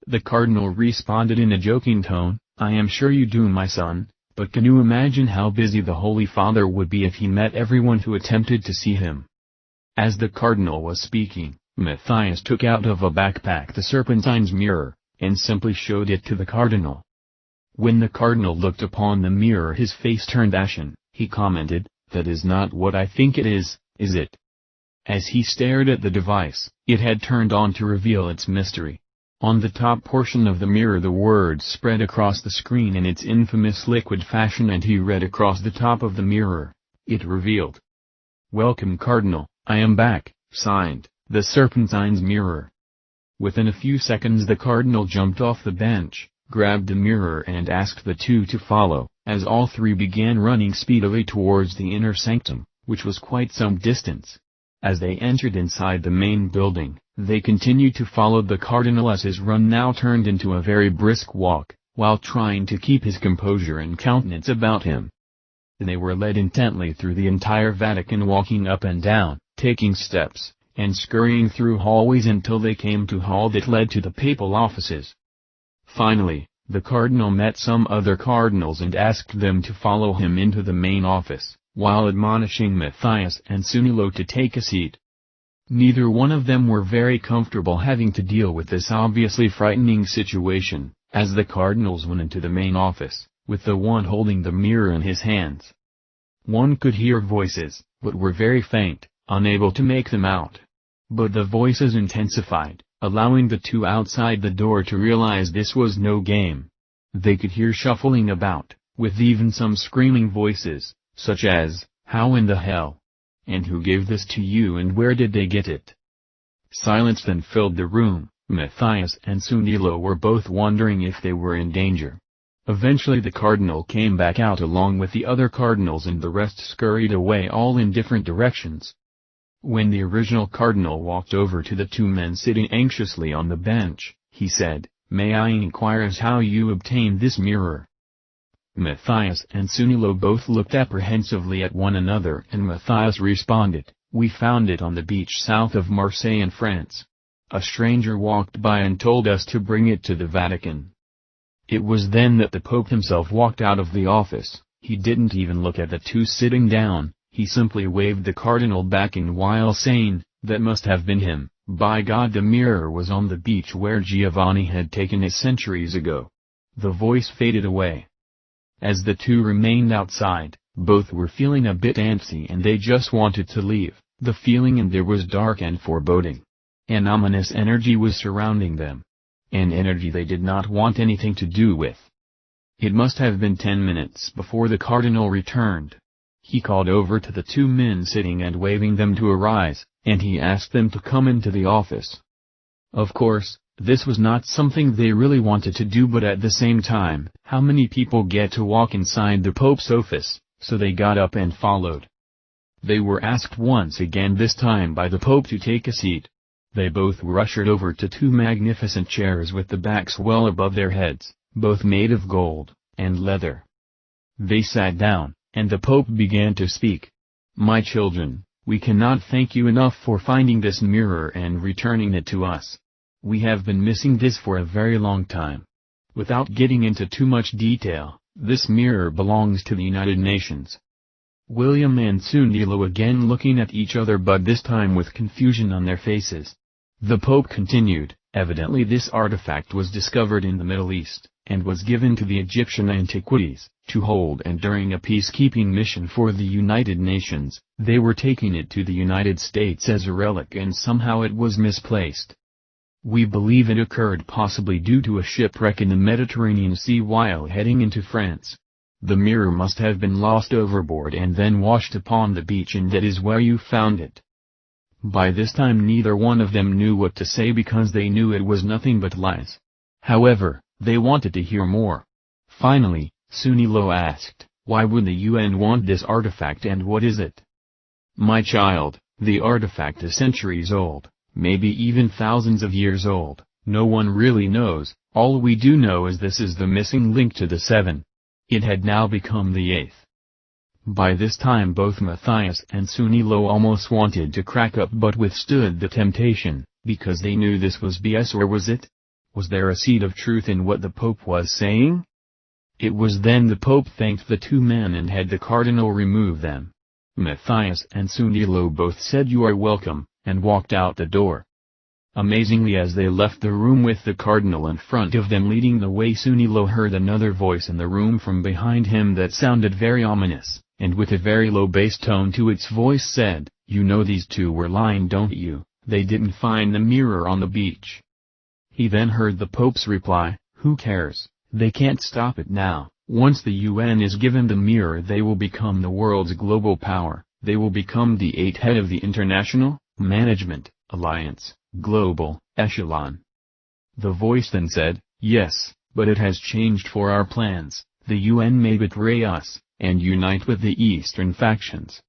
The cardinal responded in a joking tone, "I am sure you do, my son, but can you imagine how busy the Holy Father would be if he met everyone who attempted to see him?" As the cardinal was speaking, Matthias took out of a backpack the Serpentine's mirror, and simply showed it to the cardinal. When the cardinal looked upon the mirror, his face turned ashen. He commented, "That is not what I think it is it?" As he stared at the device, it had turned on to reveal its mystery. On the top portion of the mirror the words spread across the screen in its infamous liquid fashion, and he read across the top of the mirror. It revealed, "Welcome Cardinal, I am back, signed, the Serpentine's mirror." Within a few seconds the cardinal jumped off the bench, grabbed the mirror and asked the two to follow, as all three began running speedily towards the inner sanctum, which was quite some distance. As they entered inside the main building, they continued to follow the cardinal as his run now turned into a very brisk walk, while trying to keep his composure and countenance about him. They were led intently through the entire Vatican, walking up and down, taking steps, and scurrying through hallways until they came to a hall that led to the papal offices. Finally, the cardinal met some other cardinals and asked them to follow him into the main office, while admonishing Matthias and Sunilo to take a seat. Neither one of them were very comfortable having to deal with this obviously frightening situation, as the cardinals went into the main office, with the one holding the mirror in his hands. One could hear voices, but were very faint, unable to make them out. But the voices intensified, allowing the two outside the door to realize this was no game. They could hear shuffling about, with even some screaming voices, such as, "How in the hell? And who gave this to you and where did they get it?" Silence then filled the room. Matthias and Sunilo were both wondering if they were in danger. Eventually the cardinal came back out along with the other cardinals and the rest scurried away, all in different directions. When the original cardinal walked over to the two men sitting anxiously on the bench, he said, "May I inquire as how you obtained this mirror?" Matthias and Sunilo both looked apprehensively at one another, and Matthias responded, "We found it on the beach south of Marseille in France. A stranger walked by and told us to bring it to the Vatican." It was then that the Pope himself walked out of the office. He didn't even look at the two sitting down, he simply waved the cardinal back and while saying, "That must have been him, by God the mirror was on the beach where Giovanni had taken it centuries ago." The voice faded away. As the two remained outside, both were feeling a bit antsy and they just wanted to leave. The feeling in there was dark and foreboding. An ominous energy was surrounding them. An energy they did not want anything to do with. It must have been 10 minutes before the cardinal returned. He called over to the two men sitting and waving them to arise, and he asked them to come into the office. Of course, this was not something they really wanted to do, but at the same time, how many people get to walk inside the Pope's office? So they got up and followed. They were asked once again, this time by the Pope, to take a seat. They both were ushered over to two magnificent chairs with the backs well above their heads, both made of gold and leather. They sat down, and the Pope began to speak. "My children, we cannot thank you enough for finding this mirror and returning it to us. We have been missing this for a very long time. Without getting into too much detail, this mirror belongs to the United Nations." William and Sunilo again looking at each other, but this time with confusion on their faces. The Pope continued, "Evidently this artifact was discovered in the Middle East, and was given to the Egyptian Antiquities, to hold, and during a peacekeeping mission for the United Nations, they were taking it to the United States as a relic and somehow it was misplaced. We believe it occurred possibly due to a shipwreck in the Mediterranean Sea while heading into France. The mirror must have been lost overboard and then washed upon the beach, and that is where you found it." By this time neither one of them knew what to say because they knew it was nothing but lies. However, they wanted to hear more. Finally, Sunilo asked, "Why would the UN want this artifact and what is it?" "My child, the artifact is centuries old, maybe even thousands of years old. No one really knows. All we do know is this is the missing link to the seven. It had now become the eighth." By this time both Matthias and Sunilo almost wanted to crack up but withstood the temptation, because they knew this was BS. Or was it? Was there a seed of truth in what the Pope was saying? It was then the Pope thanked the two men and had the Cardinal remove them. Matthias and Sunilo both said "You are welcome," and walked out the door. Amazingly, as they left the room with the Cardinal in front of them leading the way, Sunilo heard another voice in the room from behind him that sounded very ominous, and with a very low bass tone to its voice said, "You know these two were lying, don't you? They didn't find the mirror on the beach." He then heard the Pope's reply, "Who cares? They can't stop it now. Once the UN is given the mirror, they will become the world's global power. They will become the eighth head of the International Management Alliance, Global Echelon." The voice then said, "Yes, but it has changed for our plans. The UN may betray us, and unite with the Eastern factions."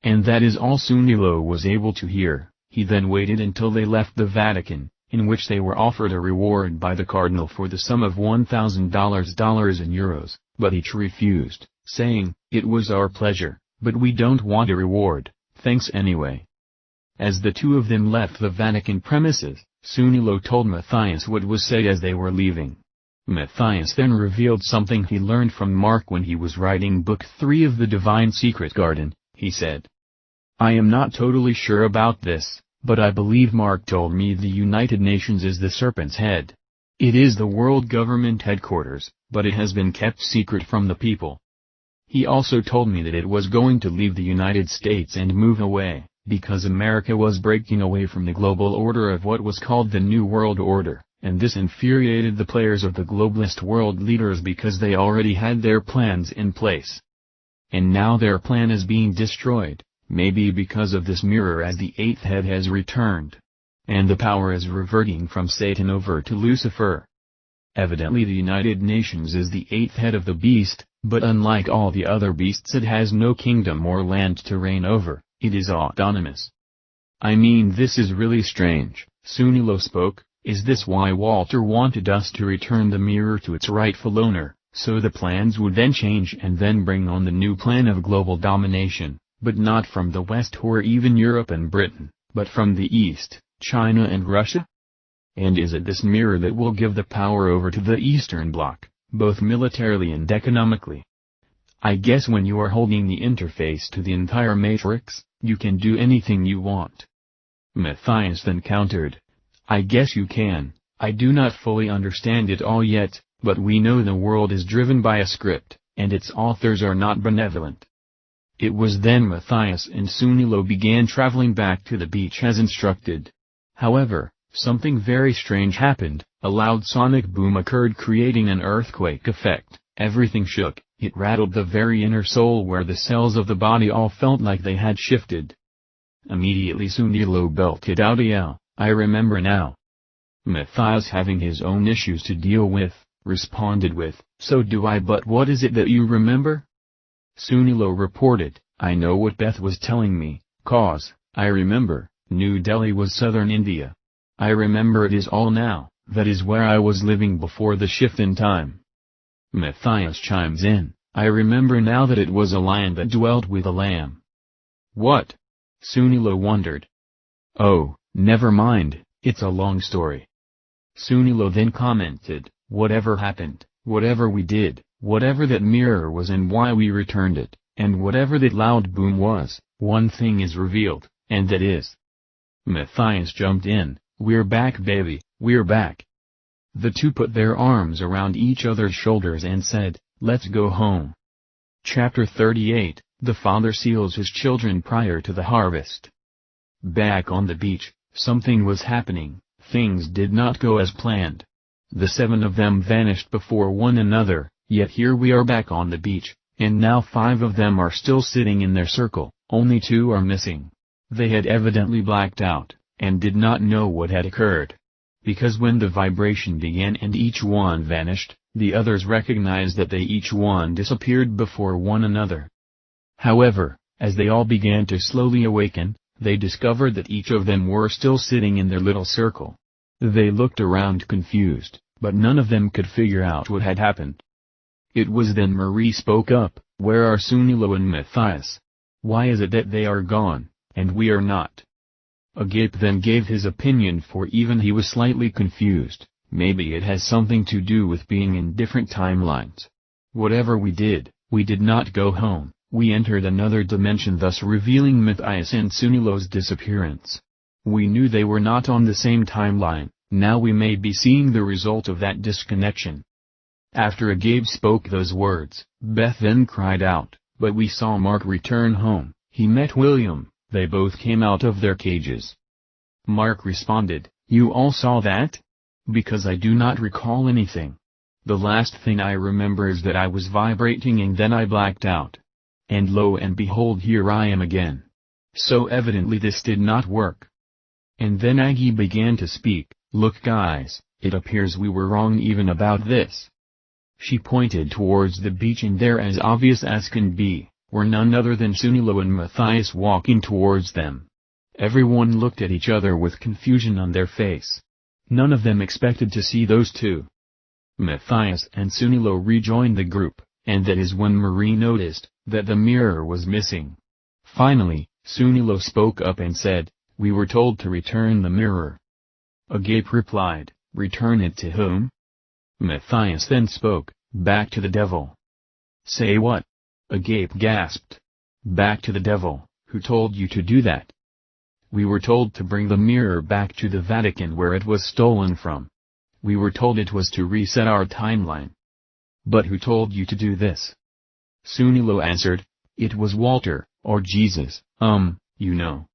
And that is all Sunilo was able to hear. He then waited until they left the Vatican, in which they were offered a reward by the Cardinal for the sum of $1,000 in euros, but each refused, saying, "It was our pleasure, but we don't want a reward, thanks anyway." As the two of them left the Vatican premises, Sunilo told Matthias what was said as they were leaving. Matthias then revealed something he learned from Mark when he was writing Book 3 of the Divine Secret Garden. He said, "I am not totally sure about this, but I believe Mark told me the United Nations is the serpent's head. It is the world government headquarters, but it has been kept secret from the people. He also told me that it was going to leave the United States and move away, because America was breaking away from the global order of what was called the New World Order, and this infuriated the players of the globalist world leaders because they already had their plans in place. And now their plan is being destroyed. Maybe because of this mirror, as the eighth head has returned. And the power is reverting from Satan over to Lucifer. Evidently the United Nations is the eighth head of the beast, but unlike all the other beasts it has no kingdom or land to reign over, it is autonomous." "I mean, this is really strange," Sunilo spoke. "Is this why Walter wanted us to return the mirror to its rightful owner, so the plans would then change and then bring on the new plan of global domination? But not from the West or even Europe and Britain, but from the East, China and Russia? And is it this mirror that will give the power over to the Eastern Bloc, both militarily and economically? I guess when you are holding the interface to the entire matrix, you can do anything you want." Matthias then countered, "I guess you can. I do not fully understand it all yet, but we know the world is driven by a script, and its authors are not benevolent." It was then Matthias and Sunilo began traveling back to the beach as instructed. However, something very strange happened. A loud sonic boom occurred, creating an earthquake effect. Everything shook. It rattled the very inner soul where the cells of the body all felt like they had shifted. Immediately Sunilo belted out a yell, "I remember now." Matthias, having his own issues to deal with, responded with, "So do I, but what is it that you remember?" Sunilo reported, "I know what Beth was telling me, cause, I remember, New Delhi was southern India. I remember it is all now, that is where I was living before the shift in time." Matthias chimes in, "I remember now that it was a lion that dwelt with a lamb." "What?" Sunilo wondered. "Oh, never mind, it's a long story." Sunilo then commented, "Whatever happened, whatever we did, whatever that mirror was and why we returned it, and whatever that loud boom was, one thing is revealed, and that is—" Matthias jumped in, "We're back, baby, we're back." The two put their arms around each other's shoulders and said, "Let's go home." Chapter 38, The Father Seals His Children Prior to the Harvest. Back on the beach, something was happening. Things did not go as planned. The seven of them vanished before one another, yet here we are back on the beach, and now 5 of them are still sitting in their circle, only 2 are missing. They had evidently blacked out, and did not know what had occurred. Because when the vibration began and each one vanished, the others recognized that they each one disappeared before one another. However, as they all began to slowly awaken, they discovered that each of them were still sitting in their little circle. They looked around confused, but none of them could figure out what had happened. It was then Marie spoke up, "Where are Sunilo and Matthias? Why is it that they are gone, and we are not?" Agape then gave his opinion, for even he was slightly confused. Maybe it has something to do with being in different timelines. Whatever we did not go home, we entered another dimension, thus revealing Matthias and Sunilo's disappearance. We knew they were not on the same timeline, now we may be seeing the result of that disconnection. After Agape spoke those words, Beth then cried out, "But we saw Mark return home, he met William, they both came out of their cages." Mark responded, "You all saw that? Because I do not recall anything. The last thing I remember is that I was vibrating and then I blacked out. And lo and behold, here I am again. So evidently this did not work." And then Aggie began to speak, "Look guys, it appears we were wrong even about this." She pointed towards the beach, and there, as obvious as can be, were none other than Sunilo and Matthias walking towards them. Everyone looked at each other with confusion on their face. None of them expected to see those two. Matthias and Sunilo rejoined the group, and that is when Marie noticed that the mirror was missing. Finally, Sunilo spoke up and said, "We were told to return the mirror." Agape replied, "Return it to whom?" Matthias then spoke, "Back to the devil." "Say what?" Agape gasped. "Back to the devil, who told you to do that?" "We were told to bring the mirror back to the Vatican where it was stolen from. We were told it was to reset our timeline." "But who told you to do this?" Sunilo answered, "It was Walter, or Jesus, you know."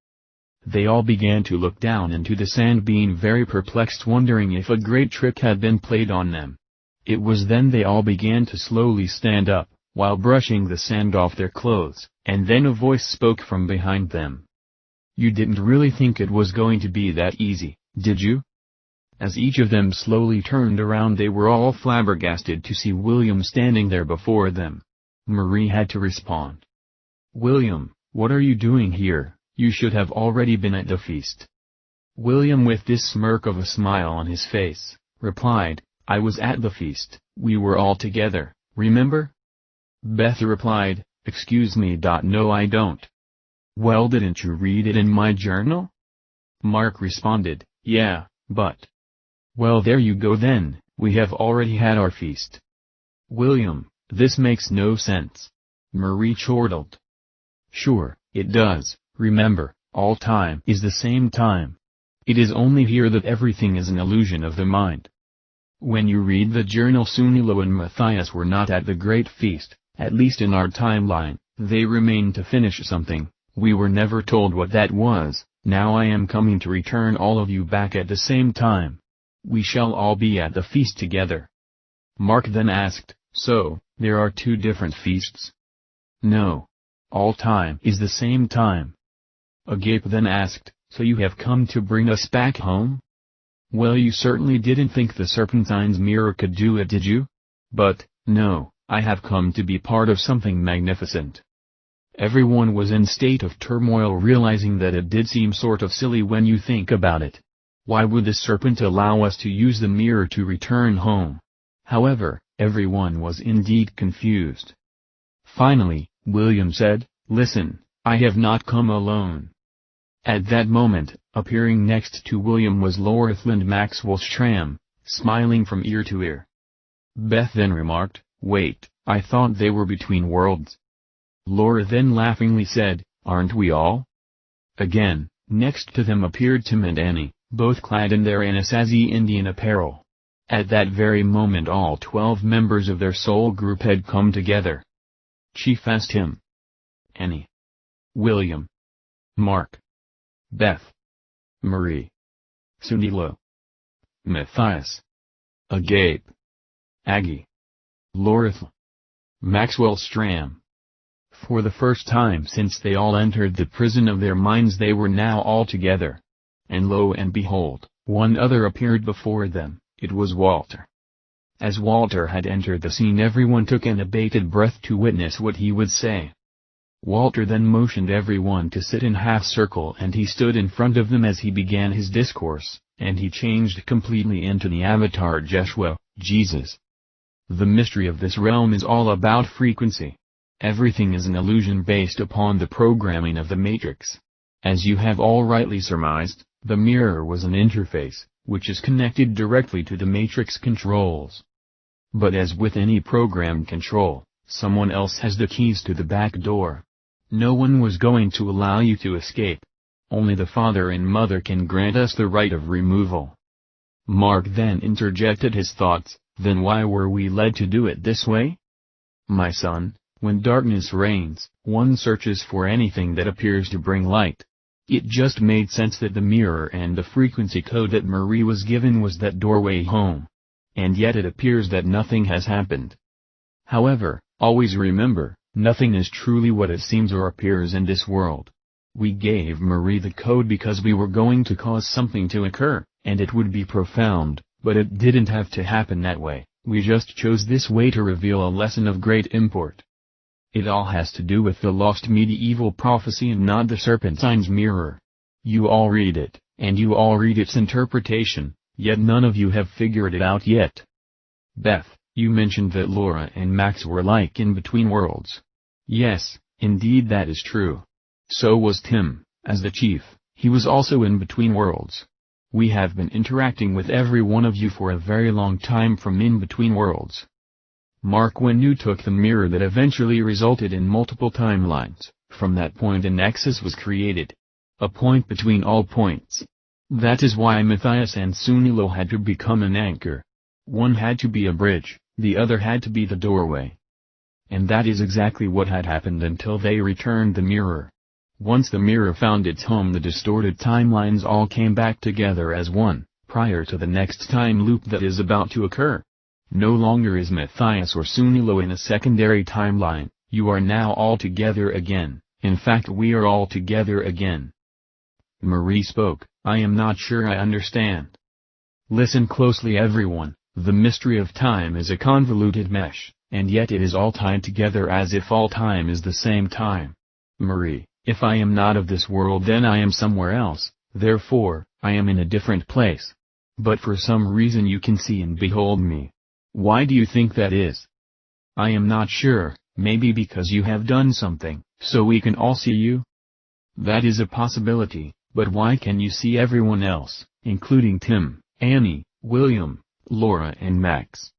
They all began to look down into the sand, being very perplexed, wondering if a great trick had been played on them. It was then they all began to slowly stand up, while brushing the sand off their clothes, and then a voice spoke from behind them. "You didn't really think it was going to be that easy, did you?" As each of them slowly turned around, they were all flabbergasted to see William standing there before them. Marie had to respond. "William, what are you doing here? You should have already been at the feast." William, with this smirk of a smile on his face, replied, "I was at the feast, we were all together, remember?" Beth replied, "Excuse me, no I don't." "Well, didn't you read it in my journal?" Mark responded, "Yeah, but..." "Well, there you go then, we have already had our feast." "William, this makes no sense." Marie chortled. "Sure, it does. Remember, all time is the same time. It is only here that everything is an illusion of the mind. When you read the journal, Sunilo and Matthias were not at the great feast, at least in our timeline, they remained to finish something, we were never told what that was. Now I am coming to return all of you back at the same time. We shall all be at the feast together." Mark then asked, "So, there are two different feasts?" "No. All time is the same time." Agape then asked, "So you have come to bring us back home?" "Well, you certainly didn't think the Serpentine's mirror could do it, did you? But, no, I have come to be part of something magnificent." Everyone was in state of turmoil, realizing that it did seem sort of silly when you think about it. Why would the serpent allow us to use the mirror to return home? However, everyone was indeed confused. Finally, William said, "Listen, I have not come alone." At that moment, appearing next to William was Lorethland Maxwell Stram, smiling from ear to ear. Beth then remarked, "Wait, I thought they were between worlds." Laura then laughingly said, "Aren't we all?" Again, next to them appeared Tim and Annie, both clad in their Anasazi Indian apparel. At that very moment all 12 members of their soul group had come together. Chief asked him, Annie, William, Mark, Beth, Marie, Sunilo, Matthias, Agape, Aggie, Lorith, Maxwell Stram. For the first time since they all entered the prison of their minds they were now all together. And lo and behold, one other appeared before them, it was Walter. As Walter had entered the scene everyone took an abated breath to witness what he would say. Walter then motioned everyone to sit in half-circle and he stood in front of them as he began his discourse, and he changed completely into the avatar Jeshua, Jesus. The mystery of this realm is all about frequency. Everything is an illusion based upon the programming of the matrix. As you have all rightly surmised, the mirror was an interface, which is connected directly to the matrix controls. But as with any programmed control, someone else has the keys to the back door. No one was going to allow you to escape. Only the father and mother can grant us the right of removal. Mark then interjected his thoughts, then why were we led to do it this way? My son, when darkness reigns, one searches for anything that appears to bring light. It just made sense that the mirror and the frequency code that Marie was given was that doorway home. And yet it appears that nothing has happened. However, always remember, nothing is truly what it seems or appears in this world. We gave Marie the code because we were going to cause something to occur, and it would be profound, but it didn't have to happen that way. We just chose this way to reveal a lesson of great import. It all has to do with the lost medieval prophecy and not the Serpentine's mirror. You all read it, and you all read its interpretation, yet none of you have figured it out yet. Beth, you mentioned that Laura and Max were like in between worlds. Yes, indeed that is true. So was Tim, as the chief, he was also in between worlds. We have been interacting with every one of you for a very long time from in between worlds. Mark, when you took the mirror that eventually resulted in multiple timelines, from that point a nexus was created. A point between all points. That is why Matthias and Sunilo had to become an anchor. One had to be a bridge, the other had to be the doorway. And that is exactly what had happened until they returned the mirror. Once the mirror found its home, the distorted timelines all came back together as one, prior to the next time loop that is about to occur. No longer is Matthias or Sunilo in a secondary timeline, you are now all together again, in fact we are all together again. Marie spoke, I am not sure I understand. Listen closely everyone, the mystery of time is a convoluted mesh, and yet it is all tied together as if all time is the same time. Marie, if I am not of this world then I am somewhere else, therefore, I am in a different place. But for some reason you can see and behold me. Why do you think that is? I am not sure, maybe because you have done something, so we can all see you? That is a possibility, but why can you see everyone else, including Tim, Annie, William, Laura and Max?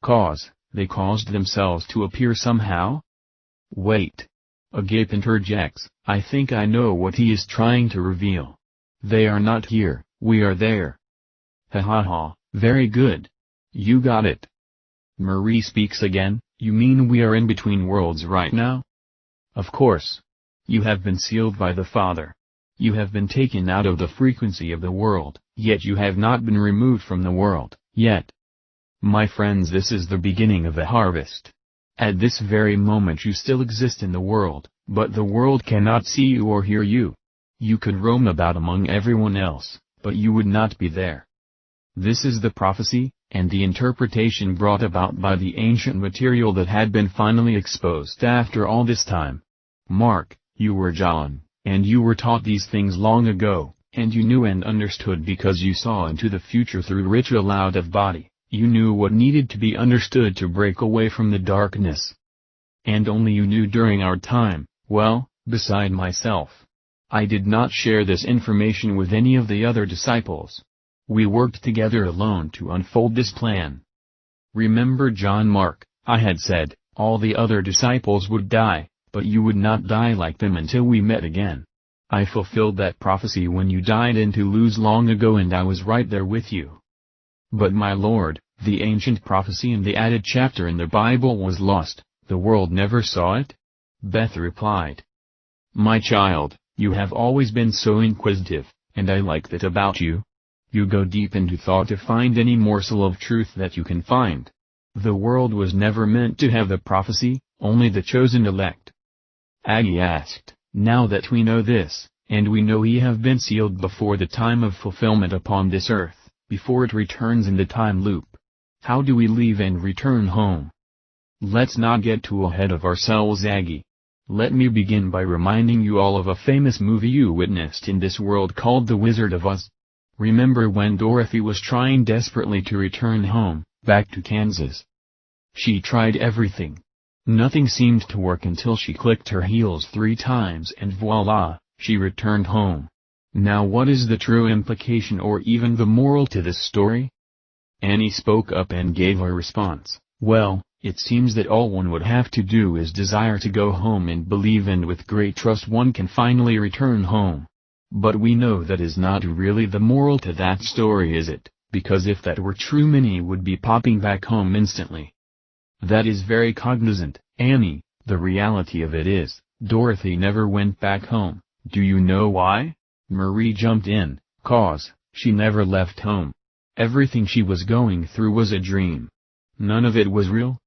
Cause, they caused themselves to appear somehow? Wait. Agape interjects, I think I know what he is trying to reveal. They are not here, we are there. Ha ha ha, very good. You got it. Marie speaks again, you mean we are in between worlds right now? Of course. You have been sealed by the Father. You have been taken out of the frequency of the world, yet you have not been removed from the world, yet. My friends, this is the beginning of the harvest. At this very moment you still exist in the world, but the world cannot see you or hear you. You could roam about among everyone else, but you would not be there. This is the prophecy, and the interpretation brought about by the ancient material that had been finally exposed after all this time. Mark, you were John, and you were taught these things long ago, and you knew and understood because you saw into the future through ritual out of body, you knew what needed to be understood to break away from the darkness. And only you knew during our time, well, beside myself. I did not share this information with any of the other disciples. We worked together alone to unfold this plan. Remember John Mark, I had said, all the other disciples would die, but you would not die like them until we met again. I fulfilled that prophecy when you died in Toulouse long ago and I was right there with you. But my Lord, the ancient prophecy and the added chapter in the Bible was lost, the world never saw it? Beth replied. My child, you have always been so inquisitive, and I like that about you. You go deep into thought to find any morsel of truth that you can find. The world was never meant to have the prophecy, only the chosen elect. Aggie asked, now that we know this, and we know ye have been sealed before the time of fulfillment upon this earth, before it returns in the time loop. How do we leave and return home? Let's not get too ahead of ourselves, Aggie. Let me begin by reminding you all of a famous movie you witnessed in this world called The Wizard of Oz. Remember when Dorothy was trying desperately to return home, back to Kansas? She tried everything. Nothing seemed to work until she clicked her heels 3 times and voila, she returned home. Now what is the true implication or even the moral to this story? Annie spoke up and gave her response. Well, it seems that all one would have to do is desire to go home and believe, and with great trust one can finally return home. But we know that is not really the moral to that story, is it? Because if that were true, Minnie would be popping back home instantly. That is very cognizant, Annie. The reality of it is, Dorothy never went back home. Do you know why? Marie jumped in. Cause she never left home. Everything she was going through was a dream. None of it was real.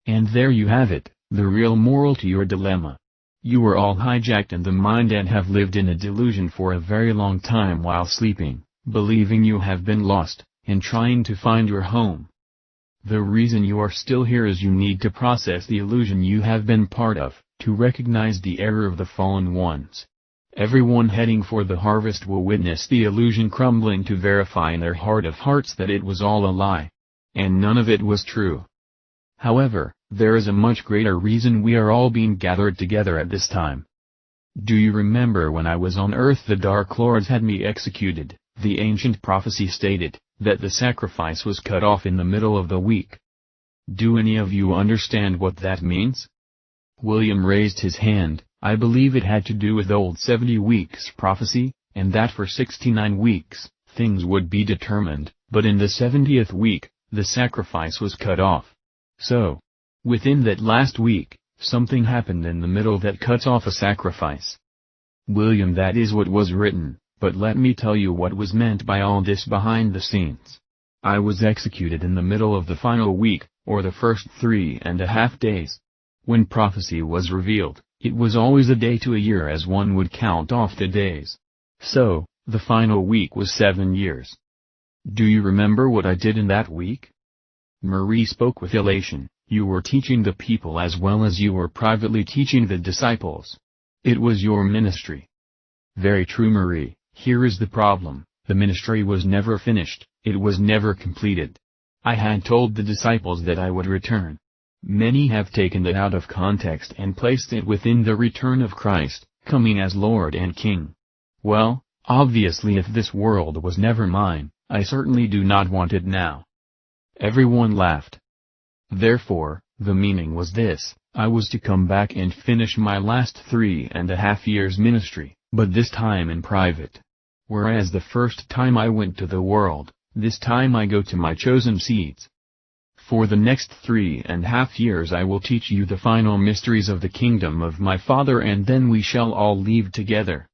And there you have it, the real moral to your dilemma. You were all hijacked in the mind and have lived in a delusion for a very long time while sleeping, believing you have been lost, and trying to find your home. The reason you are still here is you need to process the illusion you have been part of, to recognize the error of the fallen ones. Everyone heading for the harvest will witness the illusion crumbling to verify in their heart of hearts that it was all a lie. And none of it was true. However, there is a much greater reason we are all being gathered together at this time. Do you remember when I was on earth the Dark Lords had me executed? The ancient prophecy stated that the sacrifice was cut off in the middle of the week. Do any of you understand what that means? William raised his hand. I believe it had to do with old 70 weeks prophecy, and that for 69 weeks, things would be determined, but in the 70th week, the sacrifice was cut off. So, within that last week, something happened in the middle that cuts off a sacrifice. William, that is what was written, but let me tell you what was meant by all this behind the scenes. I was executed in the middle of the final week, or the first 3.5 days. When prophecy was revealed, it was always a day to a year as one would count off the days. So, the final week was 7 years. Do you remember what I did in that week? Marie spoke with elation. You were teaching the people as well as you were privately teaching the disciples. It was your ministry. Very true, Marie. Here is the problem. The ministry was never finished, it was never completed. I had told the disciples that I would return. Many have taken that out of context and placed it within the return of Christ, coming as Lord and King. Well, obviously if this world was never mine, I certainly do not want it now. Everyone laughed. Therefore, the meaning was this: I was to come back and finish my last 3.5 years ministry, but this time in private. Whereas the first time I went to the world, this time I go to my chosen seeds. For the next 3.5 years I will teach you the final mysteries of the kingdom of my Father, and then we shall all leave together.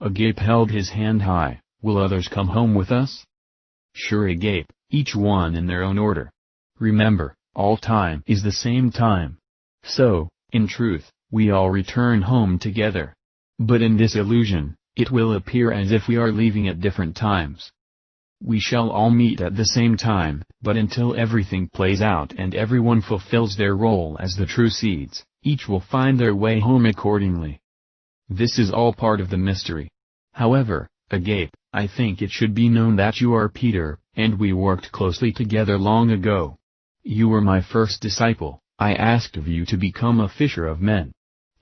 Agape held his hand high. Will others come home with us? Sure, Agape, each one in their own order. Remember, all time is the same time. So, in truth, we all return home together. But in this illusion, it will appear as if we are leaving at different times. We shall all meet at the same time, but until everything plays out and everyone fulfills their role as the true seeds, each will find their way home accordingly. This is all part of the mystery. However, Agape, I think it should be known that you are Peter, and we worked closely together long ago. You were my first disciple. I asked of you to become a fisher of men.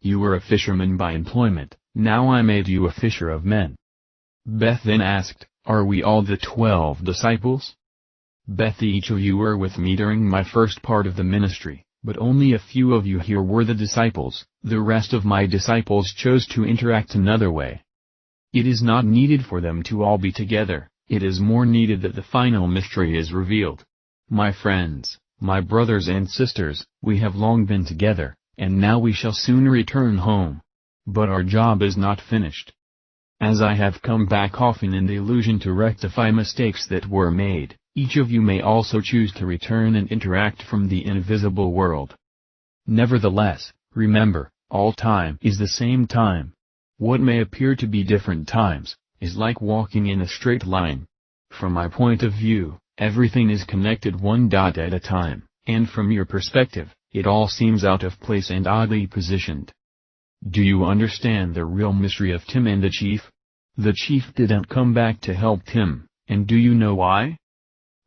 You were a fisherman by employment, now I made you a fisher of men. Beth then asked, are we all the 12 disciples? Beth, each of you were with me during my first part of the ministry, but only a few of you here were the disciples. The rest of my disciples chose to interact another way. It is not needed for them to all be together, it is more needed that the final mystery is revealed. My friends, my brothers and sisters, we have long been together, and now we shall soon return home. But our job is not finished. As I have come back often in the illusion to rectify mistakes that were made, each of you may also choose to return and interact from the invisible world. Nevertheless, remember, All time is the same time. What may appear to be different times, is like walking in a straight line. From my point of view, everything is connected one dot at a time, and from your perspective, it all seems out of place and oddly positioned. Do you understand the real mystery of Tim and the chief? The chief didn't come back to help Tim, and do you know why?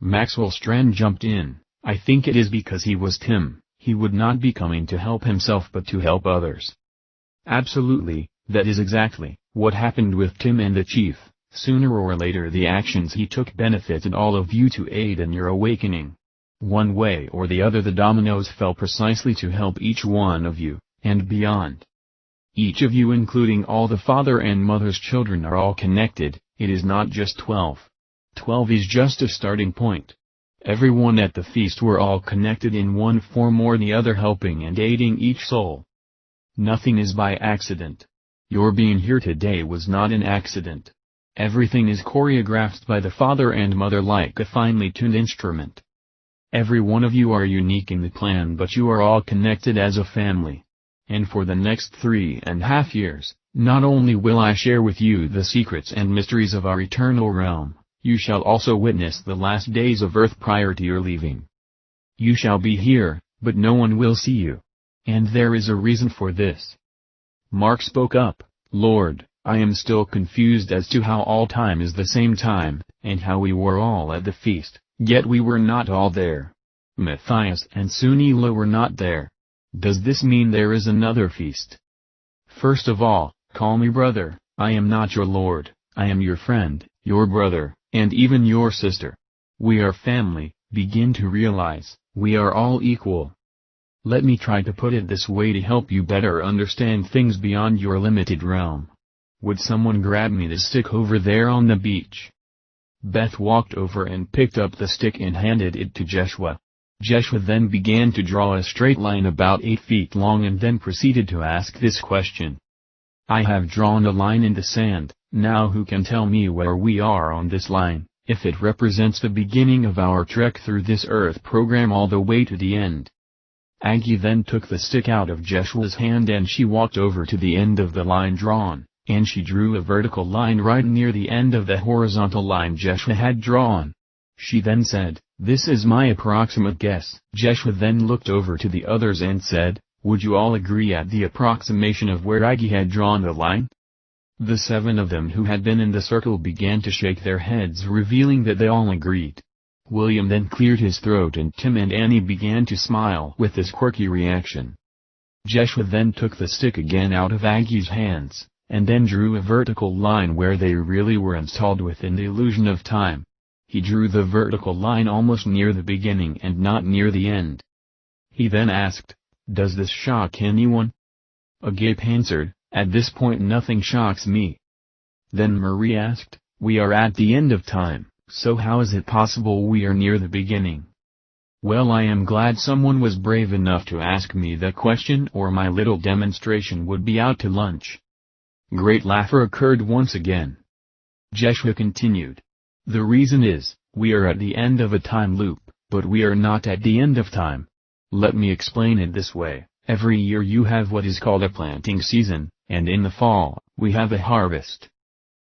Maxwell Strand jumped in. I think it is because he was Tim. He would not be coming to help himself but to help others. Absolutely, that is exactly what happened with Tim and the chief. Sooner or later the actions he took benefited all of you to aid in your awakening. One way or the other the dominoes fell precisely to help each one of you, and beyond. Each of you, including all the father and mother's children, are all connected. It is not just 12. 12 is just a starting point. Everyone at the feast were all connected in one form or the other, helping and aiding each soul. Nothing is by accident. Your being here today was not an accident. Everything is choreographed by the father and mother like a finely tuned instrument. Every one of you are unique in the plan, but you are all connected as a family. And for the next 3.5 years, not only will I share with you the secrets and mysteries of our eternal realm, you shall also witness the last days of earth prior to your leaving. You shall be here, but no one will see you. And there is a reason for this. Mark spoke up, Lord, I am still confused as to how all time is the same time, and how we were all at the feast, yet we were not all there. Matthias and Sunila were not there. Does this mean there is another feast? First of all, call me brother. I am not your Lord, I am your friend, your brother, and even your sister. We are family. Begin to realize, we are all equal. Let me try to put it this way to help you better understand things beyond your limited realm. Would someone grab me the stick over there on the beach? Beth walked over and picked up the stick and handed it to Jeshua. Jeshua then began to draw a straight line about 8 feet long and then proceeded to ask this question. I have drawn a line in the sand. Now who can tell me where we are on this line, if it represents the beginning of our trek through this earth program all the way to the end? Aggie then took the stick out of Jeshua's hand and she walked over to the end of the line drawn, and she drew a vertical line right near the end of the horizontal line Jeshua had drawn. She then said, this is my approximate guess. Jeshua then looked over to the others and said, would you all agree at the approximation of where Aggie had drawn the line? The 7 of them who had been in the circle began to shake their heads, revealing that they all agreed. William then cleared his throat and Tim and Annie began to smile with this quirky reaction. Jeshua then took the stick again out of Aggie's hands, and then drew a vertical line where they really were installed within the illusion of time. He drew the vertical line almost near the beginning and not near the end. He then asked, does this shock anyone? Agape answered, at this point nothing shocks me. Then Marie asked, we are at the end of time, so how is it possible we are near the beginning? Well, I am glad someone was brave enough to ask me that question, or my little demonstration would be out to lunch. Great laughter occurred once again. Jeshua continued. The reason is, we are at the end of a time loop, but we are not at the end of time. Let me explain it this way. Every year you have what is called a planting season, and in the fall, we have a harvest.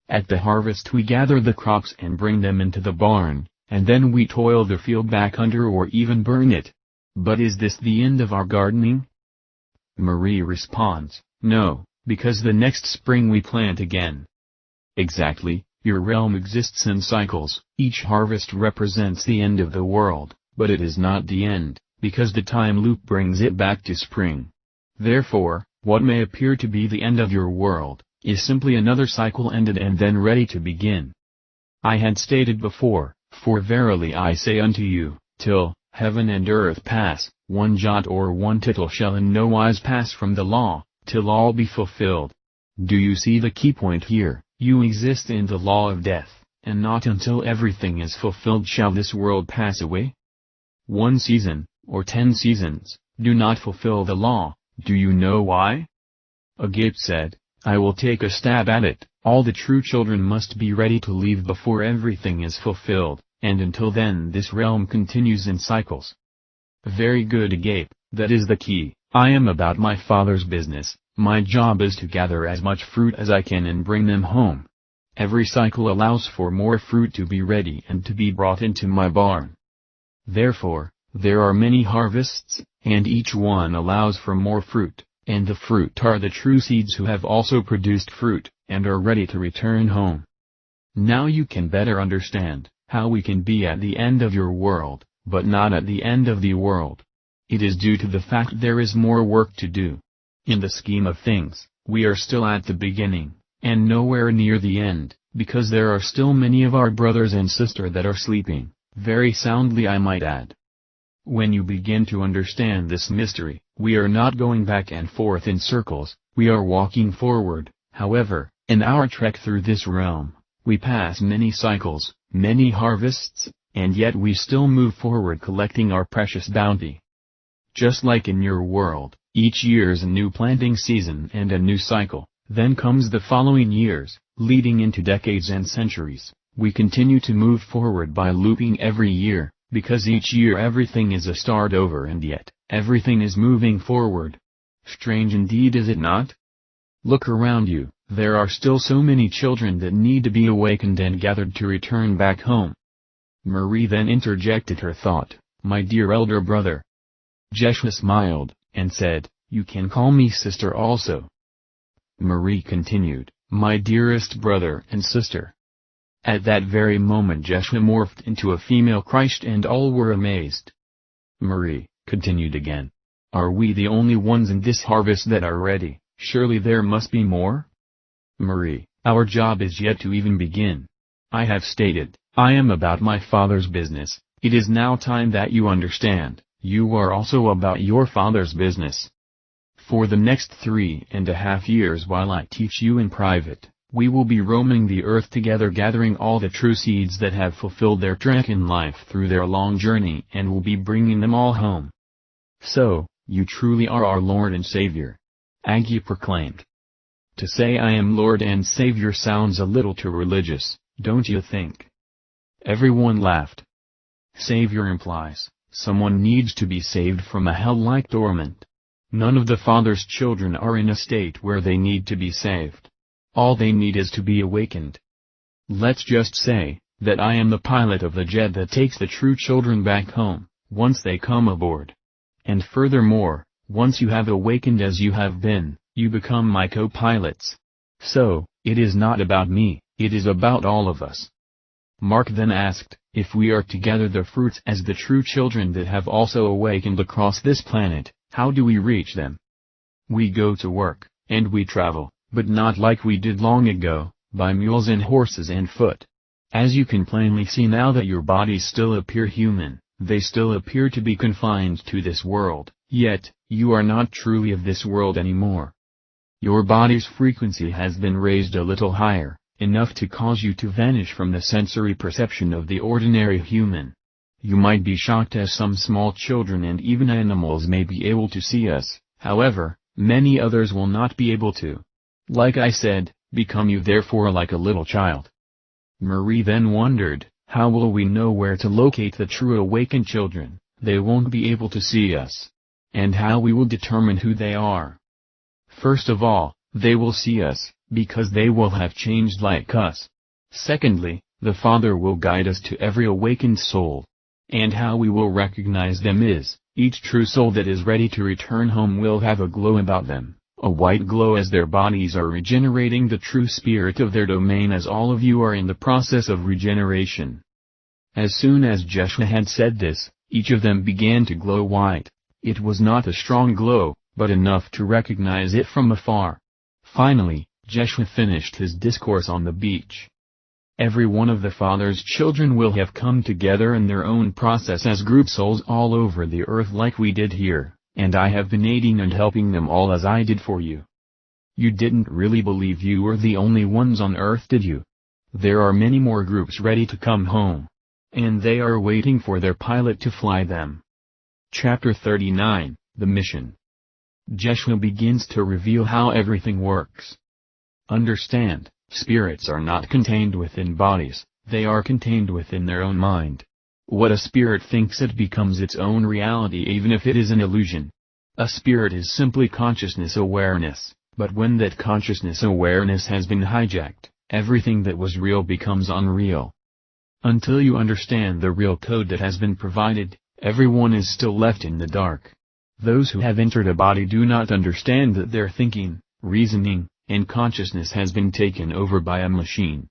At the harvest we gather the crops and bring them into the barn, and then we toil the field back under or even burn it. But is this the end of our gardening? Marie responds, no, because the next spring we plant again. Exactly, your realm exists in cycles. Each harvest represents the end of the world, but it is not the end, because the time loop brings it back to spring. Therefore, what may appear to be the end of your world, is simply another cycle ended and then ready to begin. I had stated before, for verily I say unto you, till heaven and earth pass, one jot or one tittle shall in no wise pass from the law, till all be fulfilled. Do you see the key point here? You exist in the law of death, and not until everything is fulfilled shall this world pass away. 1 season, or 10 seasons, do not fulfill the law. Do you know why? Agape said, I will take a stab at it. All the true children must be ready to leave before everything is fulfilled, and until then this realm continues in cycles. Very good, Agape, that is the key. I am about my Father's business, My job is to gather as much fruit as I can and bring them home. Every cycle allows for more fruit to be ready and to be brought into my barn. Therefore, there are many harvests, and each one allows for more fruit, and the fruit are the true seeds who have also produced fruit, and are ready to return home. Now you can better understand how we can be at the end of your world, but not at the end of the world. It is due to the fact there is more work to do. In the scheme of things, we are still at the beginning, and nowhere near the end, because there are still many of our brothers and sisters that are sleeping, very soundly I might add. When you begin to understand this mystery, we are not going back and forth in circles, we are walking forward. However, in our trek through this realm, we pass many cycles, many harvests, and yet we still move forward collecting our precious bounty. Just like in your world, each year is a new planting season and a new cycle, then comes the following years, leading into decades and centuries. We continue to move forward by looping every year, because each year everything is a start over and yet, everything is moving forward. Strange indeed, is it not? Look around you, there are still so many children that need to be awakened and gathered to return back home. Marie then interjected her thought, "My dear elder brother." Jeshua smiled, and said, "You can call me sister also." Marie continued, "My dearest brother and sister." At that very moment Jeshua morphed into a female Christ and all were amazed. Marie continued again, "Are we the only ones in this harvest that are ready? Surely there must be more?" Marie, "Our job is yet to even begin. I have stated, I am about my Father's business. It is now time that you understand, you are also about your Father's business. For the next 3.5 years while I teach you in private, we will be roaming the earth together gathering all the true seeds that have fulfilled their trek in life through their long journey and will be bringing them all home. So, you truly are our Lord and Savior." Aggie proclaimed. To say I am Lord and Savior sounds a little too religious, don't you think? Everyone laughed. Savior implies, someone needs to be saved from a hell-like torment. None of the Father's children are in a state where they need to be saved. All they need is to be awakened. Let's just say, that I am the pilot of the jet that takes the true children back home, once they come aboard. And furthermore, once you have awakened as you have been, you become my co-pilots. So, it is not about me, it is about all of us. Mark then asked, if we are to gather the fruits as the true children that have also awakened across this planet, how do we reach them? We go to work, and we travel, but not like we did long ago, by mules and horses and foot. As you can plainly see now that your bodies still appear human, they still appear to be confined to this world, yet, you are not truly of this world anymore. Your body's frequency has been raised a little higher, enough to cause you to vanish from the sensory perception of the ordinary human. You might be shocked as some small children and even animals may be able to see us, however, many others will not be able to. Like I said, become you therefore like a little child. Marie then wondered, how will we know where to locate the true awakened children? They won't be able to see us. And how we will determine who they are? First of all, they will see us, because they will have changed like us. Secondly, the Father will guide us to every awakened soul. And how we will recognize them is, each true soul that is ready to return home will have a glow about them, a white glow as their bodies are regenerating the true spirit of their domain as all of you are in the process of regeneration. As soon as Jeshua had said this, each of them began to glow white. It was not a strong glow, but enough to recognize it from afar. Finally, Jeshua finished his discourse on the beach. Every one of the Father's children will have come together in their own process as group souls all over the earth like we did here, and I have been aiding and helping them all as I did for you. You didn't really believe you were the only ones on earth, did you? There are many more groups ready to come home. And they are waiting for their pilot to fly them. Chapter 39, The Mission. Jeshua begins to reveal how everything works. Understand, spirits are not contained within bodies, they are contained within their own mind. What a spirit thinks it becomes its own reality even if it is an illusion. A spirit is simply consciousness awareness, But when that consciousness awareness has been hijacked, everything that was real becomes unreal. Until you understand the real code that has been provided, everyone is still left in the dark. Those who have entered a body do not understand that their thinking, reasoning, and consciousness has been taken over by a machine.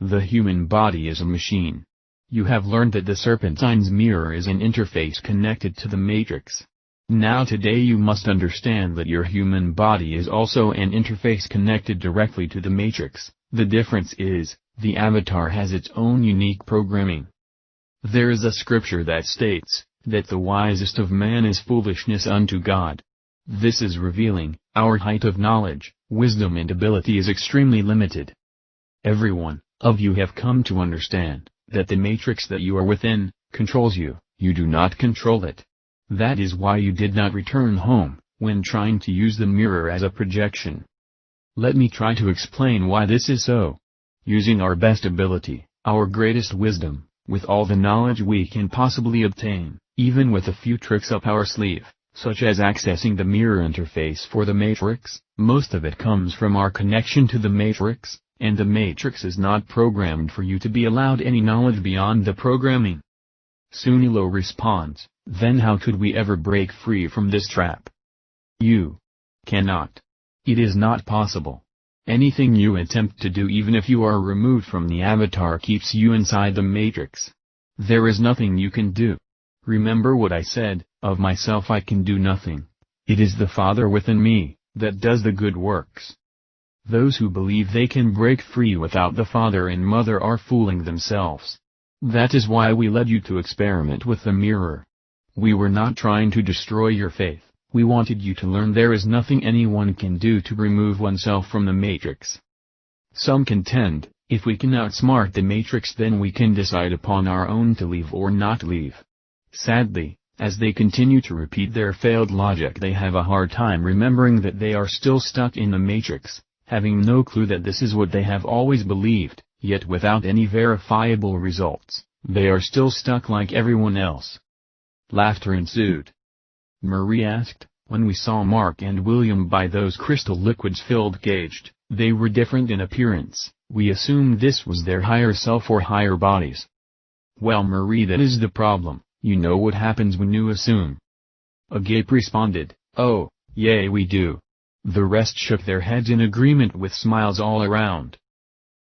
The human body is a machine. You have learned that the Serpentine's mirror is an interface connected to the matrix. Now today you must understand that your human body is also an interface connected directly to the matrix. The difference is, the avatar has its own unique programming. There is a scripture that states, that the wisest of man is foolishness unto God. This is revealing, our height of knowledge, wisdom and ability is extremely limited. Every one of you have come to understand, that the matrix that you are within, controls you, you do not control it. That is why you did not return home, when trying to use the mirror as a projection. Let me try to explain why this is so. Using our best ability, our greatest wisdom, with all the knowledge we can possibly obtain, even with a few tricks up our sleeve, such as accessing the mirror interface for the matrix, most of it comes from our connection to the matrix, and the matrix is not programmed for you to be allowed any knowledge beyond the programming. Sunilo responds, then how could we ever break free from this trap? You cannot. It is not possible. Anything you attempt to do, even if you are removed from the avatar, keeps you inside the matrix. There is nothing you can do. Remember what I said, of myself I can do nothing. It is the Father within me, that does the good works. Those who believe they can break free without the Father and Mother are fooling themselves. That is why we led you to experiment with the mirror. We were not trying to destroy your faith, we wanted you to learn there is nothing anyone can do to remove oneself from the matrix. Some contend, if we can outsmart the matrix then we can decide upon our own to leave or not leave. Sadly, as they continue to repeat their failed logic, they have a hard time remembering that they are still stuck in the matrix, having no clue that this is what they have always believed, yet without any verifiable results, they are still stuck like everyone else. Laughter ensued. Marie asked, when we saw Mark and William by those crystal liquids filled caged, they were different in appearance, we assumed this was their higher self or higher bodies. Well Marie, that is the problem, you know what happens when you assume. Agape responded, oh, yea we do. The rest shook their heads in agreement with smiles all around.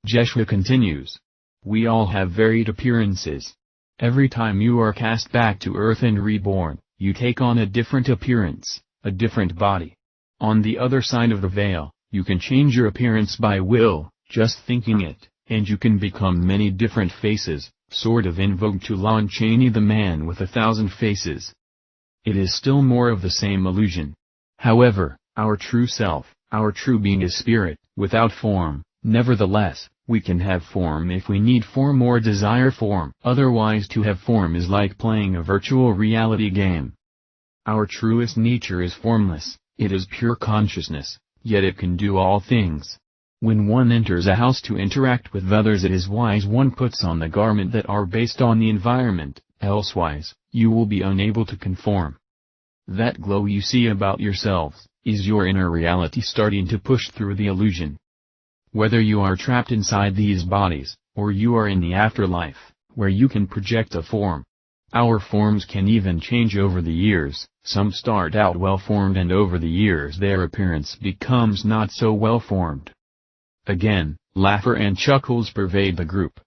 Jeshua continues. We all have varied appearances. Every time you are cast back to earth and reborn, you take on a different appearance, a different body. On the other side of the veil, you can change your appearance by will, just thinking it, and you can become many different faces, sort of in vogue to Lon Chaney, the man with 1,000 faces. It is still more of the same illusion. However, our true self, our true being is spirit, without form. Nevertheless, we can have form if we need form or desire form. Otherwise to have form is like playing a virtual reality game. Our truest nature is formless, it is pure consciousness, yet it can do all things. When one enters a house to interact with others, it is wise one puts on the garment that are based on the environment, elsewise, you will be unable to conform. That glow you see about yourselves, is your inner reality starting to push through the illusion. Whether you are trapped inside these bodies, or you are in the afterlife, where you can project a form. Our forms can even change over the years, some start out well-formed and over the years their appearance becomes not so well-formed. Again, laughter and chuckles pervade the group.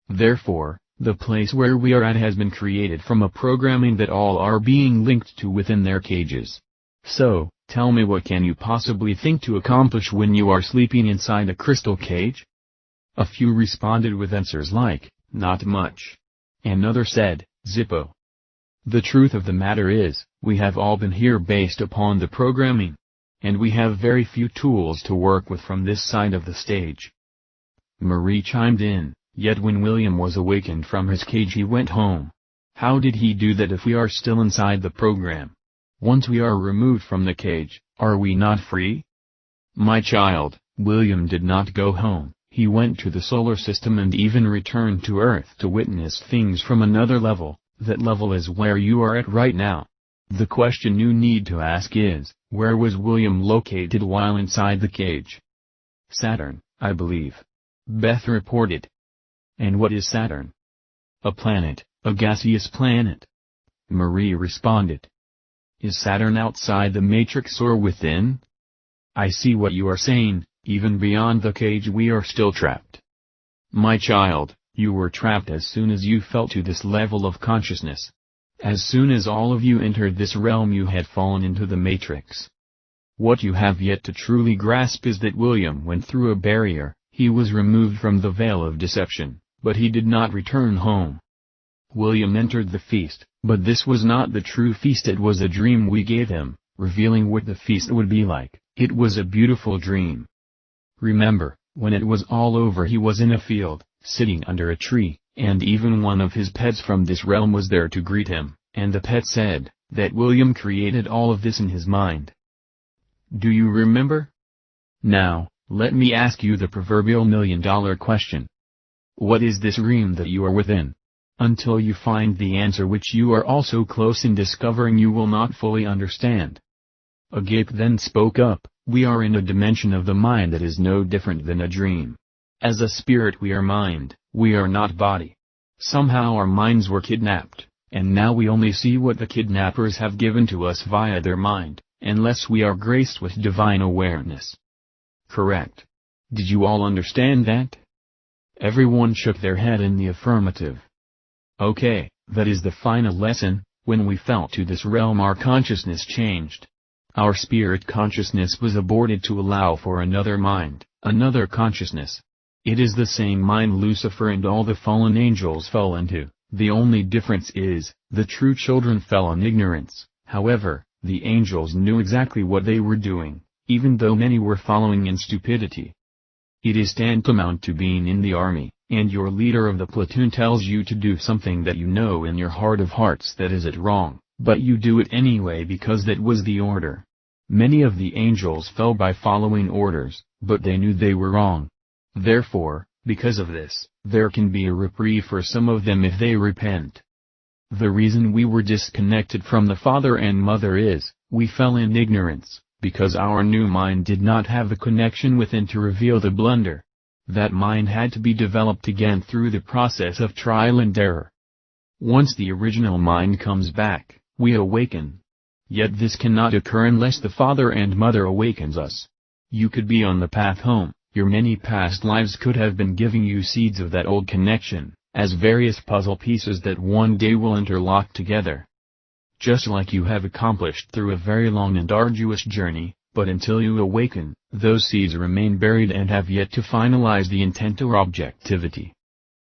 Therefore, the place where we are at has been created from a programming that all are being linked to within their cages. So, tell me, what can you possibly think to accomplish when you are sleeping inside a crystal cage? A few responded with answers like, not much. Another said, Zippo. The truth of the matter is, we have all been here based upon the programming. And we have very few tools to work with from this side of the stage. Marie chimed in, yet when William was awakened from his cage he went home. How did he do that if we are still inside the program? Once we are removed from the cage, are we not free? My child, William did not go home, he went to the solar system and even returned to Earth to witness things from another level. That level is where you are at right now. The question you need to ask is, Where was William located while inside the cage? Saturn, I believe. Beth reported. And what is Saturn? A planet, a gaseous planet. Marie responded. Is Saturn outside the matrix or within? I see what you are saying, even beyond the cage we are still trapped. My child, you were trapped as soon as you fell to this level of consciousness. As soon as all of you entered this realm you had fallen into the matrix. What you have yet to truly grasp is that William went through a barrier, he was removed from the veil of deception, but he did not return home. William entered the feast, but this was not the true feast, it was a dream we gave him, revealing what the feast would be like. It was a beautiful dream. Remember, when it was all over he was in a field, sitting under a tree, and even one of his pets from this realm was there to greet him, and the pet said, that William created all of this in his mind. Do you remember? Now, let me ask you the proverbial $1,000,000 question. What is this dream that you are within? Until you find the answer, which you are also close in discovering, you will not fully understand. Agape then spoke up, we are in a dimension of the mind that is no different than a dream. As a spirit we are mind, we are not body. Somehow our minds were kidnapped, and now we only see what the kidnappers have given to us via their mind, unless we are graced with divine awareness. Correct. Did you all understand that? Everyone shook their head in the affirmative. Okay, that is the final lesson. When we fell to this realm our consciousness changed. Our spirit consciousness was aborted to allow for another mind, another consciousness. It is the same mind Lucifer and all the fallen angels fell into, the only difference is, the true children fell in ignorance. However, the angels knew exactly what they were doing, even though many were following in stupidity. It is tantamount to being in the army, and your leader of the platoon tells you to do something that you know in your heart of hearts that is wrong, but you do it anyway because that was the order. Many of the angels fell by following orders, but they knew they were wrong. Therefore, because of this, there can be a reprieve for some of them if they repent. The reason we were disconnected from the Father and Mother is, we fell in ignorance, because our new mind did not have the connection within to reveal the blunder. That mind had to be developed again through the process of trial and error. Once the original mind comes back, we awaken. Yet this cannot occur unless the Father and Mother awakens us. You could be on the path home, your many past lives could have been giving you seeds of that old connection, as various puzzle pieces that one day will interlock together. Just like you have accomplished through a very long and arduous journey, but until you awaken, those seeds remain buried and have yet to finalize the intent or objectivity.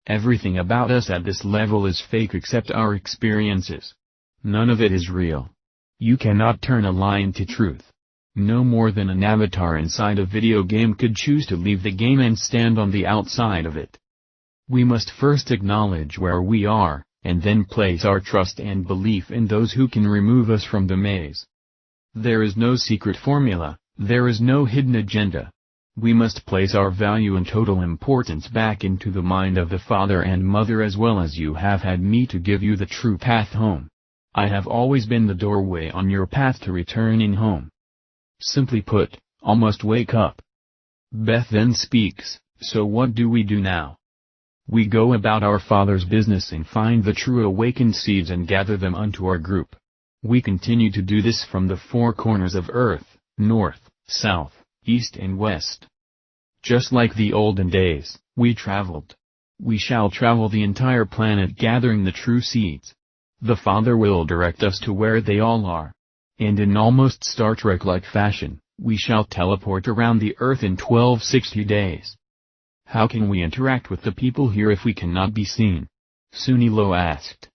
Everything about us at this level is fake except our experiences. None of it is real. You cannot turn a lie into truth. No more than an avatar inside a video game could choose to leave the game and stand on the outside of it. We must first acknowledge where we are, and then place our trust and belief in those who can remove us from the maze. There is no secret formula, there is no hidden agenda. We must place our value and total importance back into the mind of the Father and Mother, as well as you have had me to give you the true path home. I have always been the doorway on your path to returning home. Simply put, all must wake up. Beth then speaks, so what do we do now? We go about our Father's business and find the true awakened seeds and gather them unto our group. We continue to do this from the four corners of earth, north, south, east and west. Just like the olden days, we traveled. We shall travel the entire planet gathering the true seeds. The Father will direct us to where they all are. And in almost Star Trek-like fashion, we shall teleport around the Earth in 1260 days. How can we interact with the people here if we cannot be seen? Sunilo asked.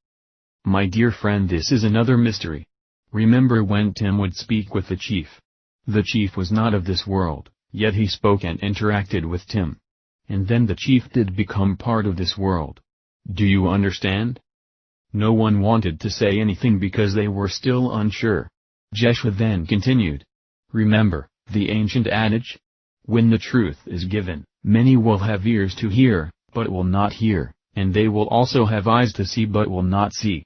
My dear friend, this is another mystery. Remember when Tim would speak with the chief? The chief was not of this world, yet he spoke and interacted with Tim. And then the chief did become part of this world. Do you understand? No one wanted to say anything because they were still unsure. Jeshua then continued. Remember, the ancient adage? When the truth is given, many will have ears to hear, but will not hear, and they will also have eyes to see but will not see.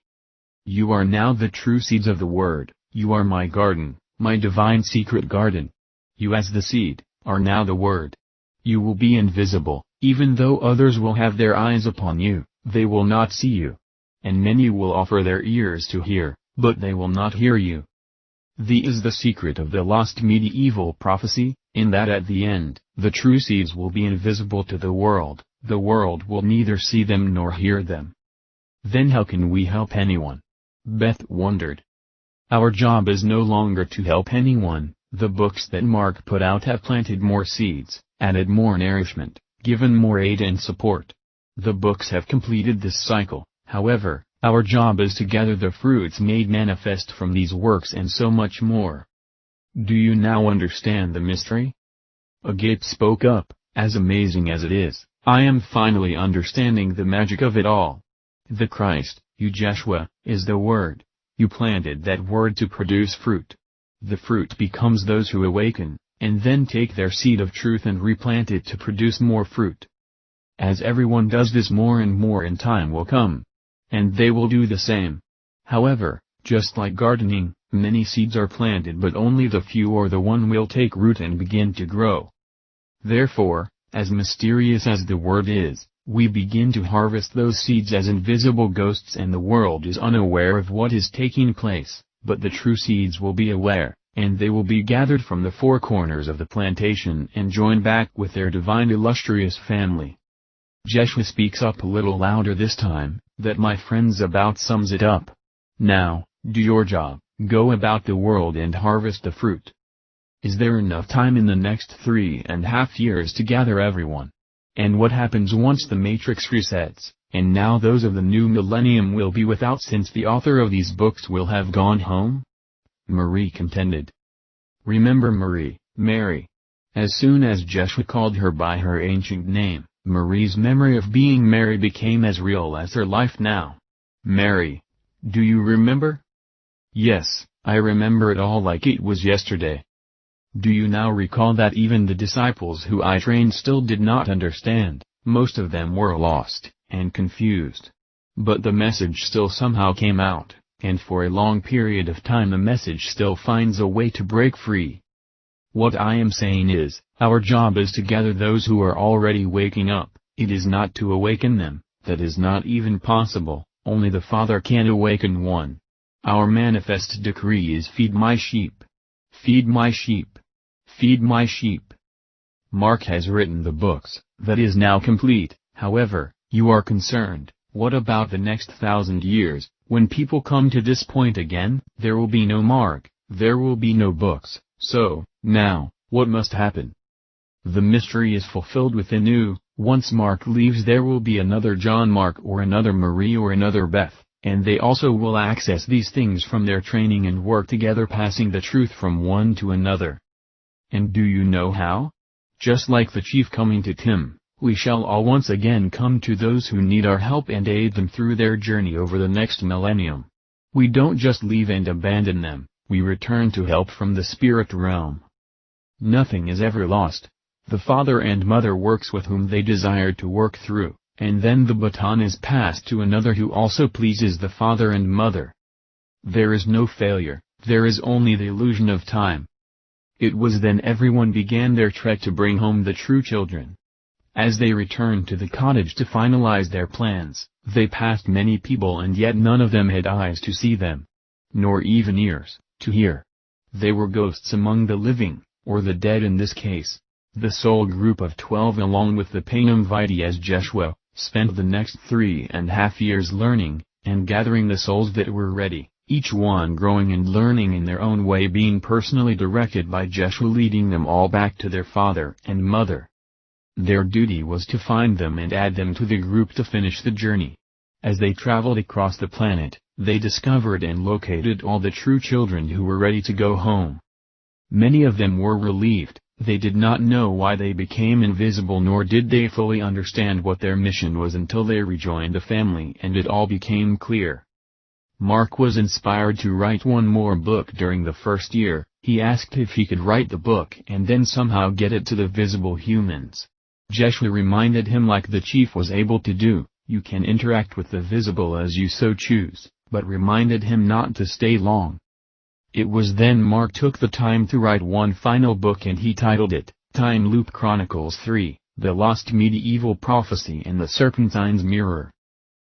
You are now the true seeds of the Word, you are my garden, my divine secret garden. You as the seed, are now the Word. You will be invisible, even though others will have their eyes upon you, they will not see you. And many will offer their ears to hear, but they will not hear you. This is the secret of the lost medieval prophecy, in that at the end, the true seeds will be invisible to the world will neither see them nor hear them. Then how can we help anyone? Beth wondered. Our job is no longer to help anyone. The books that Mark put out have planted more seeds, added more nourishment, given more aid and support. The books have completed this cycle, however, our job is to gather the fruits made manifest from these works and so much more. Do you now understand the mystery? Agape spoke up, as amazing as it is, I am finally understanding the magic of it all. The Christ, you Jeshua, is the Word. You planted that Word to produce fruit. The fruit becomes those who awaken, and then take their seed of truth and replant it to produce more fruit. As everyone does this, more and more in time will come. And they will do the same. However, just like gardening, many seeds are planted but only the few or the one will take root and begin to grow. Therefore, as mysterious as the Word is, we begin to harvest those seeds as invisible ghosts and the world is unaware of what is taking place, but the true seeds will be aware, and they will be gathered from the four corners of the plantation and joined back with their divine illustrious family. Jeshua speaks up a little louder this time, that my friends about sums it up. Now, do your job, go about the world and harvest the fruit. Is there enough time in the next 3.5 years to gather everyone? And what happens once the matrix resets, and now those of the new millennium will be without since the author of these books will have gone home? Marie contended. Remember Mary. As soon as Jeshua called her by her ancient name, Marie's memory of being Mary became as real as her life now. Mary. Do you remember? Yes, I remember it all like it was yesterday. Do you now recall that even the disciples who I trained still did not understand, most of them were lost and confused. But the message still somehow came out, and for a long period of time the message still finds a way to break free. What I am saying is, our job is to gather those who are already waking up, it is not to awaken them, that is not even possible, only the Father can awaken one. Our manifest decree is feed my sheep. Feed my sheep. Feed my sheep. Mark has written the books, that is now complete, however, you are concerned, what about the next 1,000 years, when people come to this point again, there will be no Mark, there will be no books, so, now, what must happen? The mystery is fulfilled within you, once Mark leaves there will be another John Mark or another Marie or another Beth, and they also will access these things from their training and work together passing the truth from one to another. And do you know how? Just like the chief coming to Tim, we shall all once again come to those who need our help and aid them through their journey over the next millennium. We don't just leave and abandon them, we return to help from the spirit realm. Nothing is ever lost. The father and mother works with whom they desire to work through, and then the baton is passed to another who also pleases the father and mother. There is no failure, there is only the illusion of time. It was then everyone began their trek to bring home the true children. As they returned to the cottage to finalize their plans, they passed many people and yet none of them had eyes to see them. Nor even ears, to hear. They were ghosts among the living, or the dead in this case. The sole group of 12 along with the Panem Vitae as Jeshua, spent the next 3.5 years learning, and gathering the souls that were ready. Each one growing and learning in their own way being personally directed by Jeshua leading them all back to their father and mother. Their duty was to find them and add them to the group to finish the journey. As they traveled across the planet, they discovered and located all the true children who were ready to go home. Many of them were relieved, they did not know why they became invisible nor did they fully understand what their mission was until they rejoined the family and it all became clear. Mark was inspired to write one more book during the first year. He asked if he could write the book and then somehow get it to the visible humans. Jeshua reminded him like the chief was able to do, you can interact with the visible as you so choose, but reminded him not to stay long. It was then Mark took the time to write one final book, and he titled it, Time Loop Chronicles 3, The Lost Medieval Prophecy and the Serpentine's Mirror.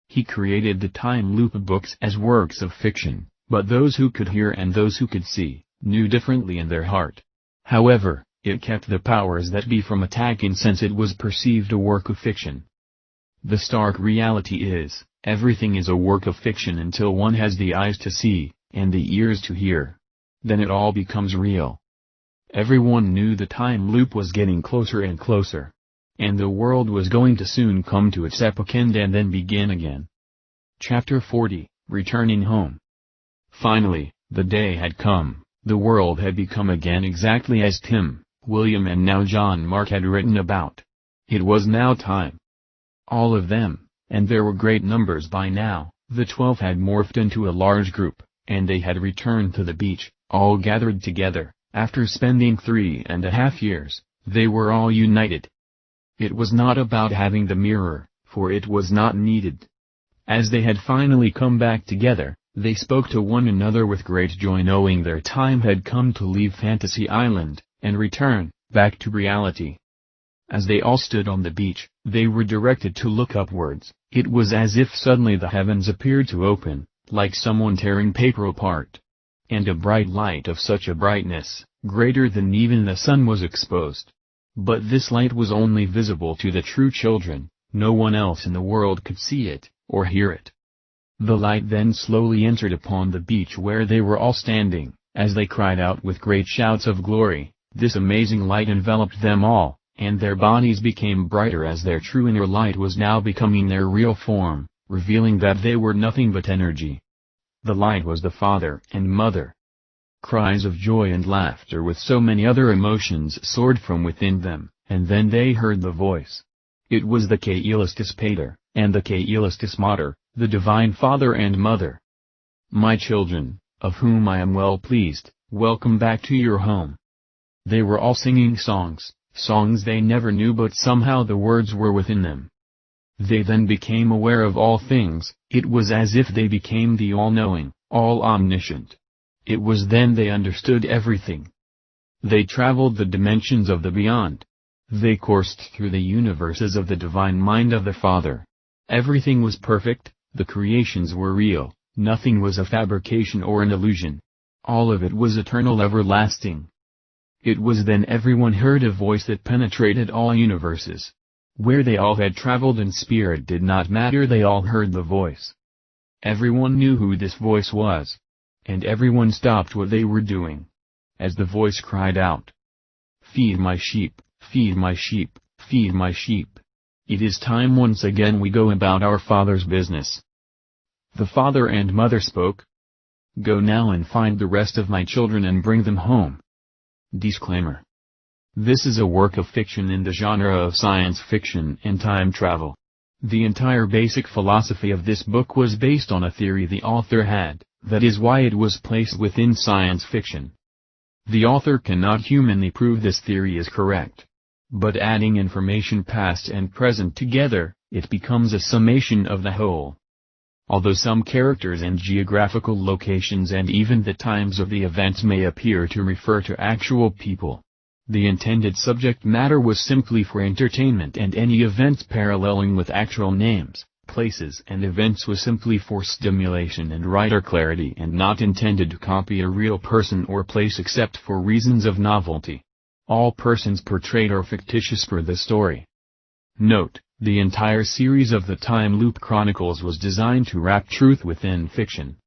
He created the time loop books as works of fiction, but those who could hear and those who could see, knew differently in their heart. However, it kept the powers that be from attacking, since it was perceived a work of fiction. The stark reality is, everything is a work of fiction until one has the eyes to see, and the ears to hear. Then it all becomes real. Everyone knew the time loop was getting closer and closer. And the world was going to soon come to its epic end and then begin again. Chapter 40, Returning Home. Finally, the day had come, the world had become again exactly as Tim, William and now John Mark had written about. It was now time. All of them, and there were great numbers by now, the 12 had morphed into a large group, and they had returned to the beach, all gathered together. After spending 3.5 years, they were all united. It was not about having the mirror, for it was not needed. As they had finally come back together, they spoke to one another with great joy, knowing their time had come to leave Fantasy Island, and return, back to reality. As they all stood on the beach, they were directed to look upwards. It was as if suddenly the heavens appeared to open, like someone tearing paper apart. And a bright light of such a brightness, greater than even the sun, was exposed. But this light was only visible to the true children, no one else in the world could see it, or hear it. The light then slowly entered upon the beach where they were all standing. As they cried out with great shouts of glory, this amazing light enveloped them all, and their bodies became brighter as their true inner light was now becoming their real form, revealing that they were nothing but energy. The light was the Father and Mother. Cries of joy and laughter with so many other emotions soared from within them, and then they heard the voice. It was the Caelestis Pater, and the Caelestis Mater, the Divine Father and Mother. My children, of whom I am well pleased, welcome back to your home. They were all singing songs they never knew, but somehow the words were within them. They then became aware of all things. It was as if they became the all-knowing, all-omniscient. It was then they understood everything. They traveled the dimensions of the beyond. They coursed through the universes of the divine mind of the Father. Everything was perfect, the creations were real, nothing was a fabrication or an illusion. All of it was eternal, everlasting. It was then everyone heard a voice that penetrated all universes. Where they all had traveled in spirit did not matter, they all heard the voice. Everyone knew who this voice was. And everyone stopped what they were doing. As the voice cried out, "Feed my sheep, feed my sheep, feed my sheep. It is time once again we go about our Father's business." The Father and Mother spoke. "Go now and find the rest of my children and bring them home." Disclaimer. This is a work of fiction in the genre of science fiction and time travel. The entire basic philosophy of this book was based on a theory the author had. That is why it was placed within science fiction. The author cannot humanly prove this theory is correct. But adding information past and present together, it becomes a summation of the whole. Although some characters and geographical locations and even the times of the events may appear to refer to actual people, the intended subject matter was simply for entertainment, and any events paralleling with actual names, places and events was simply for stimulation and writer clarity, and not intended to copy a real person or place except for reasons of novelty. All persons portrayed are fictitious for the story. Note, the entire series of the Time Loop Chronicles was designed to wrap truth within fiction.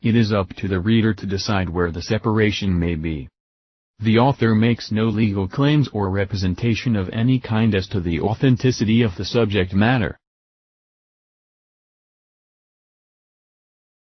It is up to the reader to decide where the separation may be. The author makes no legal claims or representation of any kind as to the authenticity of the subject matter.